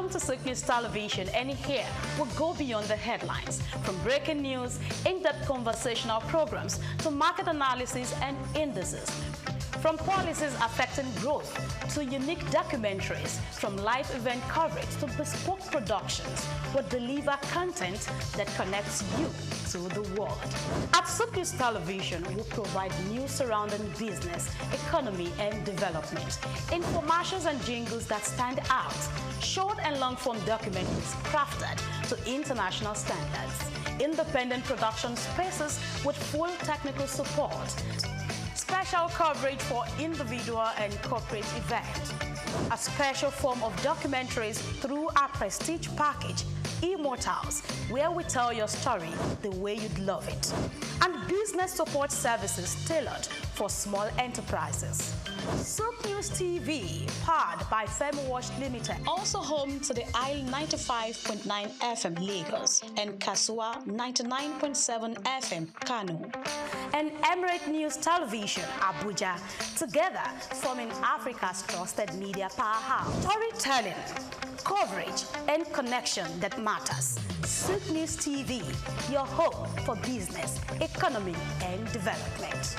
Welcome to SOUQ News Television, and here we'll go beyond the headlines, from breaking news, in-depth conversational programs, to market analysis and indices. From policies affecting growth to unique documentaries, from live event coverage to bespoke productions, we'll deliver content that connects you to the world. At SOUQ News Television, we provide news surrounding business, economy, and development, infomercials and jingles that stand out, short and long-form documentaries crafted to international standards, independent production spaces with full technical support, special coverage for individual and corporate events, a special form of documentaries through our prestige package, Immortals, where we tell your story the way you'd love it, and business support services tailored for small enterprises. SOUQ News TV, powered by FemWash Limited, also home to the Isle 95.9 FM Lagos and Kasua 99.7 FM Kano, and Emirate News Television Abuja, together forming Africa's trusted media powerhouse. Storytelling, coverage, and connection that matters. SOUQ News TV, your home for business, economy, and development.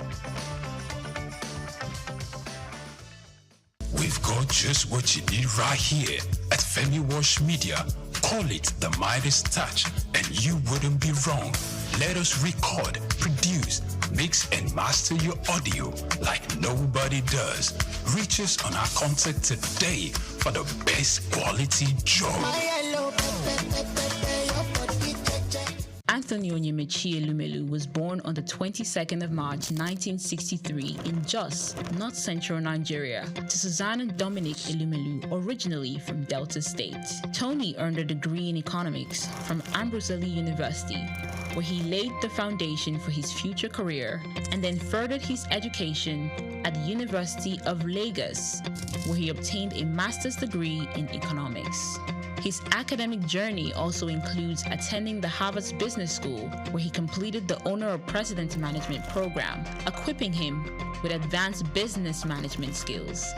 We've got just what you need right here at FemWash Media. Call it the Midas Touch, and you wouldn't be wrong. Let us record, produce, mix, and master your audio like nobody does. Reach us on our contact today for the best quality job. Anthony Onyemaechi Elumelu was born on the 22nd of March 1963 in Jos, North Central Nigeria, to Susanna Dominic Elumelu, originally from Delta State. Tony earned a degree in economics from Ambrosely University, where he laid the foundation for his future career, and then furthered his education at the University of Lagos, where he obtained a master's degree in economics. His academic journey also includes attending the Harvard Business School, where he completed the Owner of President Management program, equipping him with advanced business management skills.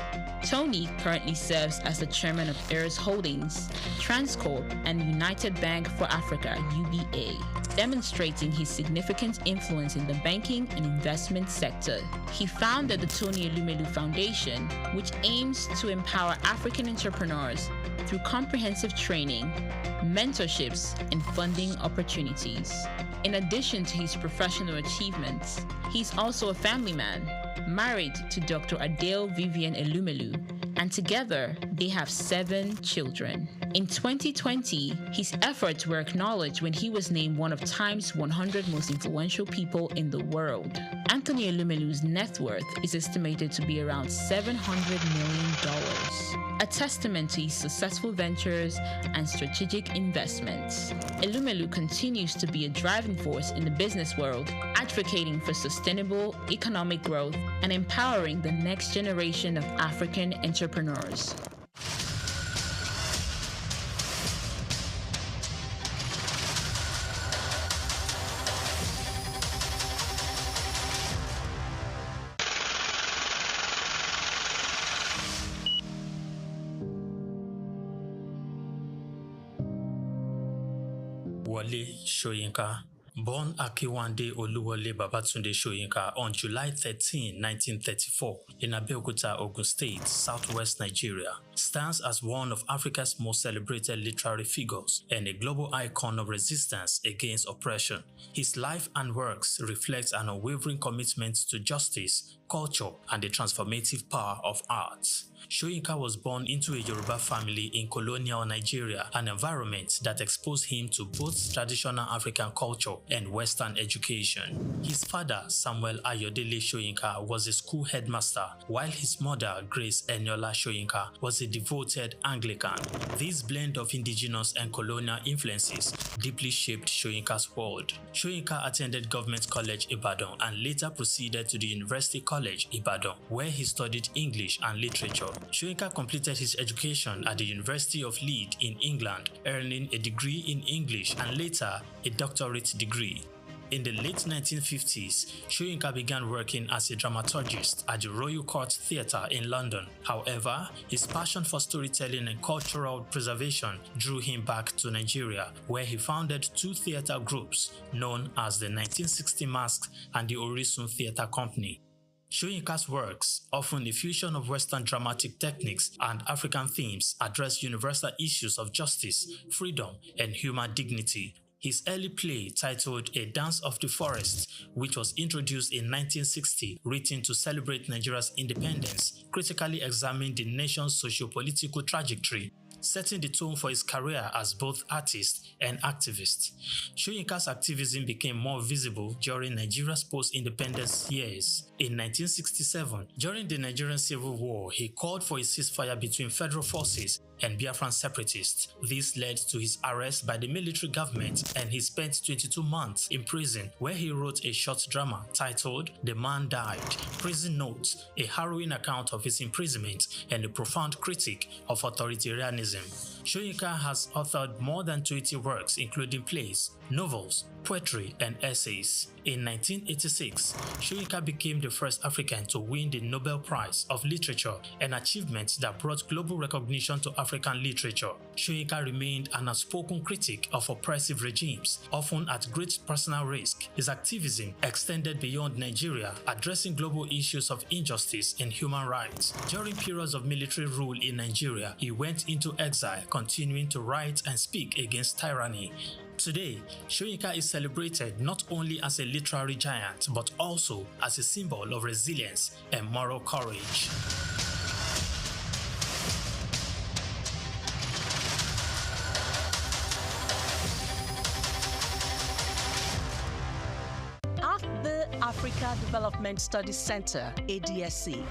Tony currently serves as the chairman of Heirs Holdings, Transcorp, and United Bank for Africa, UBA, demonstrating his significant influence in the banking and investment sector. He founded the Tony Elumelu Foundation, which aims to empower African entrepreneurs through comprehensive training, mentorships, and funding opportunities. In addition to his professional achievements, he's also a family man, married to Dr. Adele Vivian Elumelu, and together they have 7 children. In 2020, his efforts were acknowledged when he was named one of Time's 100 most influential people in the world. Anthony Elumelu's net worth is estimated to be around $700 million, a testament to his successful ventures and strategic investments. Elumelu continues to be a driving force in the business world, advocating for sustainable economic growth and empowering the next generation of African entrepreneurs. Wale Soyinka, born Akiwande Oluwole Babatunde Soyinka on July 13, 1934, in Abeokuta, Ogun State, southwest Nigeria, stands as one of Africa's most celebrated literary figures and a global icon of resistance against oppression. His life and works reflect an unwavering commitment to justice, culture, and the transformative power of art. Soyinka was born into a Yoruba family in colonial Nigeria, an environment that exposed him to both traditional African culture and Western education. His father, Samuel Ayodele Soyinka, was a school headmaster, while his mother, Grace Eniola Soyinka, was a devoted Anglican. This blend of indigenous and colonial influences deeply shaped Soyinka's world. Soyinka attended Government College Ibadan and later proceeded to the University College Ibadan, where he studied English and literature. Soyinka completed his education at the University of Leeds in England, earning a degree in English and later a doctorate degree. In the late 1950s, Soyinka began working as a dramaturgist at the Royal Court Theatre in London. However, his passion for storytelling and cultural preservation drew him back to Nigeria, where he founded two theatre groups known as the 1960 Masks and the Orisun Theatre Company. Soyinka's works, often a fusion of Western dramatic techniques and African themes, address universal issues of justice, freedom, and human dignity. His early play, titled A Dance of the Forest, which was introduced in 1960, written to celebrate Nigeria's independence, critically examined the nation's socio-political trajectory, setting the tone for his career as both artist and activist. Soyinka's activism became more visible during Nigeria's post-independence years. In 1967, during the Nigerian Civil War, he called for a ceasefire between federal forces and Biafran separatists. This led to his arrest by the military government, and he spent 22 months in prison, where he wrote a short drama titled The Man Died, Prison Notes, a harrowing account of his imprisonment and a profound critique of authoritarianism. Soyinka has authored more than 20 works, including plays, novels, poetry, and essays. In 1986, Soyinka became the first African to win the Nobel Prize of Literature, an achievement that brought global recognition to African literature. Soyinka remained an outspoken critic of oppressive regimes, often at great personal risk. His activism extended beyond Nigeria, addressing global issues of injustice and human rights. During periods of military rule in Nigeria, he went into exile, continuing to write and speak against tyranny. Today, Soyinka is celebrated not only as a literary giant, but also as a symbol of resilience and moral courage. Africa Development Studies Center, ADSC,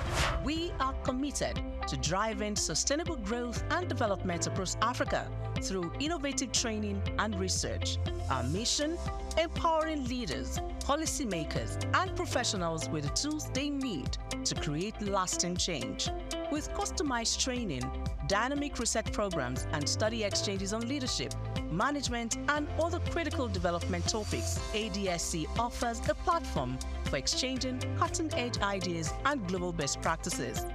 we are committed to driving sustainable growth and development across Africa through innovative training and research. Our mission: empowering leaders, policymakers, and professionals with the tools they need to create lasting change. With customized training, dynamic research programs, and study exchanges on leadership, management, and other critical development topics, ADSC offers a platform for exchanging cutting-edge ideas and global best practices.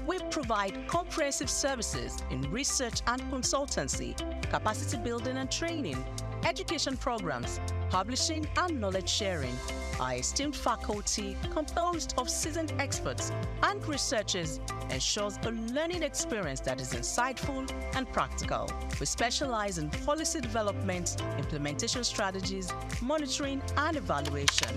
We provide comprehensive services in research and consultancy, capacity building and training, education programs, publishing, and knowledge sharing. Our esteemed faculty, composed of seasoned experts and researchers, ensures a learning experience that is insightful and practical. We specialize in policy development, implementation strategies, monitoring, and evaluation.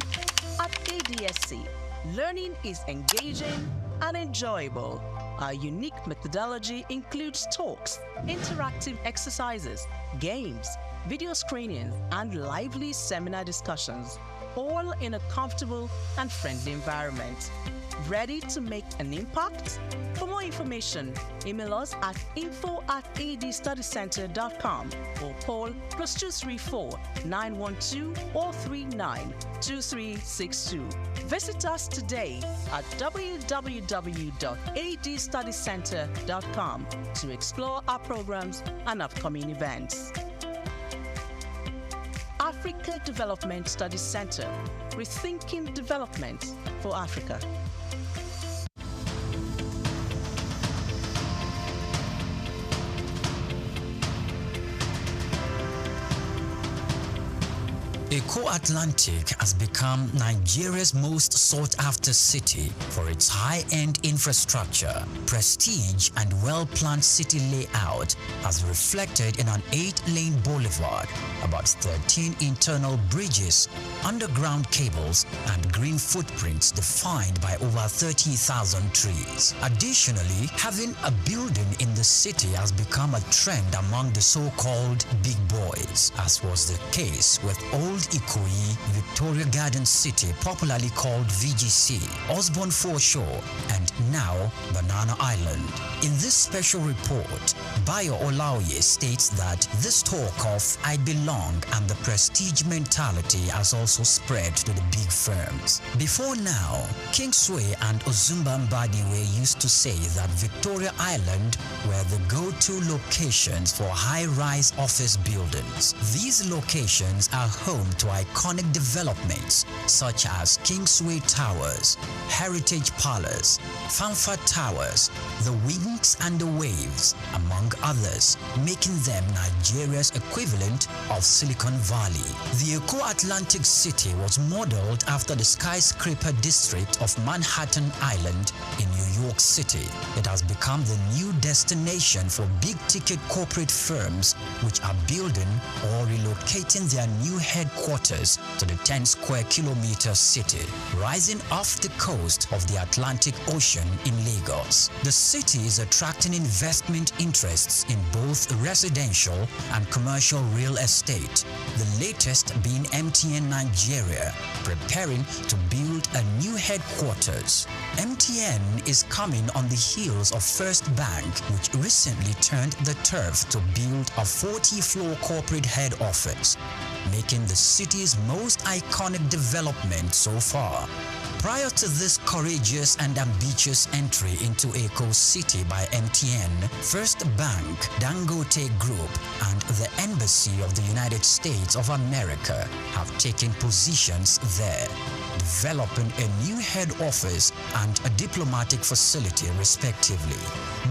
At ADSC, learning is engaging and enjoyable. Our unique methodology includes talks, interactive exercises, games, video screenings, and lively seminar discussions, all in a comfortable and friendly environment. Ready to make an impact? For more information, email us at info@adstudycenter.com or call +234 912 439 2362. Visit us today at www.adstudycenter.com to explore our programs and upcoming events. Africa Development Studies Center, rethinking development for Africa. Eko Atlantic has become Nigeria's most sought-after city for its high-end infrastructure, prestige, and well-planned city layout, as reflected in an 8-lane boulevard, about 13 internal bridges, underground cables, and green footprints defined by over 30,000 trees. Additionally, having a building in the city has become a trend among the so-called big boys, as was the case with Old Ikoyi, Victoria Garden City, popularly called VGC, Osborne Foreshore, and now Banana Island. In this special report, Bayo Olaoye states that this talk of I belong and the prestige mentality has also spread to the big firms. Before now, Kingsway and Ozumba Mbadi were used to say that Victoria Island were the go-to locations for high-rise office buildings. These locations are home to iconic developments such as Kingsway Towers, Heritage Palace, Fanfare Towers, the Wings and the Waves, among others, making them Nigeria's equivalent of Silicon Valley. The Eco-Atlantic City was modeled after the skyscraper district of Manhattan Island in New York City. It has become the new destination for big-ticket corporate firms which are building or relocating their new headquarters to the 10 square kilometer city, rising off the coast of the Atlantic Ocean in Lagos. The city is attracting investment interests in both residential and commercial real estate, the latest being MTN Nigeria, preparing to build a new headquarters. MTN is coming on the heels of First Bank, which recently turned the turf to build a 40-floor corporate head office, making the city's most iconic development so far. Prior to this courageous and ambitious entry into Eco City by MTN, First Bank, Dangote Group, and the Embassy of the United States of America have taken positions there, developing a new head office and a diplomatic facility respectively.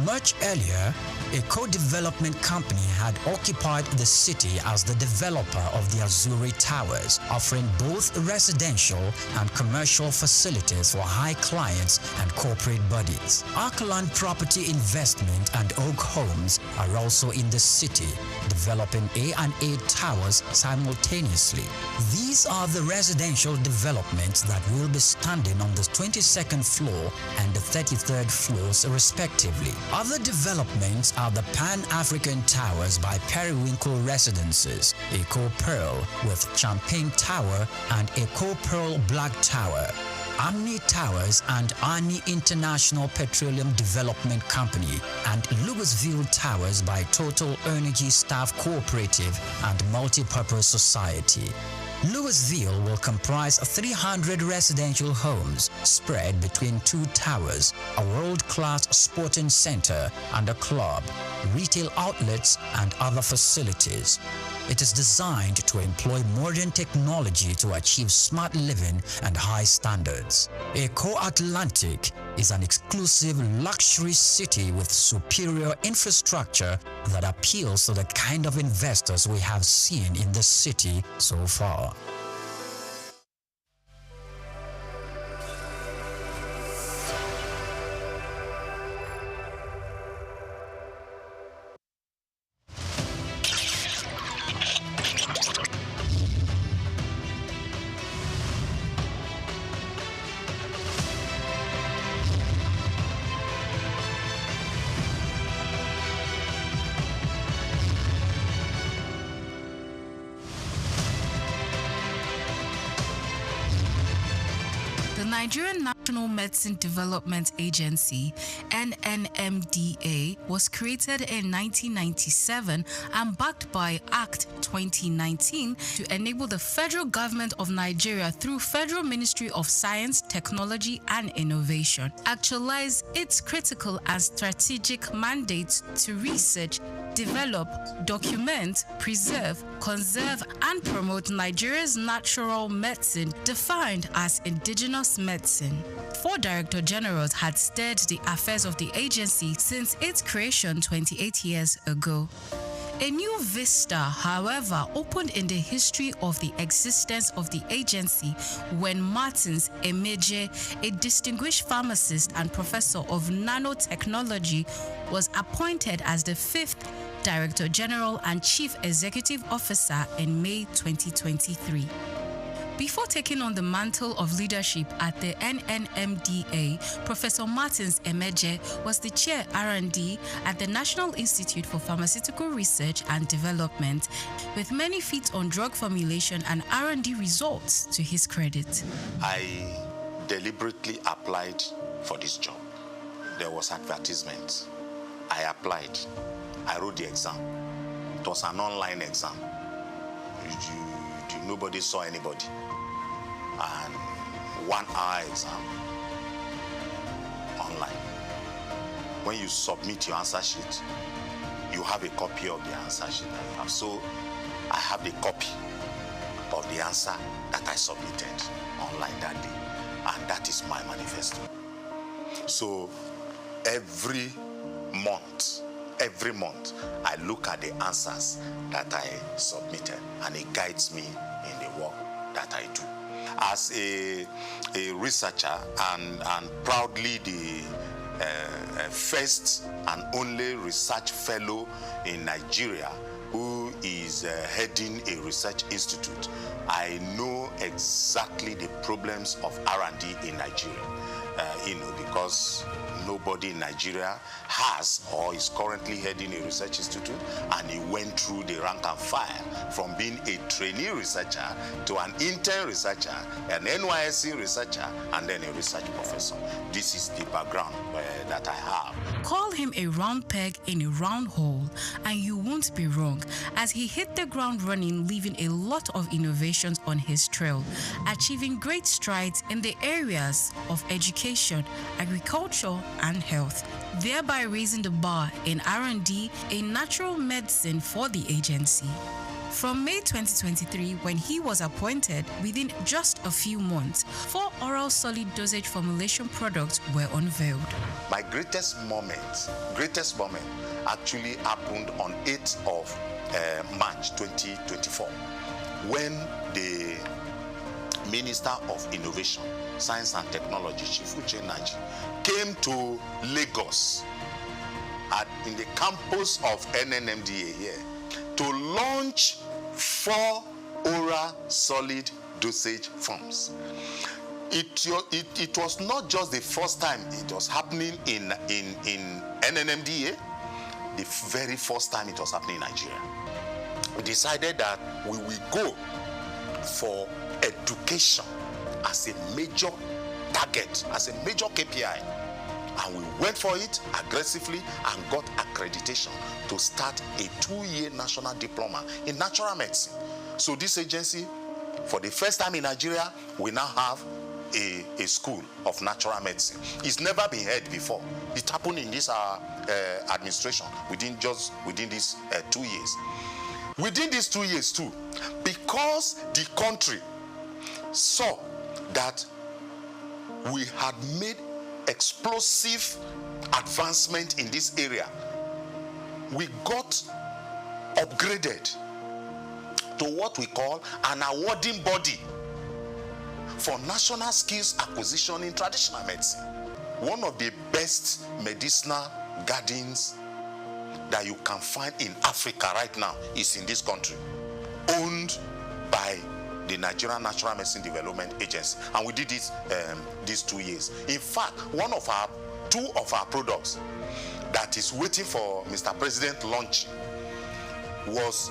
Much earlier, a co-development company had occupied the city as the developer of the Azuri Towers, offering both residential and commercial facilities for high clients and corporate bodies. Arcland Property Investment and Oak Homes are also in the city, developing A&A Towers simultaneously. These are the residential developments that will be standing on the 22nd floor and the 33rd floors respectively. Other developments are the Pan-African Towers by Periwinkle Residences, Eco Pearl with Champagne Tower and Eco Pearl Black Tower, Amni Towers and Ani International Petroleum Development Company, and Louisville Towers by Total Energy Staff Cooperative and Multipurpose Society. Louisville will comprise 300 residential homes spread between 2 towers, a world-class sporting center and a club, retail outlets and other facilities. It is designed to employ modern technology to achieve smart living and high standards. Eco-Atlantic is an exclusive luxury city with superior infrastructure that appeals to the kind of investors we have seen in the city so far. The Nigerian National Medicine Development Agency, NNMDA, was created in 1997 and backed by Act 2019 to enable the federal government of Nigeria through Federal Ministry of Science, Technology and Innovation actualize its critical and strategic mandates to research, develop, document, preserve, conserve, and promote Nigeria's natural medicine defined as indigenous medicine. 4 Director Generals had steered the affairs of the agency since its creation 28 years ago. A new vista, however, opened in the history of the existence of the agency when Martins Emeje, a distinguished pharmacist and professor of nanotechnology, was appointed as the 5th Director General and Chief Executive Officer in May 2023. Before taking on the mantle of leadership at the NNMDA, Professor Martins Emeje was the Chair R&D at the National Institute for Pharmaceutical Research and Development, with many feats on drug formulation and R&D results to his credit. I deliberately applied for this job. There was advertisement. I applied. I wrote the exam. It was an online exam. Nobody saw anybody. And 1 hour exam online. When you submit your answer sheet, you have a copy of the answer sheet that you have. So I have the copy of the answer that I submitted online that day. And that is my manifesto. So every month, I look at the answers that I submitted, and it guides me in the work that I do. As a researcher and proudly the first and only research fellow in Nigeria who is heading a research institute, I know exactly the problems of R&D in Nigeria, because nobody in Nigeria has or is currently heading a research institute, and he went through the rank and file from being a trainee researcher to an intern researcher, an NYSC researcher, and then a research professor. This is the background that I have. Call him a round peg in a round hole, and you won't be wrong, as he hit the ground running, leaving a lot of innovations on his trail, achieving great strides in the areas of education, agriculture, and health, thereby raising the bar in R&D in natural medicine for the agency. From May 2023, when he was appointed, within just a few months, 4 oral solid dosage formulation products were unveiled. My greatest moment actually happened on 8th of March 2024, when the Minister of Innovation, Science and Technology, Chief Uche Naji, came to Lagos in the campus of NNMDA here to launch 4 oral solid dosage forms. It was not just the first time it was happening in NNMDA, the very first time it was happening in Nigeria. We decided that we will go for education as a major target, as a major KPI. And we went for it aggressively and got accreditation to start a 2-year national diploma in natural medicine. So this agency, for the first time in Nigeria, we now have a school of natural medicine. It's never been heard before. It happened in this administration within these 2 years. Within these 2 years too, because the country saw that we had made explosive advancement in this area, we got upgraded to what we call an awarding body for national skills acquisition in traditional medicine. One of the best medicinal gardens that you can find in Africa right now is in this country, owned by the Nigerian Natural Medicine Development Agency, and we did it these 2 years. In fact, two of our products that is waiting for Mr. President launch was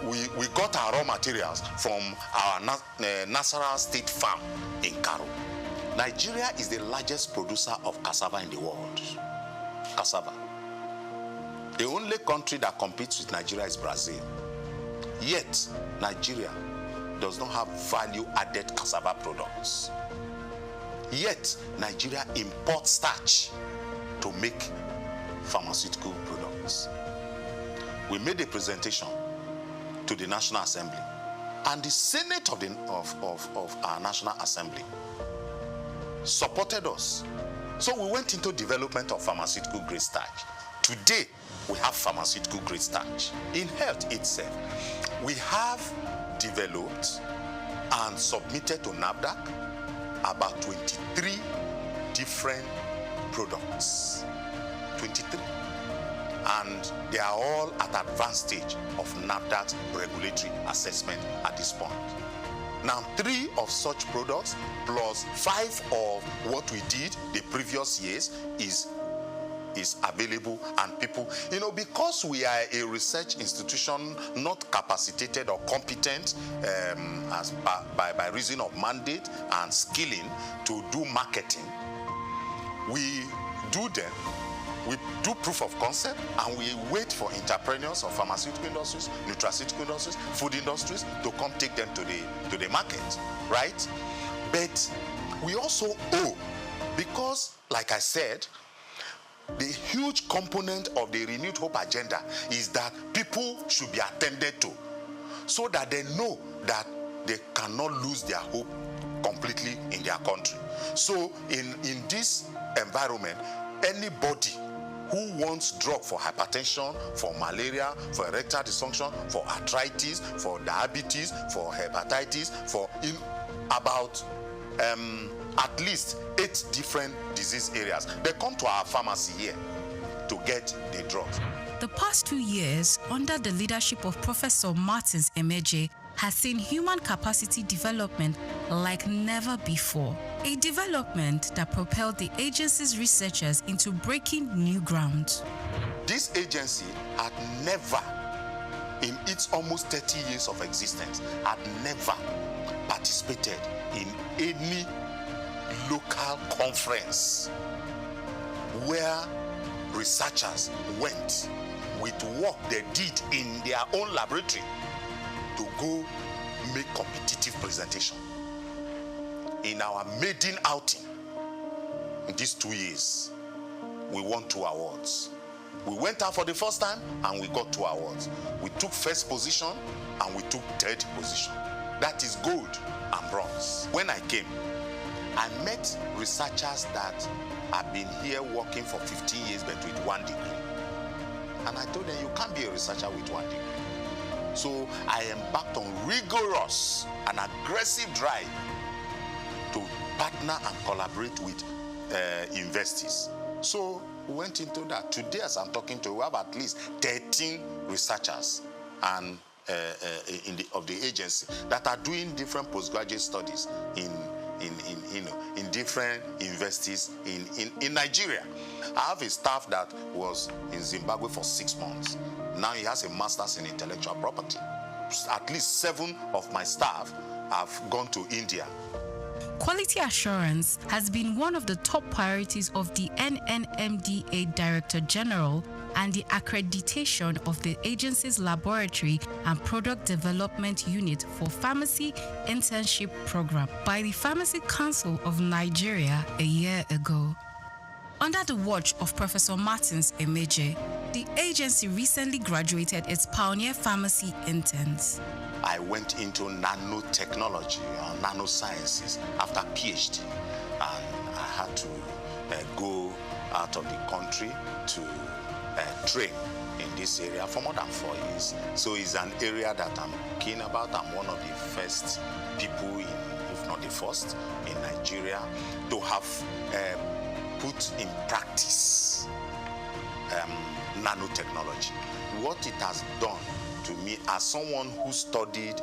we got our raw materials from our Nasarawa State Farm in Karo. Nigeria is the largest producer of cassava in the world. Cassava. The only country that competes with Nigeria is Brazil. Yet, Nigeria does not have value-added cassava products. Yet, Nigeria imports starch to make pharmaceutical products. We made a presentation to the National Assembly, and the Senate of our National Assembly supported us. So we went into development of pharmaceutical grade starch. Today, we have pharmaceutical grade starch. In health itself, we have developed and submitted to NAFDAC about 23 different products. 23. And they are all at advanced stage of NAFDAC's regulatory assessment at this point. Now, 3 of such products plus 5 of what we did the previous years is available, and people, because we are a research institution not capacitated or competent by reason of mandate and skilling to do marketing, we do proof of concept, and we wait for entrepreneurs of pharmaceutical industries, nutraceutical industries, food industries to come take them to the market, right? But we also owe, because, like I said, the huge component of the Renewed Hope agenda is that people should be attended to, so that they know that they cannot lose their hope completely in their country. So in this environment, anybody who wants drug for hypertension, for malaria, for erectile dysfunction, for arthritis, for diabetes, for hepatitis, for in about at least 8 different disease areas, they come to our pharmacy here to get the drugs. The past 2 years, under the leadership of Professor Martins Emeje, has seen human capacity development like never before. A development that propelled the agency's researchers into breaking new ground. This agency had never, in its almost 30 years of existence, had never participated in any local conference where researchers went with work they did in their own laboratory to go make competitive presentation. In our maiden outing in these 2 years, we won 2 awards. We went out for the first time and we got 2 awards. We took first position and we took third position. That is gold and bronze. When I came, I met researchers that have been here working for 15 years but with 1 degree. And I told them, you can't be a researcher with 1 degree. So I embarked on rigorous and aggressive drive to partner and collaborate with investors. So we went into that. Today, as I'm talking to you, we have at least 13 researchers and of the agency that are doing different postgraduate studies in different universities in Nigeria. I have a staff that was in Zimbabwe for 6 months. Now he has a master's in intellectual property. At least 7 of my staff have gone to India. Quality assurance has been one of the top priorities of the NNMDA Director General, and the accreditation of the agency's laboratory and product development unit for pharmacy internship program by the Pharmacy Council of Nigeria a year ago. Under the watch of Professor Martins Emeje, the agency recently graduated its pioneer pharmacy interns. I went into nanotechnology or nanosciences after PhD, and I had to go out of the country to train in this area for more than 4 years. So it's an area that I'm keen about. I'm one of the first people, if not the first, in Nigeria to have put in practice nanotechnology. What it has done to me as someone who studied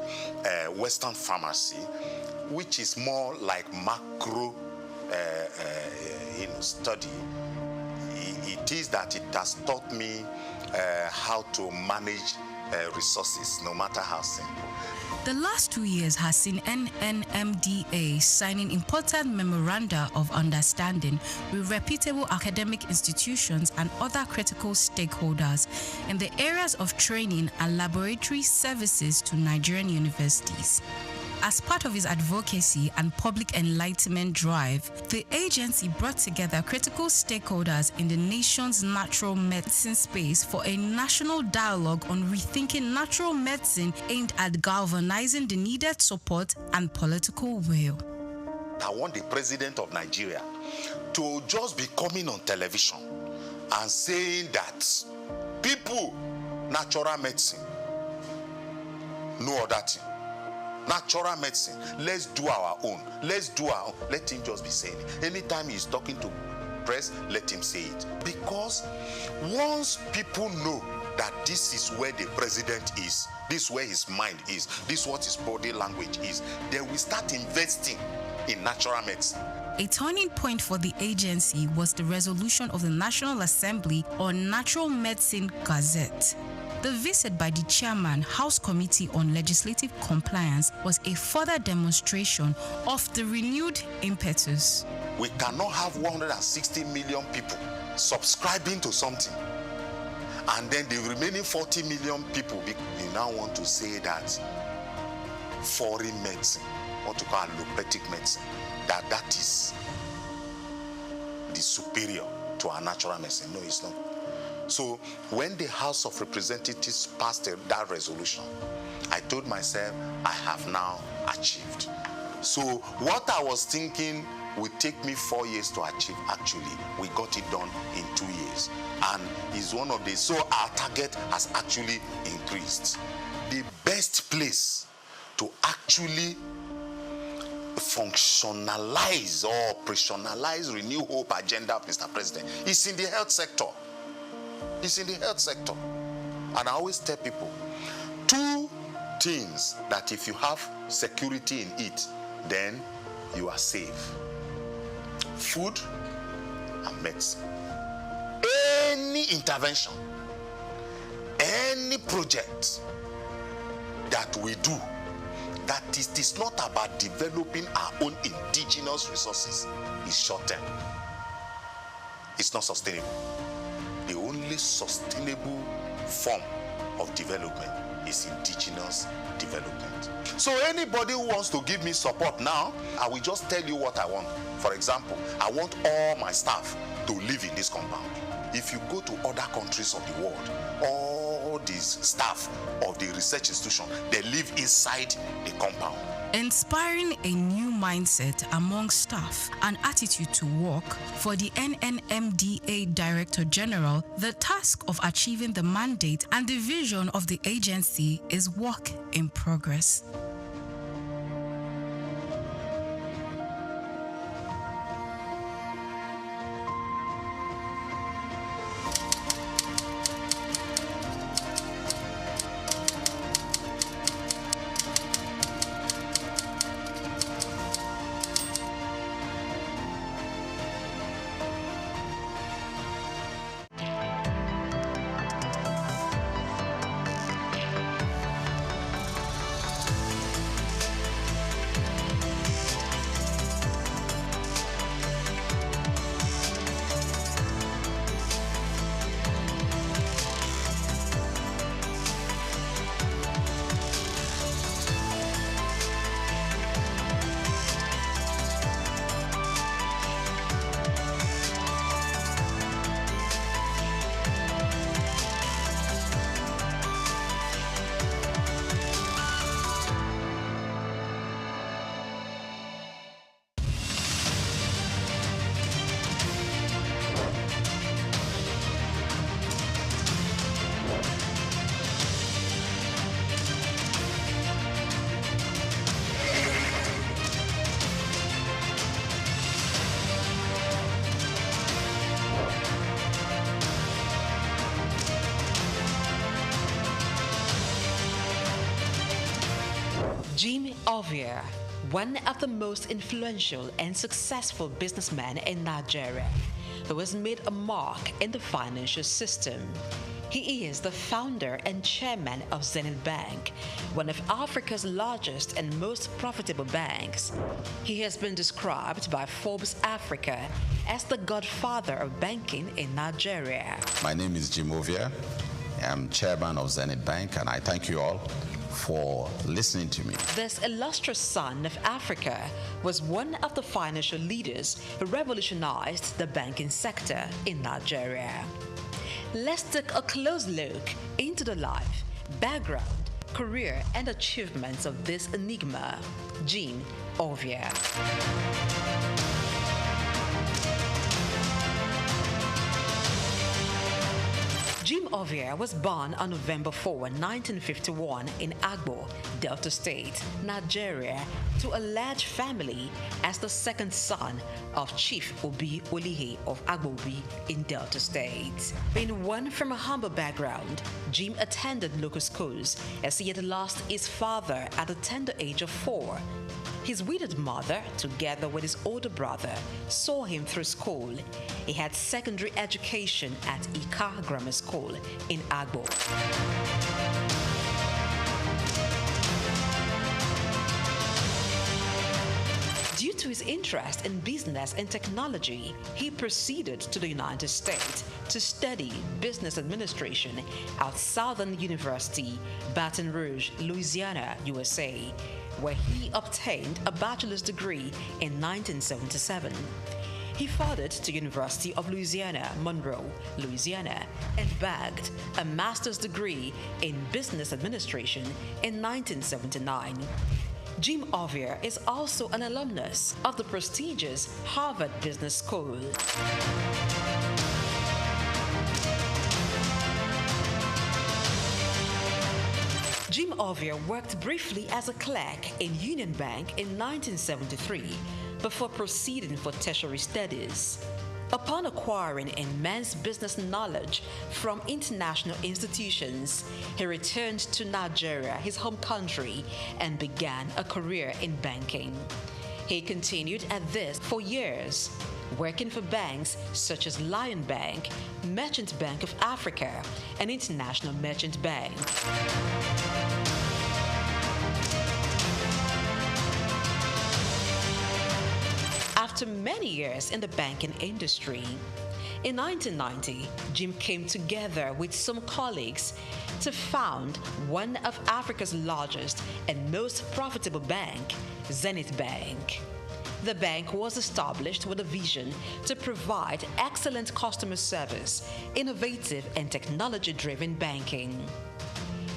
Western pharmacy, which is more like macro study, it is that it has taught me how to manage resources, no matter how simple. The last 2 years has seen NNMDA signing important memoranda of understanding with reputable academic institutions and other critical stakeholders in the areas of training and laboratory services to Nigerian universities. As part of its advocacy and public enlightenment drive, the agency brought together critical stakeholders in the nation's natural medicine space for a national dialogue on rethinking natural medicine aimed at galvanizing the needed support and political will. I want the president of Nigeria to just be coming on television and saying that people, natural medicine, no other thing. Natural medicine, let's do our own. Let's do our own. Let him just be saying it. Anytime he's talking to press, let him say it. Because once people know that this is where the president is, this is where his mind is, this is what his body language is, they will start investing in natural medicine. A turning point for the agency was the resolution of the National Assembly on Natural Medicine Gazette. The visit by the chairman, House Committee on Legislative Compliance, was a further demonstration of the renewed impetus. We cannot have 160 million people subscribing to something, and then the remaining 40 million people, you now want to say that foreign medicine, what you call allopathic medicine, that is the superior to our natural medicine. No, it's not. So when the House of Representatives passed that resolution, I told myself, I have now achieved. So what I was thinking would take me 4 years to achieve, actually, we got it done in 2 years. And is one of the, so our target has actually increased. The best place to actually functionalize or operationalize Renew Hope agenda, Mr. President, is in the health sector. It's in the health sector. And I always tell people, 2 things that if you have security in it, then you are safe. Food and medicine. Any intervention, any project that we do, that it is not about developing our own indigenous resources, is short-term. It's not sustainable. The only sustainable form of development is indigenous development. So anybody who wants to give me support now, I will just tell you what I want. For example, I want all my staff to live in this compound. If you go to other countries of the world, all these staff of the research institution, they live inside the compound. Inspiring a new mindset among staff and attitude to work for the NNMDA Director General, the task of achieving the mandate and the vision of the agency is work in progress. Jim Ovia, one of the most influential and successful businessmen in Nigeria, who has made a mark in the financial system. He is the founder and chairman of Zenith Bank, one of Africa's largest and most profitable banks. He has been described by Forbes Africa as the godfather of banking in Nigeria. My name is Jim Ovia. I'm chairman of Zenith Bank, and I thank you all for listening to me. This illustrious son of Africa was one of the financial leaders who revolutionized the banking sector in Nigeria. Let's take a close look into the life, background, career, and achievements of this enigma, Jim Ovia. Jim Ovia was born on November 4, 1951 in Agbo, Delta State, Nigeria, to a large family as the second son of Chief Obi Olihe of Agbobi in Delta State. Being one from a humble background, Jim attended local schools as he had lost his father at the tender age of 4. His widowed mother, together with his older brother, saw him through school. He had secondary education at Ika Grammar School in Agbo. Due to his interest in business and technology, he proceeded to the United States to study business administration at Southern University, Baton Rouge, Louisiana, USA, where he obtained a bachelor's degree in 1977. He fathered to University of Louisiana, Monroe, Louisiana, and bagged a master's degree in business administration in 1979. Jim Ovia is also an alumnus of the prestigious Harvard Business School. Jim Ovia worked briefly as a clerk in Union Bank in 1973 before proceeding for tertiary studies. Upon acquiring immense business knowledge from international institutions, he returned to Nigeria, his home country, and began a career in banking. He continued at this for years, working for banks such as Lion Bank, Merchant Bank of Africa, and International Merchant Bank. After many years in the banking industry, in 1990, Jim came together with some colleagues to found one of Africa's largest and most profitable bank, Zenith Bank. The bank was established with a vision to provide excellent customer service, innovative and technology-driven banking.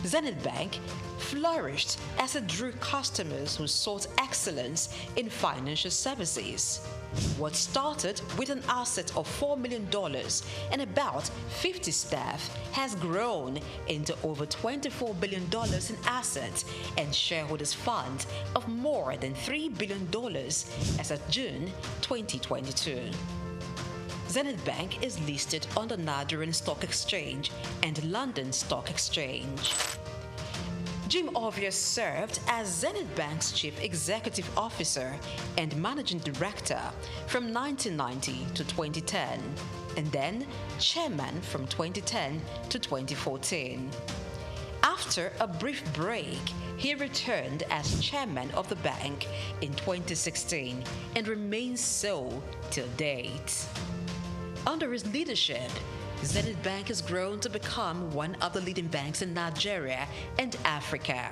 Zenith Bank flourished as it drew customers who sought excellence in financial services. What started with an asset of $4 million and about 50 staff has grown into over $24 billion in assets and shareholders' funds of more than $3 billion as of June 2022. Zenith Bank is listed on the Nigerian Stock Exchange and London Stock Exchange. Jim Ovia served as Zenith Bank's Chief Executive Officer and Managing Director from 1990 to 2010, and then Chairman from 2010 to 2014. After a brief break, he returned as Chairman of the bank in 2016 and remains so till date. Under his leadership, Zenith Bank has grown to become one of the leading banks in Nigeria and Africa,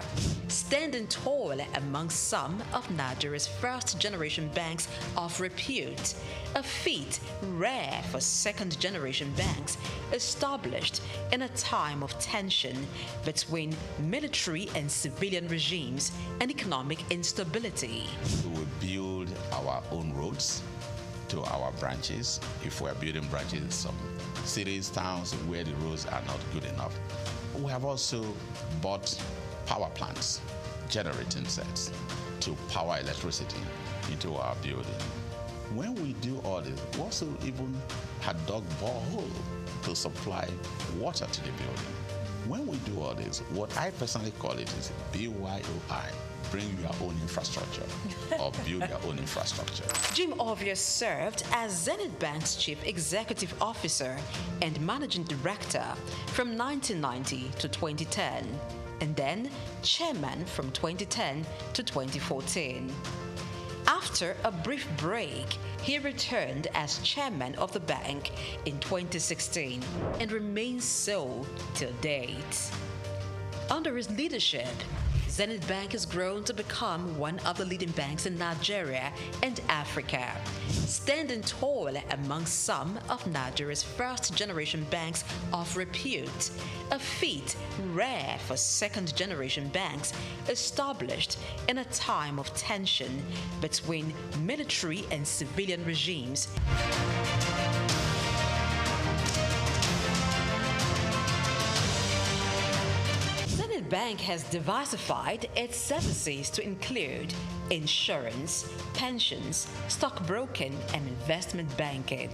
standing tall among some of Nigeria's first-generation banks of repute, a feat rare for second-generation banks established in a time of tension between military and civilian regimes and economic instability. We will build our own roads to our branches. If we're building branches in some cities, towns where the roads are not good enough. We have also bought power plants, generating sets to power electricity into our building. When we do all this, we also even had dug borehole to supply water to the building. When we do all this, what I personally call it is BYOI, bring your own infrastructure or build your own infrastructure. Jim Ovia served as Zenith Bank's Chief Executive Officer and Managing Director from 1990 to 2010, and then Chairman from 2010 to 2014. After a brief break, he returned as Chairman of the bank in 2016 and remains so till date. Under his leadership, Zenith Bank has grown to become one of the leading banks in Nigeria and Africa, standing tall among some of Nigeria's first-generation banks of repute, a feat rare for second-generation banks established in a time of tension between military and civilian regimes. Bank has diversified its services to include insurance, pensions, stockbroking, and investment banking.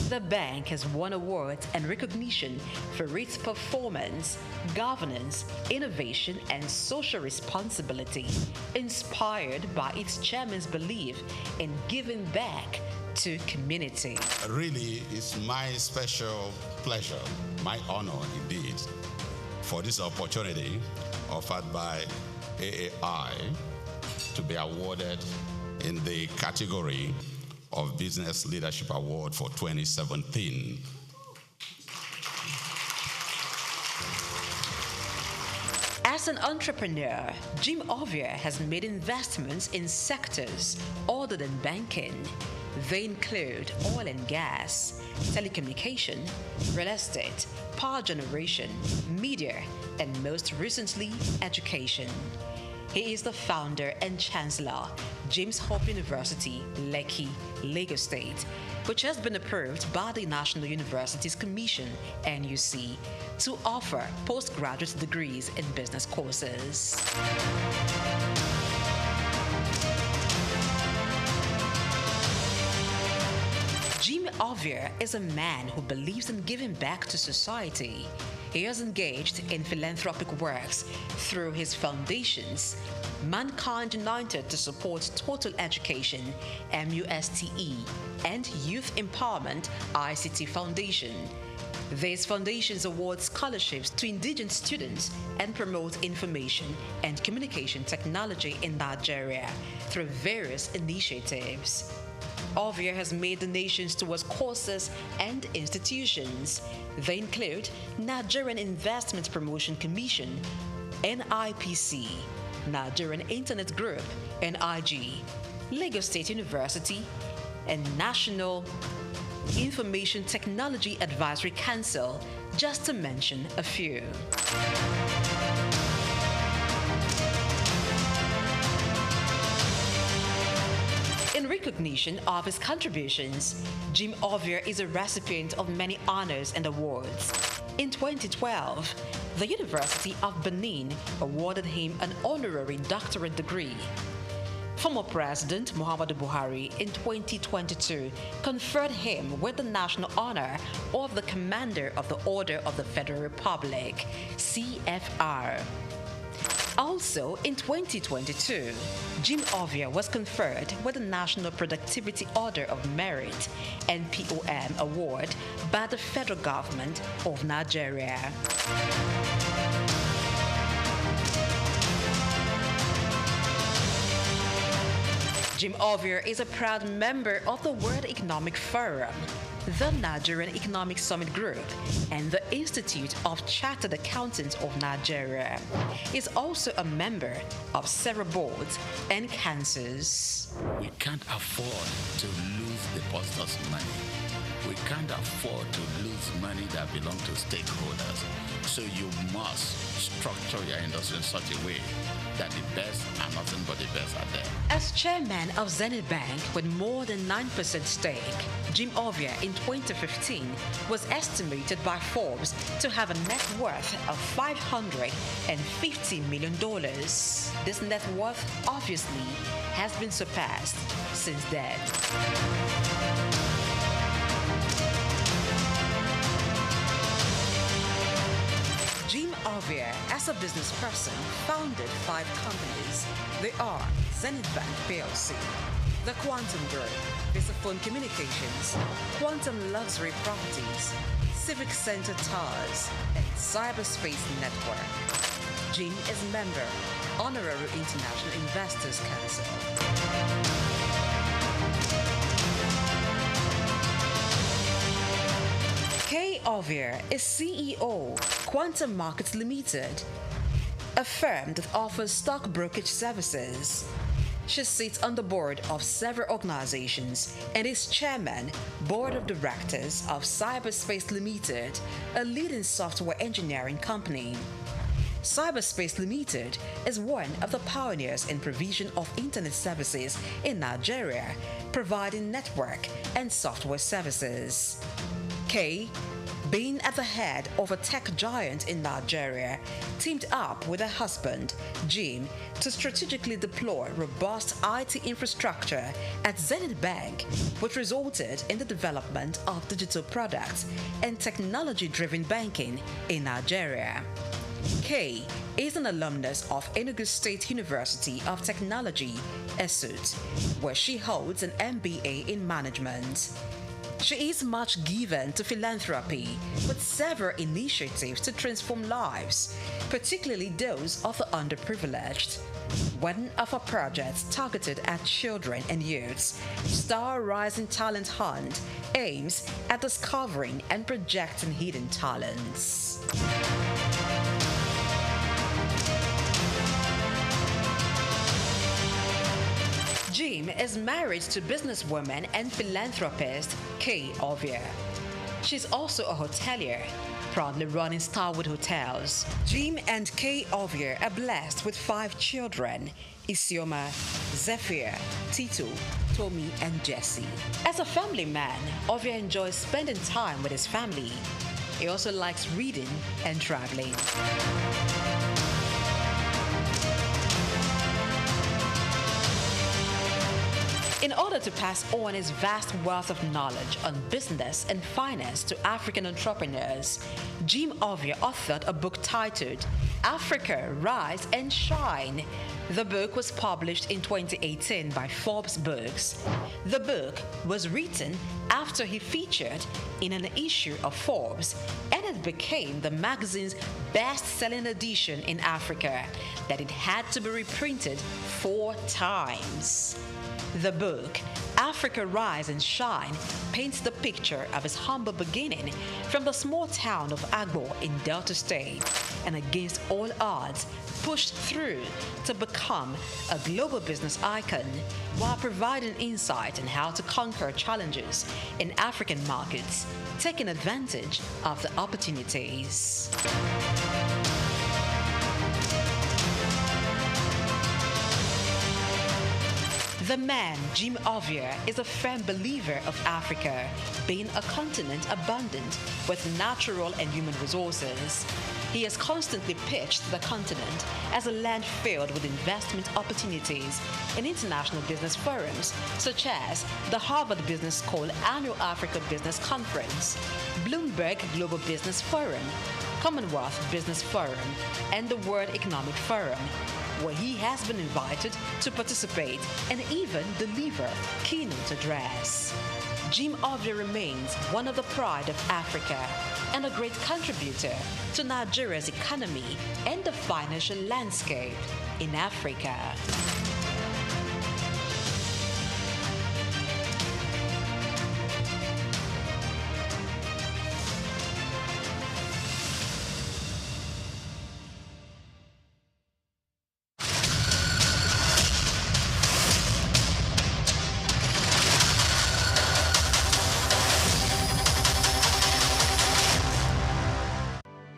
The bank has won awards and recognition for its performance, governance, innovation, and social responsibility, inspired by its chairman's belief in giving back to community. Really, it's my special pleasure, my honor indeed, for this opportunity offered by AAI to be awarded in the category of Business Leadership Award for 2017. As an entrepreneur, Jim Ovia has made investments in sectors other than banking. They include oil and gas, telecommunication, real estate, power generation, media, and most recently, education. He is the founder and chancellor, James Hope University, Lekki, Lagos State, which has been approved by the National Universities Commission, NUC, to offer postgraduate degrees in business courses. Jim Ovia is a man who believes in giving back to society. He has engaged in philanthropic works through his foundations, Mankind United to Support Total Education, MUSTE, and Youth Empowerment, ICT Foundation. These foundations award scholarships to indigenous students and promote information and communication technology in Nigeria through various initiatives. Ovia has made donations towards courses and institutions. They include Nigerian Investment Promotion Commission, NIPC, Nigerian Internet Group, NIG, Lagos State University, and National Information Technology Advisory Council, just to mention a few. In recognition of his contributions, Jim Ovia is a recipient of many honors and awards. In 2012, the University of Benin awarded him an honorary doctorate degree. Former President Muhammadu Buhari in 2022 conferred him with the national honor of the Commander of the Order of the Federal Republic, CFR. Also, in 2022, Jim Ovia was conferred with the National Productivity Order of Merit, NPOM Award, by the federal government of Nigeria. Jim Ovia is a proud member of the World Economic Forum, the Nigerian Economic Summit Group, and the Institute of Chartered Accountants of Nigeria. He is also a member of several boards and councils. We can't afford to lose depositors' money. We can't afford to lose money that belongs to stakeholders. So you must structure your industry in such a way that the best and nothing but the best are there. As chairman of Zenith Bank with more than 9% stake, Jim Ovia in 2015 was estimated by Forbes to have a net worth of $550 million. This net worth obviously has been surpassed since then. Jim Ovia, as a business person, founded 5 companies. They are Zenith Bank PLC, the Quantum Group, Visaphone Communications, Quantum Luxury Properties, Civic Center Towers, and Cyberspace Network. Jim is member, Honorary International Investors Council. Kay Ovia is CEO, Quantum Markets Limited, a firm that offers stock brokerage services. She sits on the board of several organizations and is chairman, board of directors of Cyberspace Limited, a leading software engineering company. Cyberspace Limited is one of the pioneers in provision of internet services in Nigeria, providing network and software services. Kay, being at the head of a tech giant in Nigeria, teamed up with her husband, Jim, to strategically deploy robust IT infrastructure at Zenith Bank, which resulted in the development of digital products and technology-driven banking in Nigeria. Kay is an alumnus of Enugu State University of Technology, SOUQ, where she holds an MBA in management. She is much given to philanthropy, with several initiatives to transform lives, particularly those of the underprivileged. One of her projects targeted at children and youths, Star Rising Talent Hunt, aims at discovering and projecting hidden talents. Jim is married to businesswoman and philanthropist Kay Ovia. She's also a hotelier, proudly running Starwood Hotels. Jim and Kay Ovia are blessed with 5 children: Isioma, Zephyr, Tito, Tommy, and Jesse. As a family man, Ovia enjoys spending time with his family. He also likes reading and traveling. In order to pass on his vast wealth of knowledge on business and finance to African entrepreneurs, Jim Ovia authored a book titled Africa, Rise and Shine. The book was published in 2018 by Forbes Books. The book was written after he featured in an issue of Forbes, and it became the magazine's best-selling edition in Africa, that it had to be reprinted 4 times. The book, Africa Rise and Shine, paints the picture of his humble beginning from the small town of Agbo in Delta State, and against all odds, pushed through to become a global business icon, while providing insight on how to conquer challenges in African markets, taking advantage of the opportunities. The man, Jim Ovia, is a firm believer of Africa being a continent abundant with natural and human resources. He has constantly pitched the continent as a land filled with investment opportunities in international business forums such as the Harvard Business School Annual Africa Business Conference, Bloomberg Global Business Forum, Commonwealth Business Forum, and the World Economic Forum, where he has been invited to participate and even deliver keynote address. Jim Ovia remains one of the pride of Africa and a great contributor to Nigeria's economy and the financial landscape in Africa.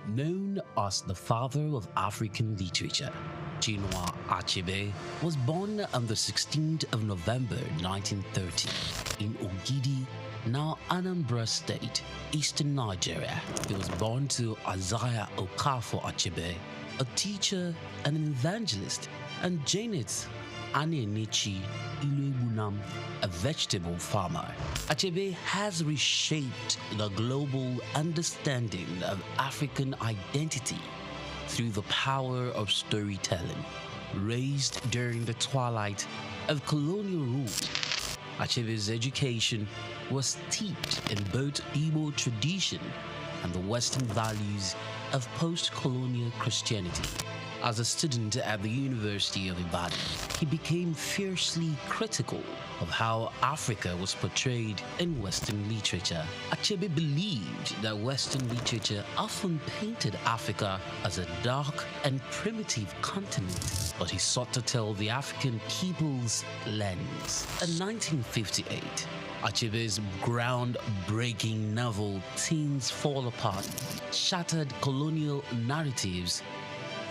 Known as the father of African literature, Chinua Achebe was born on the 16th of November 1930 in Ogidi, now Anambra State, eastern Nigeria. He was born to Isaiah Okafor Achebe, a teacher and an evangelist, and Janet Anenichi Iluegbunam, a vegetable farmer. Achebe has reshaped the global understanding of African identity through the power of storytelling. Raised during the twilight of colonial rule, Achebe's education was steeped in both Igbo tradition and the Western values of post-colonial Christianity. As a student at the University of Ibadan, he became fiercely critical of how Africa was portrayed in Western literature. Achebe believed that Western literature often painted Africa as a dark and primitive continent, but he sought to tell the African people's lens. In 1958, Achebe's groundbreaking novel Things Fall Apart shattered colonial narratives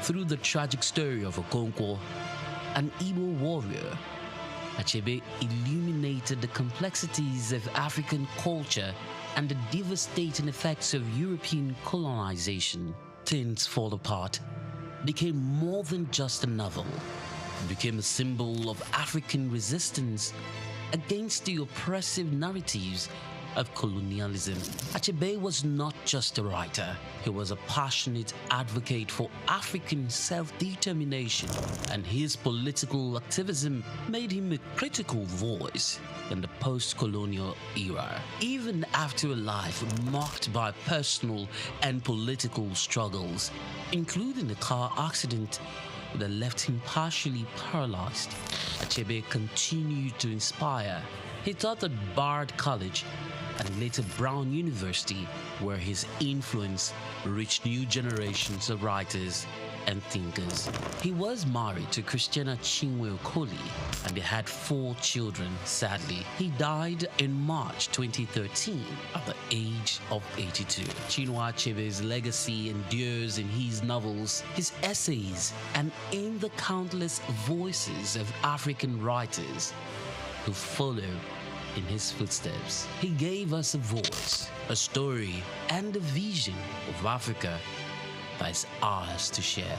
through the tragic story of Okonkwo, an Igbo warrior. Achebe illuminated the complexities of African culture and the devastating effects of European colonization. Things Fall Apart became more than just a novel. It became a symbol of African resistance against the oppressive narratives of colonialism. Achebe was not just a writer, he was a passionate advocate for African self-determination, and his political activism made him a critical voice in the post-colonial era. Even after a life marked by personal and political struggles, including a car accident that left him partially paralyzed, Achebe continued to inspire. He taught at Bard College and later Brown University, where his influence reached new generations of writers and thinkers. He was married to Christiana Chinwe Okoli and they had 4 children. Sadly, he died in March 2013 at the age of 82. Chinua Achebe's legacy endures in his novels, his essays, and in the countless voices of African writers who follow in his footsteps. He gave us a voice, a story, and a vision of Africa that is ours to share.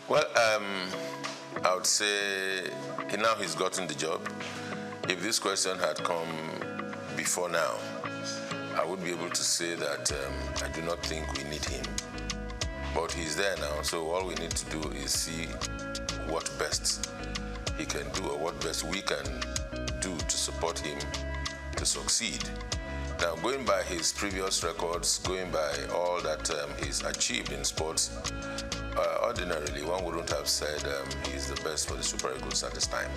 Well, I would say now he's gotten the job. If this question had come before now, I would be able to say that I do not think we need him. But he's there now, so all we need to do is see what best he can do or what best we can do to support him to succeed. Now, going by his previous records, going by all that he's achieved in sports, ordinarily one wouldn't have said he's the best for the Super Eagles at this time.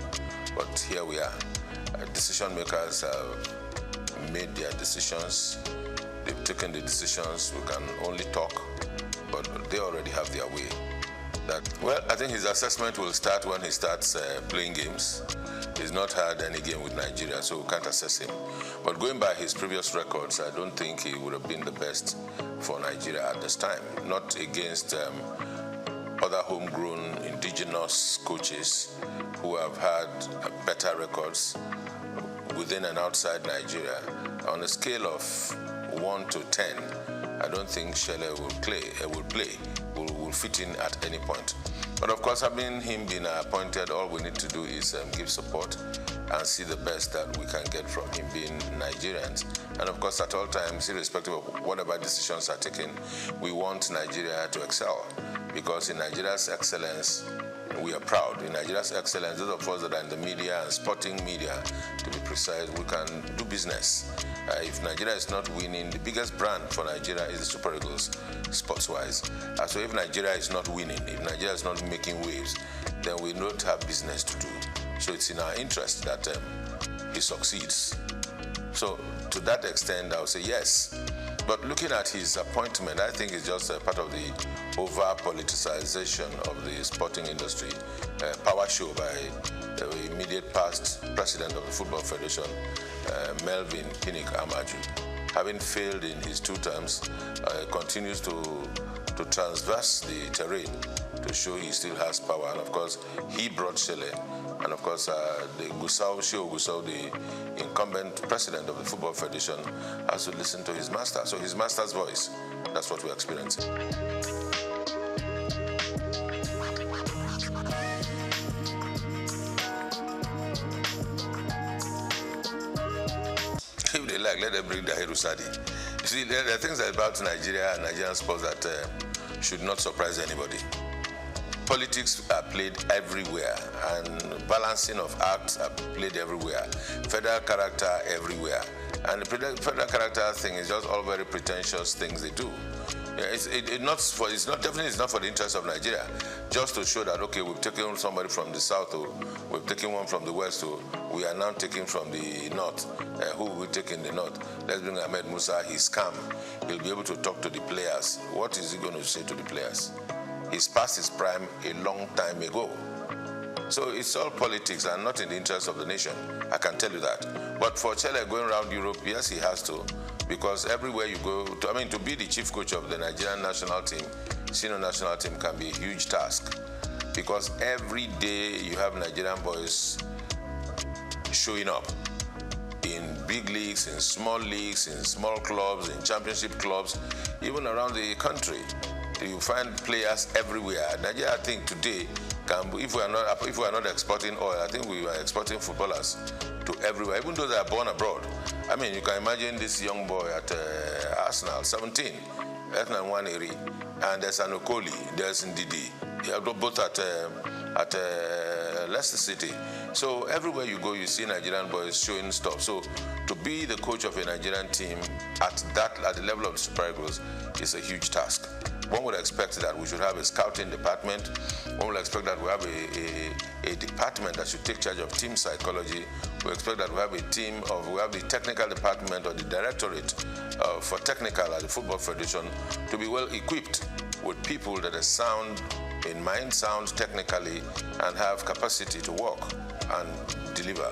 But here we are. Decision makers have made their decisions. They've taken the decisions. We can only talk, but they already have their way. Well, I think his assessment will start when he starts playing games. He's not had any game with Nigeria, so we can't assess him. But going by his previous records, I don't think he would have been the best for Nigeria at this time. Not against other homegrown indigenous coaches who have had better records within and outside Nigeria. On a scale of 1 to 10, I don't think Shele will fit in at any point. But of course, having him been appointed, all we need to do is give support and see the best that we can get from him, being Nigerians. And of course, at all times, irrespective of whatever decisions are taken, we want Nigeria to excel. Because in Nigeria's excellence, we are proud. In Nigeria's excellence, those of us that are in the media and sporting media, to be precise, we can do business. If Nigeria is not winning, the biggest brand for Nigeria is the Super Eagles, sports-wise. So if Nigeria is not winning, if Nigeria is not making waves, then we don't have business to do. So it's in our interest that he succeeds. So to that extent, I would say yes. But looking at his appointment, I think it's just a part of the over-politicization of the sporting industry. Power show by the immediate past president of the Football Federation, Melvin Pinnick Amaju. Having failed in his 2 terms, continues to transverse the terrain to show he still has power. And of course, he brought Shele. And of course, the Shehu Gusau, the incumbent president of the Football Federation, has to listen to his master. So his master's voice, that's what we're experiencing. If they like, let them bring the Sadi. You see, there are things about Nigeria and Nigerian sports that should not surprise anybody. Politics are played everywhere, and balancing of acts are played everywhere. Federal character everywhere, and the federal character thing is just all very pretentious things they do. Definitely not for the interest of Nigeria. Just to show that okay, we've taken somebody from the south, or we've taken one from the west, or we are now taking from the north. Who will we take in the north? Let's bring Ahmed Musa. He's calm. He'll be able to talk to the players. What is he going to say to the players? He's past his prime a long time ago. So it's all politics and not in the interest of the nation. I can tell you that. But for Chele going around Europe, yes, he has to. Because everywhere you go, to be the chief coach of the Nigerian national team, senior national team, can be a huge task. Because every day you have Nigerian boys showing up in big leagues, in small clubs, in championship clubs, even around the country. You find players everywhere. Nigeria, I think today, If we are not exporting oil, I think we are exporting footballers to everywhere, even those that are born abroad. I mean, you can imagine this young boy at Arsenal, 17, Ethnan Waneri, and there's Anokoli, there's Ndidi, both at Leicester City. So everywhere you go, you see Nigerian boys showing stuff. So to be the coach of a Nigerian team at the level of Super Eagles is a huge task. One would expect that we should have a scouting department. One would expect that we have a department that should take charge of team psychology. We expect that we have the technical department or the directorate for technical at the Football Federation to be well equipped with people that are sound in mind, sound technically, and have capacity to work and deliver.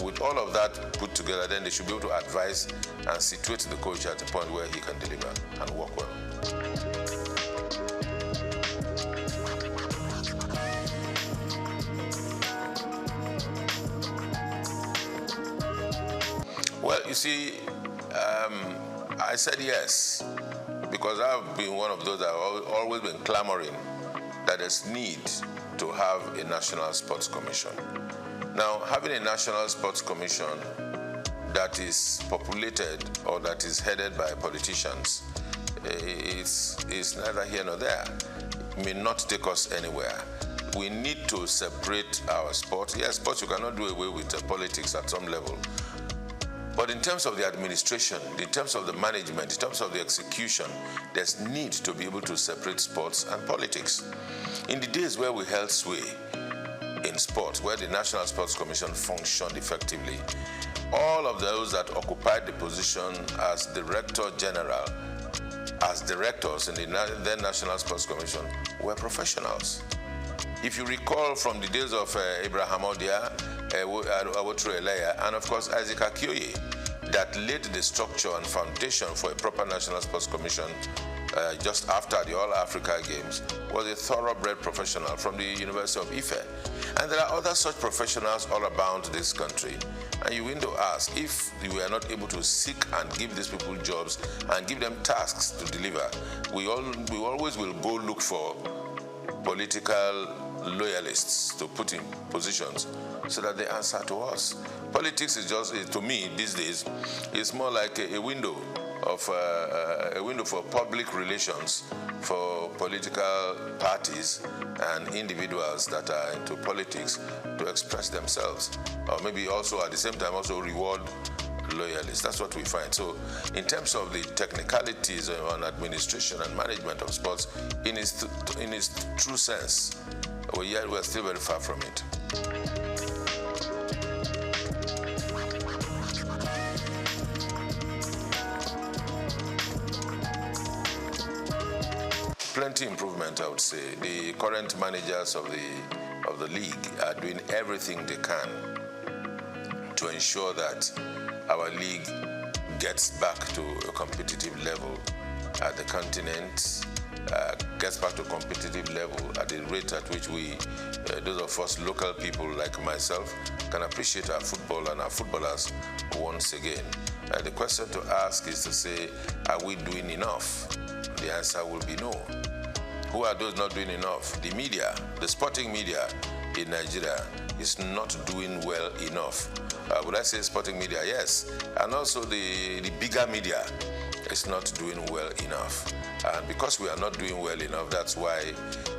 With all of that put together, then they should be able to advise and situate the coach at a point where he can deliver and work well. Well, you see, I said yes because I've been one of those that have always been clamoring that there's need to have a National Sports Commission. Now, having a National Sports Commission that is populated or that is headed by politicians is neither here nor there. It may not take us anywhere. We need to separate our sport. Yes, sports, you cannot do away with politics at some level. But in terms of the administration, in terms of the management, in terms of the execution, there's need to be able to separate sports and politics. In the days where we held sway in sports, where the National Sports Commission functioned effectively, all of those that occupied the position as Director General, as directors in the then National Sports Commission, were professionals. If you recall from the days of Abraham Odia, Awotro Eleya, and of course Isaac Akioye, that laid the structure and foundation for a proper National Sports Commission just after the All-Africa Games, was a thoroughbred professional from the University of Ife. And there are other such professionals all about this country. And you need to ask, if we are not able to seek and give these people jobs and give them tasks to deliver, we always will go look for political loyalists to put in positions so that they answer to us. Politics is just, to me these days, it's more like a window for public relations for political parties and individuals that are into politics to express themselves, or maybe also at the same time also reward loyalists. That's what we find. So in terms of the technicalities on administration and management of sports, in its true sense, we're still very far from it. Plenty improvement, I would say. The current managers of the league are doing everything they can to ensure that our league gets back to a competitive level at the continent, gets back to a competitive level at the rate at which we, those of us local people like myself, can appreciate our football and our footballers once again. The question to ask is to say, are we doing enough? The answer will be no. Who are those not doing enough? The media, the sporting media in Nigeria is not doing well enough. Would I say sporting media? Yes. And also the bigger media is not doing well enough. And because we are not doing well enough, that's why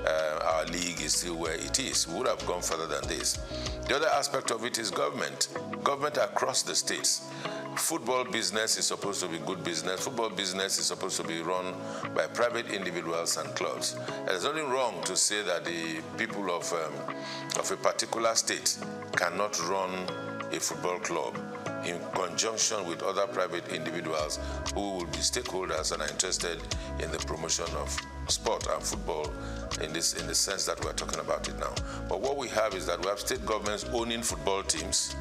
our league is still where it is. We would have gone further than this. The other aspect of it is government. Government across the states. Football business is supposed to be good business. Football business is supposed to be run by private individuals and clubs. There's nothing wrong to say that the people of a particular state cannot run a football club in conjunction with other private individuals who will be stakeholders and are interested in the promotion of sport and football in the sense that we're talking about it now. But what we have is that we have state governments owning football teams,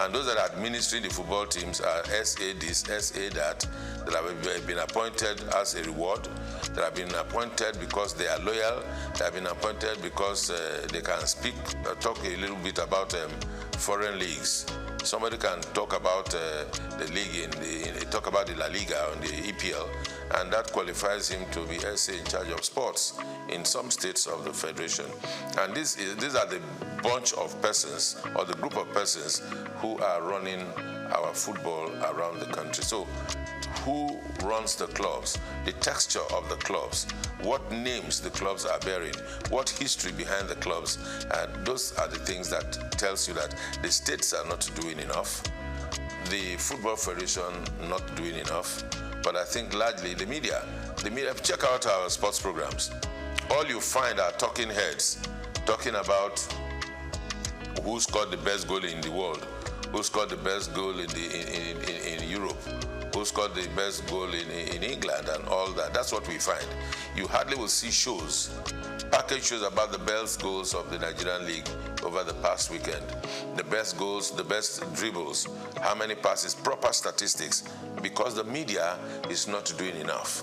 and those that are administering the football teams are SA this, SA that have been appointed as a reward, that have been appointed because they are loyal, that have been appointed because they can talk a little bit about foreign leagues. Somebody can talk about the league, talk about the La Liga and the EPL, and that qualifies him to be SA in charge of sports in some states of the federation. And these are the bunch of persons or the group of persons who are running our football around the country. So who runs the clubs, the texture of the clubs, what names the clubs are bearing, what history behind the clubs, and those are the things that tells you that the states are not doing enough, the Football Federation not doing enough, but I think largely the media, check out our sports programs. All you find are talking heads talking about who scored the best goal in the world, who scored the best goal in Europe, who scored the best goal in England and all that. That's what we find. You hardly will see shows, package shows about the best goals of the Nigerian league over the past weekend. The best goals, the best dribbles, how many passes, proper statistics, because the media is not doing enough.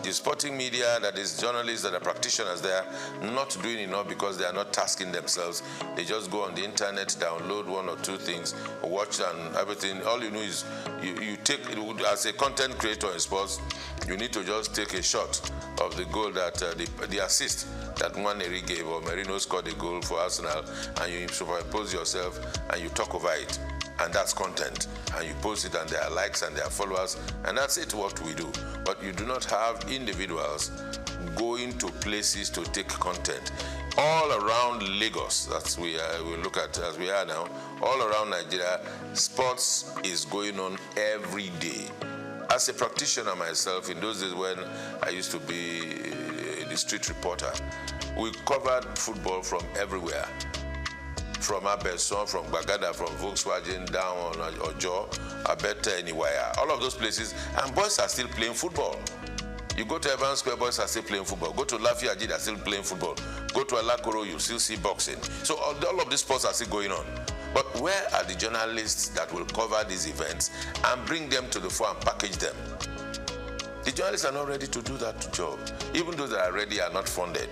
The sporting media, that is journalists that are practitioners there, not doing enough because they are not tasking themselves. They just go on the internet, download one or two things, watch and everything. All you know is you take, as a content creator in sports, you need to just take a shot of the goal that the assist that Nwaneri gave, or Merino scored a goal for Arsenal, and you superimpose yourself and you talk over it. And that's content, and you post it and there are likes and there are followers, and that's it, what we do. But you do not have individuals going to places to take content. All around Lagos, we look at as we are now, all around Nigeria, sports is going on every day. As a practitioner myself, in those days when I used to be the street reporter, we covered football from everywhere. From Abeson, from Bagada, from Volkswagen, down on Ojo, Abeta, anywhere. All of those places, and boys are still playing football. You go to Evans Square, boys are still playing football. Go to Lafayette, they are still playing football. Go to Alakoro, you still see boxing. So all of these sports are still going on. But where are the journalists that will cover these events and bring them to the fore and package them? The journalists are not ready to do that job. Even those that are ready are not funded.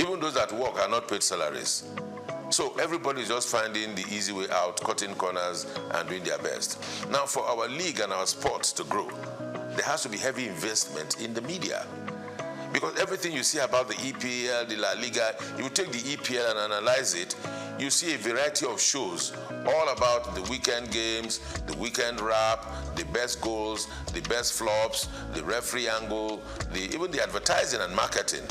Even those that work are not paid salaries. So everybody is just finding the easy way out, cutting corners and doing their best. Now for our league and our sports to grow, there has to be heavy investment in the media. Because everything you see about the EPL, the La Liga, you take the EPL and analyze it, you see a variety of shows all about the weekend games, the weekend wrap, the best goals, the best flops, the referee angle, even the advertising and marketing.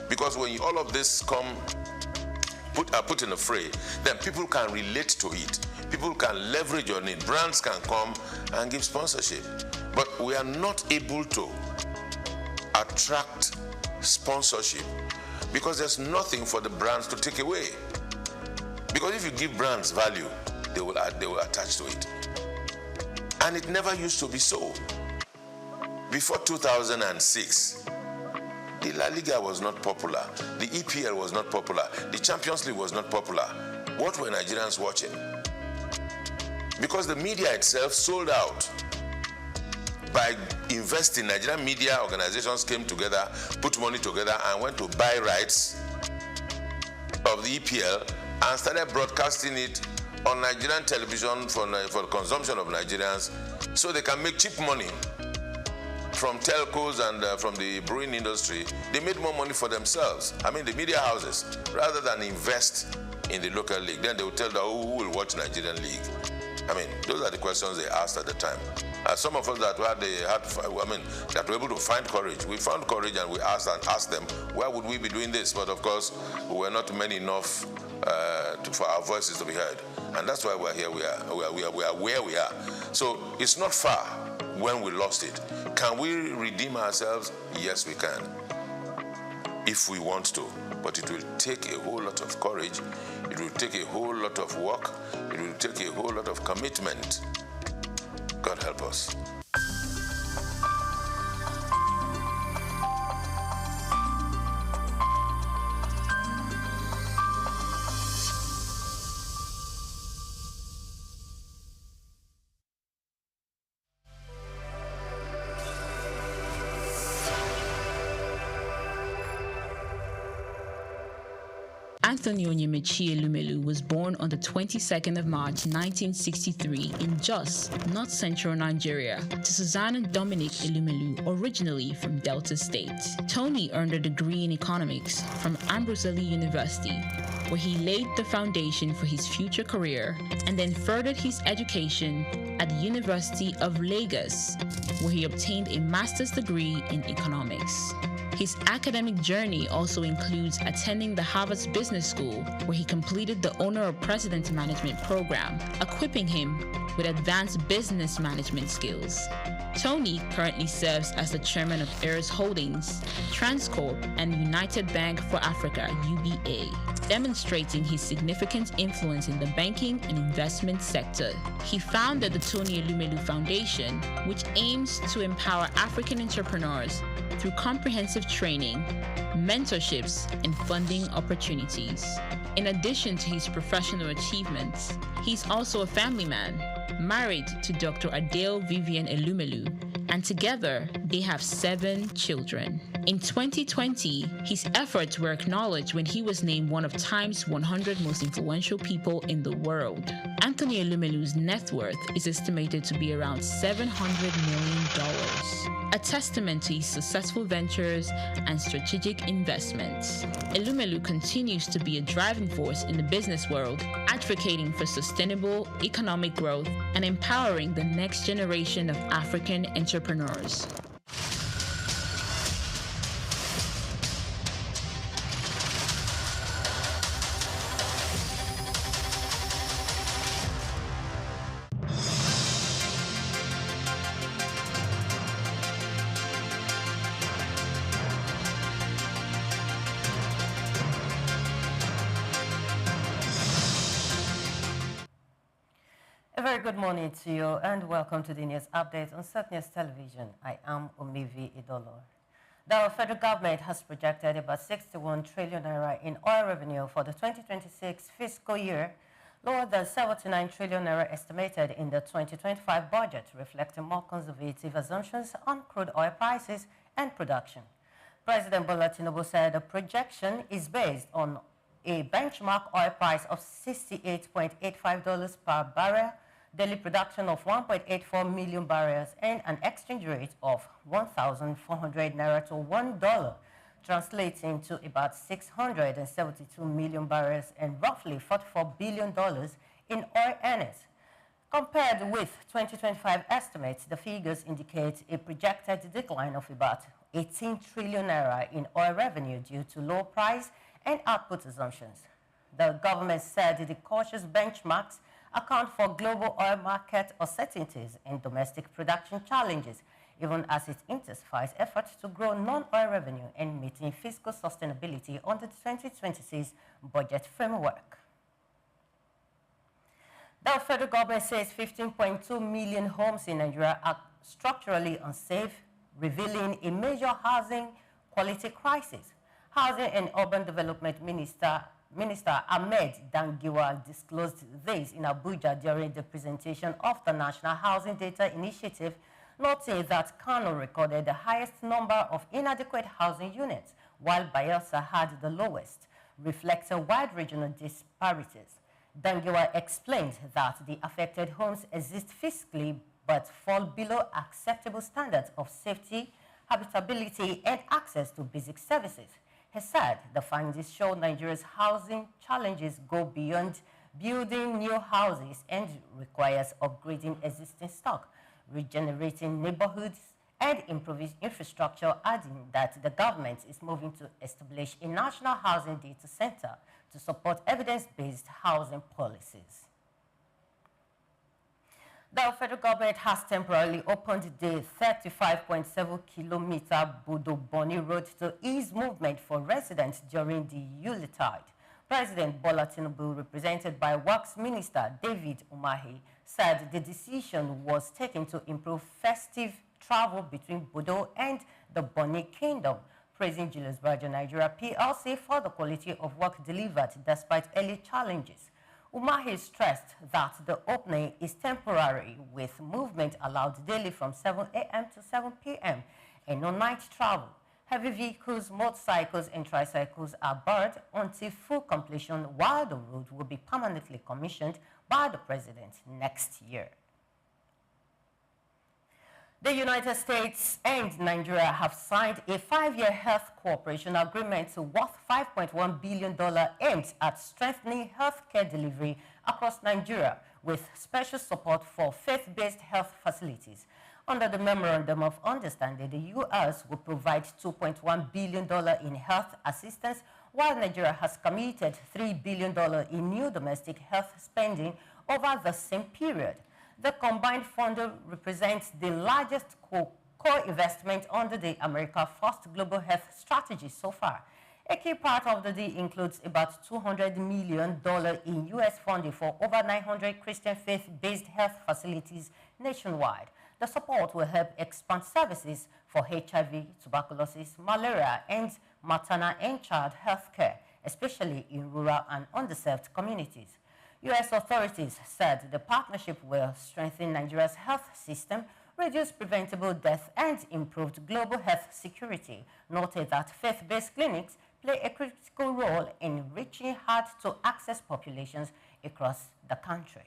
Because when all of this are put in a fray, then people can relate to it. People can leverage on it. Brands can come and give sponsorship. But we are not able to attract sponsorship because there's nothing for the brands to take away. Because if you give brands value, they will attach to it. And it never used to be so. Before 2006, the La Liga was not popular. The EPL was not popular. The Champions League was not popular. What were Nigerians watching? Because the media itself sold out. By investing, Nigerian media organizations came together, put money together, and went to buy rights of the EPL and started broadcasting it on Nigerian television for the consumption of Nigerians, so they can make cheap money from telcos and from the brewing industry. They made more money for themselves. I mean, the media houses, rather than invest in the local league. Then they will tell them who will watch Nigerian league. I mean, those are the questions they asked at the time. Some of us that were able to find courage, we found courage and we asked them, why would we be doing this? But of course, we were not many enough for our voices to be heard. And that's why we're here. We are where we are. So it's not far when we lost it. Can we redeem ourselves? Yes, we can, if we want to. But it will take a whole lot of courage. It will take a whole lot of work. It will take a whole lot of commitment. God help us. Anthony Onyemaechi Elumelu was born on the 22nd of March 1963 in Jos, North Central Nigeria, to Susanna Dominic Elumelu, originally from Delta State. Tony earned a degree in economics from Ambrose University, where he laid the foundation for his future career, and then furthered his education at the University of Lagos, where he obtained a master's degree in economics. His academic journey also includes attending the Harvard Business School, where he completed the Owner of President Management program, equipping him with advanced business management skills. Tony currently serves as the chairman of Heirs Holdings, Transcorp, and United Bank for Africa, UBA, demonstrating his significant influence in the banking and investment sector. He founded the Tony Elumelu Foundation, which aims to empower African entrepreneurs through comprehensive training, mentorships, and funding opportunities. In addition to his professional achievements, he's also a family man, married to Dr. Adele Vivian Elumelu, and together they have 7 children. In 2020, his efforts were acknowledged when he was named one of Time's 100 most influential people in the world. Anthony Elumelu's net worth is estimated to be around $700 million, a testament to his successful ventures and strategic investments. Elumelu continues to be a driving force in the business world, advocating for sustainable economic growth and empowering the next generation of African entrepreneurs. A very good morning to you and welcome to the news update on SOUQ News Television. I am Omivi Idolo. The federal government has projected about 61 trillion naira in oil revenue for the 2026 fiscal year, lower than 79 trillion naira estimated in the 2025 budget, reflecting more conservative assumptions on crude oil prices and production. President Bola Tinubu said the projection is based on a benchmark oil price of $68.85 per barrel, daily production of 1.84 million barrels, and an exchange rate of 1,400 naira to $1, translating to about 672 million barrels and roughly $44 billion in oil earnings. Compared with 2025 estimates, the figures indicate a projected decline of about 18 trillion naira in oil revenue due to low price and output assumptions. The government said the cautious benchmarks account for global oil market uncertainties and domestic production challenges, even as it intensifies efforts to grow non-oil revenue and meeting fiscal sustainability under the 2026 budget framework. The federal government says 15.2 million homes in Nigeria are structurally unsafe, revealing a major housing quality crisis. Housing and Urban Development Minister Ahmed Dangiwa disclosed this in Abuja during the presentation of the National Housing Data Initiative, noting that Kano recorded the highest number of inadequate housing units, while Bayelsa had the lowest, reflecting wide regional disparities. Dangiwa explained that the affected homes exist physically but fall below acceptable standards of safety, habitability, and access to basic services. He said the findings show Nigeria's housing challenges go beyond building new houses and requires upgrading existing stock, regenerating neighborhoods, and improving infrastructure, adding that the government is moving to establish a national housing data center to support evidence-based housing policies. The federal government has temporarily opened the 35.7-kilometer Bodo-Boni road to ease movement for residents during the Yuletide. President Bola Tinubu, represented by Works Minister David Umahi, said the decision was taken to improve festive travel between Bodo and the Boni Kingdom, praising Julius Berger Nigeria PLC for the quality of work delivered despite early challenges. Umahi stressed that the opening is temporary, with movement allowed daily from 7 a.m. to 7 p.m. and no night travel. Heavy vehicles, motorcycles, and tricycles are barred until full completion, while the road will be permanently commissioned by the president next year. The United States and Nigeria have signed a 5-year health cooperation agreement worth $5.1 billion aimed at strengthening healthcare delivery across Nigeria, with special support for faith-based health facilities. Under the Memorandum of Understanding, the U.S. will provide $2.1 billion in health assistance, while Nigeria has committed $3 billion in new domestic health spending over the same period. The combined fund represents the largest co-investment under the America First Global Health Strategy so far. A key part of the deal includes about $200 million in U.S. funding for over 900 Christian faith-based health facilities nationwide. The support will help expand services for HIV, tuberculosis, malaria, and maternal and child health care, especially in rural and underserved communities. U.S. authorities said the partnership will strengthen Nigeria's health system, reduce preventable death, and improve global health security. Noted that faith-based clinics play a critical role in reaching hard-to-access populations across the country.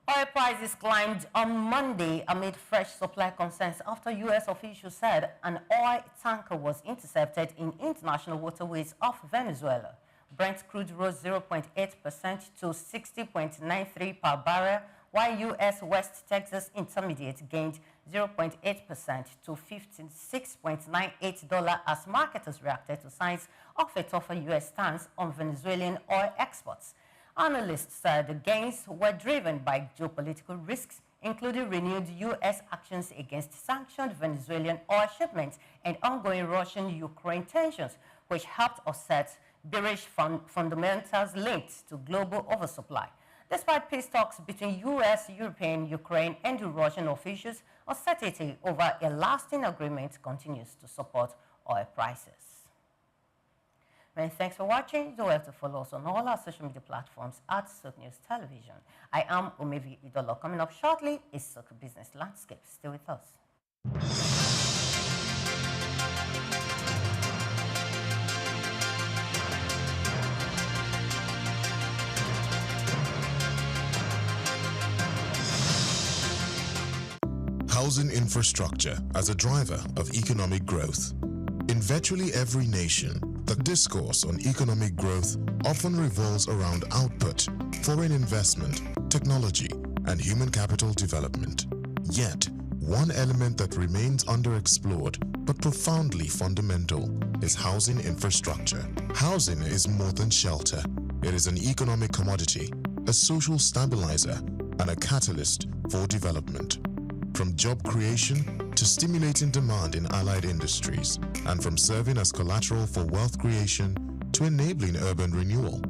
Oil prices climbed on Monday amid fresh supply concerns after U.S. officials said an oil tanker was intercepted in international waterways off Venezuela. Brent crude rose 0.8% to $60.93 per barrel, while U.S. West Texas Intermediate gained 0.8% to $56.98 as marketers reacted to signs of a tougher U.S. stance on Venezuelan oil exports. Analysts said the gains were driven by geopolitical risks, including renewed U.S. actions against sanctioned Venezuelan oil shipments and ongoing Russian-Ukraine tensions, which helped offset bearish fundamentals linked to global oversupply. Despite peace talks between U.S., European, Ukraine, and Russian officials, uncertainty over a lasting agreement continues to support oil prices. Many thanks for watching. Don't forget to follow us on all our social media platforms at SOUQ News Television. I am Umevi Idolo. Coming up shortly is SOUQ Business Landscape. Stay with us. Housing infrastructure as a driver of economic growth. In virtually every nation, the discourse on economic growth often revolves around output, foreign investment, technology, and human capital development. Yet, one element that remains underexplored but profoundly fundamental is housing infrastructure. Housing is more than shelter. It is an economic commodity, a social stabilizer, and a catalyst for development. From job creation to stimulating demand in allied industries, and from serving as collateral for wealth creation to enabling urban renewal,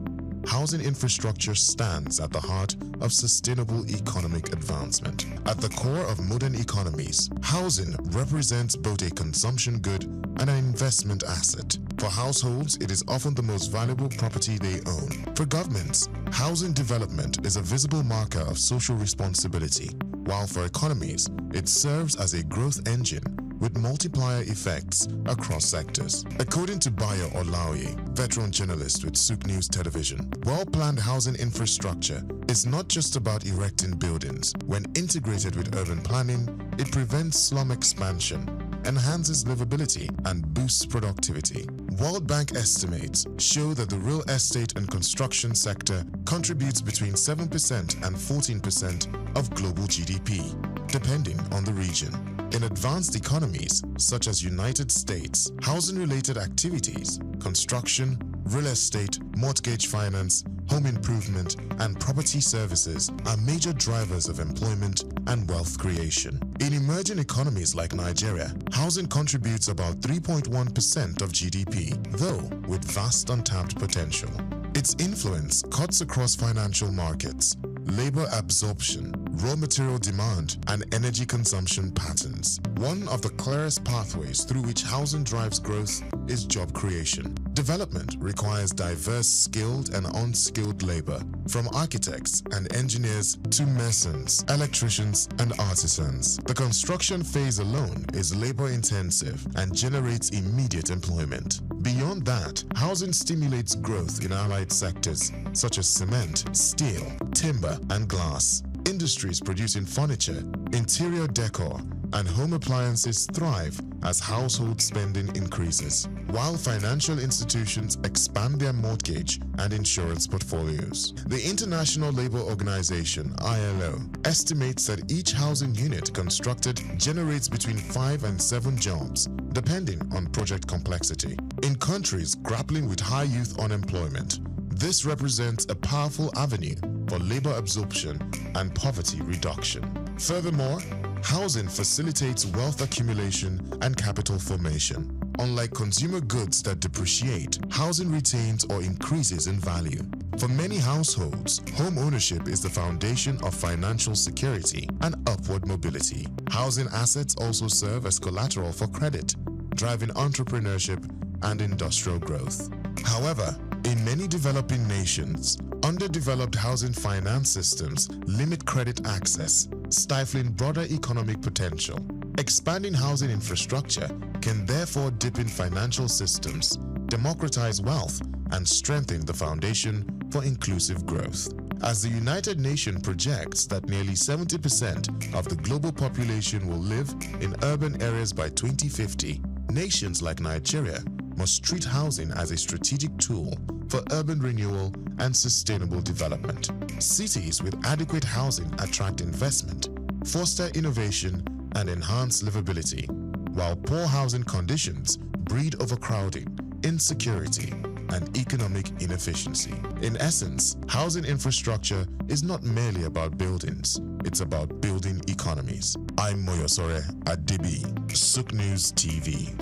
housing infrastructure stands at the heart of sustainable economic advancement. At the core of modern economies, housing represents both a consumption good and an investment asset. For households, it is often the most valuable property they own. For governments, housing development is a visible marker of social responsibility, while for economies, it serves as a growth engine with multiplier effects across sectors. According to Bayo Olaoye, veteran journalist with SOUQ News Television, well-planned housing infrastructure is not just about erecting buildings. When integrated with urban planning, it prevents slum expansion, enhances livability, and boosts productivity. World Bank estimates show that the real estate and construction sector contributes between 7% and 14% of global GDP, depending on the region. In advanced economies, such as United States, housing-related activities, construction, real estate, mortgage finance, home improvement, and property services are major drivers of employment and wealth creation. In emerging economies like Nigeria, housing contributes about 3.1% of GDP, though with vast untapped potential. Its influence cuts across financial markets, labor absorption, raw material demand, and energy consumption patterns. One of the clearest pathways through which housing drives growth is job creation. development requires diverse skilled and unskilled labor, from architects and engineers to masons, electricians, and artisans. The construction phase alone is labor-intensive and generates immediate employment. Beyond that, housing stimulates growth in allied sectors such as cement, steel, timber, and glass. Industries producing furniture, interior decor, and home appliances thrive as household spending increases, while financial institutions expand their mortgage and insurance portfolios. The International Labour Organization, ILO, estimates that each housing unit constructed generates between 5 and 7 jobs, depending on project complexity. In countries grappling with high youth unemployment, this represents a powerful avenue for labor absorption and poverty reduction. Furthermore, housing facilitates wealth accumulation and capital formation. Unlike consumer goods that depreciate, housing retains or increases in value. For many households, home ownership is the foundation of financial security and upward mobility. Housing assets also serve as collateral for credit, driving entrepreneurship and industrial growth. However, in many developing nations, underdeveloped housing finance systems limit credit access, stifling broader economic potential. Expanding housing infrastructure can therefore deepen financial systems, democratize wealth, and strengthen the foundation for inclusive growth. As the United Nations projects that nearly 70% of the global population will live in urban areas by 2050, nations like Nigeria must treat housing as a strategic tool for urban renewal and sustainable development. Cities with adequate housing attract investment, foster innovation, and enhance livability, while poor housing conditions breed overcrowding, insecurity, and economic inefficiency. In essence, housing infrastructure is not merely about buildings, it's about building economies. I'm Moyosore Adebi, SOUQ News TV.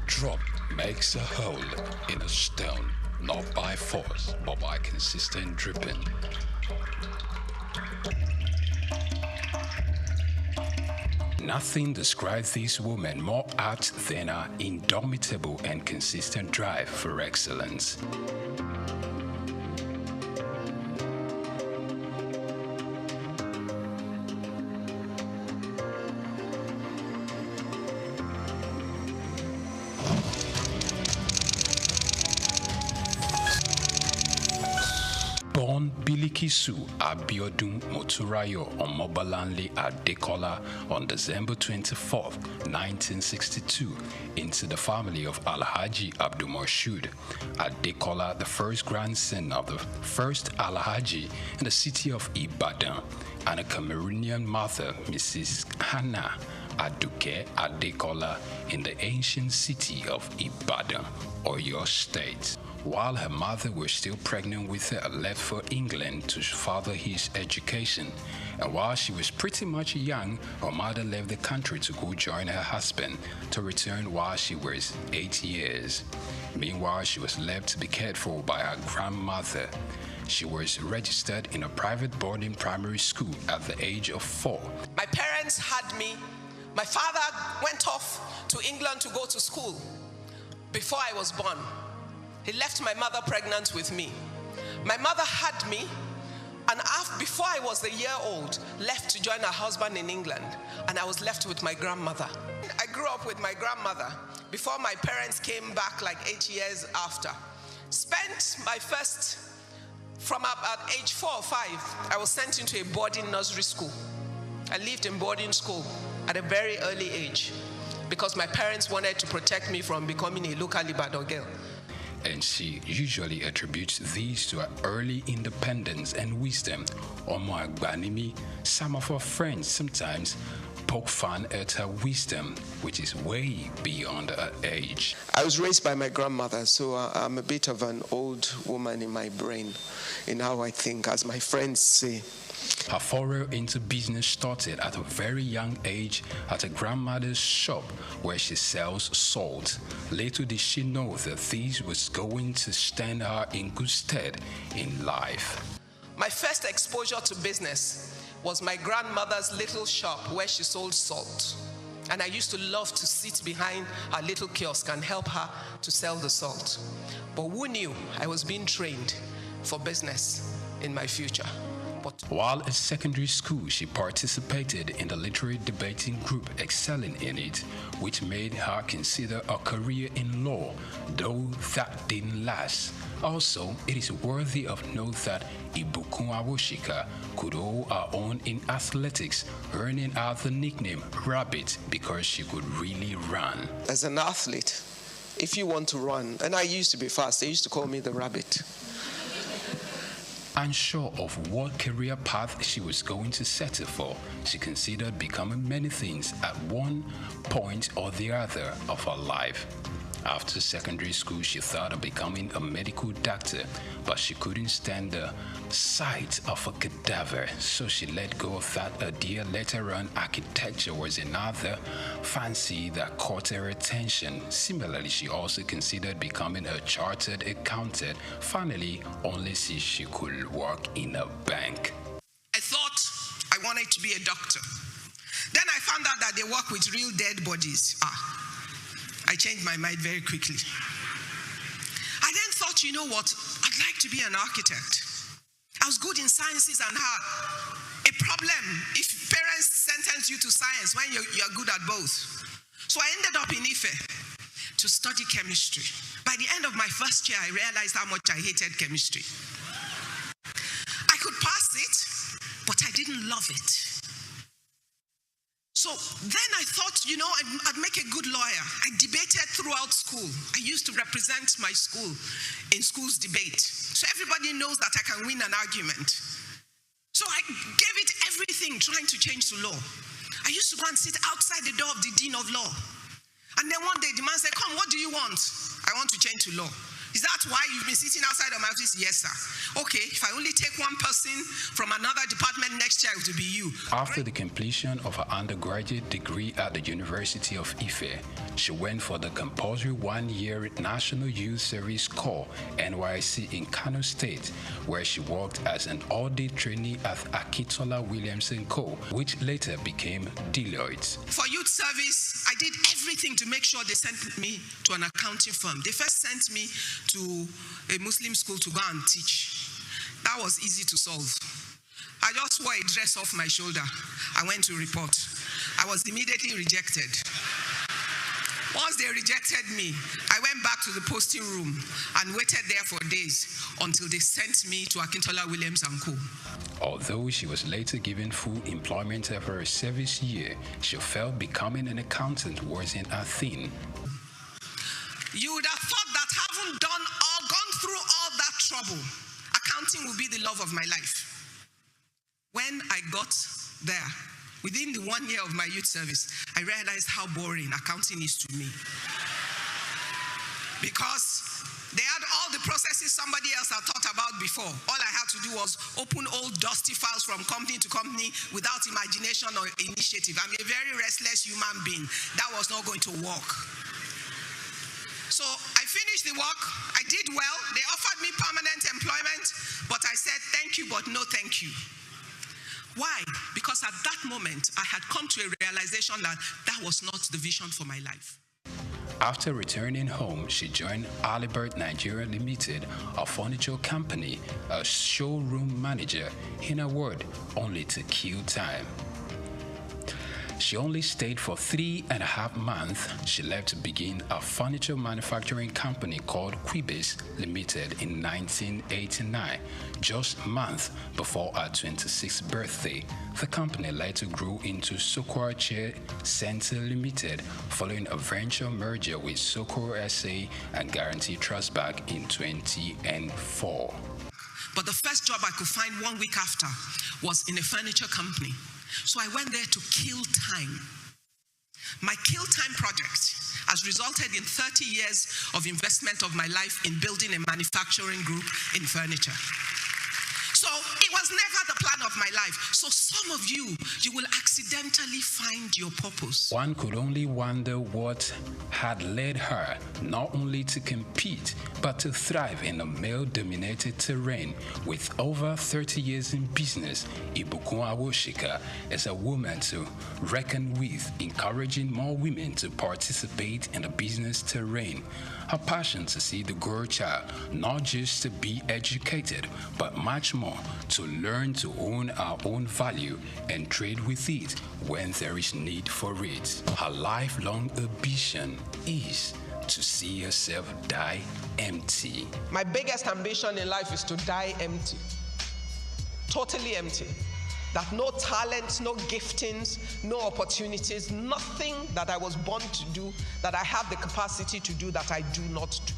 Drop makes a hole in a stone, not by force, but by consistent dripping. Nothing describes this woman more apt than her indomitable and consistent drive for excellence. Born Bilikisu Abiodun Moturayo Omobalanle Adekola on December 24, 1962, into the family of Alhaji Abdulmoshood Adekola, the first grandson of the first Alhaji in the city of Ibadan, and a Cameroonian mother, Mrs. Hannah Aduke Adekola, in the ancient city of Ibadan, Oyo State. While her mother was still pregnant with her, left for England to further his education. And while she was pretty much young, her mother left the country to go join her husband, to return while she was 8 years. Meanwhile, she was left to be cared for by her grandmother. She was registered in a private boarding primary school at the age of 4. My parents had me. My father went off to England to go to school before I was born. He left my mother pregnant with me. My mother had me And before I was a year old, left to join her husband in England, and I was left with my grandmother. I grew up with my grandmother before my parents came back like 8 years after. Spent my first, from about age 4 or 5, I was sent into a boarding nursery school. I lived in boarding school at a very early age because my parents wanted to protect me from becoming a local Ibadan girl. And she usually attributes these to her early independence and wisdom. Omo Agbanimi, some of her friends sometimes poke fun at her wisdom, which is way beyond her age. I was raised by my grandmother, so I'm a bit of an old woman in my brain, in how I think, as my friends say. Her foray into business started at a very young age at her grandmother's shop where she sells salt. Little did she know that this was going to stand her in good stead in life. My first exposure to business was my grandmother's little shop where she sold salt. And I used to love to sit behind her little kiosk and help her to sell the salt. But who knew I was being trained for business in my future? While at secondary school, she participated in the literary debating group, excelling in it, which made her consider a career in law, though that didn't last. Also, it is worthy of note that Ibukun Awoshika could hold her own in athletics, earning her the nickname Rabbit because she could really run. As an athlete, if you want to run, and I used to be fast, they used to call me the Rabbit. Unsure of what career path she was going to settle for, she considered becoming many things at one point or the other of her life. After secondary school, she thought of becoming a medical doctor, but she couldn't stand the sight of a cadaver, so she let go of that idea. Later on, architecture was another fancy that caught her attention. Similarly, she also considered becoming a chartered accountant. Finally, only see she could work in a bank. I thought I wanted to be a doctor. Then I found out that they work with real dead bodies. I changed my mind very quickly. I then thought, you know what? I'd like to be an architect. I was good in sciences and had a problem if parents sentence you to science when you're good at both. So I ended up in Ife to study chemistry. By the end of my first year, I realized how much I hated chemistry. I could pass it, but I didn't love it. So then I thought, you know, I'd make a good lawyer. I debated throughout school. I used to represent my school in school's debate. So everybody knows that I can win an argument. So I gave it everything trying to change to law. I used to go and sit outside the door of the dean of law. And then one day the man said, come, what do you want? I want to change to law. Is that why you've been sitting outside of my office? Yes, sir. Okay, if I only take one person from another department next year, it will be you. After the completion of her undergraduate degree at the University of Ife, she went for the compulsory one-year National Youth Service Corps, NYSC, in Kano State, where she worked as an audit trainee at Akitola Williams & Co., which later became Deloitte. For youth service, I did everything to make sure they sent me to an accounting firm. They first sent me to a Muslim school to go and teach. That was easy to solve. I just wore a dress off my shoulder. I went to report. I was immediately rejected. Once they rejected me, I went back to the posting room and waited there for days until they sent me to Akintola Williams & Co. Although she was later given full employment after her service year, she felt becoming an accountant wasn't a thing. You would have thought that having gone through all that trouble, accounting would be the love of my life. When I got there, within the 1 year of my youth service, I realized how boring accounting is to me. Because they had all the processes somebody else had thought about before. All I had to do was open old dusty files from company to company without imagination or initiative. I'm a very restless human being. That was not going to work. So I finished the work. I did well. They offered me permanent employment, but I said, thank you, but no thank you. Why? Because at that moment, I had come to a realization that that was not the vision for my life. After returning home, she joined Alibert Nigeria Limited, a furniture company, as showroom manager. In a word, only to kill time. She only stayed for 3.5 months. She left to begin a furniture manufacturing company called Quibis Limited in 1989, just a month before her 26th birthday. The company later grew into SOUQ Chair Center Limited, following a venture merger with SOUQ SA and Guarantee Trust back in 2004. But the first job I could find 1 week after was in a furniture company. So I went there to kill time. My kill time project has resulted in 30 years of investment of my life in building a manufacturing group in furniture. So it was never the plan of my life. So some of you will accidentally find your purpose. One could only wonder what had led her not only to compete, but to thrive in a male-dominated terrain. With over 30 years in business, Ibukun Awoshika is a woman to reckon with, encouraging more women to participate in the business terrain. Her passion to see the girl child not just to be educated, but much more to learn to own our own value and trade with it when there is need for it. Her lifelong ambition is to see herself die empty. My biggest ambition in life is to die empty. Totally empty. That no talents, no giftings, no opportunities, nothing that I was born to do, that I have the capacity to do, that I do not do.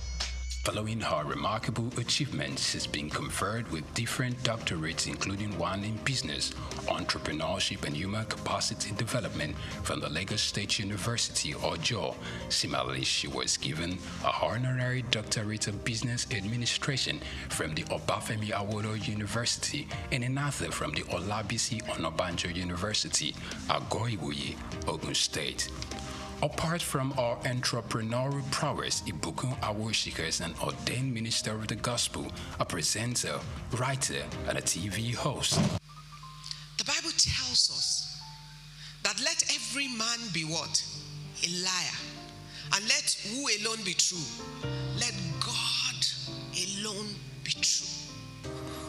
Following her remarkable achievements, she's been conferred with different doctorates, including one in business, entrepreneurship, and human capacity development from the Lagos State University, Ojo. Similarly, she was given a honorary doctorate of business administration from the Obafemi Awolowo University and another from the Olabisi Onabanjo University, Agoiwoye, Ogun State. Apart from our entrepreneurial prowess, Ibukun Awoshika is an ordained minister of the gospel, a presenter, writer, and a TV host. The Bible tells us that let every man be what? A liar. And let who alone be true? Let God alone be true.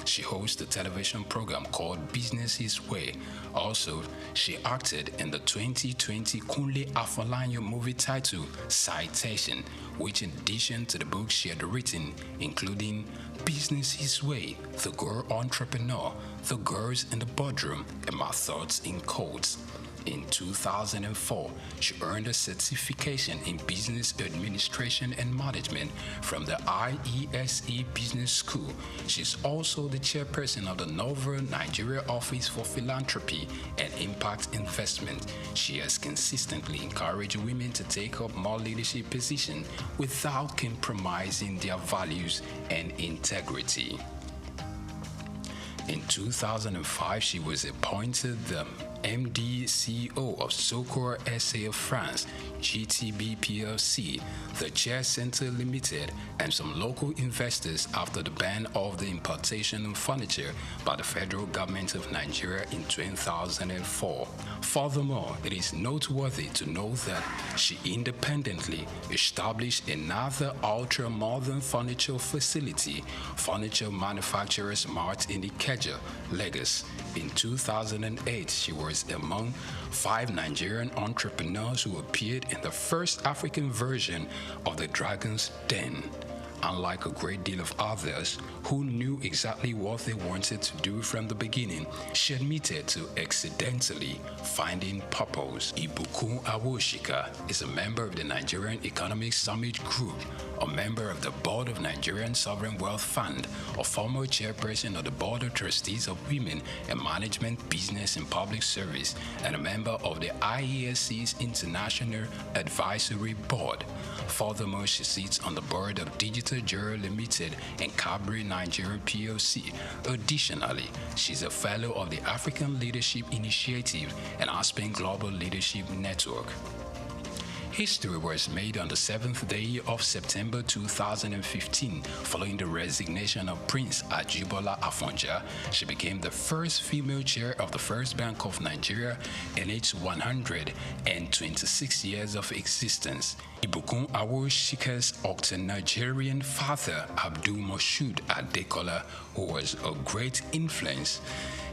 She hosts a television program called Business His Way. Also, she acted in the 2020 Kunle Afolanyo movie titled Citation, which in addition to the book she had written, including Business His Way, The Girl Entrepreneur, The Girls in the Boardroom, and My Thoughts in Codes. In 2004, she earned a certification in Business Administration and Management from the IESE Business School. She's also the chairperson of the Novel Nigeria Office for Philanthropy and Impact Investment. She has consistently encouraged women to take up more leadership positions without compromising their values and integrity. In 2005, she was appointed the MD CEO of SOUQ SA of France, GTB PLC, the Chair Center Limited, and some local investors after the ban of the importation of furniture by the federal government of Nigeria in 2004. Furthermore, it is noteworthy to know that she independently established another ultra-modern furniture facility, Furniture Manufacturers Mart in Ikeja, Lagos. In 2008, she was among 5 Nigerian entrepreneurs who appeared in the first African version of the Dragon's Den. Unlike a great deal of others who knew exactly what they wanted to do from the beginning, she admitted to accidentally finding purpose. Ibukun Awoshika is a member of the Nigerian Economic Summit Group, a member of the board of Nigerian Sovereign Wealth Fund, a former chairperson of the Board of Trustees of Women in Management, Business and Public Service, and a member of the IESC's International Advisory Board. Furthermore, she sits on the board of Digital Jura Limited and Cabri Nigeria PLC. Additionally, she's a fellow of the African Leadership Initiative and Aspen Global Leadership Network. history was made on the 7th day of September 2015. Following the resignation of Prince Ajibola Afonja, she became the first female chair of the First Bank of Nigeria in its 126 years of existence. Ibukun Awosika's Octo-Nigerian father, Abdul Moshood Adekola, who was a great influence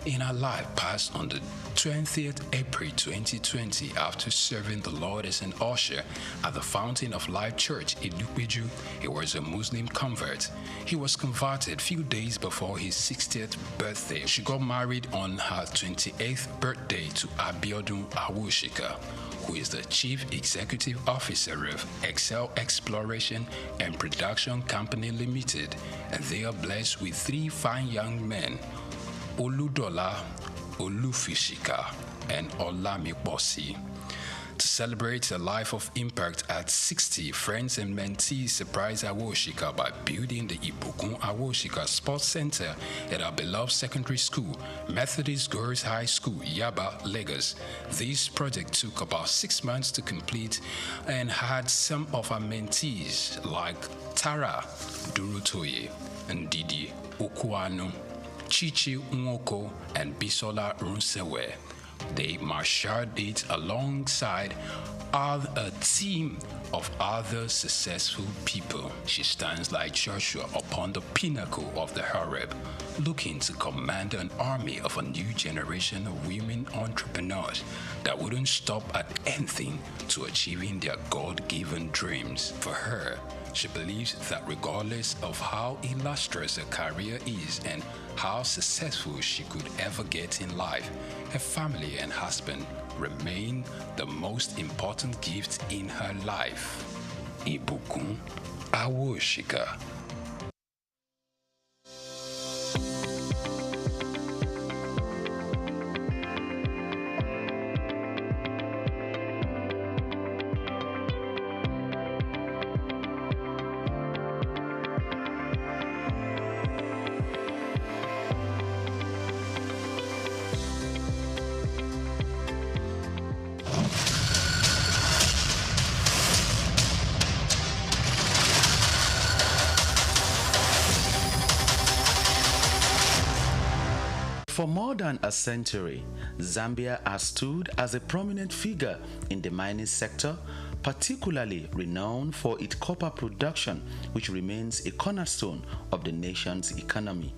in her life, passed on the 20th April 2020 after serving the Lord as an usher at the Fountain of Life Church in Ilupeju. He was a Muslim convert. He was converted few days before his 60th birthday. She got married on her 28th birthday to Abiodun Awosika, who is the Chief Executive Officer of Excel Exploration and Production Company Limited, and they are blessed with 3 fine young men, Oludola, Olufishika, and Olamiposi. To celebrate a life of impact at 60, friends and mentees surprised Awoshika by building the Ibukun Awoshika Sports Center at our beloved secondary school, Methodist Girls High School, Yaba, Lagos. This project took about 6 months to complete and had some of our mentees like Tara Durutoye, Ndidi Okuanu, Chichi Nwoko, and Bisola Runsewe. They marshaled it alongside a team of other successful people. She stands like Joshua upon the pinnacle of the Horeb, looking to command an army of a new generation of women entrepreneurs that wouldn't stop at anything to achieving their God-given dreams. For her, she believes that regardless of how illustrious her career is and how successful she could ever get in life, her family and husband remain the most important gift in her life. Ibukun Awoshika. For more than a century, Zambia has stood as a prominent figure in the mining sector, particularly renowned for its copper production, which remains a cornerstone of the nation's economy.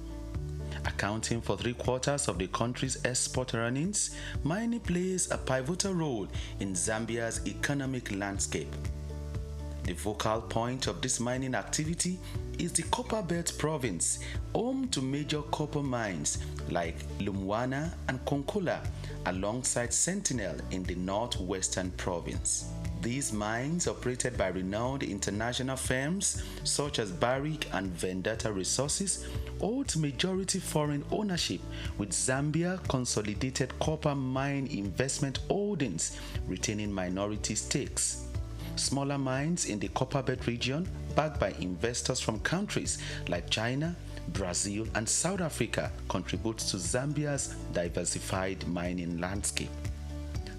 Accounting for 3/4 of the country's export earnings, mining plays a pivotal role in Zambia's economic landscape. The focal point of this mining activity is the Copper Belt province, home to major copper mines like Lumwana and Konkola, alongside Sentinel in the northwestern province. These mines, operated by renowned international firms such as Barrick and Vendetta Resources, hold majority foreign ownership, with Zambia Consolidated Copper Mine Investment Holdings retaining minority stakes. Smaller mines in the Copper Belt region, backed by investors from countries like China, Brazil, and South Africa, contribute to Zambia's diversified mining landscape.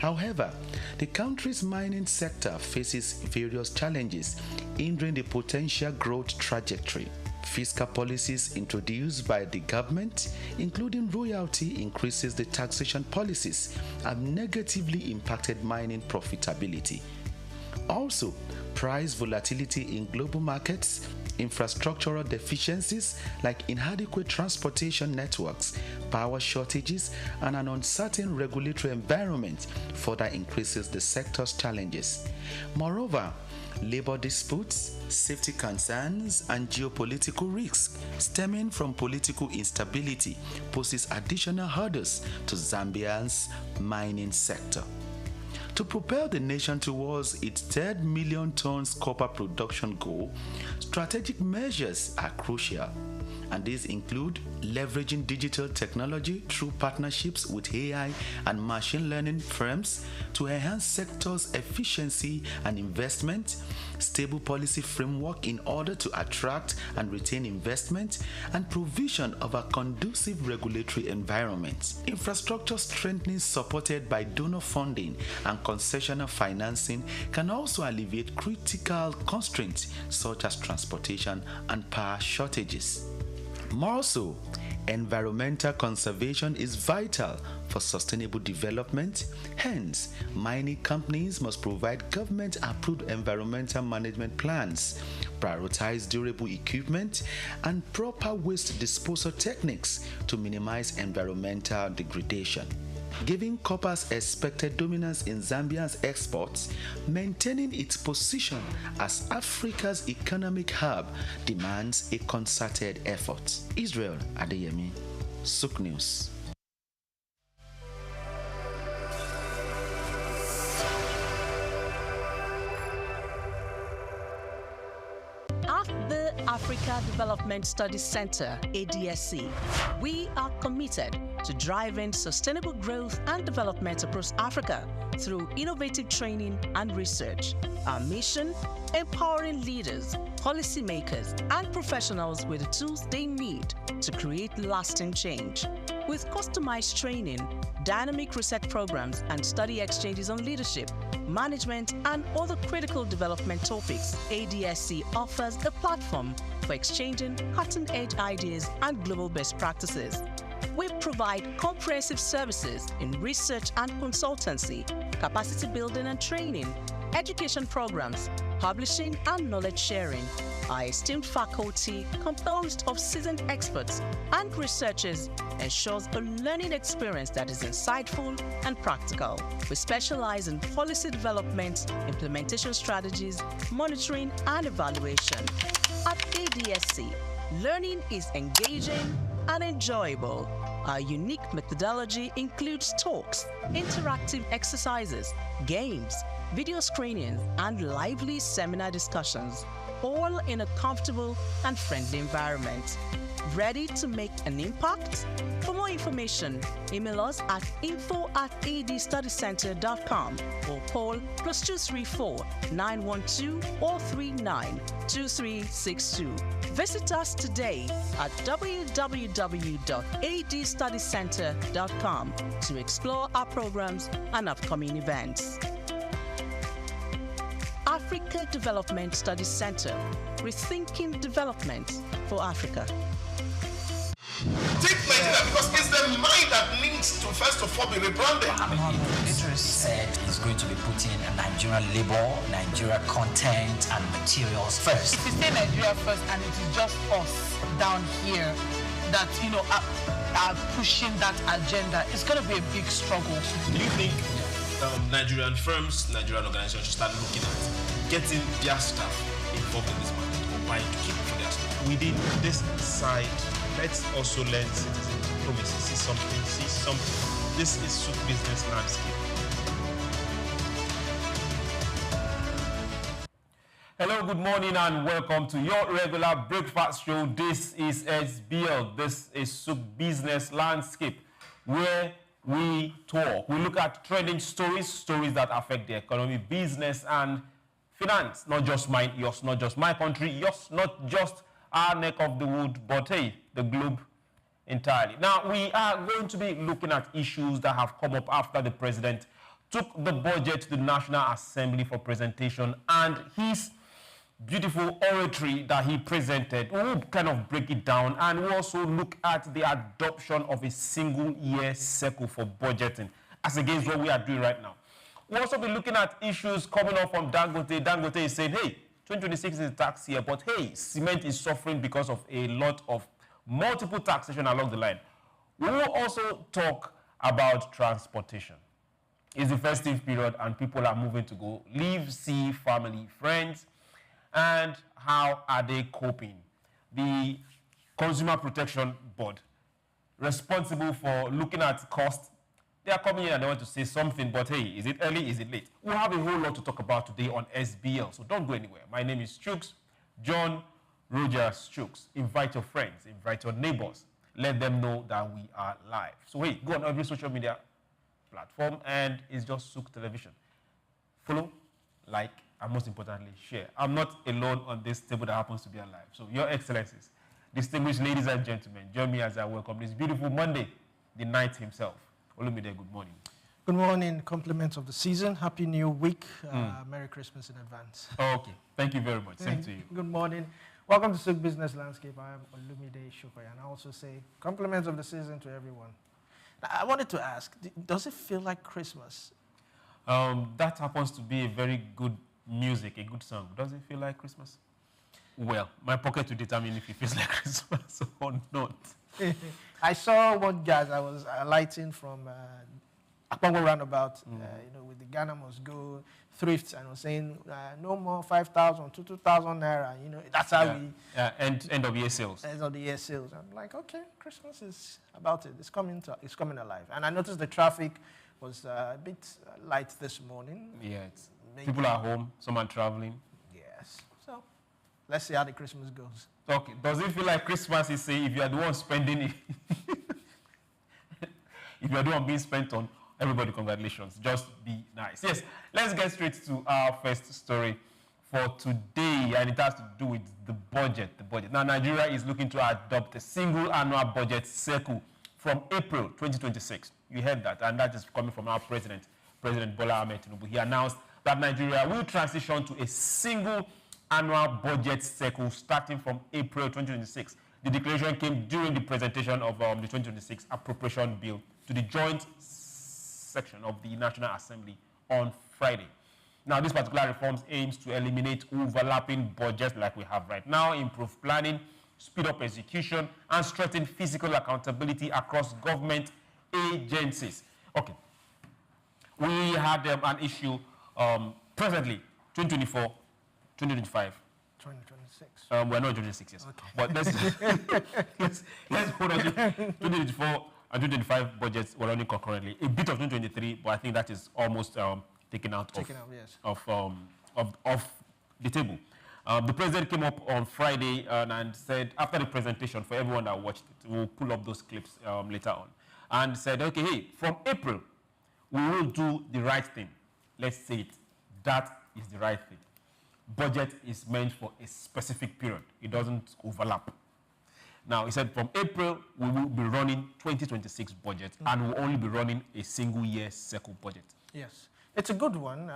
However, the country's mining sector faces various challenges hindering the potential growth trajectory. Fiscal policies introduced by the government, including royalty increases, the taxation policies, have negatively impacted mining profitability. Also, price volatility in global markets, infrastructural deficiencies like inadequate transportation networks, power shortages, and an uncertain regulatory environment further increases the sector's challenges. Moreover, labor disputes, safety concerns, and geopolitical risks stemming from political instability poses additional hurdles to Zambia's mining sector. To propel the nation towards its 3 million tons copper production goal, strategic measures are crucial. and these include leveraging digital technology through partnerships with AI and machine learning firms to enhance sectors' efficiency and investment, stable policy framework in order to attract and retain investment, and provision of a conducive regulatory environment. Infrastructure strengthening supported by donor funding and concessional financing can also alleviate critical constraints such as transportation and power shortages. More so, environmental conservation is vital for sustainable development. Hence, mining companies must provide government-approved environmental management plans, prioritize durable equipment, and proper waste disposal techniques to minimize environmental degradation. Giving copper's expected dominance in Zambia's exports, maintaining its position as Africa's economic hub demands a concerted effort. Israel Adeyemi, SOUQ News. At the Africa Development Studies Center, ADSC, we are committed to driving sustainable growth and development across Africa through innovative training and research. Our mission: empowering leaders, policymakers, and professionals with the tools they need to create lasting change. With customized training, dynamic research programs, and study exchanges on leadership, management, and other critical development topics, ADSC offers a platform for exchanging cutting-edge ideas and global best practices. We provide comprehensive services in research and consultancy, capacity building and training, education programs, publishing, and knowledge sharing. Our esteemed faculty, composed of seasoned experts and researchers, ensures a learning experience that is insightful and practical. We specialize in policy development, implementation strategies, monitoring, and evaluation. At ADSC, learning is engaging and enjoyable. Our unique methodology includes talks, interactive exercises, games, video screenings, and lively seminar discussions, all in a comfortable and friendly environment. Ready to make an impact? For more information, email us at info@adstudycenter.com or call +234 912 439 2362. Visit us today at www.adstudycenter.com to explore our programs and upcoming events. Africa Development Studies Center, rethinking development for Africa. Take Nigeria because it's the mind that needs to first of all be rebranded. Idris said he's going to be putting Nigerian labor, Nigeria content and materials first. If you say Nigeria first and it is just us down here that, are pushing that agenda, it's going to be a big struggle. Do you think Nigerian firms, Nigerian organizations should start looking at getting their staff involved in this market or buying to keep for their staff? Within this side, let's also learn citizen diplomacy. See something. This is SOUQ business landscape. Hello, good morning, and welcome to your regular breakfast show. This is SBL. This is SOUQ Business Landscape, where we talk. We look at trending stories that affect the economy, business, and finance. Not just mine, yours, not just my country, yours, not just our neck of the wood, but hey, the globe entirely. Now, we are going to be looking at issues that have come up after the president took the budget to the National Assembly for presentation, and his beautiful oratory that he presented. We'll kind of break it down, and we'll also look at the adoption of a single-year cycle for budgeting, as against what we are doing right now. We'll also be looking at issues coming up from Dangote. Dangote is saying, hey, 2026 is a tax year, but hey, cement is suffering because of a lot of multiple taxation along the line. We will also talk about transportation. It's the festive period, and people are moving to go live, see family, friends, and how are they coping? The Consumer Protection Board, responsible for looking at costs, they are coming in and they want to say something, but hey, is it early, is it late? We'll have a whole lot to talk about today on SBL, so don't go anywhere. My name is SOUQ John Roger Strokes. Invite your friends, invite your neighbors. Let them know that we are live. So hey, go on every social media platform and it's just SOUQ Television. Follow, like, and most importantly, share. I'm not alone on this table that happens to be alive. So your excellencies, distinguished ladies and gentlemen, join me as I welcome this beautiful Monday, the knight himself. Olumide, good morning. Good morning, compliments of the season. Happy New Week. Merry Christmas in advance. Okay, thank you very much. Same to you. Good morning. Welcome to SOUQ Business Landscape. I am Olumide Shokoya, and I also say compliments of the season to everyone. Now, I wanted to ask, does it feel like Christmas? That happens to be a very good music, a good song. Does it feel like Christmas? Well, my pocket will determine if it feels like Christmas or not. I saw one guy I was alighting from Akpongo roundabout, with the Ghana must go thrifts, and was saying no more 5,000 to 2,000 naira. That's how we end of year sales. End of the year sales. I'm like, okay, Christmas is about it. It's coming alive. And I noticed the traffic was a bit light this morning. Yeah, people are home. Some are traveling. Yes. So let's see how the Christmas goes. Okay. Does it feel like Christmas is if you are the one spending it? If you are the one being spent on, everybody, congratulations. Just be nice. Yes, let's get straight to our first story for today, and it has to do with the budget. Now, Nigeria is looking to adopt a single annual budget SOUQ from April 2026. You heard that, and that is coming from our President Bola Ahmed Tinubu. He announced that Nigeria will transition to a single annual budget SOUQ starting from April 2026. The declaration came during the presentation of the 2026 appropriation bill to the joint section of the National Assembly on Friday. Now, this particular reforms aims to eliminate overlapping budgets like we have right now, improve planning, speed up execution, and strengthen fiscal accountability across government agencies. Okay. We had an issue presently, 2024, 2025. 2026. We're not 2026, yes. Okay. But let's hold on to 2024 and 2025 budgets were running concurrently. A bit of 2023, but I think that is almost taken out of the table. The president came up on Friday and said, after the presentation, for everyone that watched it, we'll pull up those clips later on, and said, okay, hey, from April, we will do the right thing. Let's say it. That is the right thing. Budget is meant for a specific period. It doesn't overlap. Now, he said from April, we will be running 2026 budget, and we'll only be running a single year SOUQ budget. Yes. It's a good one.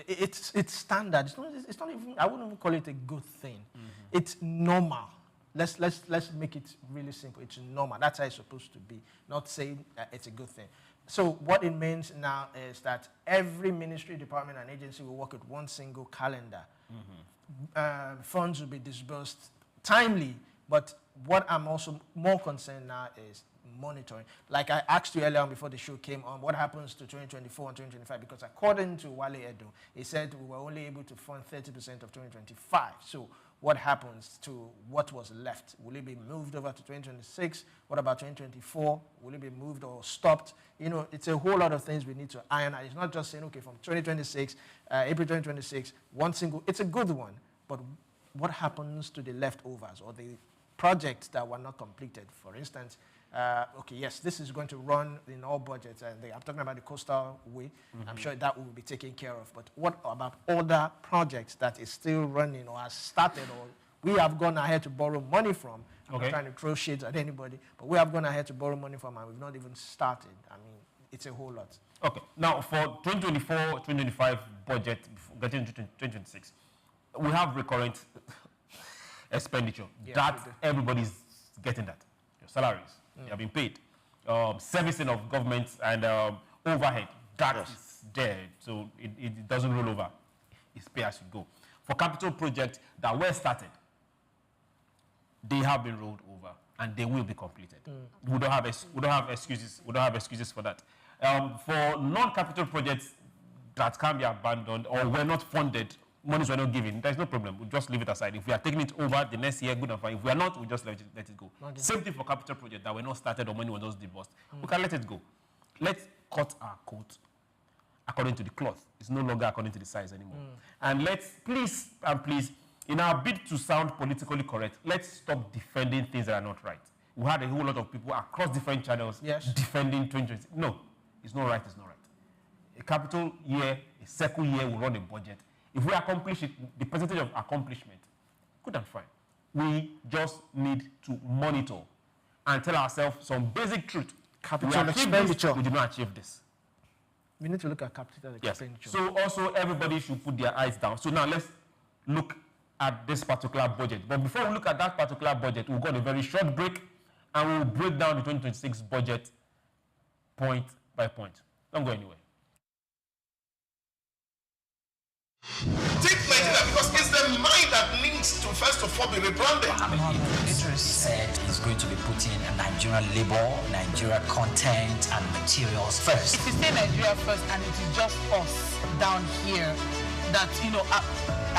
It's standard. It's not even, I wouldn't even call it a good thing. It's normal. Let's make it really simple. It's normal. That's how it's supposed to be. Not saying it's a good thing. So what it means now is that every ministry, department, and agency will work with one single calendar. Funds will be disbursed timely. But what I'm also more concerned now is monitoring. Like I asked you earlier on before the show came on, what happens to 2024 and 2025? Because according to Wale Edo, he said we were only able to fund 30% of 2025. So what happens to what was left? Will it be moved over to 2026? What about 2024? Will it be moved or stopped? It's a whole lot of things we need to iron out. It's not just saying, okay, from 2026, April 2026, one single, it's a good one, but what happens to the leftovers or the projects that were not completed? For instance, okay, yes, this is going to run in all budgets, and I'm talking about the coastal way. I'm sure that will be taken care of. But what about other projects that is still running or has started, or we have gone ahead to borrow money from? I'm not trying to throw shades at anybody, but we have gone ahead to borrow money from, and we've not even started. I mean, it's a whole lot. Okay. Now, for 2024, 2025 budget, getting to 2026, we have recurrent expenditure. Yes, that everybody's getting that. Your salaries, you have been paid. Servicing of government and overhead, that is there. So it doesn't roll over. It's pay as you go. For capital projects that were started, they have been rolled over and they will be completed. We don't have excuses. We don't have excuses for that. For non-capital projects that can be abandoned or were not funded, monies were not given, there's no problem. We'll just leave it aside. If we are taking it over the next year, good and fine. If we are not, we'll just let it go. Okay. Same thing for capital projects that were not started or money was not disbursed. We can let it go. Let's cut our coat according to the cloth. It's no longer according to the size anymore. And let's please in our bid to sound politically correct, let's stop defending things that are not right. We had a whole lot of people across different channels defending 2020. No, it's not right, it's not right. A capital year, a SOUQ year will run a budget. If we accomplish it, the percentage of accomplishment, good and fine. We just need to monitor and tell ourselves some basic truth. Capital expenditure. We did not achieve this. We need to look at capital expenditure. So also everybody should put their eyes down. So now let's look at this particular budget. But before we look at that particular budget, we'll go on a very short break and we'll break down the 2026 budget point by point. Don't go anywhere. Take Nigeria because it's the mind that needs to first of all be rebranded. Idris said he's going to be putting Nigerian labor, Nigeria content and materials first. If you say Nigeria first and it is just us down here that, you know,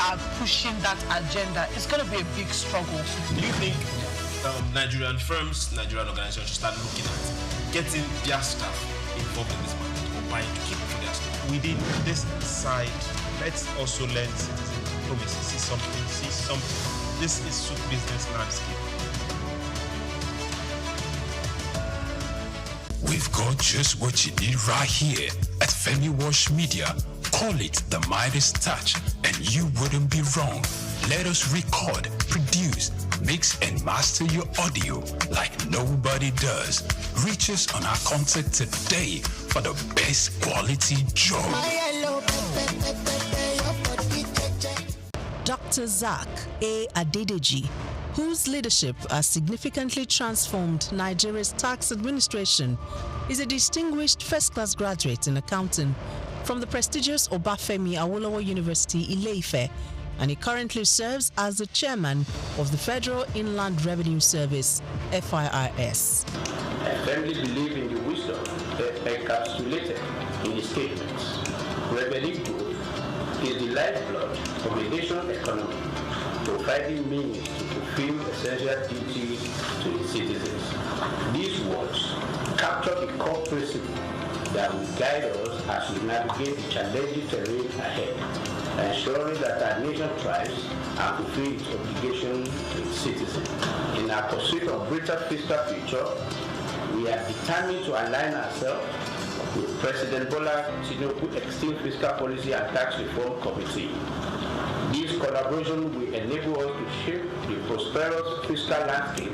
are pushing that agenda, it's going to be a big struggle. Do you think Nigerian firms, Nigerian organizations should start looking at getting their staff involved in this market or buying to keep for their staff? Within this side, let's also learn citizen diplomacy, see something. This is SOUQ business landscape. We've got just what you need right here at Femi Wash Media. Call it the Midas touch and you wouldn't be wrong. Let us record, produce, mix and master your audio like nobody does. Reach us on our contact today for the best quality job. Dr. SOUQ A. Adedeji, whose leadership has significantly transformed Nigeria's tax administration, is a distinguished first-class graduate in accounting from the prestigious Obafemi Awolowo University, Ile-Ife, and he currently serves as the chairman of the Federal Inland Revenue Service, FIRS. I firmly believe in the wisdom encapsulated in the statements. Revenue growth is the lifeblood of a nation's economy, providing means to fulfill essential duties to its citizens. These words capture the core principle that will guide us as we navigate the challenging terrain ahead, ensuring that our nation thrives and fulfills its obligation to its citizens. In our pursuit of greater fiscal future, we are determined to align ourselves with President Bola Tinubu's Extreme Fiscal Policy and Tax Reform Committee. This collaboration will enable us to shape the prosperous fiscal landscape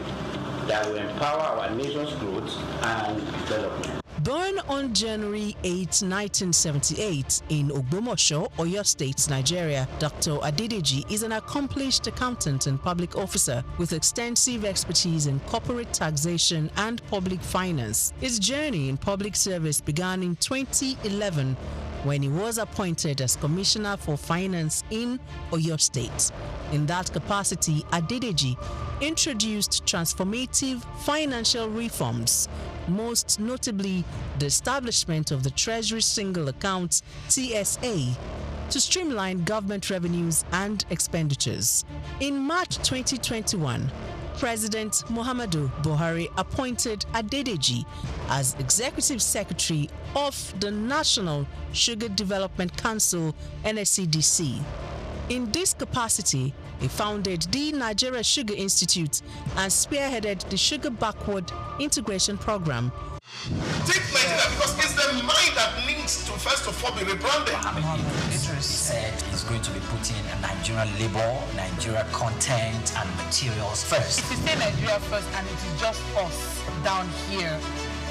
that will empower our nation's growth and development. Born on January 8, 1978 in Ogbomoso, Oyo State, Nigeria, Dr. Adedeji is an accomplished accountant and public officer with extensive expertise in corporate taxation and public finance. His journey in public service began in 2011 when he was appointed as Commissioner for Finance in Oyo State. In that capacity, Adedeji introduced transformative financial reforms, most notably the establishment of the Treasury Single Account (TSA) to streamline government revenues and expenditures. In March 2021, President Muhammadu Buhari appointed Adedeji as Executive Secretary of the National Sugar Development Council (NSCDC). In this capacity, he founded the Nigeria Sugar Institute and spearheaded the Sugar Backward Integration Program. Take Nigeria because it's the mind that needs to first of all be rebranded. Idris said he's going to be putting Nigerian labor, Nigeria content and materials first. If you say Nigeria first and it is just us down here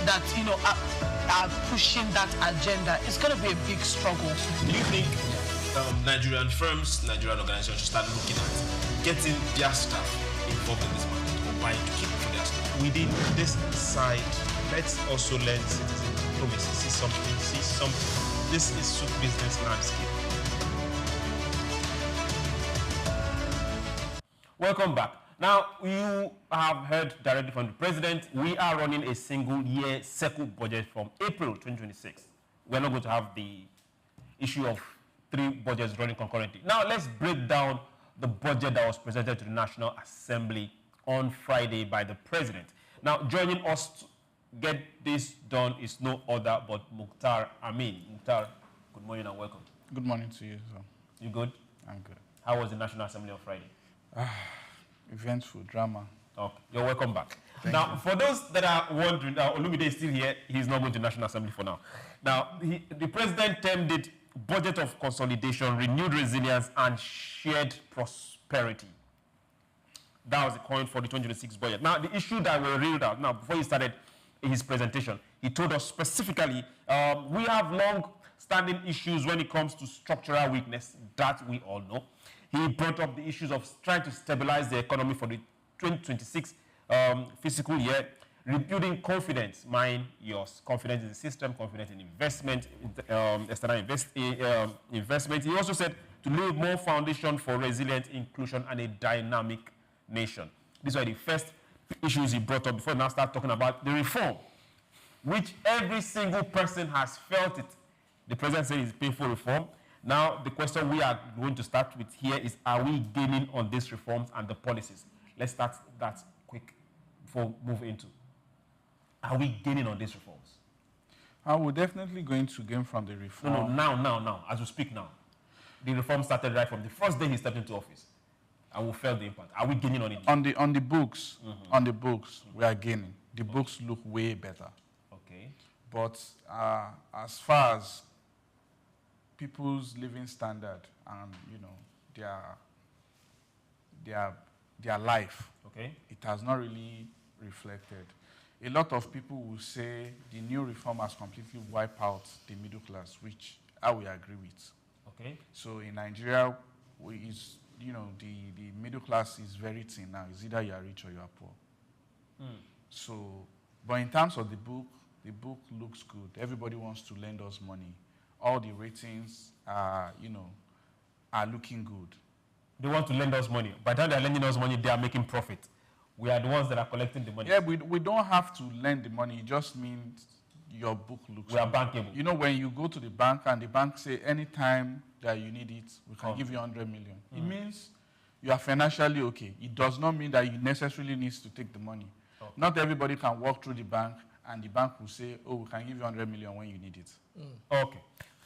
that, you know, are pushing that agenda, it's going to be a big struggle. Do you think Nigerian firms, Nigerian organizations should start looking at getting their staff involved in this market or buying to keep for their staff? Within this side, let's also learn citizen diplomacy, see something. This is SOUQ business landscape. Welcome back. Now, you have heard directly from the president, we are running a single-year SOUQ budget from April 2026. We're not going to have the issue of 3 budgets running concurrently. Now, let's break down the budget that was presented to the National Assembly on Friday by the president. Now, joining us to get this done is no other but Mukhtar Amin. Mukhtar, good morning and welcome. Good morning to you, sir. You good? I'm good. How was the National Assembly on Friday? Eventful, drama. Okay, you're welcome back. Now, for those that are wondering, Olumide is still here. He's not going to National Assembly for now. Now, the president termed it budget of consolidation, renewed resilience, and shared prosperity. That was the coin for the 2026 budget. Now, the issue that we reeled out, now, before he started his presentation, he told us specifically, we have long-standing issues when it comes to structural weakness, that we all know. He brought up the issues of trying to stabilize the economy for the 2026 fiscal year, rebuilding confidence, mind yours, confidence in the system, confidence in investment, external investment. He also said to lay more foundation for resilient inclusion and a dynamic nation. These are the first issues he brought up before we now start talking about the reform, which every single person has felt it. The president said it's painful reform. Now, the question we are going to start with here is, are we gaining on these reforms and the policies? Let's start that quick before we move into. Are we gaining on these reforms? We're definitely going to gain from the reform. No, now, as we speak now. The reform started right from the first day he stepped into office. And we felt the impact. Are we gaining on it? On the books, we are gaining. The books look way better. Okay. But as far as people's living standard and their life, okay, it has not really reflected. A lot of people will say the new reform has completely wiped out the middle class, which I will agree with. Okay. So in Nigeria, the middle class is very thin now. It's either you are rich or you are poor. So, but in terms of the book looks good. Everybody wants to lend us money. All the ratings are looking good. They want to lend us money. By the time they're lending us money, they are making profit. We are the ones that are collecting the money. Yeah, we don't have to lend the money. It just means your book looks We are bankable. You know, when you go to the bank and the bank say, anytime that you need it, we can give you 100 million. It means you are financially okay. It does not mean that you necessarily need to take the money. Okay. Not everybody can walk through the bank and the bank will say, oh, we can give you 100 million when you need it. Okay.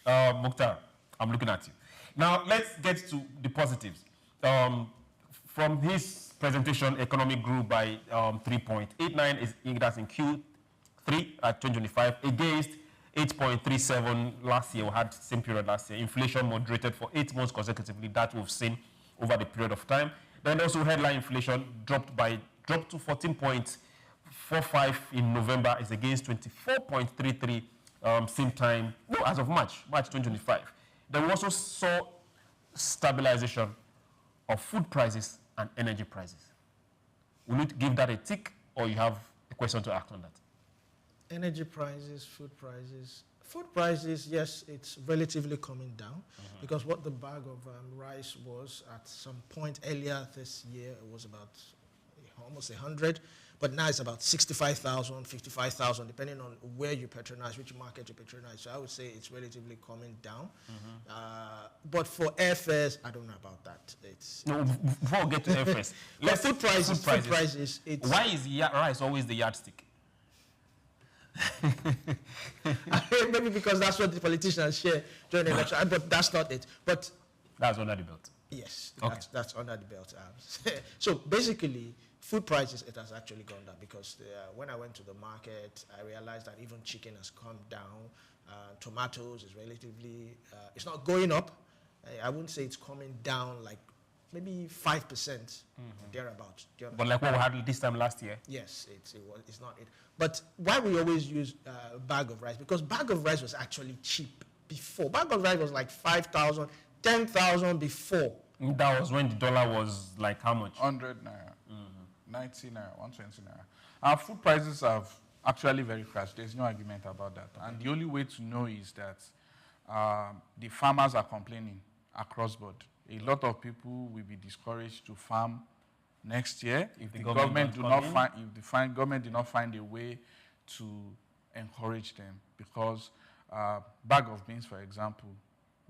Mukhtar, I'm looking at you. Now, let's get to the positives. From his presentation, economy grew by 3.89. That's in Q3 at 2025 against 8.37 last year. We had the same period last year. Inflation moderated for 8 months consecutively. That we've seen over the period of time. Then also headline inflation dropped to 14.45 in November. Is against 24.33 same time. No, as of March 2025. Then we also saw stabilization of food prices and energy prices. Will you give that a tick, or you have a question to ask on that? Energy prices, food prices. Food prices, yes, it's relatively coming down because what the bag of rice was at some point earlier this year, it was about almost 100, but now it's about 65,000, 55,000, depending on where you patronize, which market you patronize. So I would say it's relatively coming down. But for airfares, I don't know about that. No, before we get to airfares, let's food prices. Why is rice always the yardstick? Maybe because that's what the politicians share during the election, but that's not it. But that's under the belt. Yes, okay. that's under the belt. So basically, food prices, it has actually gone down because when I went to the market, I realized that even chicken has come down. Tomatoes is relatively, it's not going up. I wouldn't say it's coming down like maybe 5% thereabouts. But like what we had this time last year? Yes, it's not it. But why we always use bag of rice? Because bag of rice was actually cheap before. Bag of rice was like 5,000, 10,000 before. That was when the dollar was like how much? 100 naira, 90 naira, 120 naira. Our food prices have actually very crashed. There's no argument about that. And the only way to know is that the farmers are complaining across board. A lot of people will be discouraged to farm next year if the government do not find a way to encourage them. Because bag of beans, for example,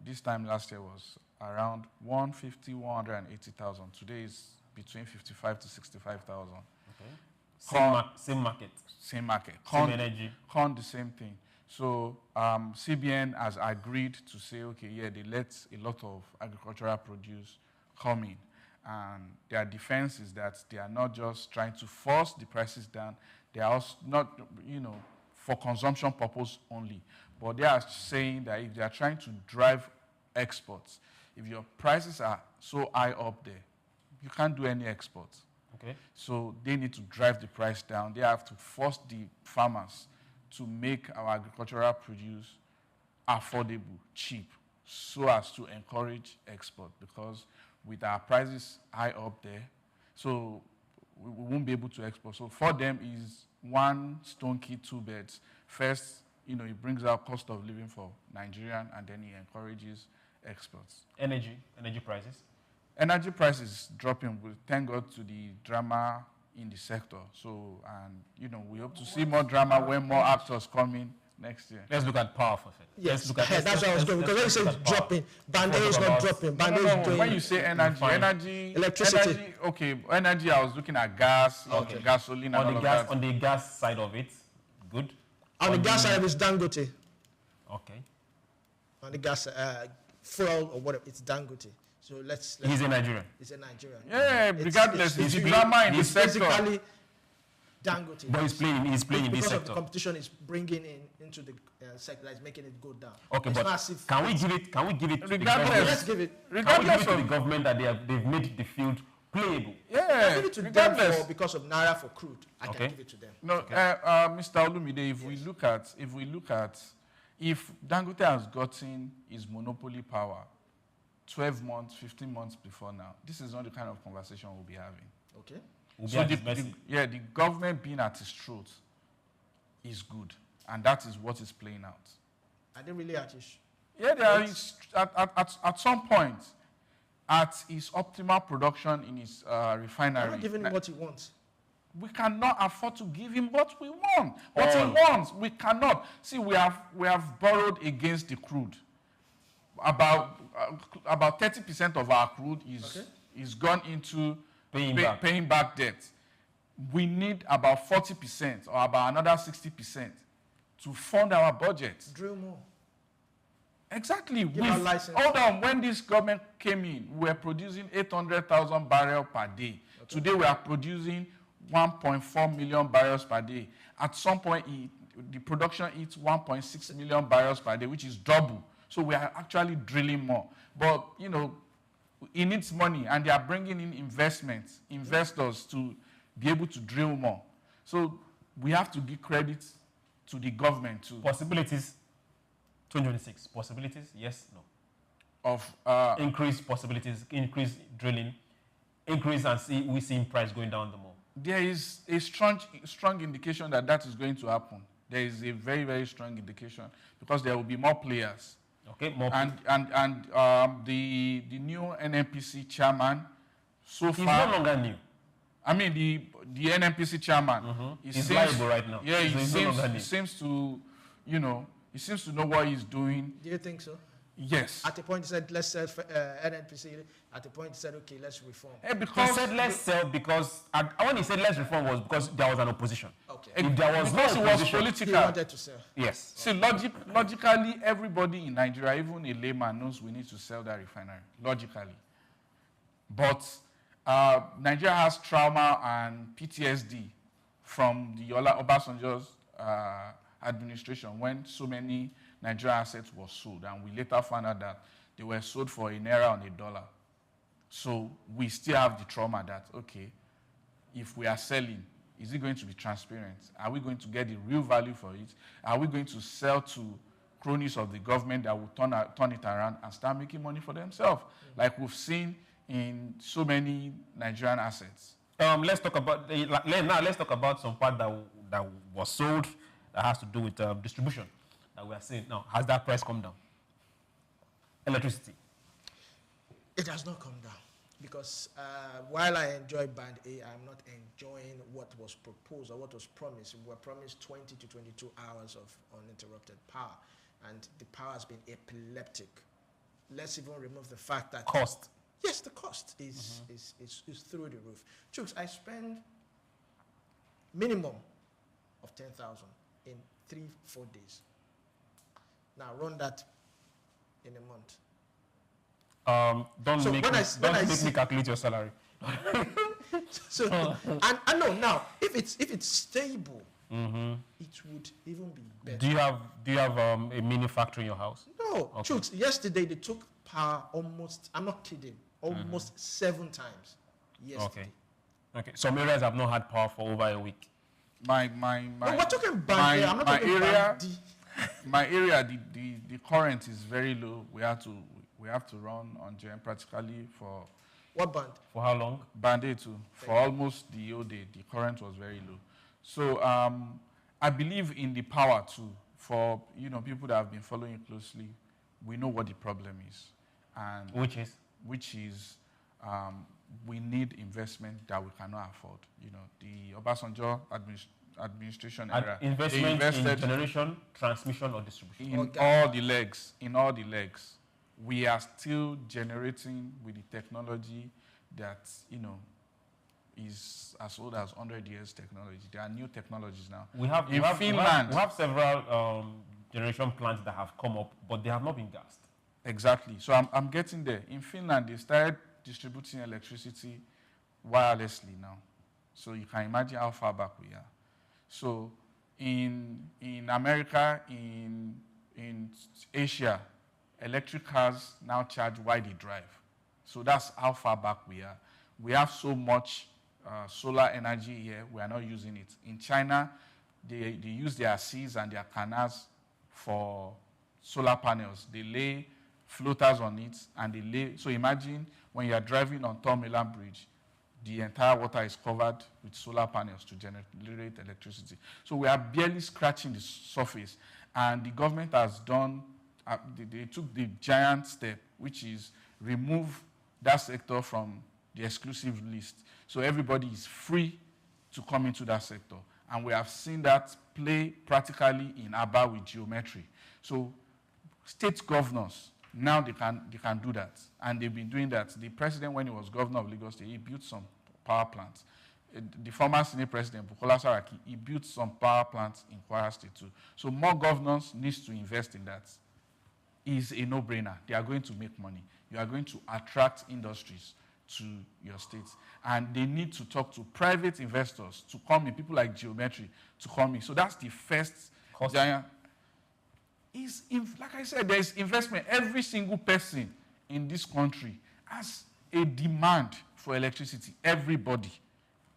this time last year was around 150, 180,000. Today is between 55 to 65,000. Okay. Same market. Same market. Same energy. Corn, the same thing. So CBN has agreed to say, okay, yeah, they let a lot of agricultural produce coming. And their defense is that they are not just trying to force the prices down, they are also not, for consumption purpose only. But they are saying that if they are trying to drive exports, if your prices are so high up there, you can't do any exports. Okay. So they need to drive the price down. They have to force the farmers to make our agricultural produce affordable, cheap, so as to encourage export, because with our prices high up there, so we won't be able to export. So for them is one stone key, two beds. First, it brings out cost of living for Nigerian, and then it encourages exports. Energy prices? Energy prices dropping. We thank God to the drama in the sector. So, and we hope to see more drama when more actors come in next year. Let's look at power for it. Yes, that's what I was going. Because when you say dropping, Bande is not dropping. Bande is doing. When you say energy, electricity. Energy. I was looking at gas, gasoline, and all of that. On the gas side of it, good. On the gas side, it's Dangote. Okay. On the gas, fuel or whatever, it's Dangote. So let's he's a Nigerian. He's a Nigerian. Yeah, regardless, it's drama in the sector. Basically Dangote. But he's playing in this sector. Because of the competition is bringing into the sector, it's making it go down. Okay, it's but can we give it to let's give it. Regardless of the government that they've made the field playable. Yeah, I give it to them because of Naira for crude. I can give it to them. No, Mr. Olumide, if we look at if Dangote has gotten his monopoly power 12 months, 15 months before now, this is not the kind of conversation we'll be having. Okay. So the government being at his throat is good, and that is what is playing out. Are they really at his? Yeah, they are at some point at his optimal production in his refinery. We're not giving him what he wants. We cannot afford to give him what we want. What he wants, we cannot. See, we have borrowed against the crude. About 30% of our crude is gone into paying back debt. We need about 40% or about another 60% to fund our budget. Drill more. Exactly. Hold on. When this government came in, we were producing 800,000 barrels per day. Okay. Today we are producing 1.4 million barrels per day. At some point, the production hits 1.6 million barrels per day, which is double. So we are actually drilling more. But, it needs money, and they are bringing in investors to be able to drill more. So we have to give credit to the government too. Possibilities, 2026. Possibilities, yes, no. Of increased possibilities, increased drilling, increase and we see price going down the more. There is a strong indication that is going to happen. There is a very, very strong indication because there will be more players. Okay, more. And the new NNPC chairman, so he's far, no longer new. I mean the NNPC chairman. He's liable right now. Yeah, he seems to, he seems to know what he's doing. Do you think so? Yes. At the point he said, let's sell NNPC. At the point he said, okay, let's reform. He said, let's sell because, when he said let's reform was because there was an opposition. Okay. If there was because no it was opposition, political. He wanted to sell. Yes. See, logically, everybody in Nigeria, even a layman, knows we need to sell that refinery. Logically. But Nigeria has trauma and PTSD from the Obasanjo's administration when so many Nigerian assets were sold, and we later found out that they were sold for a naira on $1. So we still have the trauma that, okay, if we are selling, is it going to be transparent? Are we going to get the real value for it? Are we going to sell to cronies of the government that will turn it around and start making money for themselves, like we've seen in so many Nigerian assets? Let's talk about some part that was sold that has to do with distribution. That we are seeing now. Has that price come down? Electricity. It has not come down because while I enjoy Band A, I'm not enjoying what was proposed or what was promised. We were promised 20 to 22 hours of uninterrupted power, and the power has been epileptic. Let's even remove the fact that cost. Yes, the cost is through the roof. Chooks, I spend minimum of 10,000 in 3-4 days. Now run that in a month. Don't make me calculate your salary. So, and I know now, if it's stable, it would even be better. Do you have a mini factory in your house? No, Okay. truth. Yesterday they took power almost. I'm not kidding. Almost 7 times. Yesterday. Okay. Some areas have not had power for over a week. No, we're talking bad. I'm not talking bad. My area, the current is very low. We have to run on gen practically for. What band? For how long? Band A too. For almost the whole day, the current was very low. So I believe in the power too. For people that have been following closely, we know what the problem is, and which is we need investment that we cannot afford. The Obasanjo administration era. Investment in generation, transmission, or distribution. In all the legs, we are still generating with the technology that is as old as 100 years technology. There are new technologies now. We have several generation plants that have come up, but they have not been gassed. Exactly. So I'm getting there. In Finland, they started distributing electricity wirelessly now. So you can imagine how far back we are. So in America, in Asia, electric cars now charge while they drive. So that's how far back we are. We have so much solar energy here, we are not using it. In China, they use their seas and their canals for solar panels. They lay floaters on it, and so imagine when you are driving on Tom Milan Bridge, the entire water is covered with solar panels to generate electricity. So we are barely scratching the surface, and the government has done, they took the giant step, which is remove that sector from the exclusive list. So everybody is free to come into that sector. And we have seen that play practically in Aba with geometry. So state governors, now they can do that. And they've been doing that. The president, when he was governor of Lagos State, he built some power plants. The former Senate President, Bukola Saraki, he built some power plants in Kwara State too. So more governors need to invest in that. It's a no-brainer. They are going to make money. You are going to attract industries to your states. And they need to talk to private investors to come in, people like Geometry to come in. So that's the first giant. Like I said, there is investment. Every single person in this country has a demand for electricity. Everybody.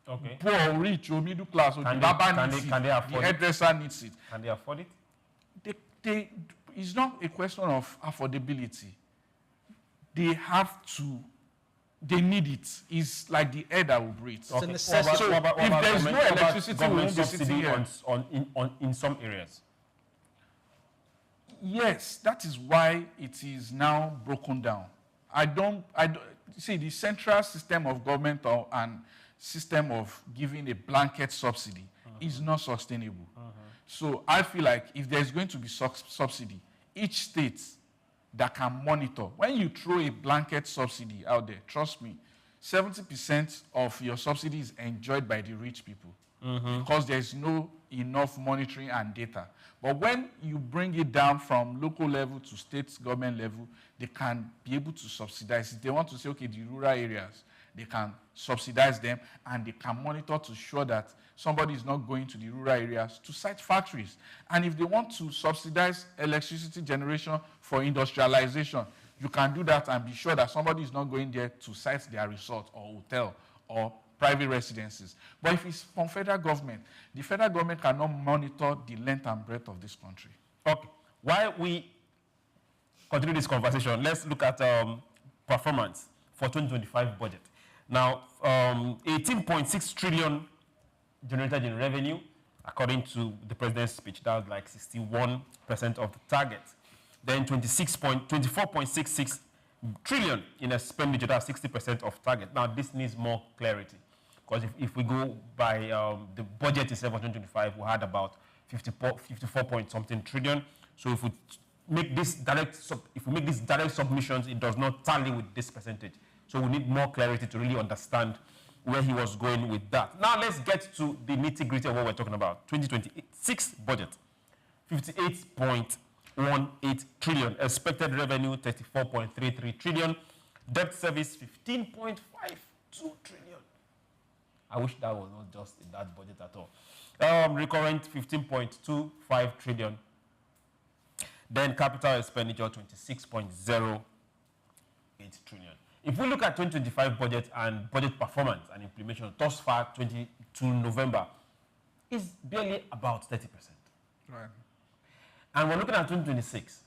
Okay. Poor, rich, or middle class, or the Baba needs it, the hairdresser needs it. Can they afford it? It's not a question of affordability. They need it. It's like the air that we breathe. It's a necessity. So if there's no electricity, we won't be sitting here. In some areas. Yes, that is why it is now broken down. I don't see the central system of government and system of giving a blanket subsidy is not sustainable. So I feel like if there's going to be subsidy, each state that can monitor, when you throw a blanket subsidy out there, trust me, 70% of your subsidy is enjoyed by the rich people because there's no enough monitoring and data. But when you bring it down from local level to state government level, they can be able to subsidize. If they want to say, okay, the rural areas, they can subsidize them and they can monitor to ensure that somebody is not going to the rural areas to site factories. And if they want to subsidize electricity generation for industrialization, you can do that and be sure that somebody is not going there to site their resort or hotel or private residences. But if it's from federal government, the federal government cannot monitor the length and breadth of this country. Okay. While we continue this conversation, let's look at performance for 2025 budget. Now, 18.6 trillion generated in revenue, according to the president's speech. That was like 61% of the target. Then 24.66 trillion in expenditure, that's 60% of target. Now, this needs more clarity. Because if we go by the budget itself for 2025, we had about 54 point something trillion. So if we make this direct submissions, it does not tally with this percentage. So we need more clarity to really understand where he was going with that. Now let's get to the nitty-gritty of what we're talking about. 2026 budget, 58.18 trillion. Expected revenue, 34.33 trillion. Debt service 15.52 trillion. I wish that was not just in that budget at all. Recurrent 15.25 trillion. Then capital expenditure 26.08 trillion. If we look at 2025 budget and budget performance and implementation thus far 22 November, it's barely about 30%. Right. And we're looking at 2026.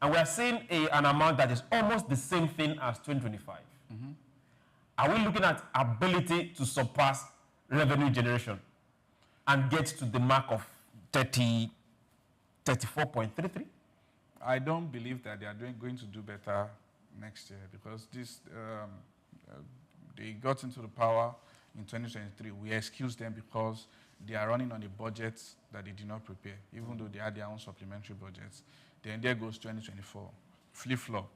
And we're seeing an amount that is almost the same thing as 2025. Mm-hmm. Are we looking at ability to surpass revenue generation and get to the mark of 34.33? I don't believe that they are going to do better next year because this they got into the power in 2023. We excuse them because they are running on a budget that they did not prepare, even though they had their own supplementary budgets. Then there goes 2024, flip-flop.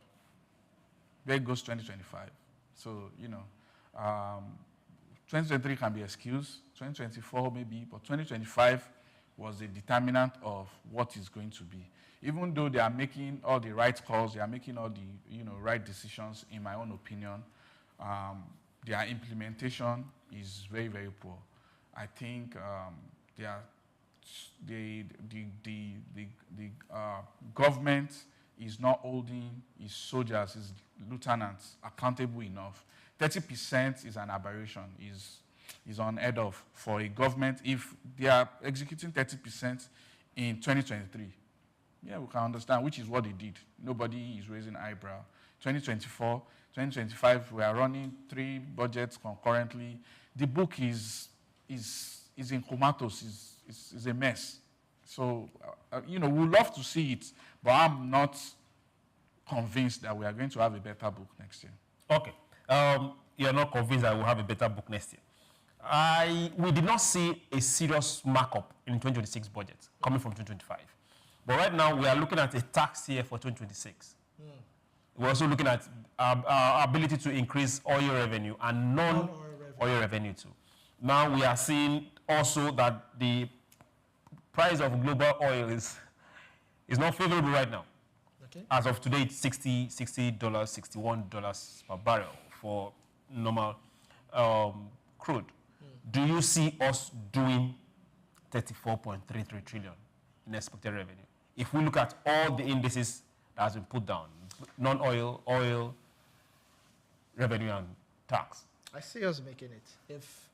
There goes 2025. So, 2023 can be excused, 2024 maybe, but 2025 was the determinant of what is going to be. Even though they are making all the right calls, they are making all the right decisions, in my own opinion, their implementation is very, very poor. I think the government is not holding its soldiers, its lieutenants accountable enough. 30% is an aberration, is unheard of for a government. If they are executing 30% in 2023, yeah, we can understand, which is what they did. Nobody is raising eyebrow. 2024, 2025, we are running 3 budgets concurrently. The book is in comatose, is a mess. So, we would love to see it, but I'm not convinced that we are going to have a better book next year. Okay. You're not convinced that we'll have a better book next year. We did not see a serious markup in 2026 budget coming from 2025. But right now, we are looking at a tax year for 2026. We're also looking at our ability to increase oil revenue and non-oil revenue too. Now we are seeing also that the price of global oil is not favorable right now. Okay. As of today, it's $60, $61 per barrel for normal crude. Do you see us doing 34.33 trillion in expected revenue? If we look at all the indices that has been put down, non-oil, oil, revenue and tax. I see us making it. If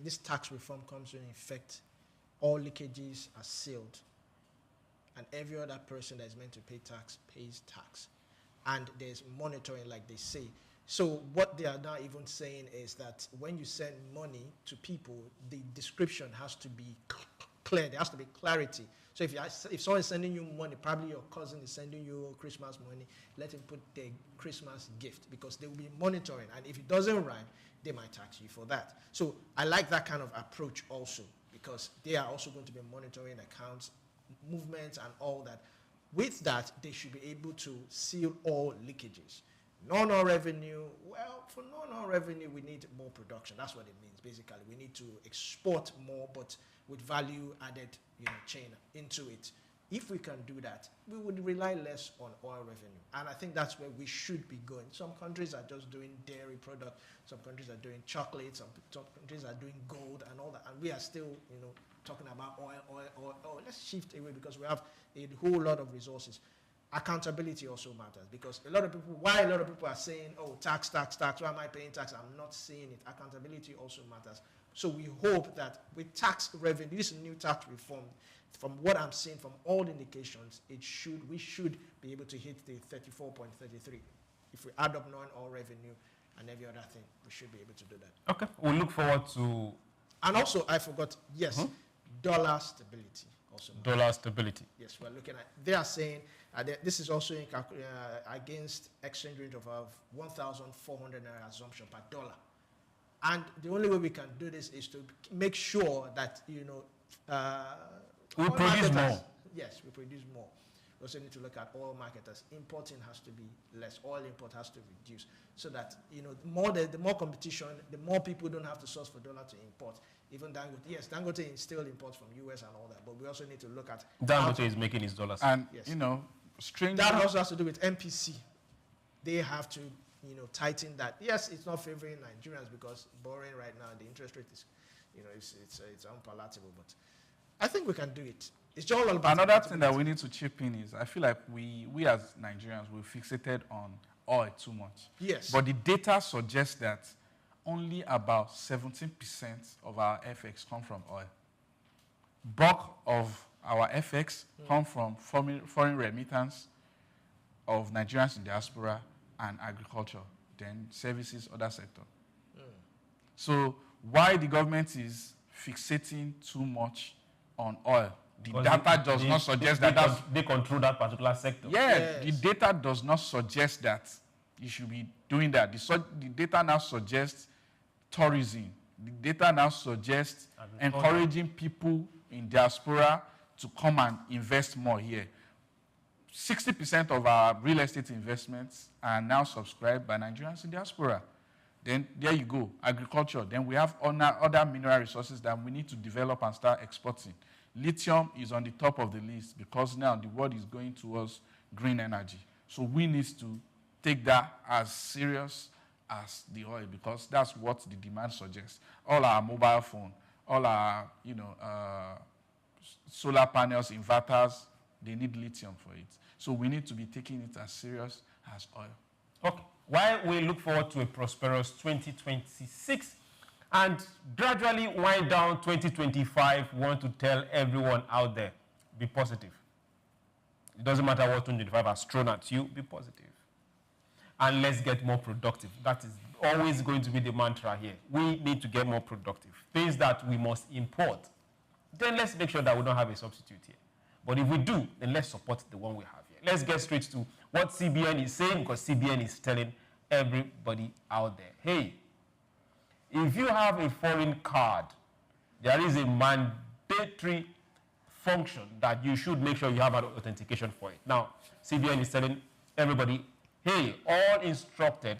this tax reform comes into effect, all leakages are sealed, and every other person that is meant to pay tax pays tax, and there's monitoring, like they say. So what they are now even saying is that when you send money to people, the description has to be clear. There has to be clarity. So if someone is sending you money, probably your cousin is sending you Christmas money, let him put the Christmas gift, because they will be monitoring. And if it doesn't rhyme, they might tax you for that. So I like that kind of approach also, because they are also going to be monitoring accounts, movements, and all that. With that, they should be able to seal all leakages. Non-oil revenue, well, for non-oil revenue, we need more production. That's what it means, basically. We need to export more, but with value-added chain into it. If we can do that, we would rely less on oil revenue. And I think that's where we should be going. Some countries are just doing dairy product. Some countries are doing chocolate. Some countries are doing gold and all that. And we are still, talking about oil. Let's shift away, because we have a whole lot of resources. Accountability also matters, because a lot of people are saying, oh, tax, why am I paying tax? I'm not seeing it. Accountability also matters. So we hope that with tax revenue, this new tax reform, from what I'm seeing from all indications, we should be able to hit the 34.33. If we add up non-oil revenue and every other thing, we should be able to do that. Okay, we'll look forward to... And also, I forgot, yes, dollar stability also matters. Dollar stability. Yes, we're looking at, they are saying, this is also in against exchange rate of 1,400 naira assumption per dollar. And the only way we can do this is to make sure that, we produce more. Yes, we produce more. We also need to look at oil marketers. Importing has to be less. Oil import has to reduce, so that the more competition, the more people don't have to source for dollar to import. Even Dangote, yes, Dangote still imports from US and all that, but we also need to look at Dangote is making his dollars. And yes. strangely, that also has to do with MPC. they have to, tighten that. Yes, it's not favoring Nigerians because borrowing right now, the interest rate is, it's unpalatable. But I think we can do it. It's all about another thing that we need to chip in is I feel like we as Nigerians, we're fixated on oil too much. Yes. But the data suggests that only about 17% of our FX come from oil. Bulk of our FX come from foreign remittance of Nigerians in diaspora and agriculture, then services, other sector. So why the government is fixating too much on oil? The data does not suggest that they control that particular sector. Yeah, yes. The data does not suggest that you should be doing that. The data now suggests tourism. The data now suggests encouraging people in diaspora to come and invest more here. 60% of our real estate investments are now subscribed by Nigerians in diaspora. Then there you go, agriculture. Then we have other mineral resources that we need to develop and start exporting. Lithium is on the top of the list because now the world is going towards green energy. So we need to take that as serious as the oil because that's what the demand suggests. All our mobile phone, all our solar panels, inverters, they need lithium for it. So we need to be taking it as serious as oil. Okay. While we look forward to a prosperous 2026 and gradually wind down 2025, we want to tell everyone out there, be positive. It doesn't matter what 2025 has thrown at you, be positive. And let's get more productive. That is always going to be the mantra here. We need to get more productive. Things that we must import, then let's make sure that we don't have a substitute here. But if we do, then let's support the one we have here. Let's get straight to what CBN is saying, because CBN is telling everybody out there, hey, if you have a foreign card, there is a mandatory function that you should make sure you have an authentication for it. Now, CBN is telling everybody, hey, all instruction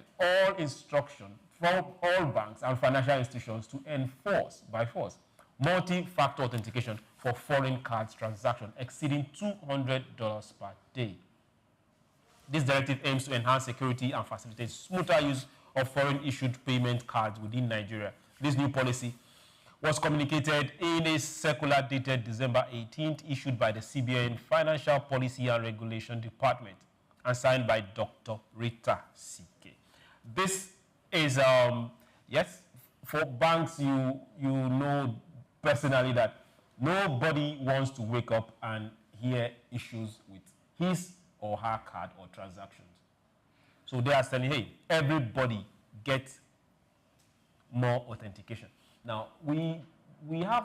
from all banks and financial institutions to enforce, by force, multi-factor authentication for foreign cards transactions exceeding $200 per day. This directive aims to enhance security and facilitate smoother use of foreign-issued payment cards within Nigeria. This new policy was communicated in a circular dated December 18th, issued by the CBN Financial Policy and Regulation Department and signed by Dr. Rita C.K. This is, yes, for banks, you know personally that nobody wants to wake up and hear issues with his or her card or transactions. So they are saying, hey, everybody get more authentication. Now, we have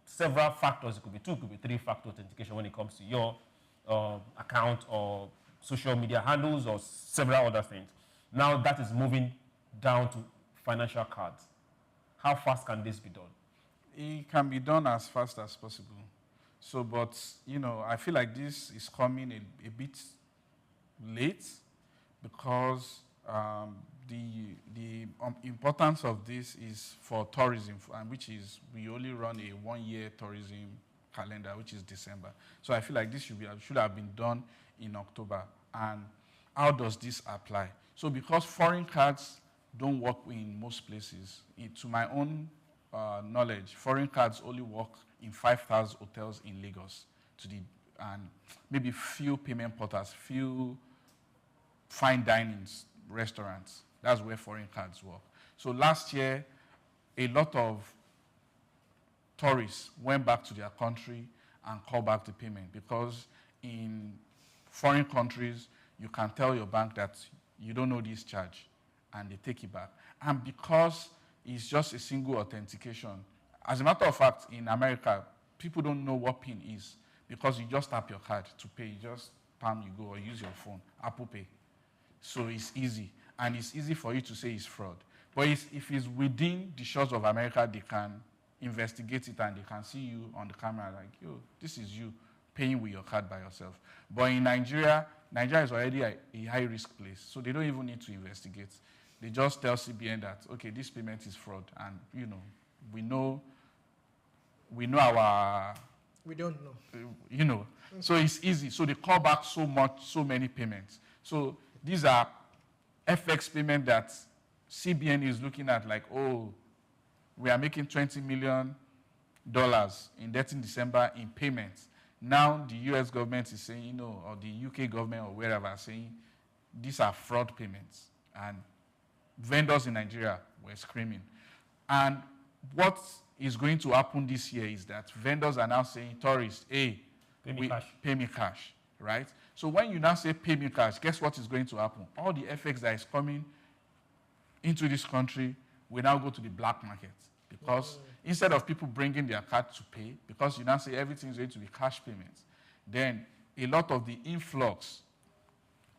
several factors. It could be 2, it could be 3-factor authentication when it comes to your account or social media handles or several other things. Now that is moving down to financial cards. How fast can this be done? It can be done as fast as possible. So, but, I feel like this is coming a bit late because the importance of this is for tourism, and which is we only run a 1-year tourism calendar, which is December. So I feel like this should have been done in October. And how does this apply? So because foreign cards don't work in most places, to my own knowledge, foreign cards only work in 5,000 hotels in Lagos, and maybe few payment portals, few fine dining restaurants. That's where foreign cards work. So last year, a lot of tourists went back to their country and called back the payment because in foreign countries, you can tell your bank that you don't know this charge, and they take it back. And because it's just a single authentication, as a matter of fact, in America, people don't know what PIN is because you just tap your card to pay. You just palm, you go, or use your phone, Apple Pay. So it's easy, and it's easy for you to say it's fraud. But if it's within the shores of America, they can investigate it and they can see you on the camera like, yo, this is you paying with your card by yourself. But in Nigeria is already a high-risk place, so they don't even need to investigate. They just tell CBN that, okay, this payment is fraud, and, we know our... We don't know. So it's easy. So they call back so many payments. So these are FX payment that CBN is looking at, like, oh, we are making $20 million in 13 December in payments. Now the US government is saying, you know, or the UK government or wherever saying, these are fraud payments. And vendors in Nigeria were screaming. And what is going to happen this year is that vendors are now saying, tourists, hey, pay me cash, right? So when you now say pay me cash, guess what is going to happen? All the FX that is coming into this country will now go to the black market. Because instead of people bringing their card to pay, because you now say everything is going to be cash payments, then a lot of the influx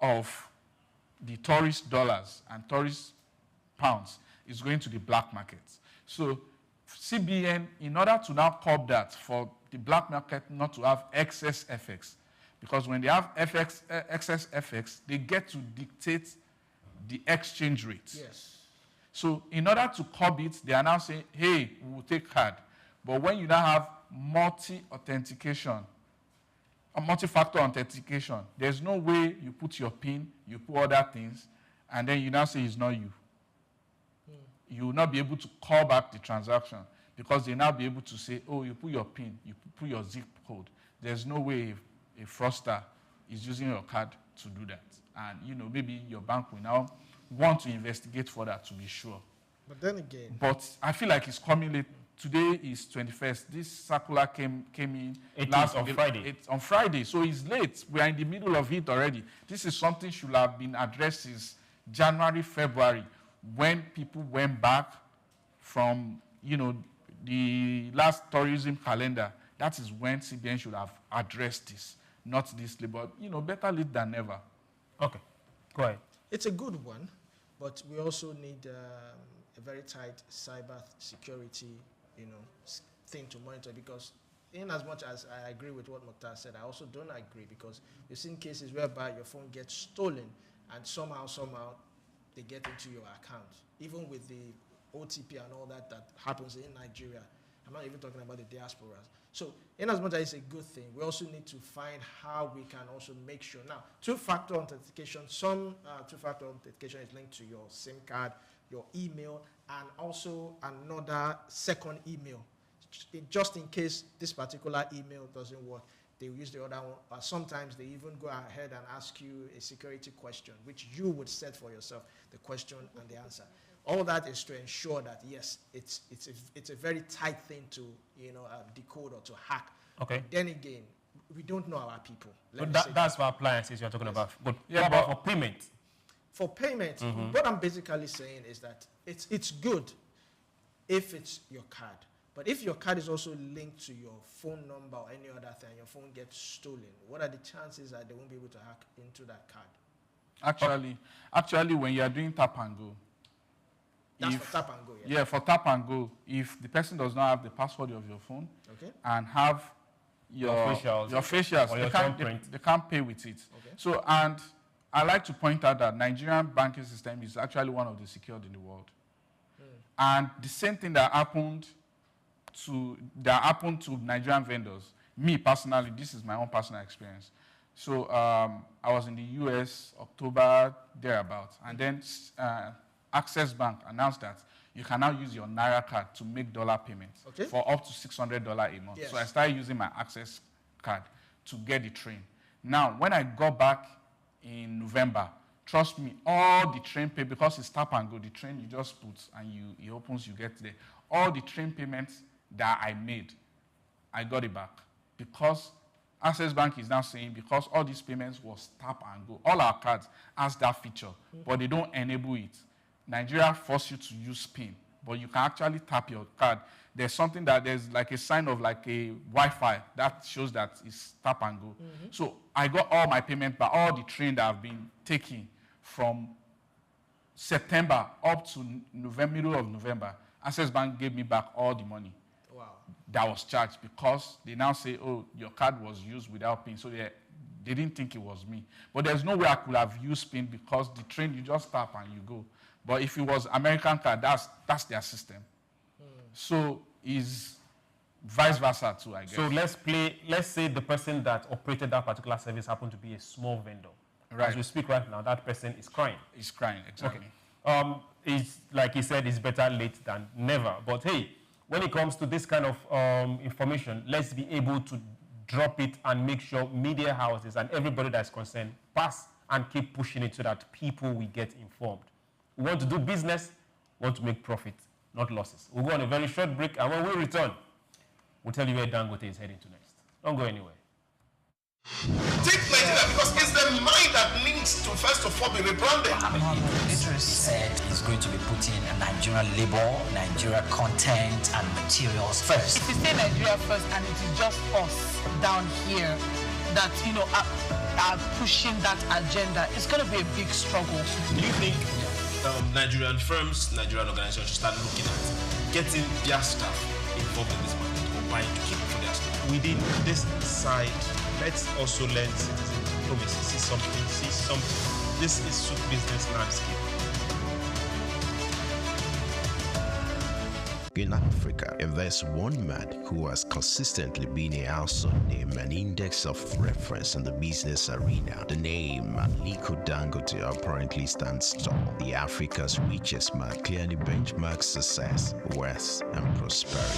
of the tourist dollars and tourist pounds is going to the black markets. So CBN, in order to now curb that, for the black market not to have excess FX, because when they have excess FX, they get to dictate the exchange rate. Yes. So in order to curb it, they are now saying, hey, we will take card. But when you now have multi-authentication, a multi-factor authentication, there's no way you put your PIN, you put other things, and then you now say it's not you. You will not be able to call back the transaction because they now be able to say, oh, you put your PIN, you put your zip code. There's no way a fraudster is using your card to do that. And, you know, maybe your bank will now want to investigate further to be sure. But then again... But I feel like it's coming late. Today is 21st. This circular came in on Friday. It's on Friday, so it's late. We are in the middle of it already. This is something should have been addressed since January, February, when people went back from, you know, the last tourism calendar. That is when CBN should have addressed this, not this late. But, you know, better late than never. Okay, go ahead. It's a good one, but we also need a very tight cyber security, you know, thing to monitor, because in as much as I agree with what Mukhtar said, I also don't agree, because we've seen cases whereby your phone gets stolen and somehow they get into your account. Even with the OTP and all that happens in Nigeria. I'm not even talking about the diasporas. So in as much as it's a good thing, we also need to find how we can also make sure. Now, two-factor authentication, some two-factor authentication is linked to your SIM card, your email, and also another second email. Just in case this particular email doesn't work, they will use the other one. Sometimes they even go ahead and ask you a security question, which you would set for yourself, the question and the answer. All that is to ensure that, yes, it's a very tight thing to, you know, decode or to hack. Okay. But then again, we don't know our people. But that's for appliances you're talking about. But yeah, what about for payment? For payment, what I'm basically saying is that it's good if it's your card. But if your card is also linked to your phone number or any other thing, your phone gets stolen, what are the chances that they won't be able to hack into that card? Actually, when you are doing tap and go, that's for tap and go, yeah, for tap and go, if the person does not have the password of your phone, okay, and have your facials, or your they can't pay with it. Okay. So, and I like to point out that Nigerian banking system is actually one of the secured in the world. And the same thing that happened to Nigerian vendors, me personally, this is my own personal experience. So I was in the US, October, thereabouts, and then Access Bank announced that you can now use your Naira card to make dollar payments for up to $600 a month. Yes. So I started using my Access card to get the train. Now, when I got back in November, trust me, all the train pay, because it's tap and go, the train you just put and it opens, you get there. All the train payments that I made, I got it back. Because Access Bank is now saying, because all these payments was tap and go, all our cards has that feature, but they don't enable it. Nigeria force you to use PIN, but you can actually tap your card. There's something that there's like a sign of like a Wi-Fi that shows that it's tap and go. So I got all my payment back, all the train that I've been taking from September up to November, middle of November. Access Bank gave me back all the money that was charged, because they now say, oh, your card was used without PIN. So they didn't think it was me. But there's no way I could have used PIN, because the train, you just tap and you go. But if it was American card, that's their system. So is vice versa too, I guess. So let's say the person that operated that particular service happened to be a small vendor. As we speak right now, that person is crying. He's crying, exactly. Okay. It's like he said, it's better late than never. But hey, when it comes to this kind of information, let's be able to drop it and make sure media houses and everybody that's concerned pass and keep pushing it so that people will get informed. We want to do business, we want to make profit, not losses. We'll go on a very short break, and when we return, we'll tell you where Dangote is heading to next. Don't go anywhere. Take Nigeria because it's the mind that needs to first of all be rebranded. Idris said he's going to be putting Nigerian labor, Nigeria content and materials first. If you say Nigeria first and it is just us down here that, you know, are pushing that agenda, it's going to be a big struggle. Do you think Nigerian firms, Nigerian organizations should start looking at getting their staff involved in this market or buying to keep for their staff? Within this side, let's also learn citizen diplomacy. See something. This is SOUQ Business Landscape. In Africa, and there's one man who has consistently been a household name and index of reference in the business arena. The name Aliko Dangote apparently stands tall. The Africa's richest man clearly benchmarks success, wealth, and prosperity.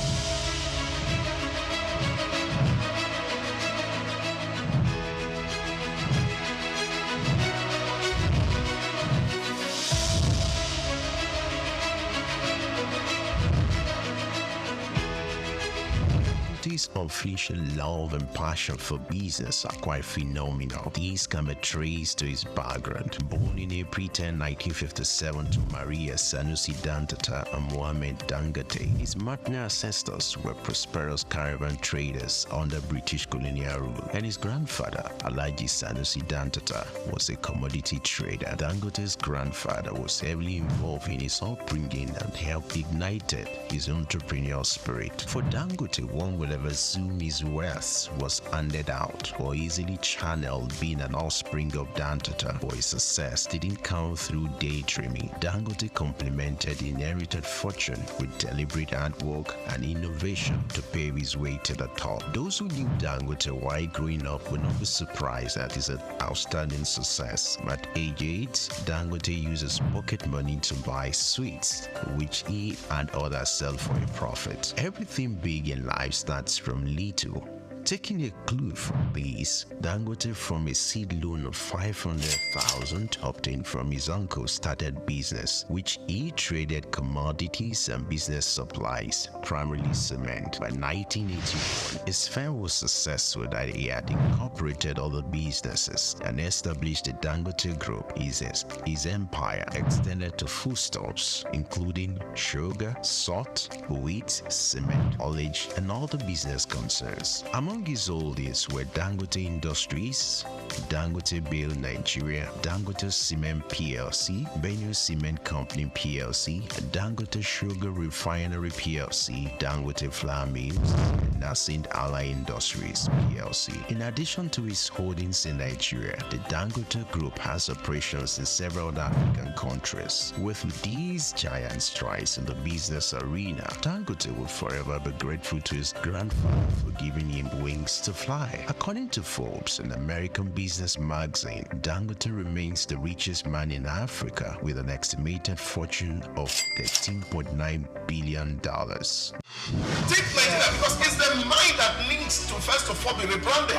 His unofficial love and passion for business are quite phenomenal. These can be traced to his background. Born in April 10, 1957 to Maria Sanusi Dantata and Mohammed Dangote, his maternal ancestors were prosperous caravan traders under British colonial rule, and his grandfather, Alhaji Sanusi Dantata, was a commodity trader. Dangote's grandfather was heavily involved in his upbringing and helped ignite his entrepreneurial spirit. For Dangote, one will ever assume his wealth was handed out or easily channeled, being an offspring of Dantata, but his success didn't come through daydreaming. Dangote complemented inherited fortune with deliberate hard work and innovation to pave his way to the top. Those who knew Dangote while growing up would not be surprised at his outstanding success. At age 8, Dangote uses pocket money to buy sweets, which he and others sell for a profit. Everything big in life starts from little. Taking a clue from this, Dangote, from a seed loan of 500,000 obtained from his uncle, started business, which he traded commodities and business supplies, primarily cement. By 1981, his firm was successful that he had incorporated other businesses and established the Dangote Group. His empire extended to foodstuffs, including sugar, salt, wheat, cement, haulage, and other business concerns. Among his holdings were Dangote Industries, Dangote Bale Nigeria, Dangote Cement PLC, Benue Cement Company PLC, Dangote Sugar Refinery PLC, Dangote Flour Mills, and Nascent Ally Industries PLC. In addition to his holdings in Nigeria, the Dangote Group has operations in several African countries. With these giant strides in the business arena, Dangote will forever be grateful to his grandfather for giving him wings to fly. According to Forbes, an American business magazine, Dangote remains the richest man in Africa with an estimated fortune of $13.9 billion. Take Nigeria because it's the mind that needs to first of all be rebranded.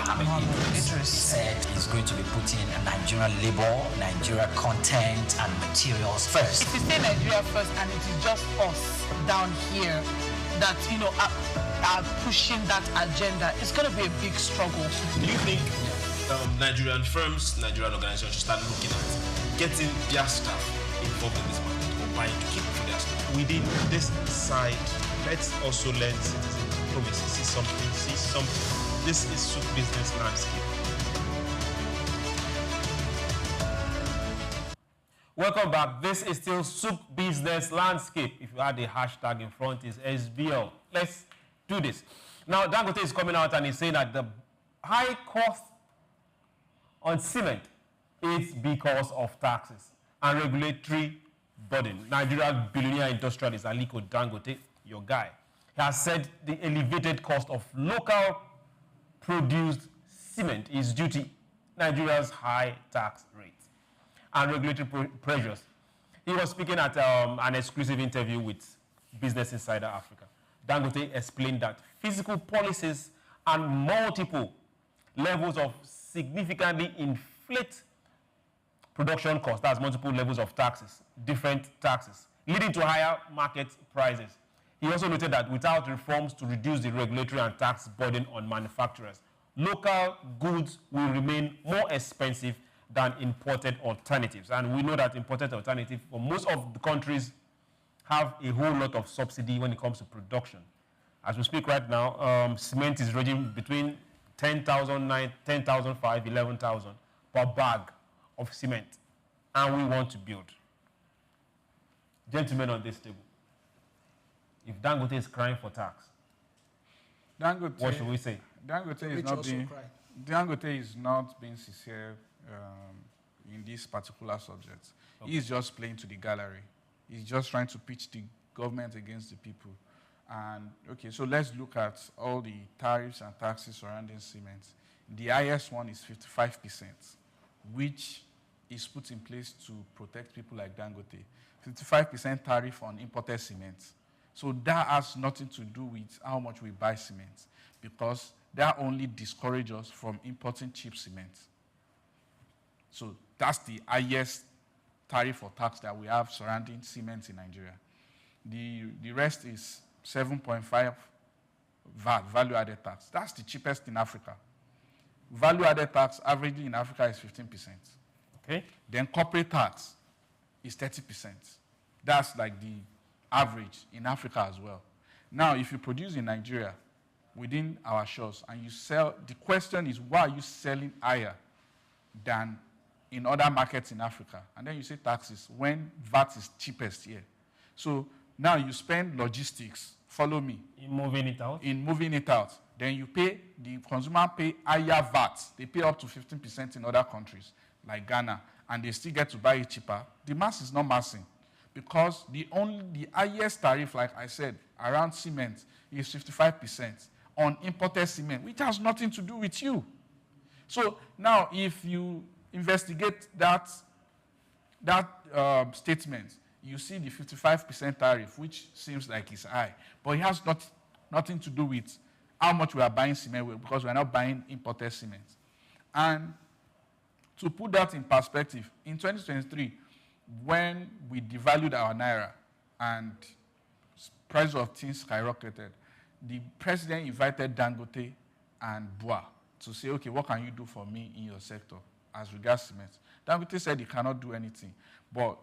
Idris said he's going to be putting Nigerian labor, Nigeria content and materials first. If you say Nigeria first and it is just us down here that, you know, are pushing that agenda, it's going to be a big struggle. Do you think Nigerian firms, Nigerian organizations should start looking at getting their staff involved in this market or buying to keep for their staff? Within this side, let's also learn citizen diplomacy. See something. This is SOUQ Business Landscape. Welcome back. This is still SOUQ Business Landscape. If you add the hashtag in front, is SBL. Let's do this. Now, Dangote is coming out and he's saying that the high cost on cement is because of taxes and regulatory burden. Nigeria's billionaire industrialist Aliko Dangote, your guy, has said the elevated cost of local produced cement is due to Nigeria's high tax rate. and regulatory pressures. He was speaking at an exclusive interview with Business Insider Africa. Dangote explained that fiscal policies and multiple levels of significantly inflate production costs, that's multiple levels of taxes, different taxes, leading to higher market prices. He also noted that without reforms to reduce the regulatory and tax burden on manufacturers, local goods will remain more expensive than imported alternatives. And we know that imported alternatives for most of the countries have a whole lot of subsidy when it comes to production. As we speak right now, cement is ranging between 10,005, 11,000 per bag of cement. And we want to build. Gentlemen on this table, if Dangote is crying for tax, what should we say? Dangote is not being sincere in this particular subject. Okay. He's just playing to the gallery. He's just trying to pitch the government against the people. And okay, so let's look at all the tariffs and taxes surrounding cement. The highest one is 55%, which is put in place to protect people like Dangote. 55% tariff on imported cement. So that has nothing to do with how much we buy cement, because that only discourages us from importing cheap cement. So that's the highest tariff or tax that we have surrounding cement in Nigeria. The rest is 7.5 VAT, value-added tax. That's the cheapest in Africa. Value-added tax averagely in Africa is 15%. Okay. Then corporate tax is 30%. That's like the average in Africa as well. Now, if you produce in Nigeria within our shores and you sell, the question is, why are you selling higher than in other markets in Africa? And then you say taxes when VAT is cheapest here. So now you spend logistics, follow me. In moving it out? In moving it out. Then you pay, the consumer pay higher VAT. They pay up to 15% in other countries like Ghana, and they still get to buy it cheaper. The mass is not massing, because the highest tariff, like I said, around cement is 55% on imported cement, which has nothing to do with you. So now if you investigate that statement, you see the 55% tariff, which seems like it's high, but it has nothing to do with how much we are buying cement with, because we are not buying imported cement. And to put that in perspective, in 2023, when we devalued our naira and price of things skyrocketed, the president invited Dangote and Bua to say, okay, what can you do for me in your sector as regards cement? Dangote said he cannot do anything.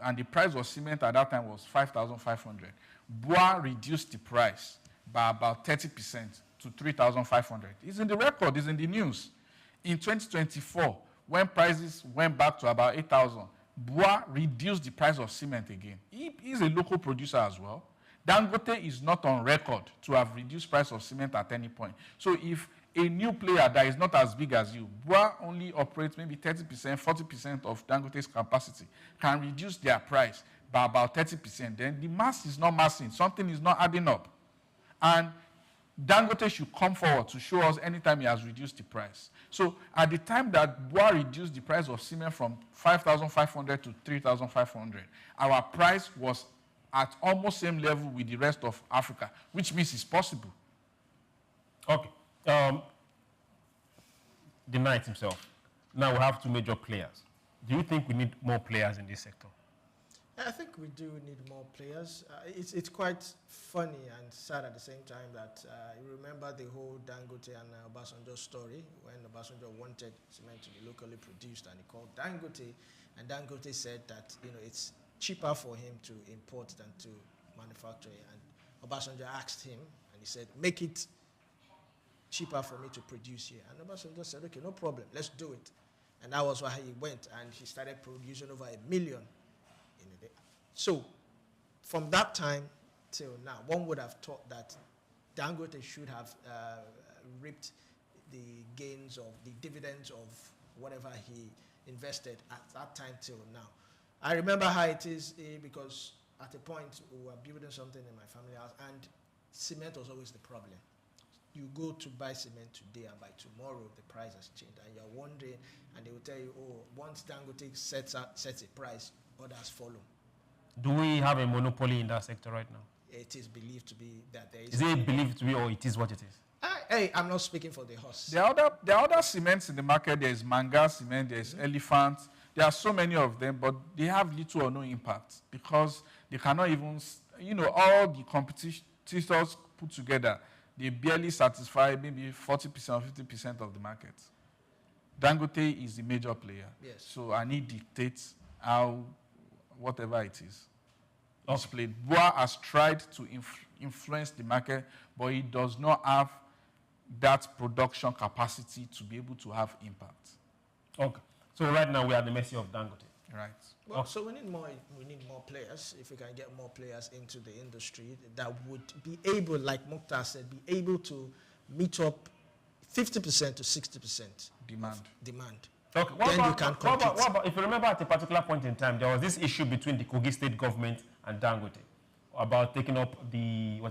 And the price of cement at that time was 5,500. Bua reduced the price by about 30% to 3,500. It's in the record, it's in the news. In 2024, when prices went back to about 8,000, Bua reduced the price of cement again. He's a local producer as well. Dangote is not on record to have reduced price of cement at any point. So if a new player that is not as big as you, Bua only operates maybe 30%, 40% of Dangote's capacity, can reduce their price by about 30%, then the mass is not massing. Something is not adding up. And Dangote should come forward to show us anytime he has reduced the price. So at the time that Bua reduced the price of cement from 5,500 to 3,500, our price was at almost same level with the rest of Africa, which means it's possible. Okay. The Knight himself. Now we have two major players. Do you think we need more players in this sector? I think we do need more players. It's quite funny and sad at the same time that you remember the whole Dangote and Obasanjo story, when Obasanjo wanted cement to be locally produced and he called Dangote, and Dangote said that it's cheaper for him to import than to manufacture it. And Obasanjo asked him, and he said, make it cheaper for me to produce here. And Obasanjo said, okay, no problem, let's do it. And that was why he went, and he started producing over 1 million in a day. So from that time till now, one would have thought that Dangote should have reaped the gains of the dividends of whatever he invested at that time till now. I remember how it is because at a point we were building something in my family house and cement was always the problem. you go to buy cement today and by tomorrow the price has changed and you're wondering, and they will tell you, oh, once Dangote sets a price, others follow. Do we have a monopoly in that sector right now? It is believed to be that there is. Is it believed to be, or it is what it is? Hey, I'm not speaking for the horse. There are other cements in the market. There is Manga cement, there is Elephant. There are so many of them, but they have little or no impact because they cannot even, all the competitors put together, they barely satisfy maybe 40% or 50% of the market. Dangote is the major player. Yes. So, and he dictates how, whatever it is, it's played. Boa has tried to influence the market, but he does not have that production capacity to be able to have impact. Okay. So right now we are at the mercy of Dangote. Right. Well, so we need more players. If we can get more players into the industry that would be able, like Mukhtar said, be able to meet up 50% to 60% demand. Okay. Then you can compete. What about, if you remember at a particular point in time, there was this issue between the Kogi State government and Dangote about taking up the,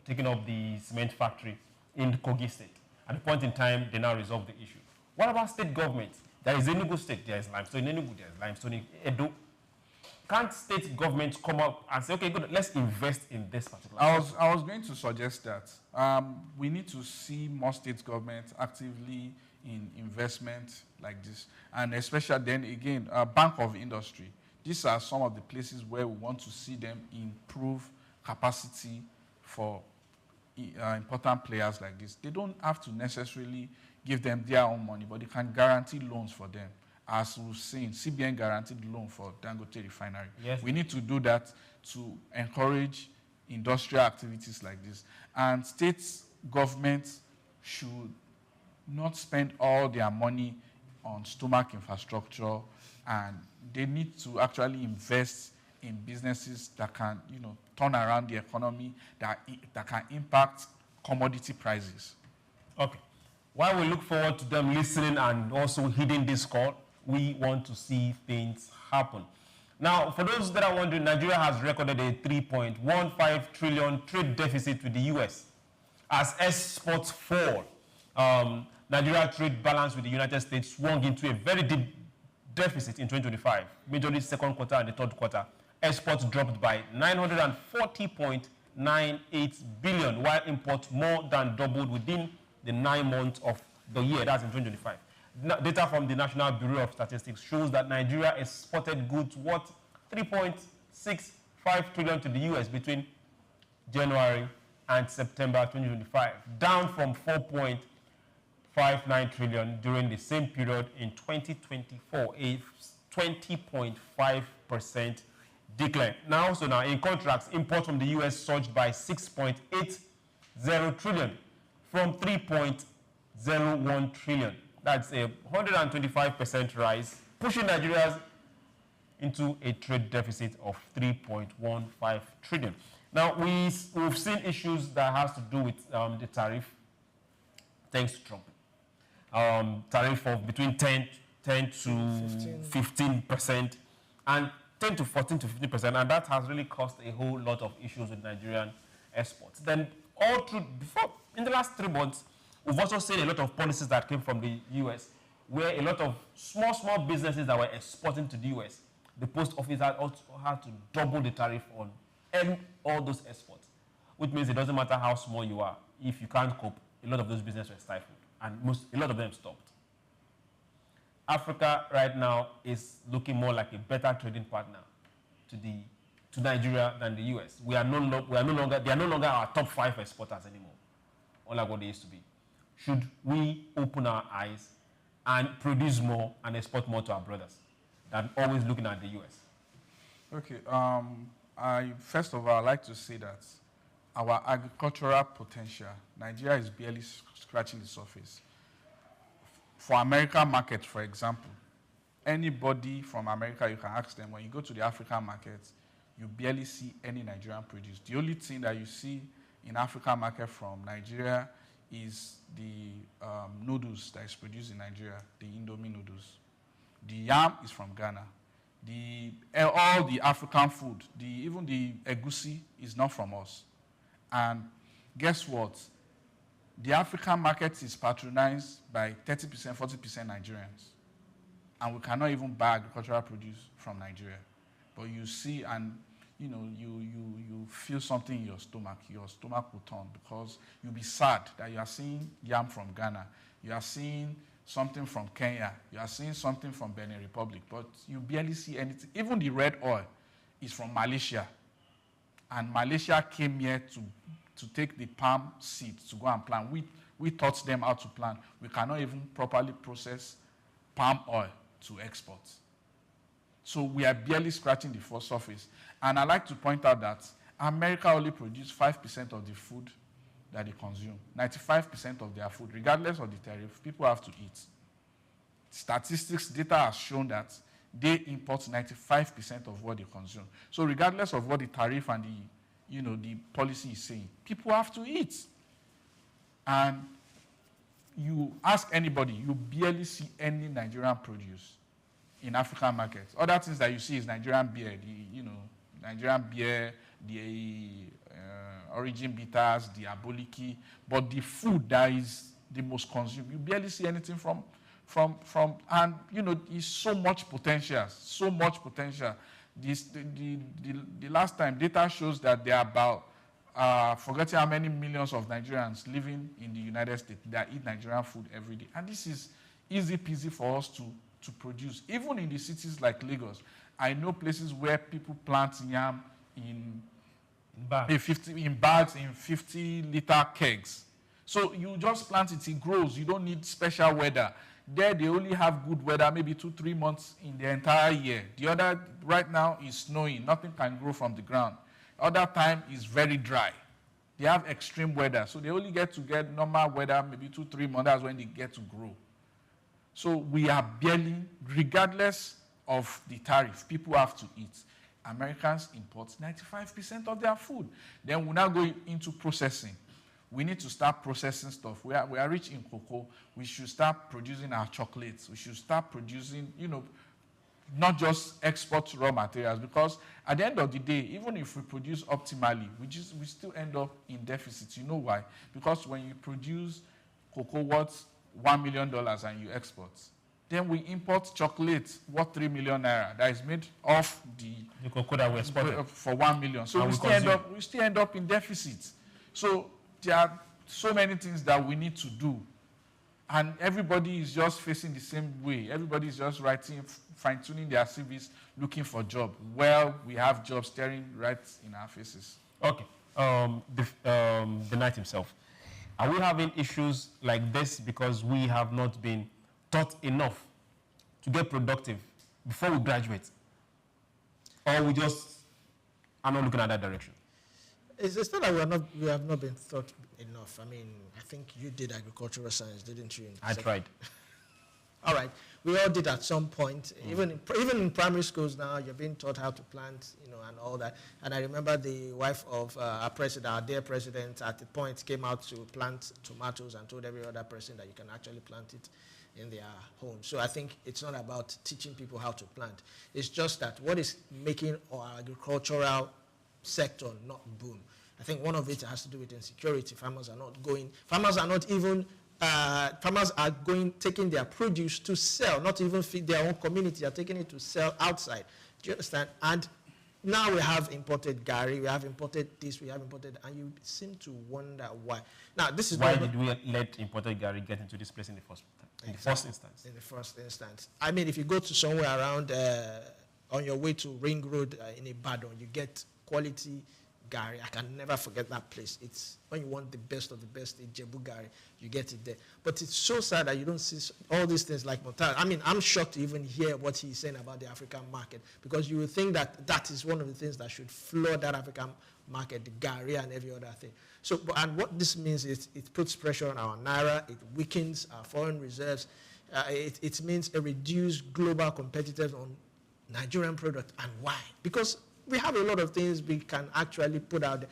taking up the cement factory in Kogi State. At the point in time, they now resolved the issue. What about state government? There is Enugu State, there is limestone in Enugu, there is limestone in Edo. Can't state governments come up and say, okay, good, let's invest in this particular I was going to suggest that we need to see more state governments actively in investment like this. And especially then again, Bank of Industry. These are some of the places where we want to see them improve capacity for important players like this. They don't have to necessarily give them their own money, but they can guarantee loans for them. As we've seen, CBN guaranteed loan for Dangote Refinery. Yes. We need to do that to encourage industrial activities like this. And state governments should not spend all their money on stomach infrastructure, and they need to actually invest in businesses that can, turn around the economy, that can impact commodity prices. Okay. While we look forward to them listening and also heeding this call, we want to see things happen. Now, for those that are wondering, Nigeria has recorded a 3.15 trillion trade deficit with the U.S. As exports fall, Nigeria trade balance with the United States swung into a very deep deficit in 2025, majorly second quarter and the third quarter. Exports dropped by 940.98 billion, while imports more than doubled within the 9 months of the year, that's in 2025. Data from the National Bureau of Statistics shows that Nigeria exported goods worth 3.65 trillion to the U.S. between January and September 2025, down from 4.59 trillion during the same period in 2024, a 20.5% decline. Now, in contrast, imports from the U.S. surged by 6.80 trillion from 3.01 trillion. That's a 125% rise, pushing Nigeria into a trade deficit of 3.15 trillion. Now, we've seen issues that has to do with the tariff, thanks to Trump. Tariff of between 10 to 15%, and 10 to 14 to 15%, and that has really caused a whole lot of issues with Nigerian exports. Then, in the last 3 months, we've also seen a lot of policies that came from the U.S., where a lot of small businesses that were exporting to the U.S., the post office had to double the tariff on all those exports, which means it doesn't matter how small you are. If you can't cope, a lot of those businesses were stifled, and a lot of them stopped. Africa right now is looking more like a better trading partner to Nigeria than the U.S. They are no longer our top 5 exporters anymore, unlike what they used to be. Should we open our eyes and produce more and export more to our brothers than always looking at the U.S.? Okay. First of all, I'd like to say that our agricultural potential, Nigeria is barely scratching the surface. For American market, for example, anybody from America, you can ask them, when you go to the African markets, you barely see any Nigerian produce. The only thing that you see in African market from Nigeria is the noodles that is produced in Nigeria, the Indomie noodles. The yam is from Ghana. All the African food, even the egusi, is not from us. And guess what? the African market is patronized by 30%, 40% Nigerians. And we cannot even buy agricultural produce from Nigeria. But you see, and you know, you feel something in your stomach will turn, because you'll be sad that you are seeing yam from Ghana, you are seeing something from Kenya, you are seeing something from Benin Republic, but you barely see anything. Even the red oil is from Malaysia. And Malaysia came here to take the palm seeds to go and plant. We taught them how to plant. We cannot even properly process palm oil to export. So we are barely scratching the surface. And I like to point out that America only produces 5% of the food that they consume. 95% of their food, regardless of the tariff, people have to eat. Statistics, data has shown that they import 95% of what they consume. So regardless of what the tariff and the policy is saying, people have to eat. And you ask anybody, you barely see any Nigerian produce in African markets. Other things that you see is Nigerian beer, Nigerian beer, the origin bitters, the aboliki, but the food that is the most consumed, you barely see anything from, and it's so much potential. The last time data shows that there are about, forgetting how many millions of Nigerians living in the United States that eat Nigerian food every day. And this is easy peasy for us to produce. Even in the cities like Lagos, I know places where people plant yam in bags, in 50-liter kegs. So you just plant it, it grows. You don't need special weather. There, they only have good weather, maybe 2-3 months in the entire year. The other, right now, is snowing. Nothing can grow from the ground. Other time is very dry. They have extreme weather. So they only get normal weather, maybe 2-3 months. That's when they get to grow. So we are barely, regardless of the tariff, people have to eat. Americans import 95% of their food. Then we now go into processing. We need to start processing stuff. We are rich in cocoa. We should start producing our chocolates. We should start producing, not just export raw materials, because at the end of the day, even if we produce optimally, we still end up in deficit. You know why? Because when you produce cocoa worth $1 million and you export, then we import chocolate worth 3 million naira that is made of the cocoa that we exported for 1 million. So we still end up in deficit. So there are so many things that we need to do. And everybody is just facing the same way. Everybody is just writing, fine-tuning their CVs, looking for jobs. Well, we have jobs staring right in our faces. Okay. The night himself. Are we having issues like this because we have not been taught enough to get productive before we graduate? Or we just are not looking at that direction? It's not that we have not been taught enough. I mean, I think you did agricultural science, didn't you? I tried. All right. We all did at some point. Even in primary schools now, you're being taught how to plant, and all that. And I remember the wife of our dear president, at the point came out to plant tomatoes and told every other person that you can actually plant it in their home. So I think it's not about teaching people how to plant. It's just that what is making our agricultural sector not boom. I think one of it has to do with insecurity. Farmers are taking their produce to sell, not even feed their own community. They're taking it to sell outside. Do you understand? And now we have imported gari, we have imported this, we have imported, and you seem to wonder why. Now, this is why did we let imported gari get into this place in the first instance? In the first instance. I mean, if you go to somewhere around on your way to Ring Road in Ibadan, you get quality gari. I can never forget that place. It's when you want the best of the best Ijebu gari, you get it there. But it's so sad that you don't see all these things like Montal. I mean, I'm shocked to even hear what he's saying about the African market, because you would think that that is one of the things that should flood that African market, the gari and every other thing. So, and what this means is it puts pressure on our naira, it weakens our foreign reserves, it means a reduced global competitiveness on Nigerian product. And why? Because we have a lot of things we can actually put out there.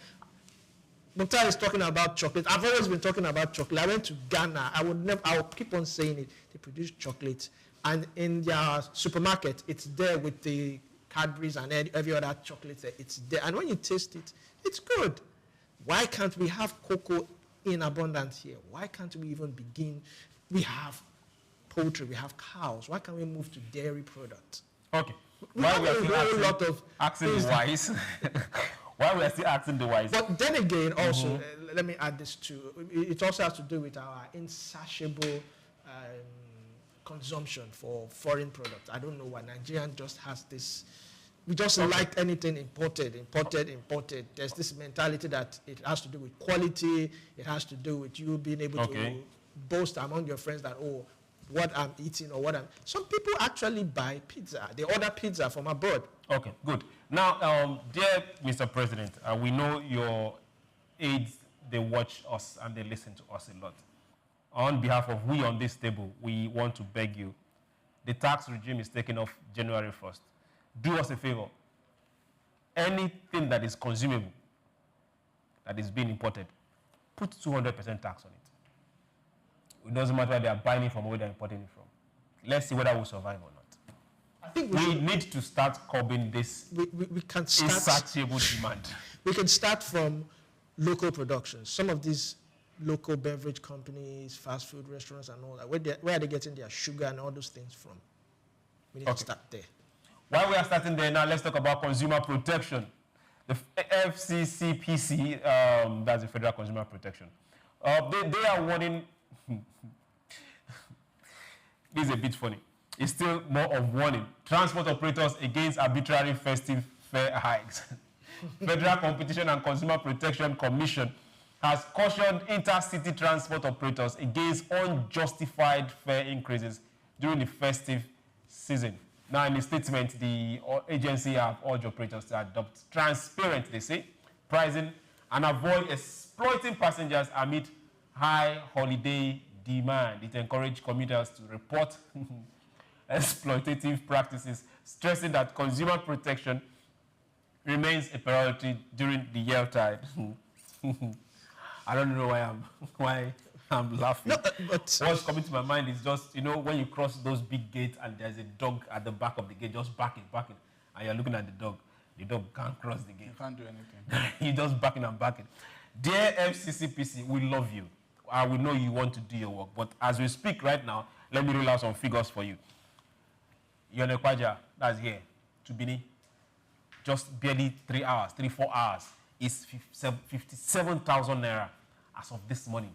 Mukhtar is talking about chocolate. I've always been talking about chocolate. I went to Ghana. I will keep on saying it. They produce chocolate. And in their supermarket, it's there with the Cadbury's and every other chocolate there. It's there. And when you taste it, it's good. Why can't we have cocoa in abundance here. Why can't we even begin? We have poultry, we have cows. Why can't we move to dairy products? Okay. Why we are still lot of asking the wise. Why we are still asking the wise. But then again, also, let me add this too. It also has to do with our insatiable consumption for foreign products. I don't know why Nigerian just has this. We just like anything imported. There's this mentality that it has to do with quality. It has to do with you being able to boast among your friends that, oh, what I'm eating or what I'm... Some people actually buy pizza. They order pizza from abroad. Okay, good. Now, dear Mr. President, we know your aides, they watch us and they listen to us a lot. On behalf of we on this table, we want to beg you. The tax regime is taking off January 1st. Do us a favor. Anything that is consumable, that is being imported, put 200% tax on it. It doesn't matter whether they are buying it from or where they're importing it from. Let's see whether we'll survive or not. I think we need to start curbing this we can start, insatiable demand. We can start from local productions. Some of these local beverage companies, fast food restaurants and all that, where are they getting their sugar and all those things from? We need to start there. While we are starting there now, let's talk about consumer protection. The FCCPC, that's the Federal Consumer Protection. They are warning... This is a bit funny. It's still more of warning. Transport operators against arbitrary festive fare hikes. Federal Competition and Consumer Protection Commission has cautioned intercity transport operators against unjustified fare increases during the festive season. Now, in the statement, the agency have urged operators to adopt transparent, they say, pricing and avoid exploiting passengers amid high holiday demand. It encouraged commuters to report exploitative practices, stressing that consumer protection remains a priority during the Yuletide. I don't know why I'm laughing. No, but what's coming to my mind is just, you know, when you cross those big gates and there's a dog at the back of the gate just barking, and you're looking at the dog can't cross the gate. You can't do anything. You're just barking and barking. Dear FCCPC, we love you. We know you want to do your work, but as we speak right now, let me roll out some figures for you. Yonekwaja, that's here, to Bini, just barely 4 hours, is 57,000 naira as of this morning.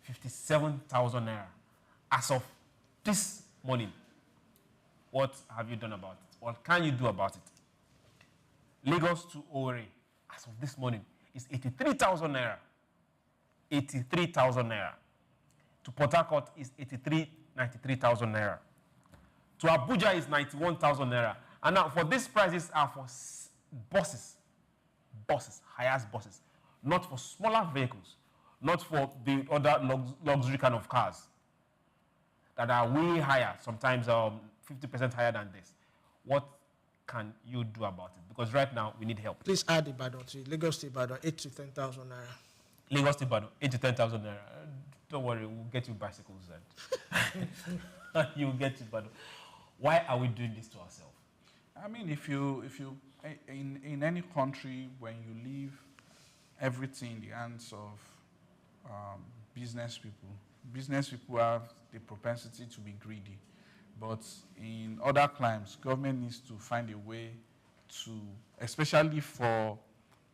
57,000 naira as of this morning. What have you done about it? What can you do about it? Lagos to Owerri, as of this morning, is 83,000 naira. 83,000 naira. To Port Harcourt is 93,000 naira. To Abuja is 91,000 naira. And now for these prices are for buses, highest buses, not for smaller vehicles, not for the other luxury kind of cars that are way higher, sometimes 50% higher than this. What can you do about it? Because right now we need help. Please add Ibadan to it. Lagos to Ibadan, 8 to 10,000 naira. Lagos to Ibadan, 8 to 10,000 naira. Don't worry, we'll get you bicycles then. You'll get to Ibadan. Why are we doing this to ourselves? I mean, if you in any country, when you leave everything in the hands of business people have the propensity to be greedy. But in other climes, government needs to find a way to, especially for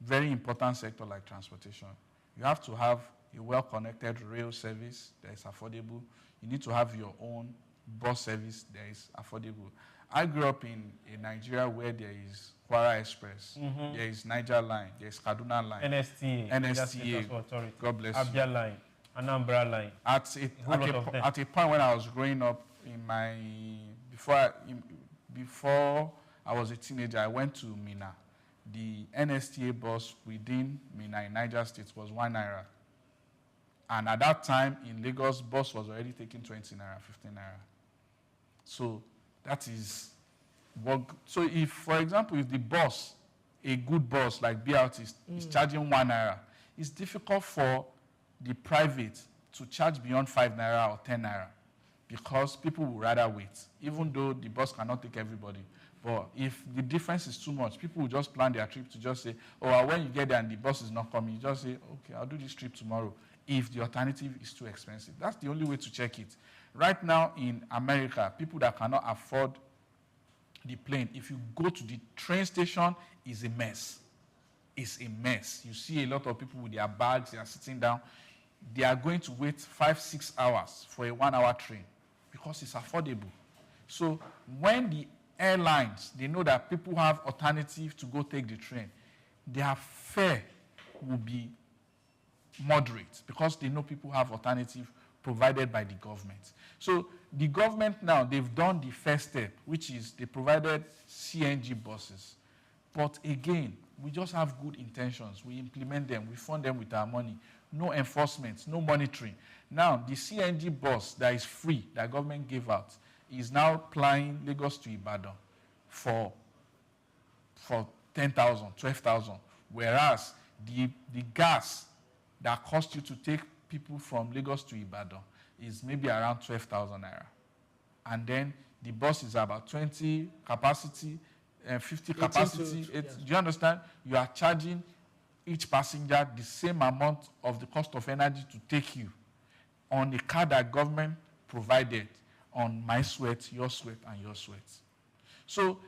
very important sector like transportation, you have to have a well-connected rail service that is affordable. You need to have your own bus service that is affordable. I grew up in Nigeria where there is Kwara Express, there is Niger Line, there is Kaduna Line, NSTA, God bless you. Abia Line, Anambra Line. At a point when I was growing up, before I was a teenager, I went to Minna. The NSTA bus within Minna in Niger State was 1 naira. And at that time in Lagos, bus was already taking 20 naira, 15 naira. So that is what. So if, for example, if the bus, a good bus like BRT is charging 1 naira, it's difficult for the private to charge beyond 5 naira or 10 naira because people would rather wait, even though the bus cannot take everybody. But if the difference is too much, people will just plan their trip to just say, oh, when you get there and the bus is not coming, you just say, okay, I'll do this trip tomorrow. if the alternative is too expensive. That's the only way to check it. Right now in America, people that cannot afford the plane, if you go to the train station, it's a mess. It's a mess. You see a lot of people with their bags, they are sitting down. They are going to wait 5-6 hours for a 1-hour train because it's affordable. So when the airlines, they know that people have alternative to go take the train, their fare will be moderate because they know people have alternative provided by the government. So the government now, they've done the first step, which is they provided CNG buses. But again, we just have good intentions. We implement them. We fund them with our money. No enforcement, no monitoring. Now, the CNG bus that is free, that government gave out, is now plying Lagos to Ibadan for 10,000, 12,000. Whereas the gas that costs you to take people from Lagos to Ibadan is maybe around 12,000 naira. And then the bus is about 20 capacity, 50 capacity. Do you understand? You are charging each passenger the same amount of the cost of energy to take you on a car that government provided on my sweat, your sweat, and your sweat. So,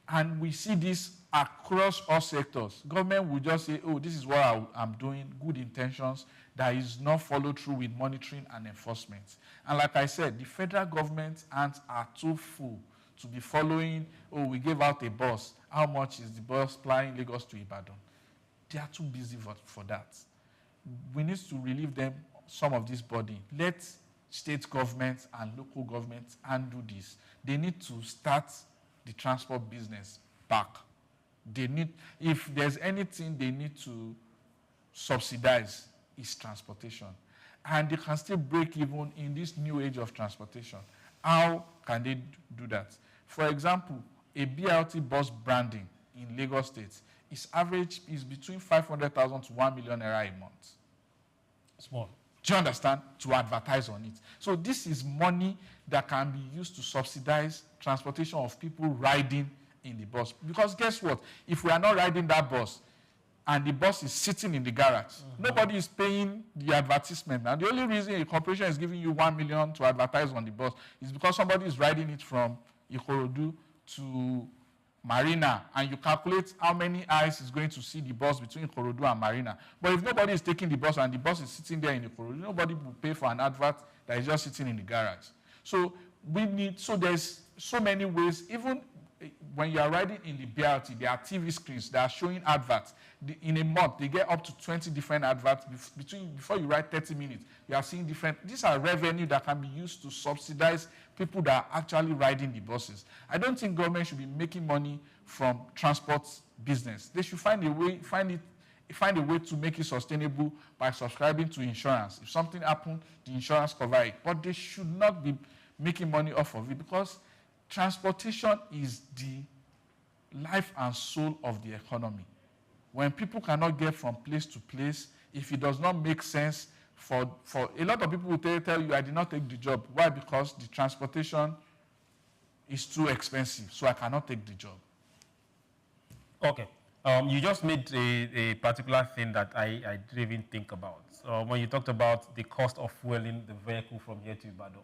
and we see this across all sectors. Government will just say, oh, this is what I'm doing, good intentions, that is not followed through with monitoring and enforcement. And like I said, the federal government hands are too full to be following, oh, we gave out a bus. How much is the bus flying Lagos to Ibadan? They are too busy for that. We need to relieve them some of this burden. Let state governments and local governments handle this. They need to start the transport business back. They need, if there's anything they need to subsidize, is transportation. And they can still break even in this new age of transportation. How can they do that? For example, a BRT bus branding in Lagos State is average is between 500,000 to 1 million naira a month. Small. Do you understand? To advertise on it. So this is money that can be used to subsidize transportation of people riding in the bus. Because guess what? If we are not riding that bus and the bus is sitting in the garage, nobody is paying the advertisement. Now, the only reason a corporation is giving you 1 million to advertise on the bus is because somebody is riding it from Ikorodu to Marina, and you calculate how many eyes is going to see the bus between Ikorodu and Marina. But if nobody is taking the bus and the bus is sitting there in Ikorodu, nobody will pay for an advert that is just sitting in the garage. So there's so many ways. Even when you are riding in the BRT, there are TV screens that are showing adverts. In a month, they get up to 20 different adverts. Before you ride 30 minutes, you are seeing different. These are revenue that can be used to subsidize people that are actually riding the buses. I don't think government should be making money from transport business. They should find a way to make it sustainable by subscribing to insurance. If something happens, the insurance covers it. But they should not be making money off of it, because transportation is the life and soul of the economy. When people cannot get from place to place, if it does not make sense for a lot of people will tell you, I did not take the job. Why? Because the transportation is too expensive, so I cannot take the job. Okay. You just made a particular thing that I didn't even think about. When you talked about the cost of fueling the vehicle from here to Ibadan,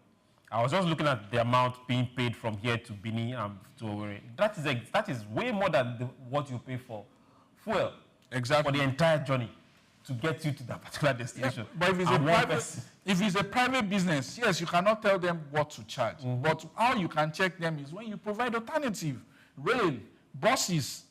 I was just looking at the amount being paid from here to Benin and to Owerri. That is way more than what you pay for fuel. Exactly. For the entire journey to get you to that particular destination. Yeah, but if it's a private business, yes, you cannot tell them what to charge. But how you can check them is when you provide alternative, rail, buses.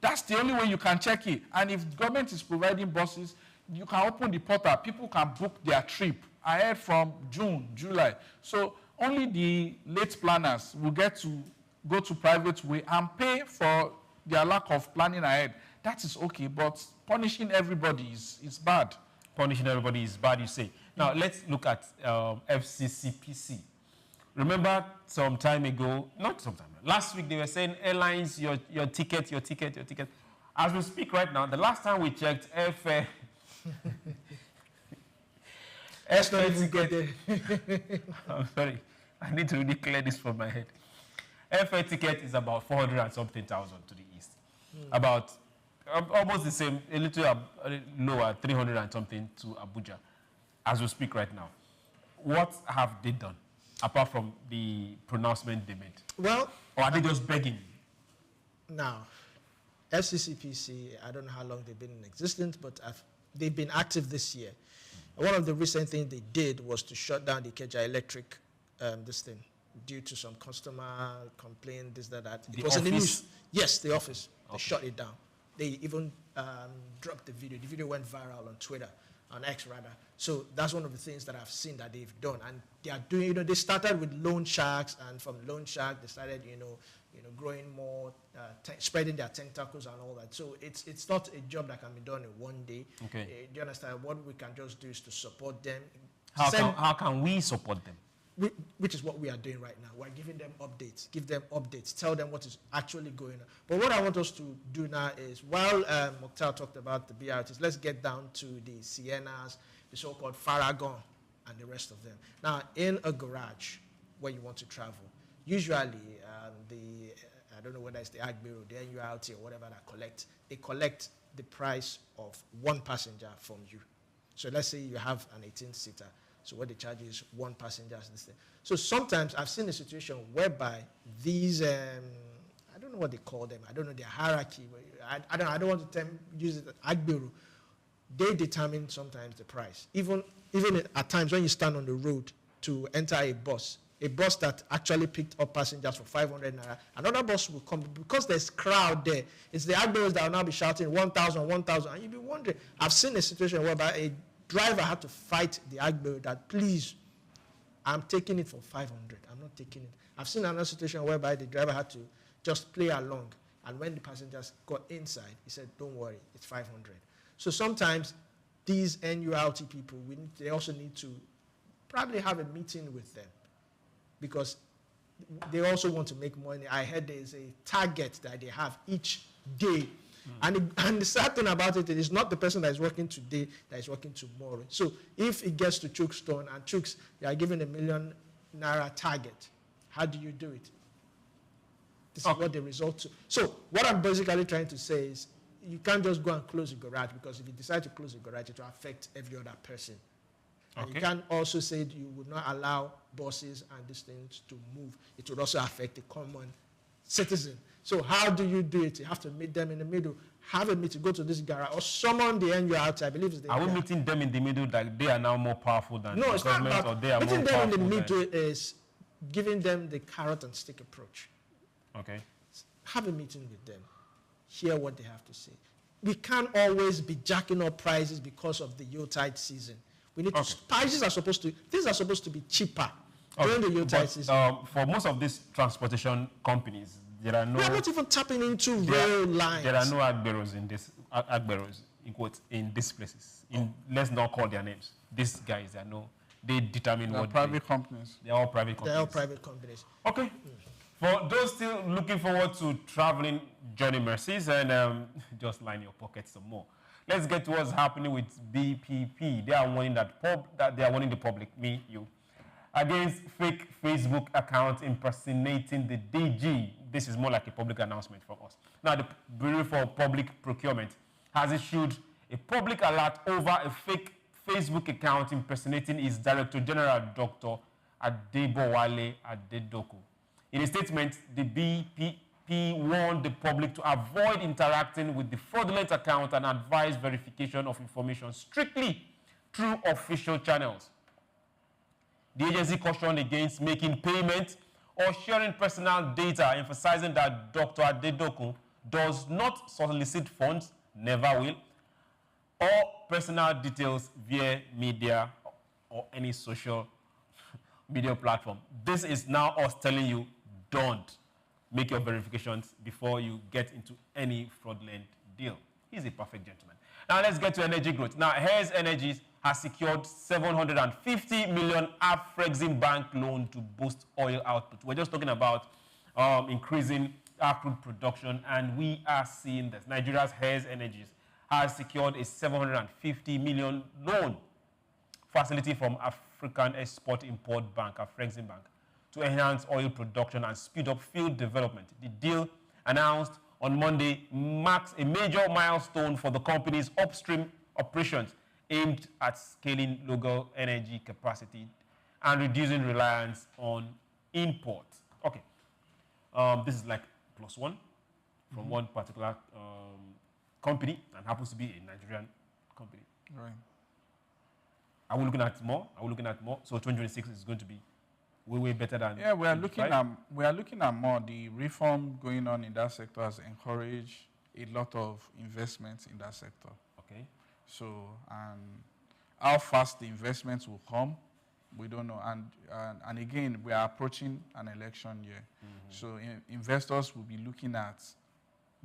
That's the only way you can check it. And if government is providing buses, you can open the portal. People can book their trip ahead from June, July. So only the late planners will get to go to private way and pay for their lack of planning ahead. That is okay, but punishing everybody is bad. Punishing everybody is bad, you say. Now, let's look at FCCPC. Remember some time ago, not some time, last week they were saying, airlines, your ticket. As we speak right now, the last time we checked, airfare ticket. I'm sorry, I need to really clear this from my head. Airfare ticket is about 400 and something thousand to the east. About almost the same, a little lower, 300 and something to Abuja. as we speak right now. What have they done, apart from the pronouncement they made? Well... Or are they just begging? Now, FCCPC, I don't know how long they've been in existence, but they've been active this year. One of the recent things they did was to shut down the Ikeja Electric, this thing, due to some customer complaint, this, that. It was in the news. Yes, the office. They shut it down. They even dropped the video. The video went viral on Twitter, on X rather. So that's one of the things that I've seen that they've done. And they are doing, they started with loan sharks, and from loan shark, they started, growing more, spreading their tentacles and all that. So it's not a job that can be done in one day. Okay. Do you understand? What we can just do is to support them. How can we support them? Which is what we are doing right now. We're giving them updates, tell them what is actually going on. But what I want us to do now is, while Mokhtar talked about the BRTs, let's get down to the Siennas, the so-called Farragon, and the rest of them. Now, in a garage where you want to travel, usually I don't know whether it's the Ag Bureau, the NURT, or whatever they collect the price of one passenger from you. So let's say you have an 18-seater. So what they charge is one passenger. This thing. So sometimes I've seen a situation whereby these, I don't know what they call them. I don't know their hierarchy. I don't want to use it. Ag Bureau, they determine sometimes the price. Even at times when you stand on the road to enter a bus that actually picked up passengers for 500 naira, another bus will come because there's crowd there. It's the Ag Bureaus that will now be shouting 1,000, 1,000, and you'll be wondering. I've seen a situation whereby a driver had to fight the Ag Bureau that, please, I'm taking it for 500. I'm not taking it. I've seen another situation whereby the driver had to just play along, and when the passengers got inside, he said, don't worry, it's 500. So sometimes these NURT people, they also need to probably have a meeting with them, because they also want to make money. I heard there's a target that they have each day. And the sad thing about it is not the person that is working today that is working tomorrow. So if it gets to Chookstone and Chooks, they are given ₦1 million target, how do you do it? This is what they result to. So what I'm basically trying to say is, you can't just go and close a garage, because if you decide to close a garage, it will affect every other person. And you can't also say you would not allow buses and these things to move. It would also affect the common citizen. So how do you do it? You have to meet them in the middle, have a meeting, go to this garage, or summon the NURT. I believe it's the. Are we meeting them in the middle that they are now more powerful than the government, or they are more powerful? Meeting them in the middle is giving them the carrot and stick approach. Okay. Have a meeting with them, hear what they have to say. We can't always be jacking up prices because of the Yuletide season. We need to. Things are supposed to be cheaper during the Yuletide season. For most of these transportation companies, there are no. We are not even tapping into rail lines. There are no Ag Bureaus in this Ag Bureaus in quotes in these places. Let's not call their names. These guys, they determine what. Private companies. They are all private companies. They are all private companies. Okay. For those still looking forward to traveling, Johnny Mercies, and just line your pockets some more. Let's get to what's happening with BPP. They are warning the public, me, you, against fake Facebook accounts impersonating the DG. This is more like a public announcement from us. Now, the Bureau for Public Procurement has issued a public alert over a fake Facebook account impersonating its Director General, Dr. Adebowale Adedoku. In a statement, the BPP warned the public to avoid interacting with the fraudulent account and advise verification of information strictly through official channels. The agency cautioned against making payment or sharing personal data, emphasizing that Dr. Adedoku does not solicit funds, never will, or personal details via media or any social media platform. This is now us telling you, don't make your verifications before you get into any fraudulent deal. He's a perfect gentleman. Now let's get to energy growth. Now, Hayes Energies has secured 750 million Afrexim bank loan to boost oil output. We're just talking about increasing our crude production, and we are seeing this. Nigeria's Hayes Energies has secured a 750 million loan facility from African Export-Import Bank, Afrexim Bank, to enhance oil production and speed up field development. The deal, announced on Monday, marks a major milestone for the company's upstream operations, aimed at scaling local energy capacity and reducing reliance on imports. Okay, this is like +1 from one particular company, and happens to be a Nigerian company. Right. Are we looking at more? Are we looking at more? So 2026 is going to be way better than. Yeah, we are looking at more. The reform going on in that sector has encouraged a lot of investments in that sector. Okay. So, and how fast the investments will come, we don't know. And again, we are approaching an election year. So investors will be looking at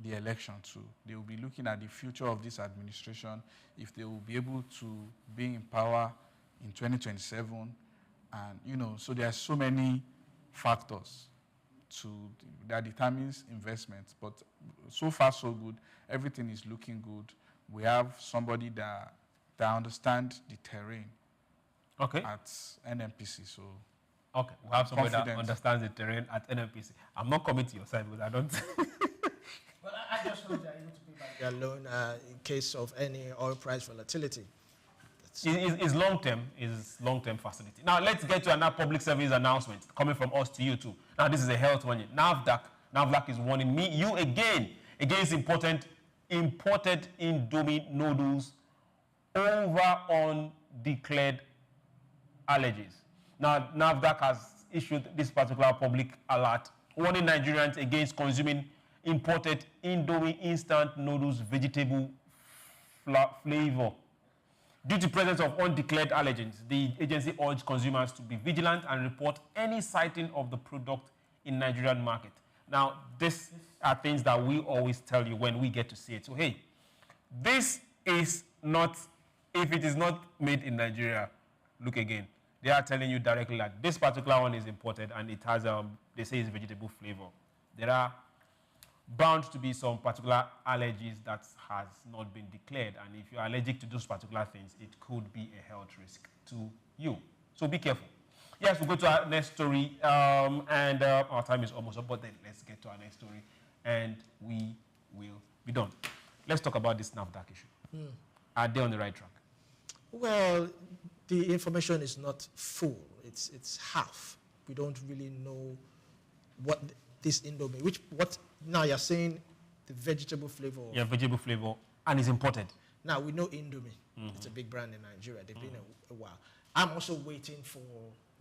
the election too. They will be looking at the future of this administration, if they will be able to be in power in 2027. And, you know, so there are so many factors that determines investments. But so far, so good. Everything is looking good. We have somebody that understands the terrain at NNPC. So okay, we have somebody that understands the terrain at NNPC. I'm not coming to your side because I don't. Well, I just hope they're able to pay back their loan in case of any oil price volatility. It's long-term facility. Now let's get to another public service announcement coming from us to you too. Now this is a health warning. NAFDAC is warning you again against imported Indomie noodles over undeclared allergies. Now NAFDAC has issued this particular public alert warning Nigerians against consuming imported Indomie instant noodles vegetable flavor. Due to presence of undeclared allergens, the agency urged consumers to be vigilant and report any sighting of the product in Nigerian market. Now, these are things that we always tell you when we get to see it. So, hey, this is not, if it is not made in Nigeria, look again. They are telling you directly that this particular one is imported and it has, they say it's vegetable flavor. There are bound to be some particular allergies that has not been declared, and if you're allergic to those particular things, it could be a health risk to you. So be careful. Yes, we'll go to our next story, and our time is almost up, but then let's get to our next story, and we will be done. Let's talk about this NAFDAC issue. Are they on the right track? Well, the information is not full. It's half. We don't really know what this Indomie, now you're saying the vegetable flavor. Yeah, vegetable flavor, and it's imported. Now we know Indomie. It's a big brand in Nigeria. They've been a while. I'm also waiting for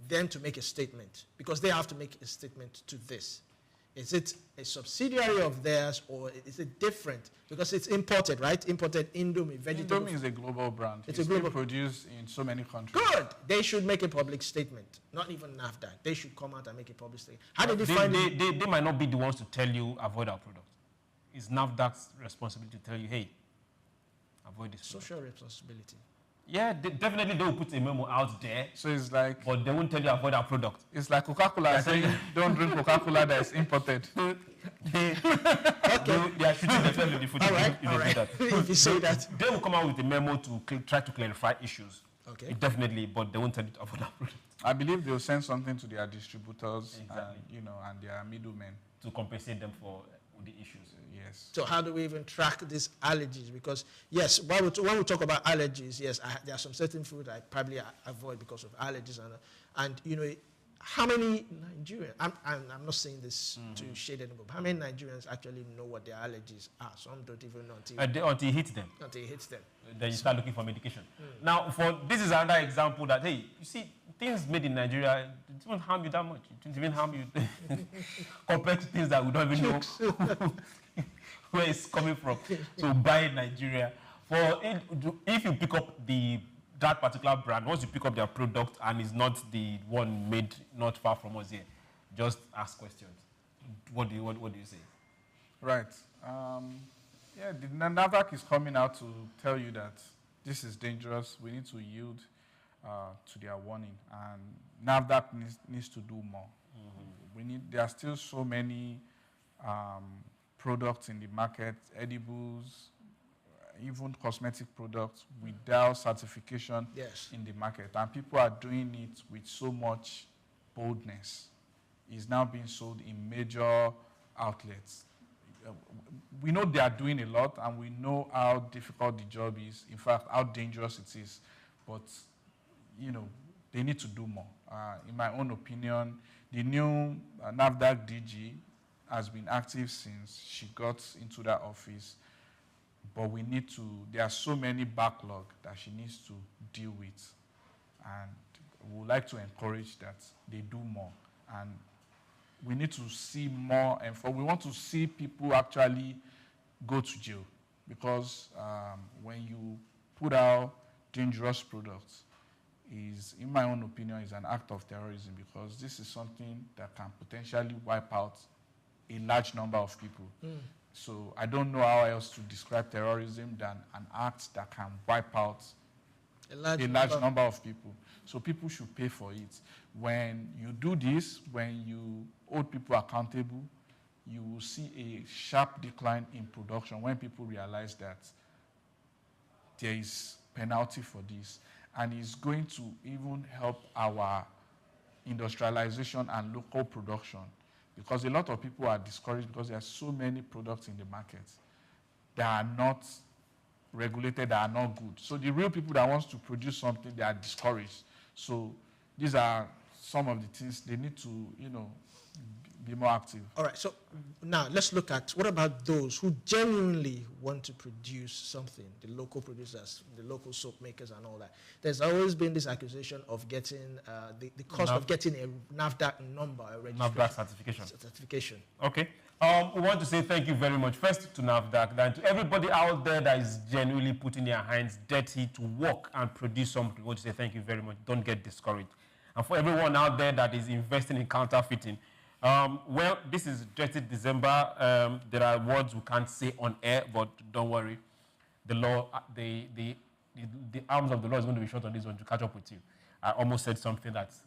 them to make a statement, because they have to make a statement to this. Is it a subsidiary of theirs, or is it different? Because it's imported, right? Imported Indomie, vegetable. Indomie is a global brand. It's a global produced in so many countries. Good. They should make a public statement. Not even NAFDAC. They should come out and make a public statement. How did they might not be the ones to tell you avoid our product. It's NAFDAC's responsibility to tell you, hey, avoid this product. Social responsibility. Yeah, definitely they will put a memo out there. So it's like, but they won't tell you avoid our product. It's like Coca-Cola saying don't drink Coca-Cola that is imported. They are shooting themselves in the foot. All right. If you say that, they will come out with a memo to try to clarify issues. Okay. Definitely, but they won't tell you to avoid our product. I believe they'll send something to their distributors, and their middlemen to compensate them for the issues. Yes. So how do we even track these allergies? Because yes, when we talk about allergies, yes, there are some certain food I probably avoid because of allergies, and you know, how many Nigerians? I'm not saying this to shade anyone, but how many Nigerians actually know what their allergies are? Some don't even know until it hits them. Until it hits them. Then you start looking for medication. Now, this is another example that, hey, you see, things made in Nigeria, it won't harm you that much. It won't even harm you compared to things that we don't even know where it's coming from. So buy Nigeria. If you pick up that particular brand, once you pick up their product and it's not the one made not far from us here, just ask questions. What do you say? Right. The NAFDAC is coming out to tell you that this is dangerous. We need to yield to their warning, and NAFDAC needs to do more. There are still so many products in the market, edibles, even cosmetic products without certification in the market, and people are doing it with so much boldness. It's now being sold in major outlets. we know they are doing a lot, and we know how difficult the job is. In fact, how dangerous it is. But, they need to do more. In my own opinion, the new NAFDAC DG has been active since she got into that office. But there are so many backlog that she needs to deal with. And we would like to encourage that they do more. And we need to see more, and we want to see people actually go to jail, because when you put out dangerous products, in my own opinion, is an act of terrorism, because this is something that can potentially wipe out a large number of people. So I don't know how else to describe terrorism than an act that can wipe out a large number of people. So people should pay for it. When you do this, when you hold people accountable, you will see a sharp decline in production when people realize that there is penalty for this. And it's going to even help our industrialization and local production, because a lot of people are discouraged because there are so many products in the market that are not regulated, that are not good. So the real people that wants to produce something, they are discouraged. So these are some of the things they need to, be more active. All right, so now let's look at, what about those who genuinely want to produce something, the local producers, the local soap makers and all that? There's always been this accusation of getting, the cost of getting a NAFDAC number, a registration. NAFDAC certification. Certification. Okay. We want to say thank you very much, first to NAFDAC, then to everybody out there that is genuinely putting their hands dirty to work and produce something. We want to say thank you very much. Don't get discouraged. And for everyone out there that is investing in counterfeiting, well, this is Dirty December. There are words we can't say on air, but don't worry. The law, the arms of the law is going to be short on this one to catch up with you. I almost said something that's...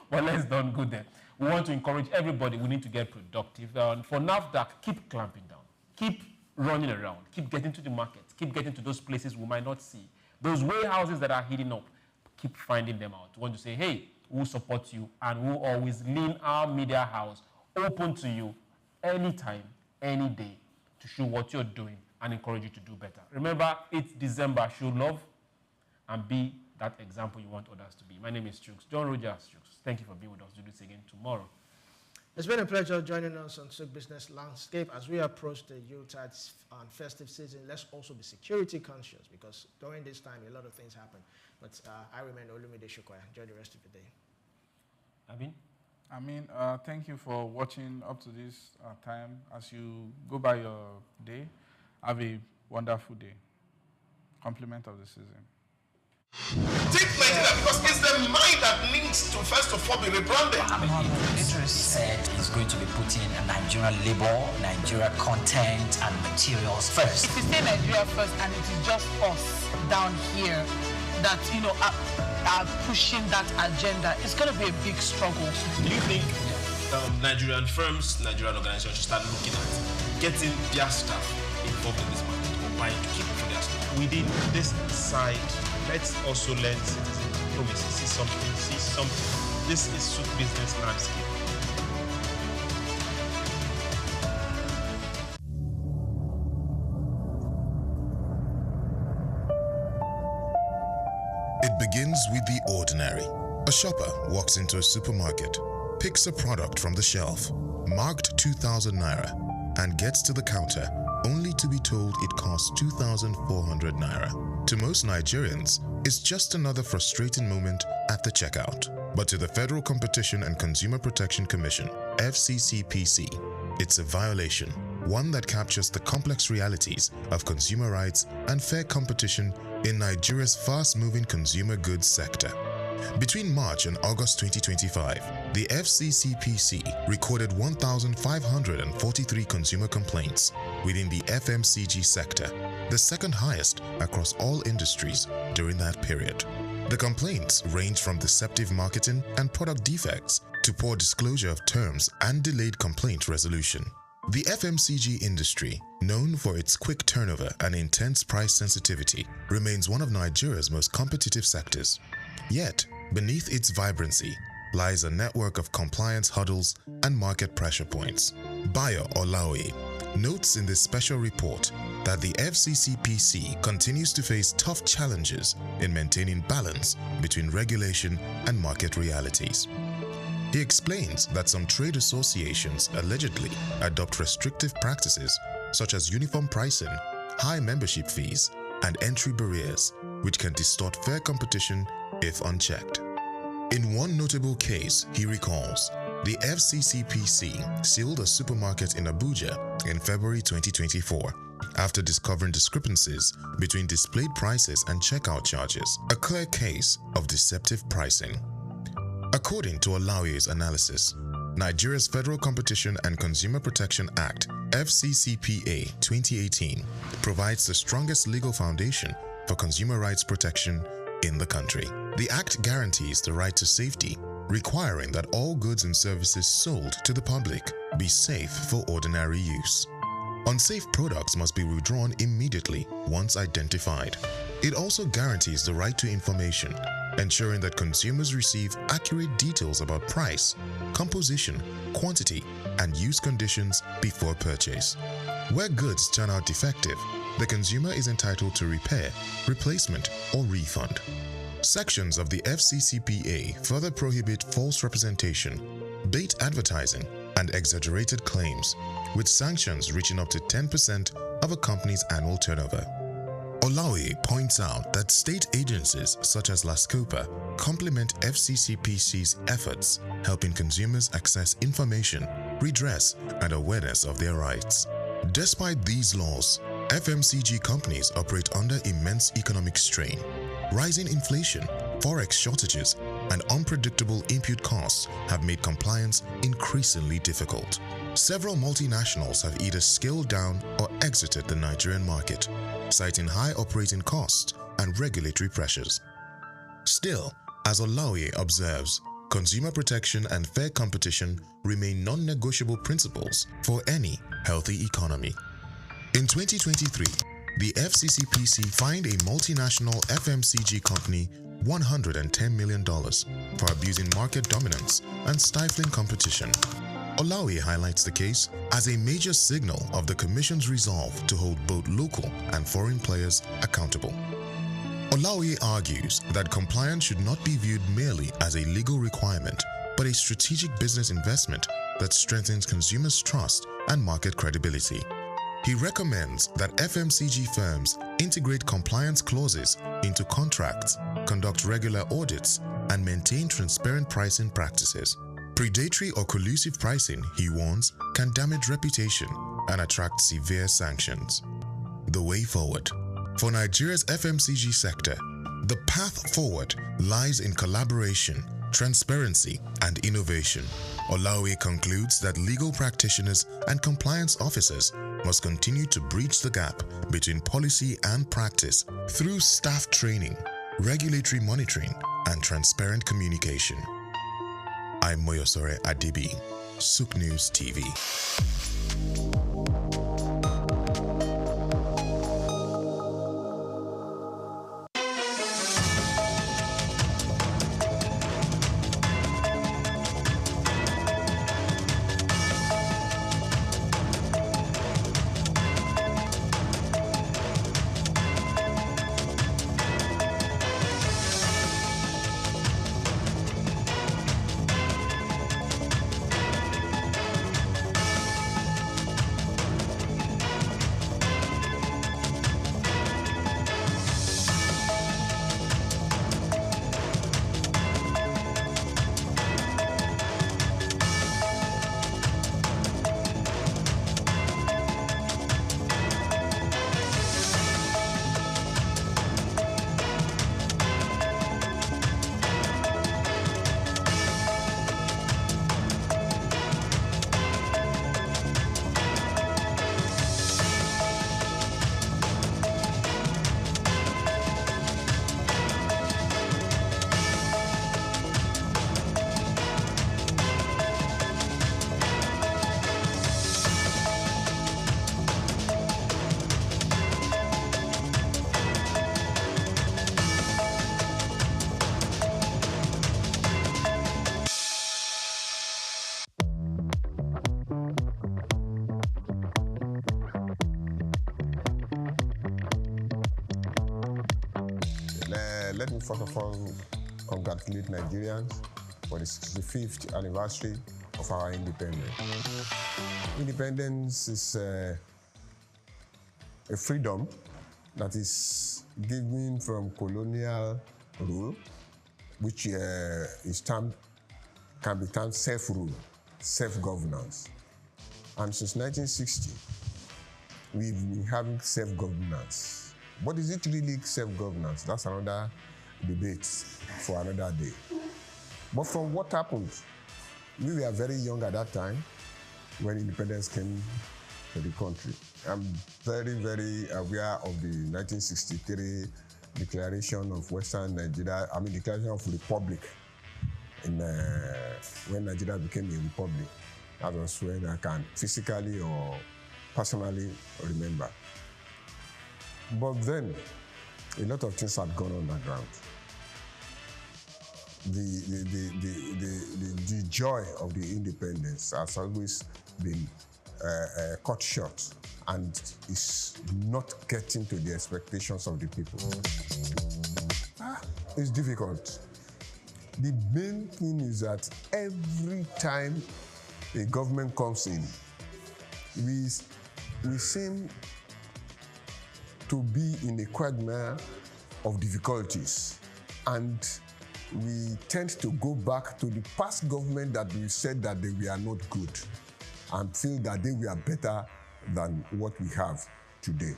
But let's don't go there. We want to encourage everybody. We need to get productive. For NAFDAC, keep clamping down. Keep running around. Keep getting to the market. Keep getting to those places we might not see. Those warehouses that are heating up, keep finding them out. We want to say, hey, we'll support you, and we'll always lean our media house open to you anytime, any day, to show what you're doing and encourage you to do better. Remember, it's December. Show love and be that example you want others to be. My name is SOUQ, John Rogers SOUQ. Thank you for being with us. Do this again tomorrow. It's been a pleasure joining us on SOUQ Business Landscape. As we approach the Yuletide and festive season, let's also be security conscious, because during this time, a lot of things happen. But I remain Olumide Shokoya. Enjoy the rest of the day. Thank you for watching up to this time. As you go by your day, have a wonderful day. Compliment of the season. Take Nigeria, because it's the mind that needs to first of all be rebranded. Idris said he's going to be putting Nigerian labor, Nigeria content and materials first. If you say Nigeria first and it is just us down here that, are pushing that agenda, it's going to be a big struggle. Do you think Nigerian firms, Nigerian organizations should start looking at getting their staff involved in this market, or buying to keep for their staff? Within this side, let's also learn citizen diplomacy. See something. This is SOUQ Business Landscape. It begins with the ordinary. A shopper walks into a supermarket, picks a product from the shelf, marked 2,000 naira, and gets to the counter only to be told it costs 2,400 naira. To most Nigerians, it's just another frustrating moment at the checkout. But to the Federal Competition and Consumer Protection Commission, FCCPC, it's a violation, one that captures the complex realities of consumer rights and fair competition in Nigeria's fast-moving consumer goods sector. Between March and August 2025, the FCCPC recorded 1,543 consumer complaints within the FMCG sector, the second highest across all industries during that period. The complaints range from deceptive marketing and product defects to poor disclosure of terms and delayed complaint resolution. The FMCG industry, known for its quick turnover and intense price sensitivity, remains one of Nigeria's most competitive sectors. Yet, beneath its vibrancy lies a network of compliance hurdles and market pressure points. Bayo Olaoye, notes in this special report that the FCCPC continues to face tough challenges in maintaining balance between regulation and market realities. He explains that some trade associations allegedly adopt restrictive practices such as uniform pricing, high membership fees, and entry barriers, which can distort fair competition if unchecked. In one notable case, he recalls, the FCCPC sealed a supermarket in Abuja in February 2024 after discovering discrepancies between displayed prices and checkout charges, a clear case of deceptive pricing. According to Olaoye's analysis, Nigeria's Federal Competition and Consumer Protection Act, FCCPA 2018, provides the strongest legal foundation for consumer rights protection in the country. The Act guarantees the right to safety, requiring that all goods and services sold to the public be safe for ordinary use. Unsafe products must be withdrawn immediately once identified. It also guarantees the right to information, ensuring that consumers receive accurate details about price, composition, quantity, and use conditions before purchase. Where goods turn out defective, the consumer is entitled to repair, replacement, or refund. Sections of the FCCPA further prohibit false representation, bait advertising, and exaggerated claims, with sanctions reaching up to 10% of a company's annual turnover. Olaoye points out that state agencies such as LASCOPA complement FCCPC's efforts, helping consumers access information, redress, and awareness of their rights. Despite these laws, FMCG companies operate under immense economic strain. Rising inflation, forex shortages, and unpredictable input costs have made compliance increasingly difficult. Several multinationals have either scaled down or exited the Nigerian market, citing high operating costs and regulatory pressures. Still, as Olaoye observes, consumer protection and fair competition remain non-negotiable principles for any healthy economy. In 2023, the FCCPC fined a multinational FMCG company $110 million for abusing market dominance and stifling competition. Olaoye highlights the case as a major signal of the Commission's resolve to hold both local and foreign players accountable. Olaoye argues that compliance should not be viewed merely as a legal requirement, but a strategic business investment that strengthens consumers' trust and market credibility. He recommends that FMCG firms integrate compliance clauses into contracts, conduct regular audits, and maintain transparent pricing practices. Predatory or collusive pricing, he warns, can damage reputation and attract severe sanctions. The way forward. For Nigeria's FMCG sector, the path forward lies in collaboration, transparency, and innovation. Olaoye concludes that legal practitioners and compliance officers must continue to bridge the gap between policy and practice through staff training, regulatory monitoring, and transparent communication. I'm Moyosore Adibi, SOUQ News TV. first of all congratulate Nigerians for the 65th anniversary of our independence. Independence is a freedom that is given from colonial rule, which can be termed self-rule, self-governance. And since 1960, we've been having self-governance. What is it really self-governance? That's another debate for another day. But from what happened, we were very young at that time when independence came to the country. I'm very, very aware of the 1963 declaration of Western Nigeria, declaration of republic when Nigeria became a republic. That was when I can physically or personally remember. But then, a lot of things had gone on the ground. The joy of the independence has always been cut short and is not getting to the expectations of the people. It's difficult. The main thing is that every time a government comes in, we seem to be in a quagmire of difficulties, and we tend to go back to the past government that we said that they were not good and feel that they were better than what we have today.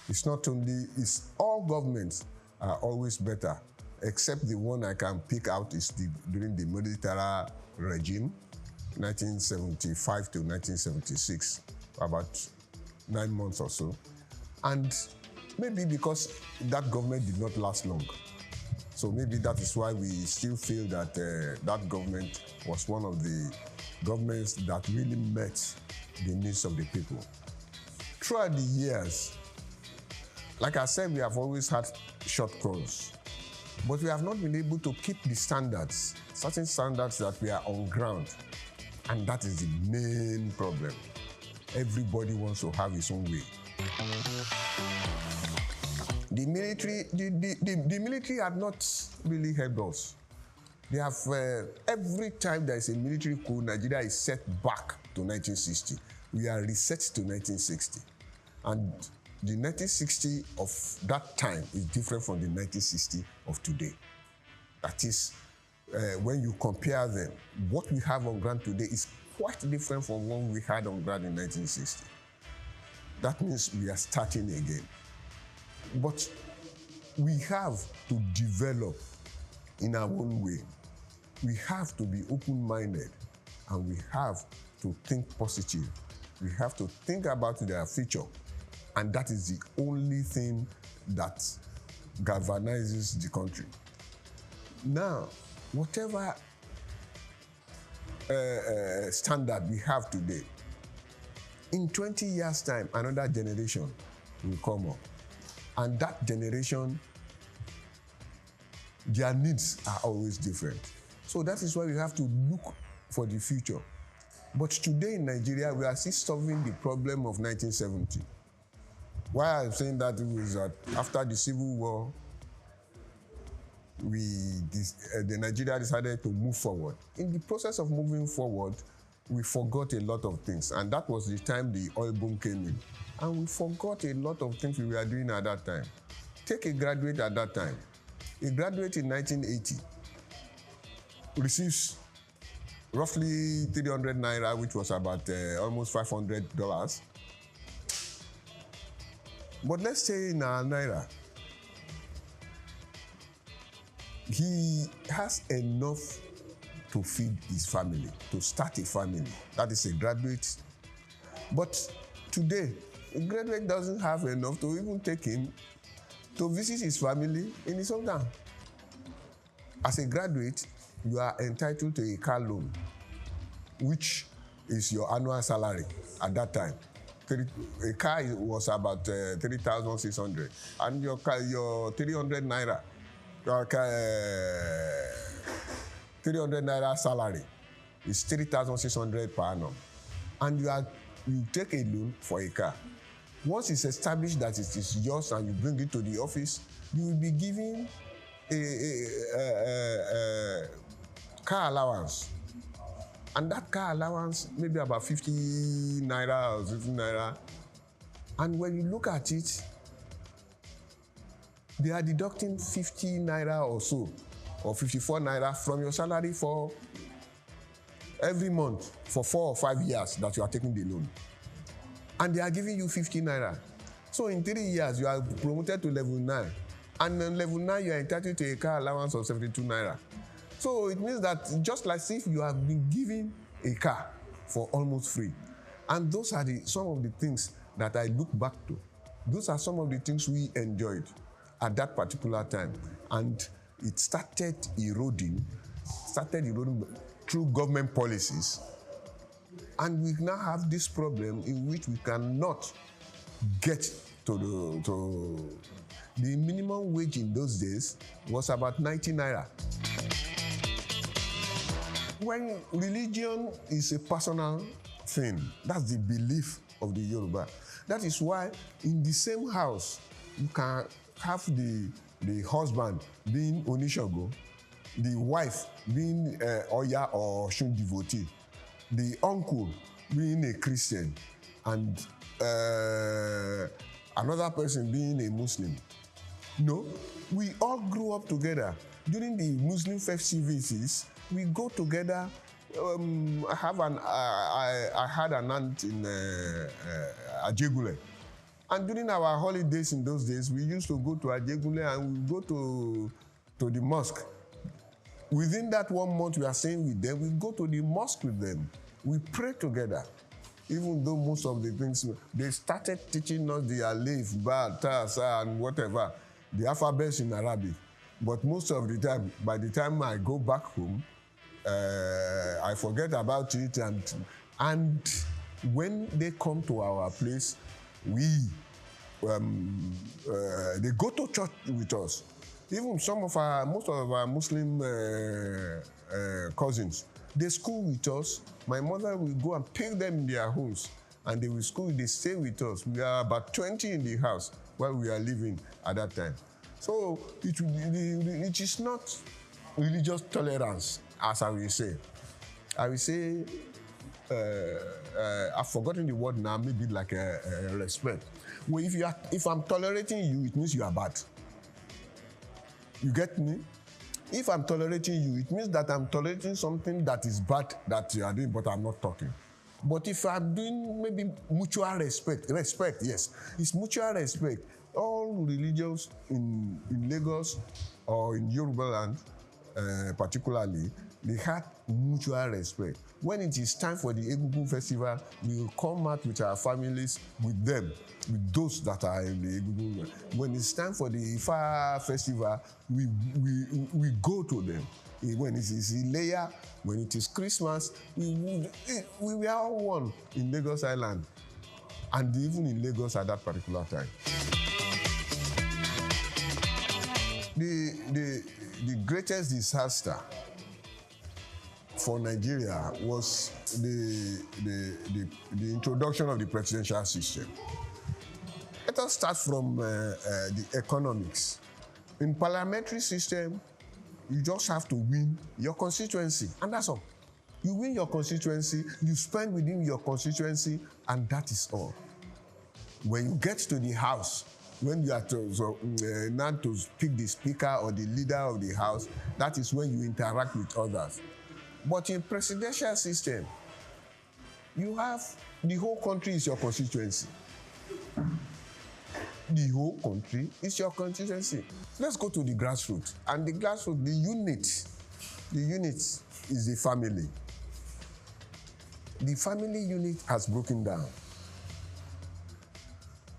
It's not only, all governments are always better, except the one I can pick out is during the military regime, 1975 to 1976, about 9 months or so. And maybe because that government did not last long. So maybe that is why we still feel that that government was one of the governments that really met the needs of the people. Throughout the years, like I said, we have always had shortcomings, but we have not been able to keep the standards, certain standards that we are on ground, and that is the main problem. Everybody wants to have his own way. The military have not really helped us. They have, every time there is a military coup, Nigeria is set back to 1960. We are reset to 1960. And the 1960 of that time is different from the 1960 of today. That is, when you compare them, what we have on ground today is quite different from what we had on ground in 1960. That means we are starting again. But we have to develop in our own way. We have to be open-minded, and we have to think positive. We have to think about their future, and that is the only thing that galvanizes the country. Now, whatever standard we have today, in 20 years' time, another generation will come up. And that generation, their needs are always different. So that is why we have to look for the future. But today in Nigeria, we are still solving the problem of 1970. Why I'm saying that is that after the Civil War, the Nigeria decided to move forward. In the process of moving forward, we forgot a lot of things. And that was the time the oil boom came in. And we forgot a lot of things we were doing at that time. Take a graduate at that time. A graduate in 1980 receives roughly 300 naira, which was about almost $500. But let's say in our naira, he has enough to feed his family, to start a family. That is a graduate. But today, a graduate doesn't have enough to even take him to visit his family in his hometown. As a graduate, you are entitled to a car loan, which is your annual salary at that time. A car was about 3,600, and your 300 naira, 300 naira salary is 3,600 per annum, and you take a loan for a car. Once it's established that it is yours and you bring it to the office, you will be given a car allowance. And that car allowance, maybe about 50 naira or 60 naira. And when you look at it, they are deducting 50 naira or so, or 54 naira from your salary for every month for 4 or 5 years that you are taking the loan. And they are giving you 50 naira. So in 3 years, you are promoted to level 9. And on level 9, you are entitled to a car allowance of 72 naira. So it means that just like if you have been given a car for almost free. And those are some of the things that I look back to. Those are some of the things we enjoyed at that particular time. And it started eroding through government policies. And we now have this problem in which we cannot get to the minimum wage in those days was about 90 naira. When religion is a personal thing, that's the belief of the Yoruba. That is why in the same house, you can have the husband being Onishogo, the wife being Oya or Shun devotee, the uncle being a Christian, and another person being a Muslim. No, we all grew up together. During the Muslim festivities, we go together. I had an aunt in Ajegule. And during our holidays in those days, we used to go to Ajegule and we go to the mosque. Within that 1 month we are staying with them, we go to the mosque with them. We pray together. Even though most of the things, they started teaching us the Alif, Ba, Ta, Sa, and whatever, the alphabets in Arabic. But most of the time, by the time I go back home, I forget about it. And when they come to our place, they go to church with us. Even most of our Muslim cousins, they school with us. My mother will go and pick them in their homes, and they will school. They stay with us. We are about 20 in the house while we are living at that time. So it is not religious tolerance, as I will say. I will say, I've forgotten the word now, maybe like a respect. Well, if I'm tolerating you, it means you are bad. You get me? If I'm tolerating you, it means that I'm tolerating something that is bad that you are doing, but I'm not talking. But if I'm doing maybe mutual respect, yes, it's mutual respect. All religions in Lagos or in Yoruba land, particularly, they had mutual respect. When it is time for the Egungun festival, we will come out with our families, with them, with those that are in the Egungun. When it's time for the Ifa festival, we go to them. When it is Ileya, when it is Christmas, we were all one in Lagos Island, and even in Lagos at that particular time. The greatest disaster for Nigeria was the introduction of the presidential system. Let us start from the economics. In parliamentary system, you just have to win your constituency, and that's all. You win your constituency, you spend within your constituency, and that is all. When you get to the house, when you are now to pick the speaker or the leader of the house, that is when you interact with others. But in presidential system, you have the whole country is your constituency. The whole country is your constituency. Let's go to the grassroots. And the grassroots, the unit is the family. The family unit has broken down.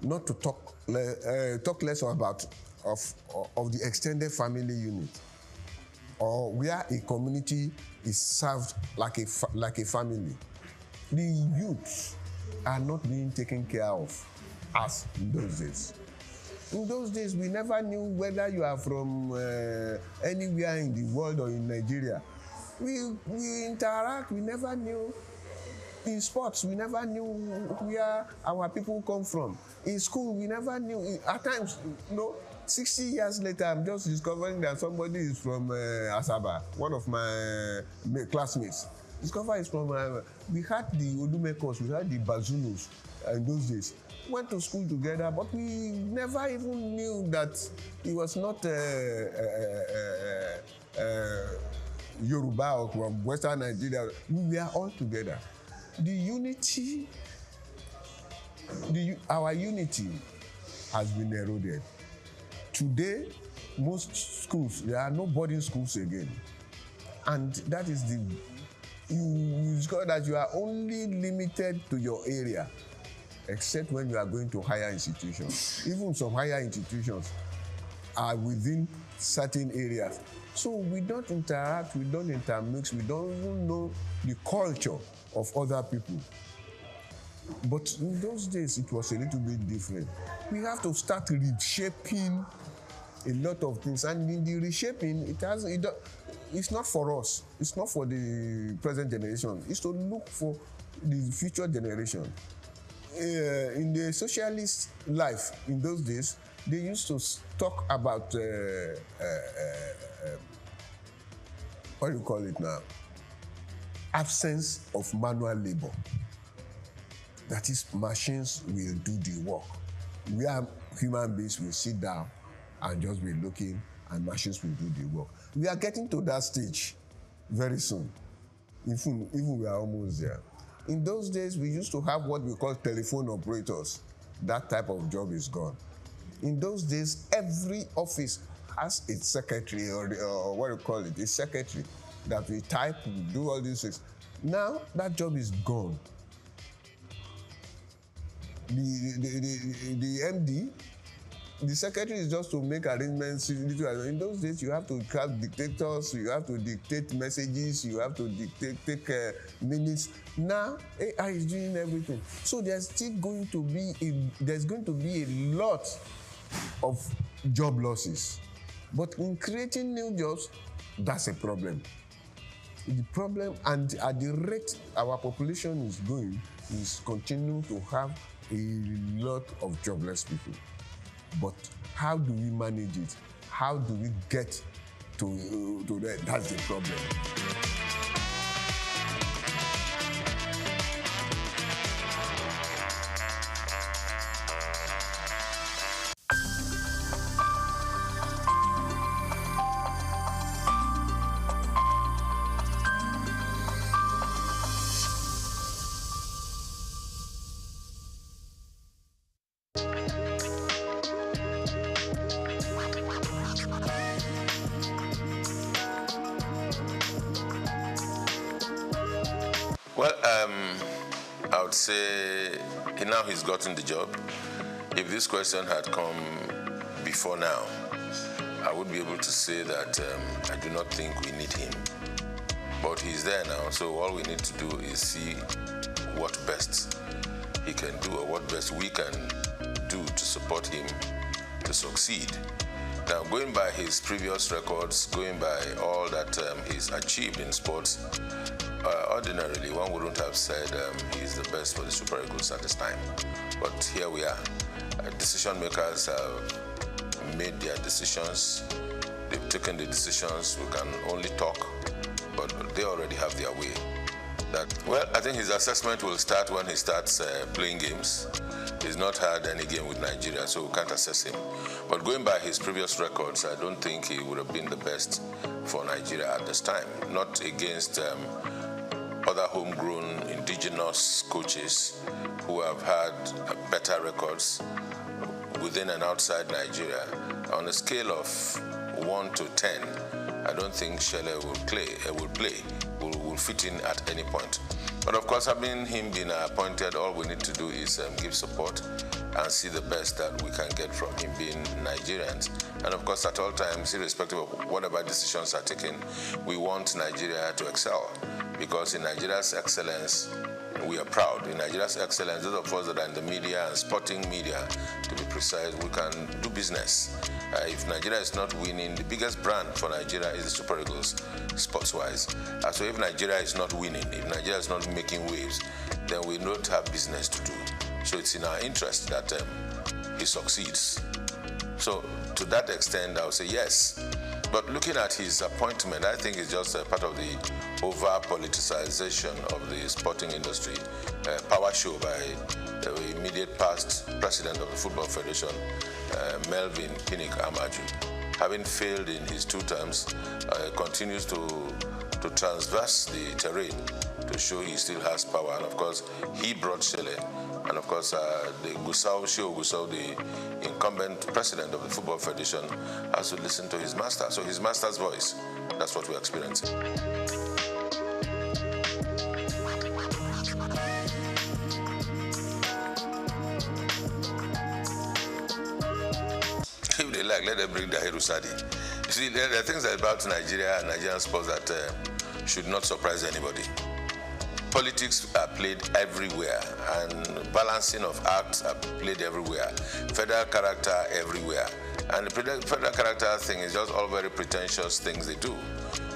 Not to talk less about of the extended family unit, or where a community is served like a family. The youths are not being taken care of as in those days. In those days, we never knew whether you are from anywhere in the world or in Nigeria. We interact, we never knew. In sports, we never knew where our people come from. In school, we never knew. At times, 60 years later, I'm just discovering that somebody is from Asaba, one of my classmates. Discover is from, we had the Odumakers, we had the Bazunos in those days. Went to school together, but we never even knew that he was not Yoruba or from Western Nigeria. We were all together. The unity, our unity has been eroded. Today, most schools, there are no boarding schools again. And that is you discover that you are only limited to your area, except when you are going to higher institutions. Even some higher institutions are within certain areas. So we don't interact, we don't intermix, we don't even know the culture of other people. But in those days, it was a little bit different. We have to start reshaping a lot of things. And in the reshaping, it's not for us. It's not for the present generation. It's to look for the future generation. In the socialist life in those days, they used to talk about what do you call it now? Absence of manual labor. That is, machines will do the work. We are human beings will sit down and just be looking, and machines will do the work. We are getting to that stage very soon. Even we are almost there. In those days, we used to have what we call telephone operators. That type of job is gone. In those days, every office has its secretary, or what do you call it, a secretary that we type, do all these things. Now, that job is gone. The MD, the secretary is just to make arrangements. In those days, you have to have dictators, you have to dictate messages, you have to take minutes. Now, AI is doing everything. So there's going to be a lot of job losses. But in creating new jobs, that's a problem. The problem, and at the rate our population is going, is continuing to have a lot of jobless people. But how do we manage it? How do we get to that? That's the problem. Well, I would say now he's gotten the job. If this question had come before now, I would be able to say that I do not think we need him. But he's there now, so all we need to do is see what best he can do or what best we can do to support him to succeed. Now, going by his previous records, going by all that he's achieved in sports, ordinarily one wouldn't have said he's the best for the Super Eagles at this time. But here we are. Decision makers have made their decisions. They've taken the decisions. We can only talk, but they already have their way. Well, I think his assessment will start when he starts playing games. He's not had any game with Nigeria, so we can't assess him. But going by his previous records, I don't think he would have been the best for Nigeria at this time. Not against other homegrown indigenous coaches who have had better records within and outside Nigeria. On a scale of 1 to 10, I don't think Shele will fit in at any point. But of course, having him been appointed, all we need to do is give support and see the best that we can get from him, being Nigerians. And of course, at all times, irrespective of whatever decisions are taken, we want Nigeria to excel. Because in Nigeria's excellence, we are proud. In Nigeria's excellence, those of us that are in the media and sporting media, to be precise, we can do business. If Nigeria is not winning, the biggest brand for Nigeria is the Super Eagles, sports-wise. So if Nigeria is not winning, if Nigeria is not making waves, then we don't have business to do. So it's in our interest that he succeeds. So to that extent, I would say yes. But looking at his appointment, I think it's just a part of the over-politicization of the sporting industry, power show by the immediate past president of the Football Federation, Melvin Pinnick Amaju. Having failed in his 2 terms, continues to transverse the terrain to show he still has power. And of course, he brought Shele. And of course, the Gusau, the incumbent president of the Football Federation, has to listen to his master. So his master's voice, that's what we're experiencing. If they like, let them bring the Sadi. You see, there are things about Nigeria and Nigerian sports that should not surprise anybody. Politics are played everywhere, and balancing of acts are played everywhere. Federal character everywhere. And the federal character thing is just all very pretentious things they do.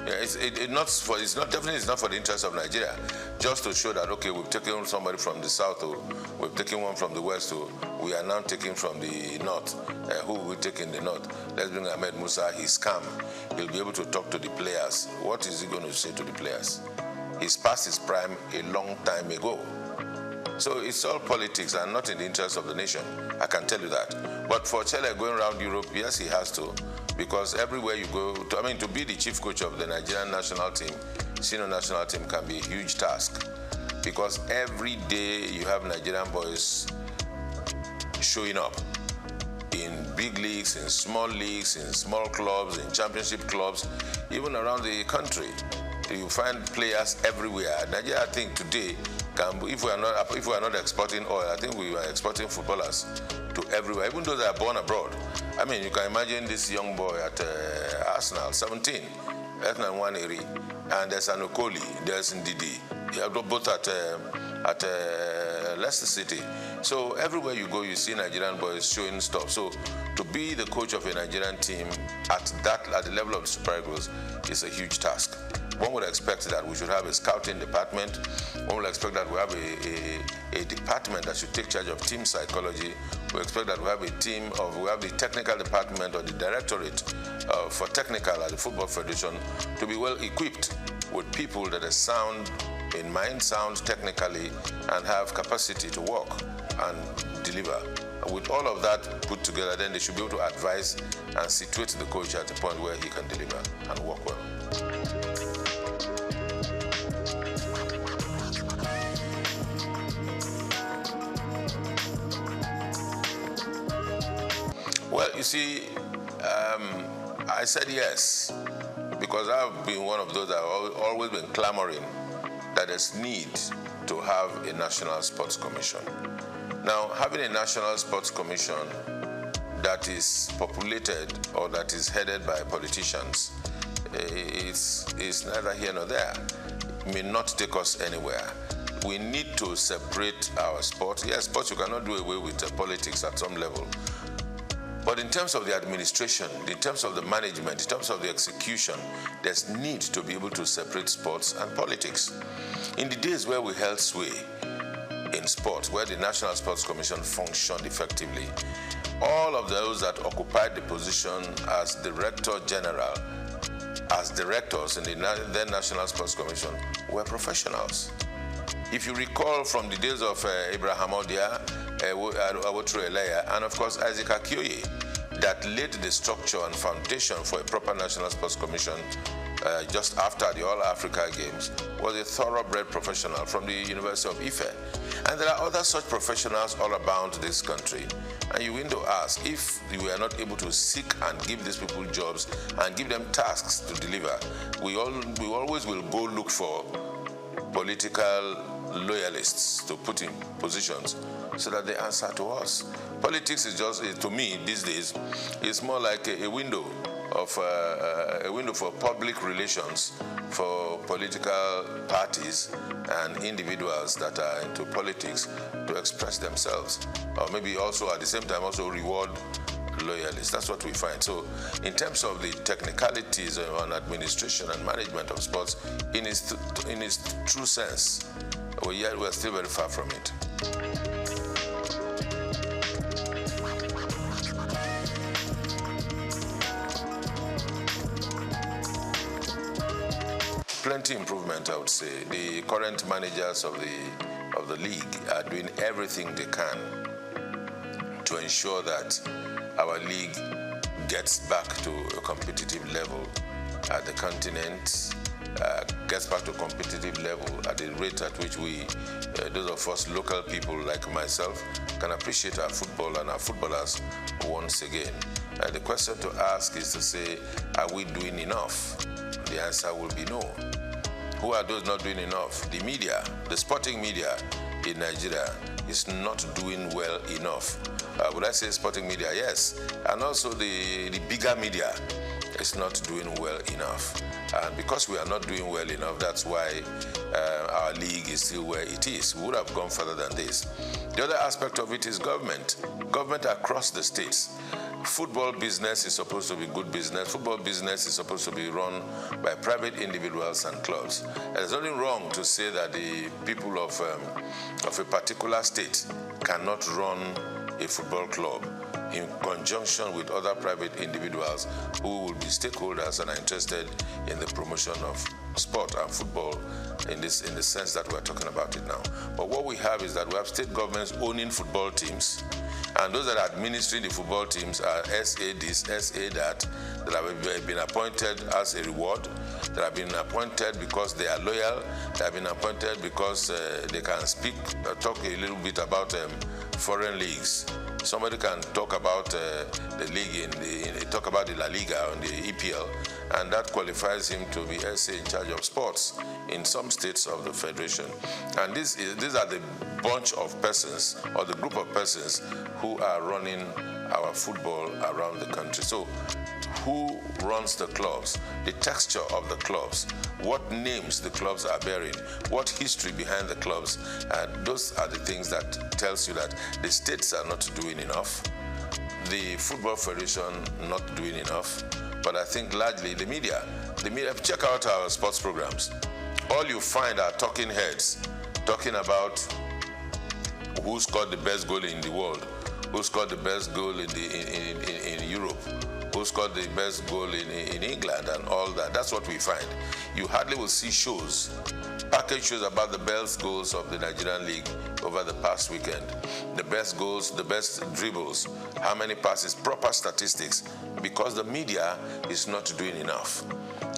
Yeah, it's not for the interest of Nigeria. Just to show that, okay, we've taken somebody from the south, or we've taken one from the west, or we are now taking from the north. Who will we take in the north? Let's bring Ahmed Musa. He's calm. He'll be able to talk to the players. What is he going to say to the players? He's past his prime a long time ago. So it's all politics and not in the interest of the nation. I can tell you that. But for Chele going around Europe, yes, he has to. Because everywhere you go, to be the chief coach of the Nigerian national team, senior national team, can be a huge task. Because every day you have Nigerian boys showing up in big leagues, in small clubs, in championship clubs, even around the country. You find players everywhere. Nigeria, I think today, if we are not exporting oil, I think we are exporting footballers to everywhere, even those that are born abroad. I mean, you can imagine this young boy at Arsenal, 17, Ethnan Waneri, and there's Anokoli, there's Ndidi, both at Leicester City. So everywhere you go, you see Nigerian boys showing stuff. So to be the coach of a Nigerian team at the level of the Super Eagles is a huge task. One would expect that we should have a scouting department. One would expect that we have a department that should take charge of team psychology. We expect that we have the technical department or the directorate for technical at the Football Federation to be well equipped with people that are sound in mind, sound technically, and have capacity to work and deliver. With all of that put together, then they should be able to advise and situate the coach at the point where he can deliver and work well. Well, you see, I said yes, because I've been one of those that have always been clamoring that there's need to have a National Sports Commission. Now, having a National Sports Commission that is populated or that is headed by politicians is neither here nor there. It may not take us anywhere. We need to separate our sport. Yes, sports, you cannot do away with politics at some level. But in terms of the administration, in terms of the management, in terms of the execution, there's need to be able to separate sports and politics. In the days where we held sway in sports, where the National Sports Commission functioned effectively, all of those that occupied the position as Director General, as directors in the then National Sports Commission, were professionals. If you recall from the days of Abraham Odia, Awotro Eleya, and of course Isaac Akioye, that laid the structure and foundation for a proper National Sports Commission just after the All Africa Games, was a thoroughbred professional from the University of Ife. And there are other such professionals all about this country. And you need to ask, if we are not able to seek and give these people jobs and give them tasks to deliver, we always will go look for political loyalists to put in positions so that they answer to us. Politics is just, to me these days, it's more like a window for public relations for political parties and individuals that are into politics to express themselves, or maybe also at the same time also reward loyalists. That's what we find. So in terms of the technicalities on administration and management of sports, in its true sense, we're still very far from it. plenty improvement, I would say. The current managers of the league are doing everything they can to ensure that our league gets back to a competitive level at the continent, gets back to a competitive level at the rate at which we, those of us local people like myself, can appreciate our football and our footballers once again. The question to ask is to say, are we doing enough? The answer will be no. Who are those not doing enough? The media, the sporting media in Nigeria is not doing well enough. Would I say sporting media? Yes. And also the bigger media is not doing well enough. And because we are not doing well enough, that's why our league is still where it is. We would have gone further than this. The other aspect of it is government. Government across the states. Football business is supposed to be good business. Football business is supposed to be run by private individuals and clubs. There's nothing wrong to say that the people of a particular state cannot run a football club in conjunction with other private individuals who will be stakeholders and are interested in the promotion of sport and football in the sense that we're talking about it now. But what we have is that we have state governments owning football teams, and those that are administering the football teams are SA this, SA that have been appointed as a reward, that have been appointed because they are loyal, that have been appointed because they can talk a little bit about foreign leagues. Somebody can talk about the league talk about the La Liga and the EPL, and that qualifies him to be SA in charge of sports in some states of the federation. And these are the bunch of persons or the group of persons who are running our football around the country. So who runs the clubs, the texture of the clubs, what names the clubs are bearing, what history behind the clubs, and those are the things that tells you that the states are not doing enough, the Football Federation not doing enough, but I think largely the media, check out our sports programs. All you find are talking heads talking about who scored the best goal in the world, who scored the best goal in Europe, who scored the best goal in England and all that. That's what we find. You hardly will see shows, package shows about the best goals of the Nigerian league over the past weekend. The best goals, the best dribbles, how many passes, proper statistics, because the media is not doing enough.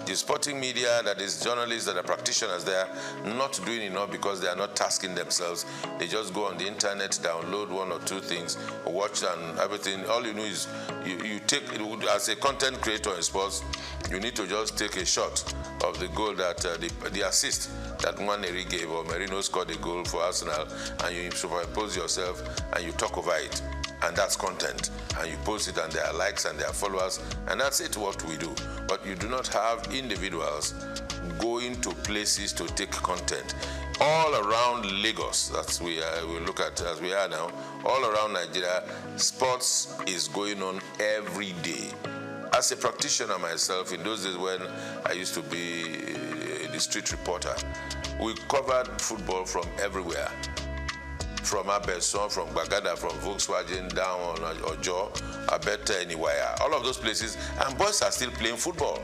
The sporting media, that is journalists, that are practitioners, they are not doing enough because they are not tasking themselves. They just go on the internet, download one or two things, watch and everything. All you know is you take, as a content creator in sports, you need to just take a shot of the goal that the assist that Nwaneri gave, or Merino scored a goal for Arsenal, and you superimpose yourself and you talk over it. And that's content, and you post it, and there are likes and there are followers, and that's it, what we do. But you do not have individuals going to places to take content. All around Lagos, that's we look at as we are now, all around Nigeria, sports is going on every day. As a practitioner myself, in those days when I used to be the street reporter, we covered football from everywhere. From Abeson, from Bagada, from Volkswagen, down on Ojo, Abeta, anywhere. All of those places, and boys are still playing football.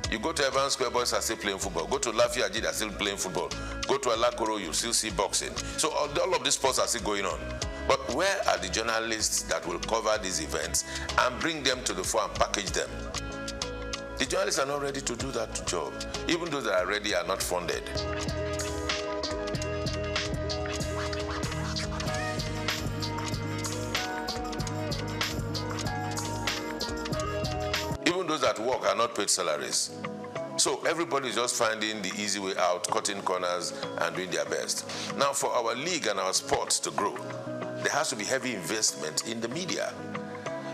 You go to Evans Square, boys are still playing football. Go to Lafayette, they are still playing football. Go to Alakoro, you still see boxing. So all of these sports are still going on. But where are the journalists that will cover these events and bring them to the fore and package them? The journalists are not ready to do that job. Even those that are ready are not funded. Those that work are not paid salaries. So everybody is just finding the easy way out, cutting corners and doing their best. Now for our league and our sports to grow, there has to be heavy investment in the media.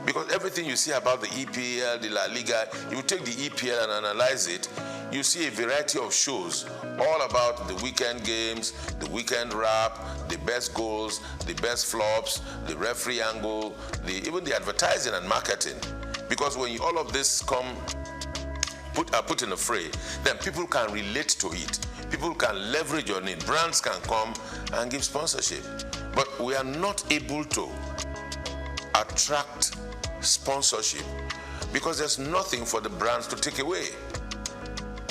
Because everything you see about the EPL, the La Liga, you take the EPL and analyze it, you see a variety of shows all about the weekend games, the weekend wrap, the best goals, the best flops, the referee angle, even the advertising and marketing. Because when all of this are put in a fray, then people can relate to it. People can leverage on it. Brands can come and give sponsorship. But we are not able to attract sponsorship because there's nothing for the brands to take away.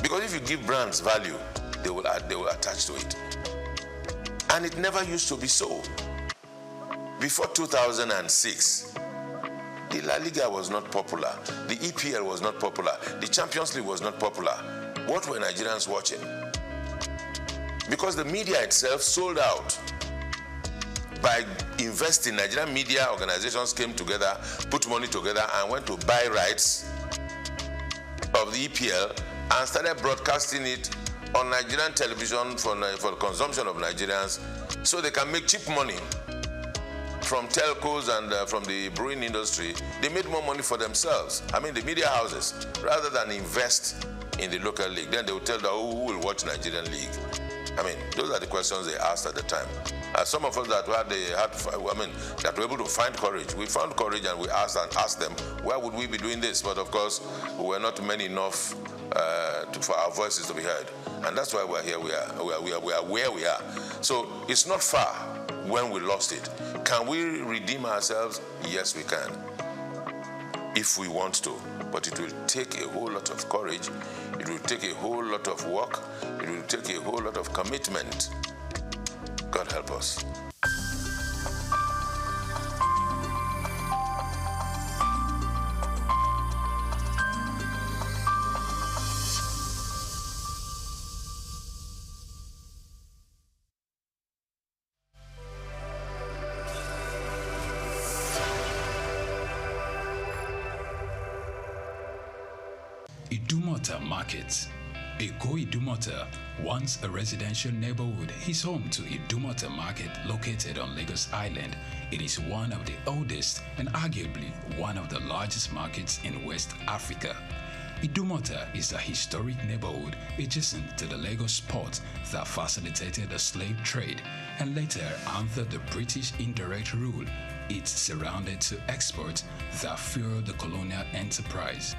Because if you give brands value, they will attach to it. And it never used to be so. Before 2006, the La Liga was not popular. The EPL was not popular. The Champions League was not popular. What were Nigerians watching? Because the media itself sold out. By investing, Nigerian media organizations came together, put money together, and went to buy rights of the EPL and started broadcasting it on Nigerian television for the consumption of Nigerians, so they can make cheap money from telcos and from the brewing industry. They made more money for themselves. I mean, the media houses, rather than invest in the local league. Then they will tell them who will watch Nigerian league. I mean, those are the questions they asked at the time. Some of us that were able to find courage, we found courage and we asked them, why would we be doing this? But of course, we were not many enough for our voices to be heard. And that's why we're here. We are where we are. So it's not far when we lost it. Can we redeem ourselves? Yes, we can, if we want to. But it will take a whole lot of courage. It will take a whole lot of work. It will take a whole lot of commitment. God help us. Idumota Market. Eko Idumota, once a residential neighborhood, is home to Idumota Market located on Lagos Island. It is one of the oldest and arguably one of the largest markets in West Africa. Idumota is a historic neighborhood adjacent to the Lagos port that facilitated the slave trade and later, under the British indirect rule, it surrounded to exports that fueled the colonial enterprise.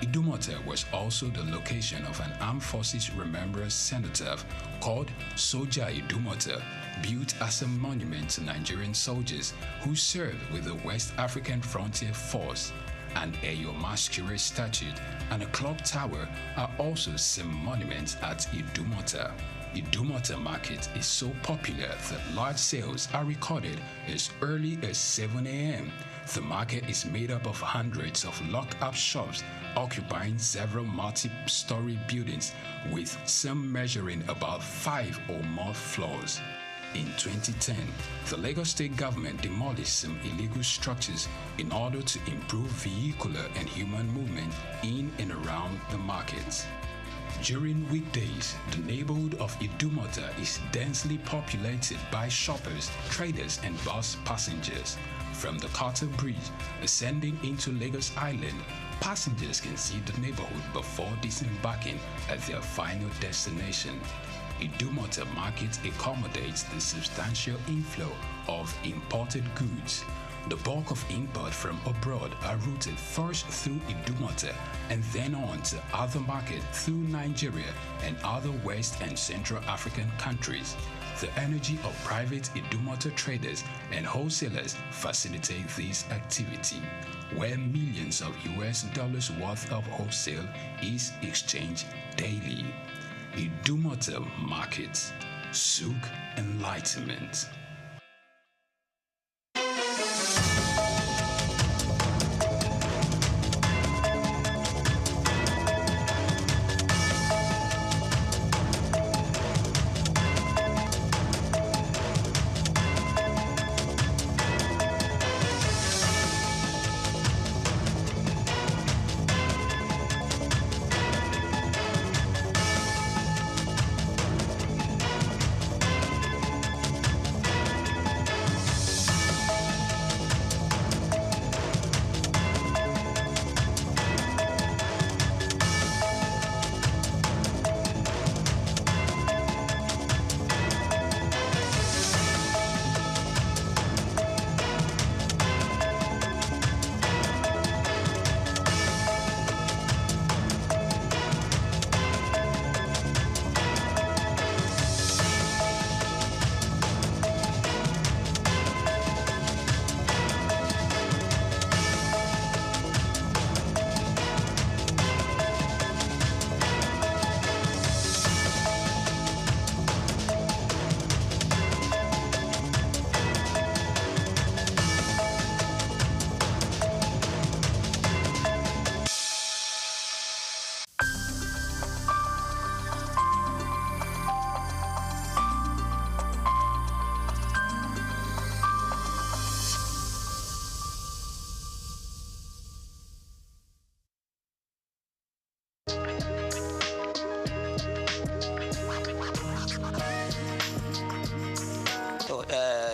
Idumota was also the location of an Armed Forces Remembrance Cenotaph called Soja Idumota, built as a monument to Nigerian soldiers who served with the West African Frontier Force. An Eyo Masquerade statue and a clock tower are also some monuments at Idumota. Idumota Market is so popular that large sales are recorded as early as 7 a.m. The market is made up of hundreds of locked-up shops occupying several multi-story buildings, with some measuring about 5 or more floors. In 2010, the Lagos State government demolished some illegal structures in order to improve vehicular and human movement in and around the markets. During weekdays, the neighborhood of Idumota is densely populated by shoppers, traders, and bus passengers. From the Carter Bridge ascending into Lagos Island, passengers can see the neighborhood before disembarking at their final destination. Idumota Market accommodates the substantial inflow of imported goods. The bulk of import from abroad are routed first through Idumota and then on to other markets through Nigeria and other West and Central African countries. The energy of private Idumota traders and wholesalers facilitate this activity, where millions of US dollars worth of wholesale is exchanged daily. Idumota Markets, SOUQ Enlightenment.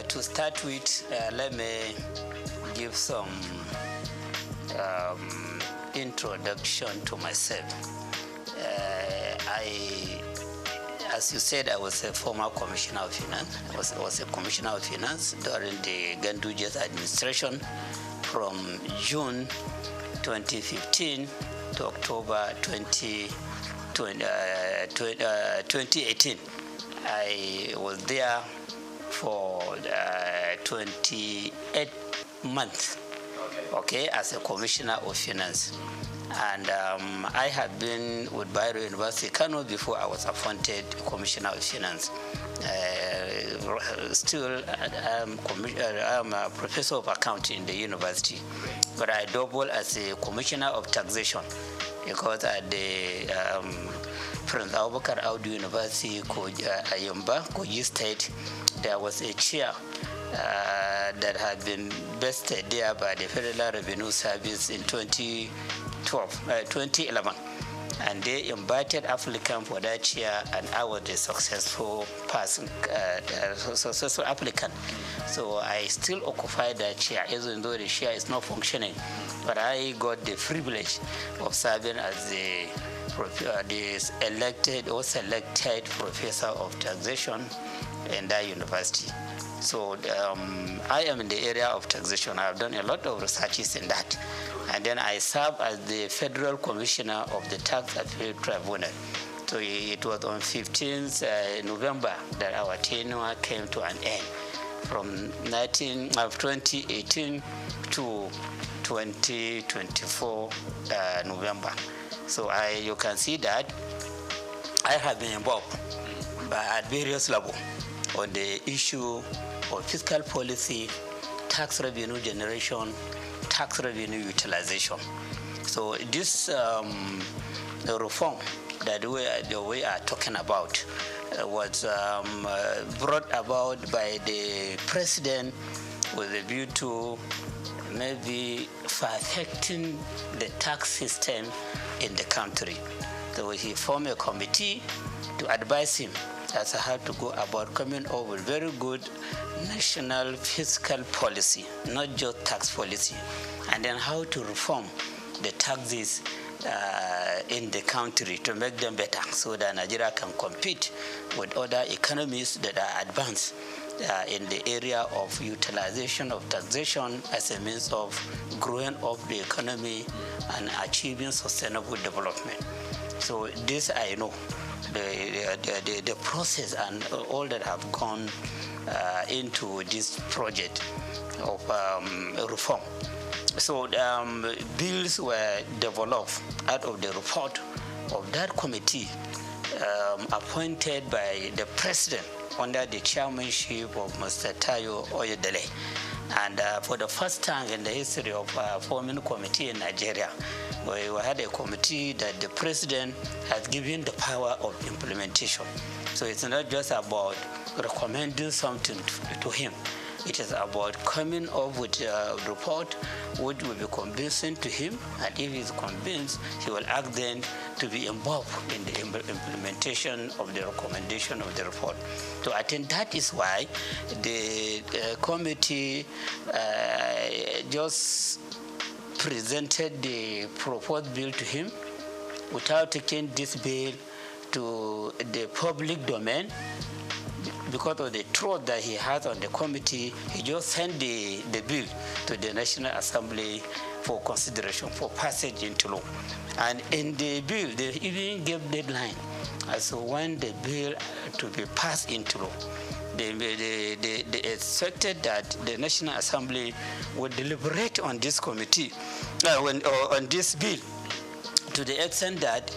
to start with, let me give some introduction to myself. As you said, I was a former commissioner of finance. I was a commissioner of finance during the Ganduja's administration from June 2015 to October 2018. I was there for 28 months, okay, as a commissioner of finance. And I had been with Bayero University, Kano, before I was appointed commissioner of finance. Still, I'm a professor of accounting in the university, but I double as a commissioner of taxation because at the Prince Abubakar Audu University, Ayumba, Kogi State, there was a chair that had been vested there by the Federal Revenue Service in 2011, and they invited applicant for that chair, and I was the successful person, successful applicant. So I still occupy that chair, even though the chair is not functioning, but I got the privilege of serving as the elected or selected professor of taxation in that university. So I am in the area of taxation. I have done a lot of researches in that. And then I serve as the Federal Commissioner of the Tax Appeal Tribunal. So it was on 15th November that our tenure came to an end, from 2018 to 2024 November. So you can see that I have been involved at various levels on the issue of fiscal policy, tax revenue generation, tax revenue utilization. So this the reform that we are talking about was brought about by the president with a view to maybe perfecting the tax system in the country. So he formed a committee to advise him as to how to go about coming up with very good national fiscal policy, not just tax policy, and then how to reform the taxes in the country to make them better so that Nigeria can compete with other economies that are advanced in the area of utilization of taxation as a means of growing up the economy and achieving sustainable development. So this I know, the process and all that have gone into this project of reform. So bills were developed out of the report of that committee appointed by the president under the chairmanship of Mr. Tayo Oyedele. And for the first time in the history of forming a committee in Nigeria, we had a committee that the president has given the power of implementation. So it's not just about recommending something to him. It is about coming up with a report which will be convincing to him, and if he's convinced, he will ask them to be involved in the implementation of the recommendation of the report. So I think that is why the committee just presented the proposed bill to him without taking this bill to the public domain. Because of the trust that he has on the committee, he just sent the bill to the National Assembly for consideration, for passage into law. And in the bill, they even gave deadline as to when the bill to be passed into law. They expected that the National Assembly would deliberate on this committee, on this bill, to the extent that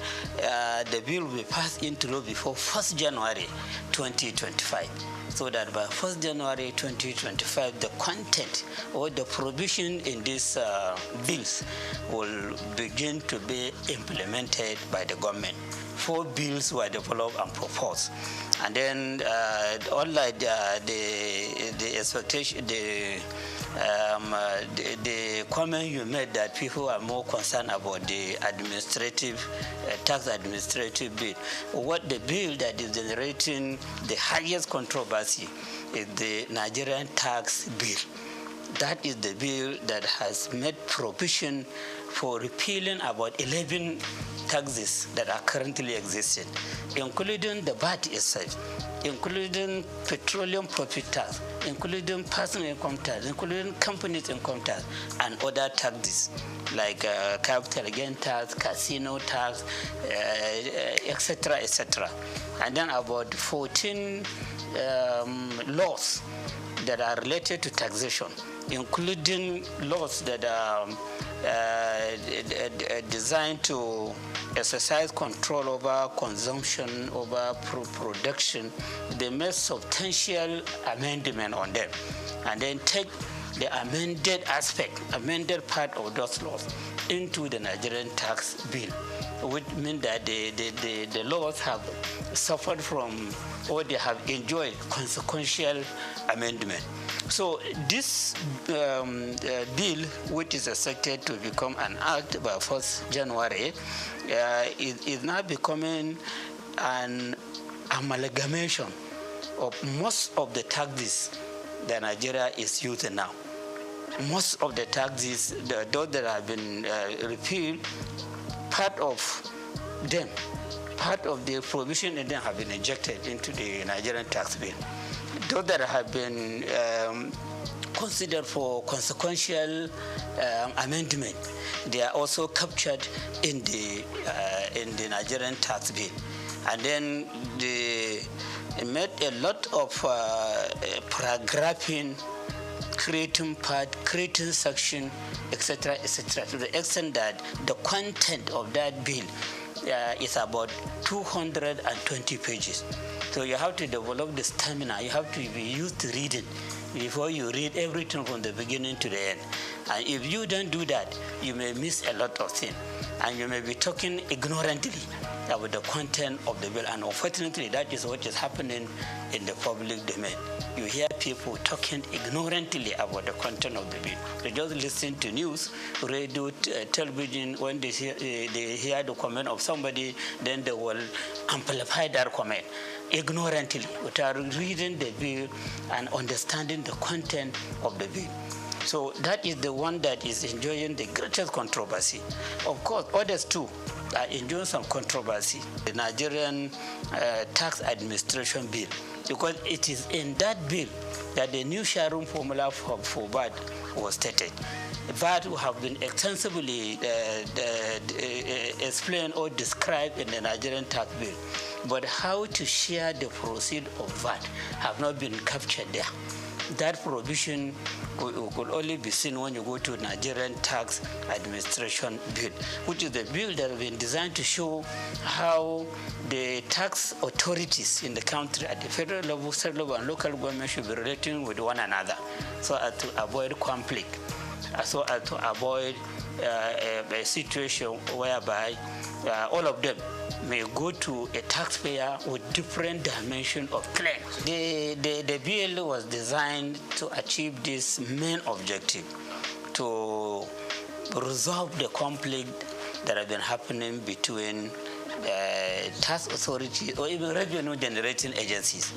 the bill will be passed into law before 1st January 2025. So that by 1st January 2025, the content or the provision in these bills will begin to be implemented by the government. 4 bills were developed and proposed. And then unlike the expectation, the comment you made that people are more concerned about the administrative, tax administrative bill. What the bill that is generating the highest controversy is the Nigerian tax bill. That is the bill that has made provision for repealing about 11 taxes that are currently existing, including the VAT itself, including petroleum profit tax, including personal income tax, including companies income tax, and other taxes like capital gain tax, casino tax, etc., etc. And then about 14 laws that are related to taxation, including laws that are designed to exercise control over consumption, over production. They made substantial amendment on them, and then take the amended aspect, amended part of those laws into the Nigerian tax bill, which means that the laws have suffered from, or they have enjoyed consequential amendment. So this bill, which is expected to become an act by 1st January, is now becoming an amalgamation of most of the taxes that Nigeria is using now. Most of the taxes, those that have been repealed, part of them, part of the provision in them have been injected into the Nigerian tax bill. Those that have been considered for consequential amendment, they are also captured in the Nigerian tax bill. And then they made a lot of paragraphing, creating part, creating section, etc., etc., to the extent that the content of that bill is about 220 pages. So you have to develop the stamina. You have to be used to reading before you read everything from the beginning to the end. And if you don't do that, you may miss a lot of things. And you may be talking ignorantly about the content of the bill. And unfortunately, that is what is happening in the public domain. You hear people talking ignorantly about the content of the bill. They just listen to news, radio, television. When they hear the comment of somebody, then they will amplify that comment ignorantly without reading the bill and understanding the content of the bill. So that is the one that is enjoying the greatest controversy. Of course, others too are enjoying some controversy. The Nigerian tax administration bill, because it is in that bill that the new sharing formula for VAT was stated. VAT have been extensively explained or described in the Nigerian tax bill, but how to share the proceeds of VAT have not been captured there. That provision could only be seen when you go to Nigerian tax administration bill, which is the bill that has been designed to show how the tax authorities in the country at the federal level, state level, and local government should be relating with one another so as to avoid conflict, so as to avoid a situation whereby all of them may go to a taxpayer with different dimension of claim. The bill was designed to achieve this main objective, to resolve the conflict that has been happening between tax authorities or even revenue generating agencies.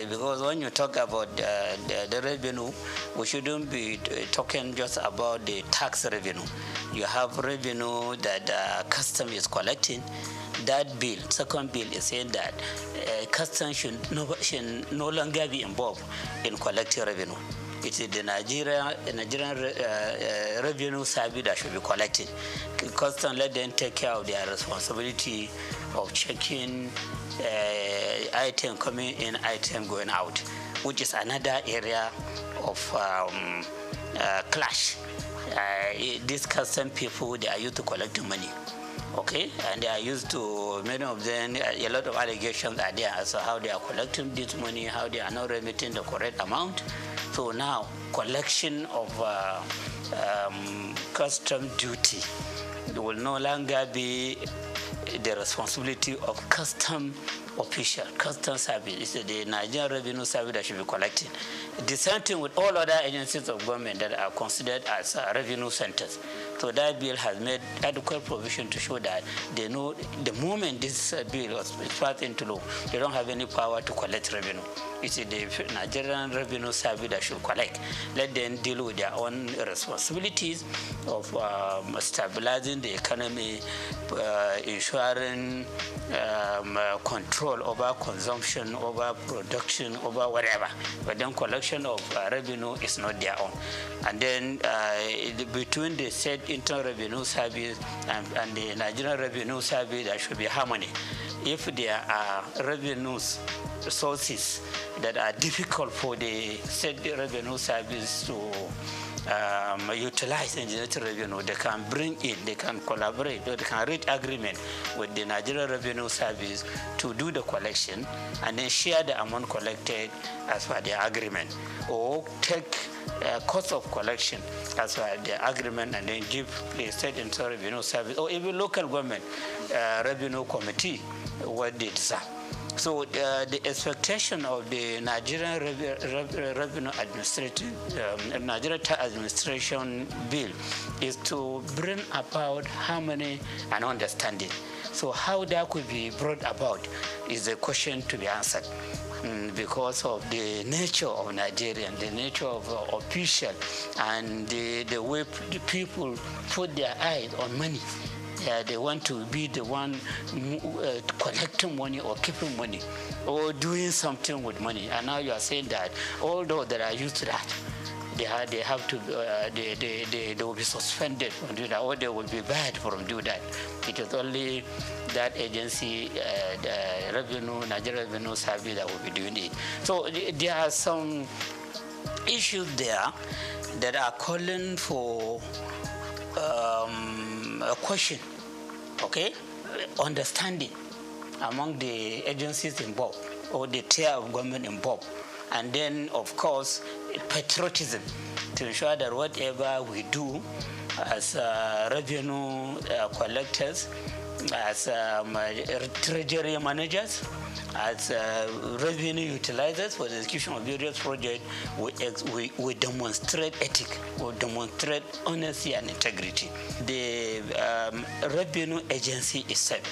Because when you talk about the revenue, we shouldn't be talking just about the tax revenue. You have revenue that custom is collecting. That bill, second bill, is saying that customs should no longer be involved in collecting revenue. It is the Nigerian revenue service that should be collected. Customs, let them take care of their responsibility of checking item coming in, item going out, which is another area of clash. These custom people, they are used to collecting money. Okay, and they are used to, many of them, a lot of allegations are there as to how they are collecting this money, how they are not remitting the correct amount. So now, collection of custom duty will no longer be the responsibility of custom official, custom service. It's the Nigerian Revenue Service that should be collecting. The same thing with all other agencies of government that are considered as revenue centers. So that bill has made adequate provision to show that they know the moment this bill was passed into law, they don't have any power to collect revenue. It's the Nigerian Revenue Service that should collect. Let them deal with their own responsibilities of stabilizing the economy, ensuring control over consumption, over production, over whatever. But then collection of revenue is not their own. And then between the State Internal Revenue Service and the Nigerian Revenue Service, there should be harmony. If there are revenues sources that are difficult for the State Revenue Service to utilize and generate revenue, they can bring in, they can collaborate, or they can reach agreement with the Nigerian Revenue Service to do the collection and then share the amount collected as per the agreement, or take cost of collection as per the agreement and then give the State Internal Revenue Service or even local government revenue committee what they deserve. So the expectation of the Nigerian Revenue Nigerian Tax Administration Bill is to bring about harmony and understanding. So how that could be brought about is a question to be answered. Because of the nature of Nigeria, the nature of official, and the way the people put their eyes on money. They want to be the one collecting money or keeping money or doing something with money. And now you are saying that all those that are used to that, they have to they will be suspended from doing that, or they will be banned from doing that. It is only that agency, the Nigerian Revenue Service, that will be doing it. So there are some issues there that are calling for a question, okay, understanding among the agencies involved or the tier of government involved, and then of course patriotism to ensure that whatever we do as revenue collectors, as treasury managers, as revenue utilizers for the execution of various projects, we demonstrate ethics, we demonstrate honesty and integrity. The revenue agency itself,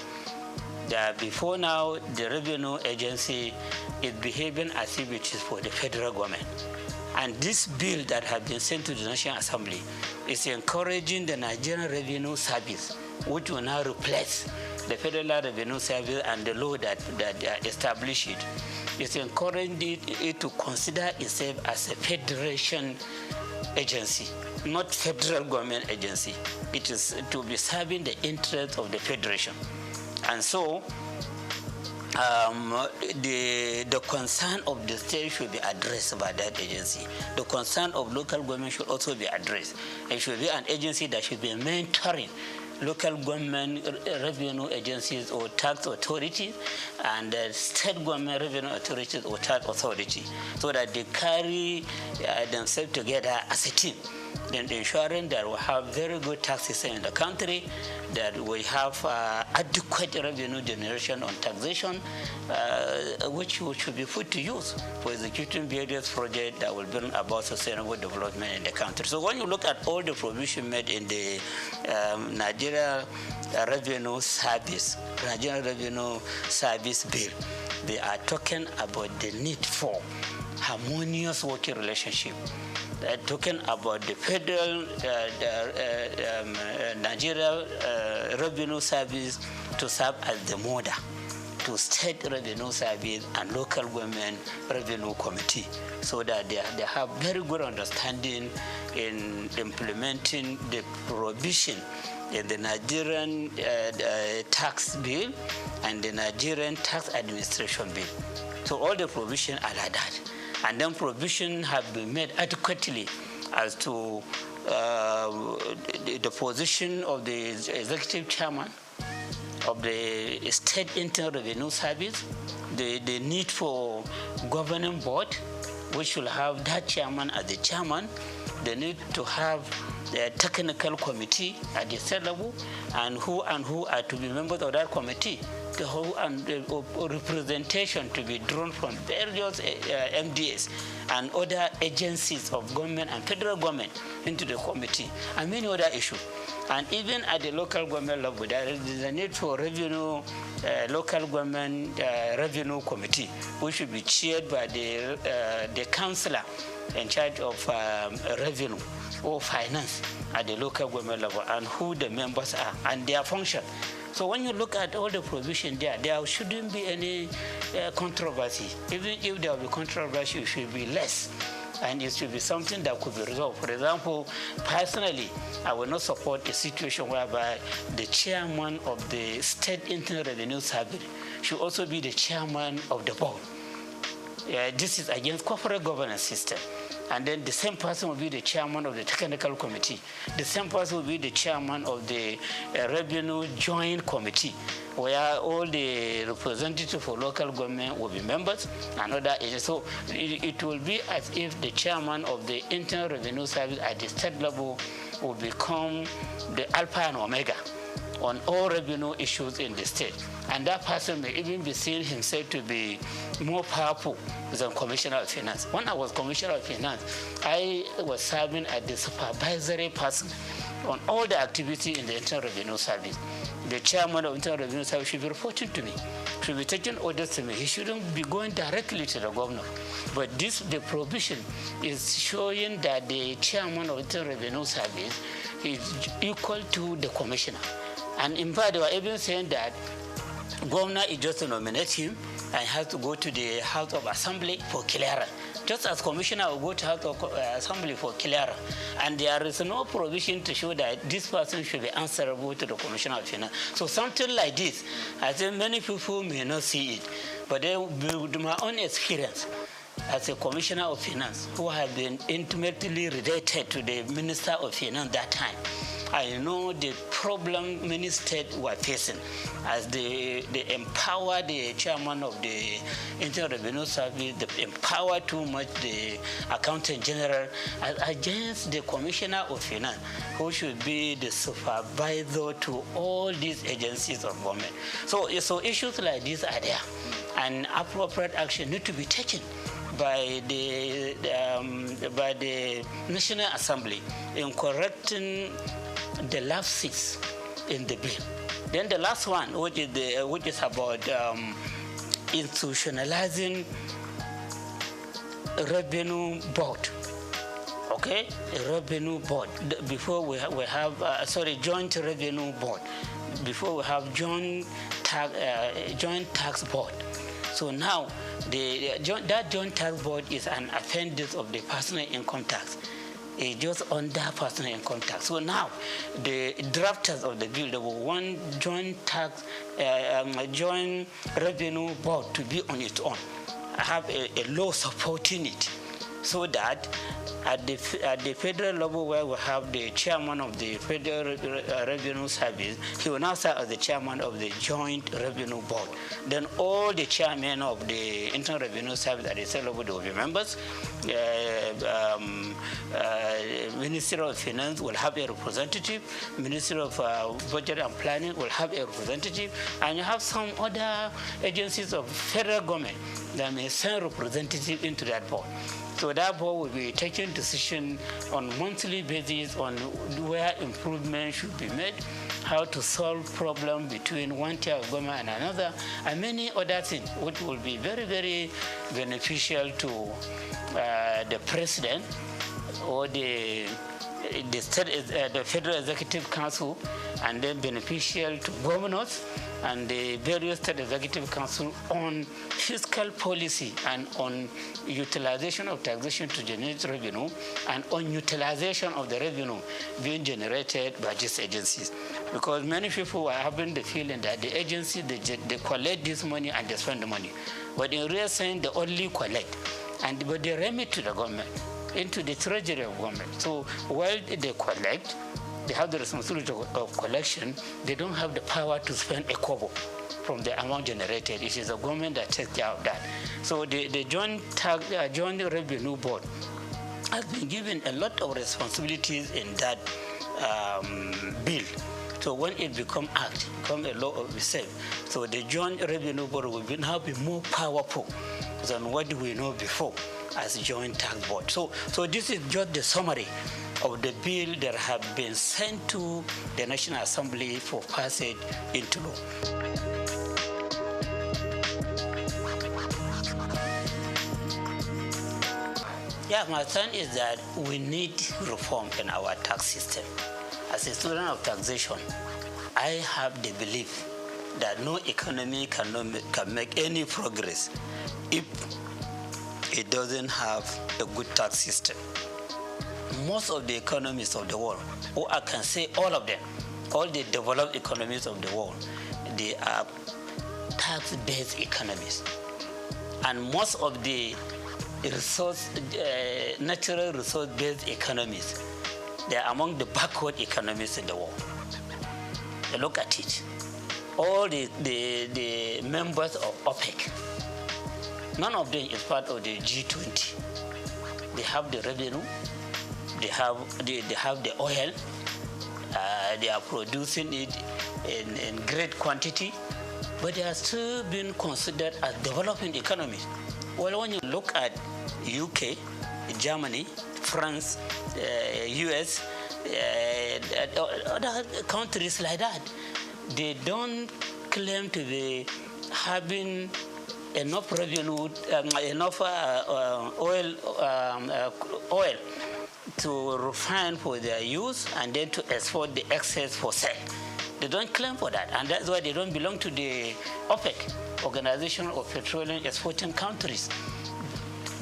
before now, the revenue agency is behaving as if it is for the federal government. And this bill that has been sent to the National Assembly is encouraging the Nigerian Revenue Service, which will now replace the Federal Revenue Service and the law that establish it. It's encouraging it to consider itself as a federation agency, not federal government agency. It is to be serving the interests of the federation. And so the concern of the state should be addressed by that agency. The concern of local government should also be addressed. It should be an agency that should be mentoring local government revenue agencies or tax authorities and state government revenue authorities or tax authority, so that they carry themselves together as a team, then ensuring that we have very good tax system in the country, that we have adequate revenue generation on taxation, which should be put to use for executing various projects that will bring about sustainable development in the country. So when you look at all the provision made in the Nigeria Revenue Service Bill, they are talking about the need for harmonious working relationship. They're talking about the federal Nigeria Revenue Service to serve as the model to state revenue service and local government revenue committee, so that they have very good understanding in implementing the provision in the Nigerian tax bill and the Nigerian tax administration bill. So all the provisions are like that. And then provision have been made adequately as to the position of the executive chairman of the State Internal Revenue Service, the need for governing board, which will have that chairman as the chairman, the need to have the technical committee at the state level, and who are to be members of that committee. representation to be drawn from various MDAs and other agencies of government and federal government into the committee, and many other issues. And even at the local government level, there is a need for revenue, local government revenue committee, which should be chaired by the councillor in charge of revenue or finance at the local government level, and who the members are and their function. So when you look at all the provision there shouldn't be any controversy. Even if there will be controversy, it should be less. And it should be something that could be resolved. For example, personally, I will not support a situation whereby the chairman of the State Internal Revenue Service should also be the chairman of the board. This is against corporate governance system. And then the same person will be the chairman of the technical committee. The same person will be the chairman of the revenue joint committee, where all the representatives for local government will be members and other agents. So it will be as if the chairman of the Internal Revenue Service at the state level will become the alpha and omega on all revenue issues in the state. And that person may even be seen himself to be more powerful than Commissioner of Finance. When I was Commissioner of Finance, I was serving as the supervisory person on all the activity in the Internal Revenue Service. The chairman of Internal Revenue Service should be reporting to me, should be taking orders to me. He shouldn't be going directly to the governor. But the provision is showing that the chairman of Internal Revenue Service is equal to the commissioner. And in fact, they were even saying that governor is just to nominate him and has to go to the House of Assembly for clearance. Just as commissioner will go to House of Assembly for clearance. And there is no provision to show that this person should be answerable to the Commissioner of Finance. So something like this, I think many people may not see it. But with my own experience as a Commissioner of Finance, who had been intimately related to the Minister of Finance that time, I know the problem many states were facing as they empower the chairman of the Internal Revenue Service, they empower too much the Accountant General against the Commissioner of Finance, who should be the supervisor to all these agencies of government. So issues like these are there, and appropriate action need to be taken by the National Assembly in correcting the lapses in the bill. Then the last one, which is about institutionalizing revenue board. Okay, a revenue board. Before we have joint revenue board. Before we have joint tax board. So now that joint tax board is an appendix of the personal income tax. It's just under personal income tax. So now the drafters of the bill, they will want joint revenue board to be on its own. I have a law supporting it, so that at the federal level, where we have the chairman of the Federal Revenue Service, he will now serve as the chairman of the Joint Revenue Board. Then all the chairmen of the Internal Revenue Service at the state level, they will be members. Ministry of Finance will have a representative. Ministry of Budget and Planning will have a representative. And you have some other agencies of federal government that may send representatives into that board. So that board will be taking decision on monthly basis on where improvement should be made, how to solve problems between one tier of government and another, and many other things, which will be very, very beneficial to the president or the Federal Executive Council, and then beneficial to governors and the various state executive council on fiscal policy and on utilization of taxation to generate revenue and on utilization of the revenue being generated by these agencies. Because many people are having the feeling that the agency, they collect this money and they spend the money. But in real sense, they only collect. But they remit to the government, into the treasury of government. So while they collect, they have the responsibility of collection, they don't have the power to spend a kobo from the amount generated. It is the government that takes care of that. So the Joint Revenue Board has been given a lot of responsibilities in that bill. So when it become act, become a law of itself, so the Joint Revenue Board will now be more powerful than what we know before as Joint Tax Board. So this is just the summary of the bill that have been sent to the National Assembly for passage into law. Yeah, my stand is that we need reform in our tax system. As a student of taxation, I have the belief that no economy can make any progress if it doesn't have a good tax system. Most of the economies of the world, or I can say all of them, all the developed economies of the world, they are tax-based economies. And most of the natural resource-based economies, they are among the backward economies in the world. Look at it. All the members of OPEC, none of them is part of the G20. They have the revenue, they have the oil, they are producing it in great quantity, but they are still being considered as developing economies. Well, when you look at UK, Germany, France, US, other countries like that, they don't claim to be having enough revenue, enough oil to refine for their use and then to export the excess for sale. They don't claim for that, and that's why they don't belong to the OPEC, Organization of Petroleum Exporting Countries.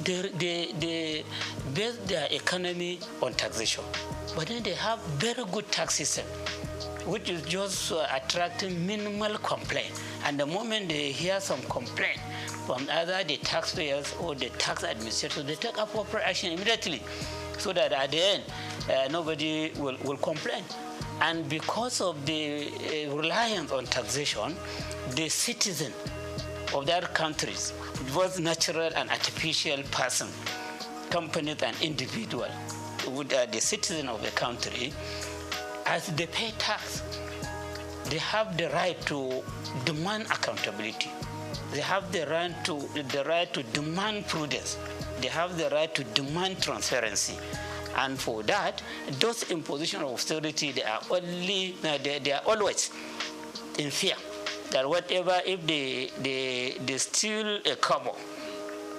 They base their economy on taxation, but then they have very good tax system, which is just attracting minimal complaint. And the moment they hear some complaint from either the taxpayers or the tax administrators, they take appropriate action immediately, so that at the end, nobody will complain. And because of the reliance on taxation, the citizen of their countries, both natural and artificial person, companies and individual, the citizen of the country, as they pay tax, they have the right to demand accountability. They have the right to demand prudence. They have the right to demand transparency. And for that, those imposition of austerity, they are always in fear that whatever, if they steal a kobo,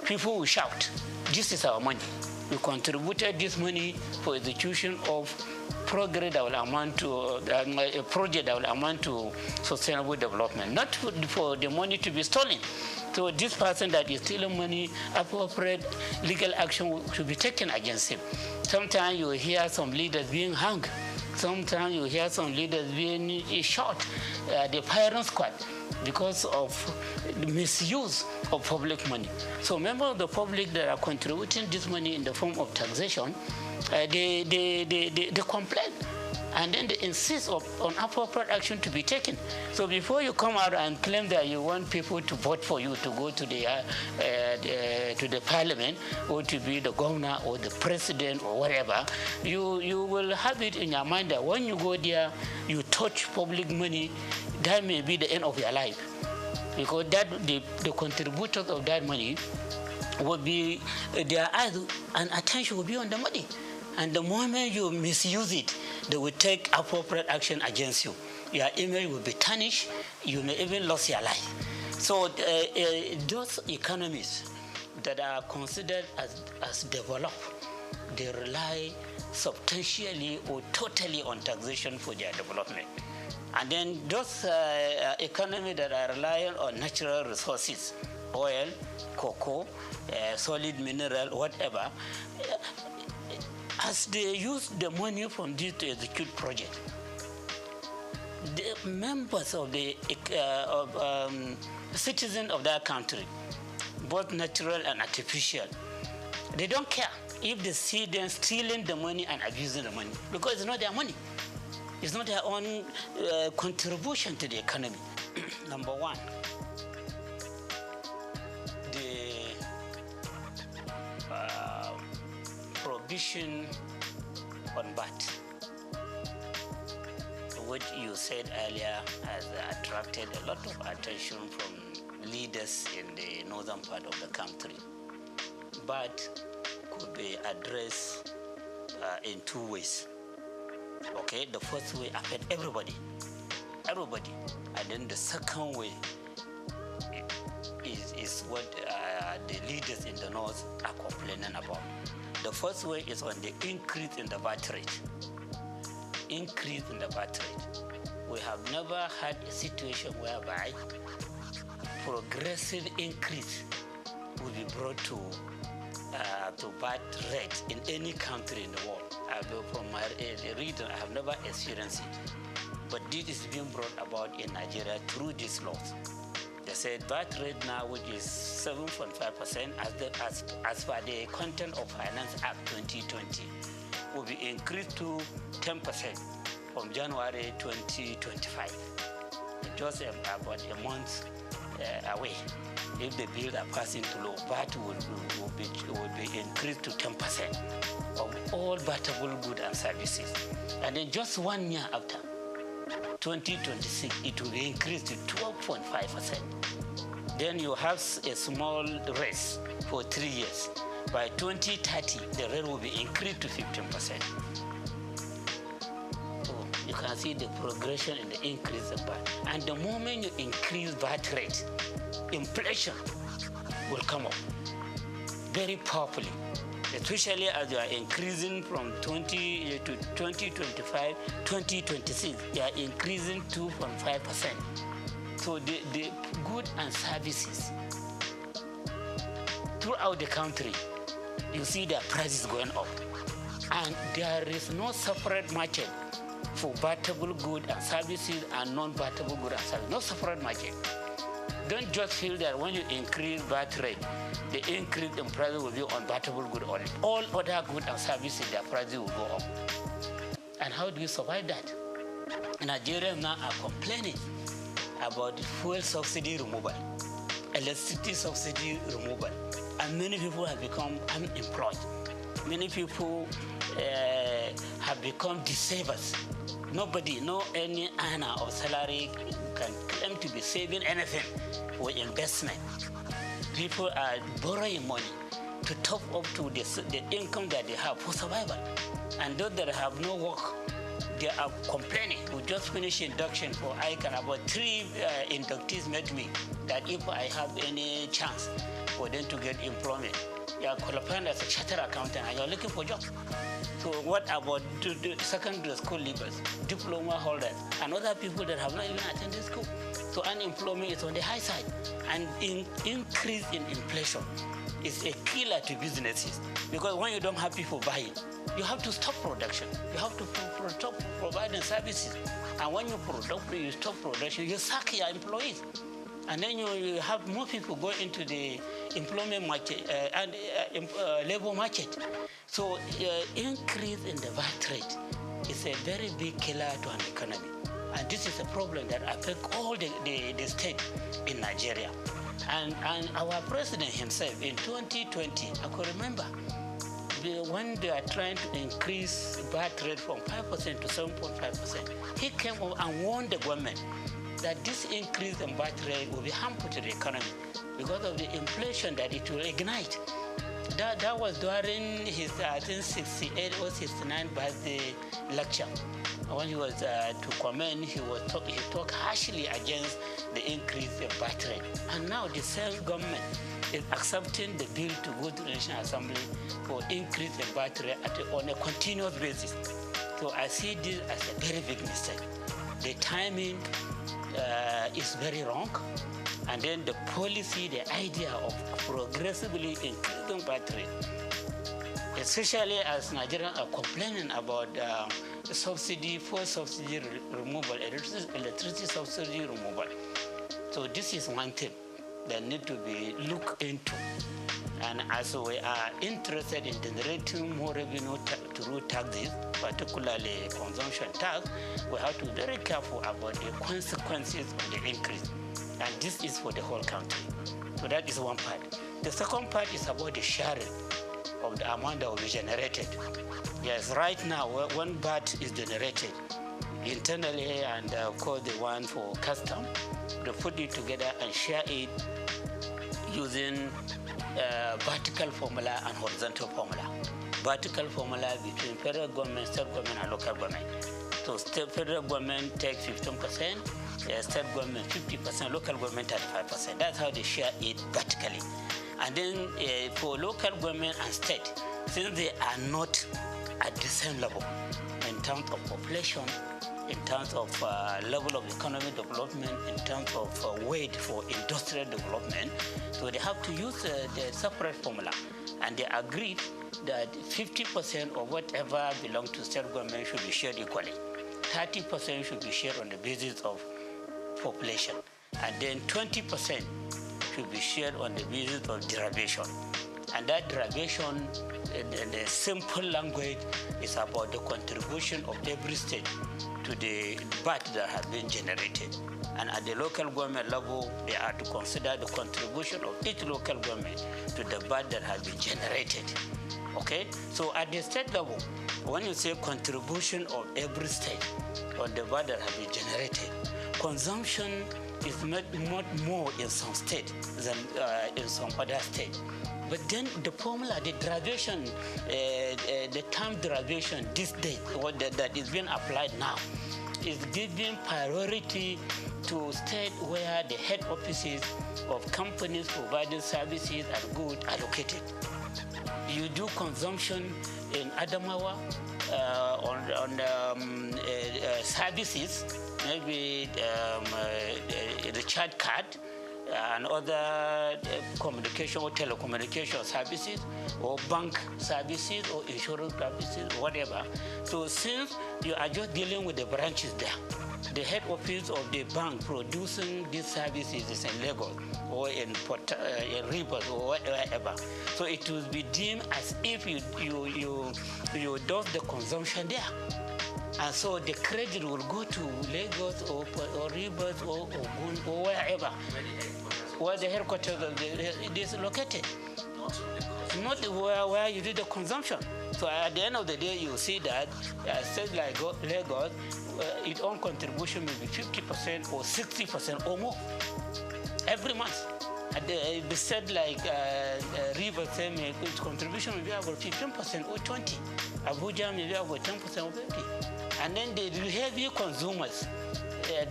people will shout, this is our money. We contributed this money for execution of progress that will amount to a project that will amount to sustainable development, not for the money to be stolen. So this person that is stealing money, appropriate legal action should be taken against him. Sometimes you hear some leaders being hung. Sometimes you hear some leaders being shot, the firing squad, because of the misuse of public money. So members of the public that are contributing this money in the form of taxation, they complain. And then they insist on appropriate action to be taken. So before you come out and claim that you want people to vote for you to go to the parliament or to be the governor or the president or whatever, you will have it in your mind that when you go there, you touch public money, that may be the end of your life. Because the contributors of that money will be, their eyes and attention will be on the money. And the moment you misuse it, they will take appropriate action against you. Your image will be tarnished. You may even lose your life. So those economies that are considered as developed, they rely substantially or totally on taxation for their development. And then those economies that are relying on natural resources, oil, cocoa, solid mineral, whatever, as they use the money from this to execute project, the members of the citizens of that country, both natural and artificial, they don't care if they see them stealing the money and abusing the money, because it's not their money. It's not their own contribution to the economy. Number one, the prohibition on VAT, what you said earlier has attracted a lot of attention from leaders in the northern part of the country, but could be addressed in two ways. Okay, the first way affect everybody, and then the second way is what the leaders in the north are complaining about. The first way is on the increase in the birth rate. Increase in the birth rate. We have never had a situation whereby progressive increase will be brought to birth rate in any country in the world. From my region, I have never experienced it. But this is being brought about in Nigeria through these laws. They said birth rate now, which is 7.5%, as per the Content of Finance Act 2020, will be increased to 10% from January 2025. Just about a month away. If the bills are passing to law, VAT will be increased to 10% of all battable goods and services. And then just 1 year after, 2026, it will be increased to 12.5%. Then you have a small raise for 3 years. By 2030, the rate will be increased to 15%. So you can see the progression in the increase of VAT. And the moment you increase VAT rate, inflation will come up very powerfully, especially as you are increasing from 20 to 2025, 2026, you are increasing 2.5%. So the goods and services throughout the country, you see their prices going up. And there is no separate market for battable goods and services and non-battable goods and services. No separate market. Don't just feel that when you increase VAT rate, the increase in price will be on battable goods only. All other goods and services, their prices will go up. And how do you survive that? Nigerians now are complaining about fuel subsidy removal, electricity subsidy removal, and many people have become unemployed. Many people have become disabled. Nobody, no any earner of salary can claim to be saving anything for investment. People are borrowing money to top up to the income that they have for survival. And those that have no work, they are complaining. We just finished induction for ICANN. About 3 inductees met me that if I have any chance for them to get employment, you are qualified as a chartered accountant and you are looking for jobs. So what about the secondary school leavers, diploma holders, and other people that have not even attended school? So unemployment is on the high side. And increase in inflation is a killer to businesses. Because when you don't have people buying, you have to stop production. You have to stop providing services. And when you stop production, you sack your employees. And then you have more people go into the employment market and labor market. So increase in the VAT rate is a very big killer to an economy. And this is a problem that affects all the states in Nigeria. And our president himself in 2020, I could remember, when they are trying to increase VAT rate from 5% to 7.5%, he came up and warned the government that this increase in VAT rate will be harmful to the economy because of the inflation that it will ignite. That was during his, I think, 68 or 69 birthday lecture. When he was to comment, he talked harshly against the increase in VAT rate. And now the same government is accepting the bill to go to the National Assembly for increase in VAT rate on a continuous basis. So I see this as a very big mistake. The timing is very wrong. And then the policy, the idea of progressively increasing VAT rate, especially as Nigerians are complaining about the subsidy, fuel subsidy removal, electricity subsidy removal. So this is one thing that needs to be looked into. And as we are interested in generating more revenue through taxes, particularly consumption tax, we have to be very careful about the consequences of the increase. And this is for the whole country. So that is one part. The second part is about the sharing of the amount that will be generated. Yes, right now, when VAT is generated, internally and of course the one for custom. They put it together and share it using vertical formula and horizontal formula. Vertical formula between federal government, state government, and local government. So federal government takes 15%, state government 50%, local government 35%. That's how they share it vertically. And then for local government and state, since they are not at the same level in terms of population, in terms of level of economic development, in terms of weight for industrial development, so they have to use the separate formula. And they agreed that 50% of whatever belongs to state government should be shared equally. 30% should be shared on the basis of population. And then 20% should be shared on the basis of derivation. And that derivation, in the simple language, is about the contribution of every state to the VAT that has been generated. And at the local government level, they are to consider the contribution of each local government to the VAT that has been generated. Okay? So at the state level, when you say contribution of every state on the VAT that has been generated, consumption is much more in some state than in some other state. But then the formula, the derivation, the term derivation, this date, that is being applied now, is giving priority to states where the head offices of companies providing services and goods are located. You do consumption in Adamawa on services, maybe the chat card, and other communication or telecommunication services, or bank services, or insurance services, whatever. So since you are just dealing with the branches there, the head office of the bank producing these services is in Lagos or in Rivers or wherever. So it will be deemed as if you do the consumption there. And so the credit will go to Lagos or Rivers or Ogun or wherever, where the headquarters of it is located. Not where you do the consumption. So at the end of the day, you see that states like Lagos, its own contribution may be 50% or 60% or more every month. At the state like Rivers, its contribution may be about 15% or 20%. Abuja may be about 10% or 50%. And then the heavy consumers,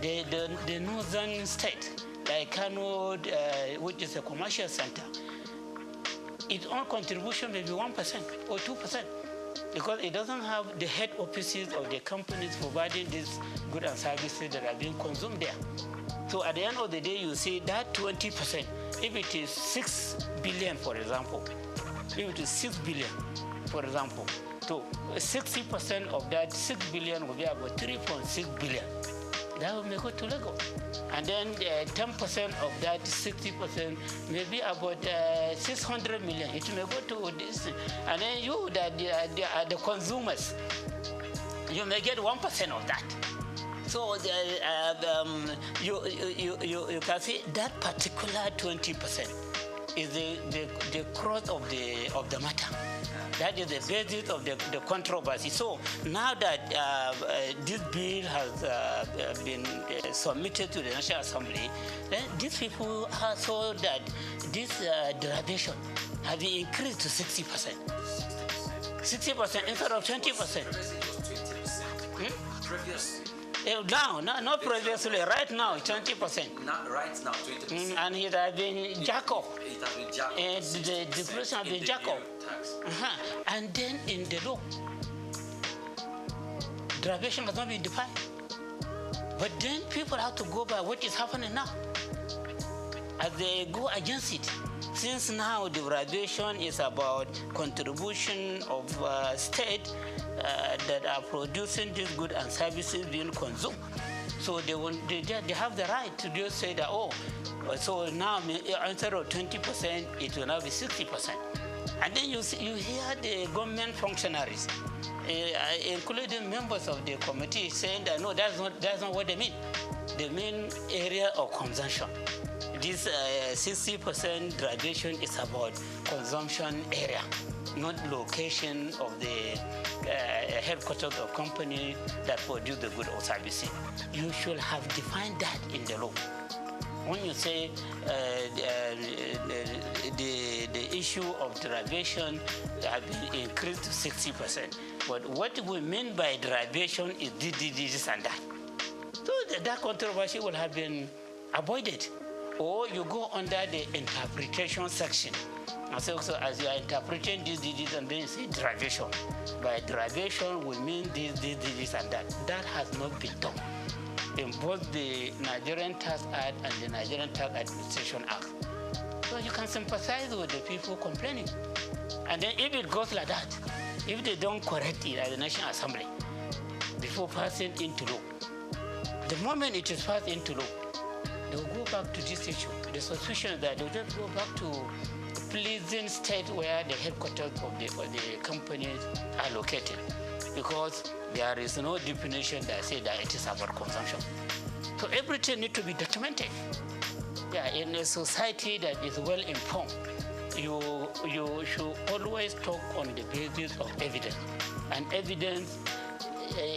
the northern state, like Kano, which is a commercial center, its own contribution may be 1% or 2%, because it doesn't have the head offices of the companies providing these goods and services that are being consumed there. So at the end of the day, you see that 20%, if it is 6 billion, for example, if it is 6 billion, for example, so 60% of that 6 billion will be about 3.6 billion. That will go to Lagos. And then 10% of that 60% may be about 600 million. It may go to this. And then you, the consumers, you may get 1% of that. So you can see that particular 20% is the cross of the matter. That is the basis of the controversy. So now that this bill has been submitted to the National Assembly, then these people saw that this derivation has been increased to 60%. 60% instead of 20%. Previous. Now, not previously, right now, 20%. Not right now, 20%. And it has been jacked up. It has been jacked up. And the deflation has been jacked up. And then in the law, derivation has not been defined. But then people have to go by what is happening now. As they go against it. Since now the derivation is about contribution of state that are producing these goods and services being consumed. So they have the right to just say that, oh, so now instead of 20%, it will now be 60%. And then you hear the government functionaries, including members of the committee, saying that no, that's not what they mean. They mean area of consumption. This 60% graduation is about consumption area. not location of the headquarters of company that produce the good or services. You should have defined that in the law. When you say the issue of derivation have been increased to 60%, but what we mean by derivation is this and that. So that controversy will have been avoided. Or you go under the interpretation section. And so as you are interpreting this, and then you say derivation. By derivation, we mean this, and that. That has not been done in both the Nigerian Tax Act and the Nigerian Tax Administration Act. So you can sympathize with the people complaining. And then if it goes like that, if they don't correct it at the National Assembly before passing into law, the moment it is passed into law, they will go back to this issue. The suspicion that they will just go back to a pleasing state where the headquarters of the companies are located, because there is no definition that says that it is about consumption. So everything needs to be documented. Yeah, in a society that is well informed, you should always talk on the basis of evidence. And evidence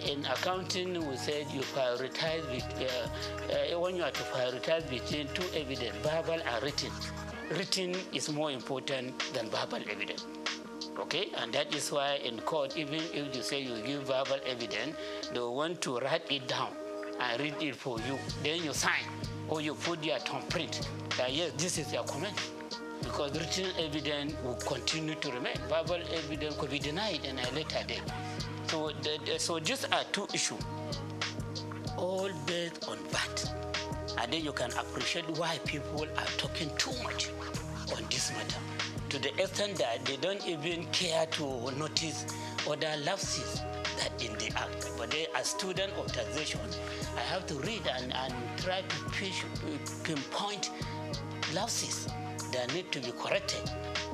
in accounting, we said you prioritize when you are to prioritize between two evidence, verbal and written. Written is more important than verbal evidence. Okay, and that is why in court, even if you say you give verbal evidence, they want to write it down and read it for you. Then you sign or you put your thumbprint that yes, this is your comment. Because written evidence will continue to remain. Verbal evidence could be denied in a later date. So these are two issues, all based on that. And then you can appreciate why people are talking too much on this matter, to the extent that they don't even care to notice other lapses that in the act. But they, as student of taxation, I have to read and try to pinpoint lapses that need to be corrected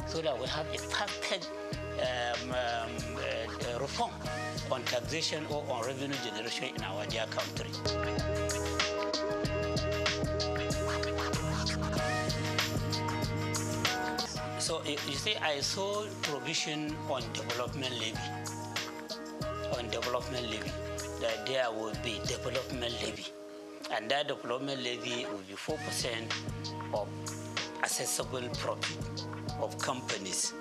so that we have a perfect reform on taxation or on revenue generation in our dear country. So you see, I saw provision on development levy. That there will be development levy. And that development levy will be 4% of accessible profit of companies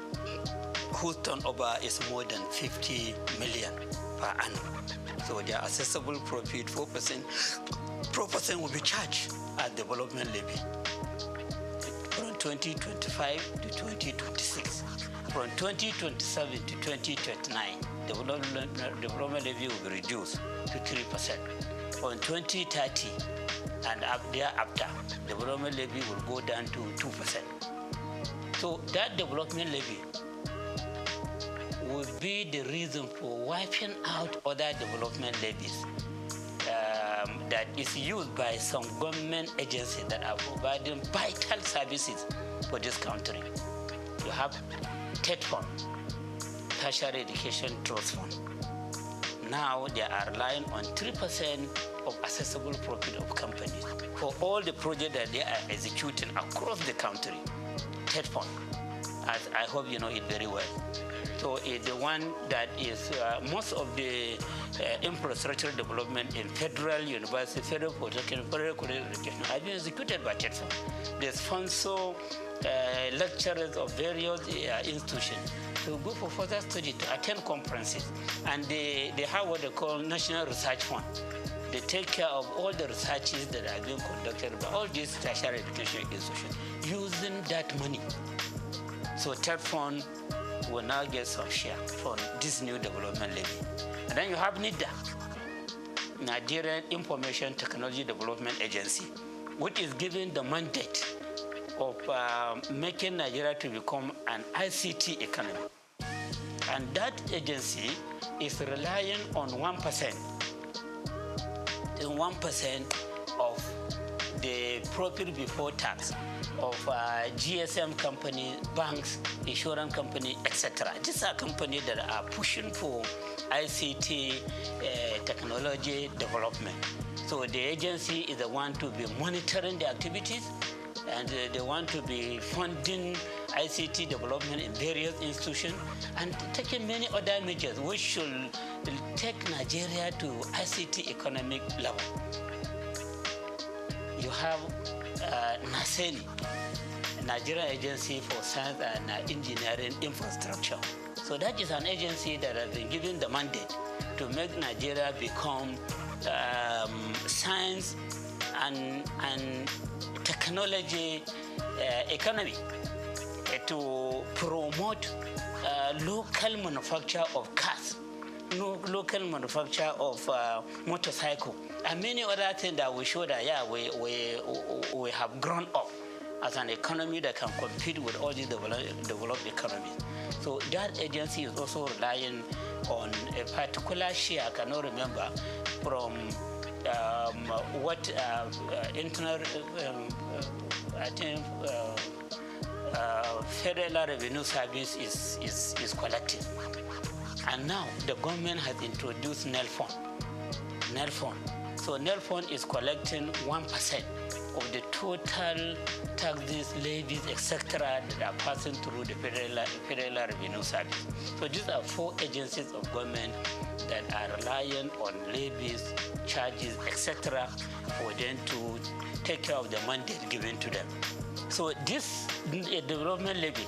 whose turnover is more than 50 million per annum. So their accessible profit, 4% will be charged as development levy from 2025 to 2026. From 2027 to 2029, development levy will be reduced to 3%. On 2030 and thereafter, development levy will go down to 2%. So that development levy will be the reason for wiping out other development levies that is used by some government agencies that are providing vital services for this country. You have TED Fund, Tertiary Education Trust Fund. Now they are relying on 3% of accessible profit of companies for all the projects that they are executing across the country. TED Fund, as I hope you know it very well. So it's the one that is most of the infrastructure development in federal university, federal polytechnic, federal college education have been executed by TED Fund. They sponsor lecturers of various institutions to go for further study, to attend conferences. And they have what they call National Research Fund. They take care of all the researches that are being conducted by all these tertiary education institutions using that money. So TED Fund will now get some share from this new development levy. And then you have NIDA, Nigerian Information Technology Development Agency, which is given the mandate of making Nigeria to become an ICT economy. And that agency is relying on 1%. 1% of the profit before tax of GSM companies, banks, insurance companies, etc. These are companies that are pushing for ICT technology development. So the agency is the one to be monitoring the activities, and they want to be funding ICT development in various institutions, and taking many other measures which should take Nigeria to ICT economic level. You have NASENI, Nigerian Agency for Science and Engineering Infrastructure. So that is an agency that has been given the mandate to make Nigeria become science and technology economy, to promote local manufacture of cars, local manufacture of motorcycle, and many other things that we show that, yeah, we have grown up as an economy that can compete with all these developed economies. So that agency is also relying on a particular share, I cannot remember, from what internal, I think, Federal Revenue Service is collecting. And now the government has introduced NELFON. So NELFON is collecting 1% of the total taxes, levies, etc. that are passing through the Federal Revenue Service. So these are 4 agencies of government that are relying on levies, charges, etc. for them to take care of the mandate given to them. So this development levy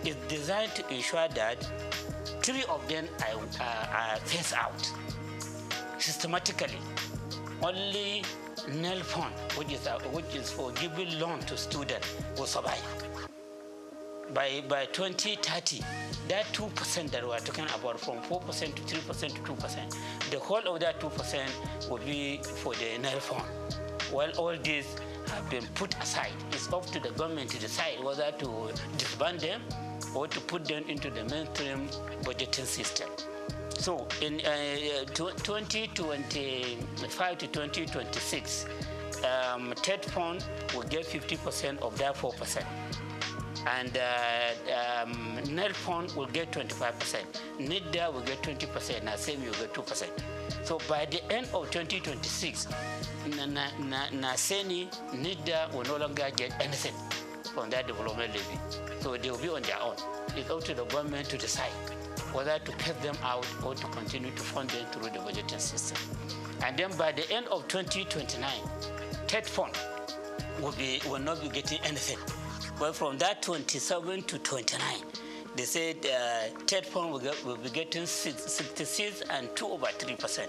is designed to ensure that 3 of them are phased out systematically. Only NELFON, which is for giving loan to students, will survive. By 2030, that 2% that we are talking about, from 4% to 3% to 2%, the whole of that 2% will be for the NELFON. While all these have been put aside, it's up to the government to decide whether to disband them or to put them into the mainstream budgeting system. So in 2025 to 2026, TED Fund will get 50% of that 4%. And NELFON will get 25%. NIDA will get 20%, NASEMI will get 2%. So by the end of 2026, NASENI, NIDA will no longer get anything from that development levy. So they will be on their own. It's up to the government to decide whether to cut them out or to continue to fund them through the budgeting system. And then by the end of 2029, TED Fund will not be getting anything. But from that 27 to 29, they said TED Fund will be getting 66 and 2/3%.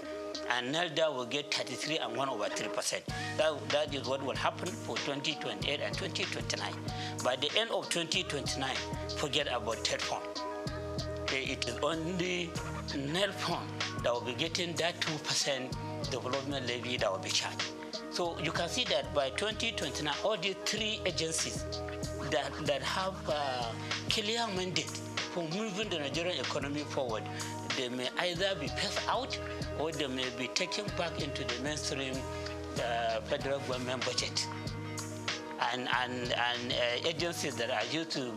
And NELDA will get 33 and 1/3%. That is what will happen for 2028 and 2029. By the end of 2029, forget about TED Fund. It is only NELFON that will be getting that 2% development levy that will be charged. So you can see that by 2029, all the 3 agencies that have clear mandate for moving the Nigerian economy forward, they may either be passed out or they may be taken back into the mainstream federal government budget. And agencies that are used to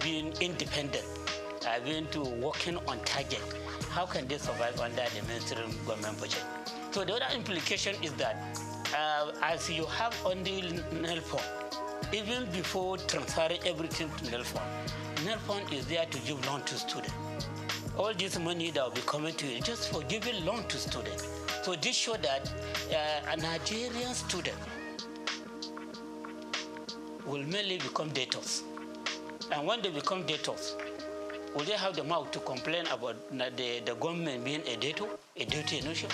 being independent, are going to working on target. How can they survive under the mainstream government budget? So the other implication is that as you have only NELFON, even before transferring everything to NELFON, NELFON is there to give loan to students. All this money that will be coming to you just for giving loan to students. So this shows that a Nigerian student will mainly become debtors. And when they become debtors, will they have the mouth to complain about the government being a debtor nation?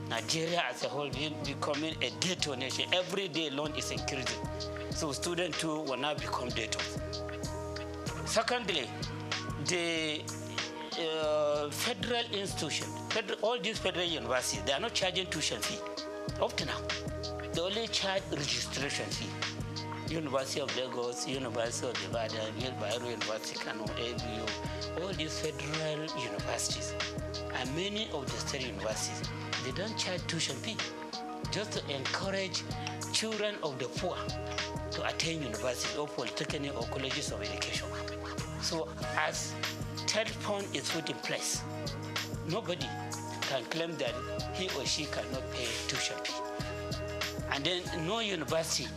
Nigeria as a whole becoming a debtor nation. Every day loan is increasing. So students too will now become debtors. Secondly, the federal institution, all these federal universities, they are not charging tuition fee up to now. They only charge registration fee. University of Lagos, University of Ibadan, Bayero University, Kano, ABU, all these federal universities, and many of the state universities, they don't charge tuition fee, just to encourage children of the poor to attend university or polytechnic or colleges of education. So as TED Fund is put in place, nobody can claim that he or she cannot pay tuition fee. And then no university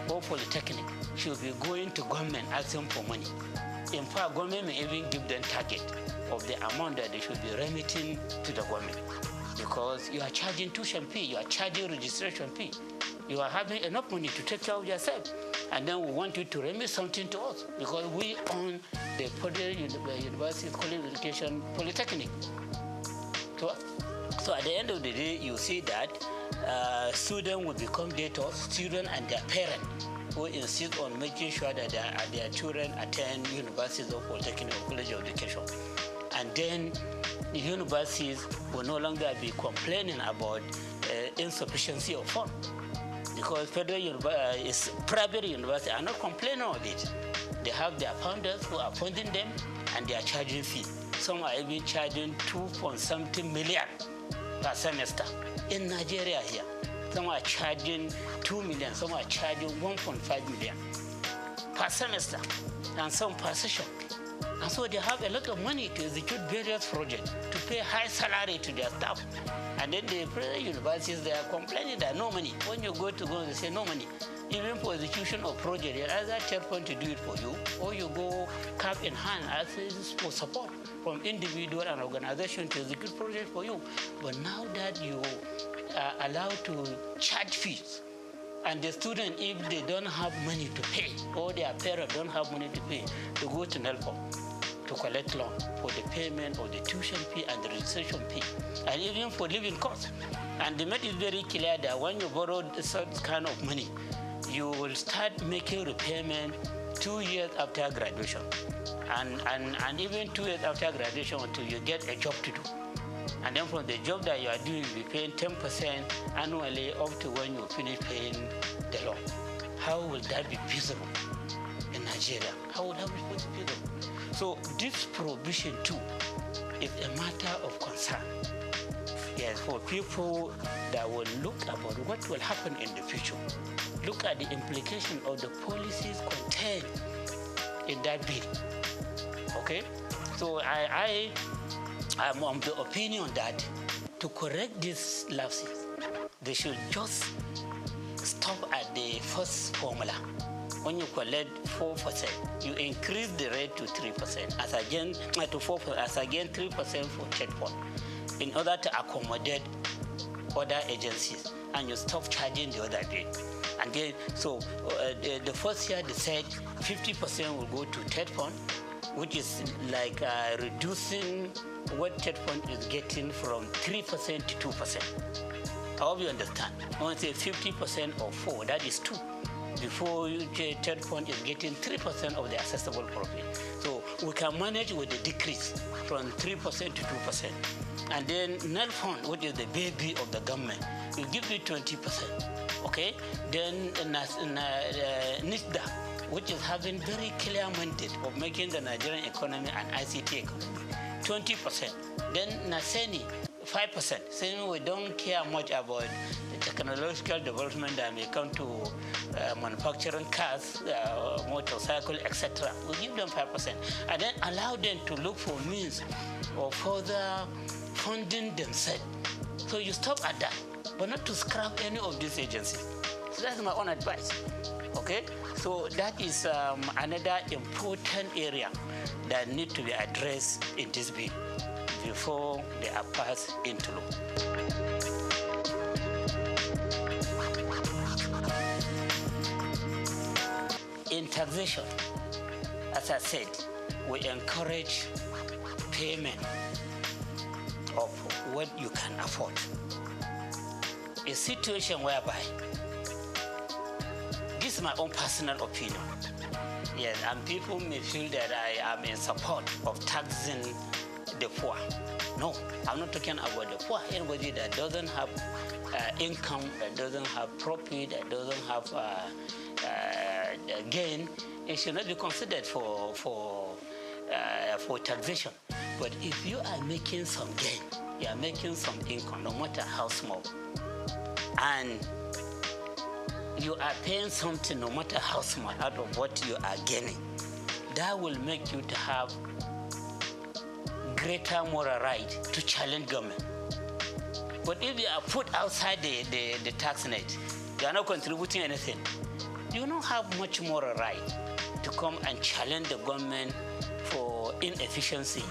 or polytechnic should be going to government asking for money. In fact, government may even give them target of the amount that they should be remitting to the government. Because you are charging tuition fee, you are charging registration fee. You are having enough money to take care of yourself. And then we want you to remit something to us because we own the Federal University College of Education Polytechnic. So at the end of the day, you see that students will become debtors, students and their parents who insist on making sure that their children attend universities or polytechnic or college of education. And then the universities will no longer be complaining about insufficiency of funds. Because private universities are not complaining of it. They have their founders who are funding them and they are charging fees. Some are even charging 2.something million per semester in Nigeria here. Some are charging 2 million, some are charging 1.5 million per semester, and some per session. And so they have a lot of money to execute various projects, to pay high salary to their staff. And then the private universities, they are complaining that no money. When you go to go, they say no money. Even for execution of project, they either TERPON to do it for you, or you go cap in hand as for support from individual and organization to execute project for you. But now that you are allowed to charge fees, and the student, if they don't have money to pay, or their parents don't have money to pay, to go to NELPO to collect loan for the payment of the tuition fee and the registration fee, and even for living costs. And the method is very clear that when you borrow such kind of money, you will start making repayment 2 years after graduation, and even 2 years after graduation until you get a job to do. And then from the job that you are doing, you'll be paying 10% annually up to when you finish paying the loan. How will that be feasible in Nigeria? How would that be feasible? So this provision too is a matter of concern. Yes, for people that will look about what will happen in the future. Look at the implication of the policies contained in that bill. Okay? So I'm of the opinion that to correct these lapses, they should just stop at the first formula. When you collect 4%, you increase the rate to 3%, as again to 4%, as again 3% for TERPON, in order to accommodate other agencies, and you stop charging the other rate. And then, so the first year they said 50% will go to TERPON, which is like reducing what TERPON is getting from 3% to 2%. I hope you understand. When I say 50% of 4, that is 2. Before TERPON is getting 3% of the accessible profit. So we can manage with the decrease from 3% to 2%. And then NELFON, which is the baby of the government, will give you 20%. Okay? Then NISDA, which is having very clear mandate of making the Nigerian economy an ICT economy, 20%. Then NASENI, 5%, saying we don't care much about the technological development that may come to manufacturing cars, motorcycle, etc. We give them 5%, and then allow them to look for means of further funding themselves. So you stop at that, but not to scrap any of these agencies. So that's my own advice. Okay, so that is another important area that needs to be addressed in this bill before they are passed into law. In taxation, as I said, we encourage payment of what you can afford. A situation whereby, this is my own personal opinion, yes, and people may feel that I am in support of taxing the poor. No, I'm not talking about the poor. Anybody that doesn't have income, that doesn't have profit, that doesn't have gain, it should not be considered for taxation. But if you are making some gain, you are making some income, no matter how small, and you are paying something, no matter how small, out of what you are gaining, that will make you to have greater moral right to challenge government. But if you are put outside the tax net, you are not contributing anything, you don't have much more a right to come and challenge the government for inefficiency,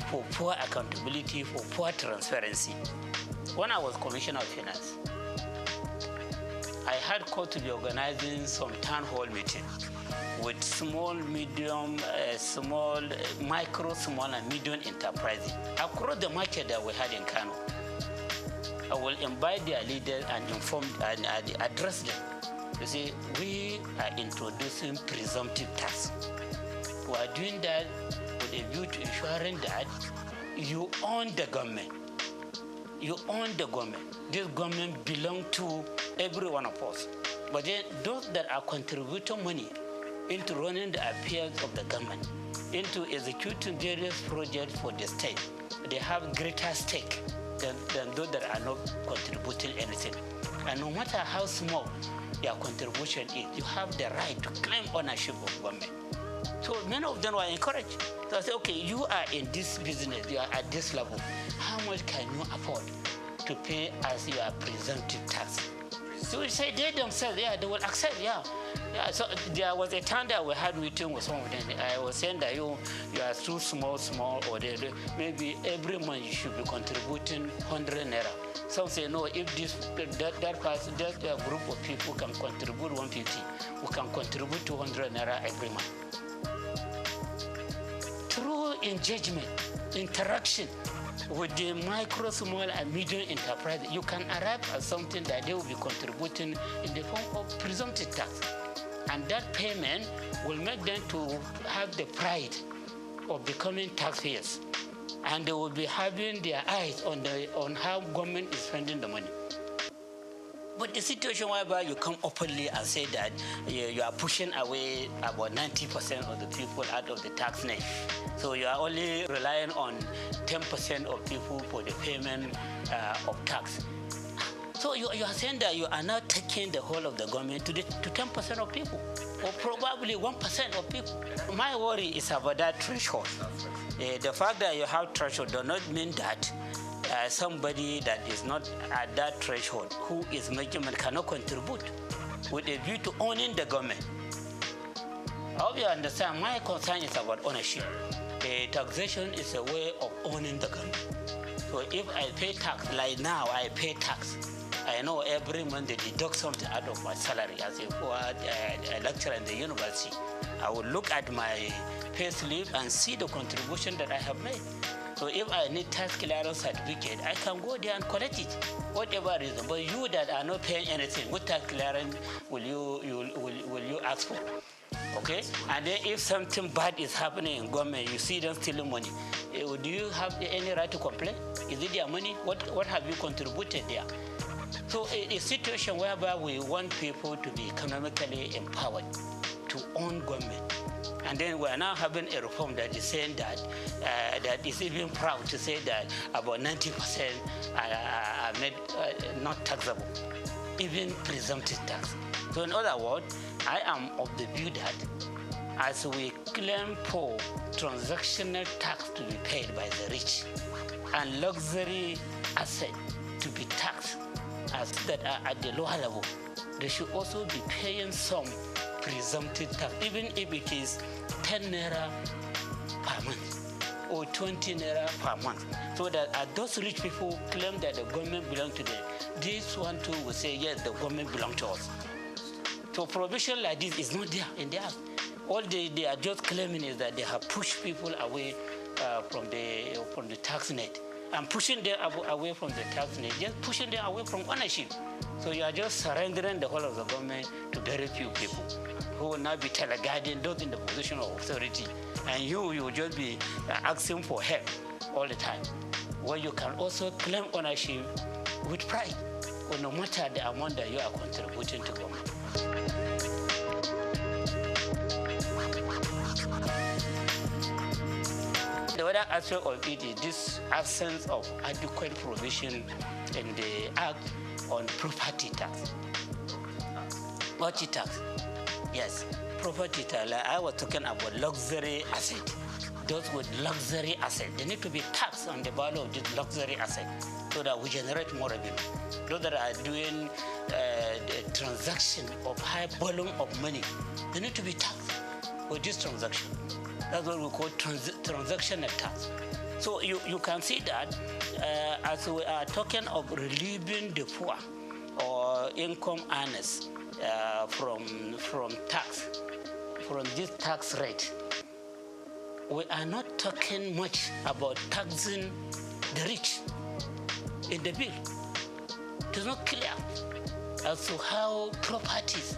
for poor accountability, for poor transparency. When I was Commissioner of Finance, I had called to be organizing some town hall meetings with small, medium, micro, small, and medium enterprises across the market that we had in Kano. I will invite their leaders and inform and address them. You see, we are introducing presumptive tax. We are doing that with a view to ensuring that you own the government. You own the government. This government belongs to every one of us. But then those that are contributing money into running the affairs of the government, into executing various projects for the state, they have greater stake than those that are not contributing anything. And no matter how small their contribution is, you have the right to claim ownership of government. So many of them were encouraged. So I said, okay, you are in this business, you are at this level. How much can you afford to pay as your presumptive tax? So we say they themselves, yeah, they will accept, yeah. So there was a time that we had meeting with some of them. I was saying that you are too small, or maybe every month you should be contributing 100 naira. Some say no, if that person, that group of people can contribute 150, we can contribute 200 naira every month. Through engagement, interaction with the micro, small, and medium enterprise, you can arrive at something that they will be contributing in the form of presumptive tax. And that payment will make them to have the pride of becoming taxpayers. And they will be having their eyes on how government is spending the money. But the situation whereby you come openly and say that you are pushing away about 90% of the people out of the tax net. So you are only relying on 10% of people for the payment of tax. So you are saying that you are now taking the whole of the government to 10% of people, or probably 1% of people. My worry is about that threshold. The fact that you have threshold does not mean that somebody that is not at that threshold, who is making money, cannot contribute with a view to owning the government. I hope you understand. My concern is about ownership. Taxation is a way of owning the government. So if I pay tax, like now I pay tax, I know every month they deduct something out of my salary as a lecturer in the university. I will look at my pay slip and see the contribution that I have made. So if I need tax clearance certificate, I can go there and collect it, whatever reason. But you that are not paying anything, what tax clearance will you ask for? Okay? And then if something bad is happening in government, you see them stealing money, do you have any right to complain? Is it their money? What have you contributed there? So a situation whereby we want people to be economically empowered, to own government. And then we are now having a reform that is saying that that is even proud to say that about 90% are made not taxable, even presumptive tax. So in other words, I am of the view that as we claim for transactional tax to be paid by the rich and luxury asset to be taxed as that are at the lower level, they should also be paying some presumptive tax, even if it is 10 naira per month or 20 naira per month, so that those rich people claim that the government belongs to them, this one too will say, yes, the government belongs to us. So provision like this is not there in the act. All they are just claiming is that they have pushed people away from the tax net. And pushing them away from the tax net, just pushing them away from ownership. So you are just surrendering the whole of the government to very few people who will now be teleguiding those in the position of authority. And you will just be asking for help all the time. Where you can also claim ownership with pride, or no matter the amount that you are contributing to government. The other aspect of it is this absence of adequate provision in the Act on property tax. Property tax, yes, property tax. Like I was talking about luxury asset. Those with luxury asset, they need to be taxed on the value of this luxury asset so that we generate more revenue. Those that are doing transaction of high volume of money, they need to be taxed for this transaction. That's what we call transactional tax. So you can see that as we are talking of relieving the poor or income earners from this tax rate, we are not talking much about taxing the rich in the bill. It is not clear as to how properties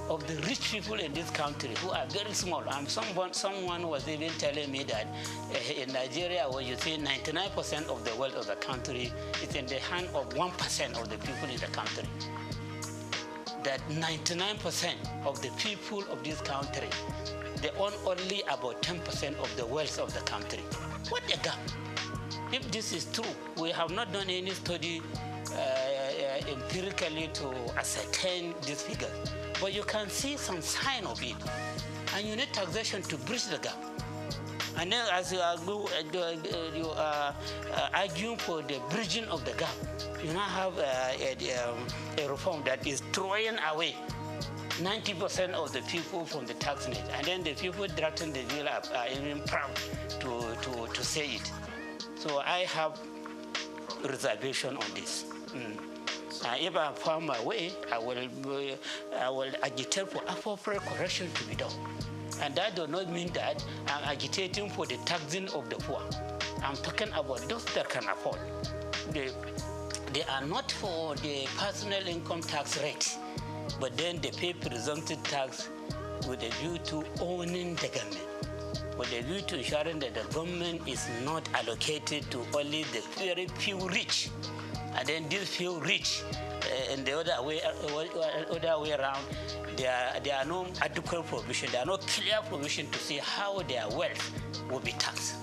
of the rich people in this country who are very small. Someone was even telling me that in Nigeria, where you see 99% of the wealth of the country is in the hand of 1% of the people in the country. That 99% of the people of this country, they own only about 10% of the wealth of the country. What a gap! If this is true, we have not done any study empirically to ascertain this figure, but you can see some sign of it, and you need taxation to bridge the gap. And then as you are arguing for the bridging of the gap, you now have a reform that is throwing away 90% of the people from the tax net, and then the people drafting the bill are even proud to say it. So I have reservation on this. If I found my way, I will agitate for appropriate correction to be done. And that does not mean that I'm agitating for the taxing of the poor. I'm talking about those that can afford. They are not for the personal income tax rate, but then they pay presumptive tax with a view to owning the government, with a view to ensuring that the government is not allocated to only the very few rich. And then these few rich, in the other way around, there are no adequate provision, there are no clear provision to see how their wealth will be taxed.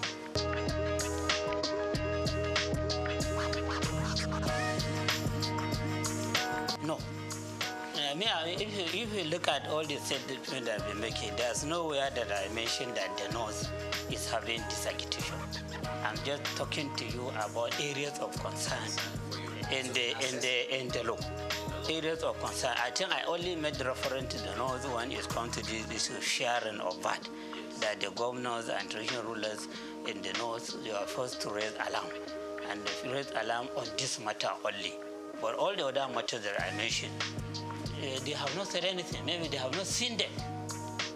No. If you look at all the statements that I've been making, there's nowhere that I mentioned that the North is having this agitation. I'm just talking to you about areas of concern in the law. Areas of concern. I think I only made reference to the North when it comes to this issue of sharing of VAT, that the governors and regional rulers in the North, they are forced to raise alarm, and they raise alarm on this matter only. But all the other matters that I mentioned, they have not said anything. Maybe they have not seen them.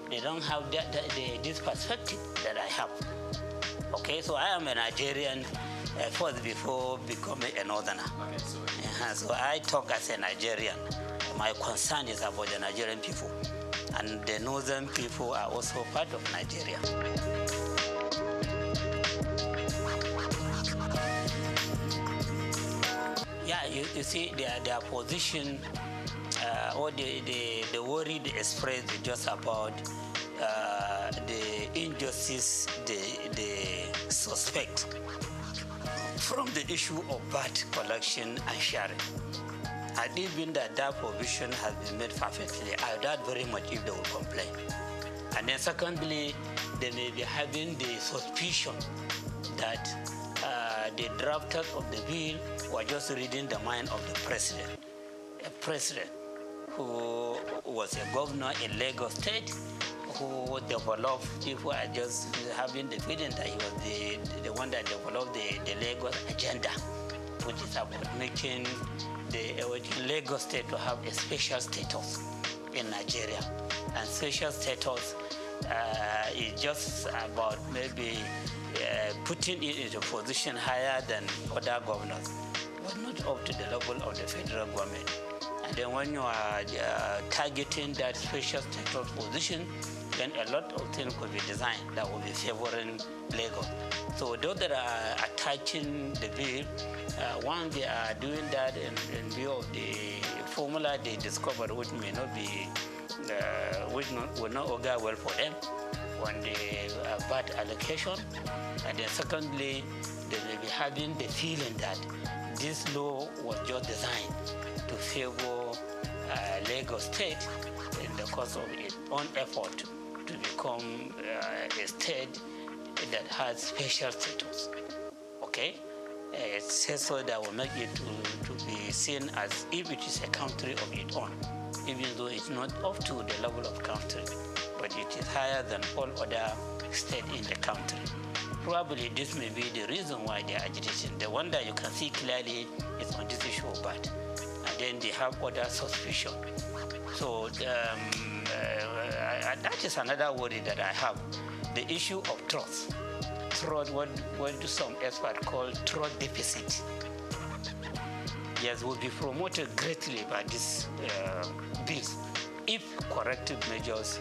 They don't have this perspective that I have. Okay, so I am a Nigerian first before becoming a Northerner. Okay, so I talk as a Nigerian. My concern is about the Nigerian people. And the Northern people are also part of Nigeria. Yeah, you see their position, or the worry they express is just about the injustice they suspect from the issue of VAT collection and sharing. And even that provision has been made perfectly, I doubt very much if they will complain. And then secondly, they may be having the suspicion that the drafters of the bill were just reading the mind of the president. A president who was a governor in Lagos State, who developed, people are just having the feeling that he was the one that developed the Lagos agenda, which is about making the Lagos State to have a special status in Nigeria. And special status is just about maybe putting it in a position higher than other governors, but not up to the level of the federal government. And then when you are targeting that special status position, then a lot of things could be designed that will be favoring Lagos. So those that are attaching the bill, one, they are doing that in view of the formula they discovered, which may not be, will not augur well for them on the VAT allocation. And then secondly, they may be having the feeling that this law was just designed to favor Lagos State in the course of its own effort to become a state that has special status. Okay? say so that will make it to be seen as if it is a country of its own, even though it's not up to the level of country, but it is higher than all other states in the country. Probably this may be the reason why they are agitating. The one that you can see clearly is on this issue of BAT, and then they have other suspicion. So that is another worry that I have. The issue of trust. Trust, what some experts call trust deficit. Yes, will be promoted greatly by this bills if corrective measures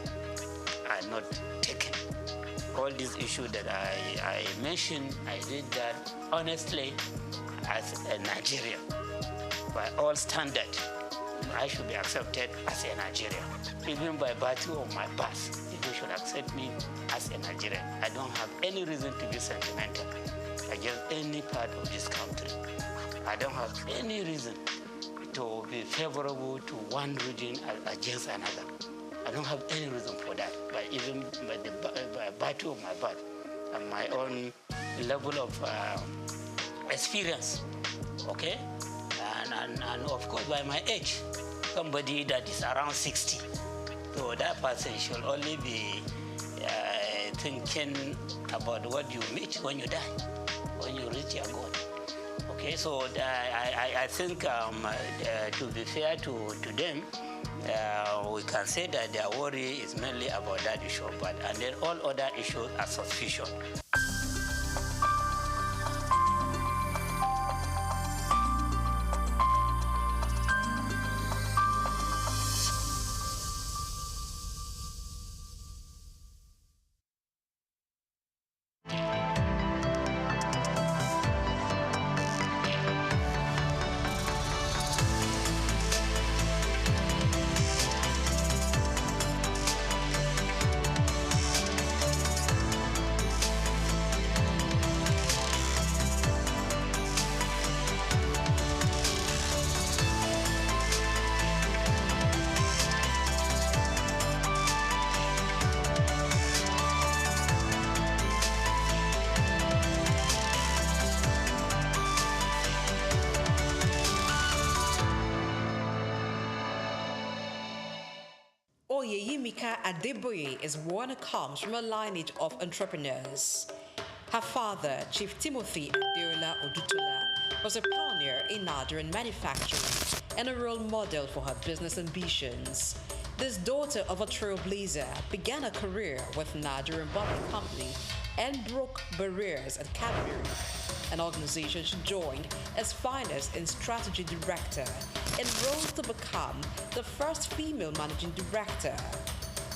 are not taken. All these issues that I mentioned, I did that honestly as a Nigerian. By all standards, I should be accepted as a Nigerian. Even by virtue of my past, people should accept me as a Nigerian. I don't have any reason to be sentimental against any part of this country. I don't have any reason to be favorable to one region against another. I don't have any reason for that. But even by virtue of my birth and my own level of experience, okay? And of course by my age, somebody that is around 60. So that person should only be thinking about what you meet when you die, when you reach your goal. Okay, so I think to be fair to them, we can say that their worry is mainly about that issue, and then all other issues are suspicion. Oyeyimika Adeboye is one who comes from a lineage of entrepreneurs. Her father, Chief Timothy Adeola Odutola, was a pioneer in Nigerian manufacturing and a role model for her business ambitions. This daughter of a trailblazer began a career with Nigerian Bottling Company and broke barriers at Cadbury, an organization she joined as finance and strategy director and rose to become the first female managing director.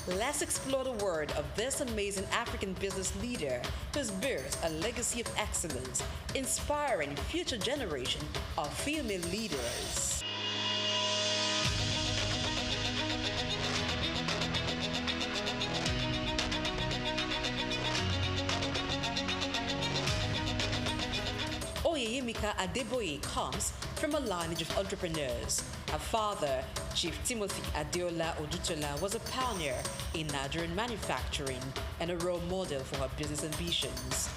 Let's explore the world of this amazing African business leader who's built a legacy of excellence, inspiring future generation of female leaders. Oyeyimika Adeboye comes from a lineage of entrepreneurs. Her father, Chief Timothy Adeola Odutola, was a pioneer in Nigerian manufacturing and a role model for her business ambitions.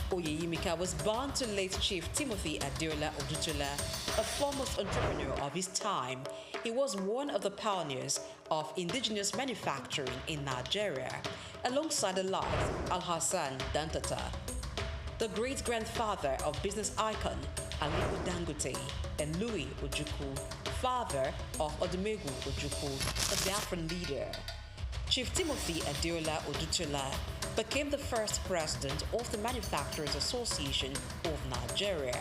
Oyeyimika was born to late Chief Timothy Adeola Odutola, a foremost entrepreneur of his time. He was one of the pioneers of indigenous manufacturing in Nigeria, alongside the likes of Alhassan Dantata, the great-grandfather of business icon Aliko Dangote, and Louis Ojukwu, father of Odumegwu Ojukwu, a Biafran leader. Chief Timothy Adeola Odutola became the first president of the Manufacturers Association of Nigeria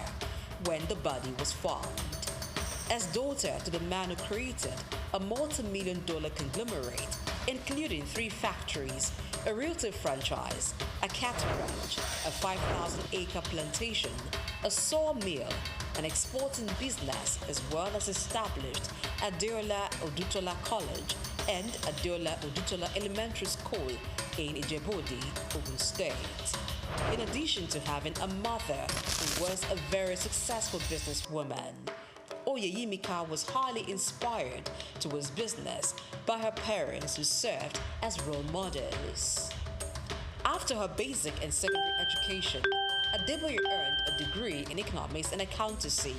when the body was formed. As daughter to the man who created a multi-million-dollar conglomerate, including 3 factories, a realty franchise, a cattle ranch, a 5,000-acre plantation, a sawmill, an exporting business, as well as established Adeola Odutola College and Adeola Odutola Elementary School in Ijebodi, Ogun State. In addition to having a mother who was a very successful businesswoman, Oyeyimika was highly inspired towards business by her parents who served as role models. After her basic and secondary education, Adeboye earned a degree in economics and accountancy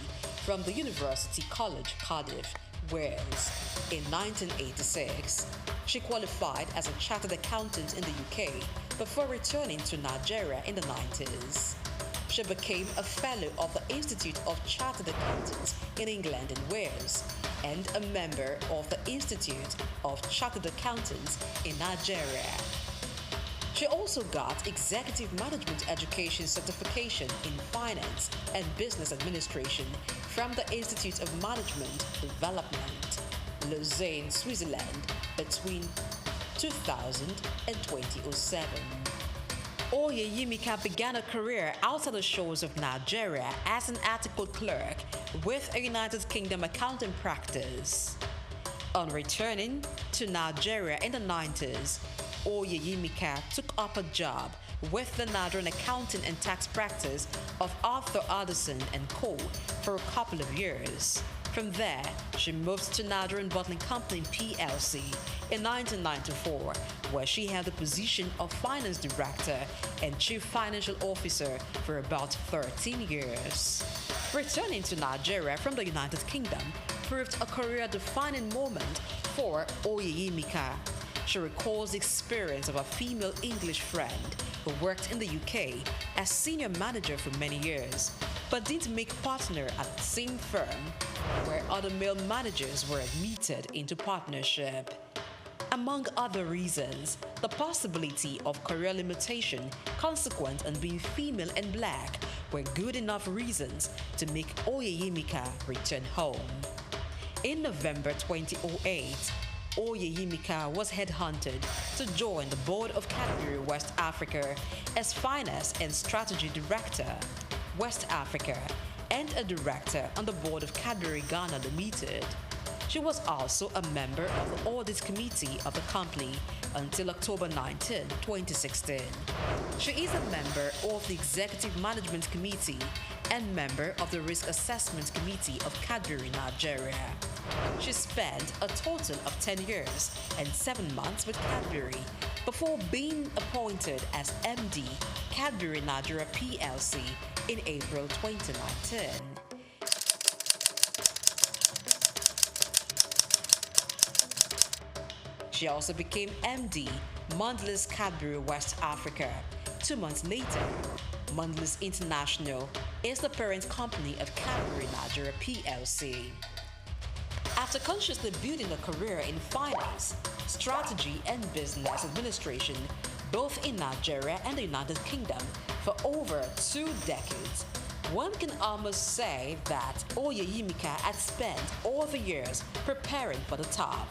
from the University College, Cardiff, Wales. In 1986, she qualified as a chartered accountant in the UK before returning to Nigeria in the 90s. She became a fellow of the Institute of Chartered Accountants in England and Wales and a member of the Institute of Chartered Accountants in Nigeria. She also got Executive Management Education Certification in Finance and Business Administration from the Institute of Management Development, Lausanne, Switzerland, between 2000 and 2007. Oyeyimika began a career outside the shores of Nigeria as an article clerk with a United Kingdom accounting practice. On returning to Nigeria in the 90s, Oyeyimika took up a job with the Nigerian accounting and tax practice of Arthur Addison & Co. for a couple of years. From there, she moved to Nigerian Bottling Company PLC in 1994, where she held the position of Finance Director and Chief Financial Officer for about 13 years. Returning to Nigeria from the United Kingdom proved a career-defining moment for Oyeyimika. She recalls the experience of a female English friend who worked in the UK as senior manager for many years, but didn't make partner at the same firm where other male managers were admitted into partnership. Among other reasons, the possibility of career limitation consequent on being female and black were good enough reasons to make Oyeyimika return home. In November 2008, Oyeyimika was headhunted to join the board of Cadbury West Africa as Finance and Strategy Director, West Africa, and a director on the board of Cadbury Ghana Limited. She was also a member of the Audit Committee of the company until October 19, 2016. She is a member of the Executive Management Committee and member of the Risk Assessment Committee of Cadbury Nigeria. She spent a total of 10 years and 7 months with Cadbury before being appointed as MD, Cadbury Nigeria PLC in April 2019. She also became MD, Mondelez Cadbury West Africa. 2 months later, Mondelez International is the parent company of Cadbury Nigeria PLC. After consciously building a career in finance, strategy, and business administration, both in Nigeria and the United Kingdom, for over 2 decades, one can almost say that Oyeyimika had spent all the years preparing for the top.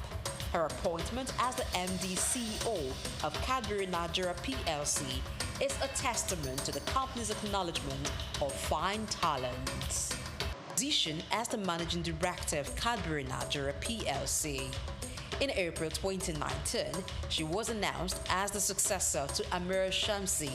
Her appointment as the MD CEO of Cadbury Nigeria PLC is a testament to the company's acknowledgement of fine talents. Position as the Managing Director of Cadbury Nigeria PLC. In April 2019, she was announced as the successor to Amir Shamsi.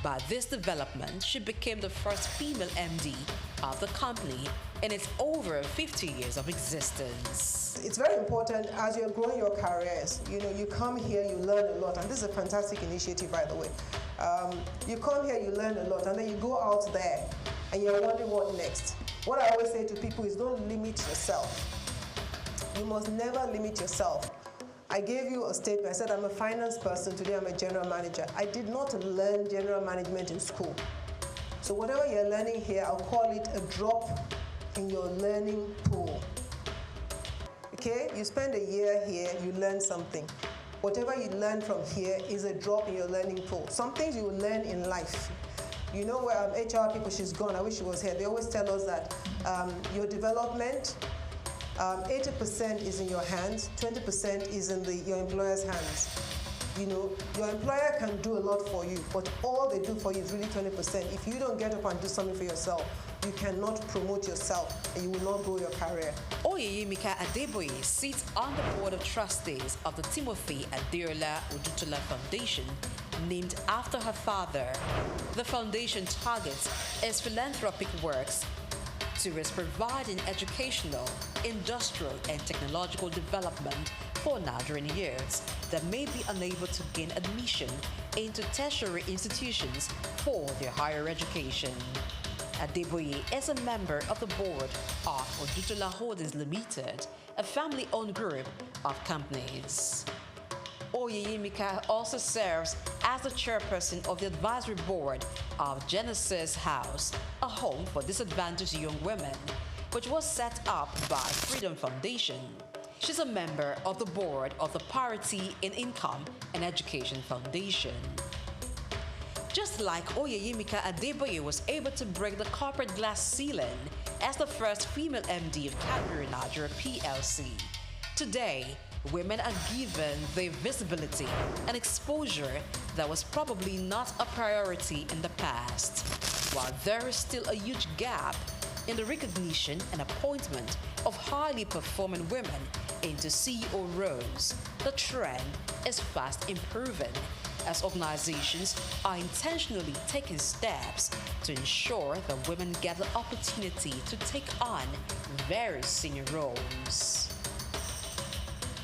By this development, she became the first female MD of the company in its over 50 years of existence. It's very important as you're growing your careers. You come here, you learn a lot, and this is a fantastic initiative, by the way. You come here, you learn a lot, and then you go out there, and you're wondering what next. What I always say to people is don't limit yourself. You must never limit yourself. I gave you a statement. I said I'm a finance person. Today I'm a general manager. I did not learn general management in school. So whatever you're learning here, I'll call it a drop in your learning pool. Okay? You spend a year here, you learn something. Whatever you learn from here is a drop in your learning pool. Some things you will learn in life. You know where HR people, she's gone, I wish she was here. They always tell us that your development, 80% is in your hands, 20% is in your employer's hands. Your employer can do a lot for you, but all they do for you is really 20%. If you don't get up and do something for yourself, you cannot promote yourself and you will not grow your career. Oyeyimika Adeboye sits on the board of trustees of the Timothy Adeola Odutola Foundation, named after her father. The foundation targets its philanthropic works towards providing educational, industrial, and technological development for Nigerian youths that may be unable to gain admission into tertiary institutions for their higher education. Adeboye is a member of the board of Odutola Holdings Limited, a family-owned group of companies. Oyeyimika also serves as the chairperson of the advisory board of Genesis House, a home for disadvantaged young women, which was set up by Freedom Foundation. She's a member of the board of the Parity in Income and Education Foundation. Just like Oyeyimika, Adeboye was able to break the corporate glass ceiling as the first female MD of Cadbury Nigeria PLC. Today, women are given the visibility and exposure that was probably not a priority in the past. While there is still a huge gap in the recognition and appointment of highly performing women into CEO roles, the trend is fast improving as organizations are intentionally taking steps to ensure that women get the opportunity to take on very senior roles.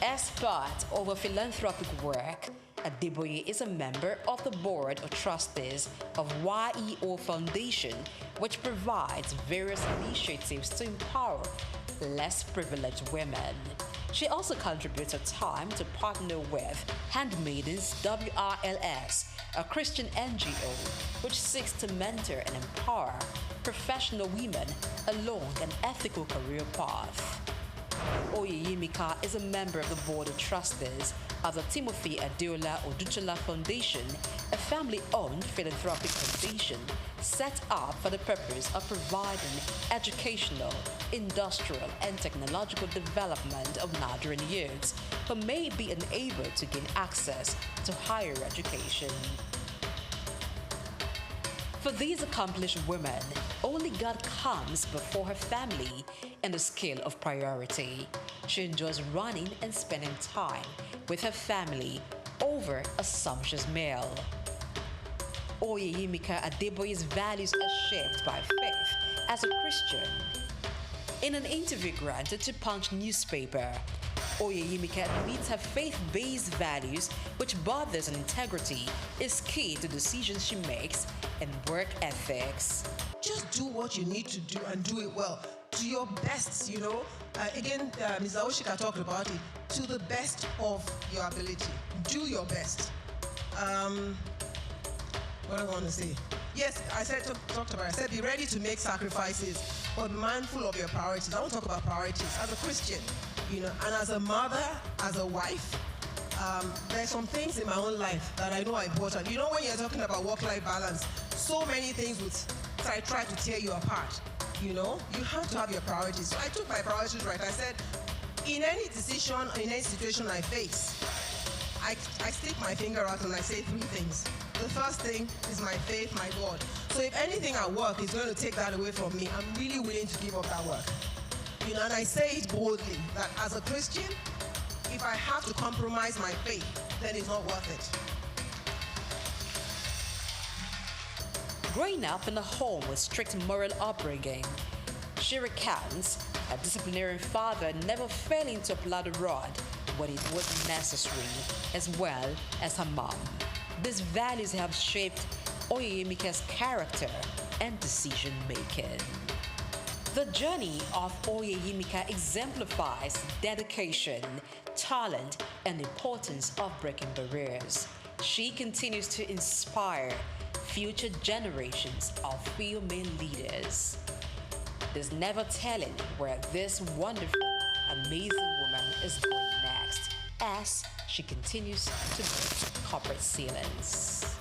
As part of a philanthropic work, Adeboye is a member of the board of trustees of YEO Foundation, which provides various initiatives to empower less privileged women. She also contributes her time to partner with Handmaidens WRLS, a Christian NGO which seeks to mentor and empower professional women along an ethical career path. Oyeyimika is a member of the board of trustees of the Timothy Adeola Odutola Foundation, a family-owned philanthropic foundation set up for the purpose of providing educational, industrial, and technological development of Nigerian youths who may be unable to gain access to higher education. For these accomplished women, only God comes before her family in the scale of priority. She enjoys running and spending time with her family over a sumptuous meal. Oyeyimika Adeboye's values are shaped by faith as a Christian. In an interview granted to Punch newspaper, Oyeyimika admits her faith-based values, which borders on integrity, is key to decisions she makes and work ethics. Just do what you need to do and do it well, to your best, you know. Ms. Aoshika talked about it, to the best of your ability. Do your best. What do I want to say? Yes, I said be ready to make sacrifices, but mindful of your priorities. I want to talk about priorities. As a Christian, you know, and as a mother, as a wife, there's some things in my own life that I know are important. You know, when you're talking about work-life balance, so many things would try to tear you apart. You know, you have to have your priorities. So I took my priorities right. I said, in any decision, in any situation I face, I stick my finger out and I say three things. The first thing is my faith, my God. So if anything at work is going to take that away from me, I'm really willing to give up that work. You know, and I say it boldly that as a Christian, if I have to compromise my faith, then it's not worth it. Growing up in a home with strict moral upbringing, she recounts her disciplinarian father never failing to apply the rod when it was necessary, as well as her mom. These values have shaped Oyeyimika's character and decision-making. The journey of Oyeyimika exemplifies dedication, talent, and the importance of breaking barriers. She continues to inspire future generations of female leaders. There's never telling where this wonderful, amazing woman is going next as she continues to break corporate ceilings.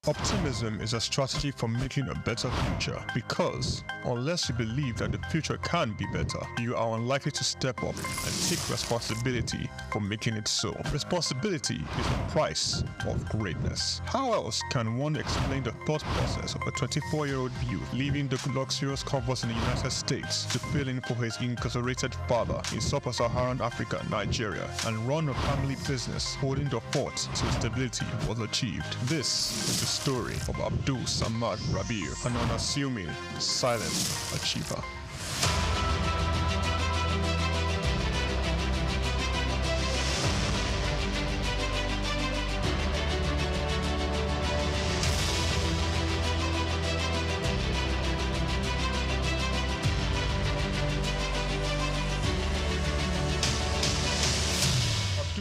Optimism is a strategy for making a better future because unless you believe that the future can be better, you are unlikely to step up and take responsibility for making it so. Responsibility is the price of greatness. How else can one explain the thought process of a 24-year-old youth leaving the luxurious comforts in the United States to fill in for his incarcerated father in sub-Saharan Africa, Nigeria, and run a family business holding the fort till stability was achieved? This is the story of Abdul Samad Rabiu, an unassuming, silent achiever.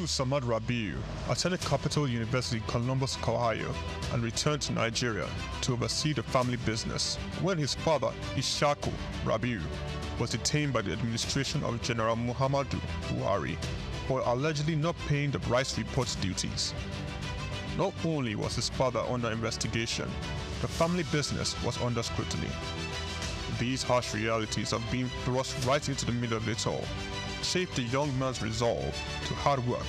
Samad Rabiu attended Capital University, Columbus, Ohio, and returned to Nigeria to oversee the family business when his father, Ishaku Rabiu, was detained by the administration of General Muhammadu Buhari for allegedly not paying the rice report duties. Not only was his father under investigation, the family business was under scrutiny. These harsh realities of being thrust right into the middle of it all shaped the young man's resolve to hard work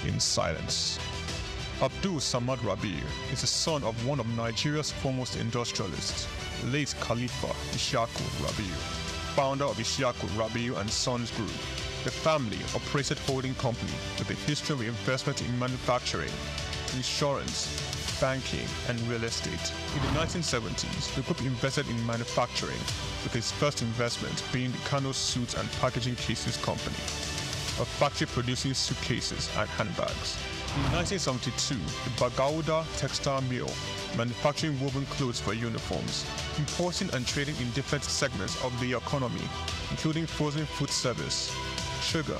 in silence. Abdul Samad Rabiu is the son of one of Nigeria's foremost industrialists, late Khalifa Ishaku Rabiu, founder of Ishaku Rabiu and Sons Group, the family-operated holding company with a history of investment in manufacturing, insurance, banking, and real estate. In the 1970s, the group invested in manufacturing, with its first investment being the Kano Suits and Packaging Cases Company, a factory producing suitcases and handbags. In 1972, the Bagauda Textile Mill, manufacturing woven clothes for uniforms, importing and trading in different segments of the economy, including frozen food service, sugar,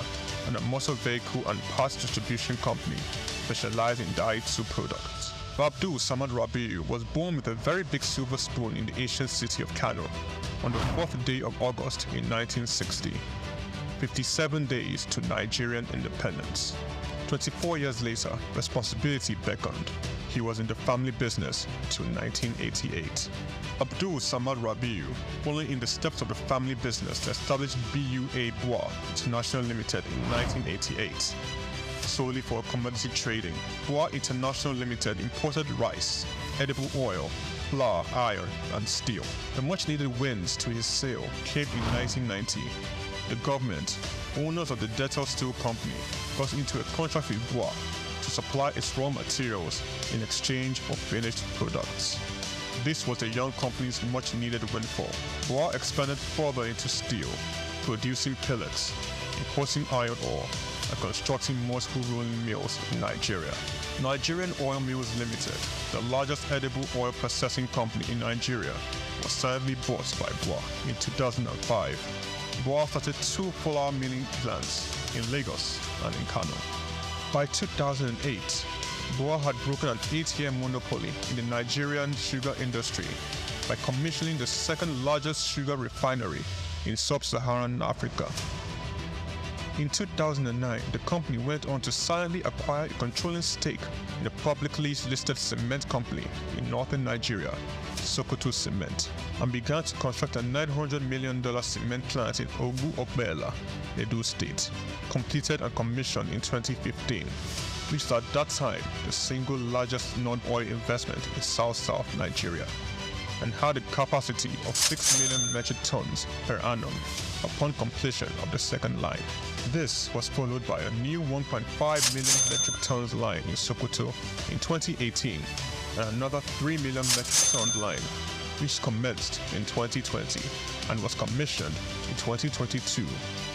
and a motor vehicle and parts distribution company specialized in Daihatsu products. Abdul Samad Rabiu was born with a very big silver spoon in the ancient city of Kano on the 4th day of August in 1960, 57 days to Nigerian independence. 24 years later, responsibility beckoned. He was in the family business till 1988. Abdul Samad Rabiu, following in the steps of the family business, established BUA Bois International Limited in 1988. Solely for commodity trading, Bois International Limited imported rice, edible oil, flour, iron, and steel. The much-needed wins to his sale came in 1990. The government, owners of the Dettol Steel Company, got into a contract with Bois to supply its raw materials in exchange for finished products. This was the young company's much-needed windfall. Bois expanded further into steel, producing pellets, importing iron ore, and constructing multiple rolling mills in Nigeria. Nigerian Oil Mills Limited, the largest edible oil processing company in Nigeria, was sadly bought by Bois in 2005. Bois started 2 flour milling plants in Lagos and in Kano. By 2008, Bois had broken an 8-year monopoly in the Nigerian sugar industry by commissioning the second largest sugar refinery in sub-Saharan Africa. In 2009, the company went on to silently acquire a controlling stake in a publicly listed cement company in northern Nigeria, Sokoto Cement, and began to construct a $900 million cement plant in Ogu-Okbela, Edo State, completed and commissioned in 2015, which was at that time the single largest non-oil investment in South Nigeria, and had a capacity of 6 million metric tons per annum upon completion of the second line. This was followed by a new 1.5 million metric tons line in Sokoto in 2018 and another 3 million metric ton line, which commenced in 2020 and was commissioned in 2022,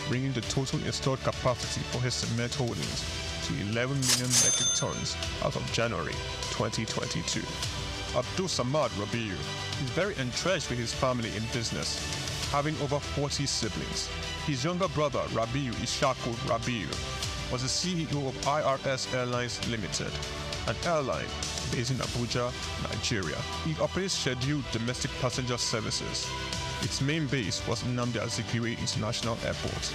bringing the total installed capacity for his cement holdings to 11 million metric tons as of January 2022. Abdul Samad Rabiu is very entrenched with his family in business, having over 40 siblings. His younger brother, Rabiu Ishaku Rabiu, was the CEO of IRS Airlines Limited, an airline based in Abuja, Nigeria. It operates scheduled domestic passenger services. Its main base was Nnamdi Azikiwe International Airport.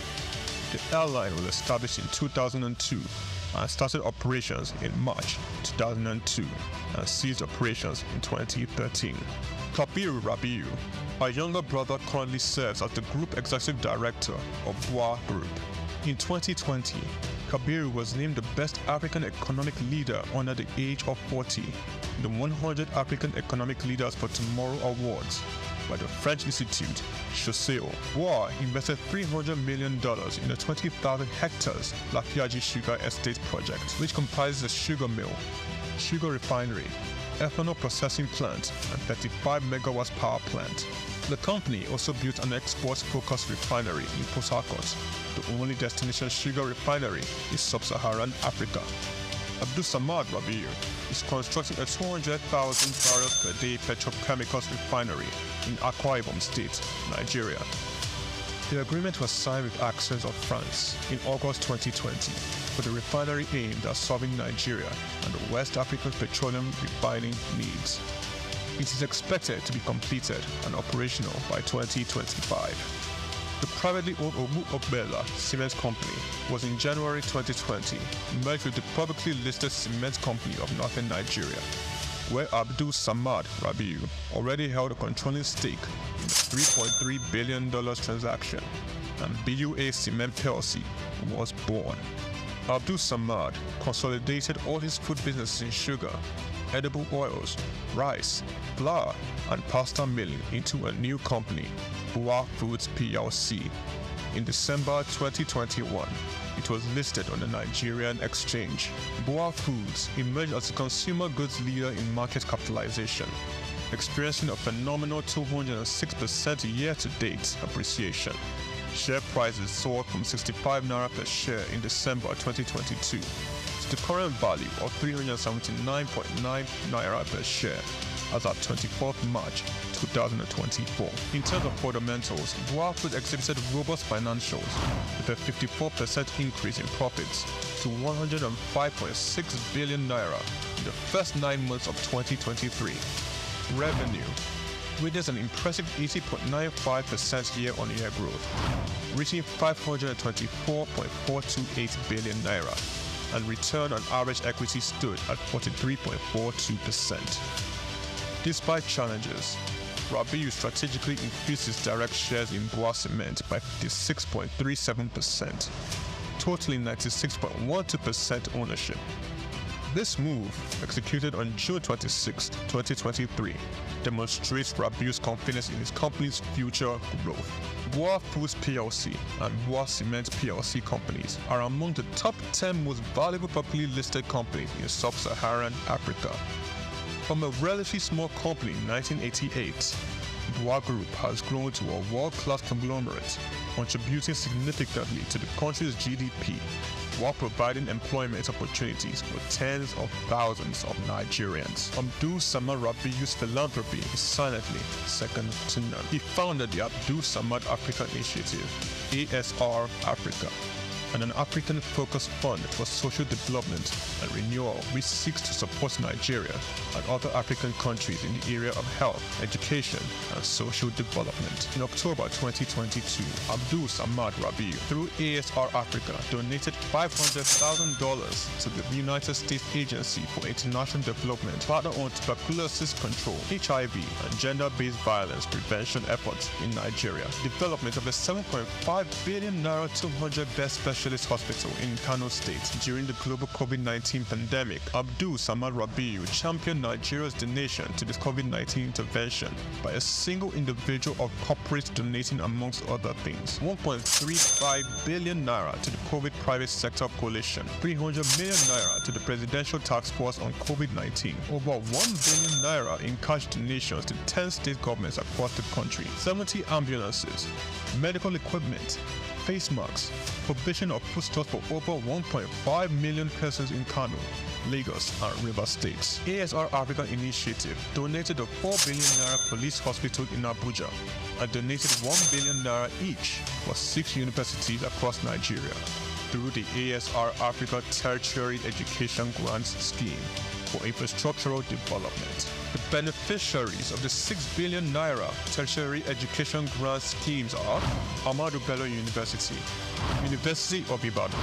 The airline was established in 2002 and started operations in March 2002 and ceased operations in 2013. Kabiru Rabiu, a younger brother, currently serves as the Group Executive Director of BUA Group. In 2020, Kabiru was named the best African economic leader under the age of 40 in the 100 African Economic Leaders for Tomorrow Awards by the French Institute, SOUQ. BUA invested $300 million in the 20,000 hectares Lafiaji Sugar Estate project, which comprises a sugar mill, sugar refinery, ethanol processing plant, and 35 megawatts power plant. The company also built an export-focused refinery in Port Harcourt. The only destination sugar refinery in sub-Saharan Africa. Abdul Samad Rabiu is constructing a 200,000 barrels per day petrochemicals refinery in Akwa Ibom State, Nigeria. The agreement was signed with Access of France in August 2020 for the refinery aimed at serving Nigeria and the West African petroleum refining needs. It is expected to be completed and operational by 2025. The privately owned Omu Obela Cement Company was in January 2020 merged with the publicly listed Cement Company of Northern Nigeria, where Abdul Samad Rabiu already held a controlling stake in the $3.3 billion transaction, and BUA Cement PLC was born. Abdul Samad consolidated all his food businesses in sugar, edible oils, rice, flour, and pasta milling into a new company, BUA Foods PLC. In December 2021, it was listed on the Nigerian exchange. BUA Foods emerged as a consumer goods leader in market capitalization, experiencing a phenomenal 206% year-to-date appreciation. Share prices soared from 65 naira per share in December 2022 to the current value of 379.9 naira per share as at 24th March 2024. In terms of fundamentals, BUA Foods exhibited robust financials with a 54% increase in profits to 105.6 billion naira in the first 9 months of 2023. Revenue witnessed an impressive 80.95% year-on-year growth, reaching 524.428 billion naira, and return on average equity stood at 43.42%. Despite challenges, Rabiu strategically increased his direct shares in BUA Cement by 56.37%, totaling 96.12% ownership. This move, executed on June 26, 2023, demonstrates Rabiu's confidence in his company's future growth. BUA Foods PLC and BUA Cement PLC companies are among the top 10 most valuable publicly listed companies in sub-Saharan Africa. From a relatively small company in 1988, BUA Group has grown to a world-class conglomerate, contributing significantly to the country's GDP, while providing employment opportunities for tens of thousands of Nigerians. Abdul Samad Rabiu's philanthropy is silently second to none. He founded the Abdul Samad Africa Initiative, ASR Africa, and an African-focused fund for social development and renewal which seeks to support Nigeria and other African countries in the area of health, education, and social development. In October 2022, Abdul Samad Rabiu, through ASR Africa, donated $500,000 to the United States Agency for International Development partner on tuberculosis control, HIV, and gender-based violence prevention efforts in Nigeria. Development of a 7.5 billion naira 200-bed specialist hospital in Kano State during the global COVID-19 pandemic. Abdul Samad Rabiu championed Nigeria's donation to this COVID-19 intervention by a single individual or corporate donating, amongst other things, 1.35 billion naira to the COVID private sector coalition, 300 million naira to the Presidential Task Force on COVID-19, over 1 billion naira in cash donations to 10 state governments across the country, 70 ambulances, medical equipment, face masks, provision of foodstuffs for over 1.5 million persons in Kano, Lagos, and River States. ASR Africa Initiative donated a 4 billion naira police hospital in Abuja and donated 1 billion naira each for 6 universities across Nigeria through the ASR Africa Tertiary Education Grants Scheme for infrastructural development. The beneficiaries of the 6 billion naira tertiary education grant schemes are Ahmadu Bello University, University of Ibadan,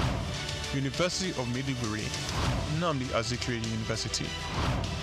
University of Maiduguri, Nnamdi Azikiwe University,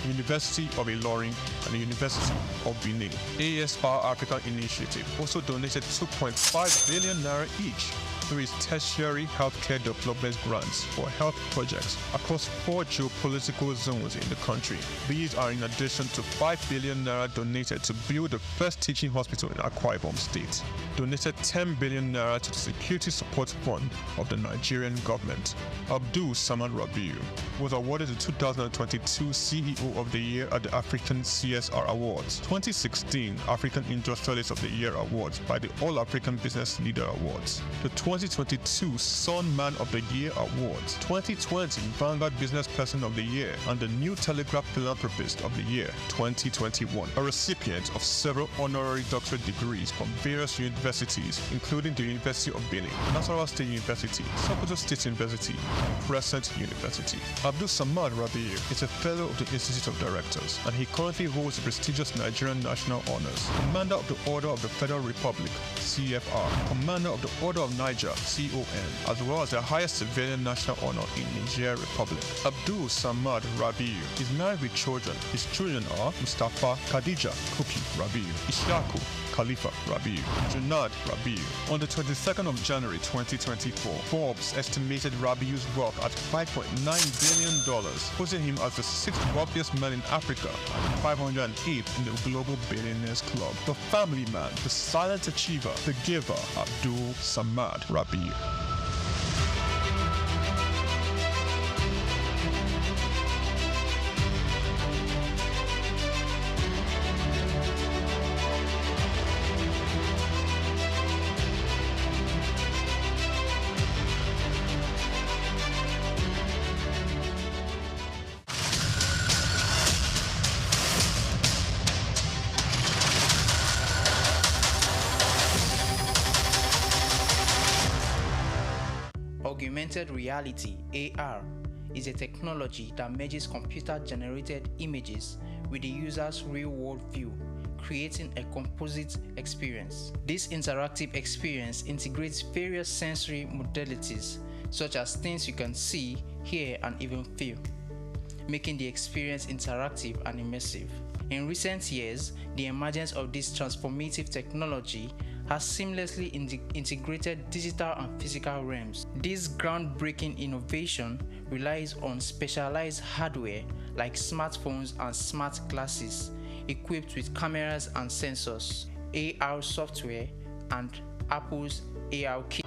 University of Ilorin, and the University of Benin. ASR Africa Initiative also donated 2.5 billion naira each through its tertiary healthcare development grants for health projects across 4 geopolitical zones in the country. These are in addition to 5 billion naira donated to build the first teaching hospital in Akwa Ibom State, donated 10 billion naira to the Security Support Fund of the Nigerian government. Abdul Samad Rabiu was awarded the 2022 CEO of the Year at the African CSR Awards, 2016 African Industrialist of the Year Awards by the All African Business Leader Awards, the 2022 Sun Man of the Year Awards, 2020 Vanguard Business Person of the Year, and the New Telegraph Philanthropist of the Year 2021, a recipient of several honorary doctorate degrees from various universities, including the University of Benin, Nasarawa State University, Sokoto State University, and Crescent University. Abdul Samad Rabiu is a fellow of the Institute of Directors, and he currently holds the prestigious Nigerian National Honors, Commander of the Order of the Federal Republic, CFR, Commander of the Order of Niger, CON, as well as the highest civilian national honor in Niger Republic. Abdul Samad Rabiu is married with children. His children are Mustafa Khadija Kupi Rabiu, Ishaku Khalifa Rabiu, Junad Rabiu. On the 22nd of January 2024, Forbes estimated Rabiu's wealth at $5.9 billion, putting him as the 6th wealthiest man in Africa and 508th in the Global Billionaires Club. The family man, the silent achiever, the giver, Abdul Samad Rabiu. Augmented reality, AR, is a technology that merges computer-generated images with the user's real-world view, creating a composite experience. This interactive experience integrates various sensory modalities, such as things you can see, hear, and even feel, making the experience interactive and immersive. In recent years, the emergence of this transformative technology has seamlessly integrated digital and physical realms. This groundbreaking innovation relies on specialized hardware like smartphones and smart glasses equipped with cameras and sensors, AR software, and Apple's AR kit.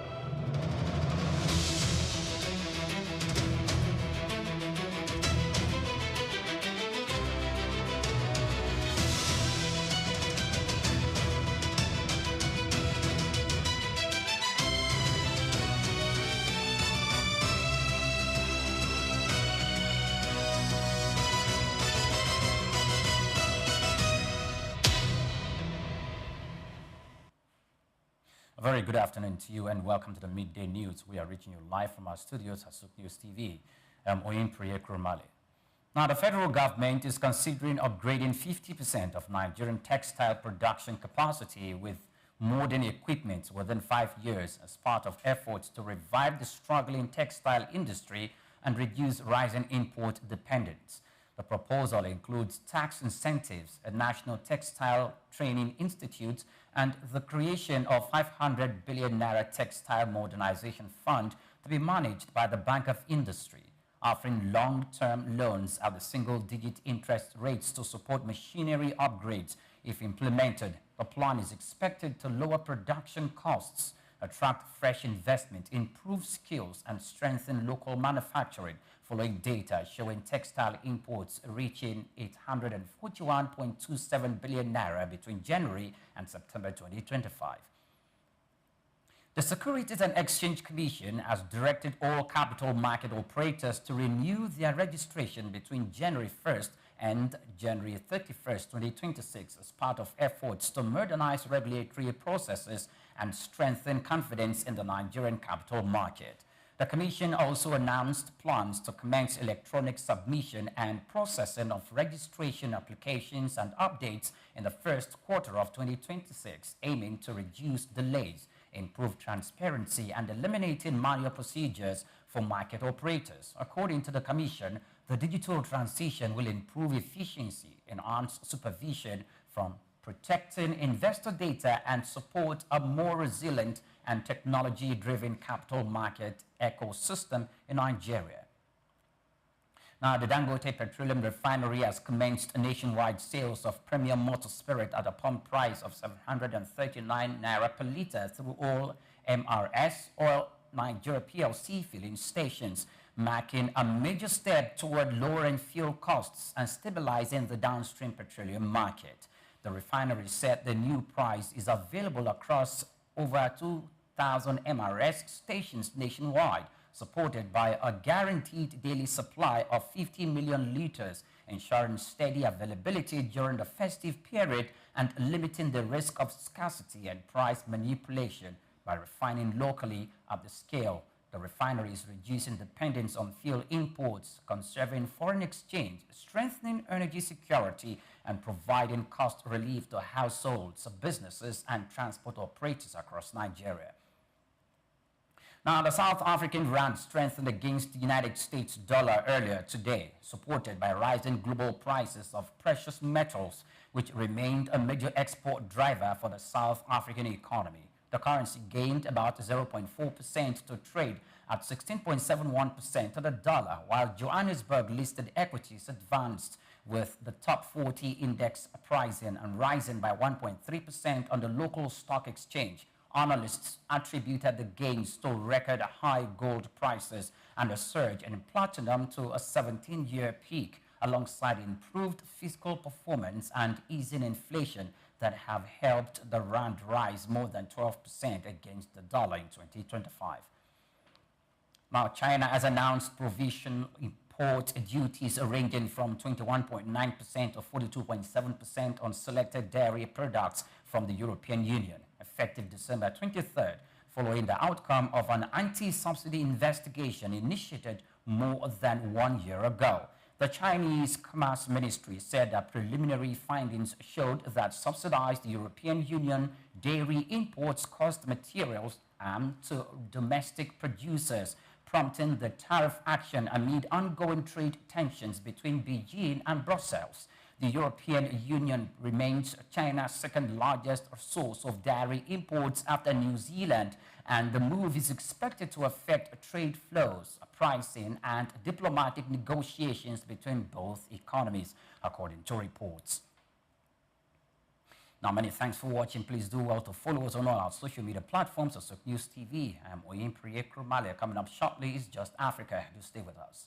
A very good afternoon to you and welcome to the Midday News. We are reaching you live from our studios at SOUQ News TV. I'm Oyin Priye Kurmale. Now, the federal government is considering upgrading 50% of Nigerian textile production capacity with modern equipment within 5 years as part of efforts to revive the struggling textile industry and reduce rising import dependence. The proposal includes tax incentives, a national textile training institute, and the creation of 500 billion naira textile modernization fund to be managed by the Bank of Industry, offering long-term loans at the single-digit interest rates to support machinery upgrades. If implemented, the plan is expected to lower production costs, attract fresh investment, improve skills, and strengthen local manufacturing, following data showing textile imports reaching 841.27 billion naira between January and September 2025. The Securities and Exchange Commission has directed all capital market operators to renew their registration between January 1st and January 31st, 2026 as part of efforts to modernize regulatory processes and strengthen confidence in the Nigerian capital market. The Commission also announced plans to commence electronic submission and processing of registration applications and updates in the first quarter of 2026, aiming to reduce delays improve transparency, and eliminating manual procedures for market operators. According to the Commission, the digital transition will improve efficiency, enhance supervision from protecting investor data, and support a more resilient and technology-driven capital market ecosystem in Nigeria. Now, the Dangote Petroleum Refinery has commenced nationwide sales of premium motor spirit at a pump price of 739 naira per litre through all MRS Oil Nigeria PLC filling stations, marking a major step toward lowering fuel costs and stabilizing the downstream petroleum market. The refinery said the new price is available across over 2,000 MRS stations nationwide, supported by a guaranteed daily supply of 50 million liters, ensuring steady availability during the festive period and limiting the risk of scarcity and price manipulation by refining locally at the scale. The refinery is reducing dependence on fuel imports, conserving foreign exchange, strengthening energy security, and providing cost relief to households, businesses, and transport operators across Nigeria. Now, the South African rand strengthened against the United States dollar earlier today, supported by rising global prices of precious metals, which remained a major export driver for the South African economy. The currency gained about 0.4% to trade at 16.71% to the dollar, while Johannesburg-listed equities advanced, with the top 40 index pricing and rising by 1.3% on the local stock exchange. Analysts attributed the gains to record high gold prices and a surge in platinum to a 17-year peak, alongside improved fiscal performance and easing inflation that have helped the rand rise more than 12% against the dollar in 2025. Now, China has announced provisional import duties ranging from 21.9% to 42.7% on selected dairy products from the European Union, effective December 23rd, following the outcome of an anti-subsidy investigation initiated more than 1 year ago. The Chinese Commerce Ministry said that preliminary findings showed that subsidized European Union dairy imports cost materials to domestic producers, prompting the tariff action amid ongoing trade tensions between Beijing and Brussels. The European Union remains China's second largest source of dairy imports after New Zealand, and the move is expected to affect trade flows, pricing, and diplomatic negotiations between both economies, according to reports. Now, many thanks for watching. Please do well to follow us on all our social media platforms at SOUQ News TV. I'm Oyin Priye. Coming up shortly is Just Africa. Do stay with us.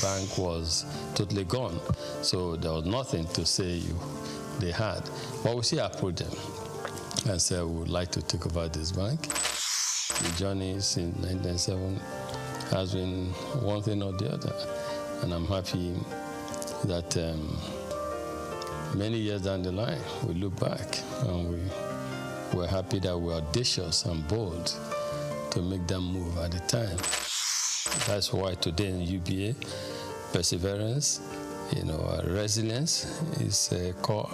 Bank was totally gone, so there was nothing to say they had. But we still approached them and said we would like to take over this bank. The journey since 1997 has been one thing or the other, and I'm happy that many years down the line we look back and we're happy that we're audacious and bold to make that move at the time. That's why today in UBA, perseverance, resilience is a core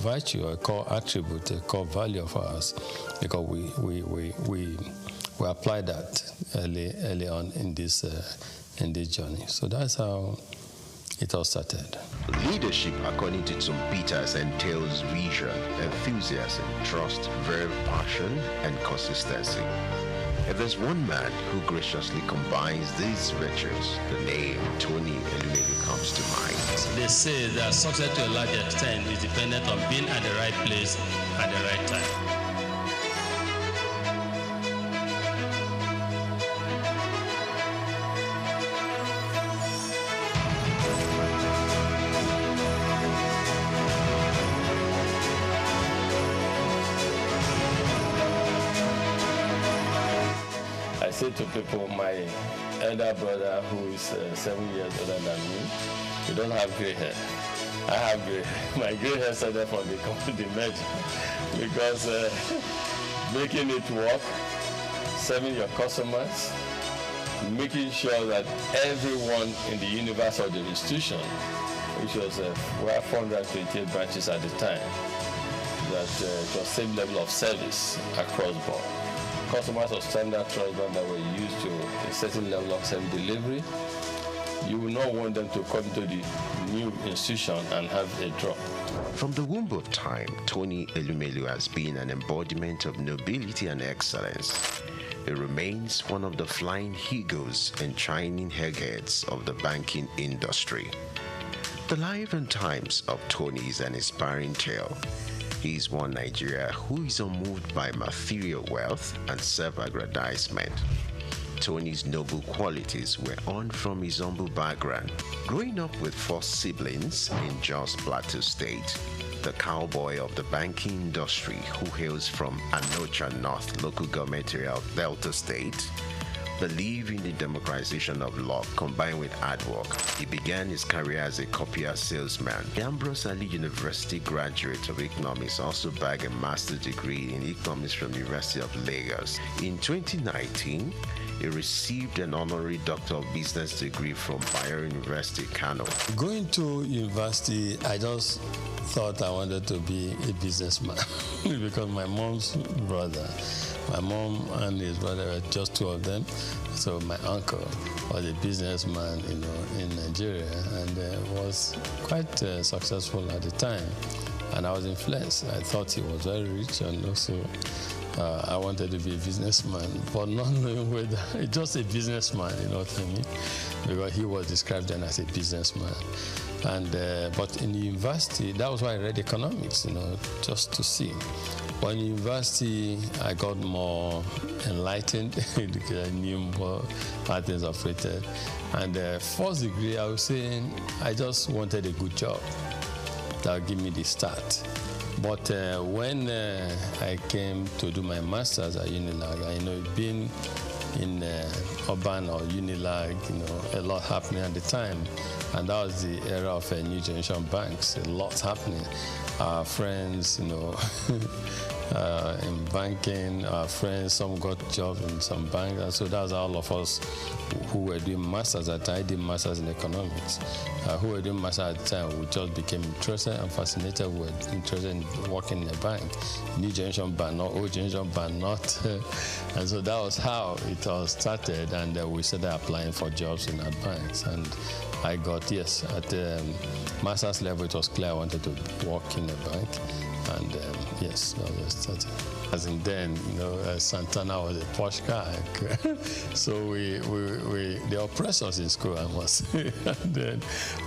virtue, a core attribute, a core value of ours, because we apply that early on in this journey. So that's how it all started. Leadership, according to Tom Peters, entails vision, enthusiasm, trust, verve, passion, and consistency. If there's one man who graciously combines these virtues, the name Tony Elumelu comes to mind. They say that success to a large extent is dependent on being at the right place at the right time. I say to people, my elder brother, who is 7 years older than me, you don't have gray hair. I have gray hair. My gray hair started from the merger, because making it work, serving your customers, making sure that everyone in the universe of the institution, which was we have 428 branches at the time, that it was same level of service across board. Customers of standard trust bank that were used to a certain level of service delivery, you will not want them to come to the new institution and have a drop. From the womb of time, Tony Elumelu has been an embodiment of nobility and excellence. He remains one of the flying eagles and shining eggheads of the banking industry. The life and times of Tony is an inspiring tale. He is one Nigeria who is unmoved by material wealth and self-aggrandizement. Tony's noble qualities were earned from his humble background. Growing up with 4 siblings in Jos Plateau State, the cowboy of the banking industry who hails from Anocha North local government area of Delta State, believed in the democratization of law combined with hard work. He began his career as a copier salesman. The Ambrose Ali University graduate of economics also bagged a master's degree in economics from the University of Lagos. In 2019, he received an honorary Doctor of Business degree from Bayero University, Kano. Going to university, I just thought I wanted to be a businessman because my mom's brother, my mom and his brother were just 2 of them. So my uncle was a businessman, in Nigeria, and was quite successful at the time. And I was influenced. I thought he was very rich, and also I wanted to be a businessman, but not knowing whether just a businessman, you know what I mean? Because he was described then as a businessman. And but in the university, that was why I read economics, just to see. But in university, I got more enlightened because I knew more how things operated. And first degree, I was saying I just wanted a good job that would give me the start. But when I came to do my master's at Unilag, being in urban or Unilag, a lot happening at the time. And that was the era of new generation banks, a lot happening. Our friends, in banking, our friends, some got jobs in some banks. And so that's all of us who were doing masters at the time. I did masters in economics. Who were doing masters at the time, we just became interested and fascinated. We were interested in working in a bank. New generation bank, not old generation bank, not. And so that was how it all started. And we started applying for jobs in our banks. And I got, yes, at the master's level, it was clear I wanted to work in a bank. And yes, that was started. As in then, Santana was a posh car. So they oppressed us in school, I must say. And then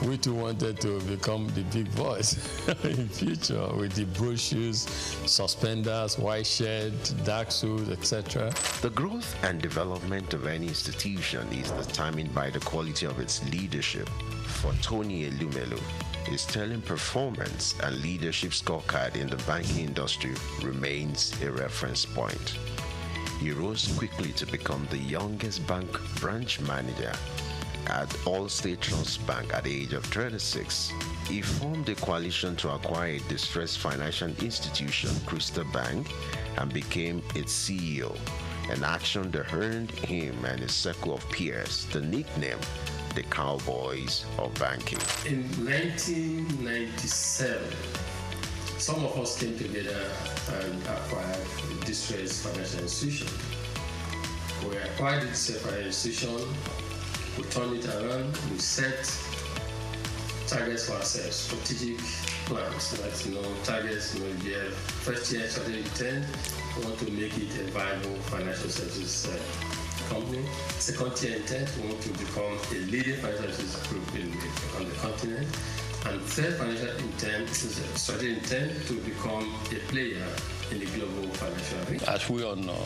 we too wanted to become the big boys in future with the brochures, suspenders, white shirt, dark suits, etc. The growth and development of any institution is determined by the quality of its leadership. For Tony Elumelu, his sterling performance and leadership scorecard in the banking industry remains a reference point. He rose quickly to become the youngest bank branch manager at Allstate Trust Bank at the age of 36. He formed a coalition to acquire a distressed financial institution, Crystal Bank, and became its CEO. an action that earned him and his circle of peers the nickname the Cowboys of Banking. In 1997, some of us came together and acquired the distressed financial institution. We acquired this financial institution, we turned it around, we set targets for ourselves, strategic plans, targets, we have first year strategic intent, we want to make it a viable financial services company. Second year intent, we want to become a leading financial services group on the continent. And third financial intent is a strategic intent to become a player in the global financial arena. As we all know,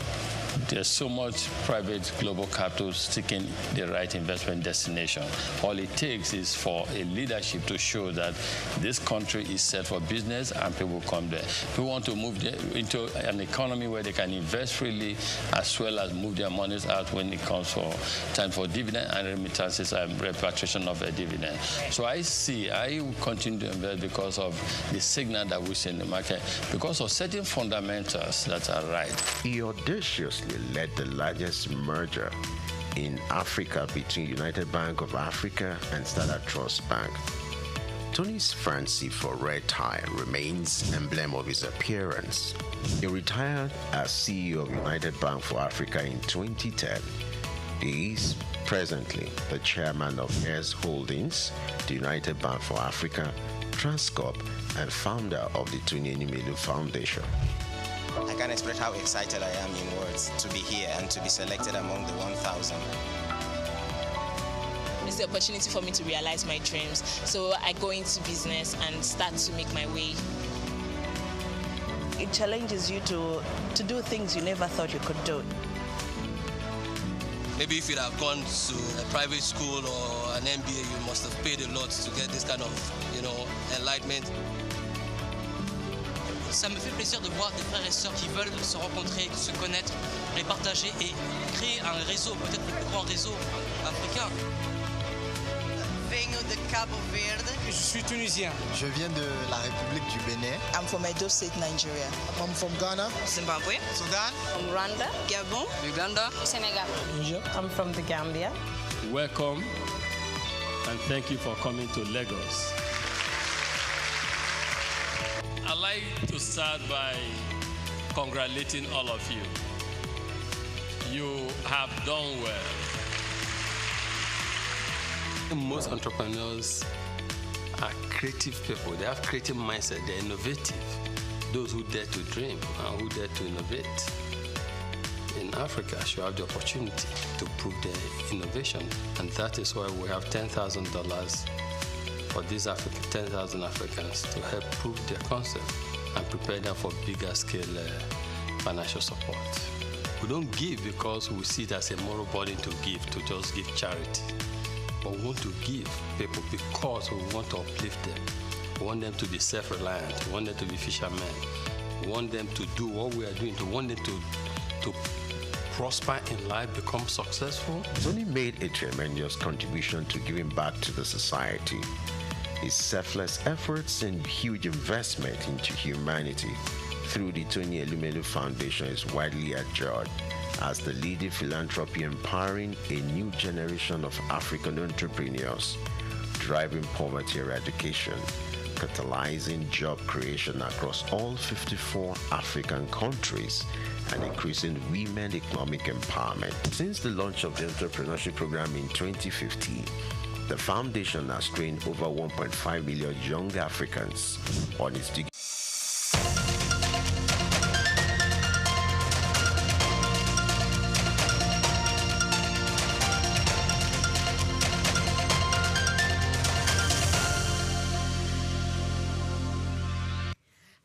there's so much private global capital seeking the right investment destination. All it takes is for a leadership to show that this country is set for business and people come there. We want to move into an economy where they can invest freely as well as move their monies out when it comes for time for dividend and remittances and repatriation of a dividend. So I will continue to invest because of the signal that we see in the market, because of certain fundamentals that are right. He audaciously led the largest merger in Africa between United Bank of Africa and Standard Trust Bank. Tony's fancy for red tie remains emblem of his appearance. He retired as CEO of United Bank for Africa in 2010. He is presently the chairman of Heirs Holdings, the United Bank for Africa, Transcorp, and founder of the Tony Elumelu Foundation. I can't express how excited I am in words to be here and to be selected among the 1,000. It's the opportunity for me to realize my dreams. So I go into business and start to make my way. It challenges you to do things you never thought you could do. Maybe if you'd have gone to a private school or an MBA, you must have paid a lot to get this kind of, enlightenment. Ça me fait plaisir de voir des frères et sœurs qui veulent se rencontrer, se connaître, les partager et créer un réseau, peut-être le plus grand réseau africain. Venho de Cabo Verde. Je suis tunisien. Je viens de la République du Bénin. I'm from Edo State, Nigeria. I'm from Ghana. Zimbabwe. Sudan. From Rwanda. Gabon. Uganda. Senegal. Niger. I'm from the Gambia. Welcome and thank you for coming to Lagos. I'd like to start by congratulating all of you. You have done well. Most entrepreneurs are creative people. They have creative mindset. They're innovative. Those who dare to dream and who dare to innovate in Africa should have the opportunity to prove their innovation. And that is why we have $10,000 for these 10,000 Africans to help prove their concept and prepare them for bigger scale financial support. We don't give because we see it as a moral burden to just give charity. But we want to give people because we want to uplift them. We want them to be self-reliant. We want them to be fishermen. We want them to do what we are doing. We want them to prosper in life, become successful. Tony made a tremendous contribution to giving back to the society. His selfless efforts and huge investment into humanity through the Tony Elumelu Foundation is widely adjured as the leading philanthropy empowering a new generation of African entrepreneurs, driving poverty eradication, catalyzing job creation across all 54 African countries, and increasing women economic empowerment. Since the launch of the entrepreneurship program in 2015, the foundation has trained over 1.5 million young Africans on its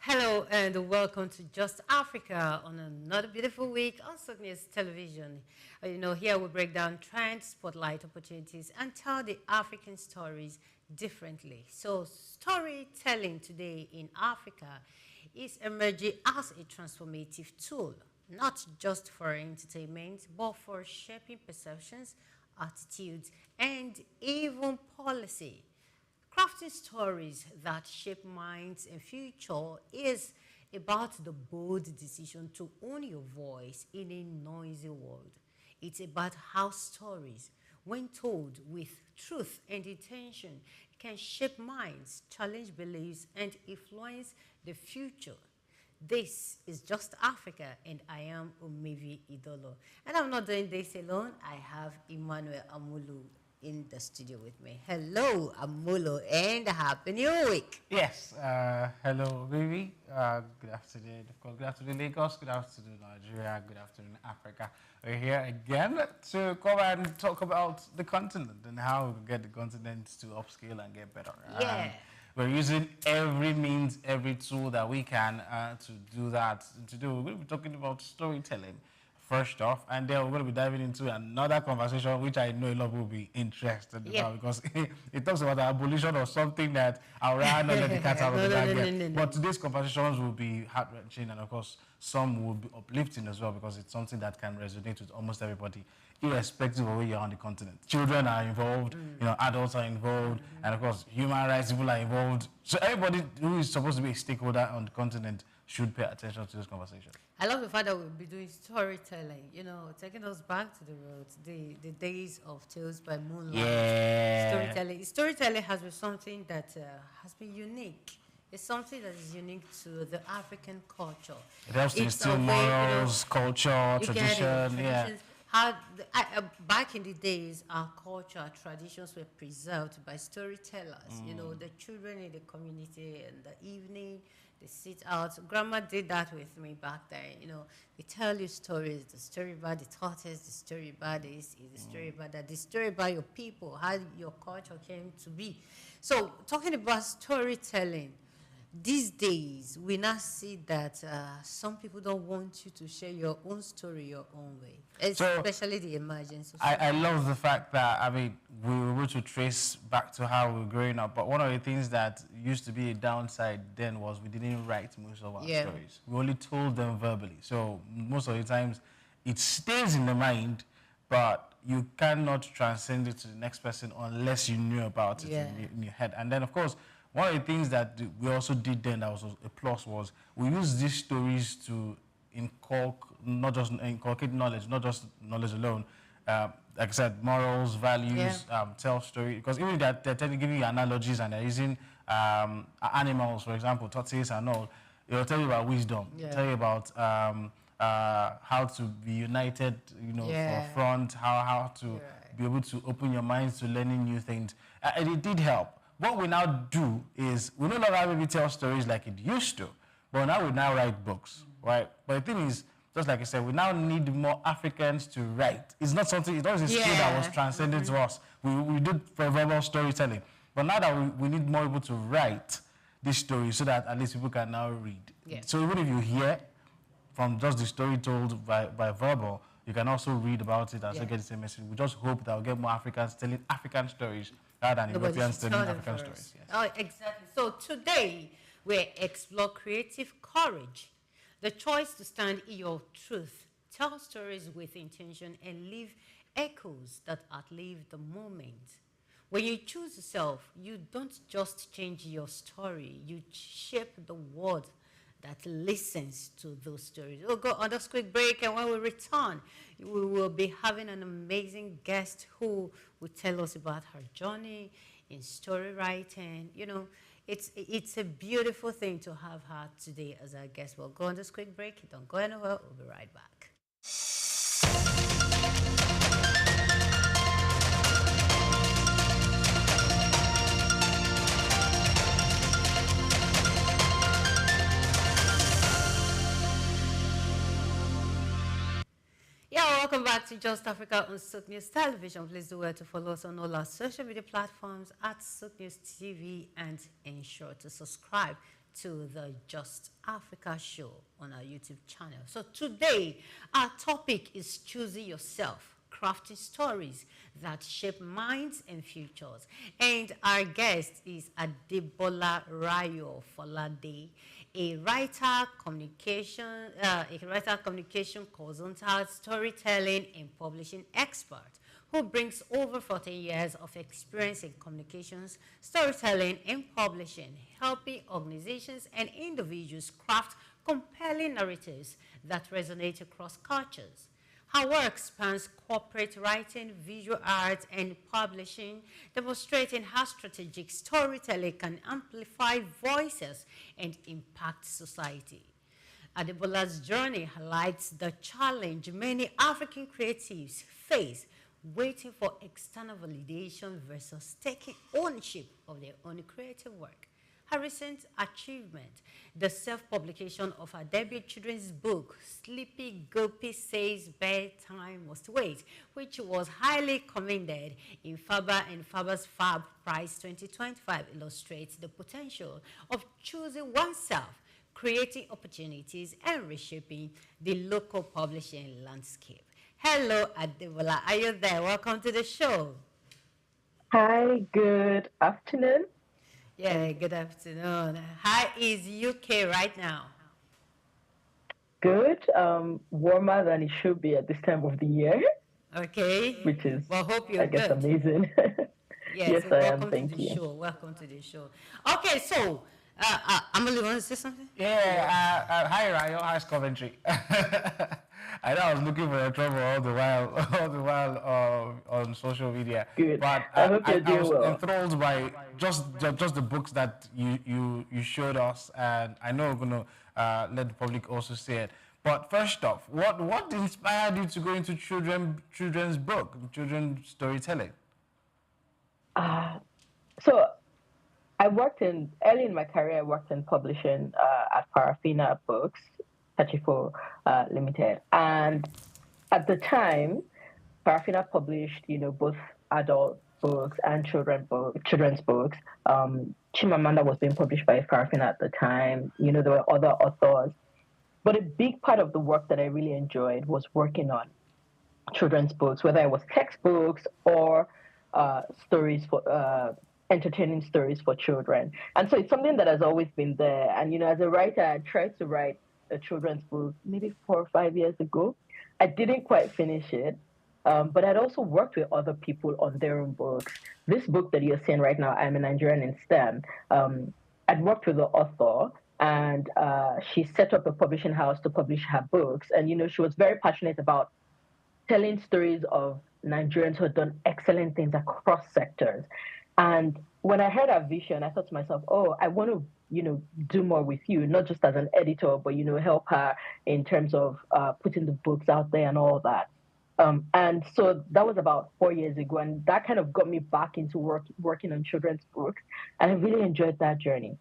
Hello and welcome to Just Africa on another beautiful week on SOUQ News Television. Here we break down trends, spotlight opportunities, and tell the African stories differently. So storytelling today in Africa is emerging as a transformative tool, not just for entertainment, but for shaping perceptions, attitudes, and even policy. Crafting stories that shape minds and future is about the bold decision to own your voice in a noisy world. It's about how stories, when told with truth and intention, can shape minds, challenge beliefs, and influence the future. This is Just Africa, and I am Umevi Idolo. And I'm not doing this alone. I have Emmanuel Amulu in the studio with me. Hello, Amulu, and Happy New Week. Yes, hello, baby. Good afternoon. Of course, good afternoon, Lagos. Good afternoon, Nigeria. Good afternoon, Africa. We're here again to come and talk about the continent and how we can get the continent to upscale and get better. Yeah. We're using every means, every tool that we can to do that. Today, we're going to be talking about storytelling first off, and then we're going to be diving into another conversation which I know a lot of people will be interested about, because it talks about the abolition of something that I would rather not let the cat out of the bag. But today's conversations will be heart-wrenching, and of course, some will be uplifting as well, because it's something that can resonate with almost everybody, irrespective of where you are on the continent. Children are involved, you know, adults are involved, and of course, human rights people are involved. So everybody who is supposed to be a stakeholder on the continent should pay attention to this conversation. I love the fact that we'll be doing storytelling, you know, taking us back to the roots, the days of Tales by Moonlight. Yeah. Storytelling has been something that has been unique. It's something that is unique to the African culture. It helps to instill morals, culture, tradition, back in the days, our culture, our traditions were preserved by storytellers. You know, the children in the community in the evening, they sit out. Grandma did that with me back then. You know, they tell you stories. The story about the tortoise, the story about this, the story about that, the story about your people, how your culture came to be. So, talking about storytelling, these days, we now see that some people don't want you to share your own story your own way, especially the emerging society. I love the fact that, I mean, we were able to trace back to how we were growing up, but one of the things that used to be a downside then was we didn't write most of our stories. We only told them verbally. So most of the times, it stays in the mind, but you cannot transcend it to the next person unless you knew about it in your head. And then, of course, one of the things that we also did then that was a plus was we used these stories to inculcate knowledge, not just knowledge alone. Like I said, morals, values, tell story. Because even they're giving you analogies and they're using animals, for example, tortoise and all. It'll tell you about wisdom. It'll tell you about how to be united, you know, for front, how to be able to open your minds to learning new things. And it did help. What we now do is, we no longer maybe tell stories like it used to, but now we now write books, right? But the thing is, just like I said, we now need more Africans to write. It's not something, it's always a skill that was transcended to us. We did verbal storytelling. But now that we need more people to write this story so that at least people can now read. So even if you hear from just the story told by verbal, you can also read about it and still get the same message. We just hope that we'll get more Africans telling African stories rather than Europeans telling African stories. Oh, exactly. So today, we explore creative courage, the choice to stand in your truth, tell stories with intention, and leave echoes that outlive the moment. When you choose yourself, you don't just change your story, you shape the world that listens to those stories. We'll go on this quick break, and when we return, we will be having an amazing guest who will tell us about her journey in story writing. You know, it's a beautiful thing to have her today as our guest. We'll go on this quick break. Don't go anywhere. We'll be right back. Welcome back to Just Africa on SOUQ News Television. Please do well to follow us on all our social media platforms at SOUQ News TV, and ensure to subscribe to the Just Africa show on our YouTube channel. So today, our topic is choosing yourself, crafting stories that shape minds and futures. And our guest is Adebola Rayo Folade, a writer, communication consultant, storytelling, and publishing expert who brings over 14 years of experience in communications, storytelling, and publishing, helping organizations and individuals craft compelling narratives that resonate across cultures. Her work spans corporate writing, visual arts, and publishing, demonstrating how strategic storytelling can amplify voices and impact society. Adebola's journey highlights the challenge many African creatives face waiting for external validation versus taking ownership of their own creative work. Her recent achievement, the self-publication of her debut children's book, Sleepy Gopi Says Bedtime Must Wait, which was highly commended in Faber and Faber's Fab Prize 2025, illustrates the potential of choosing oneself, creating opportunities, and reshaping the local publishing landscape. Hello, Adebola. Are you there? Welcome to the show. Hi, good afternoon. Yeah, good afternoon. How is UK right now? Good. Warmer than it should be at this time of the year. Okay. Which is, well, hope you're I guess, good. amazing. Yes, yes, I am. Thank you. Show. Welcome to the show. Okay, so, Amelie, you want to say something? Yeah, hi, Rayo. Hi, Coventry. I know I was looking for the trouble all the while on social media. Good. But I hope you're doing was well. enthralled by just the books that you showed us, and I know we're gonna let the public also see it. But first off, what inspired you to go into children's book, children's storytelling? So I worked early in my career. I worked in publishing at Parafina Books, Pachifo Limited, and at the time, Parafina published, both adult books and children's books. Chimamanda was being published by Parafina at the time. There were other authors, but a big part of the work that I really enjoyed was working on children's books, whether it was textbooks or stories for entertaining stories for children. And so it's something that has always been there. And as a writer, I tried to write a children's book maybe 4 or 5 years ago. I didn't quite finish it, but I'd also worked with other people on their own books. This book that you're seeing right now, I'm a Nigerian in STEM, I'd worked with the author, and she set up a publishing house to publish her books. And, she was very passionate about telling stories of Nigerians who had done excellent things across sectors. And when I heard her vision, I thought to myself, oh, I want to, do more with you, not just as an editor, but, help her in terms of putting the books out there and all that. And so that was about 4 years ago, and that kind of got me back into working on children's books, and I really enjoyed that journey.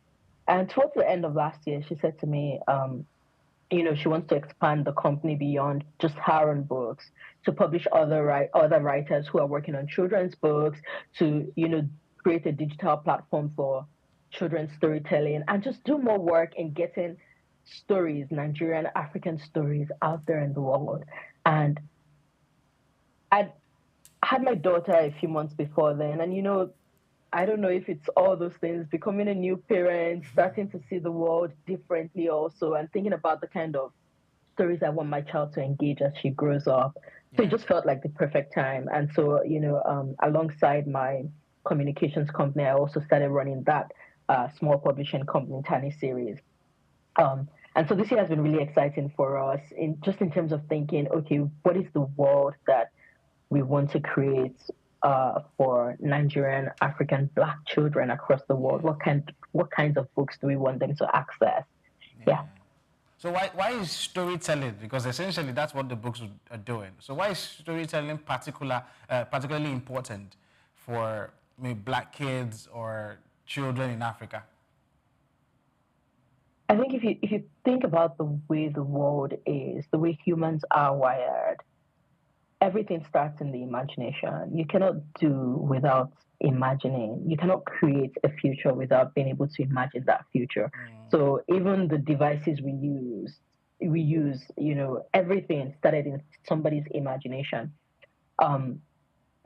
And towards the end of last year, she said to me, she wants to expand the company beyond just her own books, to publish other writers who are working on children's books, to, create a digital platform for children's storytelling, and just do more work in getting stories, Nigerian, African stories out there in the world. And I had my daughter a few months before then, and I don't know if it's all those things, becoming a new parent, starting to see the world differently also, and thinking about the kind of stories I want my child to engage as she grows up. So it just felt like the perfect time. And so, alongside my communications company, I also started running that small publishing company, Tani Series. And so this year has been really exciting for us in terms of thinking, okay, what is the world that we want to create for Nigerian, African, Black children across the world? What kinds of books do we want them to access? Yeah. So why is storytelling? Because essentially that's what the books are doing. So why is storytelling particularly important for maybe Black kids or children in Africa? I think if you think about the way the world is, the way humans are wired, everything starts in the imagination. You cannot do without imagining. You cannot create a future without being able to imagine that future. So even the devices we use, everything started in somebody's imagination.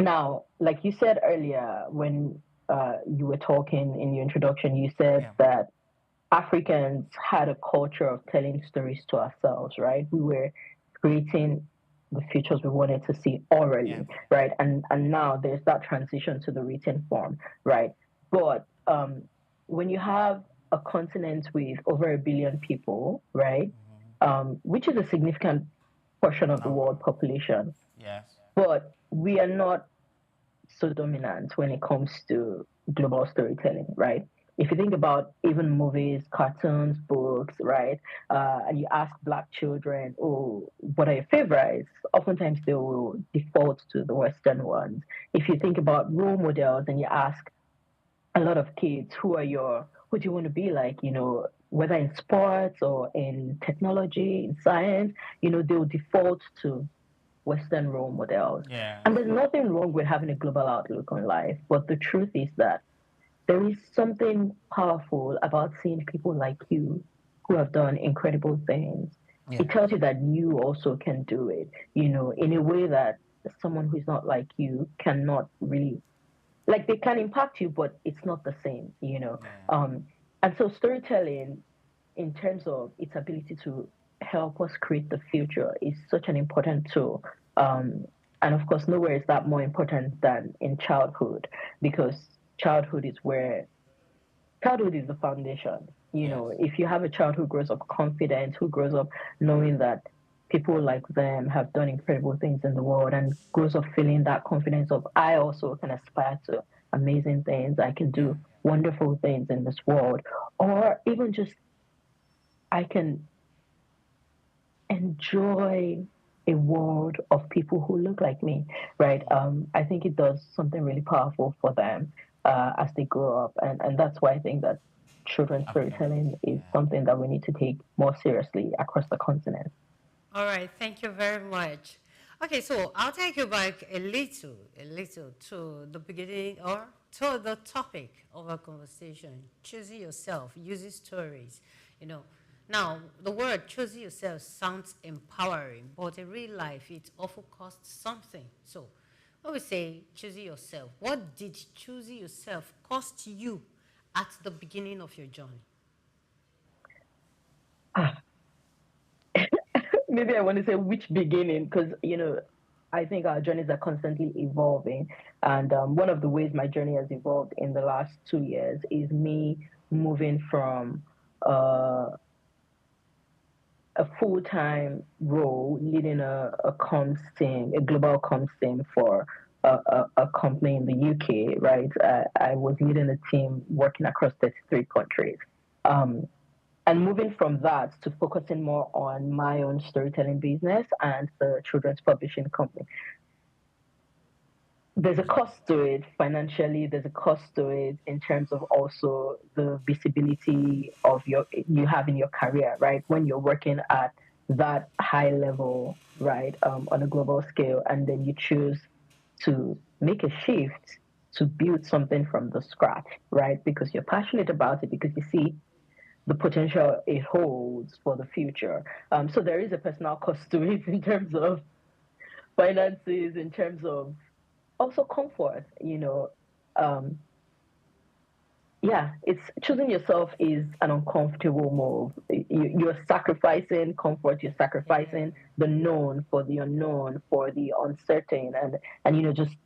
Now, like you said earlier, when you were talking in your introduction, you said that Africans had a culture of telling stories to ourselves, right? We were creating the futures we wanted to see orally, right? And now there's that transition to the written form, right? But when you have a continent with over 1 billion people, right? Which is a significant portion of the world population. Yes. But we are not so dominant when it comes to global storytelling, right? If you think about even movies, cartoons, books, right, and you ask Black children, oh, what are your favorites? Oftentimes they will default to the Western ones. If you think about role models and you ask a lot of kids, who do you want to be like, whether in sports or in technology, in science, they'll default to Western role models. Yeah. And there's nothing wrong with having a global outlook on life. But the truth is that there is something powerful about seeing people like you who have done incredible things. Yeah. It tells you that you also can do it, in a way that someone who's not like you cannot really, like, they can impact you, but it's not the same, And so storytelling, in terms of its ability to help us create the future, is such an important tool. And of course, nowhere is that more important than in childhood, because childhood is the foundation. If you have a child who grows up confident, who grows up knowing that people like them have done incredible things in the world, and grows up feeling that confidence of, I also can aspire to amazing things, I can do wonderful things in this world, or even just I can enjoy a world of people who look like me, right? I think it does something really powerful for them as they grow up, and that's why I think that children's storytelling is something that we need to take more seriously across the continent. All right, thank you very much. Okay, so I'll take you back a little to the beginning, or to the topic of our conversation, choosing yourself, using stories. Now, the word choosing yourself sounds empowering, but in real life, it often costs something. So when we say choosing yourself, what did choosing yourself cost you at the beginning of your journey? Maybe I want to say which beginning, because, I think our journeys are constantly evolving. And one of the ways my journey has evolved in the last 2 years is me moving from a full-time role leading a comms team, a global comms team for a company in the UK, right? I was leading a team working across 33 countries. And moving from that to focusing more on my own storytelling business and the children's publishing company. There's a cost to it financially. There's a cost to it in terms of also the visibility of you have in your career, right? When you're working at that high level, right, on a global scale, and then you choose to make a shift to build something from the scratch, right? Because you're passionate about it, because you see the potential it holds for the future. So there is a personal cost to it in terms of finances, in terms of also comfort, it's choosing yourself is an uncomfortable move. You're sacrificing comfort, you're sacrificing the known for the unknown, for the uncertain, and just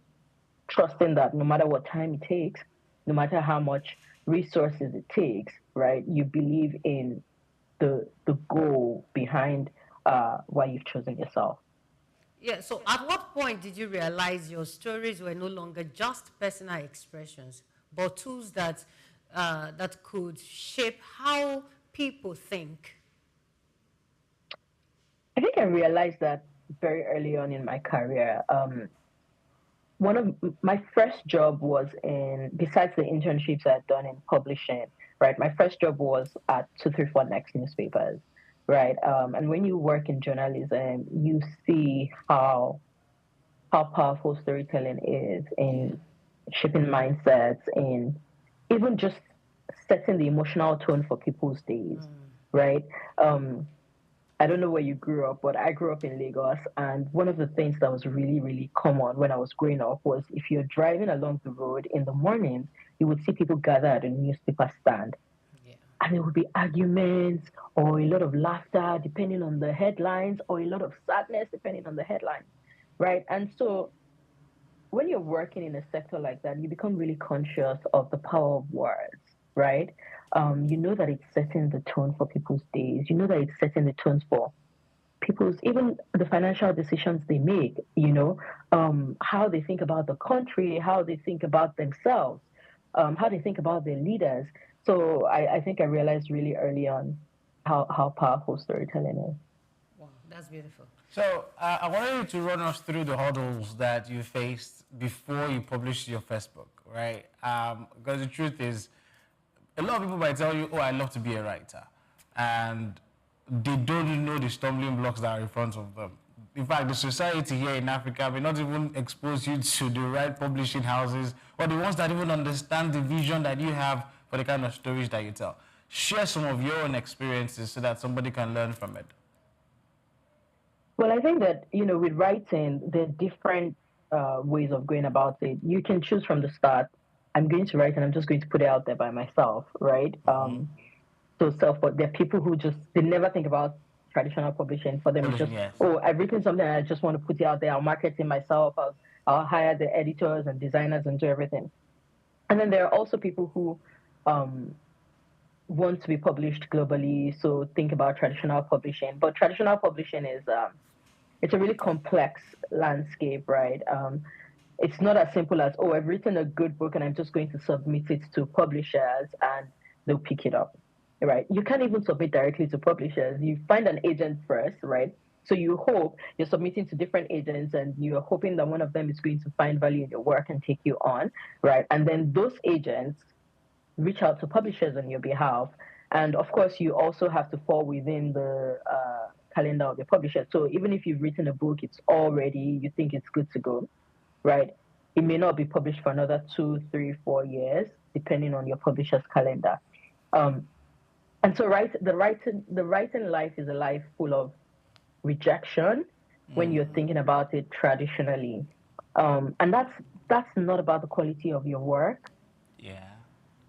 trusting that no matter what time it takes, no matter how much resources it takes, right, you believe in the goal behind why you've chosen yourself. Yeah, so at what point did you realize your stories were no longer just personal expressions, but tools that could shape how people think? I think I realized that very early on in my career. One of my first job was besides the internships I'd done in publishing, right? My first job was at 234 Next newspapers, right? And when you work in journalism, you see how powerful storytelling is in shaping mindsets, in even just setting the emotional tone for people's days, right? I don't know where you grew up, but I grew up in Lagos, and one of the things that was really, really common when I was growing up was if you're driving along the road in the mornings, you would see people gather at a newspaper stand. And there would be arguments or a lot of laughter depending on the headlines, or a lot of sadness depending on the headlines, right? And so when you're working in a sector like that, you become really conscious of the power of words, right? You know that it's setting the tone for people's days. You know that it's setting the tones for people's, even the financial decisions they make, how they think about the country, how they think about themselves, how they think about their leaders. So I think I realized really early on how powerful storytelling is. Wow, that's beautiful. So I wanted you to run us through the hurdles that you faced before you published your first book, right? Because the truth is, a lot of people might tell you, oh, I love to be a writer. And they don't know the stumbling blocks that are in front of them. In fact, the society here in Africa may not even expose you to the right publishing houses or the ones that even understand the vision that you have for the kind of stories that you tell. Share some of your own experiences so that somebody can learn from it. Well, I think that, with writing, there are different ways of going about it. You can choose from the start, I'm going to write and I'm just going to put it out there by myself, right? But there are people who they never think about traditional publishing. For them, it's just, oh, I've written something and I just want to put it out there. I'll market it myself. I'll hire the editors and designers and do everything. And then there are also people who want to be published globally, so think about traditional publishing. But traditional publishing is, it's a really complex landscape, right? It's not as simple as, oh, I've written a good book and I'm just going to submit it to publishers and they'll pick it up. Right? You can't even submit directly to publishers. You find an agent first, right? So you hope you're submitting to different agents and you're hoping that one of them is going to find value in your work and take you on, right? And then those agents reach out to publishers on your behalf. And of course, you also have to fall within the calendar of your publisher. So even if you've written a book, it's all ready, you think it's good to go, right? It may not be published for another 2, 3, 4 years, depending on your publisher's calendar. And so the writing life is a life full of rejection when you're thinking about it traditionally. And that's not about the quality of your work. Yeah.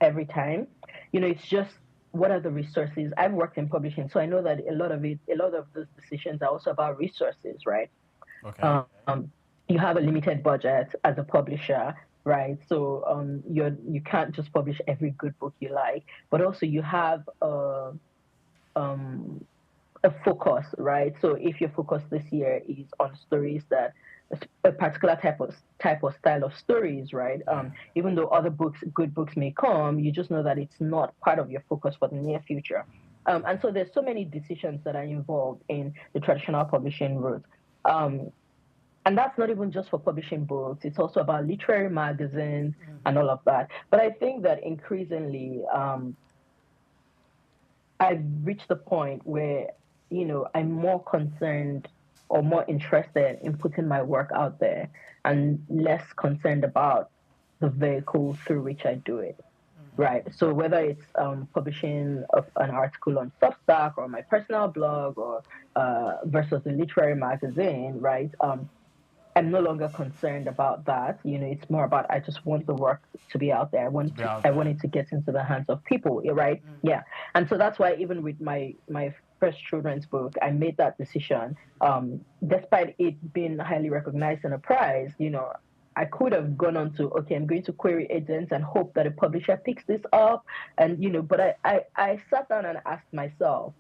Every time. It's just, what are the resources? I've worked in publishing, so I know that a lot of those decisions are also about resources, right? Okay. You have a limited budget as a publisher, right? So you can't just publish every good book you like, but also you have a focus, right? So if your focus this year is on stories that a particular type or style of stories, right? Even though other good books may come, you just know that it's not part of your focus for the near future. And so there's so many decisions that are involved in the traditional publishing route. And that's not even just for publishing books. It's also about literary magazines and all of that. But I think that increasingly, I've reached the point where, I'm more concerned or more interested in putting my work out there and less concerned about the vehicle through which I do it, right? So whether it's publishing an article on Substack or my personal blog or versus a literary magazine, right? I'm no longer concerned about that. It's more about, I just want the work to be out there. I want it to get into the hands of people, right? Yeah. And so that's why even with my first children's book, I made that decision. Despite it being highly recognized and a prize, I could have gone on to, okay, I'm going to query agents and hope that a publisher picks this up. And, but I sat down and asked myself,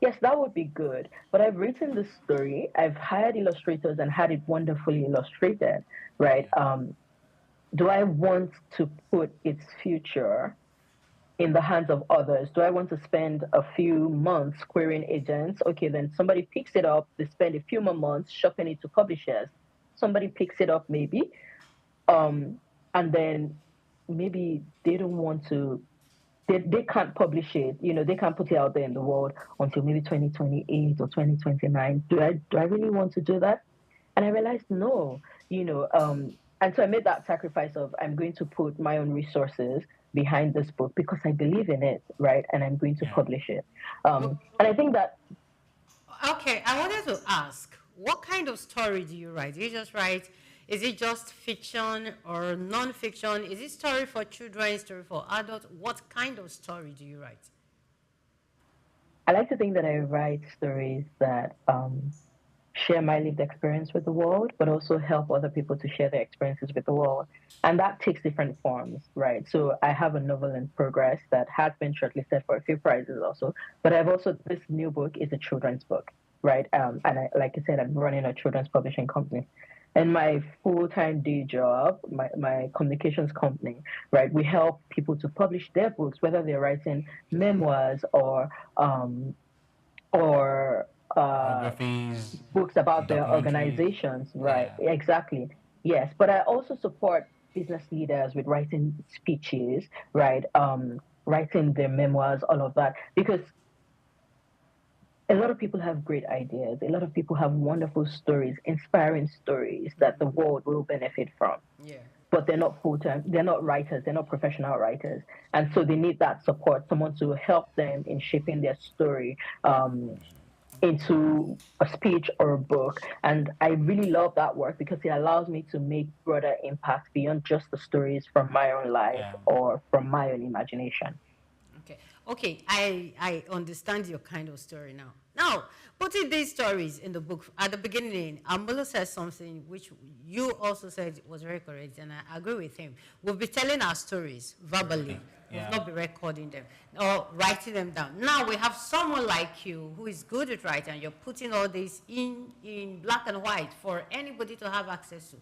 yes, that would be good. But I've written this story. I've hired illustrators and had it wonderfully illustrated, right? Do I want to put its future in the hands of others? Do I want to spend a few months querying agents? Okay, then somebody picks it up. They spend a few more months shopping it to publishers. Somebody picks it up maybe. And then maybe they don't want to, they can't publish it, they can't put it out there in the world until maybe 2028 or 2029. Do I really want to do that? And I realized no, and so I made that sacrifice of, I'm going to put my own resources behind this book because I believe in it, right? And I'm going to publish it. And I think that... Okay, I wanted to ask, what kind of story do you write? Do you just write, is it just fiction or non-fiction? Is it story for children, story for adults? What kind of story do you write? I like to think that I write stories that share my lived experience with the world, but also help other people to share their experiences with the world. And that takes different forms, right? So I have a novel in progress that has been shortlisted for a few prizes also, but I've also, this new book is a children's book, right? And like I said, I'm running a children's publishing company. And my full-time day job, my communications company, right, we help people to publish their books, whether they're writing memoirs or biographies, books about their organizations, right? Yeah. Exactly. Yes, but I also support business leaders with writing speeches, right? Writing their memoirs, all of that, because a lot of people have great ideas. A lot of people have wonderful stories, inspiring stories that the world will benefit from. Yeah. But they're not full-time, they're not writers, they're not professional writers. And so they need that support, someone to help them in shaping their story into a speech or a book. And I really love that work because it allows me to make broader impact beyond just the stories from my own life or from my own imagination. Okay, I understand your kind of story now. Now, putting these stories in the book, at the beginning, Ambolo says something which you also said was very correct, and I agree with him. We'll be telling our stories verbally. We'll not be recording them or writing them down. Now we have someone like you who is good at writing, and you're putting all this in black and white for anybody to have access to.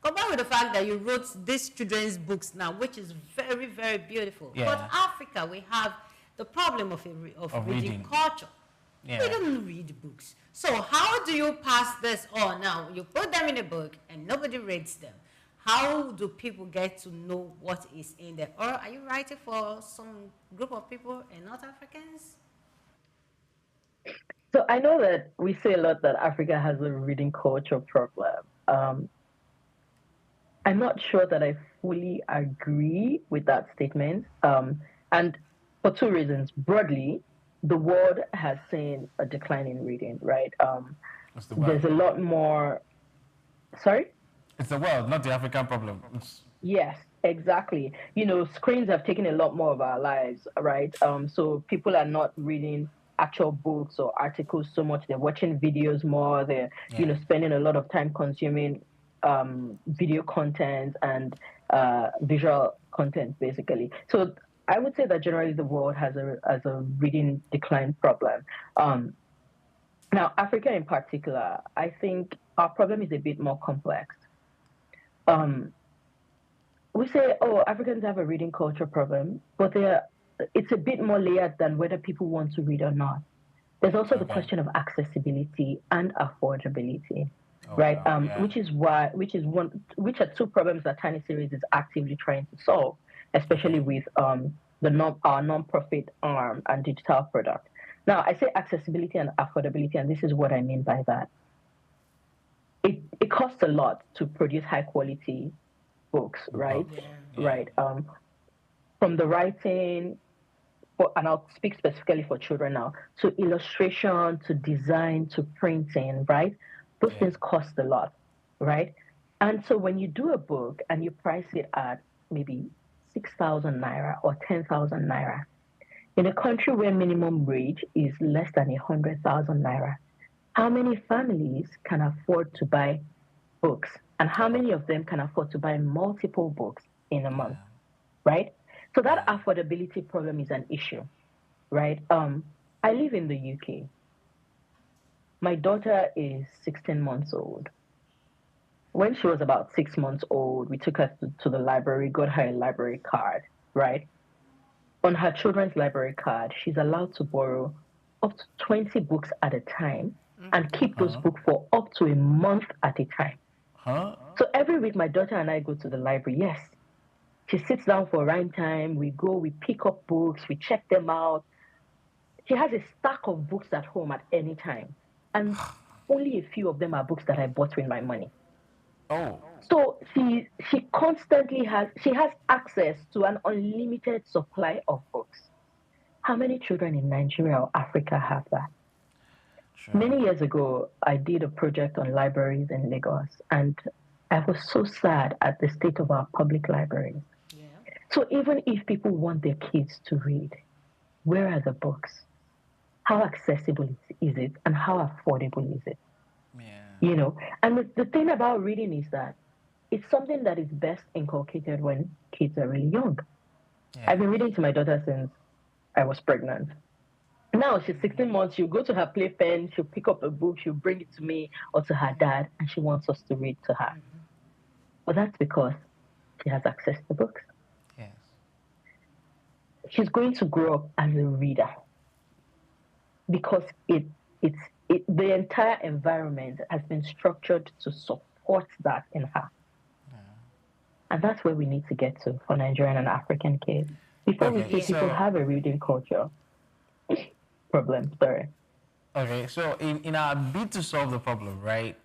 Combined with the fact that you wrote these children's books now, which is very, very beautiful. Yeah. But Africa, we have the problem of reading culture. Yeah. We don't read books. So how do you pass this on? Now, you put them in a book and nobody reads them. How do people get to know what is in there? Or are you writing for some group of people and not Africans? So I know that we say a lot that Africa has a reading culture problem. I'm not sure that I fully agree with that statement. And for two reasons. Broadly, the world has seen a decline in reading, right? There's a lot more... Sorry? It's the world, not the African problem. Yes, exactly. You know, screens have taken a lot more of our lives, right? So people are not reading actual books or articles so much. They're watching videos more. They're, you know, spending a lot of time consuming video content and visual content, basically. So I would say that generally the world has a reading decline problem. Now, Africa in particular, I think our problem is a bit more complex. We say, oh, Africans have a reading culture problem, but it's a bit more layered than whether people want to read or not. There's also the question of accessibility and affordability, right? Which are two problems that Tiny Series is actively trying to solve, especially with our non-profit arm and digital product. Now, I say accessibility and affordability, and this is what I mean by that. It costs a lot to produce high-quality books, right? Right. From the writing, and I'll speak specifically for children now, to illustration, to design, to printing, right? Those things cost a lot, right? And so when you do a book and you price it at maybe 6,000 naira or 10,000 naira, in a country where minimum wage is less than 100,000 naira, how many families can afford to buy books? And how many of them can afford to buy multiple books in a month, right? So that affordability problem is an issue, right? I live in the UK. My daughter is 16 months old. When she was about 6 months old, we took her to the library, got her a library card, right? On her children's library card, she's allowed to borrow up to 20 books at a time and keep those books for up to a month at a time. So every week, my daughter and I go to the library. Yes, she sits down for rhyme time. We go, we pick up books, we check them out. She has a stack of books at home at any time. And only a few of them are books that I bought with my money. So she constantly has access to an unlimited supply of books. How many children in Nigeria or Africa have that? Many years ago, I did a project on libraries in Lagos, and I was so sad at the state of our public libraries. So even if people want their kids to read, where are the books? How accessible is it, and how affordable is it? You know, and the thing about reading is that it's something that is best inculcated when kids are really young. I've been reading to my daughter since I was pregnant. Now she's 16 months. She'll go to her playpen, she'll pick up a book, she'll bring it to me or to her dad, and she wants us to read to her. But that's because she has access to books. Yes. She's going to grow up as a reader because the entire environment has been structured to support that in her. And that's where we need to get to for Nigerian and African kids. Before we see people have a reading culture problem, sorry. Okay, so in our bid to solve the problem, right,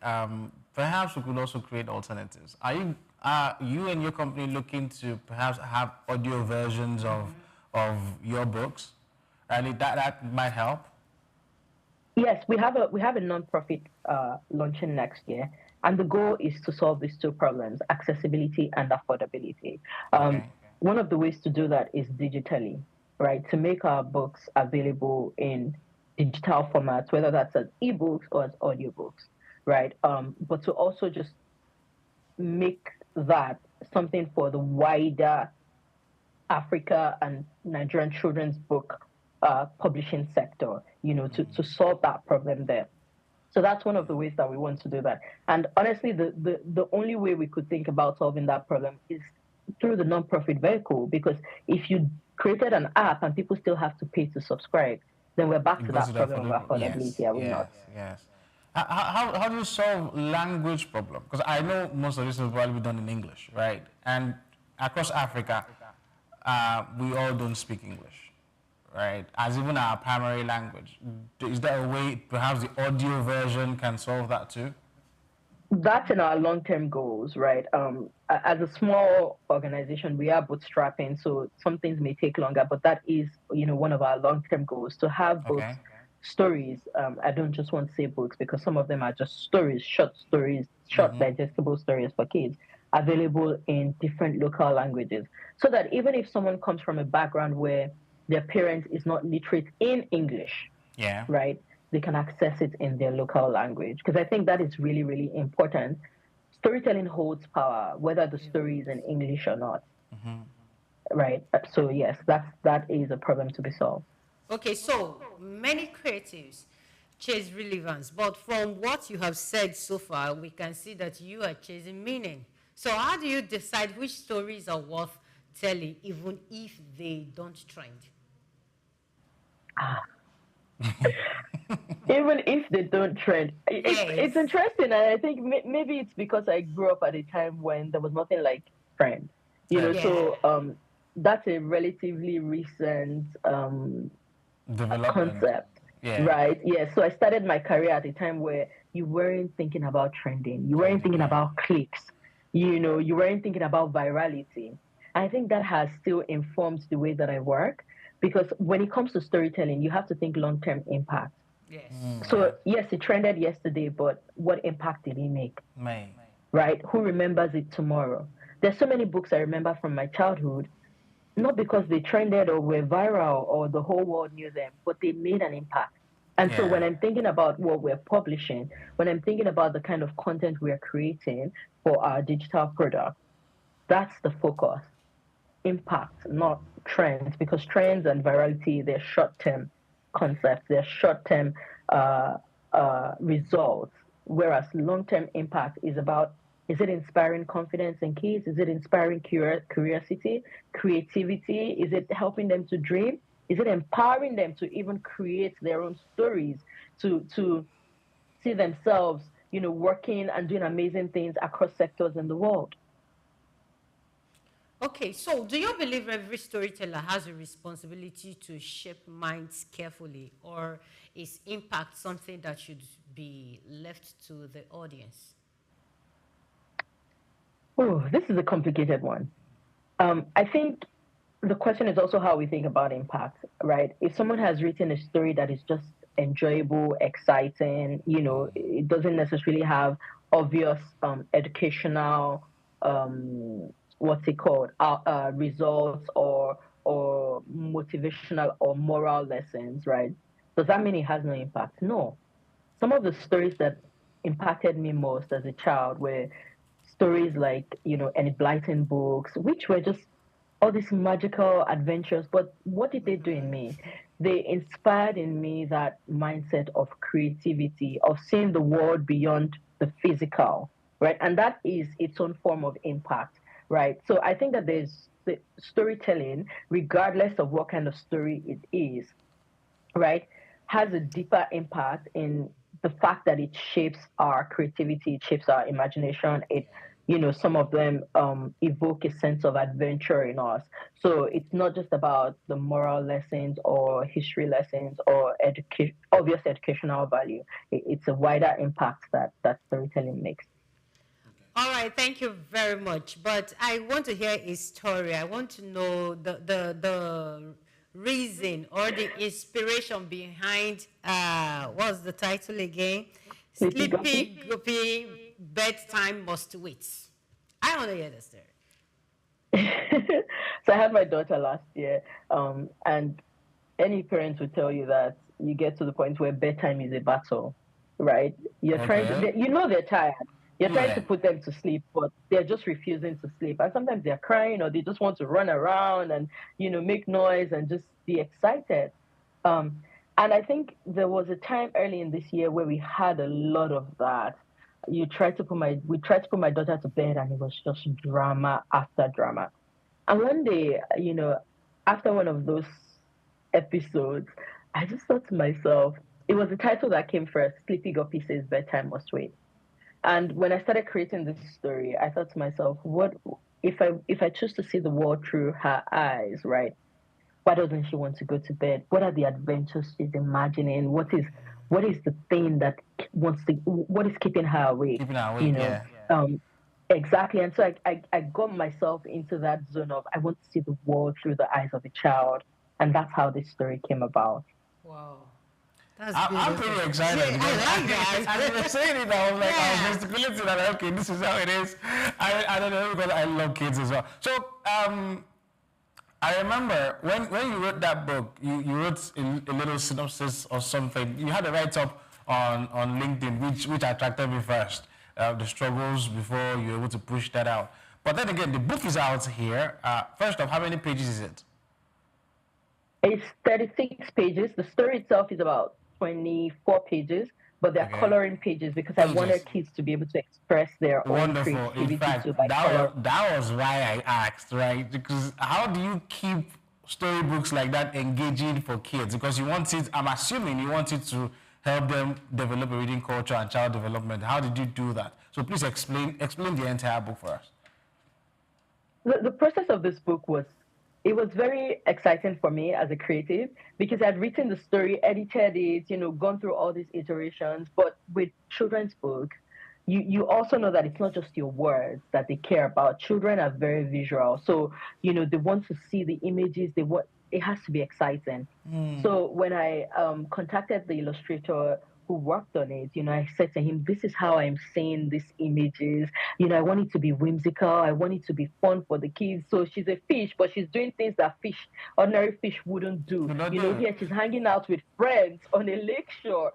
perhaps we could also create alternatives. Are you and your company looking to perhaps have audio versions of your books? And that might help? Yes, we have a non-profit launching next year, and the goal is to solve these two problems: accessibility and affordability. One of the ways to do that is digitally, right? To make our books available in digital formats, whether that's as ebooks or as audiobooks, right? But to also just make that something for the wider Africa and Nigerian children's book publishing sector, you know, to solve that problem there. So that's one of the ways that we want to do that. And honestly, the only way we could think about solving that problem is through the non-profit vehicle, because if you created an app and people still have to pay to subscribe, then we're back to that problem of affordability, are we not? Yes. How do you solve language problem? Because I know most of this will probably be done in English, right? And across Africa, we all don't speak English, right? As even our primary language. Is there a way perhaps the audio version can solve that too? That's in our long-term goals, right? As a small organization, we are bootstrapping, so some things may take longer, but that is, you know, one of our long-term goals, to have books, stories. I don't just want to say books because some of them are just stories, short digestible stories for kids, available in different local languages, so that even if someone comes from a background where their parent is not literate in English, right, they can access it in their local language. Because I think that is really, really important. Storytelling holds power, whether the story is in English or not. Right? So yes, that is a problem to be solved. Okay, so many creatives chase relevance, but from what you have said so far, we can see that you are chasing meaning. So how do you decide which stories are worth telling, even if they don't trend? Even if they don't trend. It's interesting, and I think maybe it's because I grew up at a time when there was nothing like trend. You know, so that's a relatively recent concept, right? Yeah, so I started my career at a time where you weren't thinking about trending. You weren't thinking about clicks. You know, you weren't thinking about virality. I think that has still informed the way that I work, because when it comes to storytelling, you have to think long-term impact. Yes. So yes, it trended yesterday, but what impact did it make? Right? Who remembers it tomorrow? There's so many books I remember from my childhood, not because they trended or were viral or the whole world knew them, but they made an impact. And so when I'm thinking about what we're publishing, when I'm thinking about the kind of content we're creating for our digital product, that's the focus. Impact, not trends, because trends and virality, they're short-term concepts, they're short-term results, whereas long-term impact is about, is it inspiring confidence in kids? Is it inspiring curiosity, creativity? Is it helping them to dream? Is it empowering them to even create their own stories, to see themselves, you know, working and doing amazing things across sectors in the world? Okay, so do you believe every storyteller has a responsibility to shape minds carefully, or is impact something that should be left to the audience? Oh, this is a complicated one. I think the question is also how we think about impact, right? If someone has written a story that is just enjoyable, exciting, you know, it doesn't necessarily have obvious educational what's it called, results or motivational or moral lessons, right? Does that mean it has no impact? No. Some of the stories that impacted me most as a child were stories like, Enid Blyton books, which were just all these magical adventures. But what did they do in me? They inspired in me that mindset of creativity, of seeing the world beyond the physical, right? And that is its own form of impact, right? So I think that there's the storytelling, regardless of what kind of story it is, right, has a deeper impact in the fact that it shapes our creativity, it shapes our imagination. Some of them evoke a sense of adventure in us. So it's not just about the moral lessons or history lessons or obvious educational value. It's a wider impact that storytelling makes. All right, thank you very much. But I want to hear a story. I want to know the reason or the inspiration behind what's the title again? Sleepy Guppy Bedtime Must Wait. I want to hear the story. So I had my daughter last year, and any parents would tell you that you get to the point where bedtime is a battle, right? You're trying to, they're tired. You're trying to put them to sleep, but they're just refusing to sleep. And sometimes they're crying or they just want to run around and, make noise and just be excited. And I think there was a time early in this year where we had a lot of that. We tried to put my daughter to bed, and it was just drama after drama. And one day, after one of those episodes, I just thought to myself, it was the title that came first, Sleepy Guppy Says Bedtime Must Wait. And when I started creating this story, I thought to myself, what if I choose to see the world through her eyes, right? Why doesn't she want to go to bed? What are the adventures she's imagining? What is the thing that what is keeping her awake? Keeping her awake, yeah. Exactly. And so I got myself into that zone of, I want to see the world through the eyes of a child. And that's how this story came about. Wow. I'm pretty excited because I didn't say anything. I was like, I was gesticulating that, okay, this is how it is. I don't know, because I love kids as well. So I remember when you wrote that book, you wrote a little synopsis or something. You had a write-up on LinkedIn, which attracted me first. The struggles before you were able to push that out. But then again, the book is out here. First off, how many pages is it? It's 36 pages. The story itself is about 24 pages, but they're coloring pages because I wanted kids to be able to express their own creativity. In fact, that was why I asked, right? Because how do you keep storybooks like that engaging for kids? Because you want it, I'm assuming you want it to help them develop a reading culture and child development. How did you do that? So please explain the entire book for us. The process of this book was very exciting for me as a creative because I'd written the story, edited it, gone through all these iterations. But with children's books, you also know that it's not just your words that they care about. Children are very visual. So, they want to see the images. It has to be exciting. So when I contacted the illustrator who worked on it, I said to him, this is how I'm seeing these images. I want it to be whimsical. I want it to be fun for the kids. So she's a fish, but she's doing things that ordinary fish wouldn't do. Here she's hanging out with friends on a lake shore,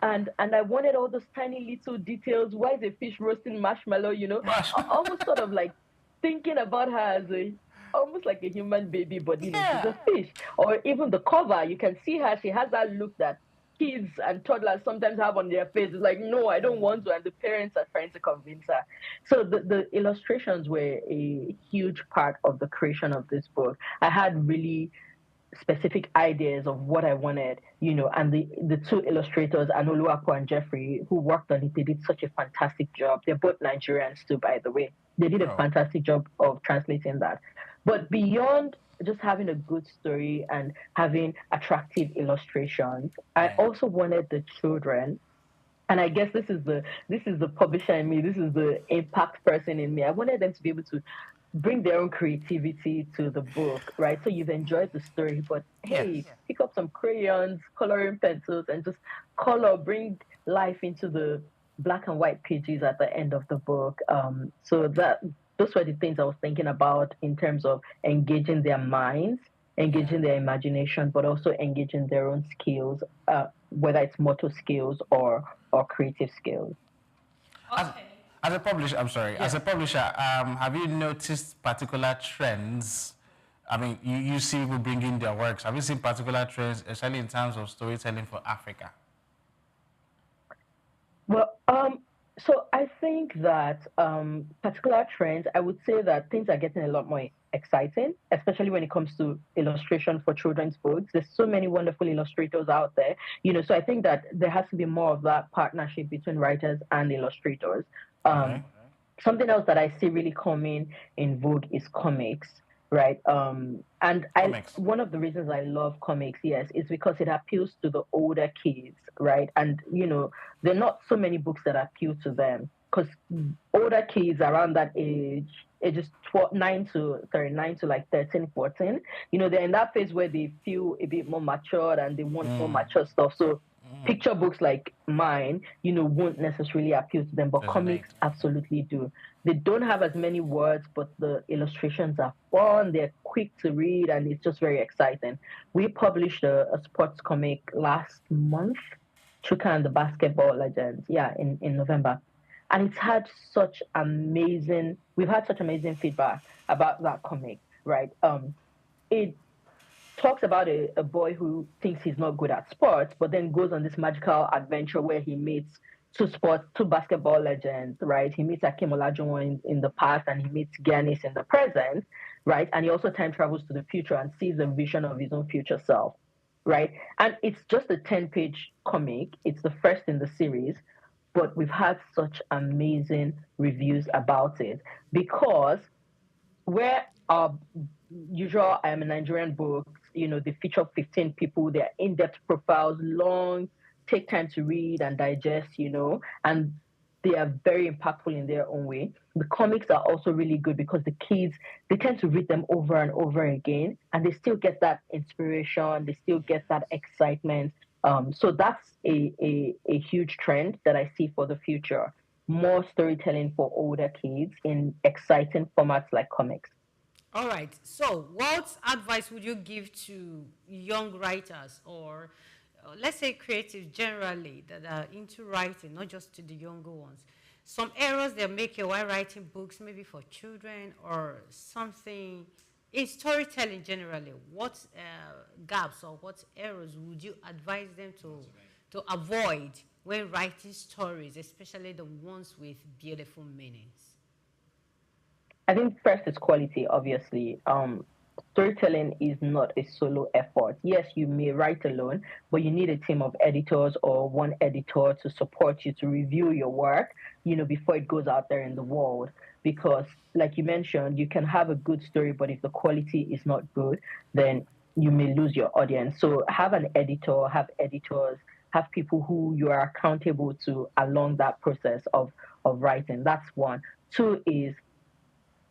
And I wanted all those tiny little details. Why is a fish roasting marshmallow, Almost sort of like thinking about her as almost like a human baby, but she's a fish. Or even the cover, you can see her, she has that look that kids and toddlers sometimes have on their faces, like, no, I don't want to, and the parents are trying to convince her. So the illustrations were a huge part of the creation of this book. I had really specific ideas of what I wanted, and the two illustrators, Anoluapo and Jeffrey, who worked on it, they did such a fantastic job. They're both Nigerians too, by the way. They did a fantastic job of translating that. But beyond just having a good story and having attractive illustrations, I also wanted the children, and I guess this is the publisher in me, this is the impact person in me. I wanted them to be able to bring their own creativity to the book, right? So you've enjoyed the story, but hey, pick up some crayons, coloring pencils, and just bring life into the black and white pages at the end of the book. So those were the things I was thinking about in terms of engaging their minds, engaging their imagination, but also engaging their own skills, whether it's motor skills or creative skills. As a publisher, as a publisher, have you noticed particular trends? I mean, you see people bringing their works. Have you seen particular trends, especially in terms of storytelling for Africa? Well, so I think that particular trends, I would say that things are getting a lot more exciting, especially when it comes to illustration for children's books. There's so many wonderful illustrators out there, so I think that there has to be more of that partnership between writers and illustrators. Something else that I see really coming in vogue is comics, right? One of the reasons I love comics, yes, is because it appeals to the older kids, right? And there are not so many books that appeal to them, because older kids around that age, ages 9 to like 13, 14, they're in that phase where they feel a bit more matured and they want more mature stuff. So picture books like mine, won't necessarily appeal to them, but comics absolutely do. They don't have as many words, but the illustrations are fun, they're quick to read, and it's just very exciting. We published a sports comic last month, SOUQ and the Basketball Legends, in November. And we've had such amazing feedback about that comic, right? It talks about a boy who thinks he's not good at sports, but then goes on this magical adventure where he meets two basketball legends, right? He meets Akeem Olajuwon in the past, and he meets Giannis in the present, right? And he also time travels to the future and sees a vision of his own future self, right? And it's just a 10-page comic. It's the first in the series, but we've had such amazing reviews about it, because where our usual Nigerian books, they feature 15 people, they're in-depth profiles, long, take time to read and digest, and they are very impactful in their own way. The comics are also really good because the kids, they tend to read them over and over again, and they still get that inspiration, they still get that excitement. So that's a huge trend that I see for the future. More storytelling for older kids in exciting formats like comics. All right. So what advice would you give to young writers, or let's say creatives generally that are into writing, not just to the younger ones? Some errors they're making while writing books, maybe for children or something. In storytelling generally, what gaps or what errors would you advise them to avoid when writing stories, especially the ones with beautiful meanings? I think first is quality, obviously. Storytelling is not a solo effort. Yes, you may write alone, but you need a team of editors or one editor to support you, to review your work, before it goes out there in the world. Because, like you mentioned, you can have a good story, but if the quality is not good, then you may lose your audience. So have an editor, have editors, have people who you are accountable to along that process of writing. That's one. Two is,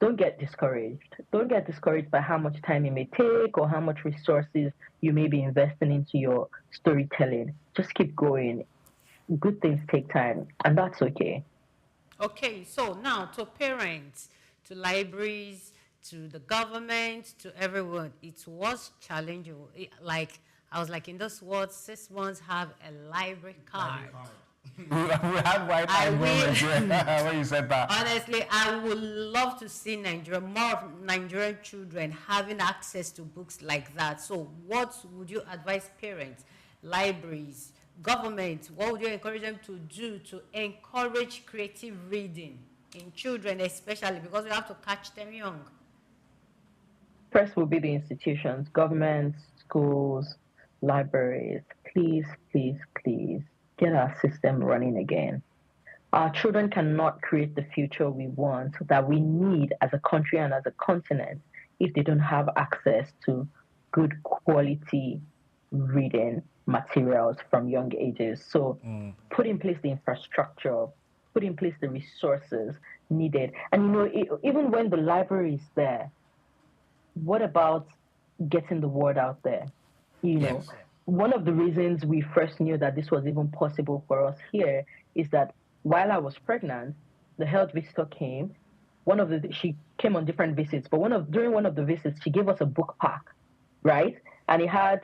don't get discouraged. Don't get discouraged by how much time it may take or how much resources you may be investing into your storytelling. Just keep going. Good things take time, and that's okay. Okay, so now to parents, to libraries, to the government, to everyone, it was challenging. I was like, in those words, 6 months have a library card. We had white moments when you said that. Honestly, I would love to see more of Nigerian children having access to books like that. So what would you advise parents, libraries, government, what would you encourage them to do to encourage creative reading in children, especially because we have to catch them young? First will be the institutions, governments, schools, libraries. Please, please, please get our system running again. Our children cannot create the future we want, that we need as a country and as a continent, if they don't have access to good quality reading materials from young ages. So put in place the infrastructure, put in place the resources needed. And even when the library is there, what about getting the word out there? Yes. One of the reasons we first knew that this was even possible for us here is that while I was pregnant, the health visitor came. She came on different visits, but during one of the visits, she gave us a book pack right? And it had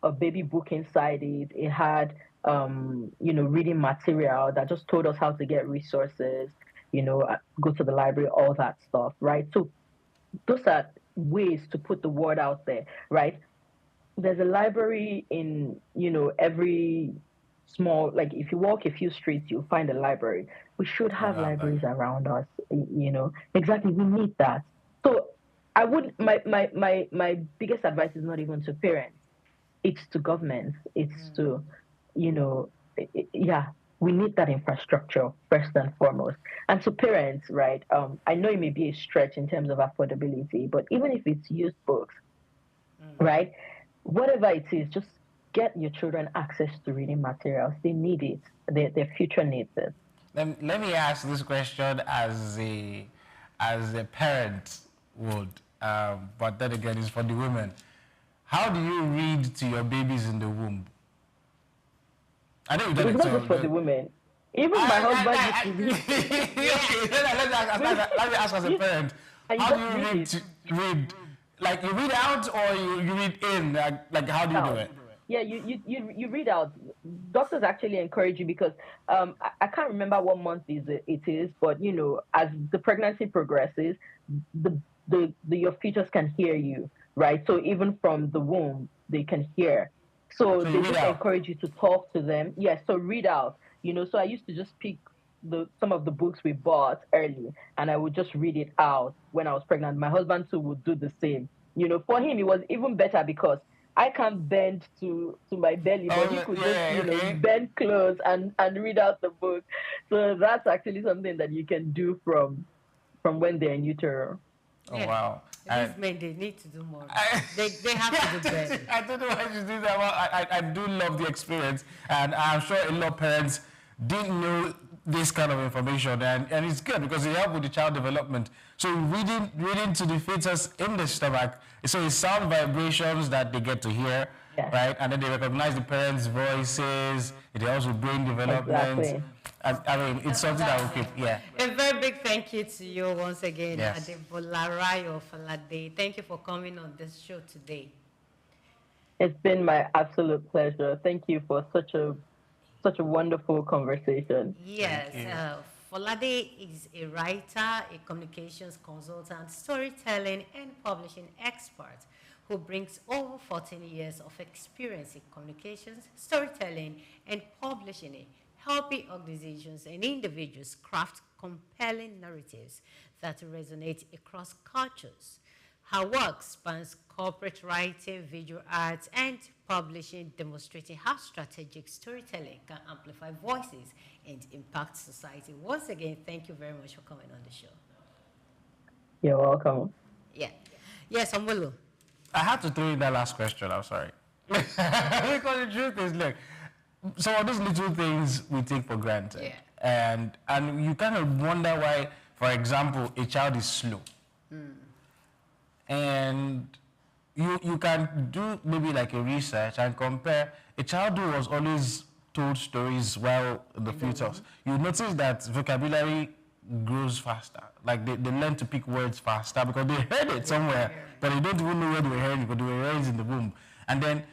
a baby book inside it. It had, reading material that just told us how to get resources, go to the library, all that stuff, right? So those are ways to put the word out there, right? There's a library in, every small, like if you walk a few streets, you'll find a library. We should have libraries around us, Exactly, we need that. So I would, my biggest advice is not even to parents. It's to governments. It's to, we need that infrastructure first and foremost. And to parents, right? I know it may be a stretch in terms of affordability, but even if it's used books, right? Whatever it is, just get your children access to reading materials. They need it. Their future needs it. Let me ask this question as a parent would, but then again, it's for the women. How do you read to your babies in the womb? I know you don't. It's not just for the women. Even my husband used to read. Let me ask as a parent. How do you read? Like you read out or you read in? Like how do you do it? Yeah, you read out. Doctors actually encourage you because I can't remember what month it is, but as the pregnancy progresses, your fetus can hear you, right? So even from the womb, they can hear. So they just encourage you to talk to them. Yes, so read out. So I used to just pick some of the books we bought early, and I would just read it out when I was pregnant. My husband too would do the same. For him, it was even better because I can't bend to my belly, but he could just bend close and read out the book. So that's actually something that you can do from when they're in utero. Oh wow! These men, they need to do more. They have to do better. I don't know why you do that. Well, I do love the experience, and I'm sure a lot of parents didn't know this kind of information, and it's good because it helps with the child development. So reading to the fetus in the stomach, so it's sound vibrations that they get to hear, right? And then they recognize the parents' voices. It helps with brain development. Exactly. I mean, it's something that will keep, A very big thank you to you once again, Yes. Adebolayo Falade. Thank you for coming on this show today. It's been my absolute pleasure. Thank you for such a wonderful conversation. Yes, Falade is a writer, a communications consultant, storytelling and publishing expert who brings over 14 years of experience in communications, storytelling and publishing, helping organizations and individuals craft compelling narratives that resonate across cultures. Her work spans corporate writing, visual arts, and publishing, demonstrating how strategic storytelling can amplify voices and impact society. Once again, thank you very much for coming on the show. You're welcome. Yeah. Yes, Amulu. I had to throw in that last question. I'm sorry. Because the truth is, look, some of those little things we take for granted. And you kind of wonder why, for example, a child is slow. And you can do maybe like a research and compare a child who was always told stories while in the fetus. You notice that vocabulary grows faster. Like they learn to pick words faster because they heard it somewhere, but they don't even know where they were hearing it, because they were hearing it in the womb. And then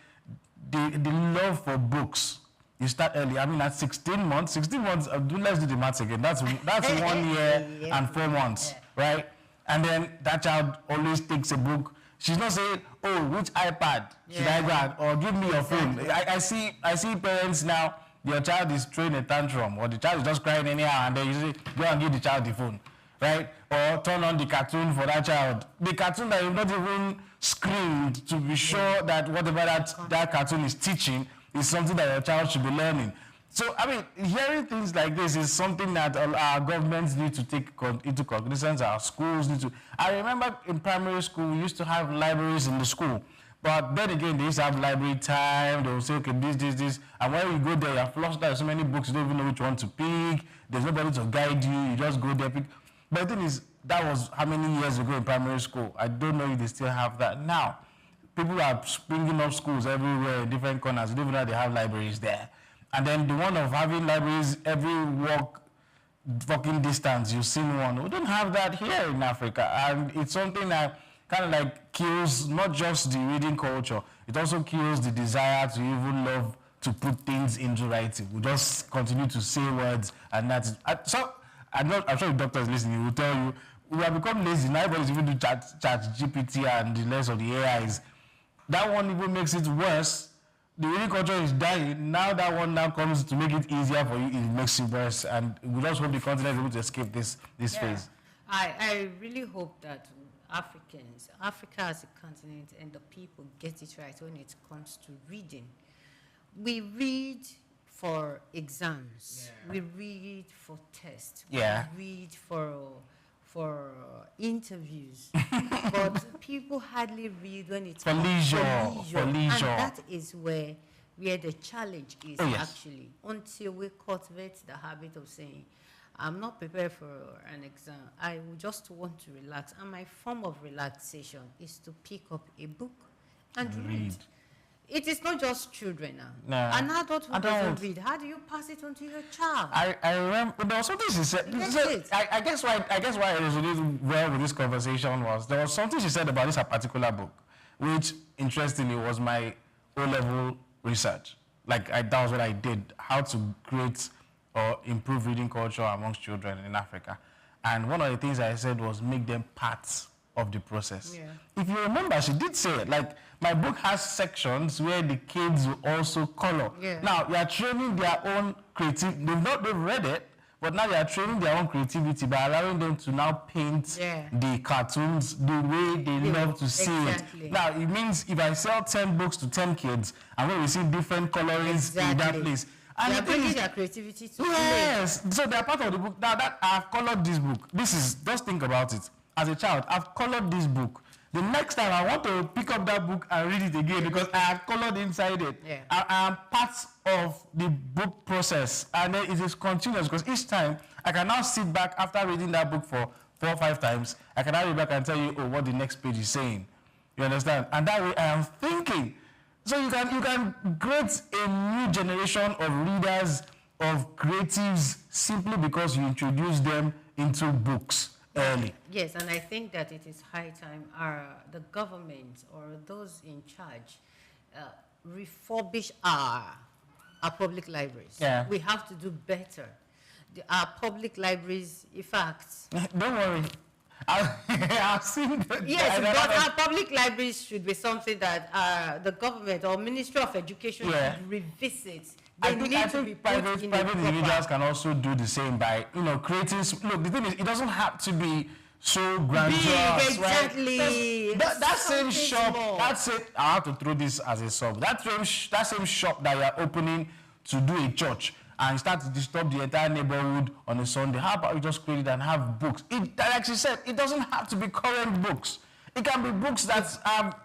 the love for books. You start early. I mean, at 16 months, let's do the maths again. That's 1 year and 4 months, right? And then that child always takes a book. She's not saying, oh, which iPad should I grab? Or give me your phone. I see parents now, your child is throwing a tantrum, or the child is just crying anyhow, and then you say, go and give the child the phone, right? Or turn on the cartoon for that child. The cartoon that you've not even screened to be sure that whatever that cartoon is teaching is something that your child should be learning. So, I mean, hearing things like this is something that our governments need to take into cognizance, our schools need to. I remember in primary school, we used to have libraries in the school. But then again, they used to have library time. They would say, okay, this. And when you go there, you're flushed out with so many books, you don't even know which one to pick. There's nobody to guide you. You just go there, pick. But the thing is, that was how many years ago in primary school? I don't know if they still have that now. People are springing up schools everywhere in different corners. They don't even know they have libraries there. And then the one of having libraries every walking distance, you've seen one. We don't have that here in Africa. And it's something that kind of like kills not just the reading culture, it also kills the desire to even love to put things into writing. We just continue to say words, and that's so. I'm sure the doctor is listening. He will tell you we have become lazy. Now everybody's even do chat GPT and the rest of the AIs. That one even makes it worse. The reading culture is dying. Now that one now comes to make it easier for you. It makes it worse, and we just hope the continent is able to escape this phase. I really hope that Africa as a continent, and the people get it right when it comes to reading. We read for exams. Yeah. We read for tests. Yeah. We read for interviews. But people hardly read when it's for leisure. And that is where the challenge is, actually, until we cultivate the habit of saying, I'm not prepared for an exam. I just want to relax. And my form of relaxation is to pick up a book and read. It is not just children now. No. An adult who doesn't read, how do you pass it on to your child? I remember there was something she said. I guess why I resonated well with this conversation was there was something she said about this particular book, which interestingly was my O-level research. Like that was what I did, how to create or improve reading culture amongst children in Africa. And one of the things I said was make them parts of the process. Yeah. If you remember, she did say it, like, my book has sections where the kids will also color. Yeah. Now, you are training their own creativity. They've read it, but now you are training their own creativity by allowing them to now paint the cartoons the way they love to see it. Now, it means if I sell 10 books to 10 kids, I'm going to see different colorings in that place. And they are bringing their creativity to yes. Play. So they are part of the book. Now that I've colored this book, just think about it. As a child, I've colored this book. The next time I want to pick up that book and read it again because I have colored inside it. Yeah. I am part of the book process, and then it is continuous because each time I can now sit back after reading that book for 4 or 5 times. I can now read back and tell you, what the next page is saying. You understand? And that way I am thinking. So you can create a new generation of readers, of creatives, simply because you introduce them into books early. Yes, and I think that it is high time the government or those in charge refurbish our public libraries. Yeah. We have to do better. Our public libraries, in fact... Don't worry. I've seen that. Yes, but our public libraries should be something that the government or Ministry of Education should revisit. I think private individuals can also do the same by, creating... Look, the thing is, it doesn't have to be so grandiose. Exactly. Right? That same shop, that's it. I have to throw this as a sub. That same shop that you are opening to do a church and start to disturb the entire neighborhood on a Sunday, how about you just create it and have books? Like she said, it doesn't have to be current books. It can be books that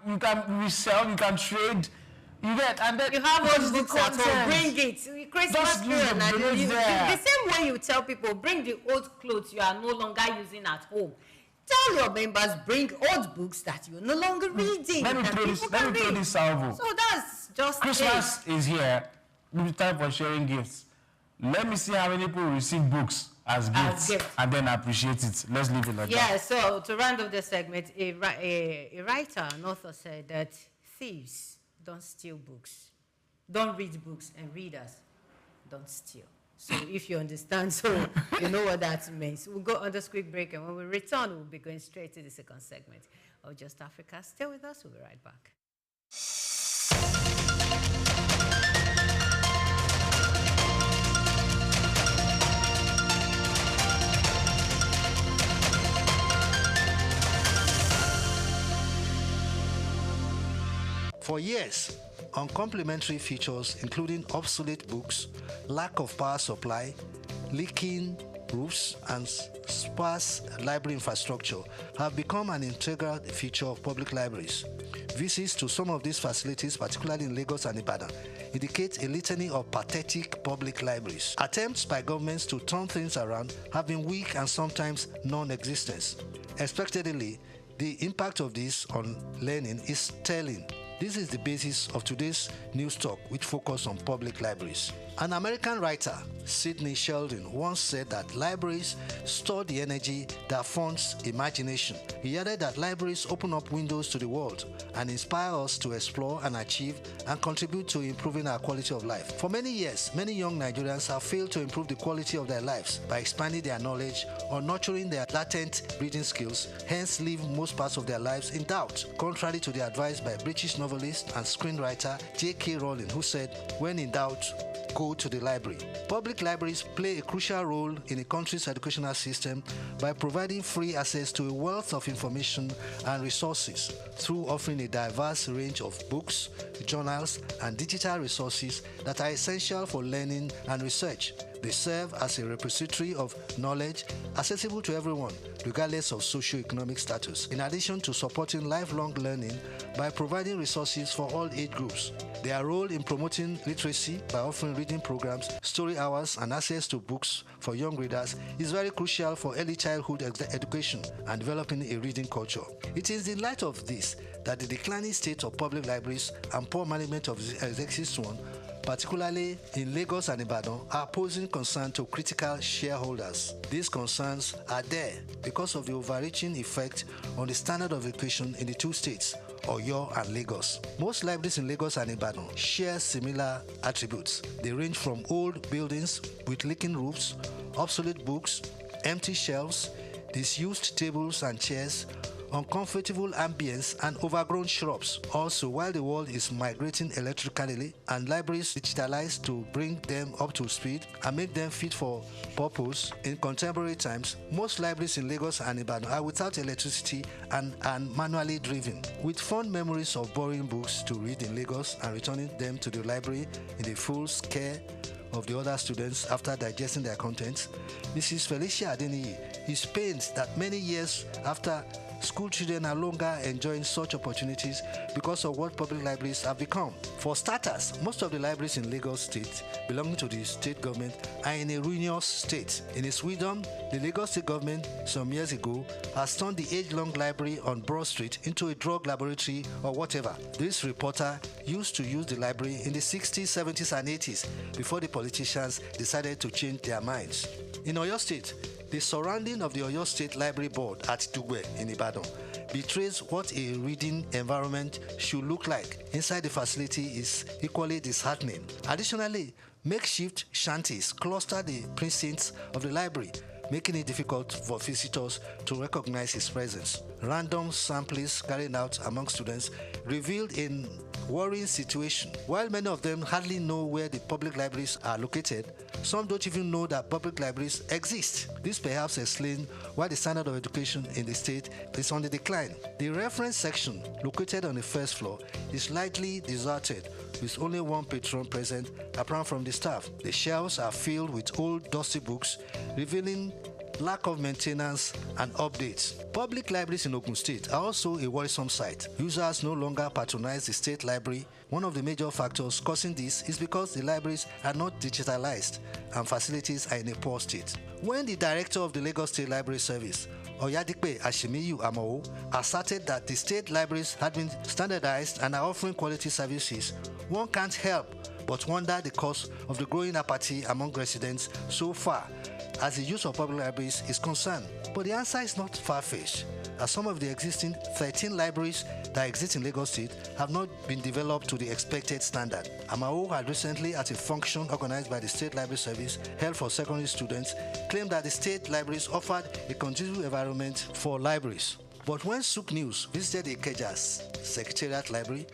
you can resell, you can trade. You get, and then you have all the books at home. Bring it. Christmas period. The same way you tell people, bring the old clothes you are no longer using at home. Tell your members, bring old books that you're no longer reading. Let me throw this salvo. So that's just Christmas is here. It's time for sharing gifts. Let me see how many people receive books as gifts and then appreciate it. Let's leave it like that. Yeah, so to round off the segment, a writer, an author said that thieves don't steal books. Don't read books, and readers don't steal. So if you understand, so you know what that means. We'll go on this quick break, and when we return, we'll be going straight to the second segment of Just Africa. Stay with us. We'll be right back. For years, uncomplimentary features including obsolete books, lack of power supply, leaking roofs, and sparse library infrastructure have become an integral feature of public libraries. Visits to some of these facilities, particularly in Lagos and Ibadan, indicate a litany of pathetic public libraries. Attempts by governments to turn things around have been weak and sometimes non-existent. Expectedly, the impact of this on learning is telling. This is the basis of today's news talk, which focuses on public libraries. An American writer, Sidney Sheldon, once said that libraries store the energy that funds imagination. He added that libraries open up windows to the world and inspire us to explore and achieve and contribute to improving our quality of life. For many years, many young Nigerians have failed to improve the quality of their lives by expanding their knowledge or nurturing their latent reading skills, hence leave most parts of their lives in doubt, contrary to the advice by British novelist and screenwriter J.K. Rowling, who said, "When in doubt, go to the library." Public libraries play a crucial role in a country's educational system by providing free access to a wealth of information and resources through offering a diverse range of books, journals, and digital resources that are essential for learning and research. They serve as a repository of knowledge accessible to everyone, regardless of socio-economic status, in addition to supporting lifelong learning by providing resources for all age groups. Their role in promoting literacy by offering reading programs, story hours, and access to books for young readers is very crucial for early childhood education and developing a reading culture. It is in light of this that the declining state of public libraries and poor management of the existing one, particularly in Lagos and Ibadan, are posing concern to critical shareholders. These concerns are there because of the overreaching effect on the standard of education in the two states, Oyo and Lagos. Most libraries in Lagos and Ibadan share similar attributes. They range from old buildings with leaking roofs, obsolete books, empty shelves, disused tables and chairs, uncomfortable ambience, and overgrown shrubs. Also, while the world is migrating electrically and libraries digitalized to bring them up to speed and make them fit for purpose in contemporary times, most libraries in Lagos and Ibadan are without electricity and manually driven. With fond memories of borrowing books to read in Lagos and returning them to the library in the full care of the other students after digesting their contents, Mrs. Felicia Adeniyi is pained that many years after, school children are longer enjoying such opportunities because of what public libraries have become. For starters, most of the libraries in Lagos State belonging to the state government are in a ruinous state. In its wisdom, the Lagos State government some years ago has turned the age-long library on Broad Street into a drug laboratory or whatever. This reporter used to use the library in the 60s, 70s, and 80s before the politicians decided to change their minds. In Oyo State, the surrounding of the Oyo State Library Board at Dugbe in Ibadan betrays what a reading environment should look like. Inside the facility is equally disheartening. Additionally, makeshift shanties cluster the precincts of the library, making it difficult for visitors to recognize his presence. Random samplings carried out among students revealed a worrying situation. While many of them hardly know where the public libraries are located, some don't even know that public libraries exist. This perhaps explains why the standard of education in the state is on the decline. The reference section, located on the first floor, is lightly deserted, with only one patron present apart from the staff. The shelves are filled with old, dusty books, revealing lack of maintenance and updates. Public libraries in Ogun State are also a worrisome sight. Users no longer patronize the state library. One of the major factors causing this is because the libraries are not digitalized and facilities are in a poor state. When the director of the Lagos State Library Service, Oyadipe Ashimiyu Amao, asserted that the state libraries had been standardized and are offering quality services, one can't help but wonder the cause of the growing apathy among residents so far as the use of public libraries is concerned. But the answer is not far-fetched, as some of the existing 13 libraries that exist in Lagos State have not been developed to the expected standard. Amao had recently, at a function organized by the State Library Service held for secondary students, claimed that the state libraries offered a conducive environment for libraries. But when SOUQ News visited Ikeja's Secretariat Library,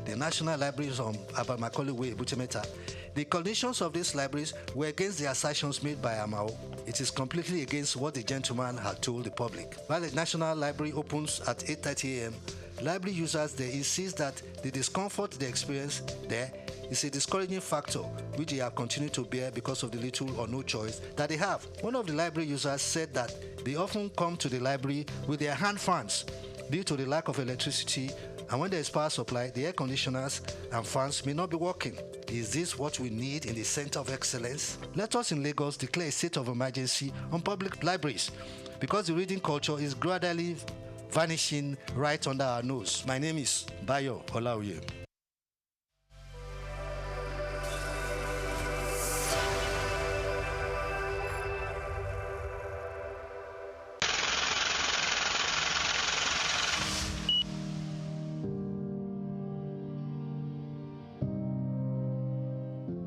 the National Libraries on Abamakole Way, Butemeta, the conditions of these libraries were against the assertions made by Amao. It is completely against what the gentleman had told the public. While the National Library opens at 8:30 a.m., library users they insist that the discomfort they experience there is a discouraging factor which they have continued to bear because of the little or no choice that they have. One of the library users said that they often come to the library with their hand fans due to the lack of electricity, and when there is power supply, the air conditioners and fans may not be working. Is this what we need in the center of excellence? Let us in Lagos declare a state of emergency on public libraries because the reading culture is gradually vanishing right under our nose. My name is Bayo Olaoye.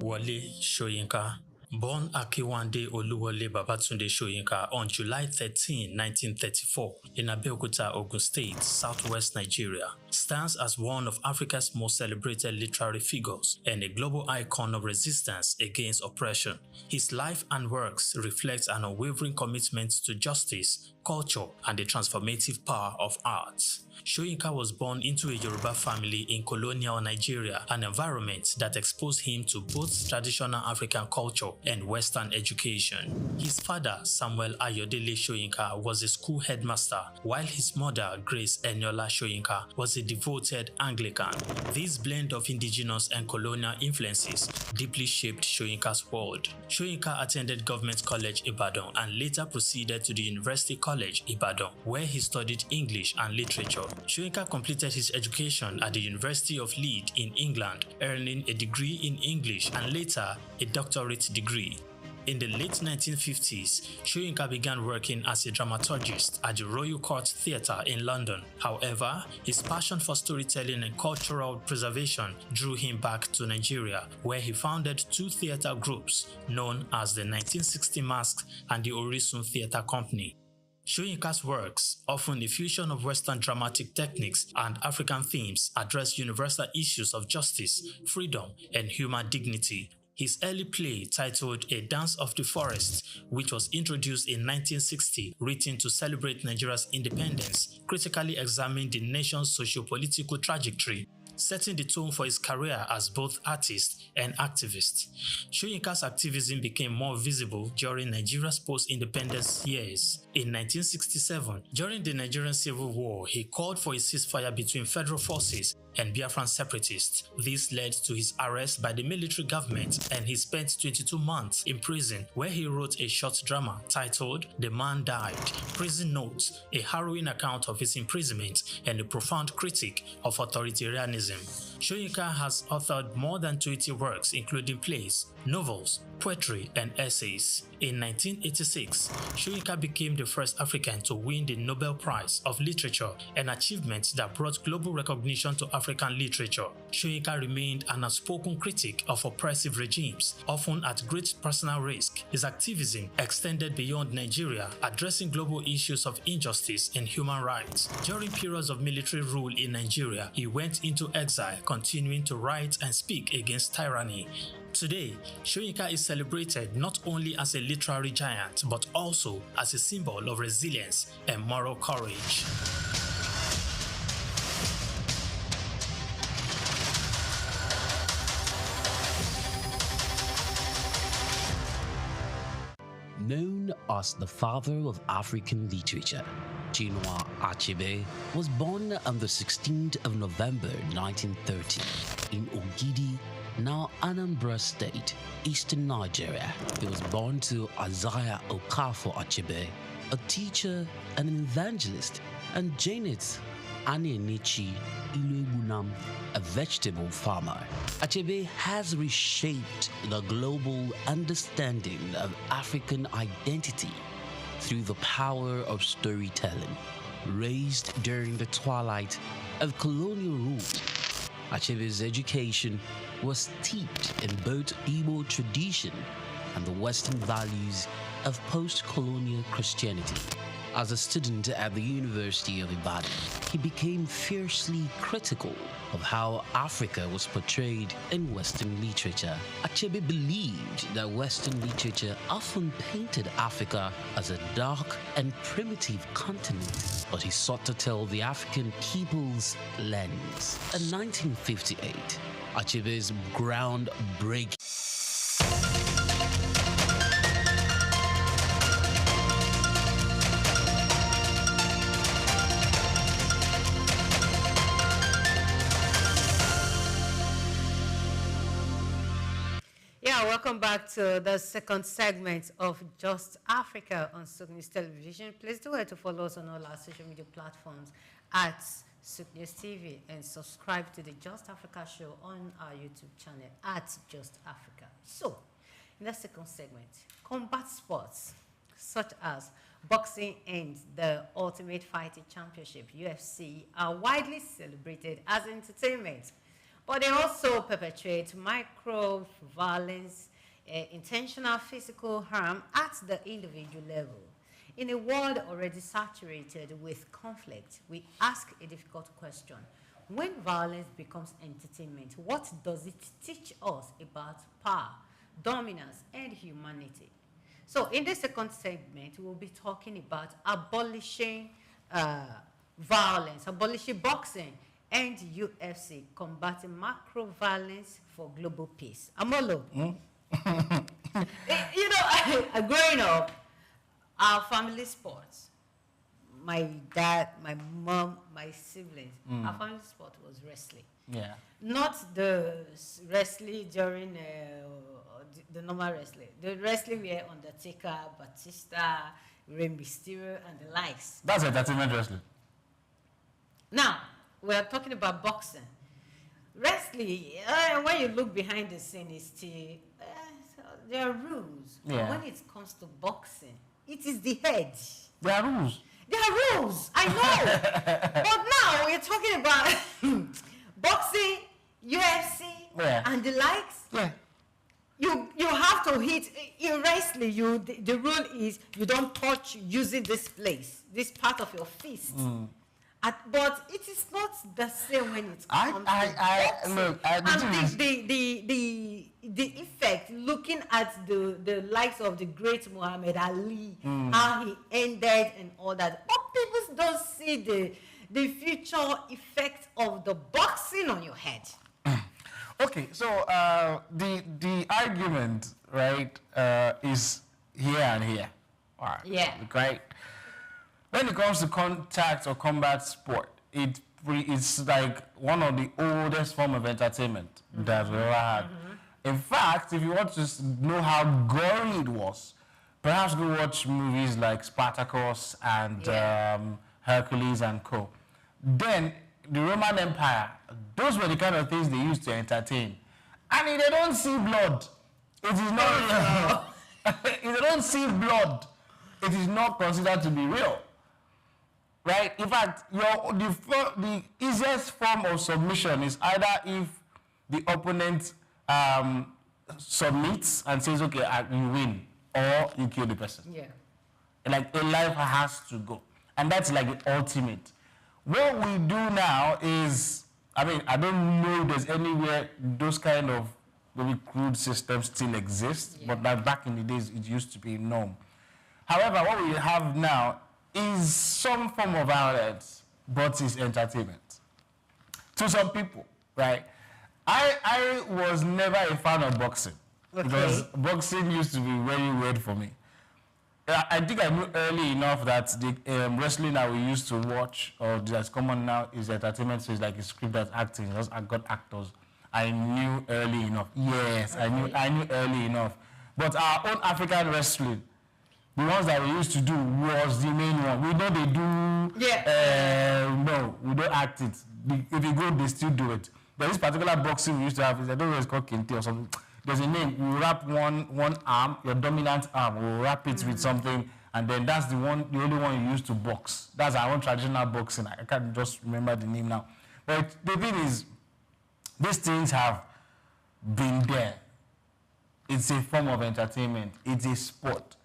Wole Soyinka, born Akiwande Oluwole Babatunde Soyinka on July 13, 1934, in Abeokuta, Ogun State, southwest Nigeria, stands as one of Africa's most celebrated literary figures and a global icon of resistance against oppression. His life and works reflect an unwavering commitment to justice, culture, and the transformative power of art. Soyinka was born into a Yoruba family in colonial Nigeria, an environment that exposed him to both traditional African culture and Western education. His father, Samuel Ayodele Soyinka, was a school headmaster, while his mother, Grace Eniola Soyinka, was a devoted Anglican. This blend of indigenous and colonial influences deeply shaped Soyinka's world. Soyinka attended Government College Ibadan and later proceeded to the University College Ibadan, where he studied English and literature. Soyinka completed his education at the University of Leeds in England, earning a degree in English and later a doctorate degree. In the late 1950s, Soyinka began working as a dramaturgist at the Royal Court Theatre in London. However, his passion for storytelling and cultural preservation drew him back to Nigeria, where he founded two theatre groups known as the 1960 Masks and the Orisun Theatre Company. Soyinka's works, often a fusion of Western dramatic techniques and African themes, address universal issues of justice, freedom, and human dignity. His early play, titled A Dance of the Forest, which was introduced in 1960, written to celebrate Nigeria's independence, critically examined the nation's socio-political trajectory, setting the tone for his career as both artist and activist. Soyinka's activism became more visible during Nigeria's post-independence years. In 1967, during the Nigerian Civil War, he called for a ceasefire between federal forces and Biafran separatists. This led to his arrest by the military government, and he spent 22 months in prison, where he wrote a short drama titled The Man Died, Prison Notes, a harrowing account of his imprisonment and a profound critique of authoritarianism. Soyinka has authored more than 20 works, including plays, novels, poetry, and essays. In 1986, Soyinka became the first African to win the Nobel Prize of Literature, an achievement that brought global recognition to African literature. Soyinka remained an outspoken critic of oppressive regimes, often at great personal risk. His activism extended beyond Nigeria, addressing global issues of injustice and human rights. During periods of military rule in Nigeria, he went into exile, continuing to write and speak against tyranny. Today, Soyinka is celebrated not only as a literary giant, but also as a symbol of resilience and moral courage. Known as the father of African literature, Chinua Achebe was born on the 16th of November 1930 in Ogidi, now Anambra State, eastern Nigeria. He was born to Isaiah Okafor Achebe, a teacher and an evangelist, and Janet Anenichi Iluegunam, a vegetable farmer. Achebe has reshaped the global understanding of African identity through the power of storytelling. Raised during the twilight of colonial rule, Achebe's education was steeped in both Igbo tradition and the Western values of post-colonial Christianity. As a student at the University of Ibadan, he became fiercely critical of how Africa was portrayed in Western literature. Achebe believed that Western literature often painted Africa as a dark and primitive continent, but he sought to tell the African people's lens. In 1958, Achebe's groundbreaking welcome back to the second segment of Just Africa on SOUQ News Television. Please do it to follow us on all our social media platforms at SOUQ News TV and subscribe to the Just Africa show on our YouTube channel at Just Africa. So, in the second segment, combat sports such as boxing and the Ultimate Fighting Championship, UFC, are widely celebrated as entertainment. But they also perpetrate micro-violence, intentional physical harm at the individual level. In a world already saturated with conflict, we ask a difficult question. When violence becomes entertainment, what does it teach us about power, dominance, and humanity? So in the second segment, we'll be talking about abolishing violence, abolishing boxing, and UFC, combating macro-violence for global peace. Amolo, you know, growing up, our family sports, my dad, my mom, my siblings, our family sport was wrestling. Yeah. Not the wrestling during the normal wrestling. The wrestling where Undertaker, Batista, Rey Mysterio, and the likes. That's entertainment wrestling. Now, we are talking about boxing. Wrestling, when you look behind the scene, it's still, there are rules. Yeah. But when it comes to boxing, it is the head. There are rules. There are rules, I know. But now we're talking about boxing, UFC, and the likes. Yeah. You have to hit, in wrestling, the rule is you don't touch using this part of your fist. But it is not the same when it comes to boxing. The effect, looking at the likes of the great Muhammad Ali, how he ended and all that. But people don't see the future effect of the boxing on your head. Okay, so the argument, right, is here and here. All right. Yeah. Right. When it comes to contact or combat sport, it's like one of the oldest form of entertainment that we ever had. In fact, if you want to know how gory it was, perhaps go watch movies like Spartacus and Hercules and co. Then the Roman Empire, those were the kind of things they used to entertain. And if they don't see blood, it is not if they don't see blood, it is not considered to be real. Right? In fact, the easiest form of submission is either if the opponent submits and says, okay, you win, or you kill the person. Yeah. Like, a life has to go. And that's like the ultimate. What we do now is, I mean, I don't know if there's anywhere those kind of maybe crude systems still exist, but like back in the days, it used to be norm. However, what we have now is some form of violence, but it's entertainment. To some people, right? I was never a fan of boxing, because boxing used to be very weird for me. I think I knew early enough that the wrestling that we used to watch, or that's common now, is entertainment, so it's like a scripted acting. I got actors. I knew early enough. Yes, I knew early enough. But our own African wrestling, the ones that we used to do, was the main one. We know they do. No, we don't act it. If you go, they still do it. But this particular boxing we used to have, I don't know, it's called kente or something. There's a name. We wrap one arm, your dominant arm. We'll wrap it with something, and then that's the only one you use to box. That's our own traditional boxing. I can't just remember the name now. But the thing is, these things have been there. It's a form of entertainment. It's a sport.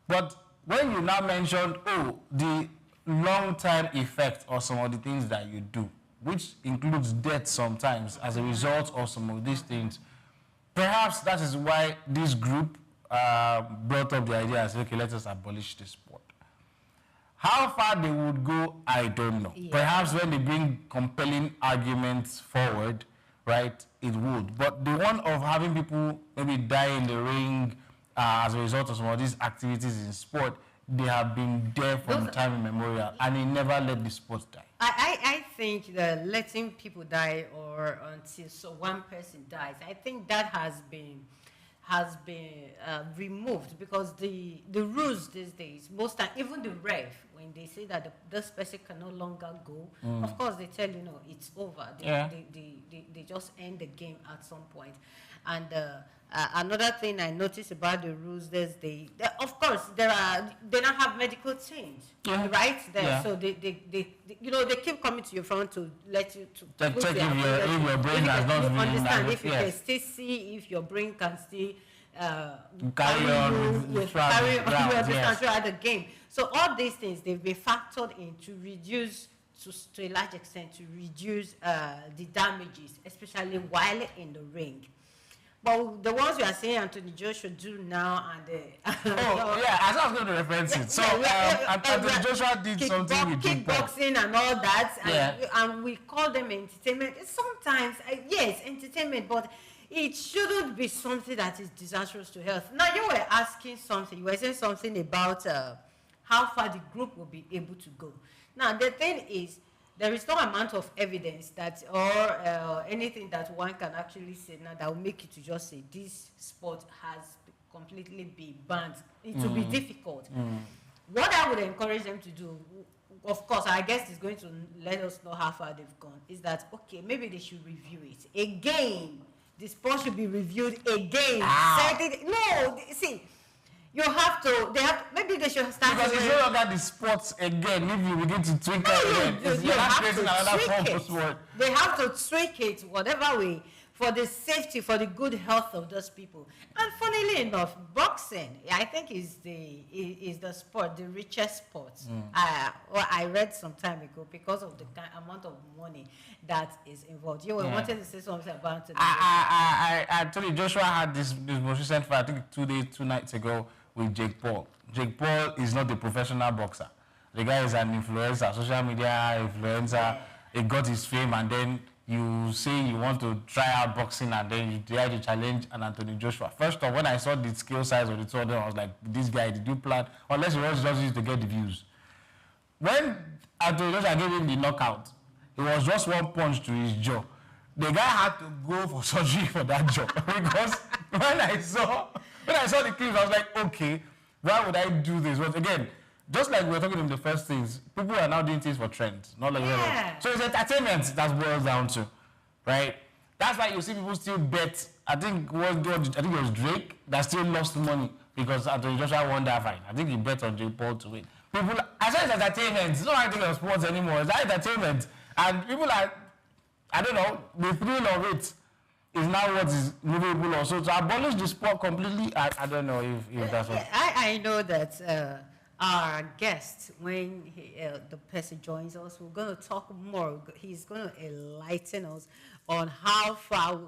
But when you now mentioned, the long-term effect of some of the things that you do, which includes death sometimes as a result of some of these things, perhaps that is why this group brought up the idea and said, okay, let us abolish the sport. How far they would go, I don't know. Yeah. Perhaps when they bring compelling arguments forward, right, it would. But the one of having people maybe die in the ring as a result of some of these activities in sport, they have been there from time immemorial, and they never let the sport die. I think that letting people die or until one person dies, I think that has been removed, because the rules these days, most time, even the ref, when they say that this person can no longer go, of course they tell you, no, it's over. They just end the game at some point. And another thing I noticed about the rules is of course they don't have medical teams, right there. So they keep coming to your front to let you to check if your brain has not been understand if you can still see, if your brain can still carry on with the game. So all these things, they've been factored in to reduce, to a large extent, to reduce the damages, especially while in the ring. But the ones you are saying Anthony Joshua do now and I was going to reference it. So Anthony Joshua did something with kickboxing and all that, and we call them entertainment. Sometimes, yes, entertainment, but it shouldn't be something that is disastrous to health. Now, you were asking something. You were saying something about how far the group will be able to go. Now, the thing is, there is no amount of evidence that or anything that one can actually say now that will make you to just say this sport has completely been banned. It will be difficult. What I would encourage them to do, of course, I guess it's going to let us know how far they've gone, is that, okay, maybe they should review it. Again, the sport should be reviewed again. No, see, you have to, maybe they should start. Because it's no longer the sports again. If you begin to tweak it, you're not creating another form of sport. They have to tweak it whatever way for the safety, for the good health of those people. And funnily enough, boxing, I think is the sport, the richest sport. I read some time ago because of the amount of money that is involved. You were wanting to say something about it. I told you, Joshua had this most recent fight, I think 2 nights ago, with Jake Paul. Jake Paul is not a professional boxer. The guy is an influencer, social media influencer. He got his fame, and then you say you want to try out boxing, and then you try to challenge an Anthony Joshua. First off, when I saw the skill size of the two of them, I was like, this guy, did you plan? Unless he was just used to get the views. When Anthony Joshua gave him the knockout, it was just one punch to his jaw. The guy had to go for surgery for that jaw. Because when I saw the clips, I was like, okay, why would I do this? But again, just like we were talking in the first things, people are now doing things for trends, not like so it's entertainment that boils down to, right? That's why you see people still bet. I think it was Drake that still lost money because Anthony Joshua won that fight. I think he bet on Jake Paul to win. People, I said it's entertainment. It's not like thing of sports anymore. It's entertainment, and people are, I don't know, the thrill of it is now what is movable also. To abolish the sport completely, I don't know if that's what. I know that. Our guest, when the person joins us, we're going to talk more. He's going to enlighten us on how far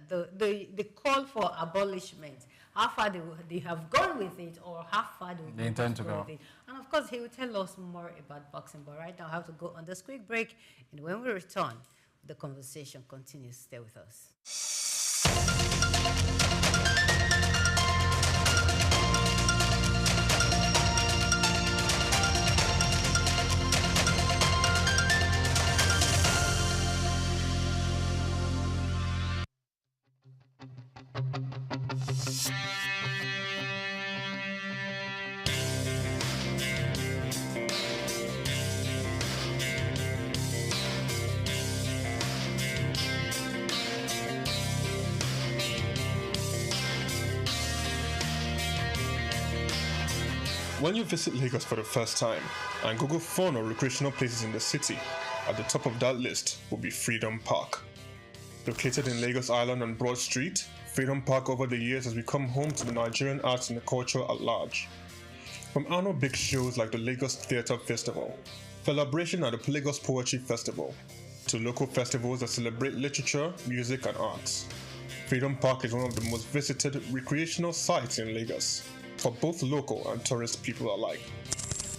the call for abolishment, how far they have gone with it, or how far they intend to go with it. And of course, he will tell us more about boxing. But right now, I have to go on this quick break. And when we return, the conversation continues. Stay with us. When you visit Lagos for the first time and Google fun or recreational places in the city, at the top of that list will be Freedom Park. Located in Lagos Island on Broad Street, Freedom Park over the years has become home to the Nigerian arts and the culture at large. From annual big shows like the Lagos Theatre Festival, Celebration at the Lagos Poetry Festival, to local festivals that celebrate literature, music and arts, Freedom Park is one of the most visited recreational sites in Lagos, for both local and tourist people alike.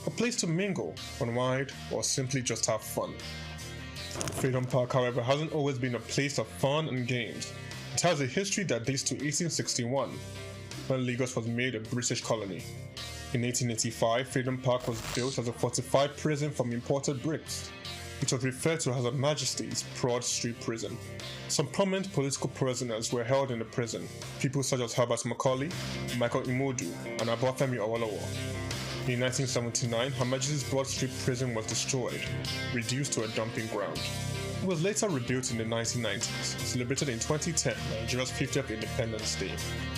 A place to mingle, unwind, or simply just have fun. Freedom Park, however, hasn't always been a place of fun and games. It has a history that dates to 1861, when Lagos was made a British colony. In 1885, Freedom Park was built as a fortified prison from imported bricks. It was referred to as Her Majesty's Broad Street Prison. Some prominent political prisoners were held in the prison, people such as Herbert Macaulay, Michael Imodu, and Obafemi Awolowo. In 1979, Her Majesty's Broad Street Prison was destroyed, reduced to a dumping ground. It was later rebuilt in the 1990s, celebrated in 2010, Nigeria's 50th Independence Day.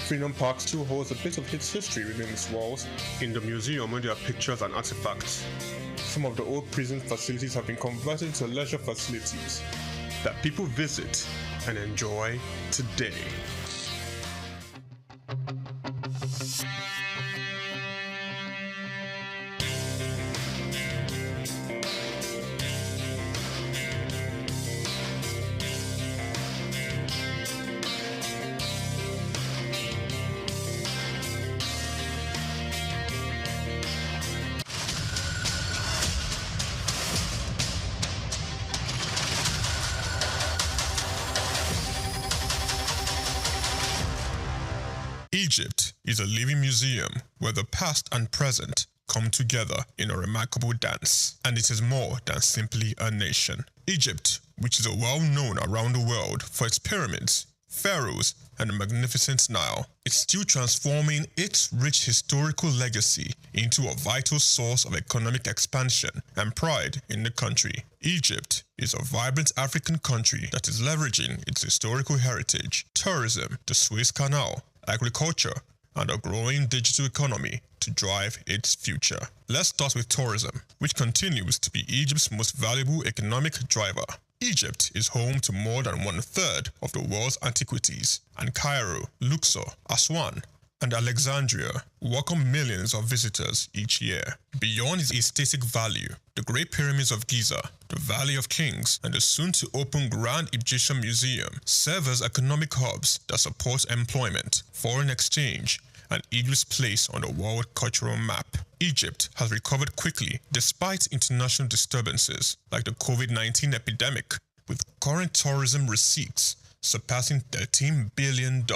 Freedom Park still holds a bit of its history within its walls. In the museum, where there are pictures and artifacts, some of the old prison facilities have been converted into leisure facilities that people visit and enjoy today. Egypt is a living museum where the past and present come together in a remarkable dance, and it is more than simply a nation. Egypt, which is well known around the world for its pyramids, pharaohs, and the magnificent Nile, is still transforming its rich historical legacy into a vital source of economic expansion and pride in the country. Egypt is a vibrant African country that is leveraging its historical heritage, tourism, the Suez Canal, agriculture, and a growing digital economy to drive its future. Let's start with tourism, which continues to be Egypt's most valuable economic driver. Egypt is home to more than 1/3 of the world's antiquities, and Cairo, Luxor, Aswan, and Alexandria welcome millions of visitors each year. Beyond its aesthetic value, the Great Pyramids of Giza, the Valley of Kings, and the soon-to-open Grand Egyptian Museum serve as economic hubs that support employment, foreign exchange, and Egypt's place on the world cultural map. Egypt has recovered quickly despite international disturbances like the COVID-19 epidemic, with current tourism receipts surpassing $13 billion.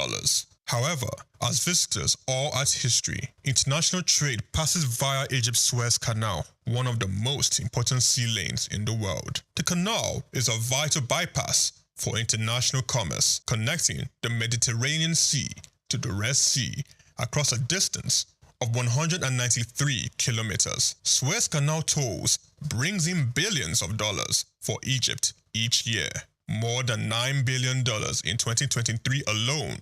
However, as visitors all at history, international trade passes via Egypt's Suez Canal, one of the most important sea lanes in the world. The canal is a vital bypass for international commerce, connecting the Mediterranean Sea to the Red Sea across a distance of 193 kilometers. Suez Canal tolls brings in billions of dollars for Egypt each year, more than $9 billion in 2023 alone,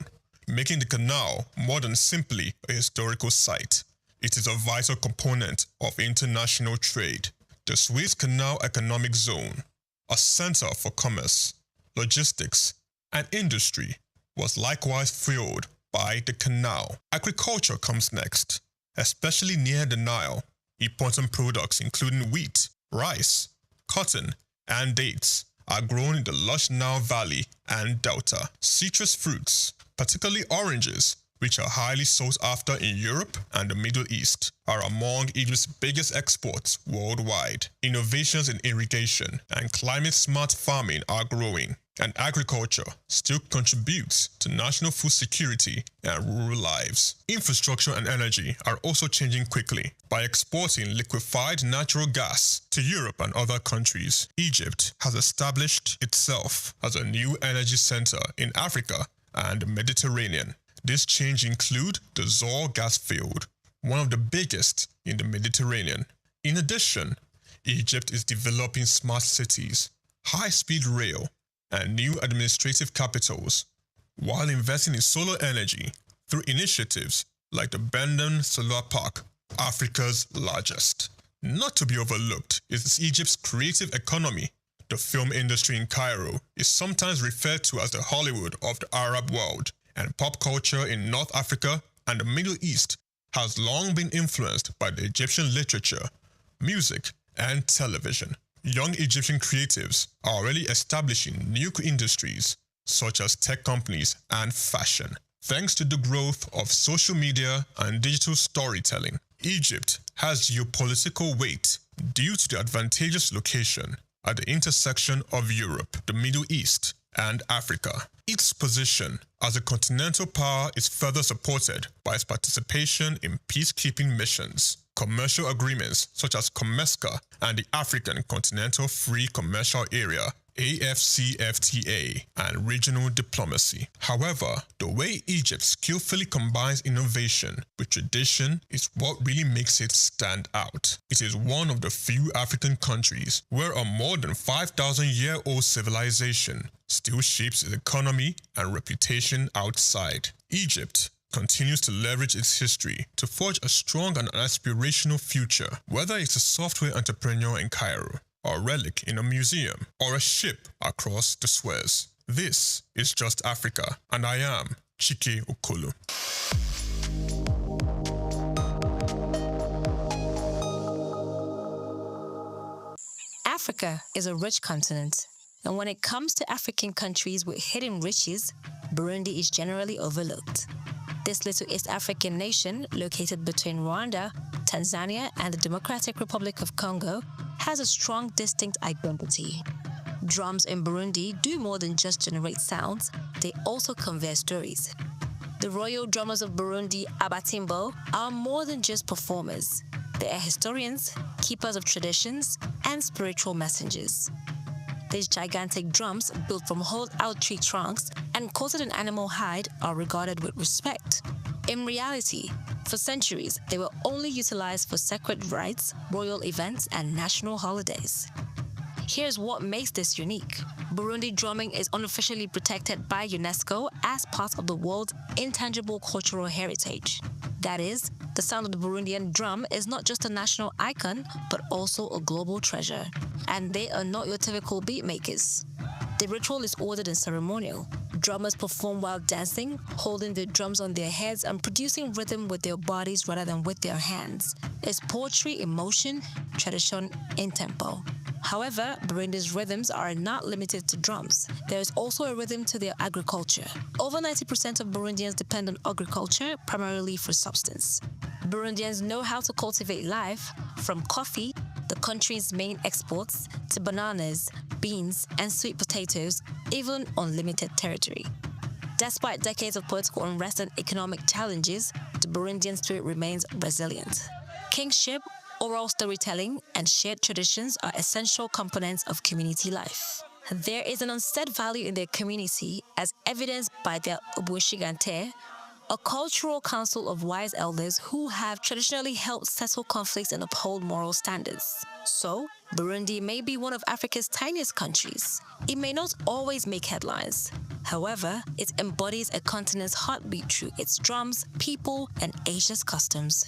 making the canal more than simply a historical site. It is a vital component of international trade. The Suez Canal Economic Zone, a center for commerce, logistics, and industry, was likewise fueled by the canal. Agriculture comes next, especially near the Nile. Important products including wheat, rice, cotton, and dates are grown in the lush Nile Valley and Delta. Citrus fruits, particularly oranges, which are highly sought after in Europe and the Middle East, are among Egypt's biggest exports worldwide. Innovations in irrigation and climate-smart farming are growing, and agriculture still contributes to national food security and rural lives. Infrastructure and energy are also changing quickly. By exporting liquefied natural gas to Europe and other countries, Egypt has established itself as a new energy center in Africa and the Mediterranean. This change includes the Zohr gas field, one of the biggest in the Mediterranean. In addition, Egypt is developing smart cities, high-speed rail, and new administrative capitals, while investing in solar energy through initiatives like the Benden Solar Park, Africa's largest. Not to be overlooked is Egypt's creative economy. The film industry in Cairo is sometimes referred to as the Hollywood of the Arab world, and pop culture in North Africa and the Middle East has long been influenced by the Egyptian literature, music, and television. Young Egyptian creatives are already establishing new industries such as tech companies and fashion. Thanks to the growth of social media and digital storytelling, Egypt has geopolitical weight due to the advantageous location at the intersection of Europe, the Middle East, and Africa. Its position as a continental power is further supported by its participation in peacekeeping missions. Commercial agreements such as COMESCA and the African Continental Free Commercial Area AFCFTA, and regional diplomacy. However, the way Egypt skillfully combines innovation with tradition is what really makes it stand out. It is one of the few African countries where a more than 5,000-year-old civilization still shapes its economy and reputation outside. Egypt continues to leverage its history to forge a strong and aspirational future, whether it's a software entrepreneur in Cairo, a relic in a museum, or a ship across the Suez. This is Just Africa, and I am Chike Okolo. Africa is a rich continent, and when it comes to African countries with hidden riches, Burundi is generally overlooked. This little East African nation, located between Rwanda, Tanzania, and the Democratic Republic of Congo, has a strong, distinct identity. Drums in Burundi do more than just generate sounds, they also convey stories. The royal drummers of Burundi, Abatimbo, are more than just performers. They are historians, keepers of traditions, and spiritual messengers. These gigantic drums, built from hollowed-out tree trunks and coated in animal hide, are regarded with respect. In reality, for centuries, they were only utilized for sacred rites, royal events, and national holidays. Here's what makes this unique. Burundi drumming is unofficially protected by UNESCO as part of the world's intangible cultural heritage. That is, the sound of the Burundian drum is not just a national icon, but also a global treasure. And they are not your typical beat makers. The ritual is ordered and ceremonial. Drummers perform while dancing, holding the drums on their heads and producing rhythm with their bodies rather than with their hands. It's poetry in motion, tradition in tempo. However, Burundi's rhythms are not limited to drums. There is also a rhythm to their agriculture. Over 90% of Burundians depend on agriculture, primarily for substance. Burundians know how to cultivate life, from coffee, the country's main exports, to bananas, beans, and sweet potatoes, even on limited territory. Despite decades of political unrest and economic challenges, the Burundian spirit remains resilient. Kingship, oral storytelling, and shared traditions are essential components of community life. There is an unsaid value in their community, as evidenced by their Ubushigante, a cultural council of wise elders who have traditionally helped settle conflicts and uphold moral standards. So, Burundi may be one of Africa's tiniest countries. It may not always make headlines. However, it embodies a continent's heartbeat through its drums, people, and Asia's customs.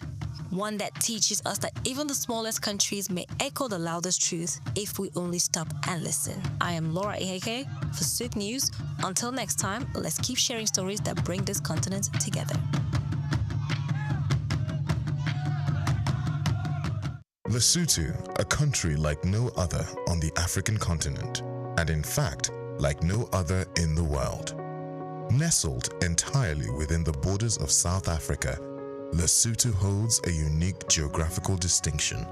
One that teaches us that even the smallest countries may echo the loudest truth if we only stop and listen. I am Laura Iheke for SOUQ News. Until next time, let's keep sharing stories that bring this continent together. Lesotho, a country like no other on the African continent, and in fact, like no other in the world. Nestled entirely within the borders of South Africa, Lesotho holds a unique geographical distinction.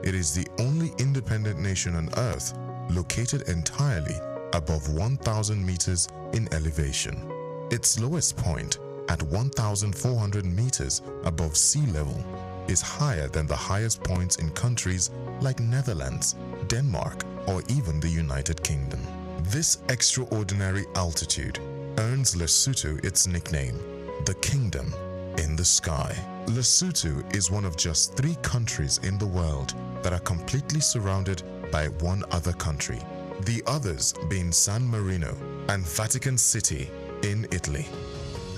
It is the only independent nation on Earth located entirely above 1,000 meters in elevation. Its lowest point, at 1,400 meters above sea level, is higher than the highest points in countries like Netherlands, Denmark, or even the United Kingdom. This extraordinary altitude earns Lesotho its nickname, the Kingdom in the Sky. Lesotho is one of just 3 countries in the world that are completely surrounded by one other country, the others being San Marino and Vatican City in Italy.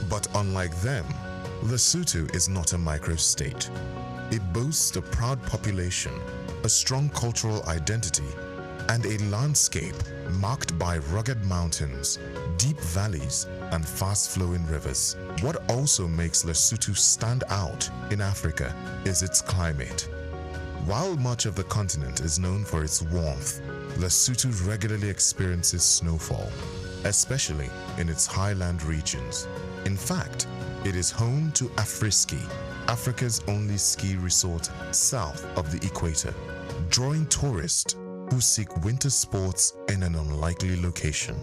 But unlike them, Lesotho is not a microstate. It boasts a proud population, a strong cultural identity, and a landscape marked by rugged mountains, deep valleys, and fast-flowing rivers. What also makes Lesotho stand out in Africa is its climate. While much of the continent is known for its warmth, Lesotho regularly experiences snowfall, especially in its highland regions. In fact, it is home to Afriski, Africa's only ski resort south of the equator, drawing tourists who seek winter sports in an unlikely location.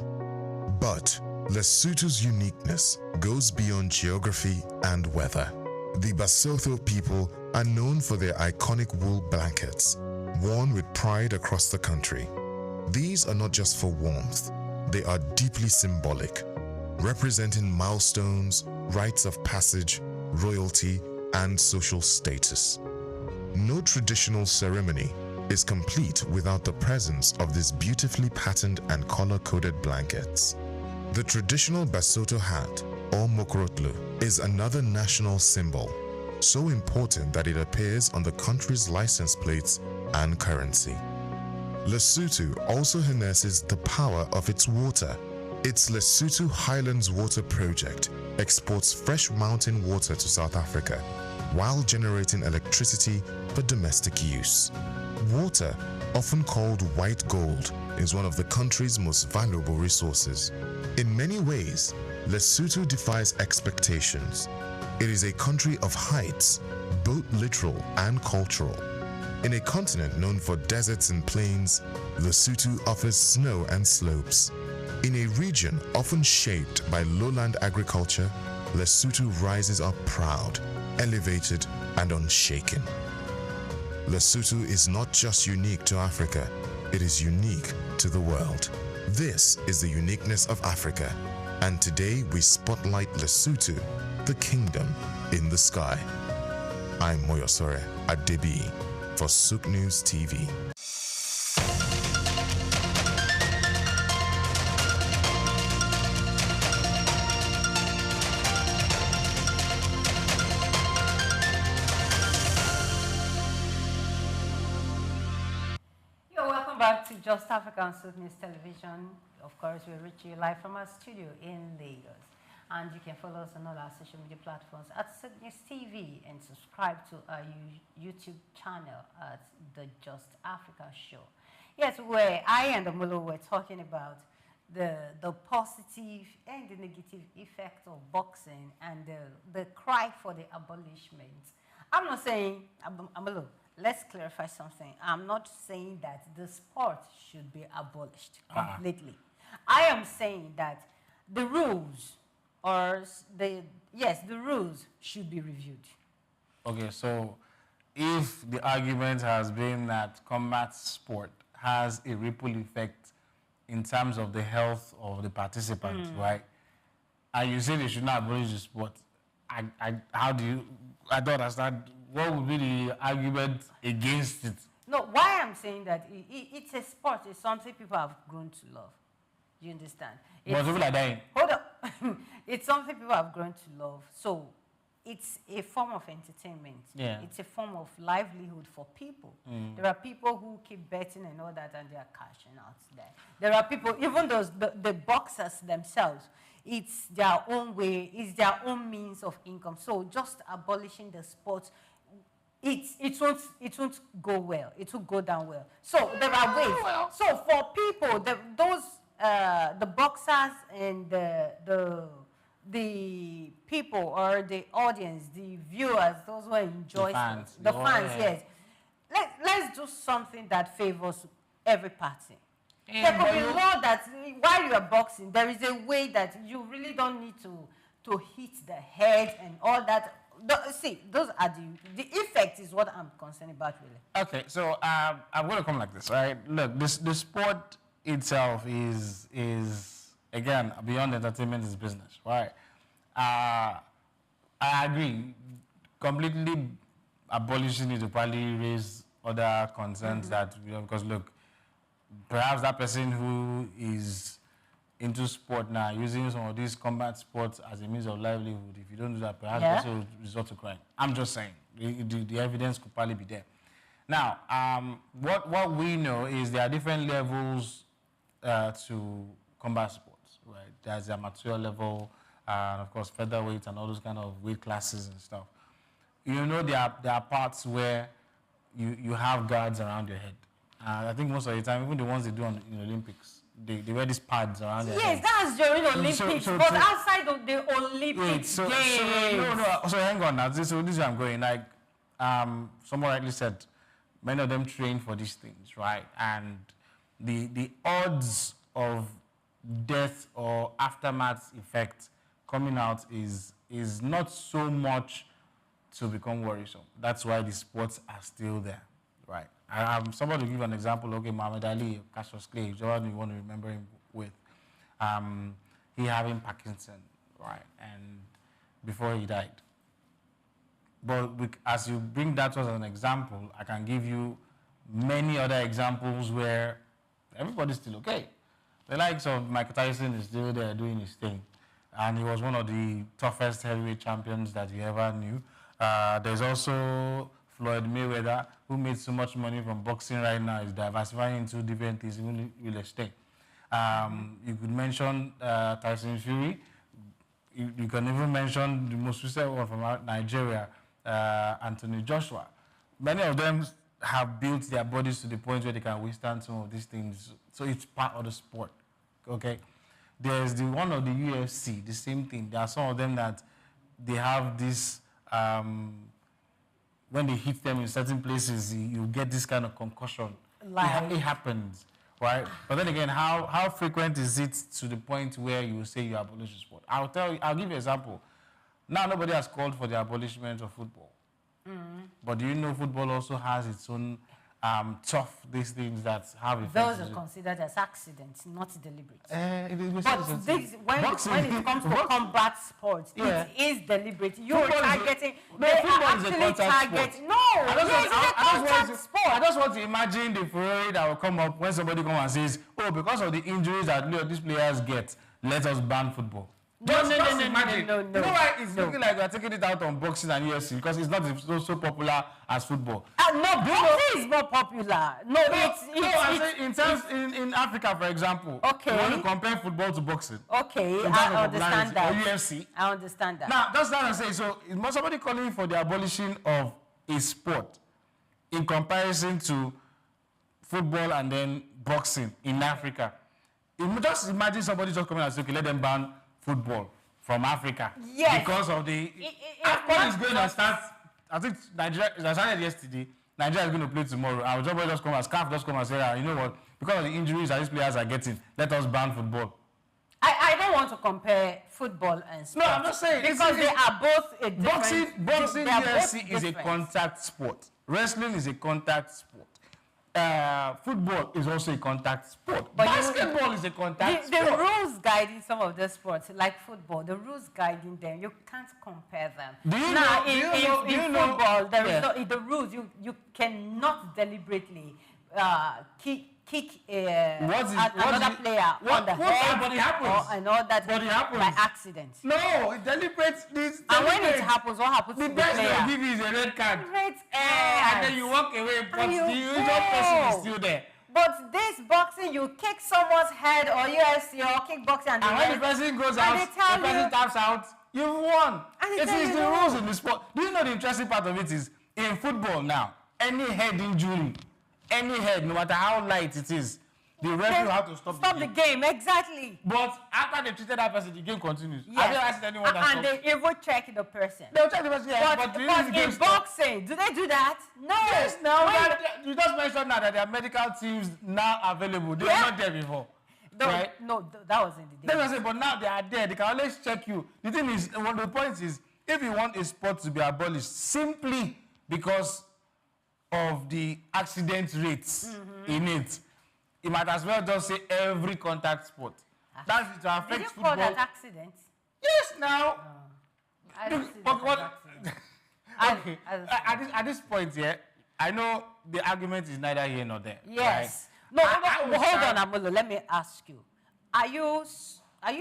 But Lesotho's uniqueness goes beyond geography and weather. The Basotho people are known for their iconic wool blankets, worn with pride across the country. These are not just for warmth, they are deeply symbolic, representing milestones, rites of passage, royalty, and social status. No traditional ceremony is complete without the presence of these beautifully patterned and color-coded blankets. The traditional Basotho hat, or mokorotlo, is another national symbol, so important that it appears on the country's license plates and currency. Lesotho also harnesses the power of its water. Its Lesotho Highlands Water Project exports fresh mountain water to South Africa while generating electricity for domestic use. Water, often called white gold, is one of the country's most valuable resources. In many ways, Lesotho defies expectations. It is a country of heights, both literal and cultural. In a continent known for deserts and plains, Lesotho offers snow and slopes. In a region often shaped by lowland agriculture, Lesotho rises up proud, elevated, and unshaken. Lesotho is not just unique to Africa, it is unique to the world. This is the uniqueness of Africa, and today we spotlight Lesotho, the kingdom in the sky. I'm Moyosore Adebi for SOUQ News TV. Back to Just Africa on SOUQ News Television. Of course, we reach you live from our studio in Lagos. And you can follow us on all our social media platforms at SOUQ News TV and subscribe to our YouTube channel at the Just Africa Show. Yes, where I and Omolo were talking about the positive and the negative effect of boxing and the cry for the abolishment. I'm not saying, Omolo, let's clarify something. I'm not saying that the sport should be abolished completely. I am saying that the rules, the rules should be reviewed. Okay, so if the argument has been that combat sport has a ripple effect in terms of the health of the participants, right? And you say they should not abolish the sport. I don't understand. What would be the argument against it? No, why I'm saying that it's a sport. It's something people have grown to love. You understand? But people are dying. Hold on. It's something people have grown to love. So it's a form of entertainment. Yeah. It's a form of livelihood for people. There are people who keep betting and all that, and they are cashing out there. There are people, even those the boxers themselves, it's their own way, it's their own means of income. So just abolishing the sport, it won't go well. It will go down well. So there are ways. So for people, the boxers and the people or the audience, the viewers, those who enjoy the fans, yes. Let's do something that favors every party. There could be law that while you are boxing, there is a way that you really don't need to hit the head and all that. See, those are the effect is what I'm concerned about, really. Okay, so I'm going to come like this, right? Look, the sport itself is again, beyond entertainment is business, right? I agree. Completely abolishing it will probably raise other concerns that, because look, perhaps that person who is into sport now, using some of these combat sports as a means of livelihood, if you don't do that, perhaps that's will resort to crime. I'm just saying, the evidence could probably be there. Now, what we know is there are different levels to combat sports, right? There's the amateur level, and of course, featherweight and all those kind of weight classes and stuff. You know, there are parts where you have guards around your head. I think most of the time, even the ones they do in the Olympics, they wear these pads around their head. Yes, that's during Olympics, but outside of the Olympics so hang on now. This is where I'm going. Like, someone rightly said, many of them train for these things, right? And the odds of death or aftermath effect coming out is not so much to become worrisome. That's why the sports are still there, right? Somebody to give an example, okay, Muhammad Ali, Cassius Clay, whichever you want to remember him with, he having Parkinson, right? And before he died. But as you bring that as an example, I can give you many other examples where everybody's still okay. The likes of Mike Tyson is still there doing his thing. And he was one of the toughest heavyweight champions that you ever knew. There's also Floyd Mayweather, who made so much money from boxing right now, is diversifying into different things, even real estate. You could mention Tyson Fury. You can even mention the most recent one from Nigeria, Anthony Joshua. Many of them have built their bodies to the point where they can withstand some of these things. So it's part of the sport, okay? There's the one of the UFC, the same thing. There are some of them that they have this, when they hit them in certain places, you get this kind of concussion. It happens, right? But then again, how frequent is it to the point where you say you abolish the sport? I'll give you an example. Now, nobody has called for the abolishment of football. But do you know football also has its own these things that have effects? Those are considered as accidents, not deliberate. But when it comes to combat sports, it is deliberate. You're targeting. Football is a contact sport. No, it's a contact sport. I just want to imagine the furore that will come up when somebody comes and says, "Oh, because of the injuries that these players get, let us ban football." No. You know why it's looking like we're taking it out on boxing and UFC? Because it's not so popular as football. No, boxing is more popular. In Africa, for example. Okay. You want to compare football to boxing. Okay, I understand that. Or UFC. I understand that. Now, that's what I'm saying. So, is somebody calling for the abolition of a sport in comparison to football and then boxing in Africa? Just imagine somebody just coming and saying, okay, let them ban football from Africa. Yes. Because of the AFCON is going to start. I think Nigeria started yesterday. Nigeria is going to play tomorrow. Our job will just come as CAF just come and say, you know what? Because of the injuries that these players are getting, let us ban football. I don't want to compare football and sports. No, I'm not saying because they are both a different. Boxing UFC is a contact sport. Wrestling is a contact sport. Football is also a contact sport. But basketball is a contact sport. The rules guiding some of the sports, like football, the rules guiding them, you can't compare them. In football, the rules, you cannot deliberately kick another player on the head. But it happens. And all that by accident. No, it deliberates this. And when it happens, what happens to the player? The best they give you is a red card. And then you walk away, but the usual person is still there. But this boxing, you kick someone's head or UFC or kickboxing and when the person goes out, the person taps out, you've won. It is the rules in the sport. Do you know the interesting part of it is, in football now, any head injury, any head, no matter how light it is, the referee have to stop the game. Exactly. But after they treated that person, the game continues. Yes. Have you ever seen anyone that and they even check the person. They'll check the person, yes. But in boxing, do they do that? No. Yes, now. You just mentioned now that there are medical teams now available. They were not there before. Right? No, that was in the day. That's what I'm saying, but now they are there. They can always check you. The thing is, one of the points is, if you want a sport to be abolished simply because of the accident rates in it, you might as well just say every contact sport. That's to affect Did you football. call that accident? Yes, now. I don't see that okay. At this point here, I know the argument is neither here nor there. Yes. Right? No, hold on, Amolo. Let me ask you. Are you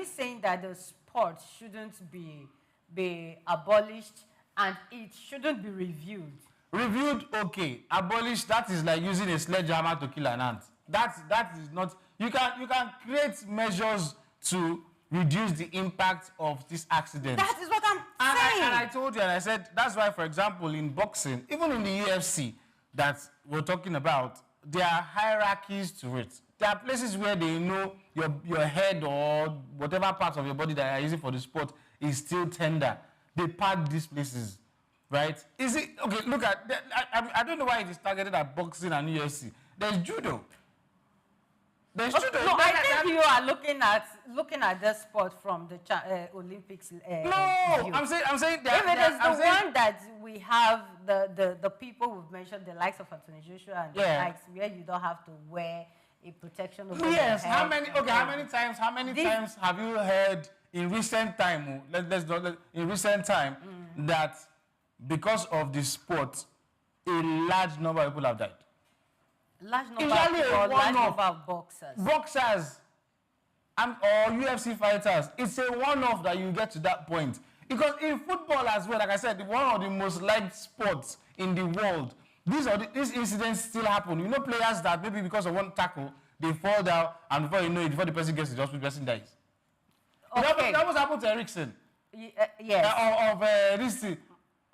saying that the sport shouldn't be abolished and it shouldn't be reviewed? Reviewed, okay. Abolished, that is like using a sledgehammer to kill an ant. That is not. You can create measures to reduce the impact of this accident. That is what I'm saying. And I told you, and I said that's why, for example, in boxing, even in the UFC that we're talking about, there are hierarchies to it. There are places where they know your head or whatever part of your body that you're using for the sport is still tender. They pad these places, right? Is it okay? Look at. I don't know why it is targeted at boxing and UFC. There's judo. No, I think you are looking at the sport from the Olympics. No, I'm saying that. If it is the one that we have the people we've mentioned, the likes of Anthony Joshua and the likes, where you don't have to wear a protection over your head. How many times have you heard in recent time? In recent time that because of the sport, a large number of people have died. Large number of people, large number of boxers. Boxers or UFC fighters. It's a one-off that you get to that point. Because in football as well, like I said, one of the most liked sports in the world, these incidents still happen. You know, players that maybe because of one tackle, they fall down, and before you know it, before the person gets to the hospital, the person dies. Okay. That was happened to Ericsson. Yes.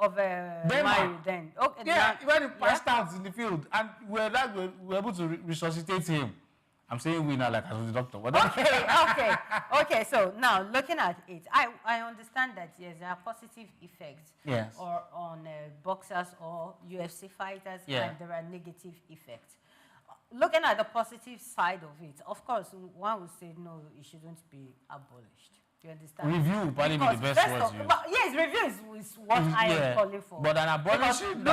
Of Mario then. Okay. Yeah, when he passed out in the field, and we were able to resuscitate him. I'm saying we now, like as the doctor. Okay. So now looking at it, I understand that yes, there are positive effects on boxers or UFC fighters, and there are negative effects. Looking at the positive side of it, of course, one would say no, it shouldn't be abolished. You understand? Review probably be the best word to use. Yes, review is what I am calling for. But an abolition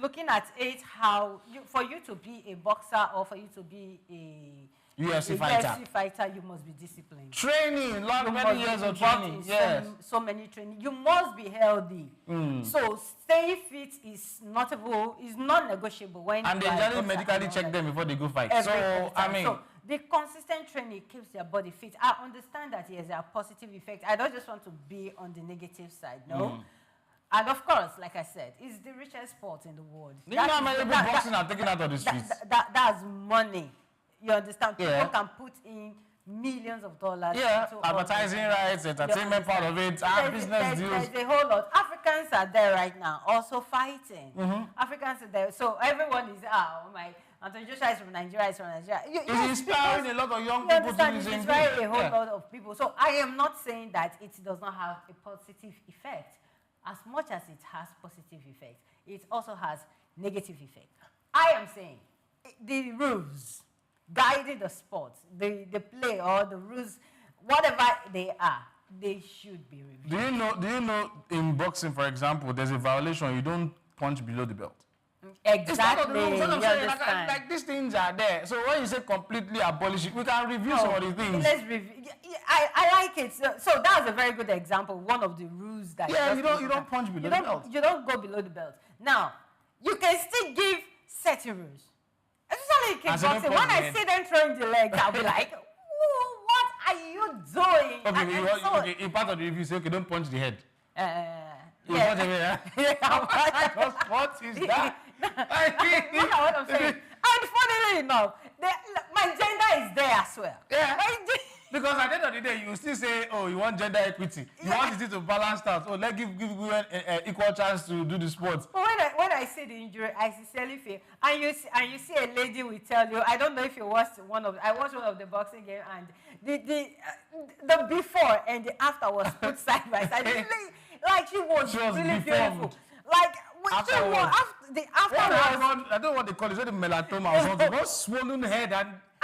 looking at it, how for you to be a boxer or for you to be a UFC fighter, you must be disciplined. Training, many years of training. Yes. So many training. You must be healthy. So staying fit is non-negotiable. And they generally medically check them before they go fight. So the consistent training keeps their body fit. I understand that yes, there are positive effects. I don't just want to be on the negative side. No. And of course, like I said, it's the richest sport in the world. You know how many people boxing are taken out of the streets? That's money. You understand? People can put in millions of dollars. Yeah, advertising rights, entertainment part of it, business deals. There's a whole lot. Africans are there right now, also fighting. Africans are there. So everyone is, Anthony Joshua is from Nigeria, It's inspiring a lot of young people to do the same thing. It's a whole lot of people. So I am not saying that it does not have a positive effect. As much as it has positive effect, it also has negative effect. I am saying the rules guiding the sport, the play or the rules, whatever they are, they should be reviewed. Do you know in boxing, for example, there's a violation, you don't punch below the belt. Exactly. Like these things are there. So when you say completely abolish it, we can review some of the things. Let's review. I like it. So that's a very good example. One of the rules that you don't punch below the belt. You don't go below the belt. Now you can still give certain rules. Especially in kickboxing. When I see them throwing the legs, I'll be like, what are you doing? Okay. In part of the review, say, okay, don't punch the head. What is that? What I'm saying. And funnily enough, my gender is there as well. Yeah. Because at the end of the day, you still say, oh, you want gender equity. You want it to balance out. Oh, let's give women equal chance to do the sport. But when I see the injury, I sincerely feel. And you see a lady will tell you, I don't know if you watched I watched one of the boxing game, and the before and the after was put side by side. Like she was really beautiful. Like afterwards. I don't know what they call it. It's the melanoma or something. What swollen head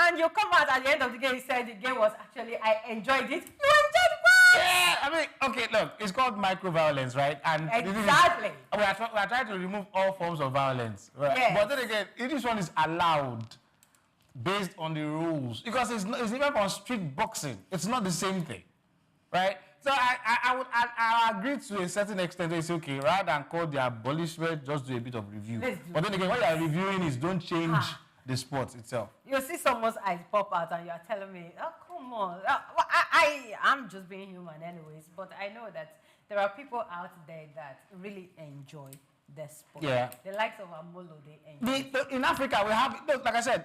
and you come out at the end of the game, you said the game was actually, I enjoyed it. You enjoyed what? Yeah, I mean, okay, look, it's called micro-violence, right? And exactly. We are trying to remove all forms of violence, right? Yes. But then again, this one is allowed based on the rules. Because it's even for street boxing. It's not the same thing, right? So I agree to a certain extent. It's okay, rather than call the abolishment, just do a bit of review. But then again, what you are reviewing is don't change the sport itself. You see someone's eyes pop out and you are telling me, oh, come on. I'm just being human anyways, but I know that there are people out there that really enjoy the sport. Yeah. The likes of Amolo, they enjoy. In Africa, we have, look, like I said,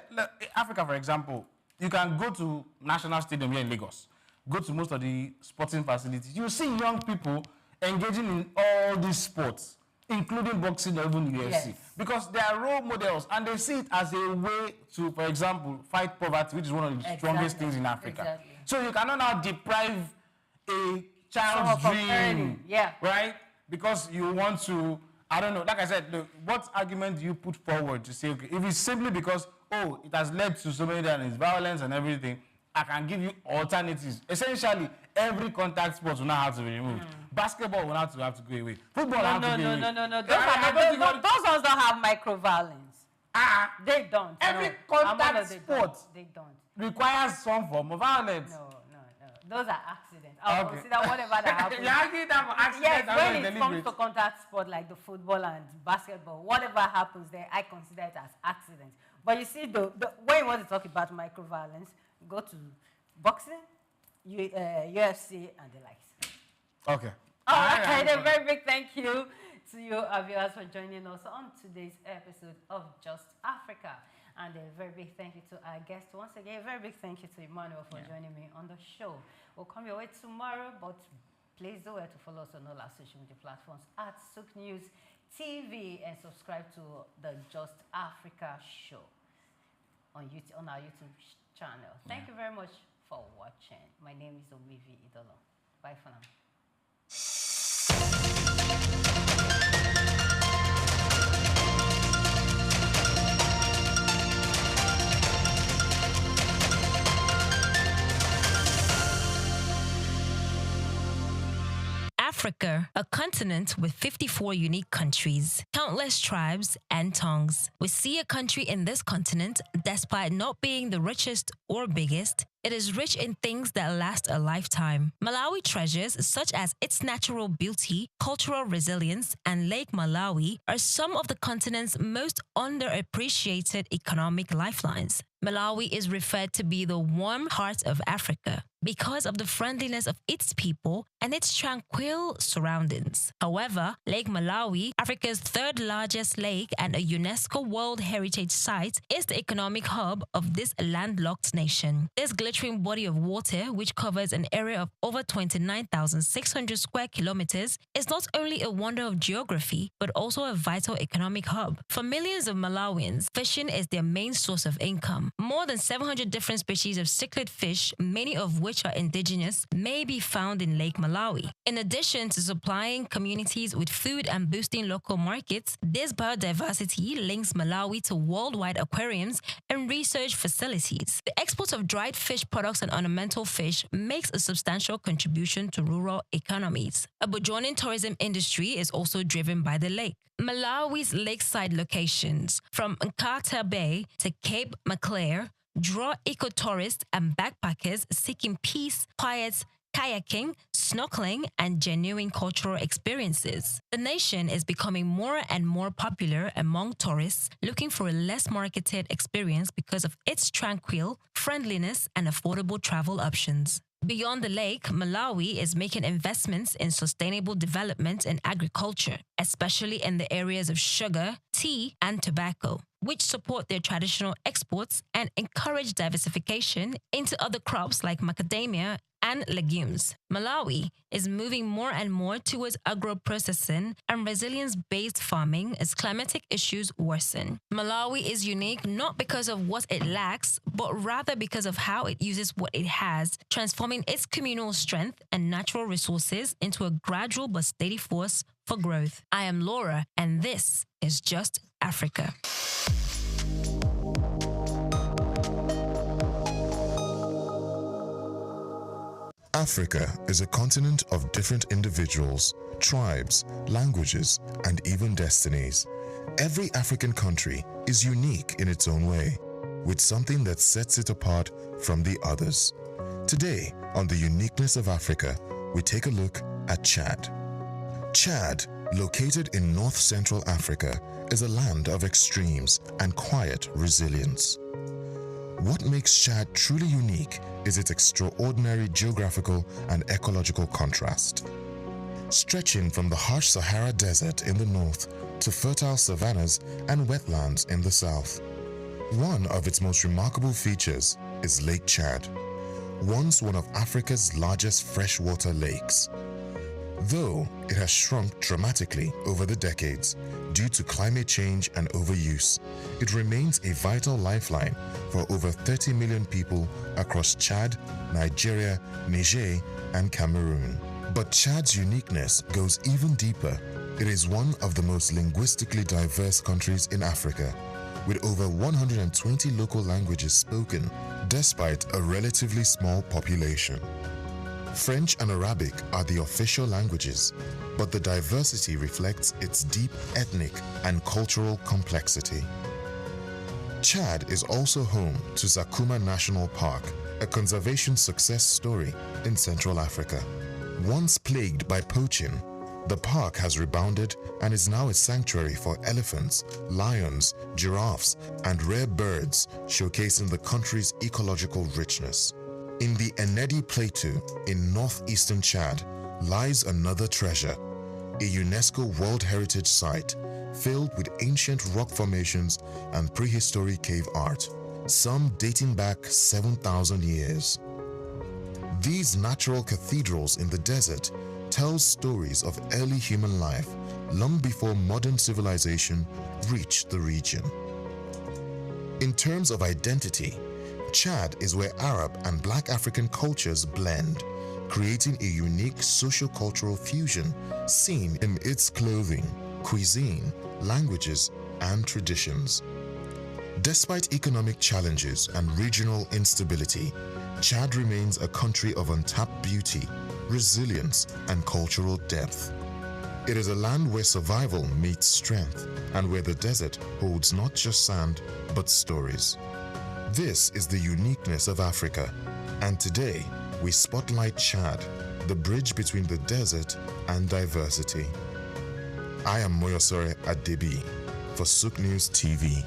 Africa, for example, you can go to National Stadium here in Lagos, go to most of the sporting facilities. You see young people engaging in all these sports, including boxing or even UFC. Yes. Because they are role models and they see it as a way to, for example, fight poverty, which is one of the strongest things in Africa. Exactly. So you cannot now deprive a child's dream, right? Because you want to, I don't know, like I said, look, what argument do you put forward to say, okay, if it's simply because, oh, it has led to so many damage, violence and everything, I can give you alternatives. Essentially, every contact sport will not have to be removed. Basketball will not have to go away. Football will have to go away. No. Those ones don't have microviolence. They don't. Every contact sport they don't. requires some form of violence. No. Those are accidents. I'll consider whatever that happens. You're arguing that for accidents. Yes, when it comes to contact sport like the football and basketball, whatever happens there, I consider it as accidents. But you see, when you want to talk about microviolence, go to boxing, UFC, and the likes. Okay. All right, a very big thank you to you, our viewers, for joining us on today's episode of Just Africa. And a very big thank you to our guest once again. A very big thank you to Emmanuel for joining me on the show. We'll come your way tomorrow, but please do to follow us on all our social media platforms at SOUQ News TV and subscribe to the Just Africa show on our YouTube channel. Thank you very much for watching. My name is Omivi Idolo. Bye for now. Africa, a continent with 54 unique countries, countless tribes and tongues. We see a country in this continent, despite not being the richest or biggest, it is rich in things that last a lifetime. Malawi treasures such as its natural beauty, cultural resilience, and Lake Malawi are some of the continent's most underappreciated economic lifelines. Malawi is referred to be the warm heart of Africa because of the friendliness of its people and its tranquil surroundings. However, Lake Malawi, Africa's third largest lake and a UNESCO World Heritage Site, is the economic hub of this landlocked nation. This glittering body of water, which covers an area of over 29,600 square kilometers, is not only a wonder of geography, but also a vital economic hub. For millions of Malawians, fishing is their main source of income. More than 700 different species of cichlid fish, many of which are indigenous, may be found in Lake Malawi. In addition to supplying communities with food and boosting local markets, this biodiversity links Malawi to worldwide aquariums and research facilities. The export of dried fish products and ornamental fish makes a substantial contribution to rural economies. A burgeoning tourism industry is also driven by the lake. Malawi's lakeside locations, from Nkata Bay to Cape Maclear, draw ecotourists and backpackers seeking peace, quiet, kayaking, snorkeling, and genuine cultural experiences. The nation is becoming more and more popular among tourists looking for a less marketed experience because of its tranquil, friendliness, and affordable travel options. Beyond the lake, Malawi is making investments in sustainable development and agriculture, especially in the areas of sugar, tea, and tobacco, which support their traditional exports and encourage diversification into other crops like macadamia and legumes. Malawi is moving more and more towards agro-processing and resilience-based farming as climatic issues worsen. Malawi is unique not because of what it lacks, but rather because of how it uses what it has, transforming its communal strength and natural resources into a gradual but steady force for growth. I am Laura, and this is Just Africa. Africa is a continent of different individuals, tribes, languages, and even destinies. Every African country is unique in its own way, with something that sets it apart from the others. Today, on The Uniqueness of Africa, we take a look at Chad. Chad, located in north-central Africa, is a land of extremes and quiet resilience. What makes Chad truly unique is its extraordinary geographical and ecological contrast. Stretching from the harsh Sahara Desert in the north to fertile savannas and wetlands in the south. One of its most remarkable features is Lake Chad, once one of Africa's largest freshwater lakes. Though it has shrunk dramatically over the decades due to climate change and overuse, it remains a vital lifeline for over 30 million people across Chad, Nigeria, Niger, and Cameroon. But Chad's uniqueness goes even deeper. It is one of the most linguistically diverse countries in Africa, with over 120 local languages spoken, despite a relatively small population. French and Arabic are the official languages, but the diversity reflects its deep ethnic and cultural complexity. Chad is also home to Zakuma National Park, a conservation success story in Central Africa. Once plagued by poaching, the park has rebounded and is now a sanctuary for elephants, lions, giraffes, and rare birds, showcasing the country's ecological richness. In the Enedi Plateau in northeastern Chad lies another treasure, a UNESCO World Heritage Site filled with ancient rock formations and prehistoric cave art, some dating back 7,000 years. These natural cathedrals in the desert tell stories of early human life long before modern civilization reached the region. In terms of identity, Chad is where Arab and Black African cultures blend, creating a unique socio-cultural fusion seen in its clothing, cuisine, languages, and traditions. Despite economic challenges and regional instability, Chad remains a country of untapped beauty, resilience, and cultural depth. It is a land where survival meets strength and where the desert holds not just sand, but stories. This is the uniqueness of Africa, and today we spotlight Chad, the bridge between the desert and diversity. I am Moyosore Adebi for SOUQ News TV.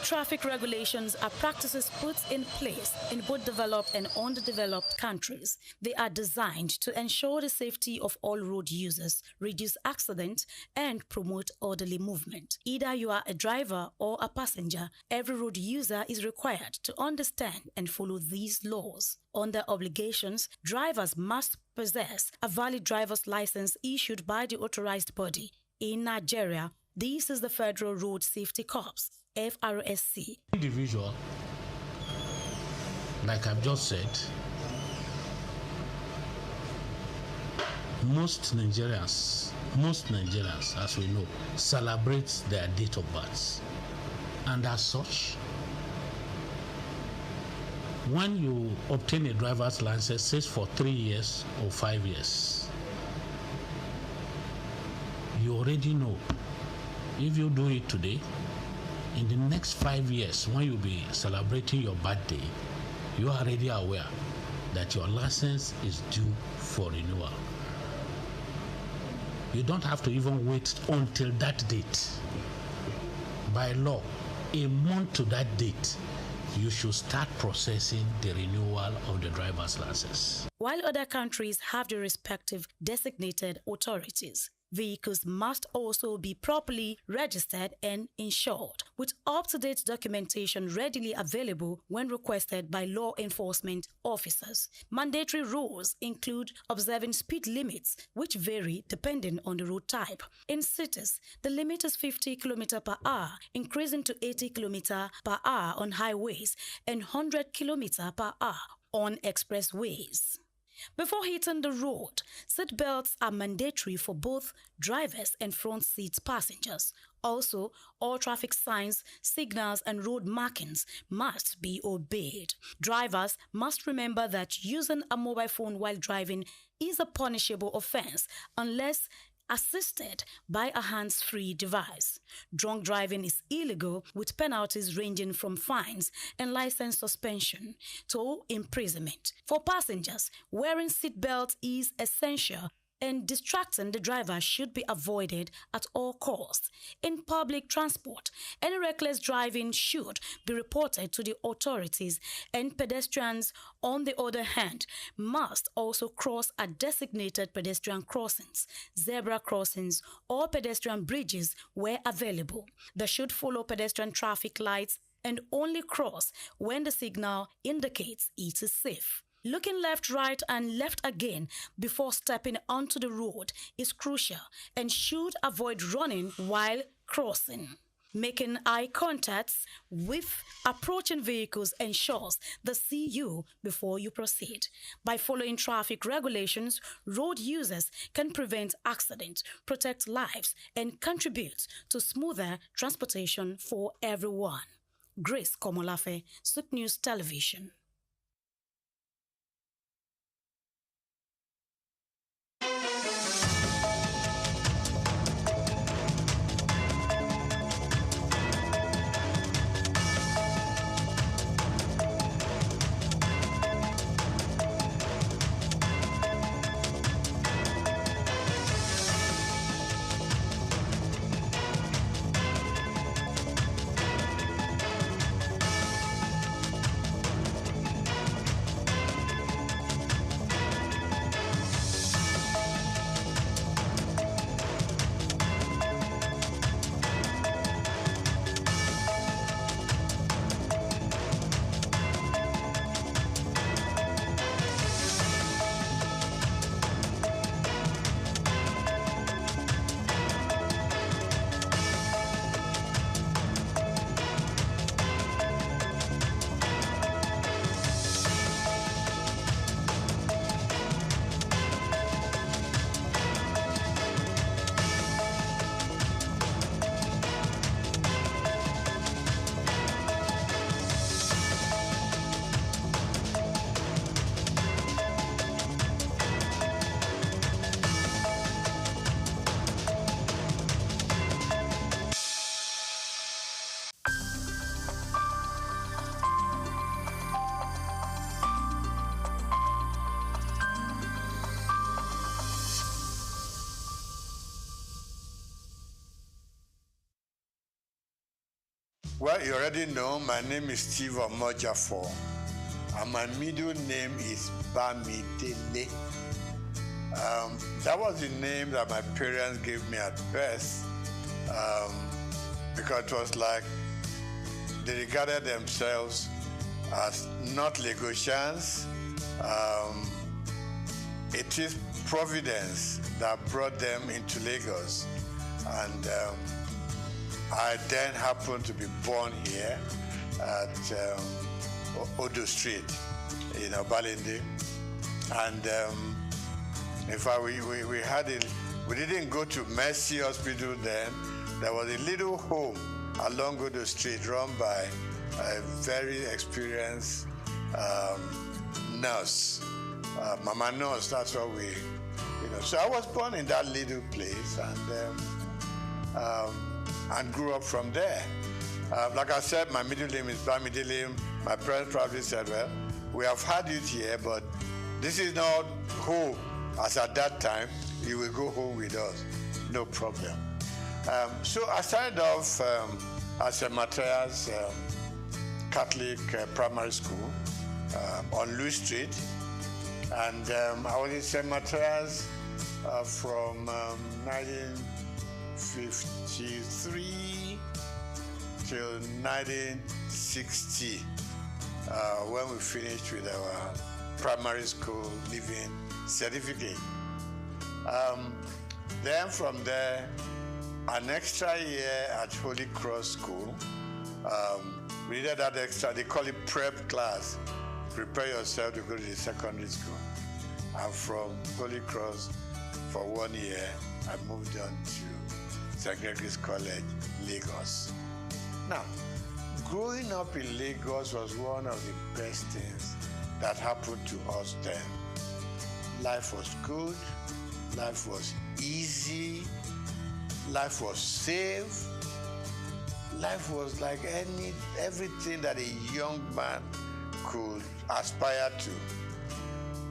Traffic regulations are practices put in place in both developed and underdeveloped countries. They are designed to ensure the safety of all road users, reduce accidents, and promote orderly movement. Either you are a driver or a passenger, every road user is required to understand and follow these laws. Under obligations, drivers must possess a valid driver's license issued by the authorized body. In Nigeria, this is the Federal Road Safety Corps, FRSC. Individual, like I've just said, most Nigerians, as we know, celebrate their date of birth. And as such, when you obtain a driver's license, say for 3 years or 5 years, you already know if you do it today, in the next 5 years, when you'll be celebrating your birthday, you are already aware that your license is due for renewal. You don't have to even wait until that date. By law, a month to that date, you should start processing the renewal of the driver's license. While other countries have their respective designated authorities, vehicles must also be properly registered and insured, with up-to-date documentation readily available when requested by law enforcement officers. Mandatory rules include observing speed limits, which vary depending on the road type. In cities, the limit is 50 km per hour, increasing to 80 km per hour on highways and 100 km per hour on expressways. Before hitting the road, seat belts are mandatory for both drivers and front seat passengers. Also, all traffic signs, signals, and road markings must be obeyed. Drivers must remember that using a mobile phone while driving is a punishable offense unless assisted by a hands-free device. Drunk driving is illegal, with penalties ranging from fines and license suspension to imprisonment. For passengers, wearing seatbelts is essential, and distracting the driver should be avoided at all costs. In public transport, any reckless driving should be reported to the authorities, and pedestrians, on the other hand, must also cross at designated pedestrian crossings, zebra crossings, or pedestrian bridges where available. They should follow pedestrian traffic lights and only cross when the signal indicates it is safe. Looking left, right, and left again before stepping onto the road is crucial and should avoid running while crossing. Making eye contacts with approaching vehicles ensures they see you before you proceed. By following traffic regulations, road users can prevent accidents, protect lives, and contribute to smoother transportation for everyone. Grace Komolafe, SOUQ News Television. Well, you already know my name is Steve Omojafo, and my middle name is Bamidele. That was the name that my parents gave me at birth, because it was like they regarded themselves as not Lagosians. It is Providence that brought them into Lagos, and I then happened to be born here at Odo Street in Balinde. And in fact, we had it. We didn't go to Mercy Hospital then. There was a little home along Odo Street run by a very experienced nurse. Mama Nurse, that's what we, So I was born in that little place and grew up from there. Like I said, my middle name is Bamidele. My parents probably said, well, we have had it here, but this is not home. As at that time, you will go home with us. No problem. So I started off at St. Matthias Catholic Primary School on Louis Street. And I was in St. Matthias from 1953 till 1960, when we finished with our primary school leaving certificate. Then from there, an extra year at Holy Cross School. We did that extra, they call it prep class. Prepare yourself to go to the secondary school. And from Holy Cross, for 1 year, I moved on to St. Gregory's College, Lagos. Now, growing up in Lagos was one of the best things that happened to us then. Life was good, life was easy, life was safe, life was like everything that a young man could aspire to.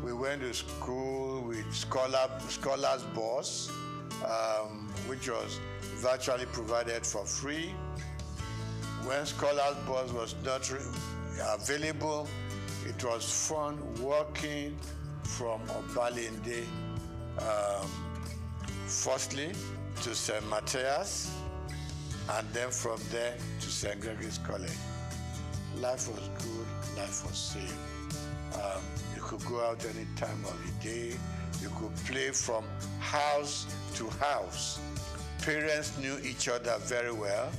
We went to school with Scholars Bus, which was virtually provided for free. When Scholars Bus was not available, it was fun walking from Obalinde, firstly to St. Matthias, and then from there to St. Gregory's College. Life was good, life was safe. You could go out any time of the day. You could play from house to house. Parents knew each other very well,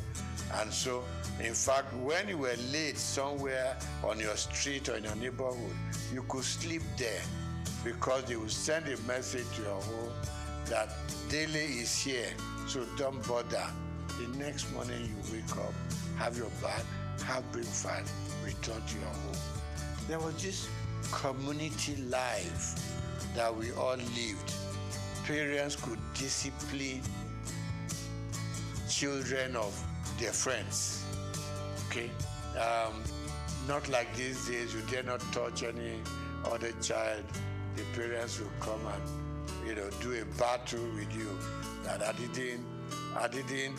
And so, in fact, when you were late somewhere on your street or in your neighborhood, you could sleep there because they would send a message to your home that Dele is here, so don't bother. The next morning you wake up, have your bath, have breakfast, return to your home. There was this community life that we all lived. Parents could discipline children of their friends, okay? Not like these days, you dare not touch any other child. The parents will come and, do a battle with you that I didn't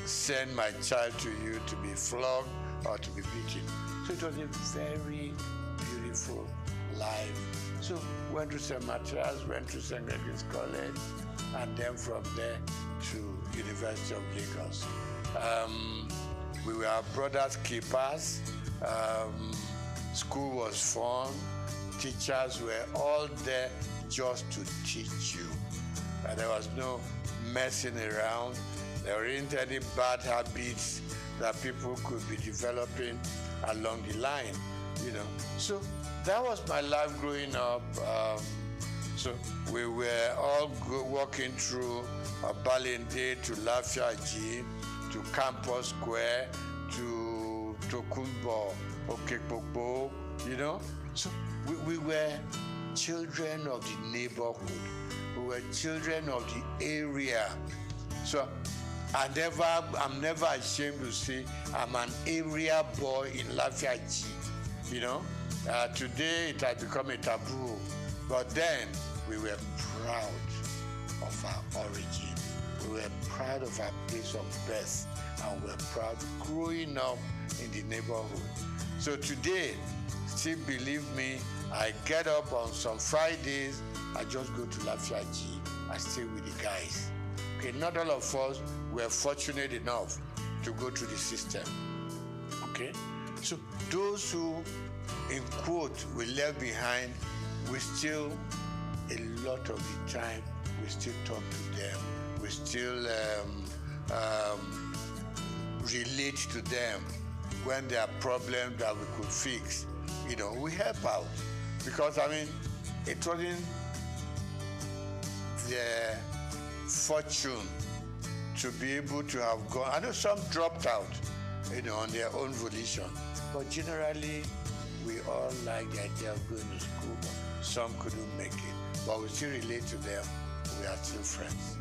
send my child to you to be flogged or to be beaten. So it was a very beautiful life. So went to St. Matthias, went to St. Gregory's College, and then from there to University of Lagos. We were brothers keepers. School was fun. Teachers were all there just to teach you. There was no messing around. There weren't any bad habits that people could be developing along the line, So that was my life growing up. So we were all walking through Balinde to Lafiaji, to Campus Square, to Tokunbo, Okekpokpo, So we were children of the neighborhood. We were children of the area. So I'm never ashamed to say I'm an area boy in Lafiaji, Today it has become a taboo, but then we were proud of our origin. We were proud of our place of birth, and we were proud growing up in the neighborhood. So today, still believe me, I get up on some Fridays, I just go to Lafiaji, I stay with the guys. Okay, not all of us were fortunate enough to go through the system. Okay, so those who, in quote, we left behind, we still, a lot of the time, we still talk to them. We still relate to them when there are problems that we could fix. We help out. Because, it wasn't their fortune to be able to have gone. I know some dropped out, on their own volition. But generally, we all like the idea of going to school. Some couldn't make it. But we still relate to them. We are still friends.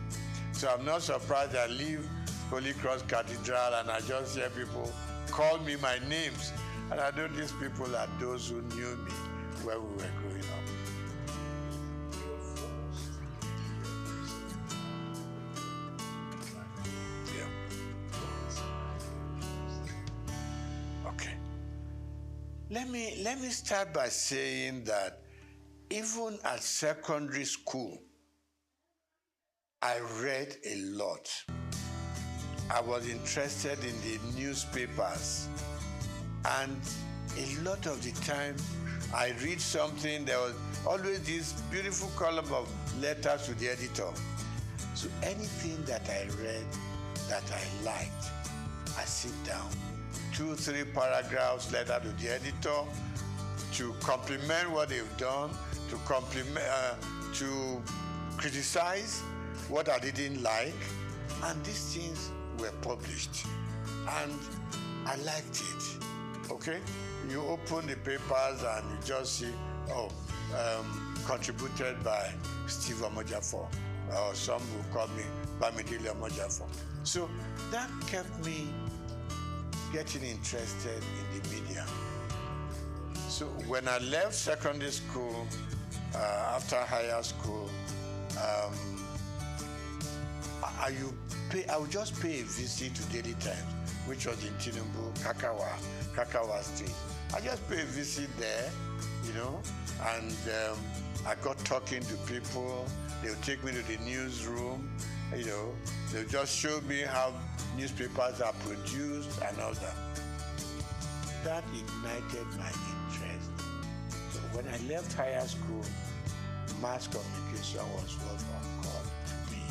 So I'm not surprised I leave Holy Cross Cathedral and I just hear people call me my names. And I know these people are those who knew me where we were growing up. Let me start by saying that even at secondary school, I read a lot. I was interested in the newspapers, and a lot of the time I read something, there was always this beautiful column of letters to the editor. So anything that I read that I liked, I sit down, 2-3 paragraphs letter to the editor to compliment what they've done, to criticize what I didn't like, and these things were published, and I liked it. Okay, you open the papers and you just see, contributed by Steve Omojafor, or some will call me Bamidele Omojafor. So that kept me getting interested in the media. So when I left secondary school, after higher school, I would just pay a visit to Daily Times, which was in Tinubu, Kakawa Street. I just pay a visit there, and I got talking to people. They would take me to the newsroom, they would just show me how newspapers are produced and all that. That ignited my interest. So when I left higher school, mass communication was what called me.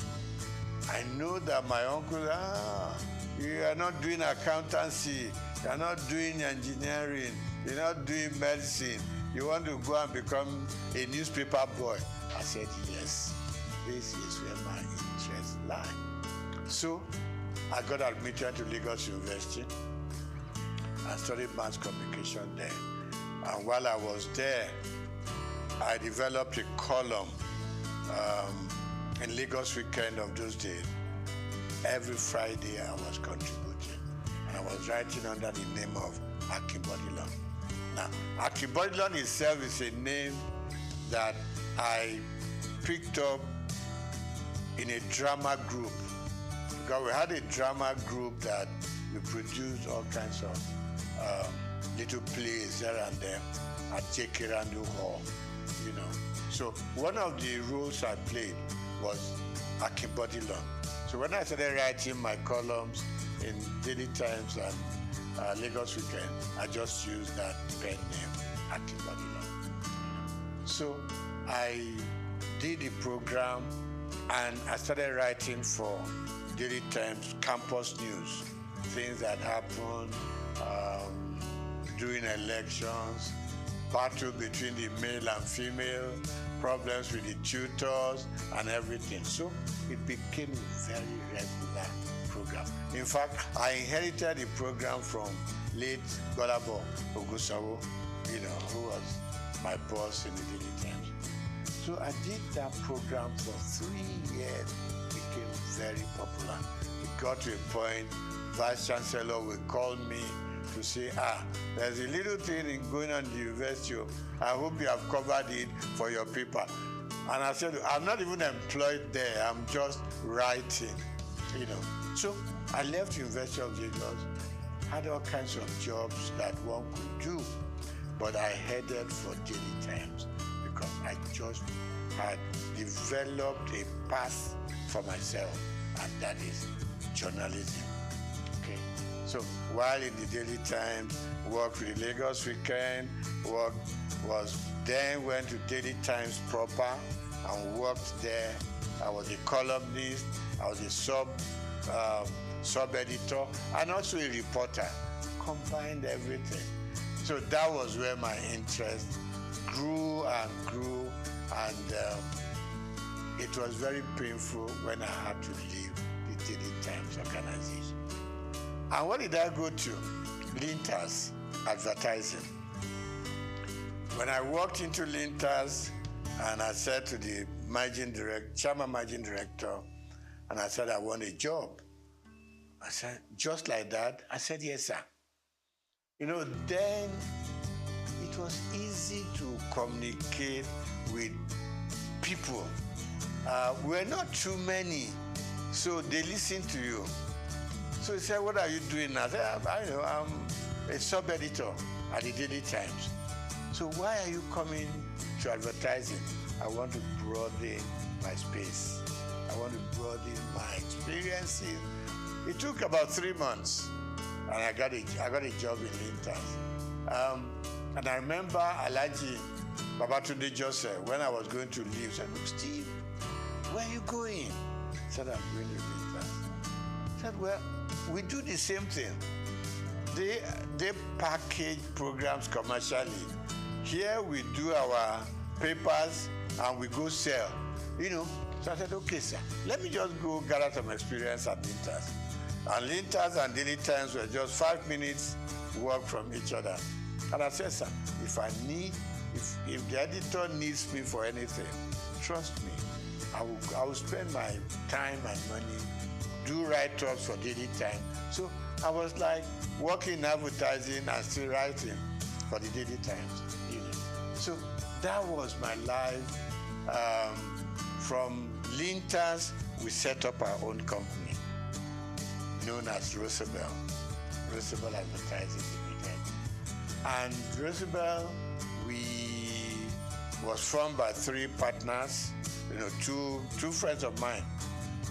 I know that my uncle, You are not doing accountancy. You are not doing engineering. You're not doing medicine. You want to go and become a newspaper boy. I said, yes, this is where my interests lie. So I got admitted to Lagos University and studied mass communication there. And while I was there, I developed a column in Lagos Weekend of those days. Every Friday I was contributing. And I was writing under the name of Akibodilon. Now, Akibodilon itself is a name that I picked up in a drama group. Because we had a drama group that we produced all kinds of little plays here and there at Jekirandu Hall, you know. So one of the roles I played was Akibodilon. So when I started writing my columns in Daily Times and Lagos Weekend, I just used that pen name, Akibodilon. So I did the program and I started writing for Daily Times campus news, things that happened during elections, battle between the male and female, problems with the tutors and everything. So it became a very regular program. In fact, I inherited the program from late Golabo Ogusawo, you know, who was my boss in the Daily Times. So I did that program for 3 years. It became very popular. It got to a point, Vice Chancellor would call me to say, there's a little thing going on in the university. I hope you have covered it for your paper. And I said, I'm not even employed there. I'm just writing, you know. So I left University of Lagos, had all kinds of jobs that one could do, but I headed for Daily Times because I just had developed a path for myself, and that is journalism. Okay. So while in the Daily Times, worked with the Lagos Weekend, went to Daily Times proper and worked there. I was a columnist, I was a sub-editor, and also a reporter. Combined everything. So that was where my interest grew and grew, and it was very painful when I had to leave the Daily Times organization. And what did I go to? Lintas Advertising. When I walked into Lintas, and I said to the chairman managing director, and I said, I want a job. I said, just like that? I said, yes, sir. You know, then it was easy to communicate with people. We're not too many, so they listen to you. So he said, what are you doing now? I said, I'm a sub-editor at the Daily Times. So why are you coming to advertising? I want to broaden my space. I want to broaden my experiences. It took about 3 months, and I got a job in Lintas. And I remember Alhaji Babatunde Joseph, when I was going to leave, said, look, Steve, where are you going? I said, I'm going to Lintas. I said, well, we do the same thing. They package programs commercially. Here we do our papers and we go sell, you know. So I said, okay, sir, let me just go gather some experience at Lintas. And Lintas and Daily Times were just 5 minutes walk from each other. And I said, sir, if the editor needs me for anything, trust me, I will spend my time and money, do write-ups for Daily Times. So I was like working in advertising and still writing for the Daily Times. You know. So that was my life. From Lintas, we set up our own company known as Roosevelt Advertising Limited. And Roosevelt, was formed by 3 partners, you know, two friends of mine.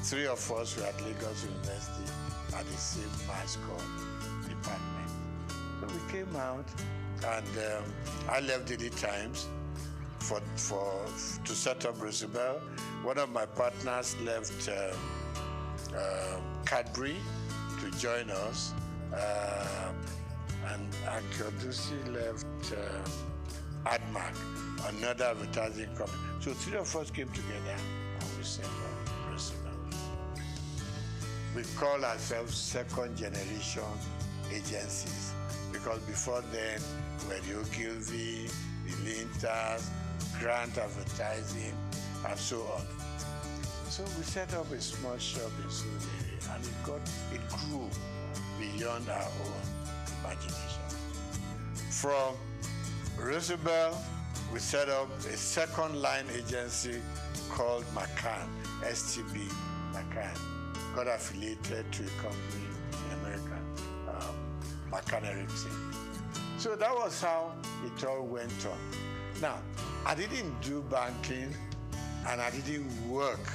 3 of us were at Lagos University at the same mass comm department. So we came out, and I left Daily Times to set up Roosevelt. One of my partners left Cadbury to to join us. And Akodusi left AdMark, another advertising company. So three of us came together and we set up Roosevelt. We call ourselves second generation agencies because before then we were the Ogilvy, the Lintas, Grant Advertising, and so on. So we set up a small shop in Surrey, and it grew beyond our own imagination. From Roosevelt, we set up a second line agency called McCann, STB McCann. Got affiliated to a company in America, McCann Erickson. So that was how it all went on. Now, I didn't do banking and I didn't work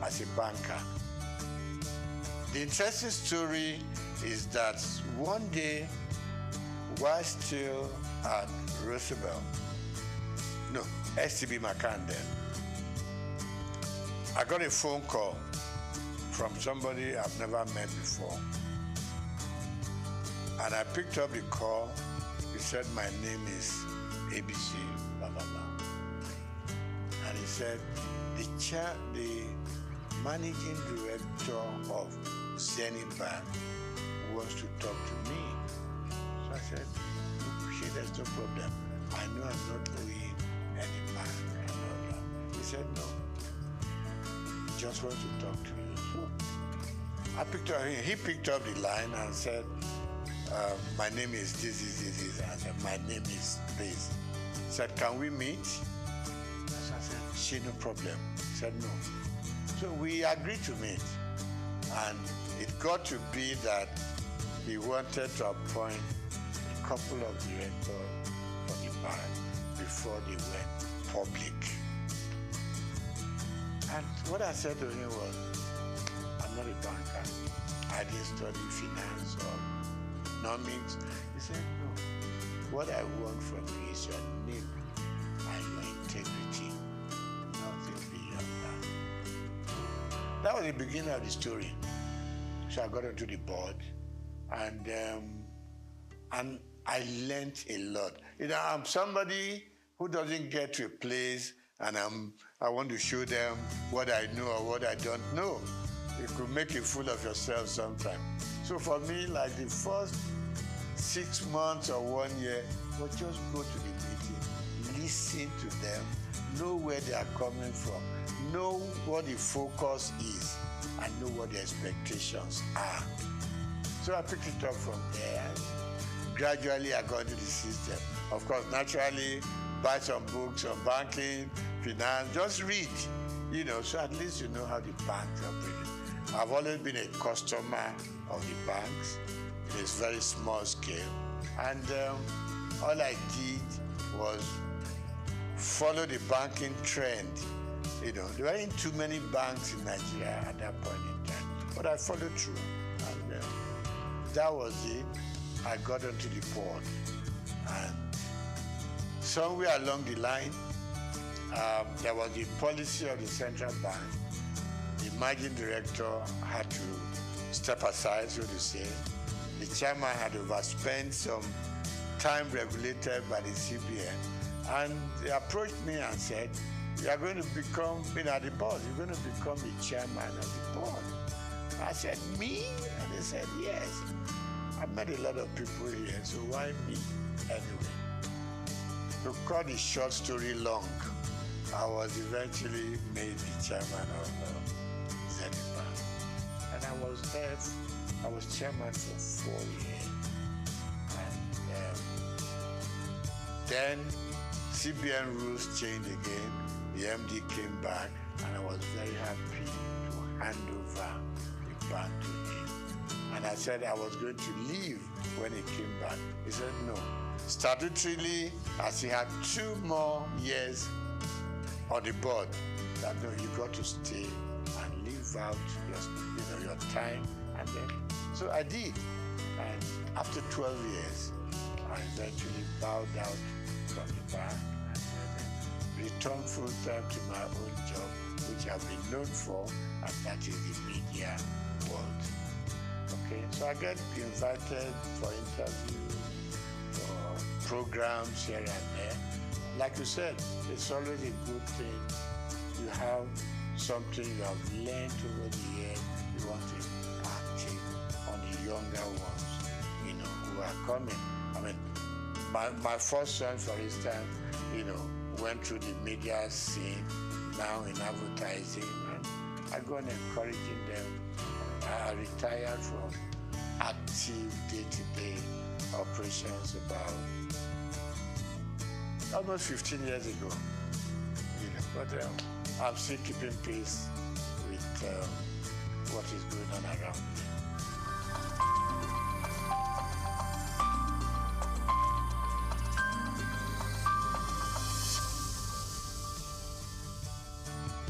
as a banker. The interesting story is that one day, while still at Roosevelt, no, STB McCann then, I got a phone call from somebody I've never met before. And I picked up the call. He said, my name is ABC, blah, blah, blah. And he said, the managing director of Zenith Bank wants to talk to me. So I said, okay, there's no problem. I know I'm not owing any bank and all that. He said, no. He just wants to talk to you. So I picked up, he picked up the line and said, my name is this. I said, my name is this. He said, can we meet? So I said, she, no problem. He said, no. So we agreed to meet. And it got to be that he wanted to appoint a couple of directors for the bank before they went public. And what I said to him was, I'm not a banker. I didn't study finance or economics. He said, no. What I want from you is your name and your integrity. Nothing beyond that. That was the beginning of the story. So I got onto the board, and I learned a lot. You know, I'm somebody who doesn't get to a place and I want to show them what I know or what I don't know. You could make a fool of yourself sometimes. So for me, like the first 6 months or 1 year, was just go to the meeting, listen to them, know where they are coming from, know what the focus is, and know what the expectations are. So I picked it up from there. Gradually, I got into the system. Of course, naturally, buy some books on banking, finance, just read, you know, so at least you know how the banks operate. I've always been a customer of the banks. It is very small scale. And all I did was follow the banking trend. You know, there weren't too many banks in Nigeria at that point in time, but I followed through. And that was it. I got onto the board. And somewhere along the line, there was the policy of the central bank. The managing director had to step aside, so to say. The chairman had overspent some time regulated by the CBN. And they approached me and said, you are going to become, at the board, you're going to become the chairman of the board. I said, me? And they said, yes. I've met a lot of people here, so why me anyway? To cut the short story long, I was eventually made the chairman of Zenith Bank. And I was there, I was chairman for 4 years. And then CBN rules changed again. The MD came back, and I was very happy to hand over the bank to him. And I said I was going to leave when he came back. He said no. Statutorily, as he had 2 more years on the board, that no, you got to stay and live out your time. And then, so I did. And after 12 years, I eventually bowed out from the bank and returned full time to my own job, which I've been known for, and that is the media world. Okay, so I get invited for interviews, for programs here and there. Like you said, it's always a good thing. You have something you have learned over the years, you want to impact it on the younger ones, you know, who are coming. I mean, my first son, for instance, you know, went through the media scene, now in advertising, and I go on encouraging them. I retired from active day-to-day operations about almost 15 years ago. You know, but I'm still keeping pace with what is going on around me.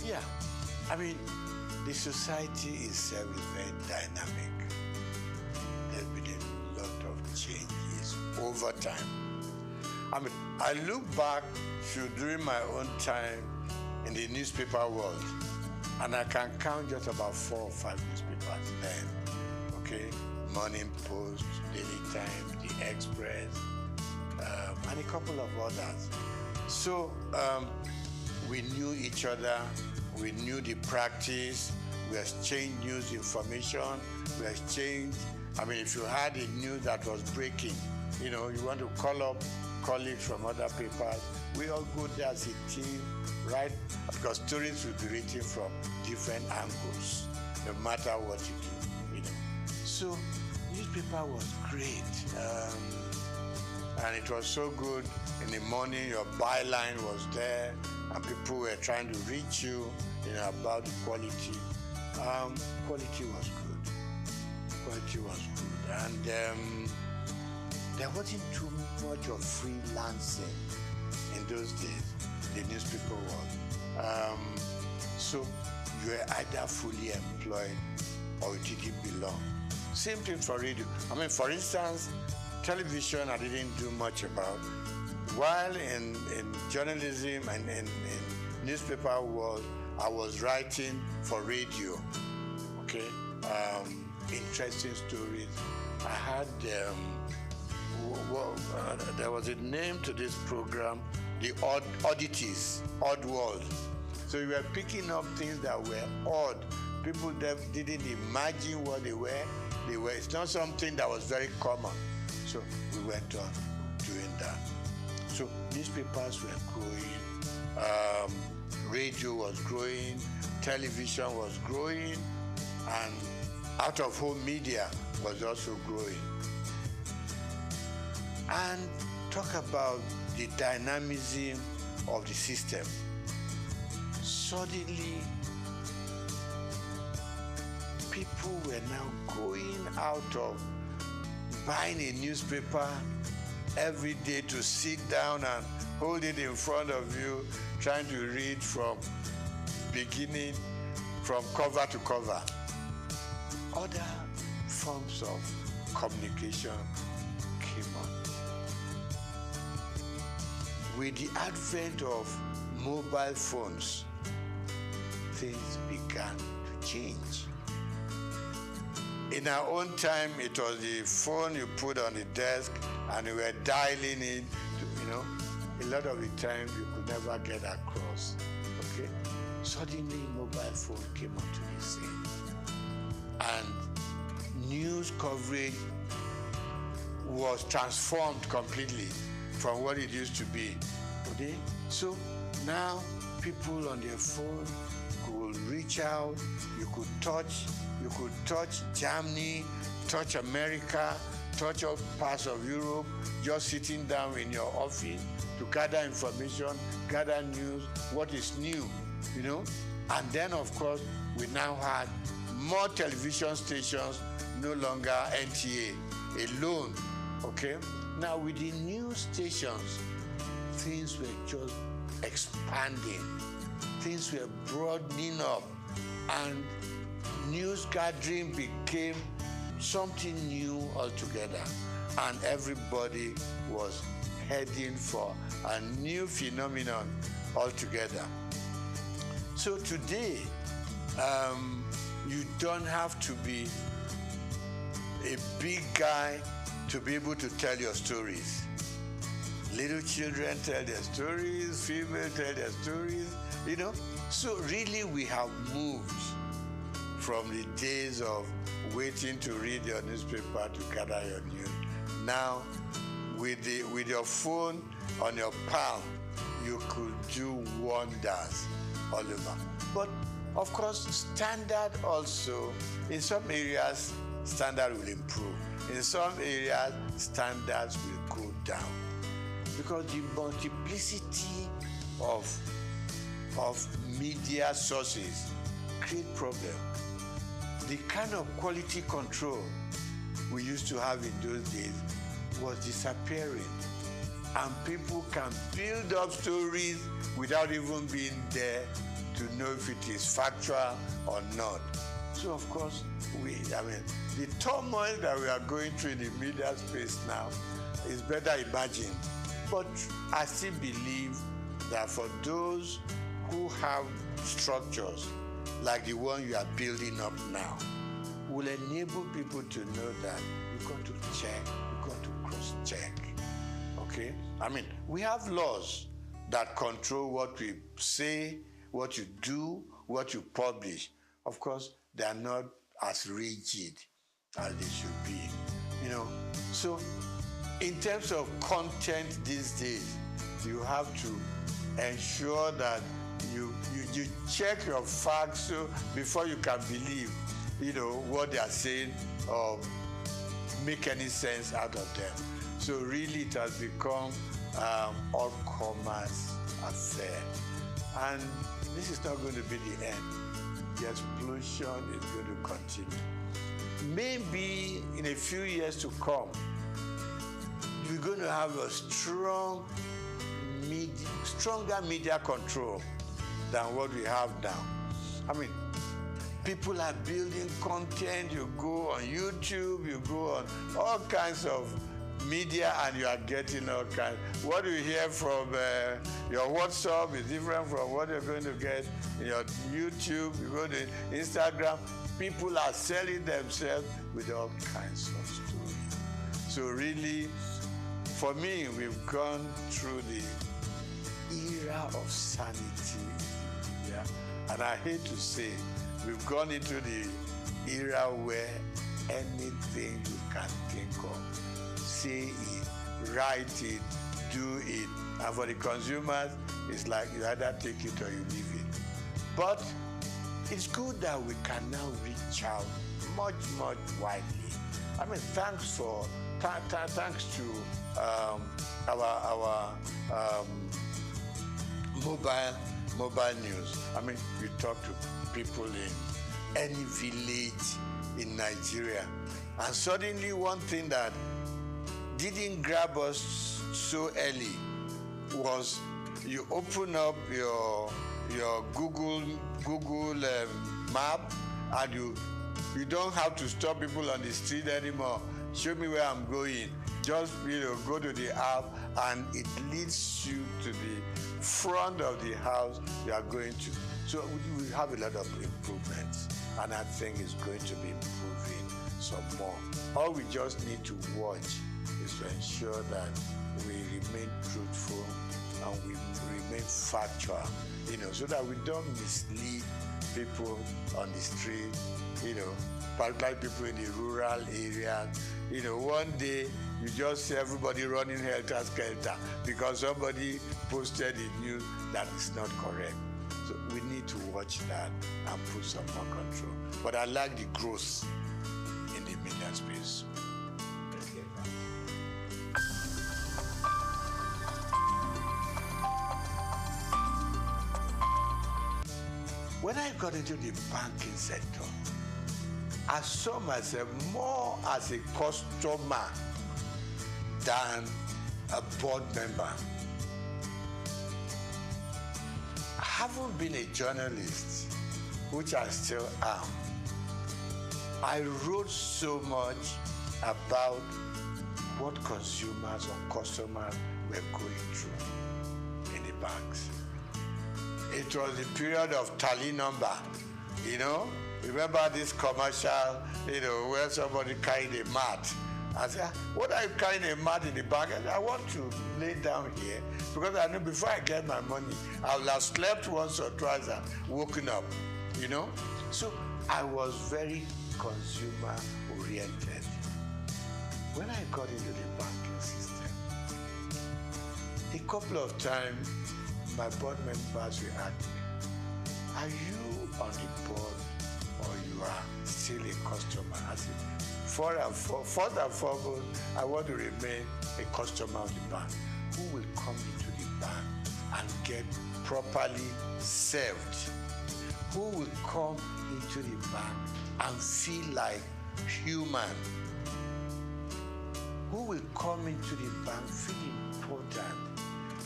Yeah, I mean, the society itself is very dynamic. There's been a lot of changes over time. I mean, I look back to during my own time in the newspaper world, and I can count just about 4 or 5 newspapers then. Okay, Morning Post, Daily Times, The Express, and a couple of others. So we knew each other. We knew the practice, we exchanged news information, we exchanged, I mean, if you had a news that was breaking, you know, you want to call up colleagues from other papers, we all go there as a team, right? Because stories will be written from different angles, no matter what you do, you know. So, newspaper was great. And it was so good. In the morning, your byline was there, and people were trying to reach you, you know, about the quality. Quality was good. Quality was good. And there wasn't too much of freelancing in those days, in the newspaper world. So you were either fully employed or you didn't belong. Same thing for radio. I mean, for instance, television I didn't do much about. While in journalism and in newspaper world, I was writing for radio, okay? Interesting stories. I had, there was a name to this program, the Oddities, Odd World. So we were picking up things that were odd. People didn't imagine what they were. It's not something that was very common. So we went on doing that. So newspapers were growing, radio was growing, television was growing, and out-of-home media was also growing. And talk about the dynamism of the system. Suddenly, people were now going out of buying a newspaper every day to sit down and hold it in front of you, trying to read from beginning, from cover to cover. Other forms of communication came on. With the advent of mobile phones, things began to change. In our own time, it was the phone you put on the desk and you were dialing it, you know. A lot of the time, you could never get across, okay? Suddenly, mobile phone came onto the scene. And news coverage was transformed completely from what it used to be. Okay? So now, people on their phone could reach out, you could touch Germany, touch America, touch all parts of Europe, just sitting down in your office to gather information, gather news, what is new, you know? And then, of course, we now had more television stations, no longer NTA alone, okay? Now, with the news stations, things were just expanding. Things were broadening up, and news gathering became something new altogether, and everybody was heading for a new phenomenon altogether. So today, you don't have to be a big guy to be able to tell your stories. Little children tell their stories, female tell their stories, you know. So really we have moved from the days of waiting to read your newspaper to gather your news. Now, with your phone on your palm, you could do wonders all over. But of course, standard also, in some areas, standard will improve. In some areas, standards will go down. Because the multiplicity of media sources create problems. The kind of quality control we used to have in those days was disappearing. And people can build up stories without even being there to know if it is factual or not. So of course, the turmoil that we are going through in the media space now is better imagined. But I still believe that for those who have structures like the one you are building up now, will enable people to know that you've got to check, you've got to cross-check, okay? We have laws that control what we say, what you do, what you publish. Of course, they are not as rigid as they should be, you know? So, in terms of content these days, you have to ensure that you check your facts before you can believe, you know, what they are saying or make any sense out of them. So really it has become all commerce affair. And this is not going to be the end. The explosion is going to continue. Maybe in a few years to come, we're going to have a stronger media control than what we have now. People are building content. You go on YouTube, you go on all kinds of media, and you are getting all kinds. What you hear from your WhatsApp is different from what you're going to get in your YouTube. You go to Instagram. People are selling themselves with all kinds of stories. So really, for me, we've gone through the era of sanity. Yeah, and I hate to say, we've gone into the era where anything you can think of, say it, write it, do it. And for the consumers, it's like you either take it or you leave it. But it's good that we can now reach out much, much widely. Thanks to our mobile news. You talk to people in any village in Nigeria. And suddenly one thing that didn't grab us so early was you open up your Google map, and you don't have to stop people on the street anymore. Show me where I'm going. Just go to the app, and it leads you to the front of the house you are going to. So we have a lot of improvements, and I think it's going to be improving some more. All we just need to watch is to ensure that we remain truthful and we remain factual, so that we don't mislead people on the street, particularly people in the rural areas. One day you just see everybody running helter-skelter because somebody posted a news that is not correct. So we need to watch that and put some more control. But I like the growth in the media space. Let's get back. When I got into the banking sector, I saw myself more as a customer than a board member. I haven't been a journalist, which I still am. I wrote so much about what consumers or customers were going through in the banks. It was the period of tally number, It remember this commercial, where somebody carried a mat. I said, what are you carrying a mat in the bag? I said, I want to lay down here because I know before I get my money, I will have slept once or twice and woken up, So I was very consumer oriented. When I got into the banking system, a couple of times my board members will ask me, are you on the board or you are still a customer? I said, first and foremost, I want to remain a customer of the bank who will come into the bank and get properly served, who will come into the bank and feel like human, who will come into the bank feeling important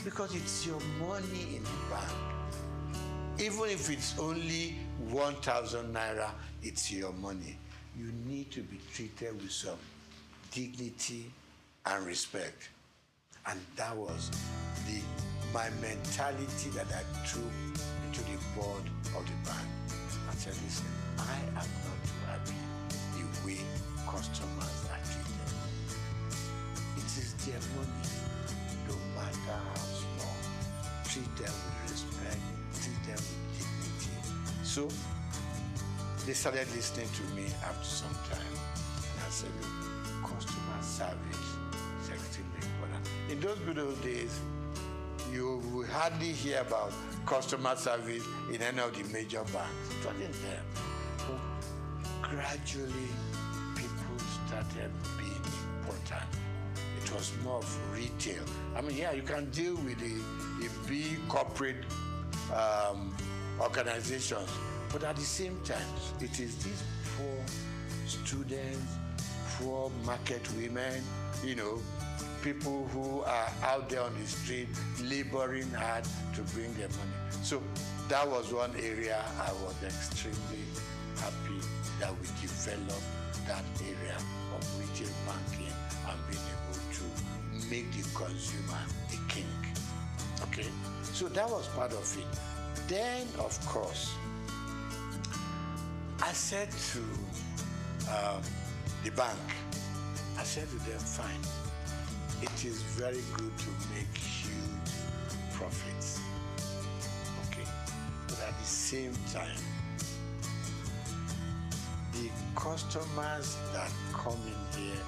because it's your money in the bank. Even if it's only 1,000 naira, it's your money. You need to be treated with some dignity and respect. And that was my mentality that I took into the board of the bank. I said, listen, I am not too happy the way customers are treated. It is their money, no matter how small. Treat them with respect, treat them with dignity. So they started listening to me after some time. And I said, look, customer service is extremely important. In those good old days, you will hardly hear about customer service in any of the major banks. It wasn't there. But gradually, people started being important. It was more of retail. I mean, yeah, you can deal with the big corporate organizations, but at the same time, it is these poor students, poor market women, people who are out there on the street laboring hard to bring their money. So that was one area I was extremely happy that we developed that area of retail banking and being able to make the consumer the king. Okay? So that was part of it. Then, of course, I said to the bank, I said to them, fine, it is very good to make huge profits, okay? But at the same time, the customers that come in here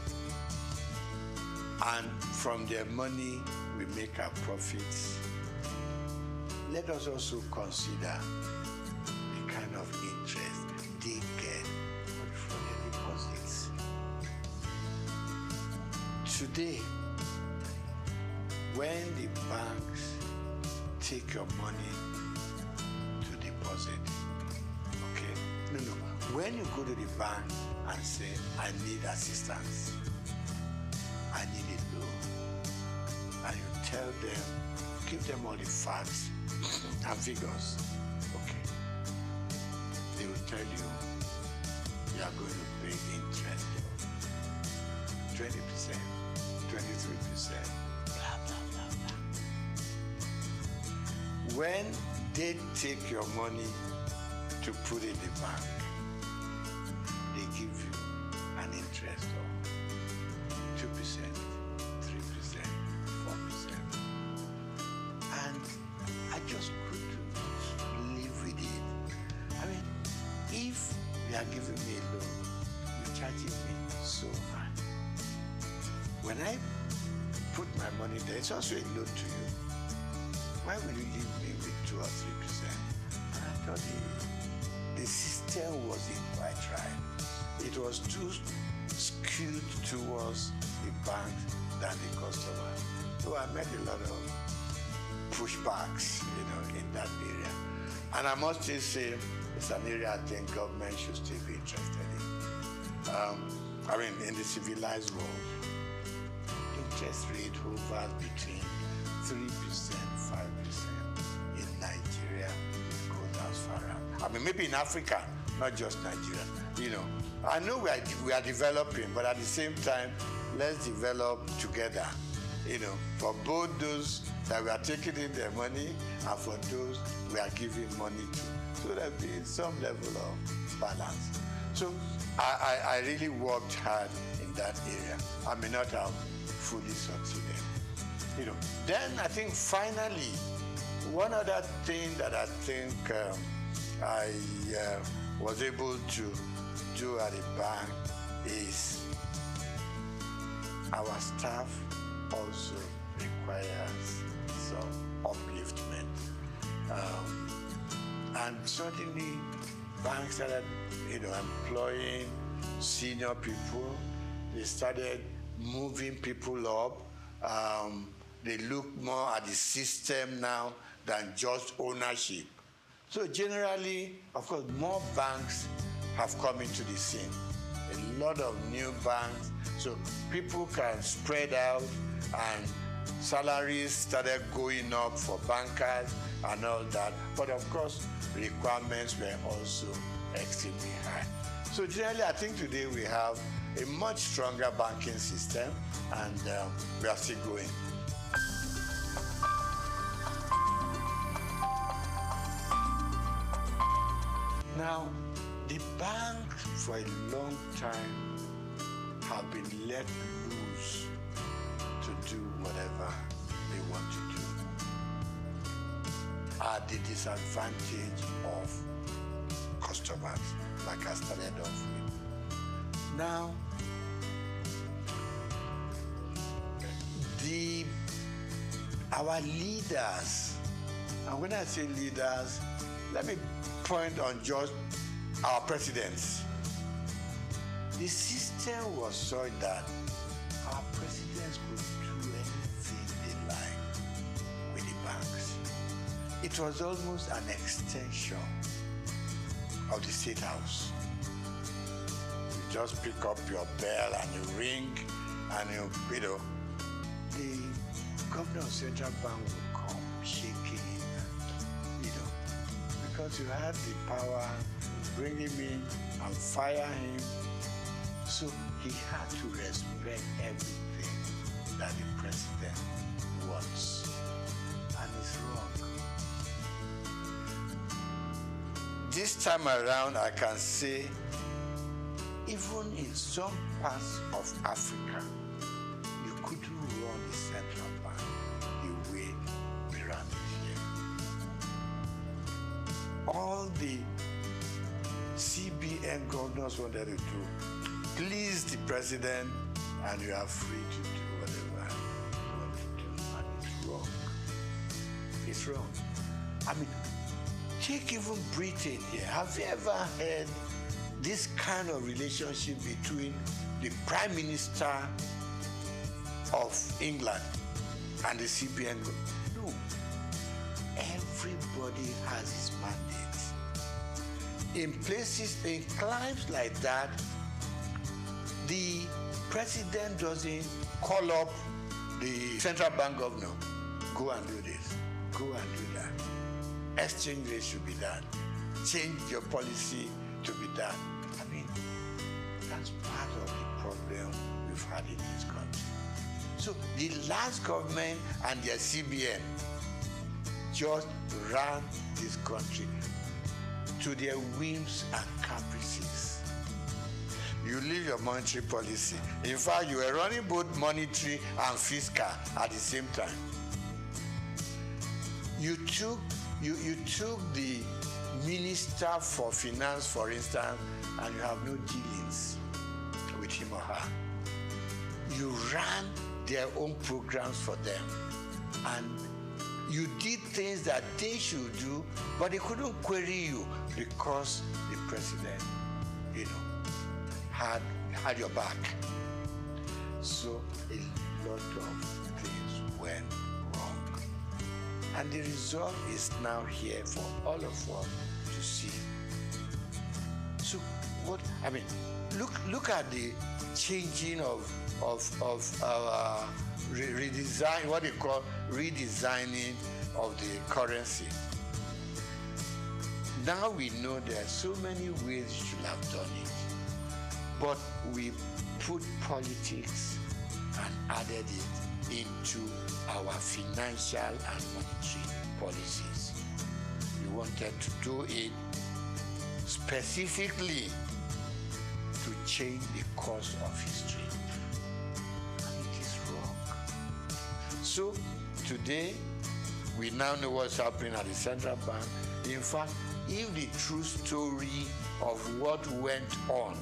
and from their money we make our profits, let us also consider the kind of interest they get from their deposits. Today, when the banks take your money to deposit, okay? No. When you go to the bank and say, I need assistance, I need a loan, and you tell them, give them all the facts and figures, okay? They will tell you, you are going to pay interest, 20%, 23%. When they take your money to put in the bank, they give you an interest of 2%, 3%, 4%. And I just couldn't live with it. I mean, if you are giving me a loan, you're charging me so much. When I put my money there, it's also a loan to you. Why will you leave me with 2 or 3%? And I thought the system wasn't quite right. It was too skewed towards the banks than the customer. So I met a lot of pushbacks, in that area. And I must just say, it's an area I think government should still be interested in. In the civilized world, interest rate hovers between 3%, 5%. In Nigeria, it goes as far out. Maybe in Africa, not just Nigeria. I know we are developing, but at the same time, let's develop together. For both those that we are taking in their money and for those we are giving money to. So there be some level of balance. So I really worked hard in that area. I may not have fully succeeded. Then I think finally, one other thing that I think I was able to do at the bank is our staff also requires some upliftment. And suddenly, banks started, employing senior people. They started moving people up. They look more at the system now than just ownership. So generally, of course, more banks have come into the scene. A lot of new banks, so people can spread out, and salaries started going up for bankers and all that. But of course, requirements were also extremely high. So generally, I think today we have a much stronger banking system, and we are still growing. Now, the banks for a long time have been let loose to do whatever they want to do at the disadvantage of customers, like I started off with. Now, our leaders, and when I say leaders, let me point on just our presidents. The system was such that our presidents could do anything they like with the banks. It was almost an extension of the State House. You just pick up your bell and you ring, and the governor of Central Bank will come shaking, because you had the power to bring him in and fire him. So he had to respect everything that the president wants. And it's wrong. This time around, I can say, even in some parts of Africa, you couldn't run the central bank the way we run it here. All the CBN governors wanted to do, please the president, and you are free to do whatever you want to do, and it's wrong. It's wrong. I mean, take even Britain here. Have you ever heard this kind of relationship between the Prime Minister of England and the CBN? No. Everybody has his mandate. In places, in climes like that, the president doesn't call up the central bank governor. Go and do this. Go and do that. Exchange rate should be done. Change your policy to be done. I mean, that's part of the problem we've had in this country. So the last government and their CBN just ran this country to their whims and caprices. You leave your monetary policy. In fact, you were running both monetary and fiscal at the same time. You took the Minister for Finance, for instance, and you have no dealings with him or her. You ran their own programs for them, and you did things that they should do, but they couldn't query you because the president, had your back. So a lot of things went wrong. And the result is now here for all of us to see. So look at the changing of our redesign, what they call redesigning of the currency. Now we know there are so many ways you should have done it, but we put politics and added it into our financial and monetary policies. We wanted to do it specifically to change the course of history. And it is wrong. So today, we now know what's happening at the central bank. In fact, if the true story of what went on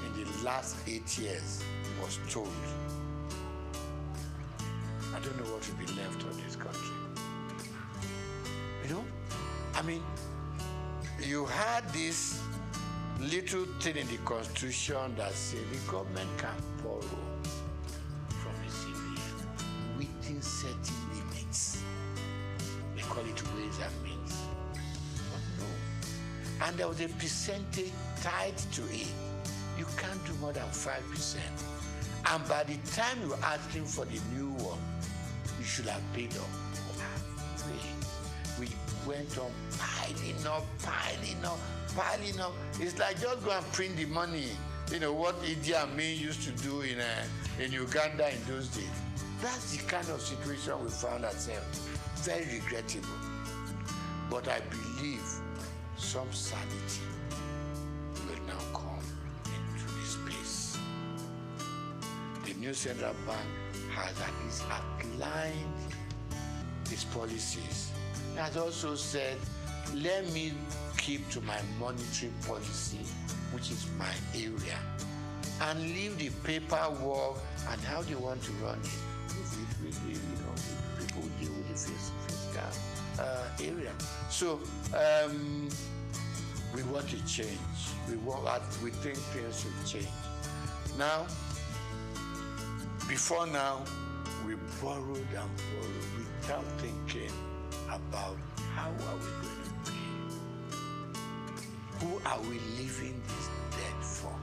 in the last 8 years was told, I don't know what will be left of this country. You know? I mean, you had this little thing in the Constitution that said the government can borrow from the CBN within certain limits. They call it ways and means. But no. And there was a percentage tied to it. You can't do more than 5%. And by the time you're asking for the new one, you should have paid up. We went on piling up. It's like just go and print the money. You know what Idi Amin used to do in Uganda in those days. That's the kind of situation we found ourselves. Very regrettable. But I believe some sanity will now come into this space. The new central bank has at least outlined its policies. It has also said, let me keep to my monetary policy, which is my area, and leave the paperwork and how they want to run it. People who deal with the fiscal area. So we want to change. We think things should change. Now, before now, we borrowed and borrowed without thinking about how are we going to pay? Who are we leaving this debt for?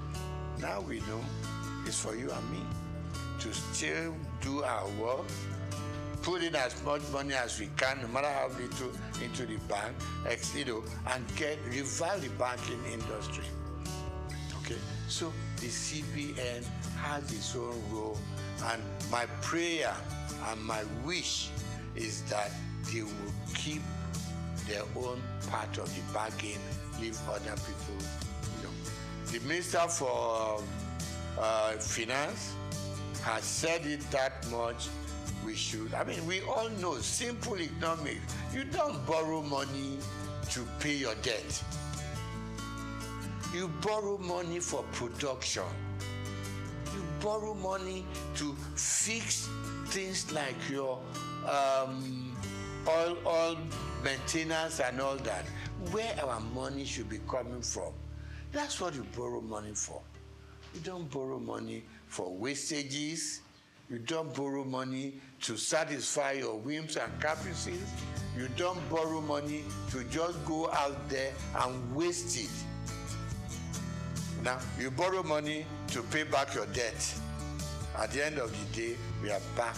Now we know it's for you and me to still do our work, put in as much money as we can, no matter how little, into the bank, and revive the banking industry. Okay, so the CBN has its own role, and my prayer and my wish is that they will keep their own part of the bargain, leave other people, The Minister for Finance has said it that much. We should. I mean, we all know, simple economics. You don't borrow money to pay your debt. You borrow money for production. You borrow money to fix things like your oil maintenance and all that. Where our money should be coming from. That's what you borrow money for. You don't borrow money for wastages. You don't borrow money to satisfy your whims and caprices. You don't borrow money to just go out there and waste it. Now, you borrow money to pay back your debt. At the end of the day, we are back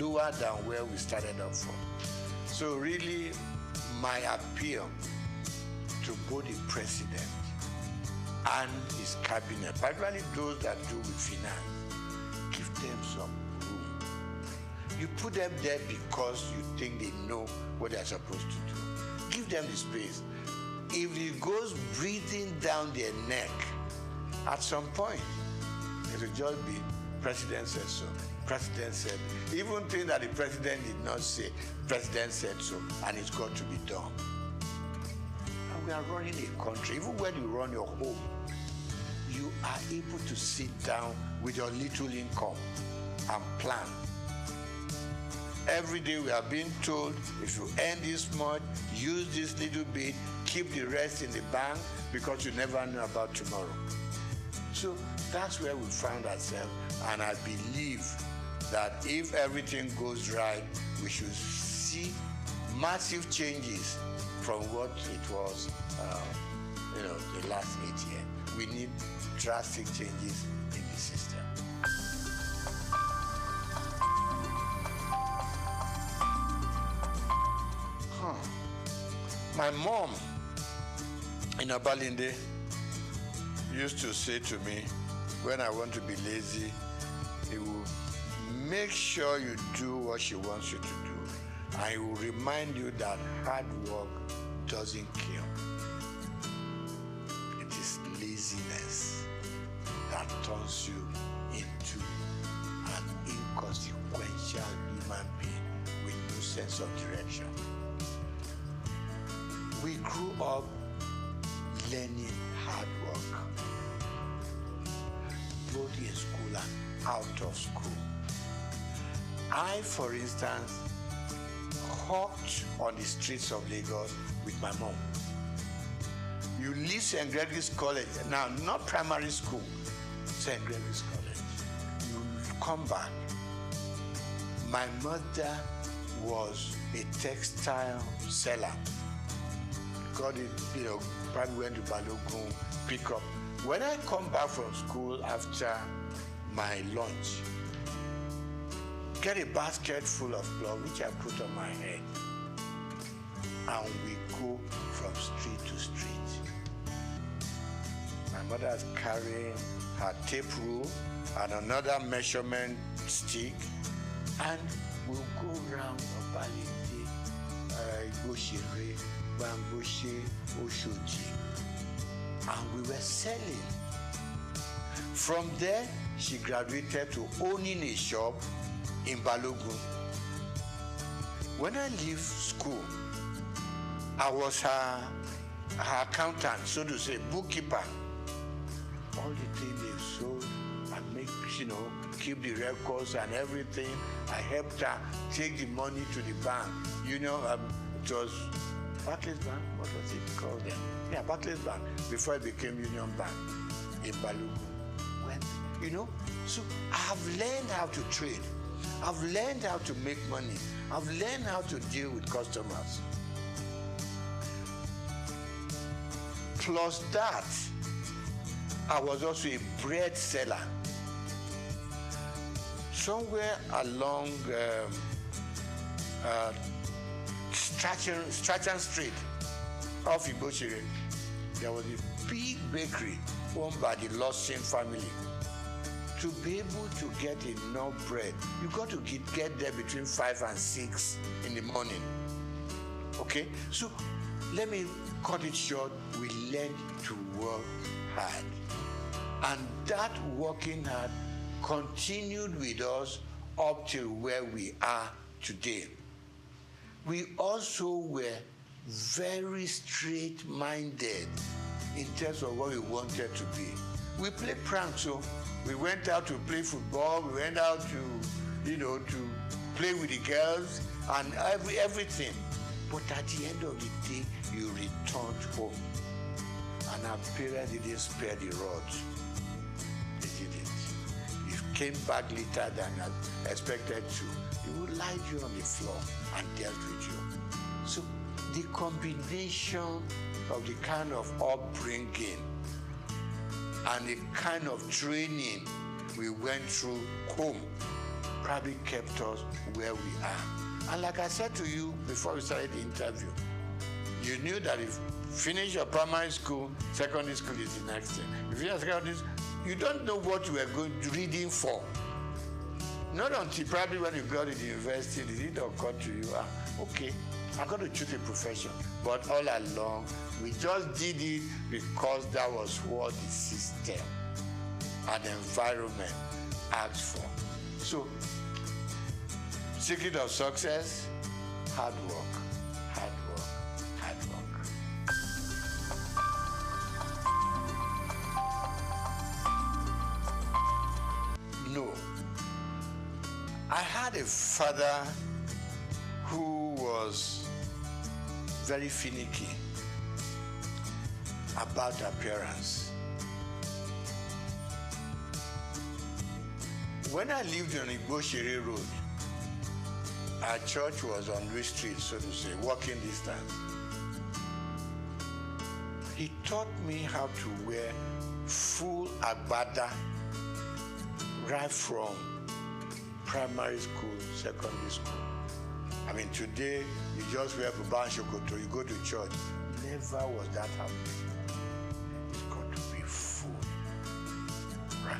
lower than where we started off from. So really, my appeal to both the president and his cabinet, particularly those that do with finance, give them some room. You put them there because you think they know what they're supposed to do. Give them the space. If it goes breathing down their neck, at some point, it will just be, President said so, President said, even things that the President did not say, President said so, and it's got to be done. And we are running a country, even when you run your home, you are able to sit down with your little income and plan. Every day we are being told, if you earn this much, use this little bit, keep the rest in the bank, because you never know about tomorrow. So that's where we found ourselves, and I believe that if everything goes right, we should see massive changes from what it was, the last 8 years. We need drastic changes in the system. My mom in Abalinde used to say to me, when I want to be lazy, he will make sure you do what she wants you to do. And he will remind you that hard work doesn't kill. that turns you into an inconsequential human being with no sense of direction. We grew up learning hard work, both in school and out of school. I, for instance, hawked on the streets of Lagos with my mom. You leave St. Gregory's College, now not primary school, St. Gregory's College. You come back. My mother was a textile seller. Got it, probably went to Balogun, pick up. When I come back from school after my lunch, get a basket full of cloth, which I put on my head, and we go from street to street. My mother's carrying her tape rule and another measurement stick, and we'll go round Obalende, Igoshere, Bangoshe, Oshoji, and we were selling. From there, she graduated to owning a shop in Balogun. When I leave school, I was her accountant, so to say, bookkeeper. All the things they sold, I make, keep the records and everything. I helped her take the money to the bank. It was Barclays Bank, what was it called then? Yeah, Barclays Bank, before it became Union Bank in Balogun. So I've learned how to trade. I've learned how to make money. I've learned how to deal with customers. Plus that, I was also a bread seller. Somewhere along Strachan Street off Igoshere, there was a big bakery owned by the Lawson family. To be able to get enough bread, you got to get there between 5 and 6 in the morning. Okay? So let me cut it short. We learned to work hard. And that working hard continued with us up till where we are today. We also were very straight-minded in terms of what we wanted to be. We played pranks, so we went out to play football, we went out to, to play with the girls and everything. But at the end of the day, you returned home. And our parents didn't spare the rod. They didn't. You came back later than expected to. They would lie you on the floor and dealt with you. So the combination of the kind of upbringing and the kind of training we went through home probably kept us where we are. And like I said to you before we started the interview, you knew that if you finish your primary school, secondary school is the next thing. If you finish secondary school, you don't know what you were reading for. Not until probably when you got to the university, did it occur to you, okay, I'm going to choose a profession. But all along, we just did it because that was what the system and environment asked for. So, secret of success, hard work, hard work, hard work. No. I had a father who was very finicky about appearance. When I lived on Igoshere Road, our church was on Louis Street, so to say, walking distance. He taught me how to wear full agbada right from primary school, secondary school. I mean, today, you just wear Buban Shokoto, you go to church. Never was that happening. It's got to be full. Right.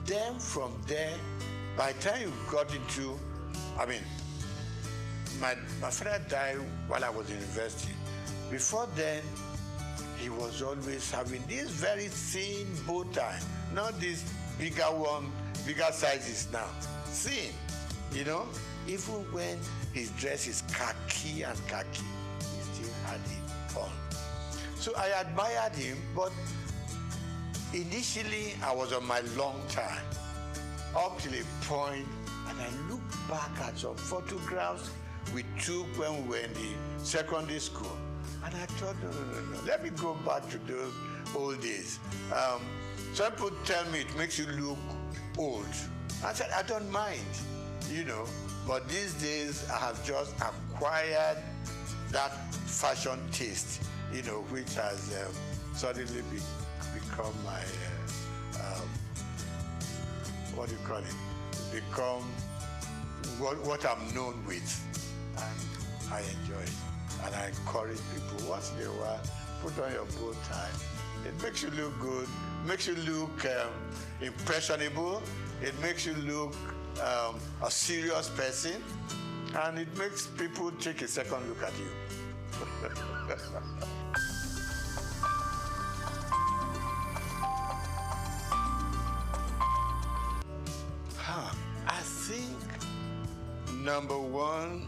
Then from there, by the time you got into, my father died while I was in university. Before then, he was always having this very thin bow tie. not this bigger one, bigger sizes now. Seen, you know, even when his dress is khaki, he still had it on. So I admired him, but initially I was on my long time, up till a point, and I looked back at some photographs we took when we were in the secondary school, and I thought, no, let me go back to those old days. Some people tell me it makes you look old. I said, I don't mind, you know, but these days I have just acquired that fashion taste, you know, which has suddenly become my, what do you call it? Become what I'm known with. And I enjoy it. And I encourage people, once in a while, put on your bow tie. It makes you look good, makes you look impressionable, it makes you look a serious person, and it makes people take a second look at you. I think, number one,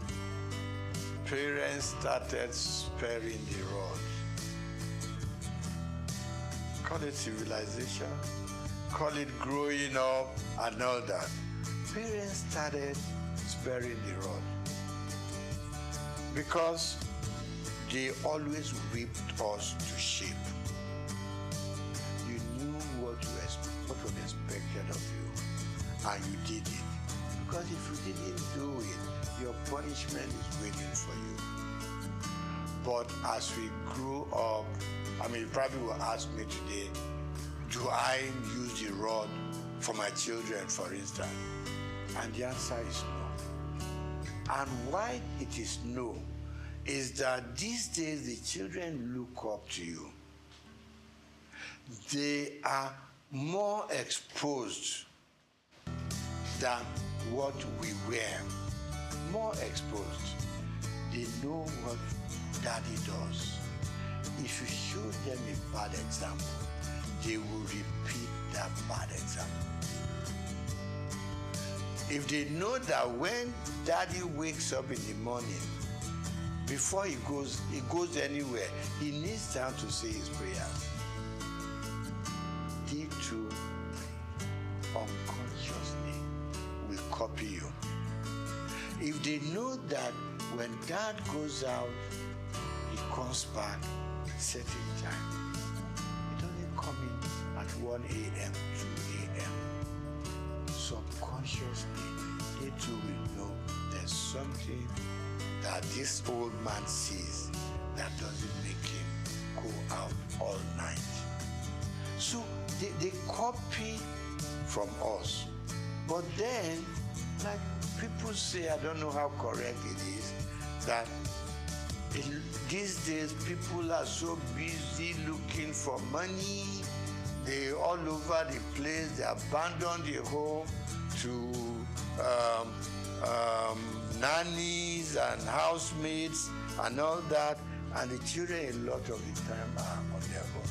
parents started sparing the rod. Call it civilization, call it growing up and all that. Parents started sparing the rod because they always whipped us to shape. You knew what was expected of you, and you did it. Because if you didn't do it, your punishment is waiting for you. But as we grew up, I mean, you probably will ask me today, do I use the rod for my children, for instance? And the answer is no. And why it is no is that these days the children look up to you. They are more exposed than what we were. More exposed. They know what daddy does. If you show them a bad example, they will repeat that bad example. If they know that when daddy wakes up in the morning, before he goes anywhere, he needs time to say his prayers. They too, unconsciously, will copy you. If they know that when dad goes out, he comes back certain time. It only come in at 1 a.m., 2 a.m. Subconsciously, they too will know there's something that this old man sees that doesn't make him go out all night. So they copy from us. But then, like people say, I don't know how correct it is, that these days people are so busy looking for money. They're all over the place. They abandon the home to nannies and housemates and all that, and the children a lot of the time are on their own.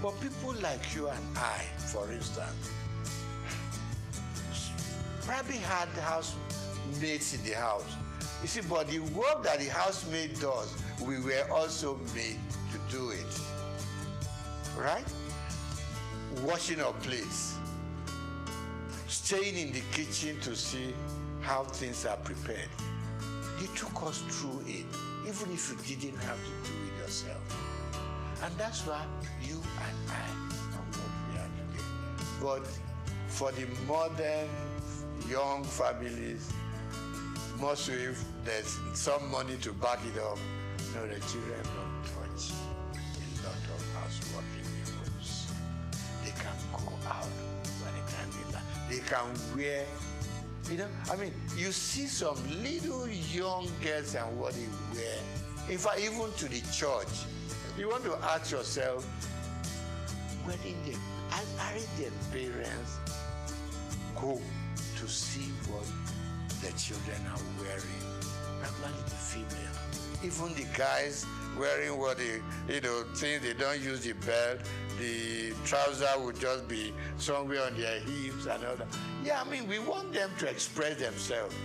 But people like you and I, for instance, probably had housemates in the house. You see, but the work that the housemaid does, we were also made to do it. Right? Washing our plates, staying in the kitchen to see how things are prepared. They took us through it, even if you didn't have to do it yourself. And that's why you and I are what we are today. But for the modern young families, most if there's some money to back it up, no, the children don't touch a lot of housework in the homes. They can go out when they can be back. They can wear, you know, I mean, you see some little young girls and what they wear. In fact, even to the church, you want to ask yourself, where did their parents go to see what the children are wearing? Particularly the female. Even the guys wearing what they, things they don't use the belt, the trouser would just be somewhere on their hips and all that. Yeah, I mean, we want them to express themselves,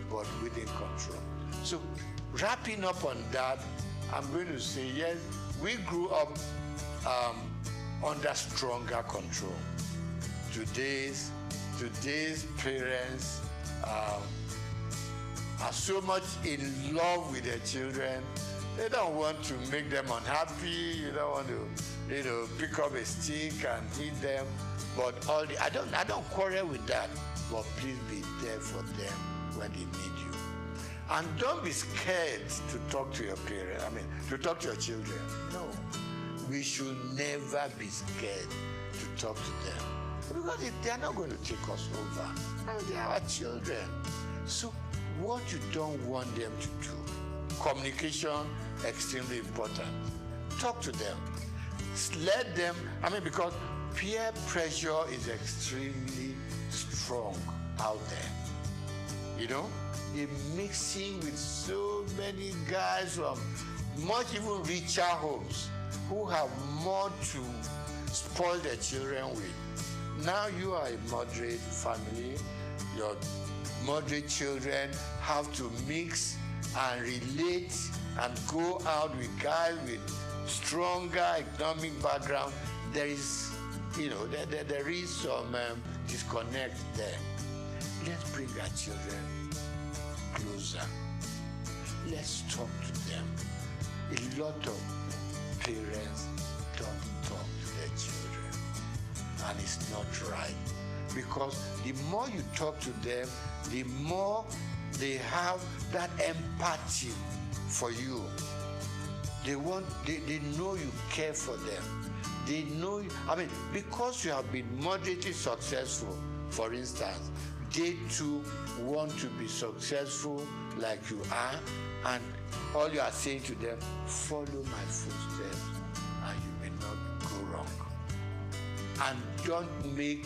but within control. So wrapping up on that, I'm going to say, yes, we grew up under stronger control. Today's parents are so much in love with their children. They don't want to make them unhappy. You don't want to, pick up a stick and hit them. But I don't quarrel with that. But please be there for them when they need you. And don't be scared to talk to your parents. To talk to your children. No, we should never be scared to talk to them. Because they are not going to take us over. They are our children. So what you don't want them to do, communication, extremely important. Talk to them. Let them, because peer pressure is extremely strong out there. They're mixing with so many guys from much even richer homes who have more to spoil their children with. Now you are a moderate family. Your moderate children have to mix and relate and go out with guys with stronger economic background. There is, there is some disconnect there. Let's bring our children closer. Let's talk to them. A lot of parents don't talk to their children, and it's not right. Because the more you talk to them, the more they have that empathy for you. They know you care for them. They know you, because you have been moderately successful, for instance, they too want to be successful like you are, and all you are saying to them, follow my footsteps and you may not go wrong. And don't make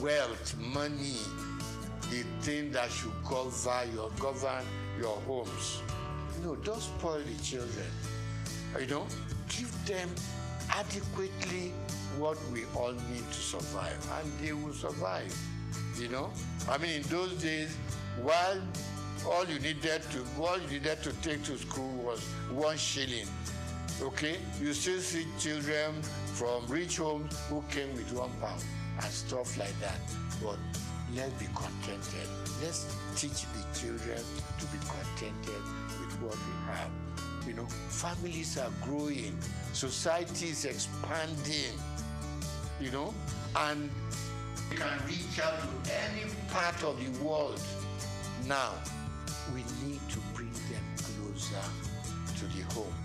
wealth, money, the thing that should govern your homes. Don't spoil the children. Give them adequately what we all need to survive, and they will survive. In those days, while all you needed to take to school was 1 shilling. Okay, you still see children from rich homes who came with £1 and stuff like that. But let's be contented. Let's teach the children to be contented with what we have. Families are growing, society is expanding, and we can reach out to any part of the world. Now, we need to bring them closer to the home.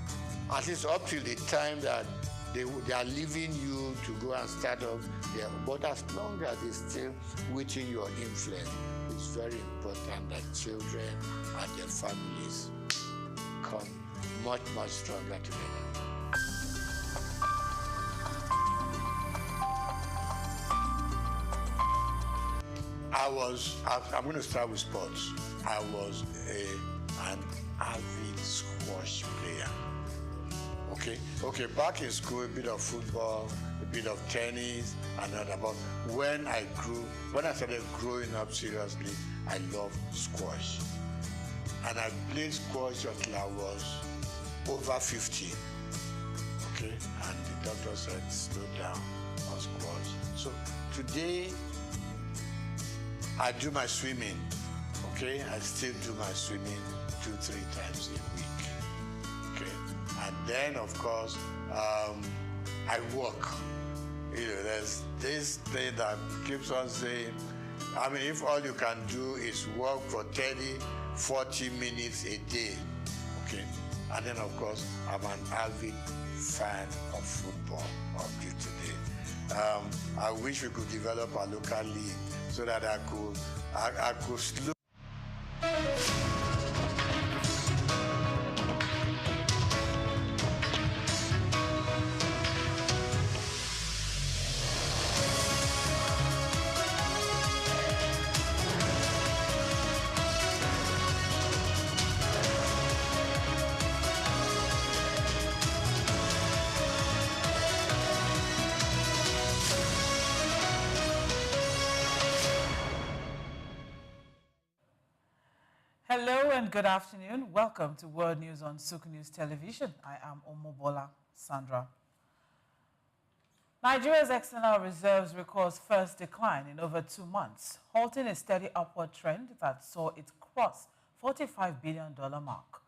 At least up till the time that they are leaving you to go and start up there. But as long as they're still within your influence, it's very important that children and their families come much, much stronger together. I'm going to start with sports. I was an avid squash player. Okay, back in school, a bit of football, a bit of tennis, and all that. But when I started growing up seriously, I loved squash. And I played squash until I was over 50. Okay, and the doctor said, slow down on squash. So today, I do my swimming. Okay, I still do my swimming 2-3 times a week. Okay, and then of course I walk. There's this thing that keeps on saying, if all you can do is walk for 30-40 minutes a day, okay, and then of course I'm an avid fan of football up to today. I wish we could develop a local league so that I could slow. Hello and good afternoon. Welcome to World News on SOUQ News Television. I am Omobola Sandra. Nigeria's external reserves records first decline in over 2 months, halting a steady upward trend that saw it cross $45 billion mark.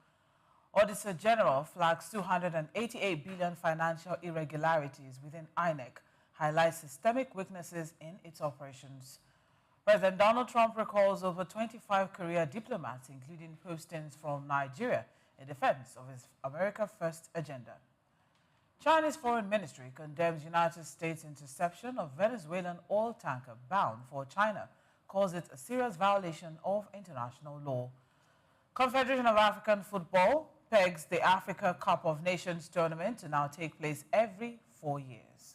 Auditor General flags 288 billion financial irregularities within INEC, highlights systemic weaknesses in its operations. President Donald Trump recalls over 25 career diplomats, including postings from Nigeria, in defense of his America First agenda. Chinese Foreign Ministry condemns United States interception of Venezuelan oil tanker bound for China, calls it a serious violation of international law. Confederation of African Football pegs the Africa Cup of Nations tournament to now take place every 4 years.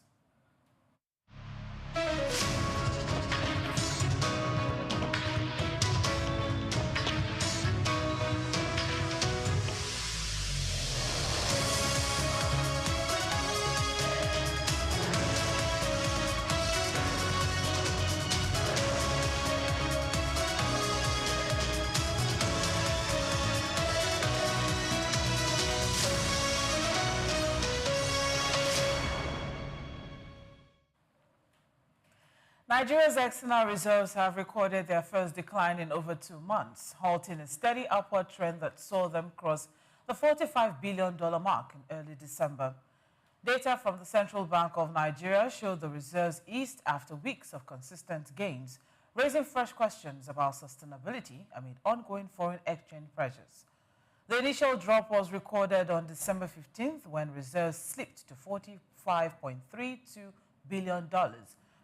Nigeria's external reserves have recorded their first decline in over 2 months, halting a steady upward trend that saw them cross the $45 billion mark in early December. Data from the Central Bank of Nigeria showed the reserves eased after weeks of consistent gains, raising fresh questions about sustainability amid ongoing foreign exchange pressures. The initial drop was recorded on December 15th when reserves slipped to $45.32 billion.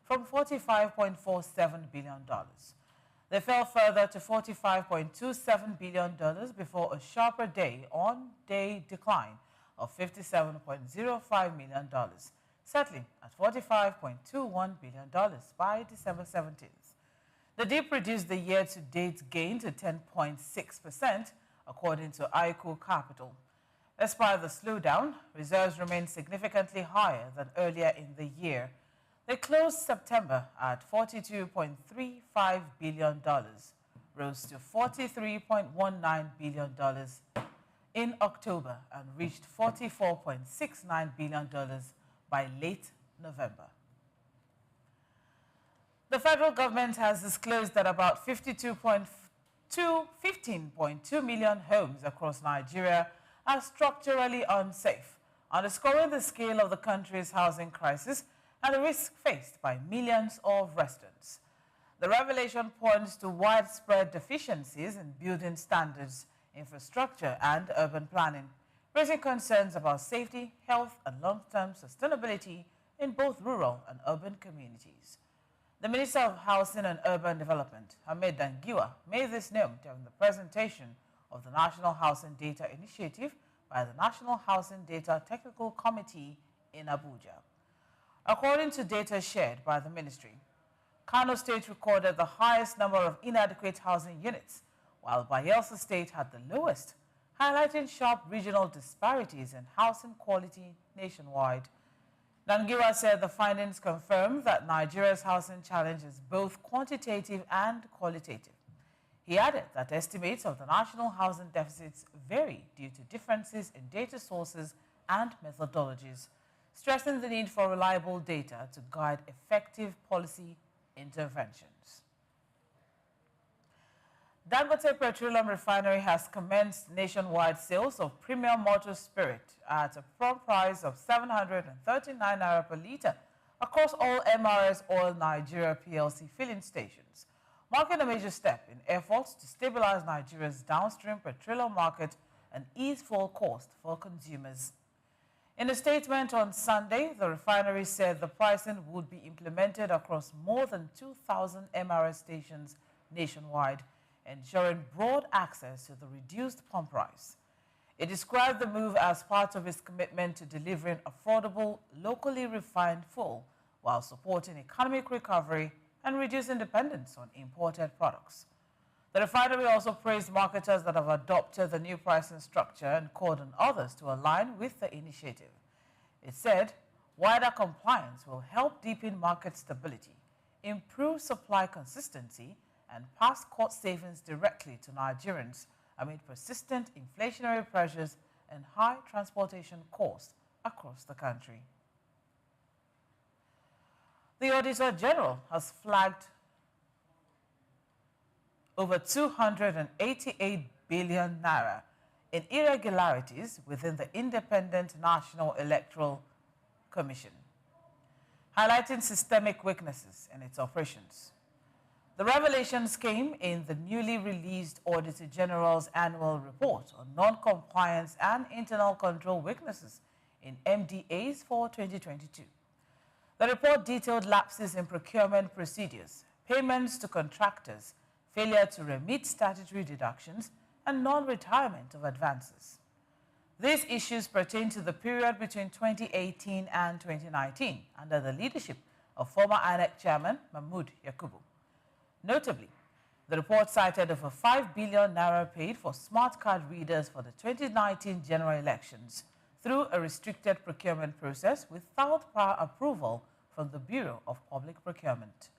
From $45.47 billion. They fell further to $45.27 billion before a sharper day-on-day decline of $57.05 million, settling at $45.21 billion by December 17th. The dip reduced the year-to-date gain to 10.6%, according to SOUQ Capital. Despite the slowdown, reserves remain significantly higher than earlier in the year. They closed September at $42.35 billion, rose to $43.19 billion in October, and reached $44.69 billion by late November. The federal government has disclosed that about 15.2 million homes across Nigeria are structurally unsafe, underscoring the scale of the country's housing crisis and the risk faced by millions of residents. The revelation points to widespread deficiencies in building standards, infrastructure, and urban planning, raising concerns about safety, health, and long-term sustainability in both rural and urban communities. The Minister of Housing and Urban Development, Ahmed Dangiwa, made this known during the presentation of the National Housing Data Initiative by the National Housing Data Technical Committee in Abuja. According to data shared by the ministry, Kano State recorded the highest number of inadequate housing units, while Bayelsa State had the lowest, highlighting sharp regional disparities in housing quality nationwide. Dangiwa said the findings confirm that Nigeria's housing challenge is both quantitative and qualitative. He added that estimates of the national housing deficits vary due to differences in data sources and methodologies, stressing the need for reliable data to guide effective policy interventions. Dangote Petroleum Refinery has commenced nationwide sales of premium motor spirit at a prompt price of 739 naira per litre across all MRS Oil Nigeria PLC filling stations, marking a major step in efforts to stabilize Nigeria's downstream petroleum market and ease fuel cost for consumers. In a statement on Sunday, the refinery said the pricing would be implemented across more than 2,000 MRS stations nationwide, ensuring broad access to the reduced pump price. It described the move as part of its commitment to delivering affordable, locally refined fuel while supporting economic recovery and reducing dependence on imported products. The refinery also praised marketers that have adopted the new pricing structure and called on others to align with the initiative. It said wider compliance will help deepen market stability, improve supply consistency, and pass cost savings directly to Nigerians, amid persistent inflationary pressures and high transportation costs across the country. The Auditor General has flagged over 288 billion naira in irregularities within the Independent National Electoral Commission, highlighting systemic weaknesses in its operations. The revelations came in the newly released Auditor General's annual report on non-compliance and internal control weaknesses in MDAs for 2022. The report detailed lapses in procurement procedures, payments to contractors, failure to remit statutory deductions, and non-retirement of advances. These issues pertain to the period between 2018 and 2019 under the leadership of former INEC Chairman Mahmood Yakubu. Notably, the report cited over 5 billion naira paid for smart card readers for the 2019 general elections through a restricted procurement process without prior approval from the Bureau of Public Procurement.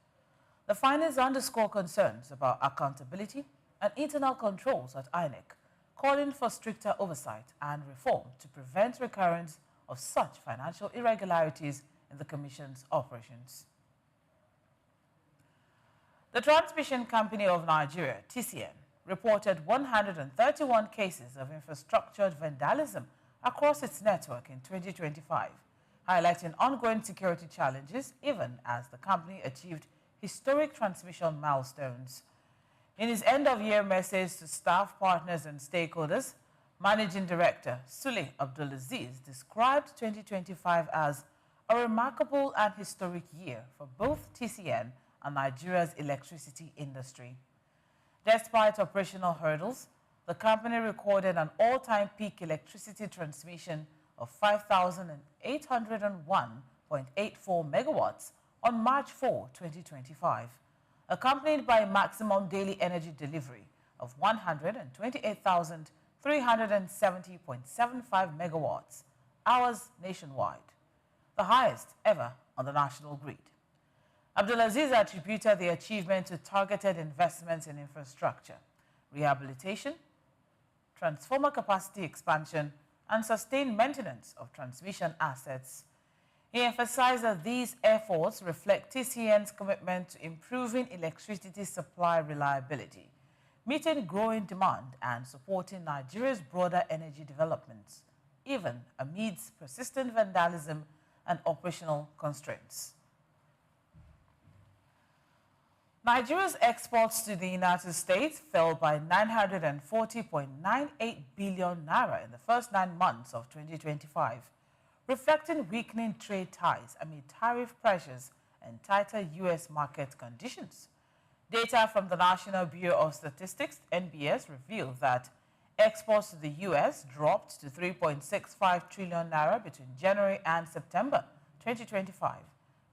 The findings underscore concerns about accountability and internal controls at INEC, calling for stricter oversight and reform to prevent recurrence of such financial irregularities in the Commission's operations. The Transmission Company of Nigeria, TCN, reported 131 cases of infrastructure vandalism across its network in 2025, highlighting ongoing security challenges even as the company achieved historic transmission milestones. In his end-of-year message to staff, partners, and stakeholders, Managing Director Sule Abdulaziz described 2025 as a remarkable and historic year for both TCN and Nigeria's electricity industry. Despite operational hurdles, the company recorded an all-time peak electricity transmission of 5,801.84 megawatts on March 4, 2025, accompanied by a maximum daily energy delivery of 128,370.75 megawatts hours nationwide, the highest ever on the national grid. Abdulaziz attributed the achievement to targeted investments in infrastructure, rehabilitation, transformer capacity expansion, and sustained maintenance of transmission assets. He emphasized that these efforts reflect TCN's commitment to improving electricity supply reliability, meeting growing demand, and supporting Nigeria's broader energy developments, even amidst persistent vandalism and operational constraints. Nigeria's exports to the United States fell by 940.98 billion naira in the first 9 months of 2025, reflecting weakening trade ties amid tariff pressures and tighter U.S. market conditions. Data from the National Bureau of Statistics, NBS, revealed that exports to the U.S. dropped to 3.65 trillion naira between January and September 2025,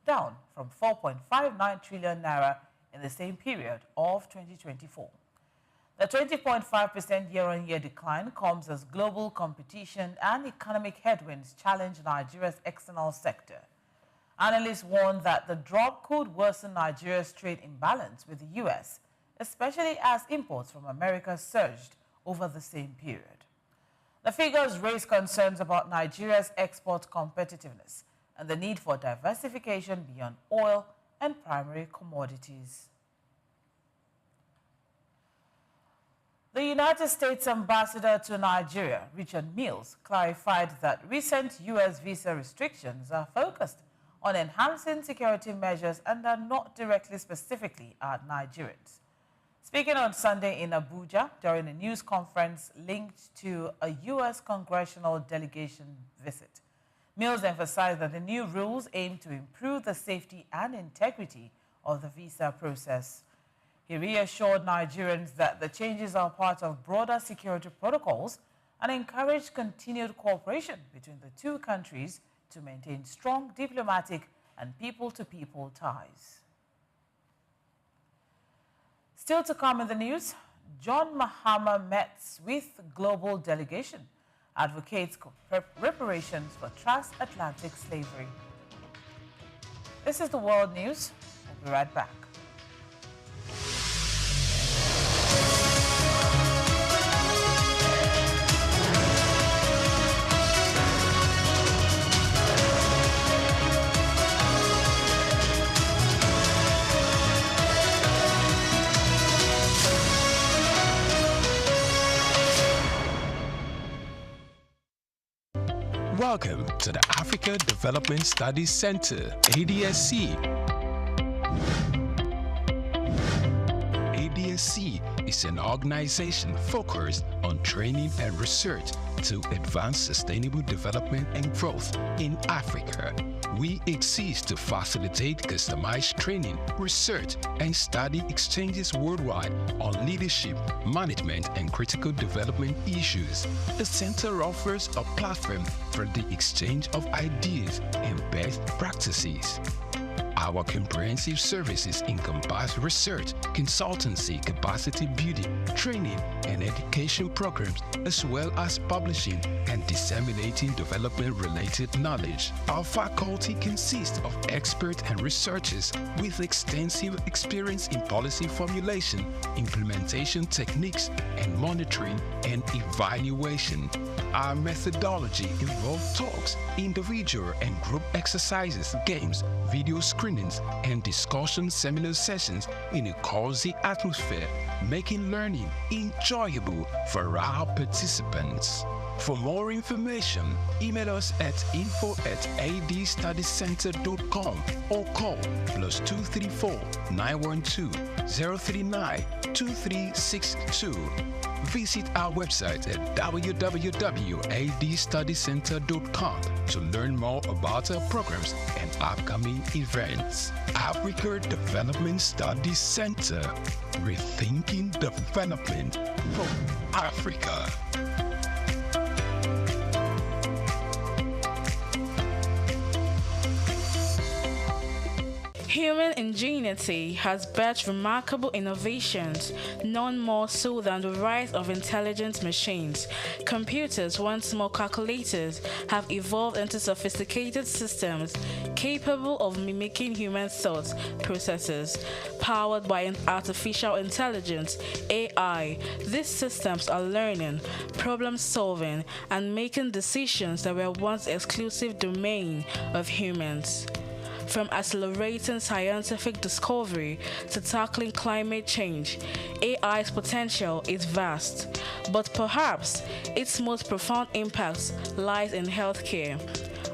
down from 4.59 trillion naira in the same period of 2024. The 20.5% year-on-year decline comes as global competition and economic headwinds challenge Nigeria's external sector. Analysts warn that the drop could worsen Nigeria's trade imbalance with the U.S., especially as imports from America surged over the same period. The figures raise concerns about Nigeria's export competitiveness and the need for diversification beyond oil and primary commodities. The United States Ambassador to Nigeria, Richard Mills, clarified that recent U.S. visa restrictions are focused on enhancing security measures and are not directly specifically at Nigerians. Speaking on Sunday in Abuja during a news conference linked to a U.S. congressional delegation visit, Mills emphasized that the new rules aim to improve the safety and integrity of the visa process. He reassured Nigerians that the changes are part of broader security protocols and encouraged continued cooperation between the two countries to maintain strong diplomatic and people-to-people ties. Still to come in the news, John Mahama met with global delegation, advocates reparations for transatlantic slavery. This is the World News. We'll be right back. Welcome to the Africa Development Studies Center, ADSC. ADSC is an organization focused on training and research to advance sustainable development and growth in Africa. We exist to facilitate customized training, research, and study exchanges worldwide on leadership, management, and critical development issues. The center offers a platform for the exchange of ideas and best practices. Our comprehensive services encompass research, consultancy, capacity building, training, and education programs, as well as publishing and disseminating development-related knowledge. Our faculty consists of experts and researchers with extensive experience in policy formulation, implementation techniques, and monitoring and evaluation. Our methodology involves talks, individual and group exercises, games, video screenings, and discussion seminar sessions in a cozy atmosphere, making learning enjoyable for our participants. For more information, email us at info@adstudiescenter.com or call +234 912 039 2362. Visit our website at www.adstudiescenter.com to learn more about our programs and upcoming events. Africa Development Studies Center, rethinking development for Africa. Human ingenuity has birthed remarkable innovations, none more so than the rise of intelligent machines. Computers, once more calculators, have evolved into sophisticated systems capable of mimicking human thought processes. Powered by artificial intelligence, AI, these systems are learning, problem-solving, and making decisions that were once exclusive domain of humans. From accelerating scientific discovery to tackling climate change, AI's potential is vast, but perhaps its most profound impact lies in healthcare.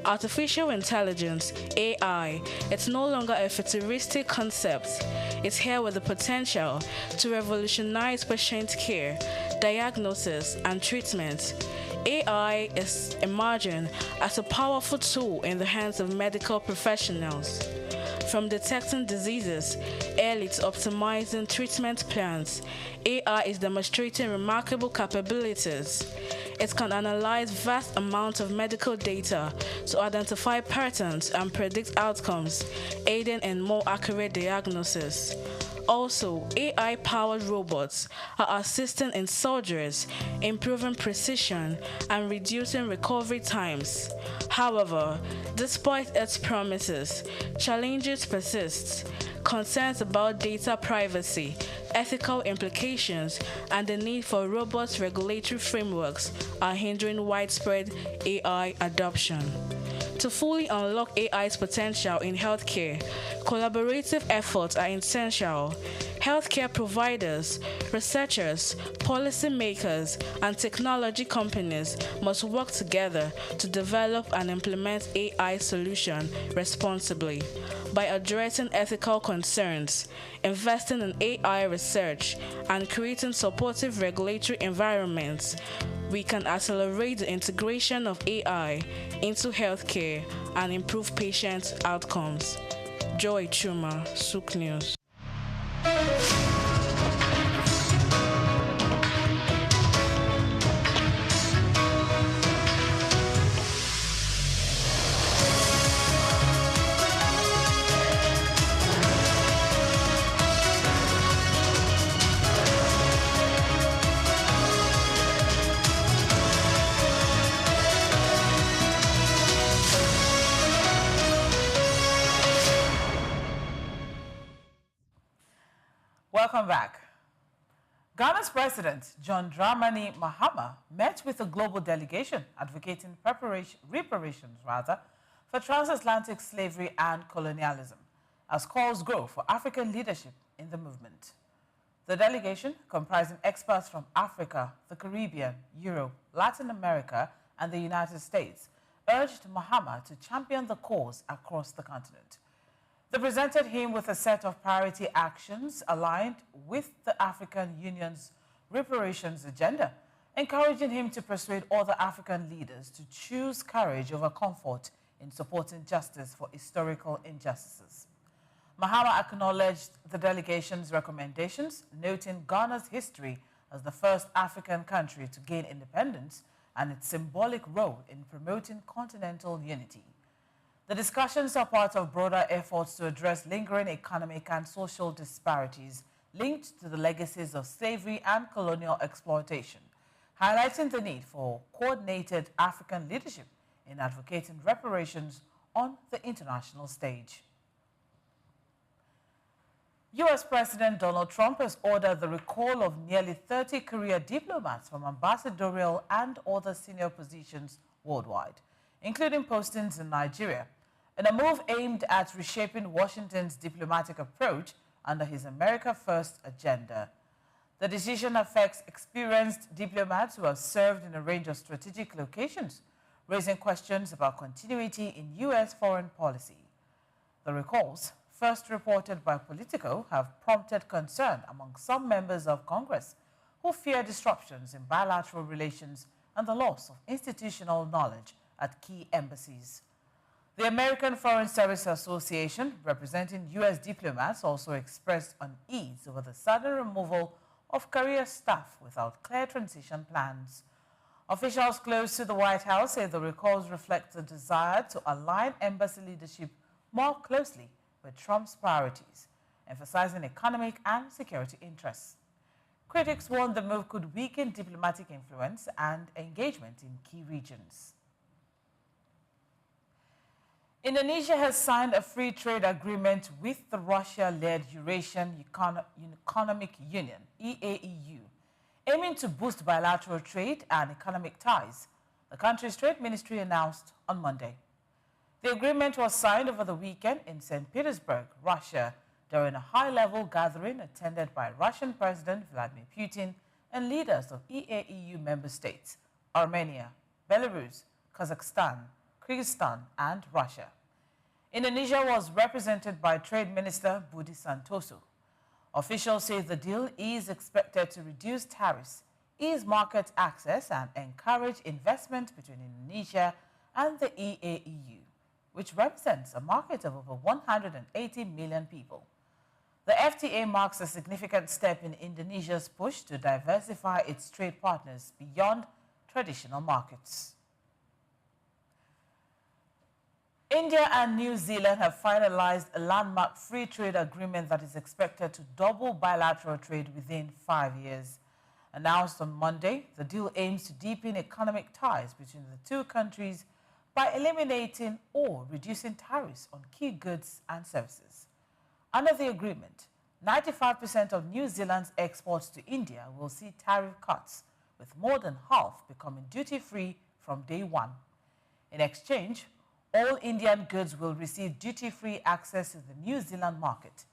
Artificial intelligence, AI, it's no longer a futuristic concept. It's here with the potential to revolutionize patient care, diagnosis, and treatment. AI is emerging as a powerful tool in the hands of medical professionals. From detecting diseases early to optimizing treatment plans, AI is demonstrating remarkable capabilities. It can analyze vast amounts of medical data to identify patterns and predict outcomes, aiding in more accurate diagnosis. Also, AI-powered robots are assisting in surgeries, improving precision, and reducing recovery times. However, despite its promises, challenges persist. Concerns about data privacy, ethical implications, and the need for robust regulatory frameworks are hindering widespread AI adoption. To fully unlock AI's potential in healthcare, collaborative efforts are essential. Healthcare providers, researchers, policymakers, and technology companies must work together to develop and implement AI solutions responsibly. By addressing ethical concerns, investing in AI research, and creating supportive regulatory environments, we can accelerate the integration of AI into healthcare and improve patient outcomes. Joy Chuma, SOUQ News. Welcome back. Ghana's President John Dramani Mahama met with a global delegation advocating reparations for transatlantic slavery and colonialism as calls grow for African leadership in the movement. The delegation, comprising experts from Africa, the Caribbean, Europe, Latin America, and the United States, urged Mahama to champion the cause across the continent. They presented him with a set of priority actions aligned with the African Union's reparations agenda, encouraging him to persuade other African leaders to choose courage over comfort in supporting justice for historical injustices. Mahama acknowledged the delegation's recommendations, noting Ghana's history as the first African country to gain independence and its symbolic role in promoting continental unity. The discussions are part of broader efforts to address lingering economic and social disparities linked to the legacies of slavery and colonial exploitation, highlighting the need for coordinated African leadership in advocating reparations on the international stage. U.S. President Donald Trump has ordered the recall of nearly 30 career diplomats from ambassadorial and other senior positions worldwide, including postings in Nigeria, in a move aimed at reshaping Washington's diplomatic approach under his America First agenda. The decision affects experienced diplomats who have served in a range of strategic locations, raising questions about continuity in U.S. foreign policy. The recalls, first reported by Politico, have prompted concern among some members of Congress who fear disruptions in bilateral relations and the loss of institutional knowledge at key embassies. The American Foreign Service Association, representing U.S. diplomats, also expressed unease over the sudden removal of career staff without clear transition plans. Officials close to the White House say the recalls reflect the desire to align embassy leadership more closely with Trump's priorities, emphasizing economic and security interests. Critics warn the move could weaken diplomatic influence and engagement in key regions. Indonesia has signed a free trade agreement with the Russia-led Eurasian Economic Union, EAEU, aiming to boost bilateral trade and economic ties, the country's trade ministry announced on Monday. The agreement was signed over the weekend in St. Petersburg, Russia, during a high-level gathering attended by Russian President Vladimir Putin and leaders of EAEU member states, Armenia, Belarus, Kazakhstan, Kyrgyzstan, and Russia. Indonesia was represented by Trade Minister Budi Santoso. Officials say the deal is expected to reduce tariffs, ease market access, and encourage investment between Indonesia and the EAEU, which represents a market of over 180 million people. The FTA marks a significant step in Indonesia's push to diversify its trade partners beyond traditional markets. India and New Zealand have finalized a landmark free trade agreement that is expected to double bilateral trade within 5 years. Announced on Monday, the deal aims to deepen economic ties between the two countries by eliminating or reducing tariffs on key goods and services. Under the agreement, 95% of New Zealand's exports to India will see tariff cuts, with more than half becoming duty-free from day one. In exchange, all Indian goods will receive duty-free access to the New Zealand market.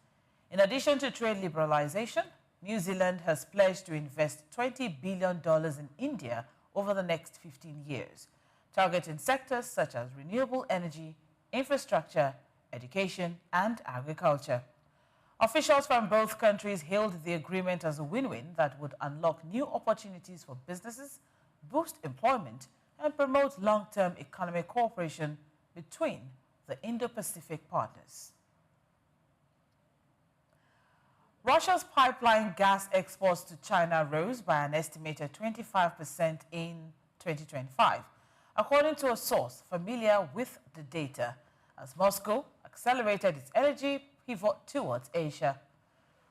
In addition to trade liberalization, New Zealand has pledged to invest $20 billion in India over the next 15 years, targeting sectors such as renewable energy, infrastructure, education, and agriculture. Officials from both countries hailed the agreement as a win-win that would unlock new opportunities for businesses, boost employment, and promote long-term economic cooperation between the Indo-Pacific partners. Russia's pipeline gas exports to China rose by an estimated 25% in 2025, according to a source familiar with the data, as Moscow accelerated its energy pivot towards Asia.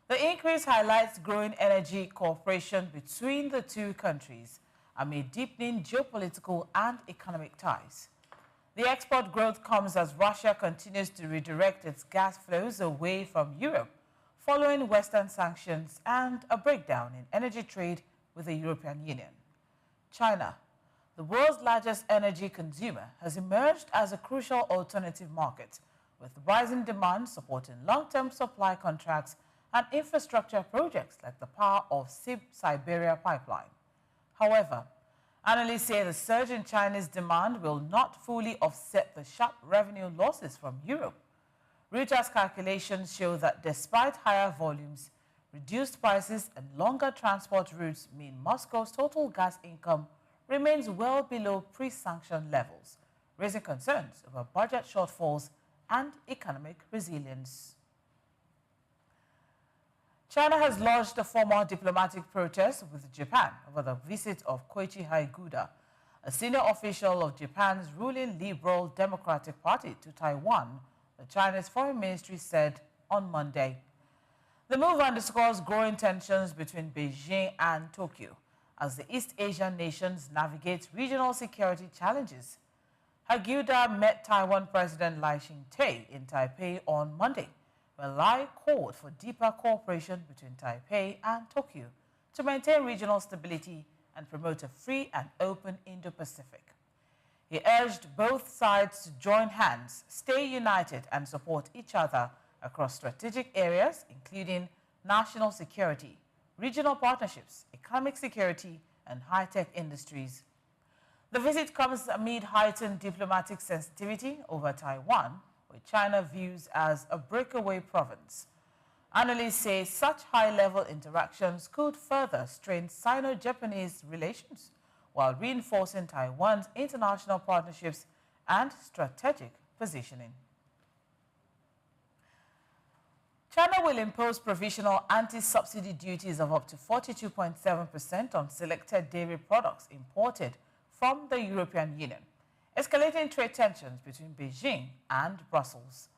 The increase highlights growing energy cooperation between the two countries amid deepening geopolitical and economic ties. The export growth comes as Russia continues to redirect its gas flows away from Europe, following Western sanctions and a breakdown in energy trade with the European Union. China, the world's largest energy consumer, has emerged as a crucial alternative market, with rising demand supporting long-term supply contracts and infrastructure projects like the Power of Siberia pipeline. However, Analysts say the surge in China's demand will not fully offset the sharp revenue losses from Europe. Reuters calculations show that despite higher volumes, reduced prices and longer transport routes mean Moscow's total gas income remains well below pre-sanction levels, raising concerns over budget shortfalls and economic resilience. China has lodged a formal diplomatic protest with Japan over the visit of Koichi Haiguda, a senior official of Japan's ruling Liberal Democratic Party, to Taiwan, the Chinese Foreign Ministry said on Monday. The move underscores growing tensions between Beijing and Tokyo as the East Asian nations navigate regional security challenges. Haiguda met Taiwan President Lai Ching-te in Taipei on Monday, where Lai called for deeper cooperation between Taipei and Tokyo to maintain regional stability and promote a free and open Indo-Pacific. He urged both sides to join hands, stay united, and support each other across strategic areas, including national security, regional partnerships, economic security, and high-tech industries. The visit comes amid heightened diplomatic sensitivity over Taiwan, which China views as a breakaway province. Analysts say such high-level interactions could further strain Sino-Japanese relations while reinforcing Taiwan's international partnerships and strategic positioning. China will impose provisional anti-subsidy duties of up to 42.7% on selected dairy products imported from the European Union, escalating trade tensions between Beijing and Brussels.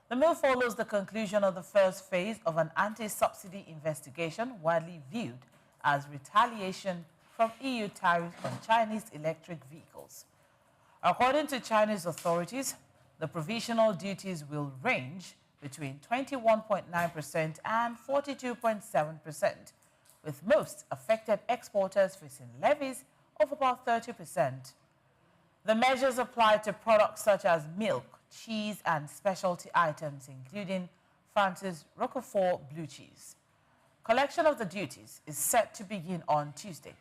The move follows the conclusion of the first phase of an anti-subsidy investigation widely viewed as retaliation from EU tariffs on Chinese electric vehicles. According to Chinese authorities, the provisional duties will range between 21.9% and 42.7%, with most affected exporters facing levies of about 30%. The measures apply to products such as milk, cheese, and specialty items, including France's Roquefort blue cheese. Collection of the duties is set to begin on Tuesday.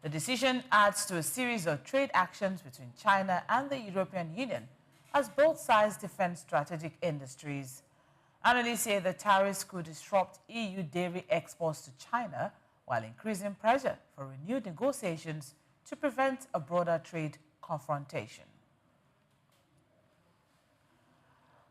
The decision adds to a series of trade actions between China and the European Union as both sides defend strategic industries. Analysts say the tariffs could disrupt EU dairy exports to China while increasing pressure for renewed negotiations to prevent a broader trade confrontation.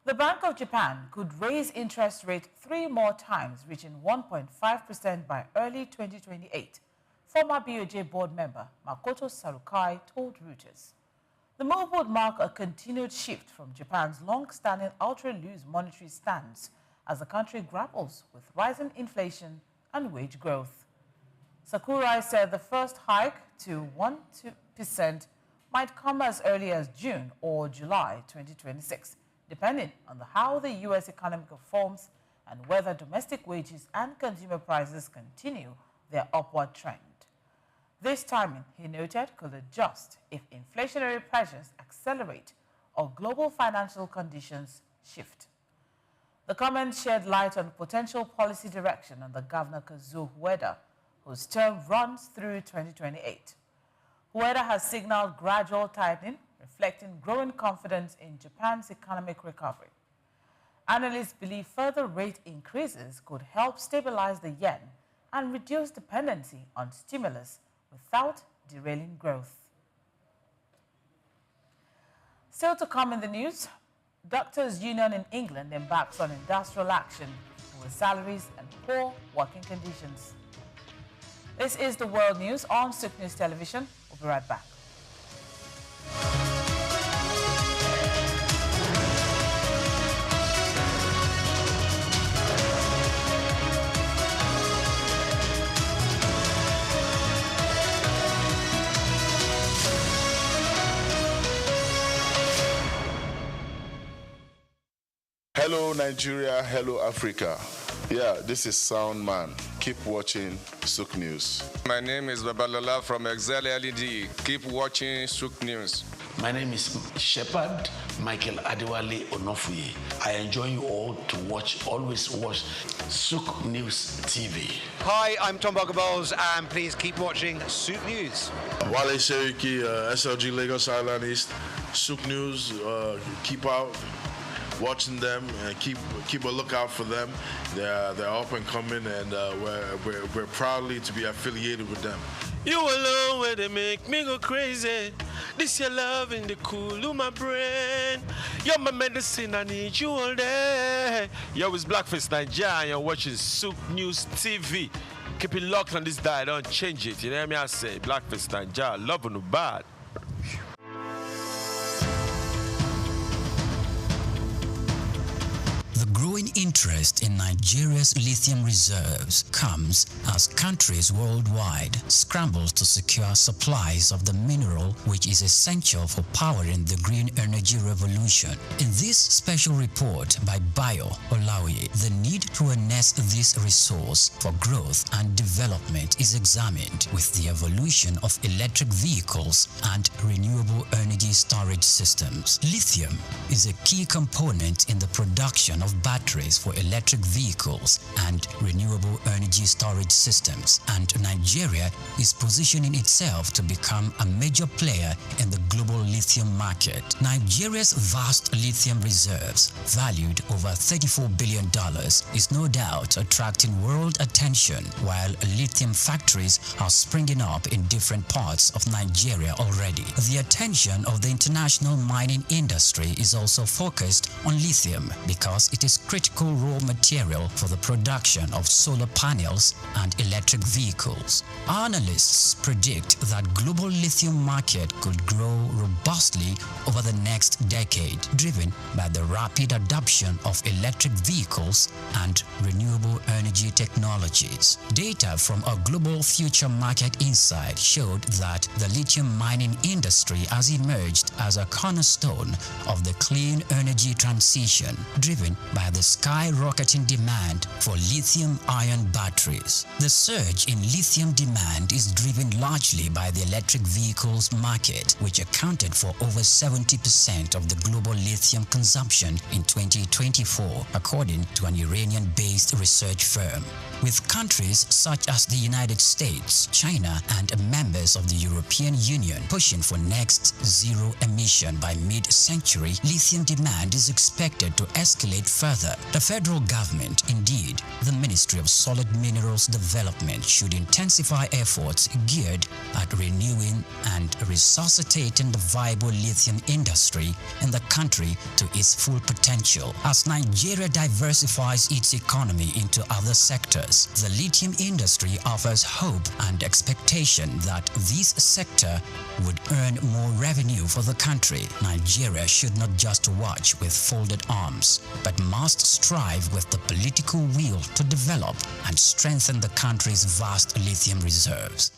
The Bank of Japan could raise interest rate 3 more times, reaching 1.5% by early 2028, former BOJ board member Makoto Sarukai told Reuters. The move would mark a continued shift from Japan's long-standing ultra-loose monetary stance as the country grapples with rising inflation and wage growth. Sakurai said the first hike to 1% might come as early as June or July 2026, depending on how the U.S. economy performs and whether domestic wages and consumer prices continue their upward trend. This timing, he noted, could adjust if inflationary pressures accelerate or global financial conditions shift. The comment shed light on potential policy direction under Governor Kazuo Ueda, whose term runs through 2028. Ueda has signaled gradual tightening, reflecting growing confidence in Japan's economic recovery. Analysts believe further rate increases could help stabilize the yen and reduce dependency on stimulus without derailing growth. Still to come in the news, Doctors' Union in England embarks on industrial action over salaries and poor working conditions. This is the World News on SOUQ News Television. We'll be right back. Hello Nigeria, hello Africa. Yeah, this is Sound Man. Keep watching SOUQ News. My name is Babalola from Excel LED. Keep watching SOUQ News. My name is Shepherd Michael Adewale Onofuye. I enjoy you all to always watch SOUQ News TV. Hi, I'm Tom Bogaballs, and please keep watching SOUQ News. Wale Seriki, SLG Lagos Island East, SOUQ News, keep out watching them and keep a lookout for them. They're up and coming, and we're proudly to be affiliated with them. You alone where they make me go crazy. This your love in the cool of my brain. You're my medicine, I need you all day. Yo, it's Blackface Nigeria, and you're watching SOUQ News TV. Keep it locked on this dial, don't change it. You know what I say? Blackface Nigeria, love no bad. Growing interest in Nigeria's lithium reserves comes as countries worldwide scramble to secure supplies of the mineral, which is essential for powering the green energy revolution. In this special report by Bayo Olaoye, the need to harness this resource for growth and development is examined with the evolution of electric vehicles and renewable energy storage systems. Lithium is a key component in the production of batteries for electric vehicles and renewable energy storage systems, and Nigeria is positioning itself to become a major player in the global lithium market. Nigeria's vast lithium reserves, valued over $34 billion, is no doubt attracting world attention, while lithium factories are springing up in different parts of Nigeria already. The attention of the international mining industry is also focused on lithium because it is critical raw material for the production of solar panels and electric vehicles. Analysts predict that global lithium market could grow robustly over the next decade, driven by the rapid adoption of electric vehicles and renewable energy technologies. Data from a global future market insight showed that the lithium mining industry has emerged as a cornerstone of the clean energy transition, driven by the skyrocketing demand for lithium-ion batteries. The surge in lithium demand is driven largely by the electric vehicles market, which accounted for over 70% of the global lithium consumption in 2024, according to an Iranian-based research firm. With countries such as the United States, China, and members of the European Union pushing for next zero emission by mid-century, lithium demand is expected to escalate further. The federal government, indeed, the Ministry of Solid Minerals Development, should intensify efforts geared at renewing and resuscitating the viable lithium industry in the country to its full potential. As Nigeria diversifies its economy into other sectors, the lithium industry offers hope and expectation that this sector would earn more revenue for the country. Nigeria should not just watch with folded arms, but must strive with the political will to develop and strengthen the country's vast lithium reserves.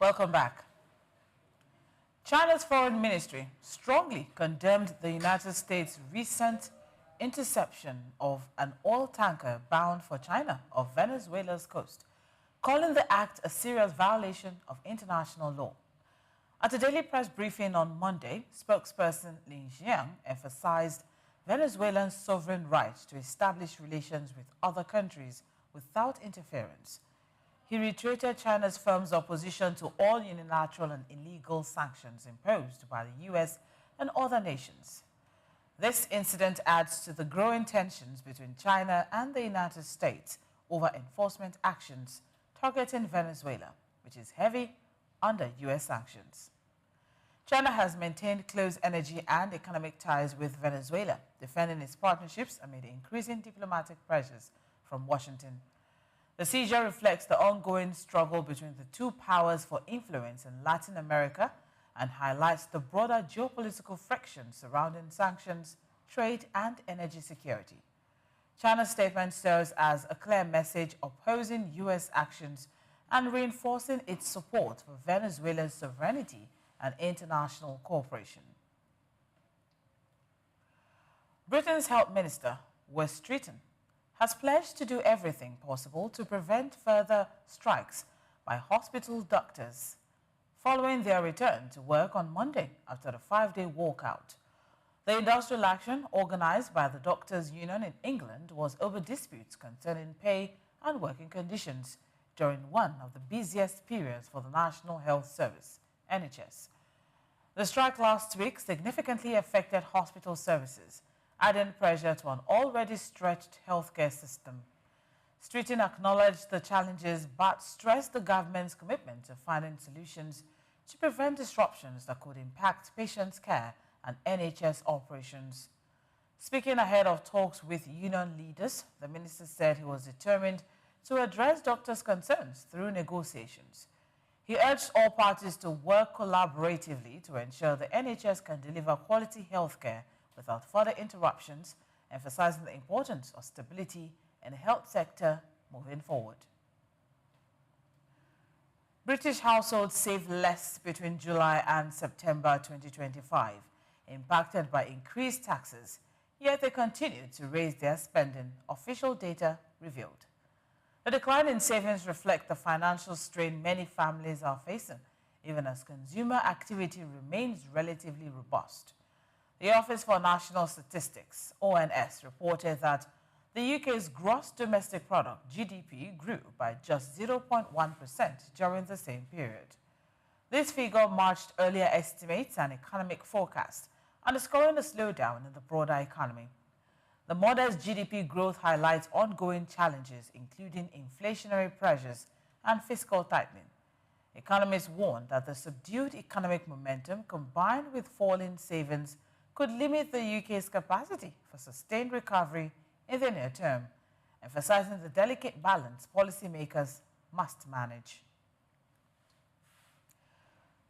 Welcome back. China's foreign ministry strongly condemned the United States' recent interception of an oil tanker bound for China off Venezuela's coast, calling the act a serious violation of international law. At a daily press briefing on Monday, spokesperson Lin Jiang emphasized Venezuelan sovereign right to establish relations with other countries without interference. He reiterated China's firm opposition to all unilateral and illegal sanctions imposed by the U.S. and other nations. This incident adds to the growing tensions between China and the United States over enforcement actions targeting Venezuela, which is heavy under U.S. sanctions. China has maintained close energy and economic ties with Venezuela defending its partnerships amid increasing diplomatic pressures from Washington. The seizure reflects the ongoing struggle between the two powers for influence in Latin America and highlights the broader geopolitical friction surrounding sanctions, trade, and energy security. China's statement serves as a clear message opposing U.S. actions and reinforcing its support for Venezuela's sovereignty and international cooperation. Britain's Health Minister, Wes Streeton, has pledged to do everything possible to prevent further strikes by hospital doctors following their return to work on Monday after a 5-day walkout. The industrial action, organized by the Doctors' Union in England, was over disputes concerning pay and working conditions during one of the busiest periods for the National Health Service, NHS. The strike last week significantly affected hospital services, adding pressure to an already stretched healthcare system. Streeton acknowledged the challenges but stressed the government's commitment to finding solutions to prevent disruptions that could impact patients' care and NHS operations. Speaking ahead of talks with union leaders, the minister said he was determined to address doctors' concerns through negotiations. He urged all parties to work collaboratively to ensure the NHS can deliver quality healthcare without further interruptions, emphasizing the importance of stability in the health sector moving forward. British households saved less between July and September 2025, impacted by increased taxes, yet they continue to raise their spending, official data revealed. The decline in savings reflects the financial strain many families are facing, even as consumer activity remains relatively robust. The Office for National Statistics, ONS, reported that the UK's gross domestic product, GDP, grew by just 0.1% during the same period. This figure matched earlier estimates and economic forecasts, underscoring a slowdown in the broader economy. The modest GDP growth highlights ongoing challenges, including inflationary pressures and fiscal tightening. Economists warn that the subdued economic momentum, combined with falling savings, could limit the UK's capacity for sustained recovery in the near term, emphasizing the delicate balance policymakers must manage.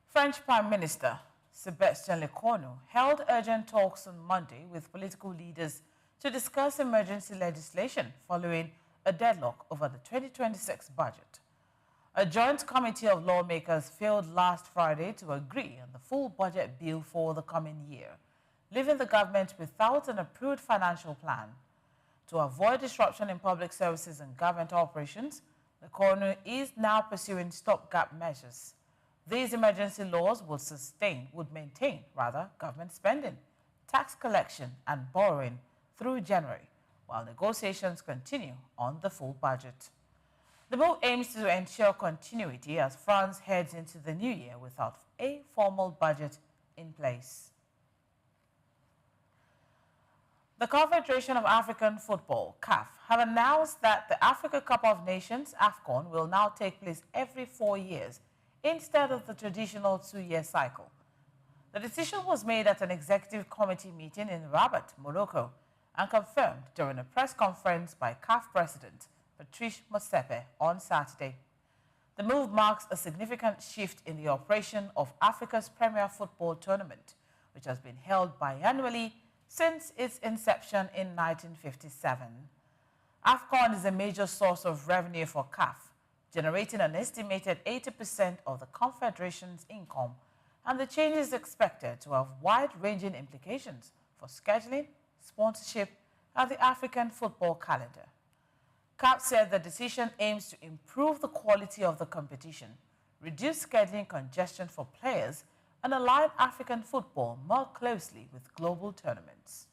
French Prime Minister Sébastien Lecornu held urgent talks on Monday with political leaders to discuss emergency legislation following a deadlock over the 2026 budget. A joint committee of lawmakers failed last Friday to agree on the full budget bill for the coming year, leaving the government without an approved financial plan. To avoid disruption in public services and government operations, Lecornu is now pursuing stopgap measures. These emergency laws would maintain government spending, tax collection and borrowing through January, while negotiations continue on the full budget. The move aims to ensure continuity as France heads into the new year without a formal budget in place. The Confederation of African Football, CAF, have announced that the Africa Cup of Nations, AFCON, will now take place every 4 years instead of the traditional 2-year cycle. The decision was made at an executive committee meeting in Rabat, Morocco, and confirmed during a press conference by CAF President Patrice Motsepe on Saturday. The move marks a significant shift in the operation of Africa's premier football tournament, which has been held biannually since its inception in 1957. AFCON is a major source of revenue for CAF, generating an estimated 80% of the Confederation's income, and the change is expected to have wide-ranging implications for scheduling, sponsorship, and the African football calendar. CAF said the decision aims to improve the quality of the competition, reduce scheduling congestion for players, and align African football more closely with global tournaments.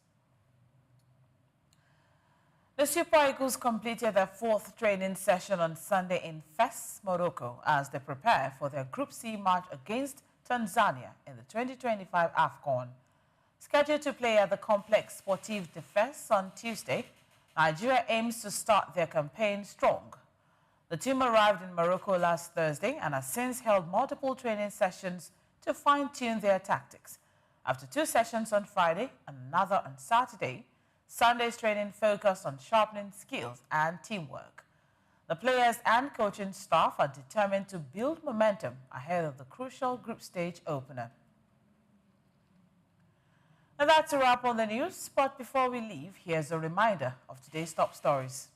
The Super Eagles completed their 4th training session on Sunday in Fes, Morocco, as they prepare for their Group C match against Tanzania in the 2025 AFCON. Scheduled to play at the Complex Sportif de Fes on Tuesday, Nigeria aims to start their campaign strong. The team arrived in Morocco last Thursday and has since held multiple training sessions to fine-tune their tactics, After 2 sessions on Friday and another on Saturday, Sunday's training focused on sharpening skills and teamwork. The players and coaching staff are determined to build momentum ahead of the crucial group stage opener. And that's a wrap on the news, but before we leave, here's a reminder of today's top stories.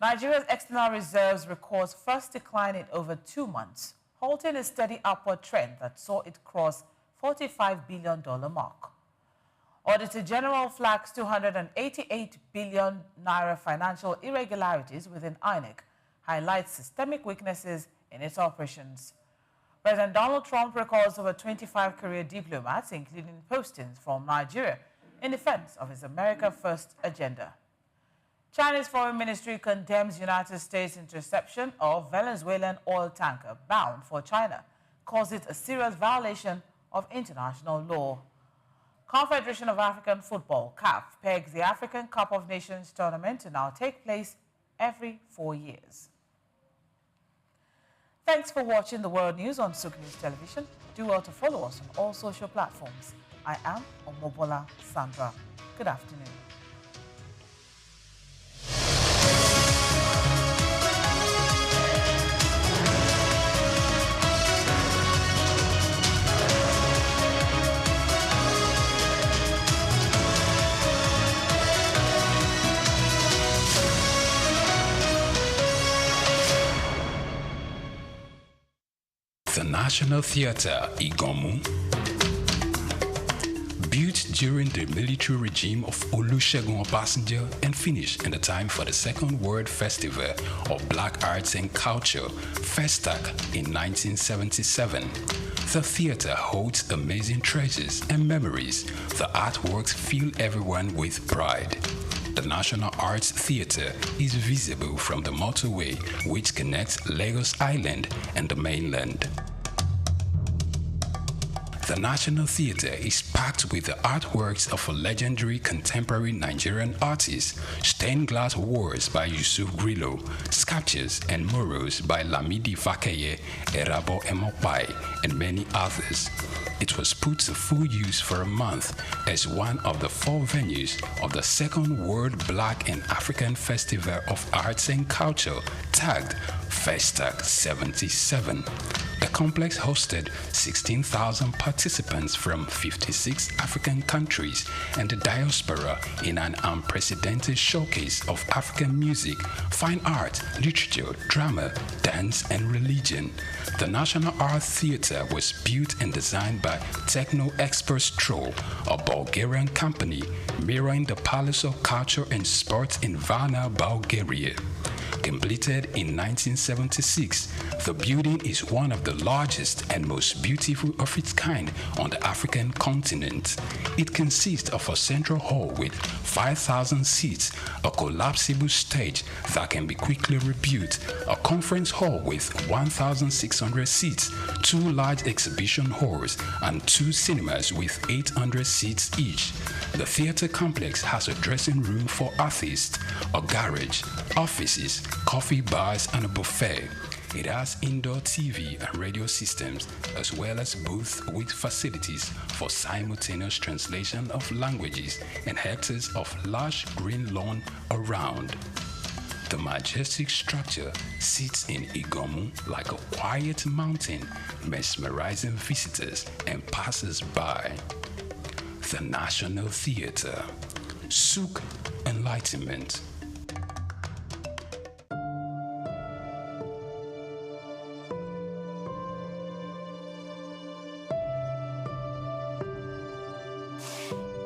Nigeria's external reserves records first decline in over 2 months, halting a steady upward trend that saw it cross $45 billion mark. Auditor General flags 288 billion naira financial irregularities within INEC, highlights systemic weaknesses in its operations. President Donald Trump recalls over 25 career diplomats, including postings from Nigeria, in defense of his America First agenda. Chinese Foreign Ministry condemns United States interception of Venezuelan oil tanker bound for China, calls it a serious violation of international law. Confederation of African Football, CAF, pegs the African Cup of Nations tournament to now take place every 4 years. Thanks for watching the World News on SOUQ News Television. Do well to follow us on all social platforms. I am Omobola Sandra. Good afternoon. The National Theatre, Igomu, built during the military regime of Olusegun Obasanjo and finished in the time for the Second World Festival of Black Arts and Culture, FESTAC, in 1977. The theatre holds amazing treasures and memories. The artworks fill everyone with pride. The National Arts Theatre is visible from the motorway which connects Lagos Island and the mainland. The National Theatre is packed with the artworks of a legendary contemporary Nigerian artist, stained glass walls by Yusuf Grillo, sculptures and murals by Lamidi Fakeye, Erabo Emopai, and many others. It was put to full use for a month as one of the 4 venues of the Second World Black and African Festival of Arts and Culture, tagged FESTAC 77. The complex hosted 16,000 participants from 56 African countries and the diaspora in an unprecedented showcase of African music, fine art, literature, drama, dance, and religion. The National Art Theatre was built and designed by Techno Expert Stroll, a Bulgarian company mirroring the Palace of Culture and Sports in Varna, Bulgaria. Completed in 1976, the building is one of the largest and most beautiful of its kind on the African continent. It consists of a central hall with 5,000 seats, a collapsible stage that can be quickly rebuilt, a conference hall with 1,600 seats, 2 large exhibition halls, and 2 cinemas with 800 seats each. The theatre complex has a dressing room for artists, a garage, offices, coffee bars, and a buffet. It has indoor TV and radio systems, as well as booths with facilities for simultaneous translation of languages and hectares of large green lawn around. The majestic structure sits in Igomu like a quiet mountain, mesmerizing visitors and passers-by. The National Theatre, SOUQ Enlightenment.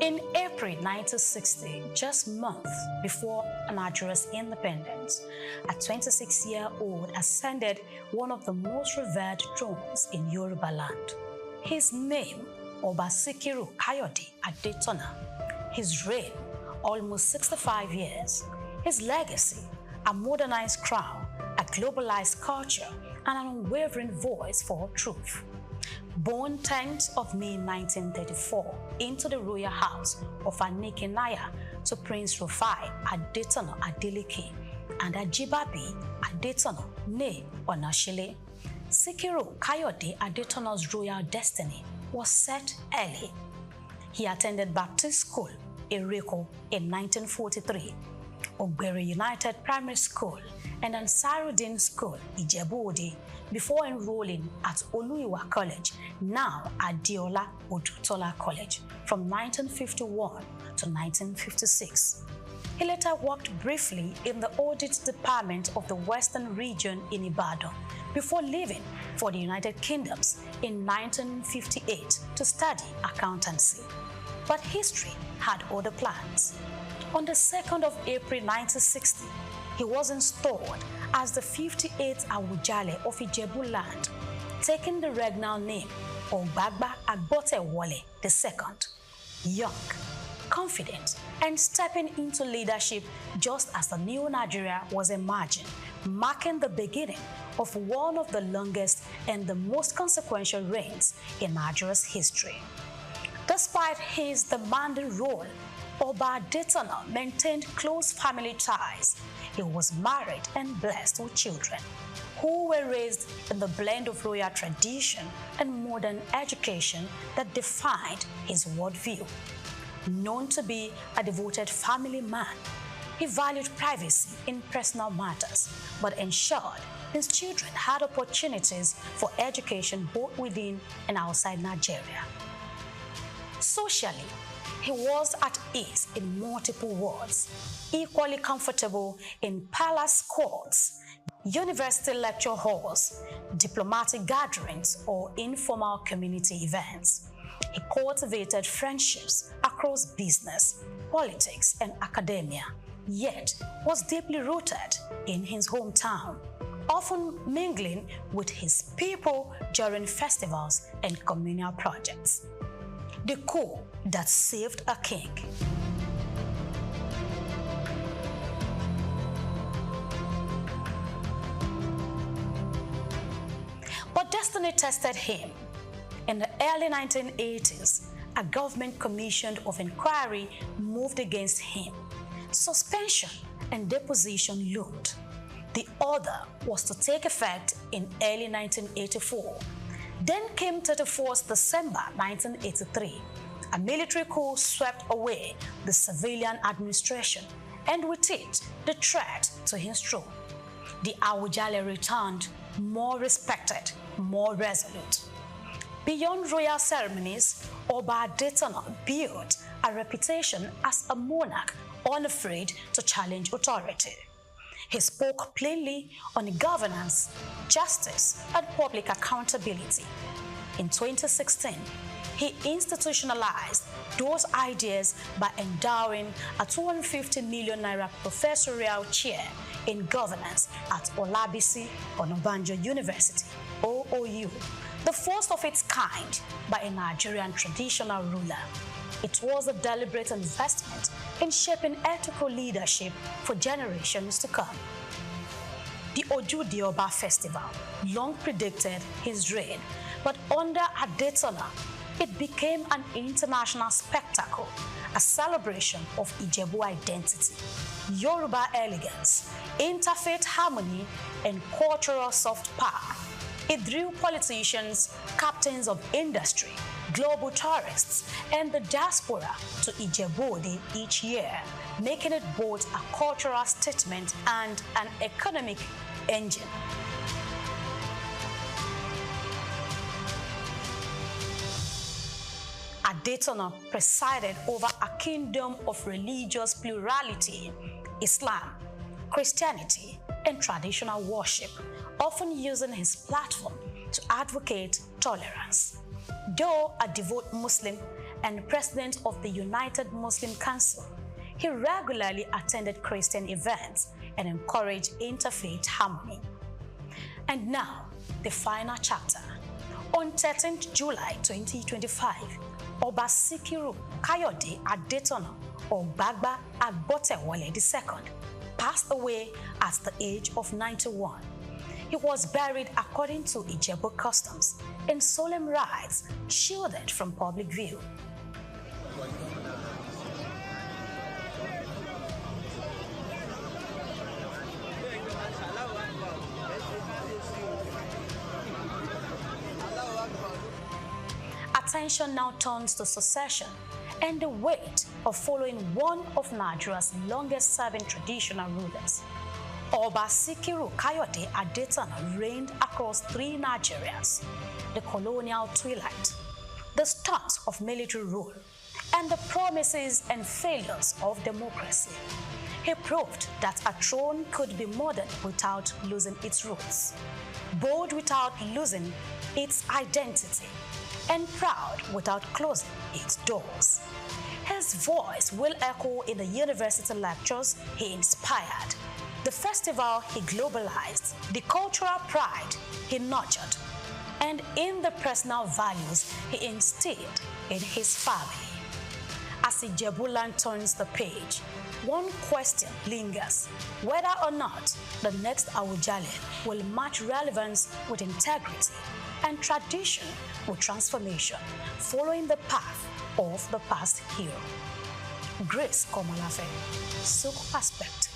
In April 1960, just months before Nigeria's independence, a 26-year-old ascended one of the most revered thrones in Yoruba land. His name, Oba Sikiru Kayode Adetona. His reign, almost 65 years. His legacy, a modernized crown, a globalized culture, and an unwavering voice for truth. Born 10th of May 1934 into the royal house of Anekinaya to Prince Rufai Adetona Adeleke and Ajibabi Adetona Ne Onashile, Sikiru Kayode Adetona's royal destiny was set early He attended Baptist School, Ireko, in 1943, Ogbere United Primary School, and Ansarudin School, Ijebu-Ode, before enrolling at Oluiwa College, now Adiola Odutola College, from 1951 to 1956. He later worked briefly in the audit department of the Western region in Ibadan before leaving for the United Kingdoms in 1958 to study accountancy. But history had other plans. On the 2nd of April 1960, he was installed as the 58th Awujale of Ijebu land, taking the regnal name Ogbagba Agbotewole II. Young, confident, and stepping into leadership just as the new Nigeria was emerging, marking the beginning of one of the longest and the most consequential reigns in Nigeria's history. Despite his demanding role, Oba Adetona maintained close family ties. He was married and blessed with children, who were raised in the blend of royal tradition and modern education that defined his worldview. Known to be a devoted family man, he valued privacy in personal matters, but ensured his children had opportunities for education both within and outside Nigeria. Socially, he was at ease in multiple wards, equally comfortable in palace courts, university lecture halls, diplomatic gatherings, or informal community events. He cultivated friendships across business, politics, and academia, yet was deeply rooted in his hometown, often mingling with his people during festivals and communal projects. The coup that saved a king. But destiny tested him. In the early 1980s, a government commission of inquiry moved against him. Suspension and deposition loomed. The order was to take effect in early 1984. Then came 31st December 1983. A military coup swept away the civilian administration, and with it, the threat to his throne. The Awujale returned more respected, more resolute. Beyond royal ceremonies, Oba Adetona built a reputation as a monarch unafraid to challenge authority. He spoke plainly on governance, justice, and public accountability. In 2016, he institutionalized those ideas by endowing a 250 million naira professorial chair in governance at Olabisi Onabanjo University, OOU, the first of its kind by a Nigerian traditional ruler. It was a deliberate investment in shaping ethical leadership for generations to come. The Oju Dioba Festival long predicted his reign, but under Adetona, it became an international spectacle, a celebration of Ijebu identity, Yoruba elegance, interfaith harmony, and cultural soft power. It drew politicians, captains of industry, global tourists, and the diaspora to Ijebu-Ode each year, making it both a cultural statement and an economic engine. Adetona presided over a kingdom of religious plurality, Islam, Christianity, and traditional worship, often using his platform to advocate tolerance. Though a devout Muslim and president of the United Muslim Council, he regularly attended Christian events and encouraged interfaith harmony. And now, the final chapter. On 13th July 2025, Oba Sikiru Kayode Adetona Ogbagba Agbotewole II passed away at the age of 91. He was buried according to Ijebu customs in solemn rites, shielded from public view. Attention now turns to succession and the weight of following one of Nigeria's longest-serving traditional rulers. Oba Sikiru Kayode Adetona reigned across 3 Nigerias: the colonial twilight, the start of military rule, and the promises and failures of democracy. He proved that a throne could be modern without losing its roots, bold without losing its identity, and proud without closing its doors. His voice will echo in the university lectures he inspired, the festival he globalized, the cultural pride he nurtured, and in the personal values he instilled in his family. As Ijebuland turns the page, one question lingers: whether or not the next Awujale will match relevance with integrity and tradition with transformation, following the path of the past hero. Grace Komolafe, SOUQ Perspective.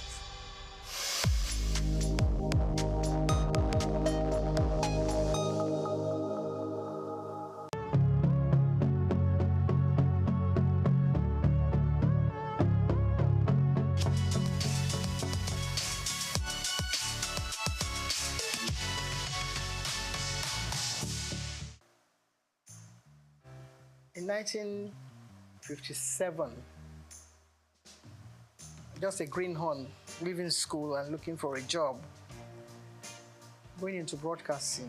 In 1957, just a greenhorn leaving school and looking for a job, going into broadcasting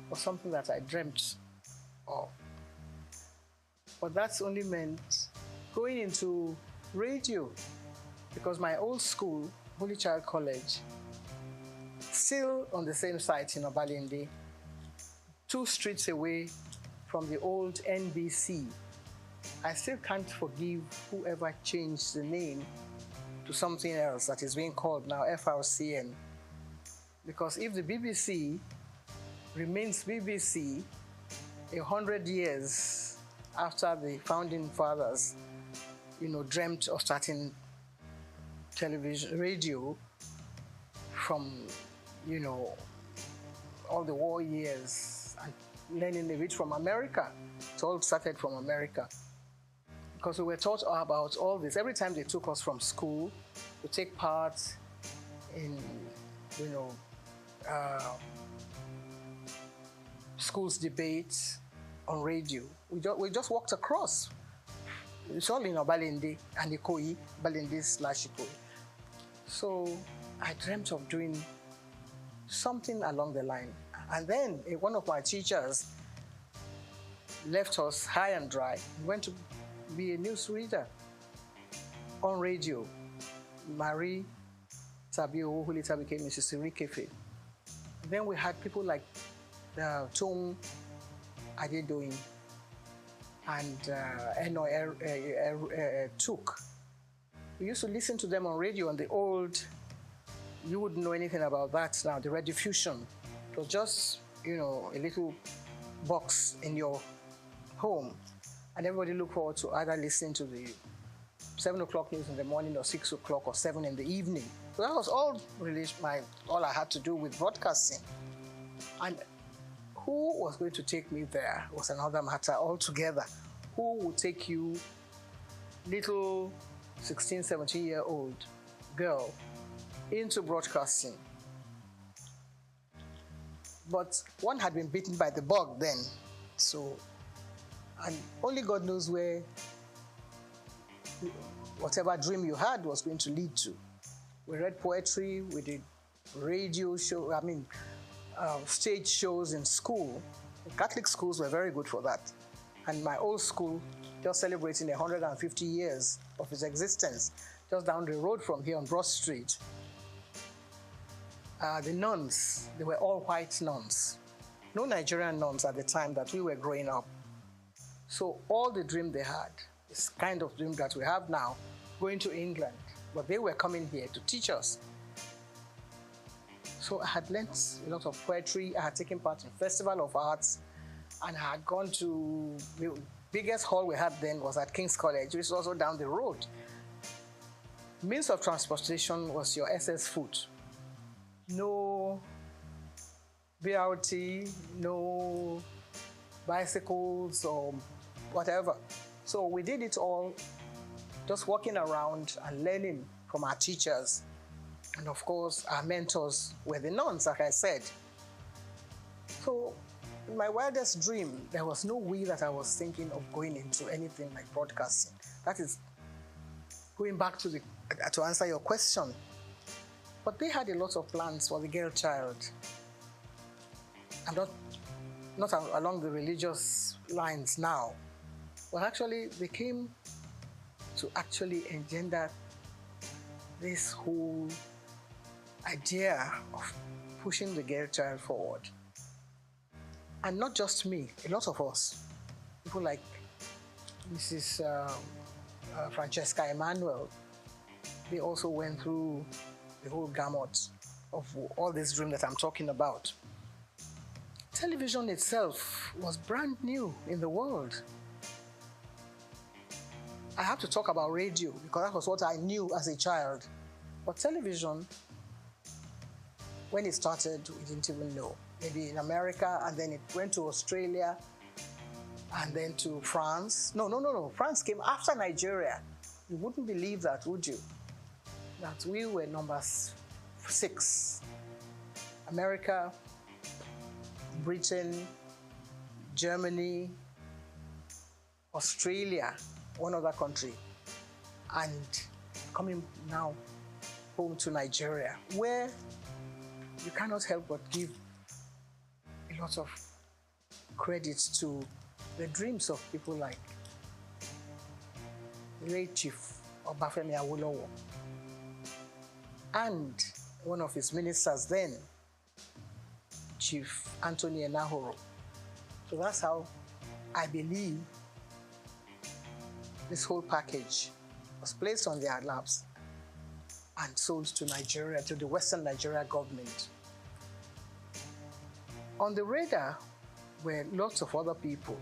was something that I dreamt of. But that's only meant going into radio, because my old school, Holy Child College, still on the same site in Obalende, 2 streets away from the old NBC. I still can't forgive whoever changed the name to something else that is being called now FRCN. Because if the BBC remains BBC 100 years after the founding fathers, dreamt of starting television, radio from, all the war years and learning a bit from America. It all started from America. Because we were taught about all this. Every time they took us from school to take part in, school's debates on radio, we just walked across. It's all in Obalende and Ikoyi, Balende/Ikoyi. So I dreamt of doing something along the line. And then one of my teachers left us high and dry. He went to be a newsreader on radio. Marie Tabio, who later became Mrs. Irikefe. Then we had people like Tung Adedoyin and SOUQ. We used to listen to them on radio on the old, you wouldn't know anything about that now, the rediffusion. It was just, a little box in your home. And everybody looked forward to either listening to the 7 o'clock news in the morning or 6 o'clock or 7 in the evening. So that was all all I had to do with broadcasting. And who was going to take me there was another matter altogether. Who would take you, little 16, 17-year-old girl, into broadcasting? But one had been bitten by the bug then. So, and only God knows where whatever dream you had was going to lead to. We read poetry, we did radio show, stage shows in school. The Catholic schools were very good for that. And my old school, just celebrating 150 years of its existence, just down the road from here on Broad Street. The nuns, they were all white nuns. No Nigerian nuns at the time that we were growing up. So all the dream they had, this kind of dream that we have now, going to England, but they were coming here to teach us. So I had learnt a lot of poetry, I had taken part in Festival of Arts, and I had gone to, the biggest hall we had then was at King's College, which is also down the road. Means of transportation was your SS foot. No BRT, no bicycles or whatever. So we did it all just walking around and learning from our teachers. And of course, our mentors were the nuns, like I said. So in my wildest dream, there was no way that I was thinking of going into anything like broadcasting. That is going back to answer your question. But they had a lot of plans for the girl child. And not along the religious lines now, but actually they came to actually engender this whole idea of pushing the girl child forward. And not just me, a lot of us, people like Mrs. Francesca Emmanuel, they also went through the whole gamut of all this dream that I'm talking about. Television itself was brand new in the world. I have to talk about radio because that was what I knew as a child. But television, when it started, we didn't even know. Maybe in America, and then it went to Australia, and then to France. No. France came after Nigeria. You wouldn't believe that, would you? That we were number 6. America, Britain, Germany, Australia, one other country, and coming now home to Nigeria, where you cannot help but give a lot of credit to the dreams of people like late Chief Obafemi Awolowo and one of his ministers then, Chief Anthony Enahoro. So that's how I believe this whole package was placed on their laps and sold to Nigeria, to the Western Nigeria government. On the radar were lots of other people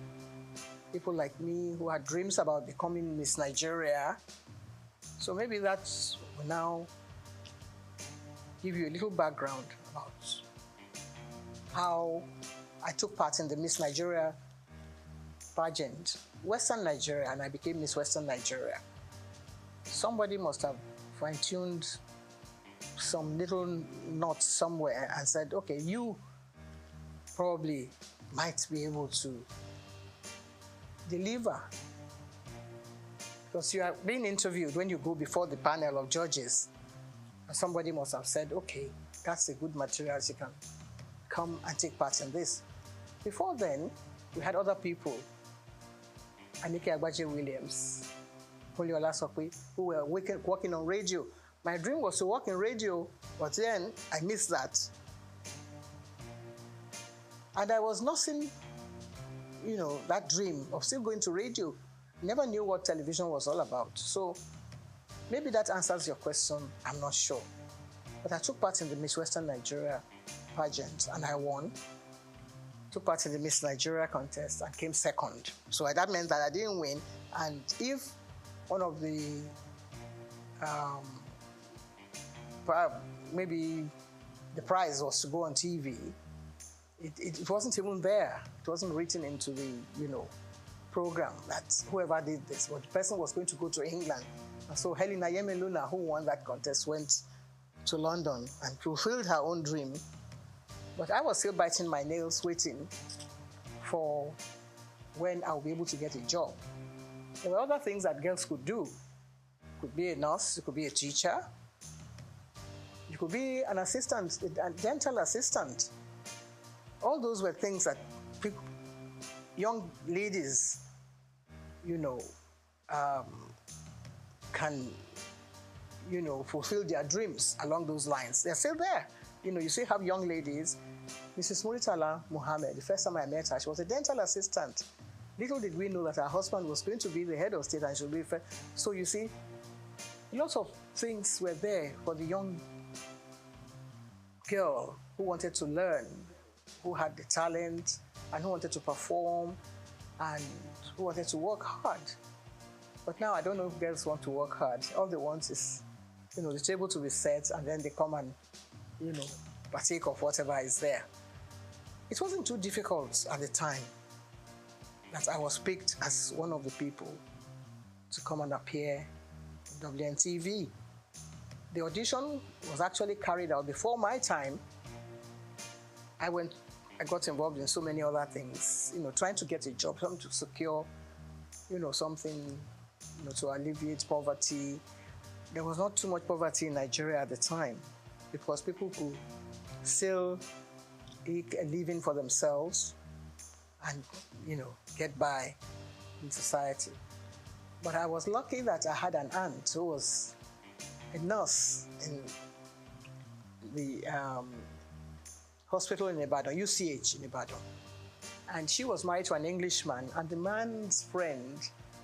like me who had dreams about becoming Miss Nigeria. So maybe that will now give you a little background about how I took part in the Miss Nigeria pageant, Western Nigeria, and I became Miss Western Nigeria. Somebody must have fine-tuned some little knot somewhere and said, okay, you probably might be able to deliver. Because you are being interviewed when you go before the panel of judges. And somebody must have said, okay, that's a good material, you can come and take part in this. Before then, we had other people, Anike Agbaje Williams, Oliola Sokwe, who were working on radio. My dream was to work in radio, but then I missed that. And I was nursing, that dream of still going to radio. Never knew what television was all about. So maybe that answers your question, I'm not sure. But I took part in the Miss Western Nigeria pageant and I won. Took part in the Miss Nigeria contest and came second. So that meant that I didn't win. And if one of the, maybe the prize was to go on TV, it wasn't even there. It wasn't written into the, program that whoever did this, but the person was going to go to England. And so Helena Yemeluna, who won that contest, went to London and fulfilled her own dream. But I was still biting my nails, waiting for when I'll be able to get a job. There were other things that girls could do. You could be a nurse, you could be a teacher, you could be an assistant, a dental assistant. All those were things that young ladies, can, fulfill their dreams along those lines. They're still there. You still have young ladies. Mrs. Muritala Muhammad, the first time I met her, she was a dental assistant. Little did we know that her husband was going to be the head of state and she would be first. So you see, lots of things were there for the young girl who wanted to learn, who had the talent, and who wanted to perform, and who wanted to work hard. But now I don't know if girls want to work hard. All they want is, the table to be set, and then they come and, partake of whatever is there. It wasn't too difficult at the time that I was picked as one of the people to come and appear on WNTV. The audition was actually carried out before my time. I got involved in so many other things, trying to get a job, something to secure, something, to alleviate poverty. There was not too much poverty in Nigeria at the time because people could still make a living for themselves and, get by in society. But I was lucky that I had an aunt who was a nurse in the hospital in Ibadan, UCH in Ibadan. And she was married to an Englishman, and the man's friend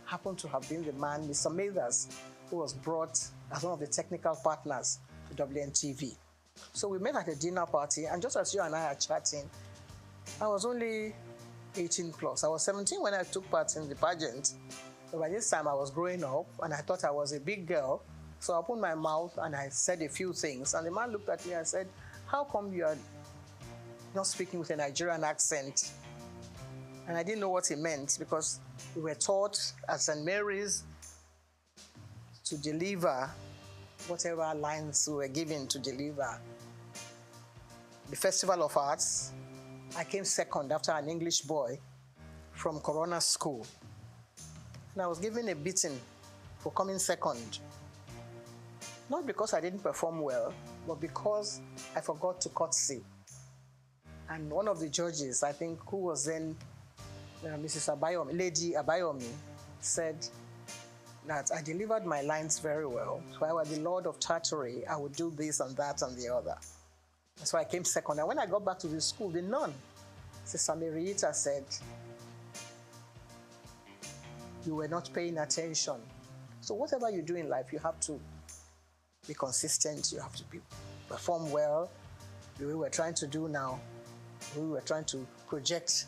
happened to have been the man, Mr. Mathers, who was brought as one of the technical partners to WNTV. So we met at a dinner party, and just as you and I are chatting, I was only 18 plus. I was 17 when I took part in the pageant. So by this time I was growing up, and I thought I was a big girl. So I opened my mouth and I said a few things. And the man looked at me and said, "How come you are not speaking with a Nigerian accent?" And I didn't know what he meant because we were taught at St. Mary's to deliver whatever lines we were given to deliver. The Festival of Arts, I came second after an English boy from Corona School. And I was given a beating for coming second. Not because I didn't perform well, but because I forgot to curtsy. And one of the judges, I think, who was then Mrs. Abayomi, Lady Abayomi, said that I delivered my lines very well. So I was the Lord of Tartary, I would do this and that and the other. And so I came second. And when I got back to the school, the nun, Sister Marieta, said, "You were not paying attention." So whatever you do in life, you have to be consistent, you have to perform well. The way we're trying to do now, the way we're trying to project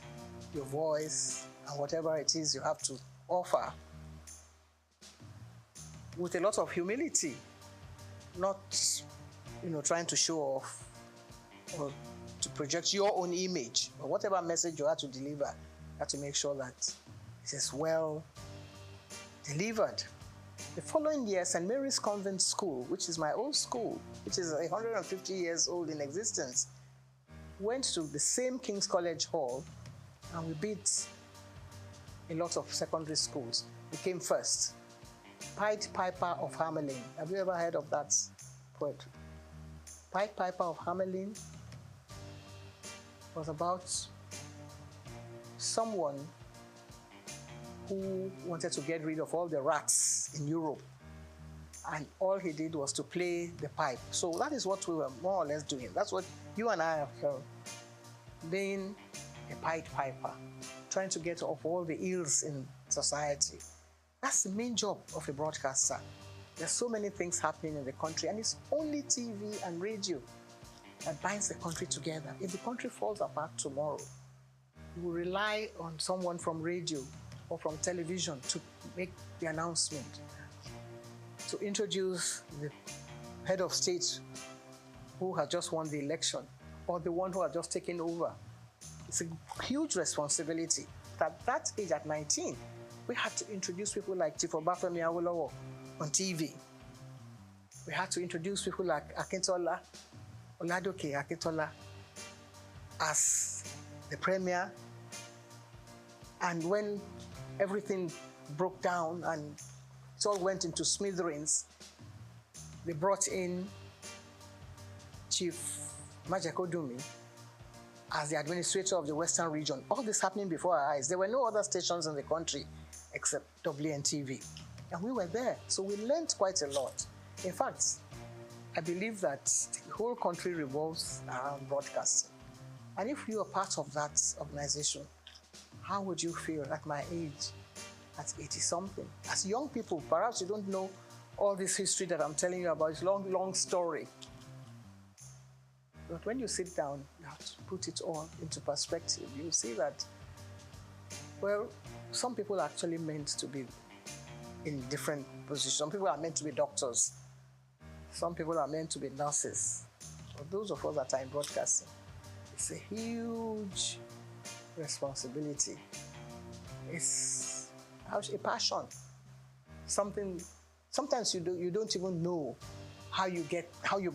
your voice and whatever it is you have to offer with a lot of humility, not trying to show off or to project your own image, or whatever message you have to deliver, you have to make sure that it is well delivered. The following year, St. Mary's Convent School, which is my old school, which is 150 years old in existence, went to the same King's College Hall, and we beat a lot of secondary schools. We came first. Pied Piper of Hamelin. Have you ever heard of that poetry? Pied Piper of Hamelin was about someone who wanted to get rid of all the rats in Europe. And all he did was to play the pipe. So that is what we were more or less doing. That's what you and I have heard. Being a Pied Piper, trying to get off all the ills in society. That's the main job of a broadcaster. There's so many things happening in the country, and it's only TV and radio that binds the country together. If the country falls apart tomorrow, you will rely on someone from radio or from television to make the announcement, to introduce the head of state who has just won the election, or the one who has just taken over. It's a huge responsibility. At that age, at 19, we had to introduce people like Chief Obafemi Awolowo on TV. We had to introduce people like Akintola, Oladoke Akintola, as the premier. And when everything broke down and it all went into smithereens, they brought in Chief Majekodumi as the administrator of the Western region. All this happening before our eyes. There were no other stations in the country except WNTV. And we were there, so we learned quite a lot. In fact, I believe that the whole country revolves around broadcasting. And if you are part of that organization, how would you feel at my age, at 80-something? As young people, perhaps you don't know all this history that I'm telling you about. It's a long, long story. But when you sit down, you have to put it all into perspective. You see that, well, some people are actually meant to be in different positions. Some people are meant to be doctors. Some people are meant to be nurses. But those of us that are in broadcasting, it's a huge responsibility. It's a passion. something. Sometimes you don't even know how you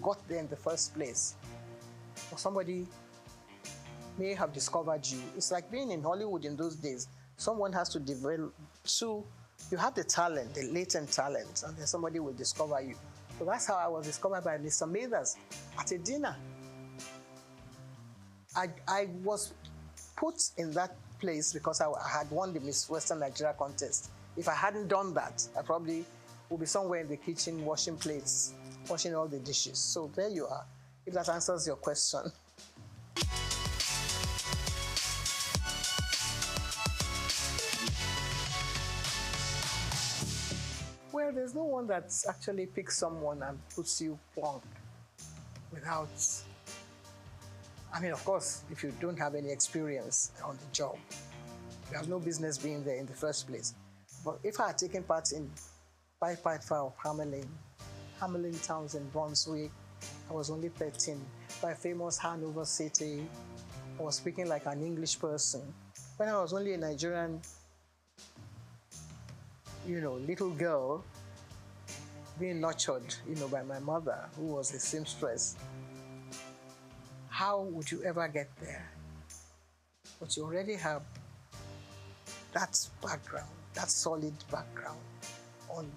got there in the first place. Or somebody may have discovered you. It's like being in Hollywood in those days. Someone has to develop, so you have the talent, the latent talent, and then somebody will discover you. So that's how I was discovered by Mr. Mathers at a dinner. I was put in that place because I had won the Miss Western Nigeria contest. If I hadn't done that, I probably would be somewhere in the kitchen washing plates, washing all the dishes. So there you are, if that answers your question. Well, there's no one that actually picks someone and puts you plonk without, I mean, of course, if you don't have any experience on the job, you have no business being there in the first place. But if I had taken part in 5.5 of Hamelin Towns in Brunswick, I was only 13. By famous Hanover City, I was speaking like an English person. When I was only a Nigerian, little girl, being nurtured, by my mother, who was a seamstress, how would you ever get there? But you already have that background, that solid background on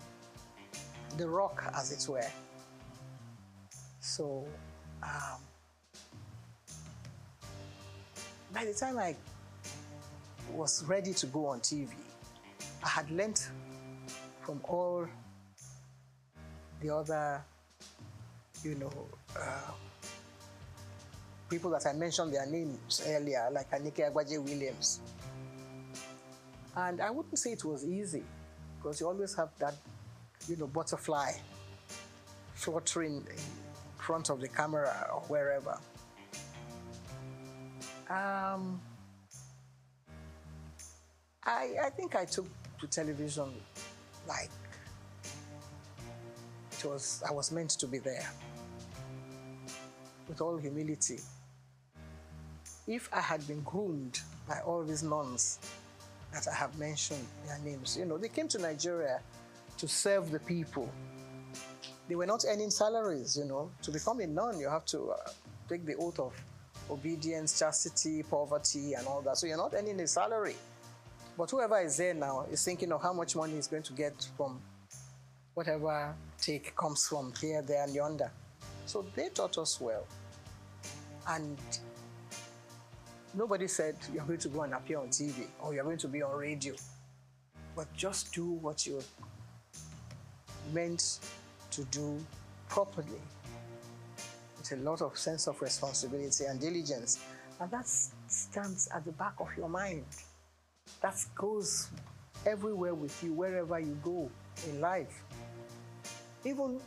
the rock, as it were. So, by the time I was ready to go on TV, I had learnt from all the other, people that I mentioned their names earlier, like Anike Agbaje Williams. And I wouldn't say it was easy, because you always have that, butterfly fluttering in front of the camera or wherever. I think I took to television like I was meant to be there, with all humility. If I had been groomed by all these nuns that I have mentioned their names, they came to Nigeria to serve the people. They were not earning salaries, To become a nun, you have to take the oath of obedience, chastity, poverty, and all that. So you're not earning a salary. But whoever is there now is thinking of how much money he's going to get from whatever take comes from here, there, and yonder. So they taught us well. And nobody said you're going to go and appear on TV or you're going to be on radio. But just do what you're meant to do properly. It's a lot of sense of responsibility and diligence. And that stands at the back of your mind. That goes everywhere with you, wherever you go in life. Even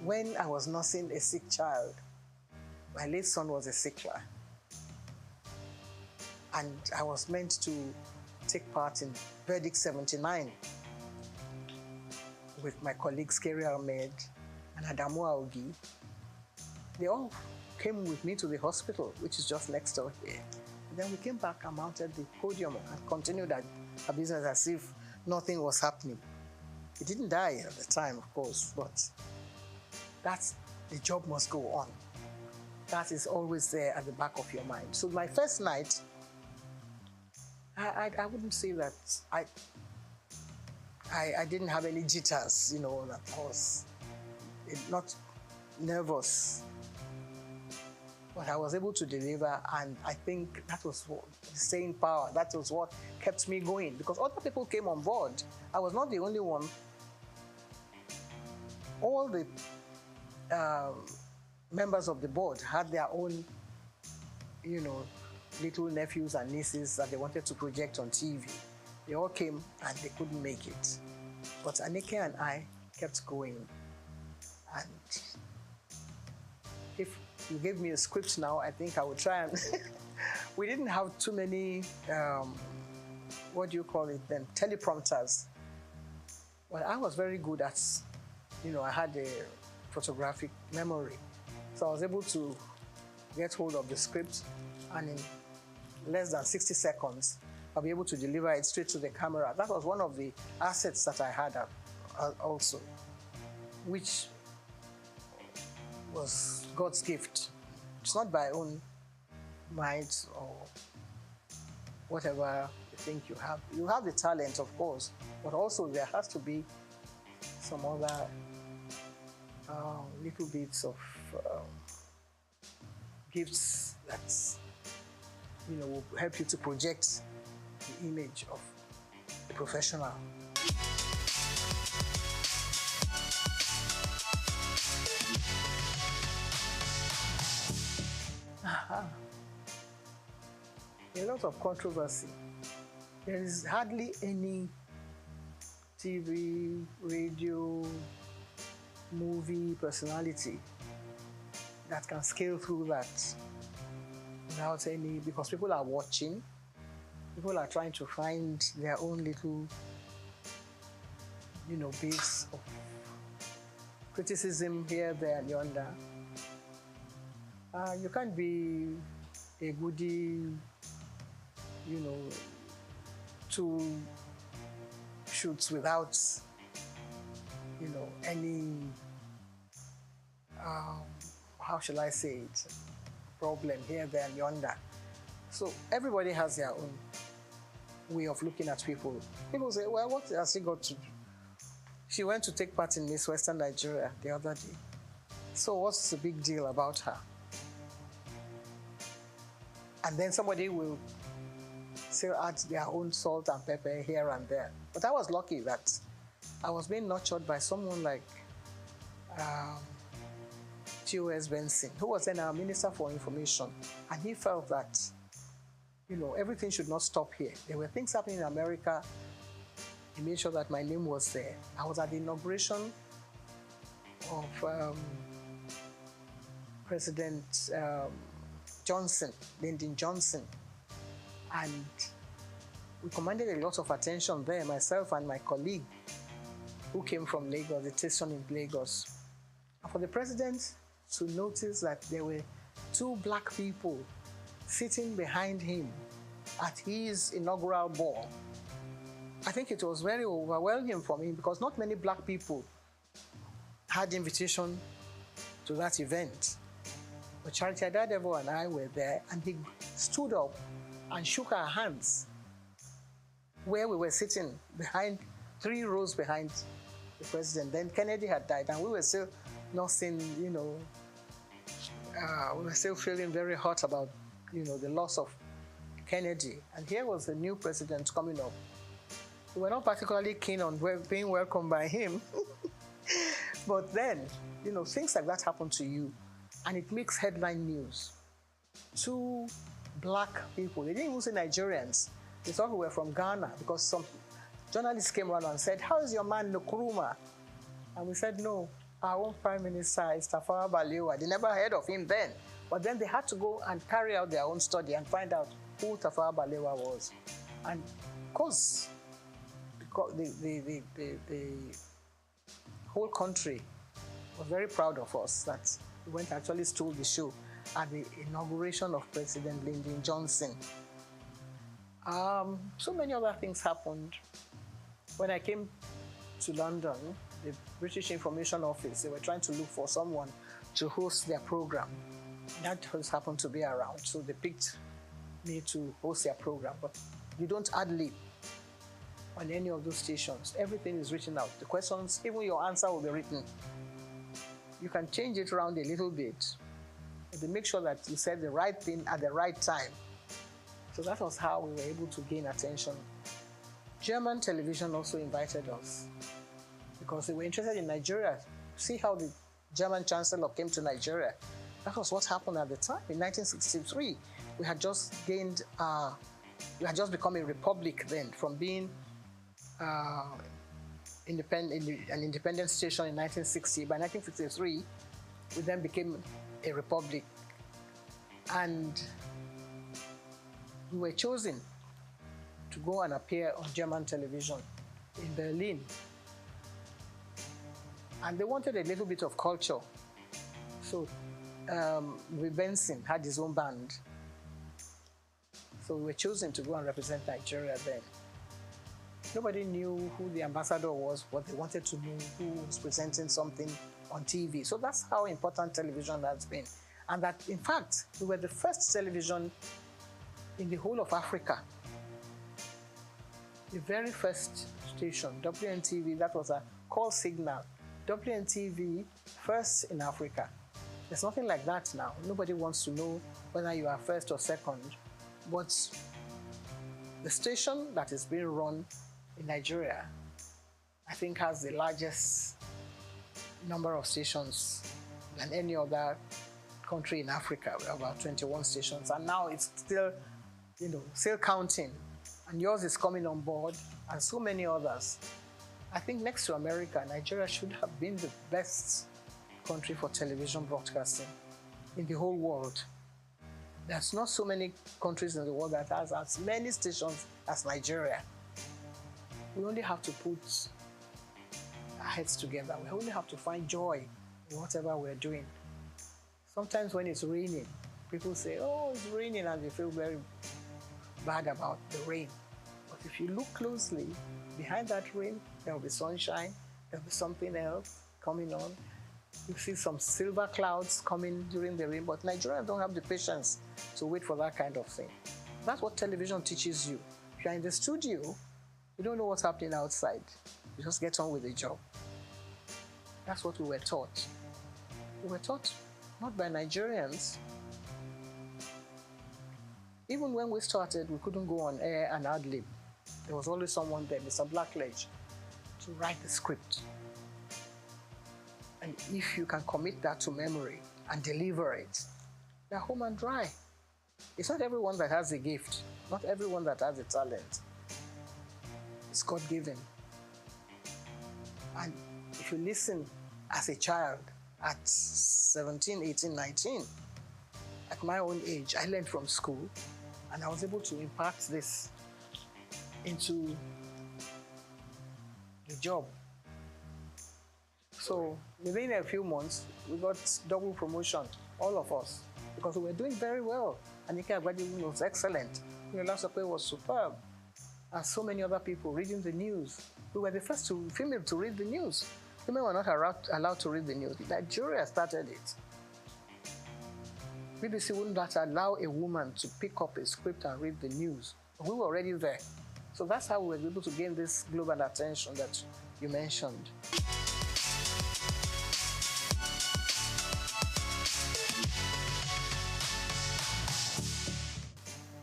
when I was nursing a sick child, my late son was a sickler. And I was meant to take part in Verdict 79 with my colleagues Kerry Ahmed and Adamu Aogi. They all came with me to the hospital, which is just next door here. And then we came back and mounted the podium and continued our business as if nothing was happening. He didn't die at the time, of course, but the job must go on. That is always there at the back of your mind. So my first night, I wouldn't say that I didn't have any jitters, that I was not nervous. But I was able to deliver, and I think that was the staying power. That was what kept me going, because other people came on board. I was not the only one. All the members of the board had their own, little nephews and nieces that they wanted to project on TV. They all came and they couldn't make it. But Anike and I kept going. And if you gave me a script now, I think I would try and... We didn't have too many, what do you call it then, teleprompters. Well, I was very good at, I had a photographic memory. So I was able to get hold of the script, and in less than 60 seconds, I'll be able to deliver it straight to the camera. That was one of the assets that I had also, which was God's gift. It's not by own might or whatever you think you have. You have the talent, of course, but also there has to be some other little bits of gifts that will help you to project the image of a professional. A lot of controversy. There is hardly any TV, radio, movie personality that can scale through that without any, because people are watching, people are trying to find their own little, base of criticism here, there, and yonder. You can't be a goodie, two shoots without, any, how shall I say it, problem here, there, and yonder. So everybody has their own way of looking at people. People say, well, what has she got to do? She went to take part in Miss Western Nigeria the other day. So what's the big deal about her? And then somebody will still add their own salt and pepper here and there. But I was lucky that I was being nurtured by someone like T.O.S. Benson, who was then our Minister for Information. And he felt that, everything should not stop here. There were things happening in America. He made sure that my name was there. I was at the inauguration of President Johnson, Lyndon Johnson. And we commanded a lot of attention there, myself and my colleague who came from Lagos, the station in Lagos. And for the president to notice that there were two black people sitting behind him at his inaugural ball, I think it was very overwhelming for me, because not many black people had invitation to that event. But Charity Adadevo and I were there, and he stood up and shook our hands where we were sitting behind, 3 rows behind the president. Then Kennedy had died, and we were still not seeing, we were still feeling very hot about, the loss of Kennedy. And here was the new president coming up. We were not particularly keen on being welcomed by him. But then, things like that happen to you, and it makes headline news. 2 black people, they didn't even say Nigerians. They thought we were from Ghana, because some journalists came around and said, how is your man Nkrumah? And we said, no, our own Prime Minister is Tafawa Balewa. They never heard of him then. But then they had to go and carry out their own study and find out who Tafawa Balewa was. And of course, the whole country was very proud of us that we went and actually stole the show at the inauguration of President Lyndon Johnson. So many other things happened. When I came to London, the British Information Office, they were trying to look for someone to host their program. That host happened to be around, so they picked me to host their program. But you don't ad-lib on any of those stations. Everything is written out. The questions, even your answer will be written. You can change it around a little bit, but they make sure that you said the right thing at the right time. So that was how we were able to gain attention. German television also invited us because they were interested in Nigeria. See how the German Chancellor came to Nigeria. That was what happened at the time. In 1963, we had just gained, we had just become a republic then, from being an independent station in 1960. By 1963, we then became a republic. And we were chosen to go and appear on German television in Berlin. And they wanted a little bit of culture. So Benson had his own band. So we were chosen to go and represent Nigeria then. Nobody knew who the ambassador was, but they wanted to know who was presenting something on TV. So that's how important television has been. And that, in fact, we were the first television in the whole of Africa. The very first station, WNTV, that was a call signal. WNTV, first in Africa. There's nothing like that now. Nobody wants to know whether you are first or second. But the station that is being run in Nigeria, I think, has the largest number of stations than any other country in Africa. We have about 21 stations, and now it's still, still counting. And yours is coming on board, and so many others. I think next to America, Nigeria should have been the best country for television broadcasting in the whole world. There's not so many countries in the world that has as many stations as Nigeria. We only have to put our heads together. We only have to find joy in whatever we're doing. Sometimes when it's raining, people say, oh, it's raining, and they feel very bad about the rain. But if you look closely, behind that rain, there'll be sunshine, there'll be something else coming on. You see some silver clouds coming during the rain, but Nigerians don't have the patience to wait for that kind of thing. That's what television teaches you. If you're in the studio, you don't know what's happening outside. You just get on with the job. That's what we were taught. We were taught not by Nigerians. Even when we started, we couldn't go on air and ad-lib. There was always someone there, Mr. Blackledge, to write the script. And if you can commit that to memory and deliver it, they're home and dry. It's not everyone that has a gift, not everyone that has a talent. It's God-given. And if you listen as a child at 17, 18, 19, at my own age, I learned from school, and I was able to impart this into the job. So within a few months, we got double promotion, all of us, because we were doing very well. Anika Agbadi was excellent. Lasope was superb. And so many other people reading the news. We were the first female to read the news. Women were not allowed to read the news. Nigeria started it. BBC wouldn't allow a woman to pick up a script and read the news. We were already there. So that's how we were able to gain this global attention that you mentioned.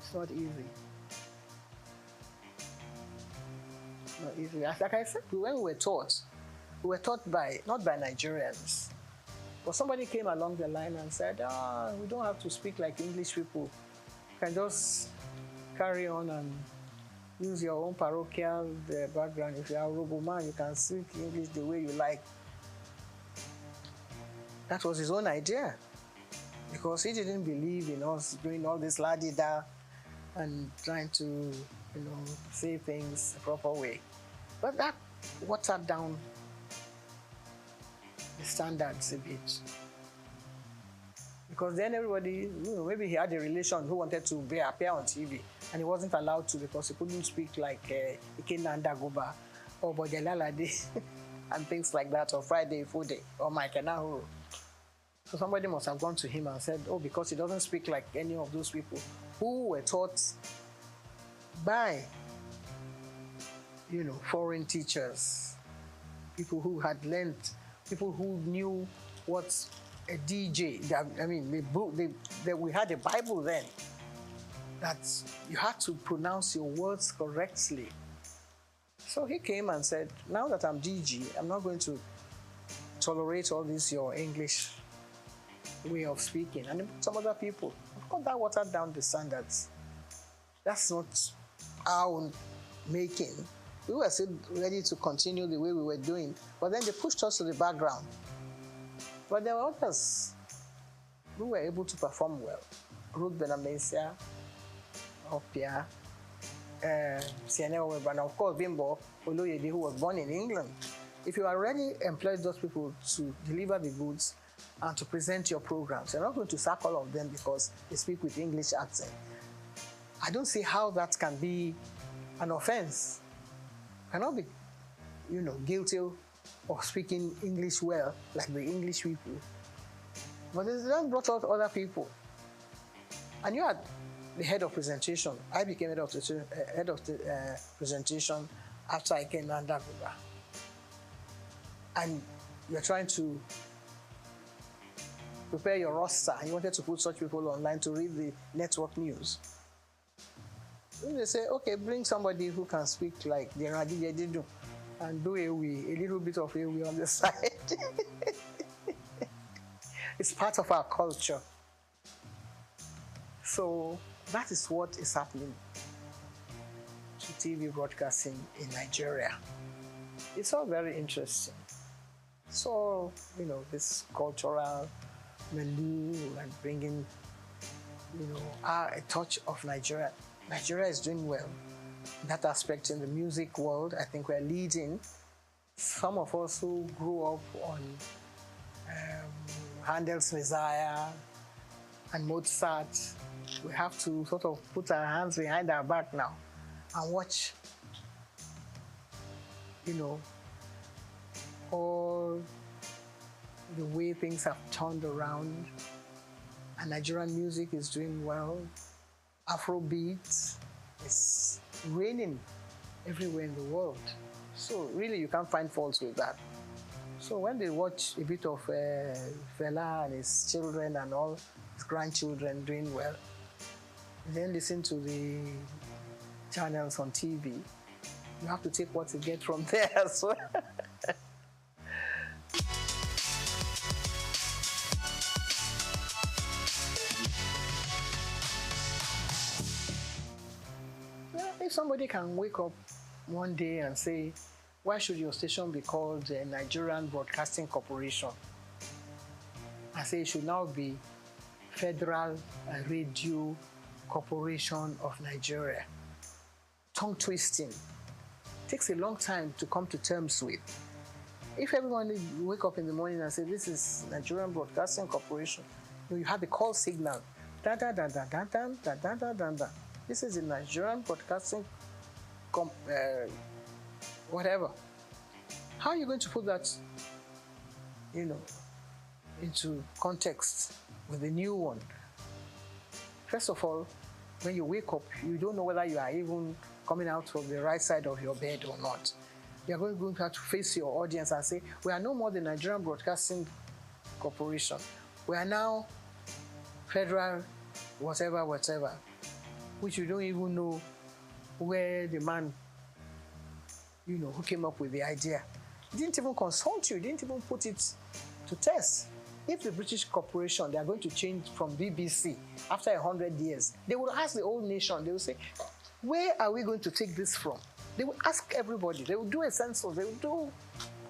It's not easy. It's not easy. Like I said, when we were taught by, not by Nigerians. But somebody came along the line and said, we don't have to speak like English people. You can just carry on and use your own parochial background. If you are a Roboman, you can speak English the way you like. That was his own idea. Because he didn't believe in us doing all this la-di-da and trying to, say things the proper way. But that watered down the standards a bit. Because then everybody, maybe he had a relation who wanted to appear on TV, and he wasn't allowed to because he couldn't speak like Ikena Ndagoba or Bodelalade and things like that, or Friday Fude or Mike Nahuru. So somebody must have gone to him and said, because he doesn't speak like any of those people who were taught by, foreign teachers, people who had learned, people who knew what a DJ, we had a Bible then, that you had to pronounce your words correctly. So he came and said, now that I'm DG, I'm not going to tolerate all this, your English way of speaking. And some other people, of course, that watered down the standards. That's not our own making. We were still ready to continue the way we were doing, but then they pushed us to the background. But there were others who were able to perform well. Ruth Benamesia, Opia, Sienna Weber, and of course Bimbo Oloyede, who was born in England. If you already employed those people to deliver the goods and to present your programs, you're not going to sack all of them because they speak with English accent. I don't see how that can be an offense. Cannot be, guilty of speaking English well, like the English people. But they then brought out other people. And you had the head of presentation. I became head of the presentation after I came under Buba. And you're trying to prepare your roster, and you wanted to put such people online to read the network news. Then they say, okay, bring somebody who can speak like the Radidididu and do a little bit of a on the side. It's part of our culture. So that is what is happening to TV broadcasting in Nigeria. It's all very interesting. So, this cultural milieu and bringing, a touch of Nigeria. Nigeria is doing well. In that aspect, in the music world, I think we're leading. Some of us who grew up on Handel's Messiah and Mozart, we have to sort of put our hands behind our back now and watch, all the way things have turned around, and Nigerian music is doing well. Afrobeat is reigning everywhere in the world. So really you can't find faults with that. So when they watch a bit of Fela and his children and all his grandchildren doing well, then listen to the channels on TV, you have to take what you get from there as well. If somebody can wake up one day and say, why should your station be called the Nigerian Broadcasting Corporation? I say it should now be Federal Radio Corporation of Nigeria. Tongue twisting. Takes a long time to come to terms with. If everyone wake up in the morning and say, this is Nigerian Broadcasting Corporation, you have the call signal. Da da da da da da da da da da da. This is the Nigerian Broadcasting whatever. How are you going to put that, into context with the new one? First of all, when you wake up, you don't know whether you are even coming out from the right side of your bed or not. You're going to have to face your audience and say, we are no more the Nigerian Broadcasting Corporation. We are now Federal whatever, which you don't even know where the man, who came up with the idea. He didn't even consult you, didn't even put it to test. If the British corporation, they are going to change from BBC after 100 years, they will ask the whole nation, they will say, where are we going to take this from? They will ask everybody, they will do a census, they will do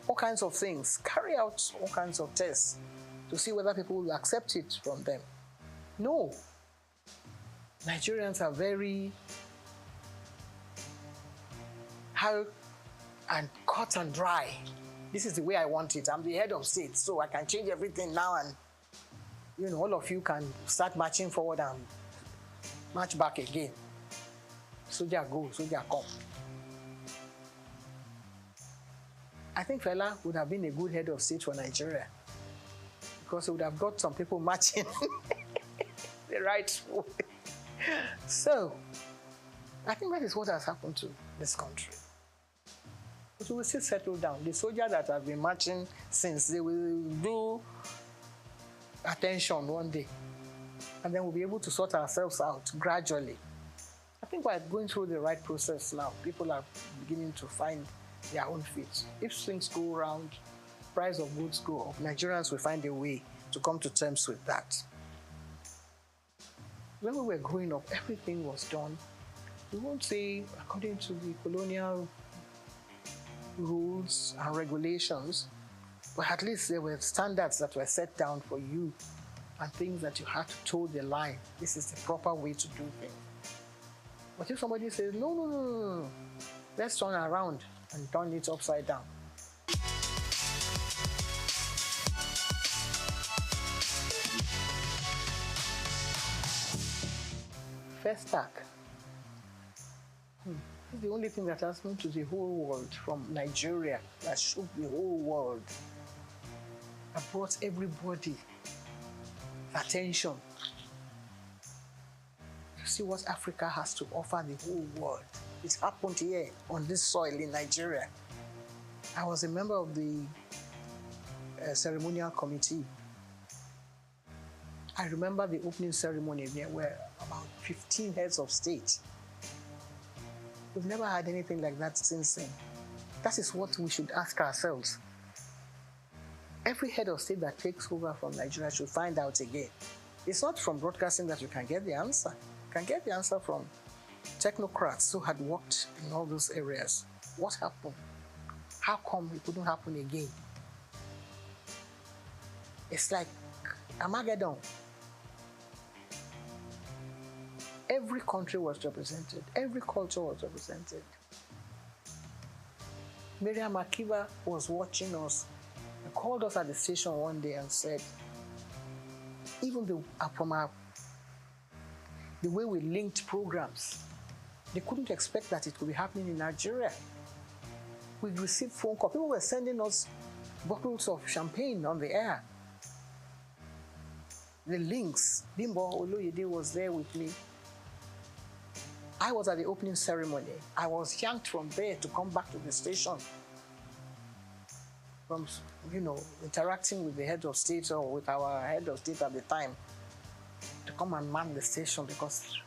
all kinds of things, carry out all kinds of tests to see whether people will accept it from them. No. Nigerians are very hard and cut and dry. This is the way I want it. I'm the head of state, so I can change everything now, and all of you can start marching forward and march back again. Soldier go, soldier come. I think Fela would have been a good head of state for Nigeria, because he would have got some people marching the right way. So, I think that is what has happened to this country. But we will still settle down. The soldiers that have been marching since, they will do attention one day. And then we'll be able to sort ourselves out gradually. I think we're going through the right process now. People are beginning to find their own feet. If things go around, price of goods go up, Nigerians will find a way to come to terms with that. When we were growing up, everything was done. We won't say according to the colonial rules and regulations, but at least there were standards that were set down for you and things that you had to toe the line. This is the proper way to do things. But if somebody says, no, let's turn around and turn it upside down. First SOUQ It's the only thing that has moved to the whole world from Nigeria, that shook the whole world, that brought everybody attention to see what Africa has to offer the whole world. It happened here on this soil in Nigeria. I was a member of the ceremonial committee. I remember the opening ceremony. There were about 15 heads of state. We've never had anything like that since then. That is what we should ask ourselves. Every head of state that takes over from Nigeria should find out again. It's not from broadcasting that you can get the answer. You can get the answer from technocrats who had worked in all those areas. What happened? How come it couldn't happen again? It's like Armageddon. Every country was represented. Every culture was represented. Miriam Akiva was watching us and called us at the station one day and said, even the way we linked programs, they couldn't expect that it could be happening in Nigeria. We received phone calls. People were sending us bottles of champagne on the air. The links. Bimbo Oloyede was there with me. I was at the opening ceremony. I was yanked from there to come back to the station. From, interacting with the head of state or with our head of state at the time to come and man the station because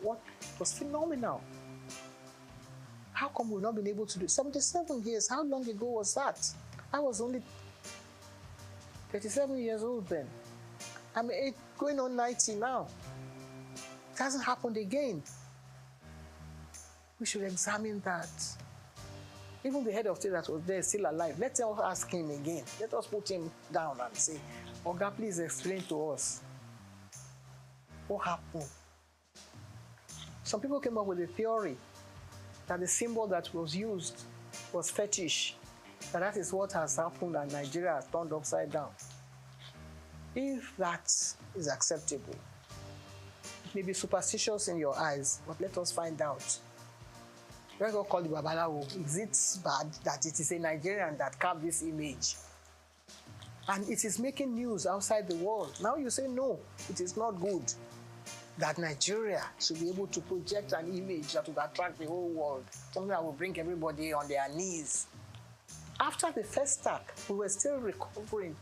what was phenomenal. How come we've not been able to do it? 77 years, how long ago was that? I was only 37 years old then. I'm going on 90 now. It hasn't happened again. We should examine that. Even the head of state that was there is still alive. Let us ask him again. Let us put him down and say, Oga, please explain to us what happened. Some people came up with a theory that the symbol that was used was fetish, that is what has happened and Nigeria has turned upside down. If that is acceptable, it may be superstitious in your eyes, but let us find out. Let's not call the Babalawo. Is it bad that it is a Nigerian that carved this image? And it is making news outside the world. Now you say, no, it is not good that Nigeria should be able to project an image that would attract the whole world, something that will bring everybody on their knees. After the first attack, we were still recovering,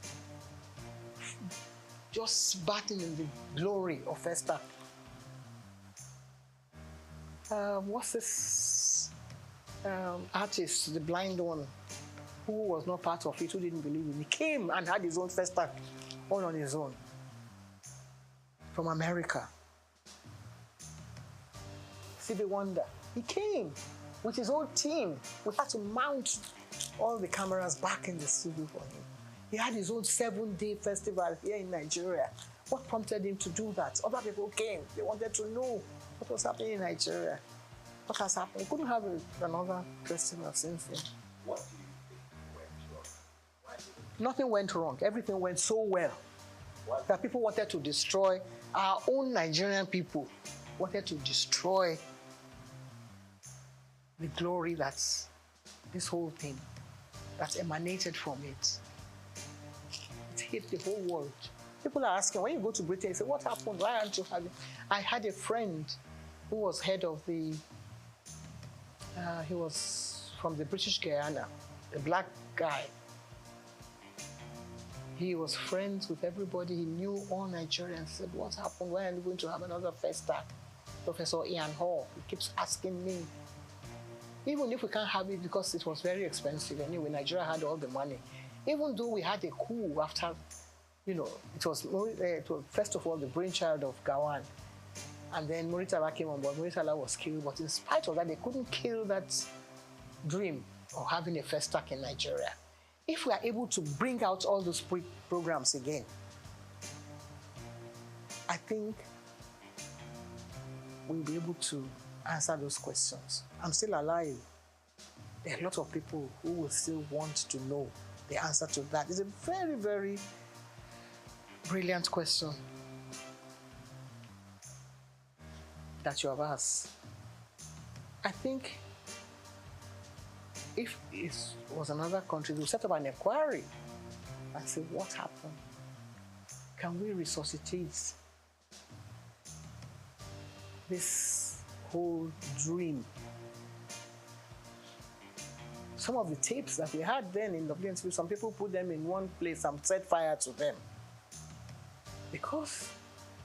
just batting in the glory of first attack. What's this artist, the blind one, who was not part of it, who didn't believe in it? He came and had his own first attack, all on his own, from America. Stevie Wonder, he came with his own team. We had to mount all the cameras back in the studio for him. He had his own 7-day festival here in Nigeria. What prompted him to do that? Other people came. They wanted to know what was happening in Nigeria. What has happened? We couldn't have another festival since then. What do you think went wrong? Nothing went wrong. Everything went so well that people wanted to destroy, our own Nigerian people wanted to destroy the glory that's this whole thing that emanated from it. It hit the whole world. People are asking, when you go to Britain, you say, what happened? Why aren't you having? I had a friend who was head of the, he was from the British Guyana, a black guy. He was friends with everybody. He knew all Nigerians. Said, what happened? Why are you going to have another festa? Professor Ian Hall, he keeps asking me. Even if we can't have it because it was very expensive anyway, Nigeria had all the money. Even though we had a coup after, it was first of all the brainchild of Gawan. And then Muritala came on board. Muritala was killed, but in spite of that, they couldn't kill that dream of having a festac in Nigeria. If we are able to bring out all those programs again, I think we'll be able to answer those questions. I'm still alive. There are a lot of people who will still want to know the answer to that. It's a very, very brilliant question that you have asked. I think if it was another country, we'll set up an inquiry and say, what happened? Can we resuscitate this whole dream? Some of the tapes that we had then in the interview, some people put them in one place and set fire to them because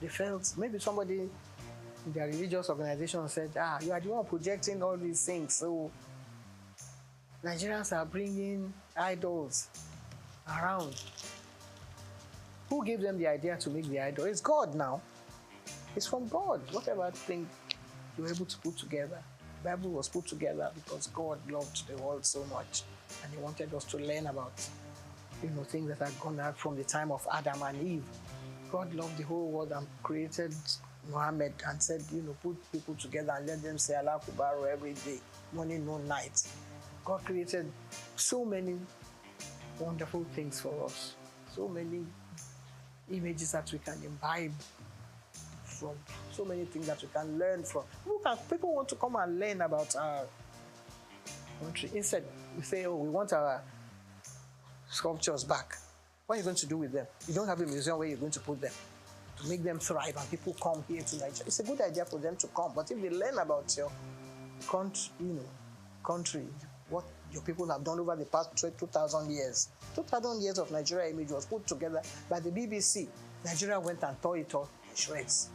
they felt maybe somebody in their religious organization said, you are the one projecting all these things, so Nigerians are bringing idols around. Who gave them the idea to make the idol? It's God now. It's from God. Whatever thing you were able to put together. The Bible was put together because God loved the world so much, and He wanted us to learn about, things that had gone out from the time of Adam and Eve. God loved the whole world and created Muhammad and said, put people together and let them say Allah Akbar every day, morning, noon, night. God created so many wonderful things for us, so many images that we can imbibe from, so many things that we can learn from. People want to come and learn about our country. Instead, we say, we want our sculptures back. What are you going to do with them? You don't have a museum where you're going to put them to make them thrive and people come here to Nigeria. It's a good idea for them to come, but if they learn about your country, what your people have done over the past 2,000 years. 2,000 years of Nigeria image was put together by the BBC. Nigeria went and tore it up in shreds.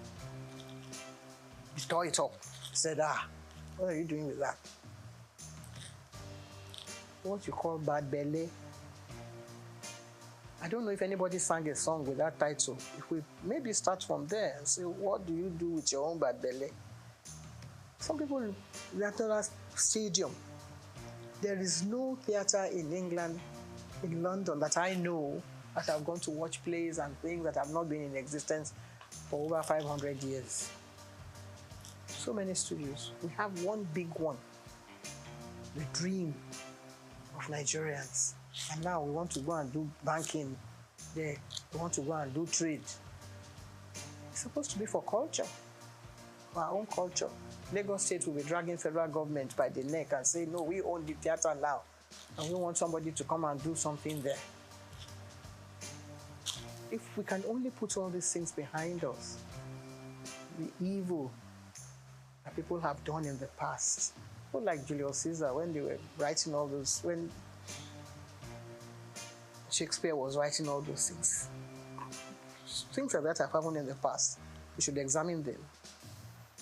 He tore it up. He said, what are you doing with that? What you call bad belly. I don't know if anybody sang a song with that title. If we maybe start from there and say, what do you do with your own bad belly? Some people, National Stadium. There is no theatre in England, in London, that I know that have gone to watch plays and things that have not been in existence for over 500 years. So many studios. We have one big one, the dream of Nigerians. And now we want to go and do banking there. We want to go and do trade. It's supposed to be for culture, for our own culture. Lagos State will be dragging federal government by the neck and say, no, we own the theatre now, and we want somebody to come and do something there. If we can only put all these things behind us, the evil that people have done in the past, people like Julius Caesar, when they were writing all those, when Shakespeare was writing all those things, things like that have happened in the past. We should examine them.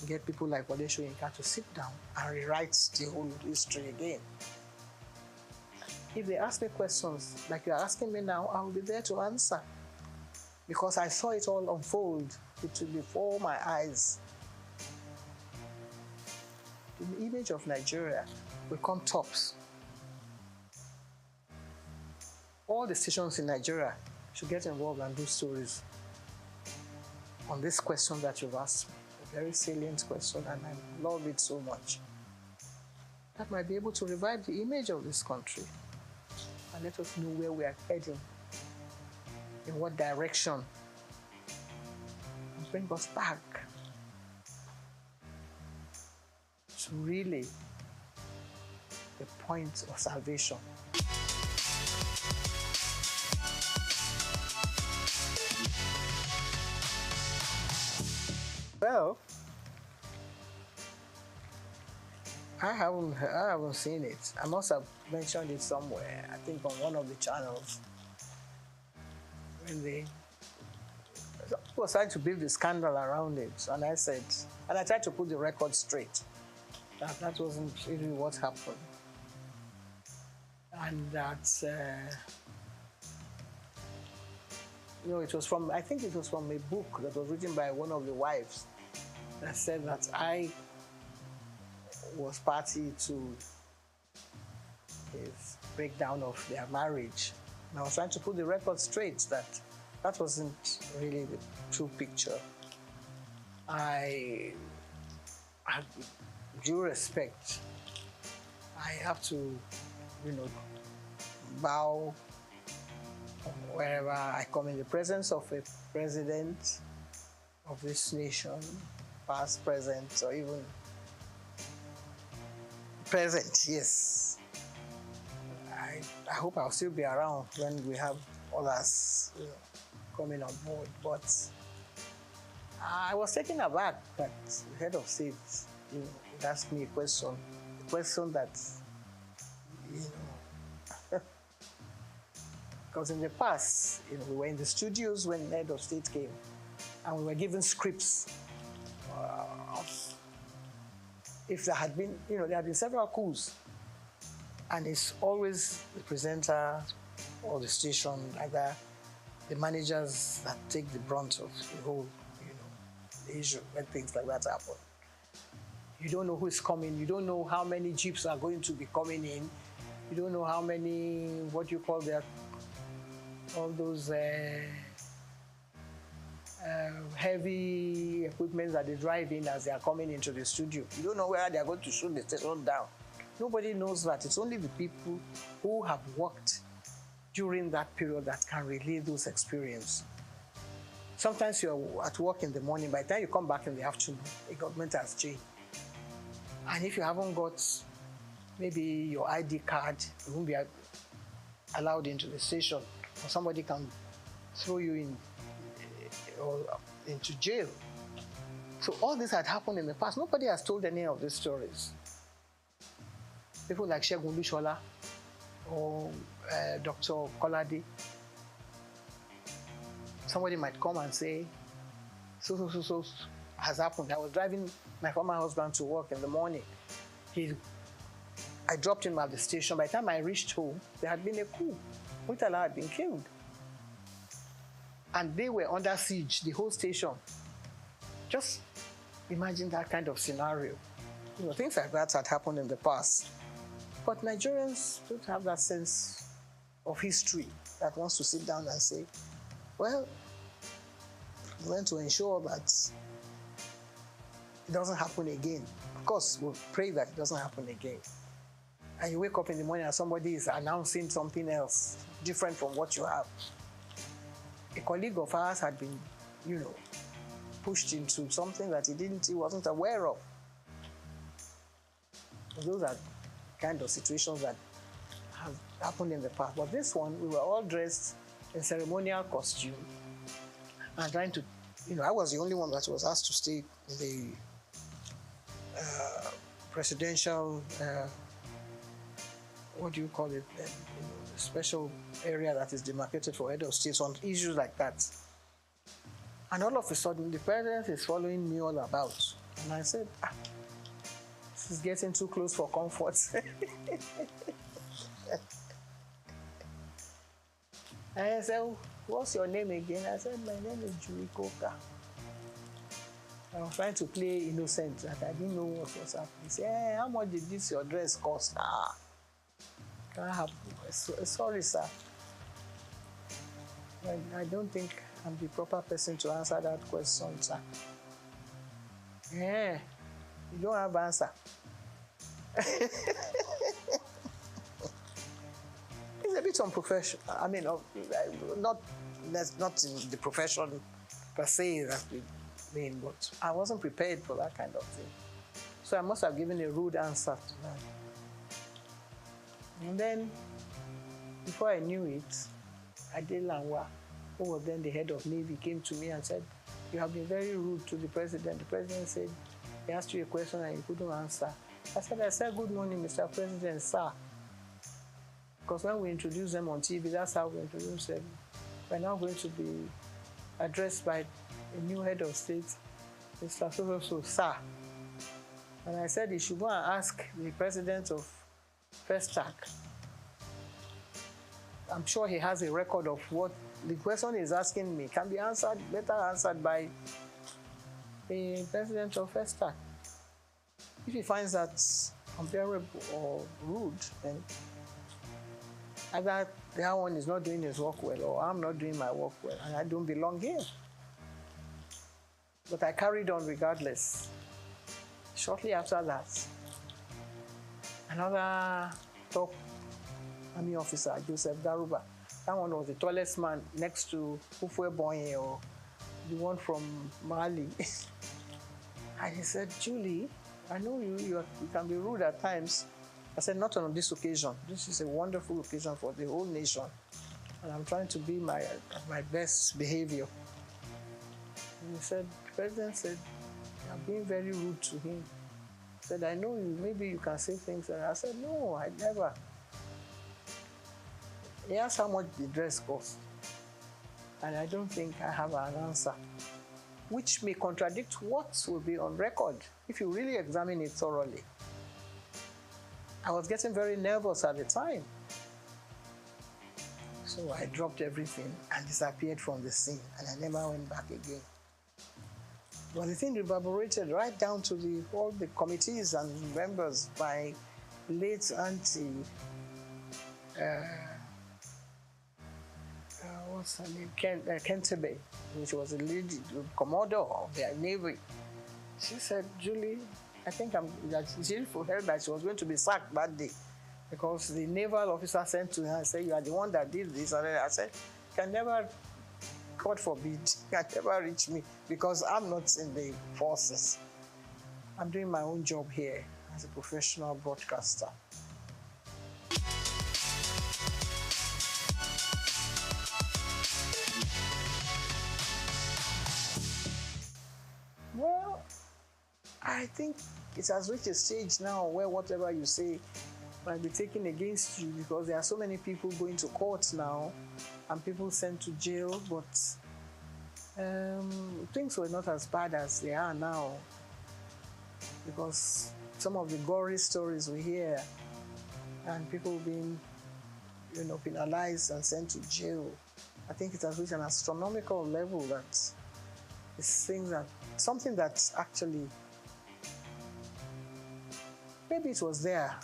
Get people like Wale Soyinka to sit down and rewrite the whole history again. If they ask me questions like you're asking me now, I will be there to answer. Because I saw it all unfold before my eyes. The image of Nigeria will come tops. All the stations in Nigeria should get involved and do stories on this question that you've asked me. Very salient question, and I love it so much. That might be able to revive the image of this country and let us know where we are heading, in what direction, and bring us back to really the point of salvation. Well, I haven't seen it. I must have mentioned it somewhere, I think on one of the channels. When they was trying to build the scandal around it, and I said, and I tried to put the record straight. That wasn't really what happened. And that, it was from, I think it was from a book that was written by one of the wives that said that I was party to his breakdown of their marriage. And I was trying to put the record straight that wasn't really the true picture. I have due respect. I have to, bow wherever I come in the presence of a president of this nation, past, present, or even present, yes. I hope I'll still be around when we have others, coming on board. But I was taken aback that the head of state, would ask me a question that, because in the past, we were in the studios when the head of state came, and we were given scripts. If there had been, there had been several coups, and it's always the presenter or the station, either the managers that take the brunt of the whole, the issue when things like that happen. You don't know who's coming. You don't know how many jeeps are going to be coming in. You don't know how many, what you call all those heavy equipment that they drive in as they are coming into the studio. You don't know where they are going to shoot the station down. Nobody knows that. It's only the people who have worked during that period that can relay those experiences. Sometimes you're at work in the morning. By the time you come back in the afternoon, the government has changed. And if you haven't got maybe your ID card, you won't be allowed into the station, or somebody can throw you in or into jail. So all this had happened in the past. Nobody has told any of these stories. People like Segun Lushola or Dr. Kolade. Somebody might come and say, so has happened. I was driving my former husband to work in the morning. I dropped him at the station. By the time I reached home, there had been a coup. Murtala had been killed. And they were under siege, the whole station. Just imagine that kind of scenario. Things like that had happened in the past. But Nigerians don't have that sense of history that wants to sit down and say, well, we want to ensure that it doesn't happen again. Of course, we'll pray that it doesn't happen again. And you wake up in the morning and somebody is announcing something else, different from what you have. A colleague of ours had been, pushed into something that he wasn't aware of. Those are kind of situations that have happened in the past. But this one, we were all dressed in ceremonial costume and trying to, I was the only one that was asked to stay in the presidential, what do you call it, special area that is demarcated for head of states on issues like that. And all of a sudden, the president is following me all about. And I said, this is getting too close for comfort. And I said, what's your name again? I said, my name is Julie Coker. I was trying to play innocent, that I didn't know what was happening. He said, hey, how much did your dress cost? Can I have, sorry, sir. I don't think I'm the proper person to answer that question, sir. Yeah, you don't have answer. It's a bit unprofessional. I mean, not in the profession per se that we mean, but I wasn't prepared for that kind of thing. So I must have given a rude answer to that. And then, before I knew it, Ade Lanwa, who was then the head of Navy, came to me and said, you have been very rude to the president. The president said, he asked you a question and you couldn't answer. I said, good morning, Mr. President, sir. Because when we introduce them on TV, that's how we introduce them. We're now going to be addressed by a new head of state, Mr. So, sir. And I said he should go and ask the president of SOUQ. I'm sure he has a record of what the question he's asking me can be answered, better answered by the president of SOUQ. If he finds that unbearable or rude, then either that one is not doing his work well or I'm not doing my work well and I don't belong here. But I carried on regardless. Shortly after that, another top army officer, Joseph Garuba, that one was the tallest man next to Ufwe Bonye, or the one from Mali. And he said, Julie, I know you can be rude at times, I said, not on this occasion. This is a wonderful occasion for the whole nation. And I'm trying to be my best behavior. And he said, the president said, I'm being very rude to him. He said, I know you, maybe you can say things. And I said, no, I never. He asked how much the dress cost. And I don't think I have an answer, which may contradict what will be on record if you really examine it thoroughly. I was getting very nervous at the time. So I dropped everything and disappeared from the scene, and I never went back again. But the thing reverberated right down to all the committees and members. My late auntie, what's her name? Kentebe, which was a lady, commodore of their navy. She said, Julie, I think she heard that she was going to be sacked that day because the naval officer sent to her and said, you are the one that did this. And I said, can never, God forbid, can never reach me because I'm not in the forces. I'm doing my own job here as a professional broadcaster. Well, I think it has reached a stage now where whatever you say might be taken against you because there are so many people going to court now and people sent to jail, but things were not as bad as they are now because some of the gory stories we hear and people being, penalized and sent to jail, I think it has reached an astronomical level that it's something that's actually, maybe it was there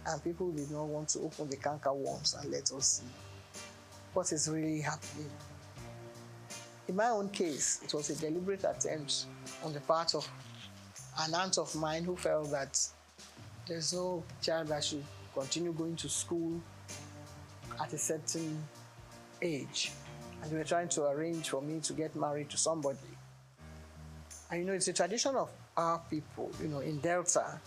and people did not want to open the canker worms and let us see what is really happening. In my own case, it was a deliberate attempt on the part of an aunt of mine who felt that there's no child that should continue going to school at a certain age. And they were trying to arrange for me to get married to somebody. And it's a tradition of our people, in Delta,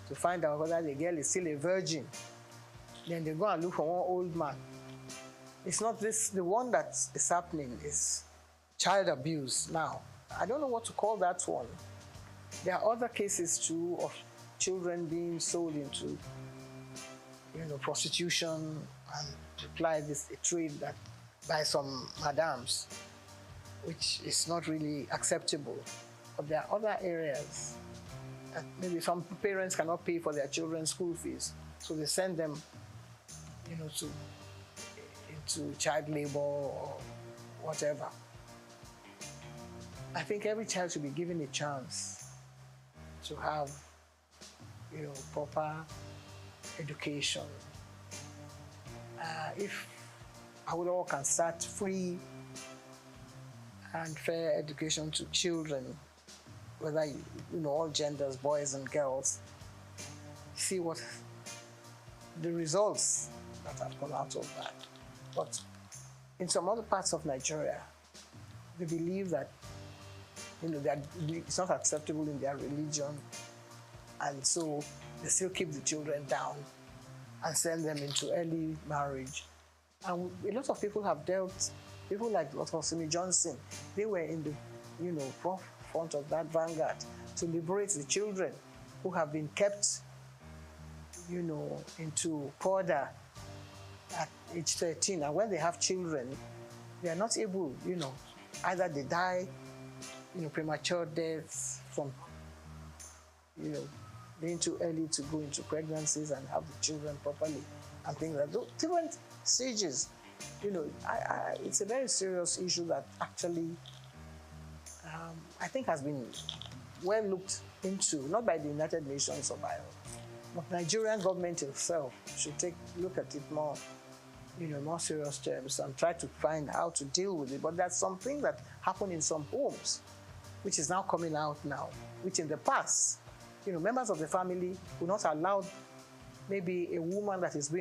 to find out whether the girl is still a virgin. Then they go and look for one old man. It's not this, the one that is happening is child abuse now. I don't know what to call that one. There are other cases too of children being sold into, prostitution and apply this a trade that by some madams, which is not really acceptable. But there are other areas that maybe some parents cannot pay for their children's school fees, so they send them, into child labor or whatever. I think every child should be given a chance to have, proper education. If Awolowo can start free and fair education to children, whether all genders, boys and girls, see what the results that have come out of that. But in some other parts of Nigeria, they believe that that it's not acceptable in their religion, and so they still keep the children down and send them into early marriage. And a lot of people have dealt, people like Dr. Simi Johnson, they were in the front of that vanguard to liberate the children who have been kept, into Porda at age 13. And when they have children, they are not able, either they die, premature deaths from, being too early to go into pregnancies and have the children properly and things like that. Different stages, it's a very serious issue that actually I think has been well looked into, not by the United Nations or by, but Nigerian government itself should look at it more, more serious terms and try to find how to deal with it. But there's something that happened in some homes, which is now coming out now, which in the past, members of the family would not allow maybe a woman that is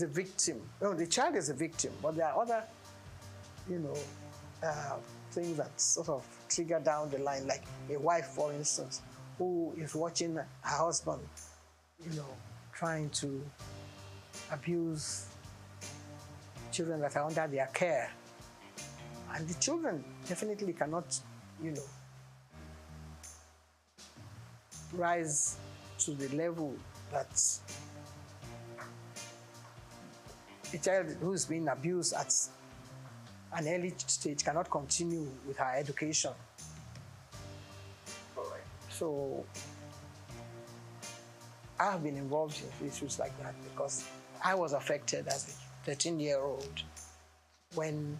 a victim. The child is a victim, but there are other, things that sort of trigger down the line, like a wife, for instance, who is watching her husband, trying to abuse children that are under their care. And the children definitely cannot, rise to the level that a child who is being abused at an early stage cannot continue with her education. So I have been involved in issues like that because I was affected as a 13-year-old when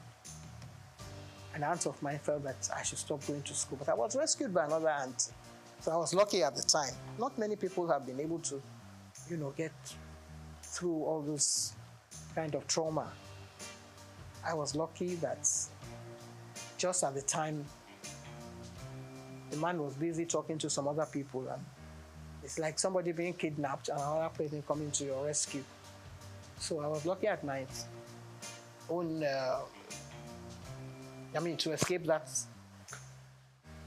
an aunt of mine felt that I should stop going to school. But I was rescued by another aunt. So I was lucky at the time. Not many people have been able to, get through all this kind of trauma. I was lucky that just at the time, the man was busy talking to some other people, and it's like somebody being kidnapped and another person coming to your rescue. So I was lucky at my own, to escape that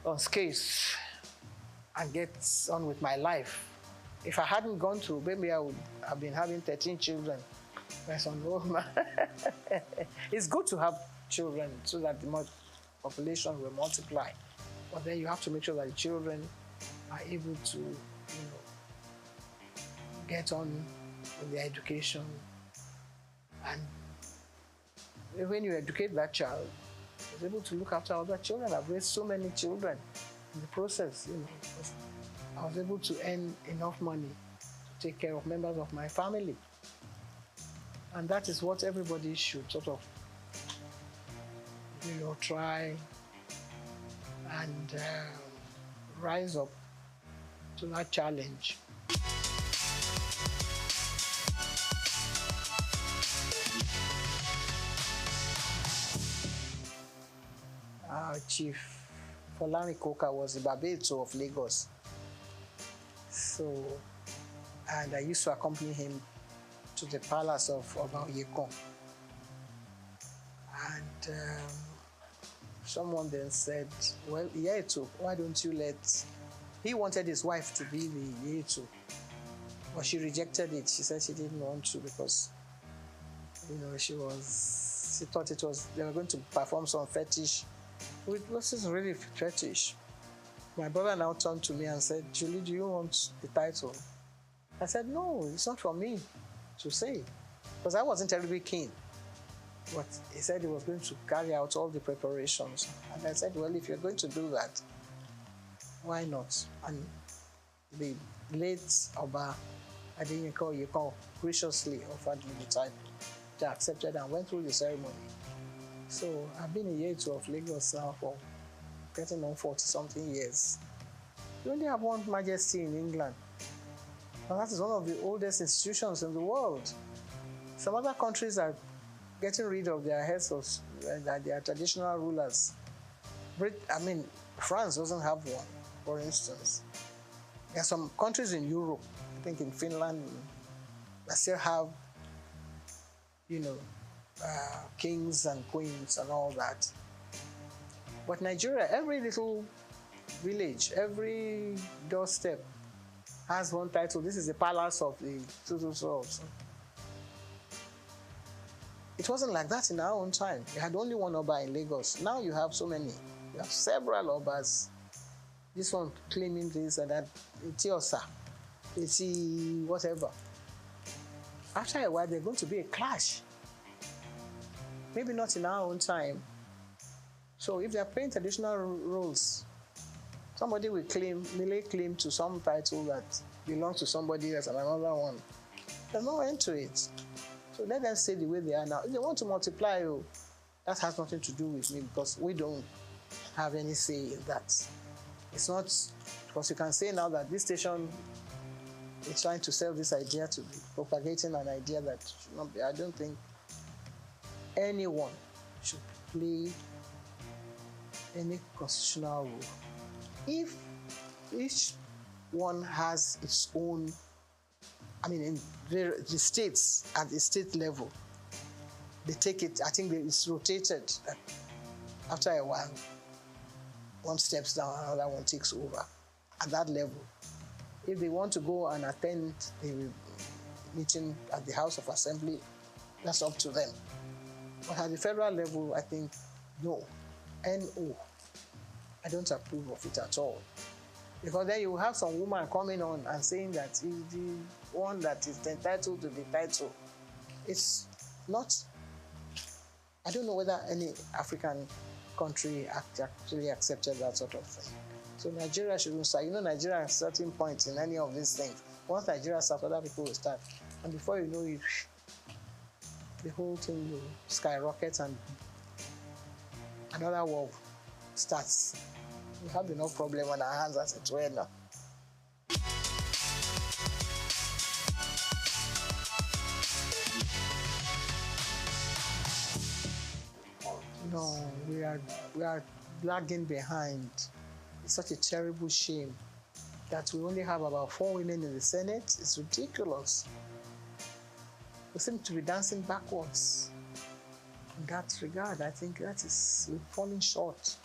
unscathed and get on with my life. If I hadn't gone through, maybe I would have been having 13 children. It's good to have children so that the population will multiply. But then you have to make sure that the children are able to, get on with their education. And when you educate that child, you're able to look after other children. I've raised so many children in the process, because I was able to earn enough money to take care of members of my family. And that is what everybody should sort of, try and rise up to that challenge. Our chief, Folami Koka, was the Babeto of Lagos. So, and I used to accompany him to the palace of Obaoyekon. And someone then said, well, Yeto, why don't you let... He wanted his wife to be the Yeto, but she rejected it. She said she didn't want to because, she thought they were going to perform some fetish. It wasn't really fetish. My brother now turned to me and said, Julie, do you want the title? I said, no, it's not for me to say, because I wasn't terribly keen. But he said he was going to carry out all the preparations. And I said, well, if you're going to do that, why not? And the late Oba Adeyinka graciously offered me the title. I accepted and went through the ceremony. So I've been a Yeto of Lagos now for getting on 40-something years. We only have one majesty in England. And that is one of the oldest institutions in the world. Some other countries are getting rid of their heads of their traditional rulers. France doesn't have one, for instance. There are some countries in Europe, I think in Finland, that still have, kings and queens and all that. But Nigeria, every little village, every doorstep has one title. This is the palace of the so. It wasn't like that in our own time. You had only one Oba in Lagos. Now you have so many. You have several Obas. This one claiming this and that. Etiosa, whatever. After a while, there's going to be a clash. Maybe not in our own time. So if they're playing traditional roles, somebody will lay claim to some title that belongs to somebody else and another one. There's no end to it. So let them stay the way they are now. If they want to multiply, that has nothing to do with me because we don't have any say in that. It's not, because you can say now that this station is trying to sell this idea to be propagating an idea that should not be. I don't think anyone should play any constitutional role. If each one has its own, in the states, at the state level, they take it, I think it's rotated. After a while, one steps down, another one takes over. At that level, If they want to go and attend the meeting at the House of Assembly, that's up to them. But at the federal level, I think, no. No. I don't approve of it at all. Because then you will have some woman coming on and saying that he's the one that is entitled to the title. It's not. I don't know whether any African country actually accepted that sort of thing. So Nigeria shouldn't start. You know, Nigeria at certain points in any of these things. Once Nigeria starts, other people will start. And before you know it, the whole thing will skyrocket and another war starts. We have enough problem on our hands as it were now. No, we are lagging behind. It's such a terrible shame that we only have about 4 women in the Senate. It's ridiculous. We seem to be dancing backwards. In that regard, I think we're falling short.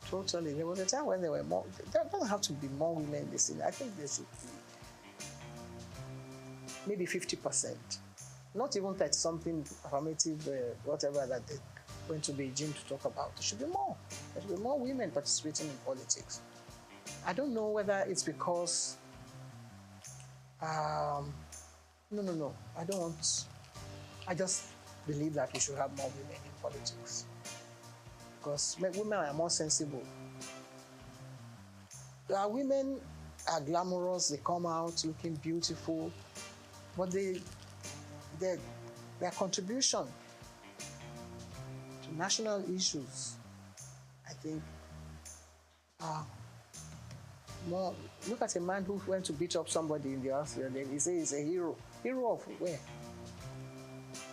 Totally. There was a time when there were more. There doesn't have to be more women in the Senate. I think there should be maybe 50%. Not even 30-something affirmative, whatever that they're going to Beijing to talk about. There should be more. There should be more women participating in politics. I don't know whether it's because. No. I don't want. I just believe that we should have more women in politics. Because women are more sensible. Women are glamorous, they come out looking beautiful, but their contribution to national issues, I think, more. Look at a man who went to beat up somebody in the house, and he says he's a hero. Hero of where?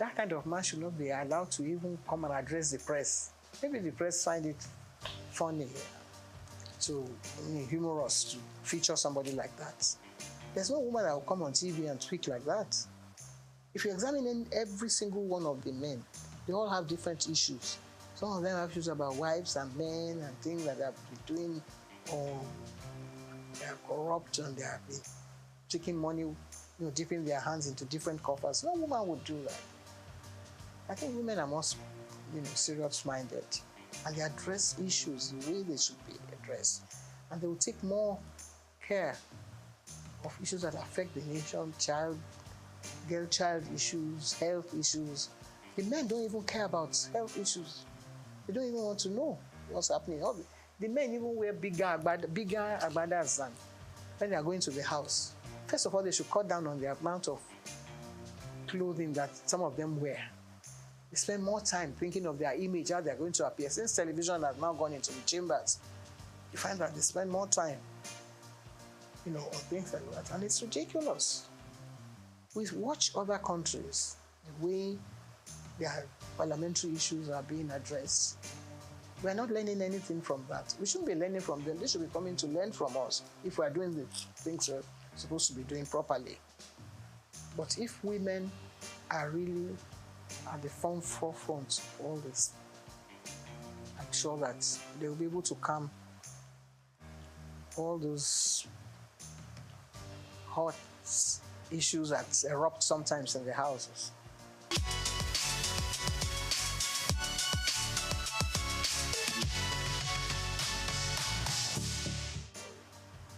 That kind of man should not be allowed to even come and address the press. Maybe the press find it funny, humorous to feature somebody like that. There's no woman that will come on TV and speak like that. If you examine every single one of the men, they all have different issues. Some of them have issues about wives and men and things that they have been doing, or they are corrupt and they have been taking money, dipping their hands into different coffers. No woman would do that. I think women are more, serious-minded, and they address issues the way they should be addressed, and they will take more care of issues that affect the nation, girl-child issues, health issues. The men don't even care about health issues. They don't even want to know what's happening. The men even wear bigger agbadas than when they are going to the house. First of all, they should cut down on the amount of clothing that some of them wear. They spend more time thinking of their image, how they're going to appear. Since television has now gone into the chambers, you find that they spend more time, on things like that. And it's ridiculous. We watch other countries, the way their parliamentary issues are being addressed. We're not learning anything from that. We shouldn't be learning from them. They should be coming to learn from us if we're doing the things we're supposed to be doing properly. But if women are really at the forefront of all this, I'm sure that they will be able to calm all those hot issues that erupt sometimes in the houses.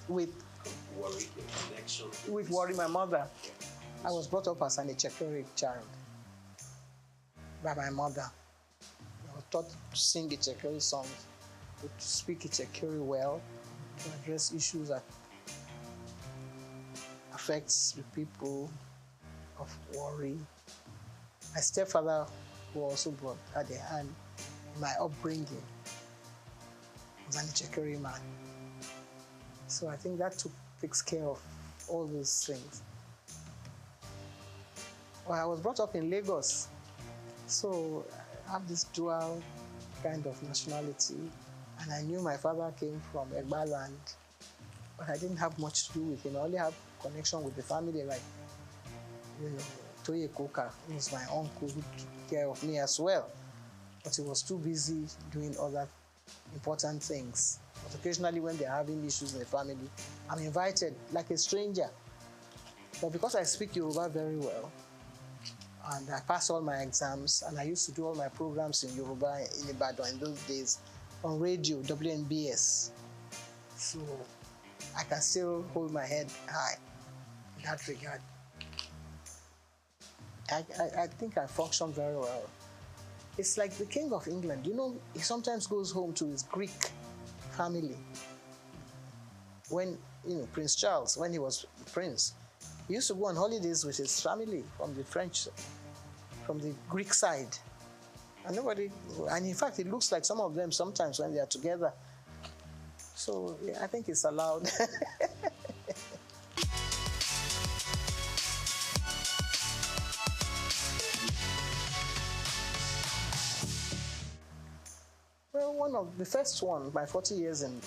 With worry, my mother. I was brought up as an Echekere child by my mother. I was taught to sing Echekere songs, to speak Echekere well, to address issues that affects the people of worry. My stepfather, who also had a hand in my upbringing, was an Echekere man. So I think that takes care of all those things. Well, I was brought up in Lagos, so I have this dual kind of nationality, and I knew my father came from Egba land, but I didn't have much to do with him. I only have connection with the family, like, Toye Koka, who was my uncle, who took care of me as well, but he was too busy doing other important things. But occasionally when they're having issues in the family, I'm invited like a stranger. But because I speak Yoruba very well, and I pass all my exams, and I used to do all my programs in Yoruba in Ibadan in those days on radio, WNBS. So I can still hold my head high in that regard. I think I function very well. It's like the King of England. You know, he sometimes goes home to his Greek family. When, you know, Prince Charles, when he was prince, he used to go on holidays with his family from the Greek side. And in fact, it looks like some of them sometimes when they are together. So yeah, I think it's allowed. Well, one of the first one, my 40 years in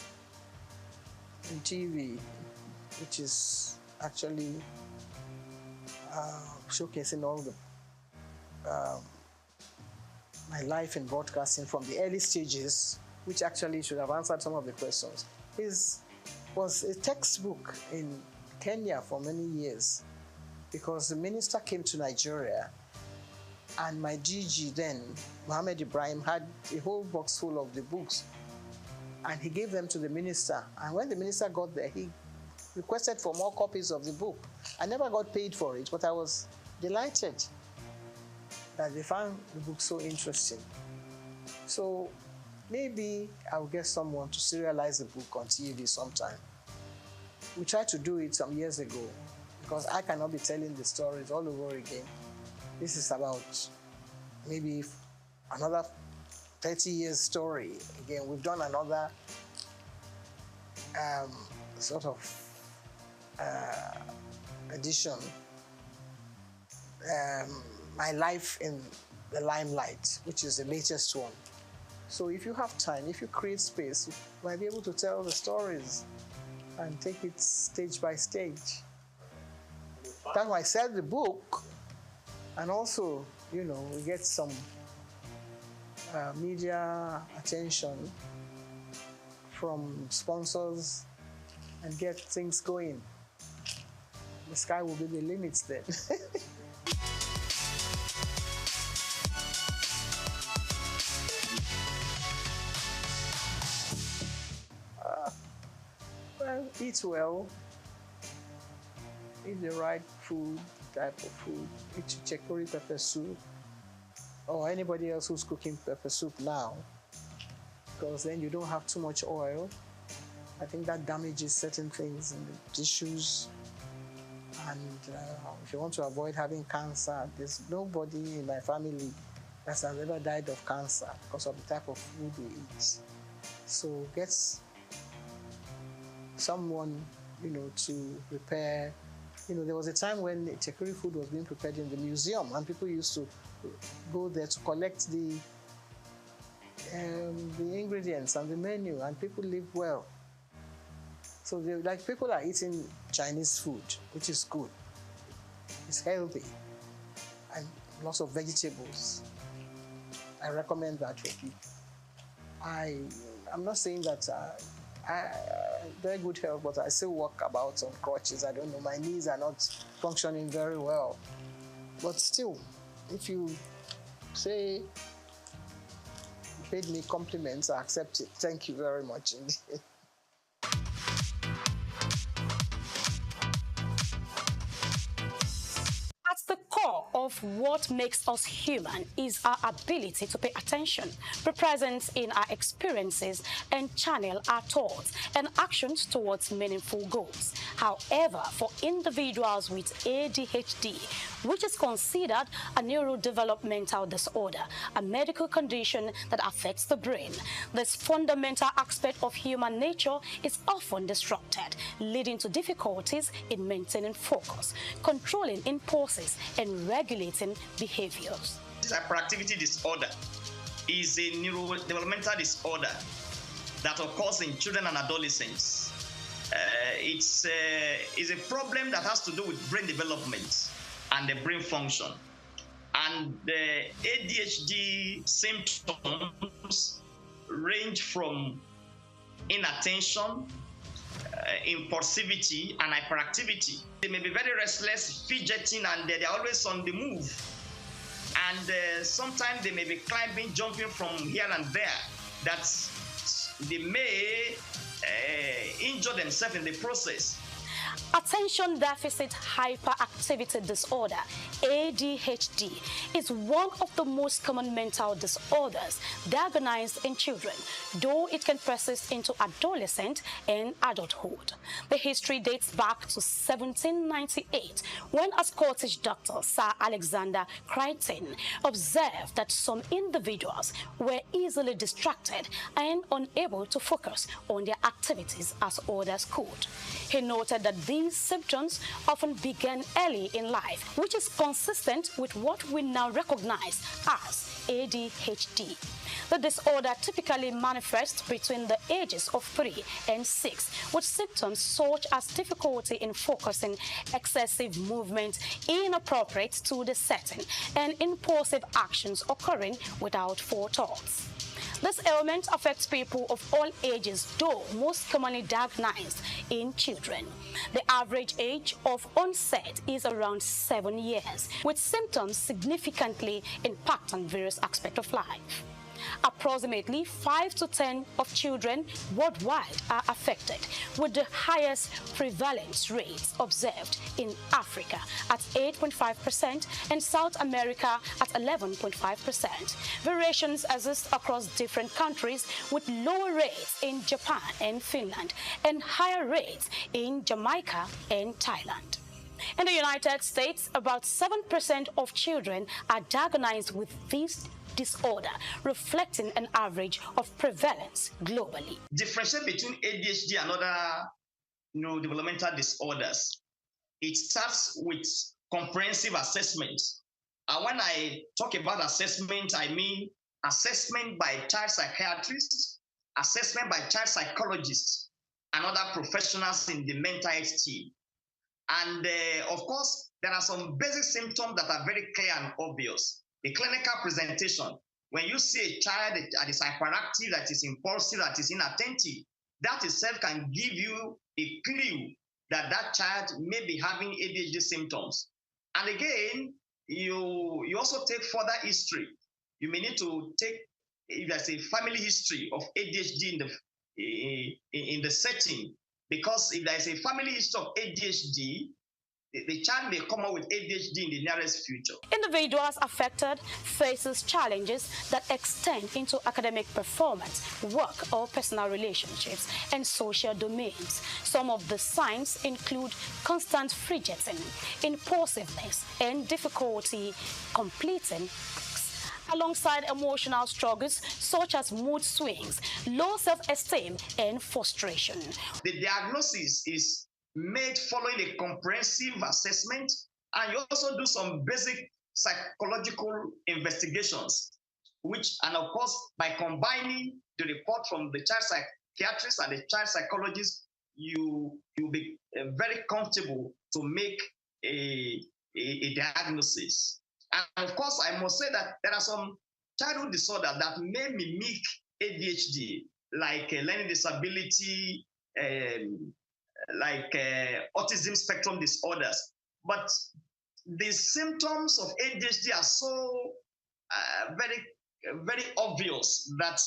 TV, which is actually showcasing all the my life in broadcasting from the early stages, which actually should have answered some of the questions, was a textbook in Kenya for many years, because the minister came to Nigeria, and my DG then, Mohammed Ibrahim, had a whole box full of the books, and he gave them to the minister. And when the minister got there, he requested for more copies of the book. I never got paid for it, but I was delighted that they found the book so interesting. So maybe I'll get someone to serialize the book on TV sometime. We tried to do it some years ago, because I cannot be telling the stories all over again. This is about maybe another 30 years story. Again, we've done another sort of edition. My Life in the Limelight, which is the latest one. So if you have time, if you create space, you might be able to tell the stories and take it stage by stage. That's why I said the book, and also, you know, we get some media attention from sponsors and get things going. The sky will be the limit then. Well, eat well, eat the right food, type of food, eat chicory pepper soup, or anybody else who's cooking pepper soup now, because then you don't have too much oil. I think that damages certain things in the tissues. And if you want to avoid having cancer, there's nobody in my family that has ever died of cancer because of the type of food we eat. So get someone, you know, to prepare. You know, there was a time when chicory food was being prepared in the museum, and people used to go there to collect the ingredients and the menu, and people lived well. So like people are eating Chinese food, which is good. It's healthy, and lots of vegetables. I recommend that for people. I'm not saying that very good health, but I still walk about on crutches. I don't know, my knees are not functioning very well. But still, if you say you paid me compliments, I accept it. Thank you very much indeed. The core of what makes us human is our ability to pay attention, be present in our experiences, and channel our thoughts and actions towards meaningful goals. However, for individuals with ADHD, which is considered a neurodevelopmental disorder, a medical condition that affects the brain, this fundamental aspect of human nature is often disrupted, leading to difficulties in maintaining focus, controlling impulses, and regulating behaviors. Hyperactivity disorder is a neurodevelopmental disorder that occurs in children and adolescents. It's a problem that has to do with brain development and the brain function. And the ADHD symptoms range from inattention, impulsivity, and hyperactivity. They may be very restless, fidgeting, and they're always on the move. And sometimes they may be climbing, jumping from here and there. That they may injure themselves in the process. Attention Deficit Hyperactivity Disorder, ADHD, is one of the most common mental disorders diagnosed in children, though it can persist into adolescence and adulthood. The history dates back to 1798, when a Scottish doctor, Sir Alexander Crichton, observed that some individuals were easily distracted and unable to focus on their activities as others could. He noted that these symptoms often began early in life, which is consistent with what we now recognize as ADHD. The disorder typically manifests between the ages of 3 and 6, with symptoms such as difficulty in focusing, excessive movement inappropriate to the setting, and impulsive actions occurring without forethoughts. This ailment affects people of all ages, though most commonly diagnosed in children. The average age of onset is around 7 years, with symptoms significantly impacting various aspects of life. Approximately 5 to 10 of children worldwide are affected, with the highest prevalence rates observed in Africa at 8.5% and South America at 11.5%. Variations exist across different countries, with lower rates in Japan and Finland and higher rates in Jamaica and Thailand. In the United States, about 7% of children are diagnosed with this disorder, reflecting an average of prevalence globally. Differentiate between ADHD and other developmental disorders. It starts with comprehensive assessment. And when I talk about assessment, I mean assessment by child psychiatrists, assessment by child psychologists, and other professionals in the mental health team. And of course, there are some basic symptoms that are very clear and obvious. The clinical presentation, when you see a child that is hyperactive, that is impulsive, that is inattentive, that itself can give you a clue that that child may be having ADHD symptoms. And again, you also take further history. You may need to take, if there's a family history of ADHD in the setting, because if there is a family history of ADHD, the child may come out with ADHD in the nearest future. Individuals affected faces challenges that extend into academic performance, work or personal relationships, and social domains. Some of the signs include constant fidgeting, impulsiveness, and difficulty completing, alongside emotional struggles such as mood swings, low self-esteem, and frustration. The diagnosis is made following a comprehensive assessment, and you also do some basic psychological investigations, and of course, by combining the report from the child psychiatrist and the child psychologist, you'll be very comfortable to make a diagnosis. And of course, I must say that there are some childhood disorders that may mimic ADHD, like learning disability, like autism spectrum disorders. But the symptoms of ADHD are so very obvious that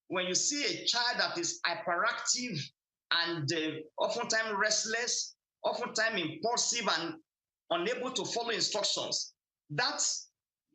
when you see a child that is hyperactive and oftentimes restless, oftentimes impulsive and unable to follow instructions, that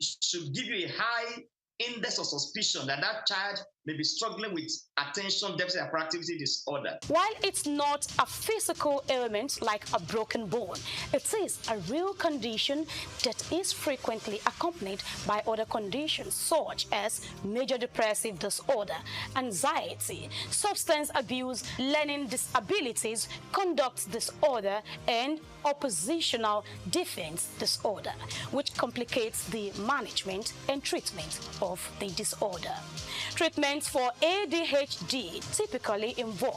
should give you a high index of suspicion that that child may be struggling with attention deficit hyperactivity disorder. While it's not a physical ailment like a broken bone, it is a real condition that is frequently accompanied by other conditions such as major depressive disorder, anxiety, substance abuse, learning disabilities, conduct disorder, and oppositional defense disorder, which complicates the management and treatment of the disorder. Treatments for ADHD typically involve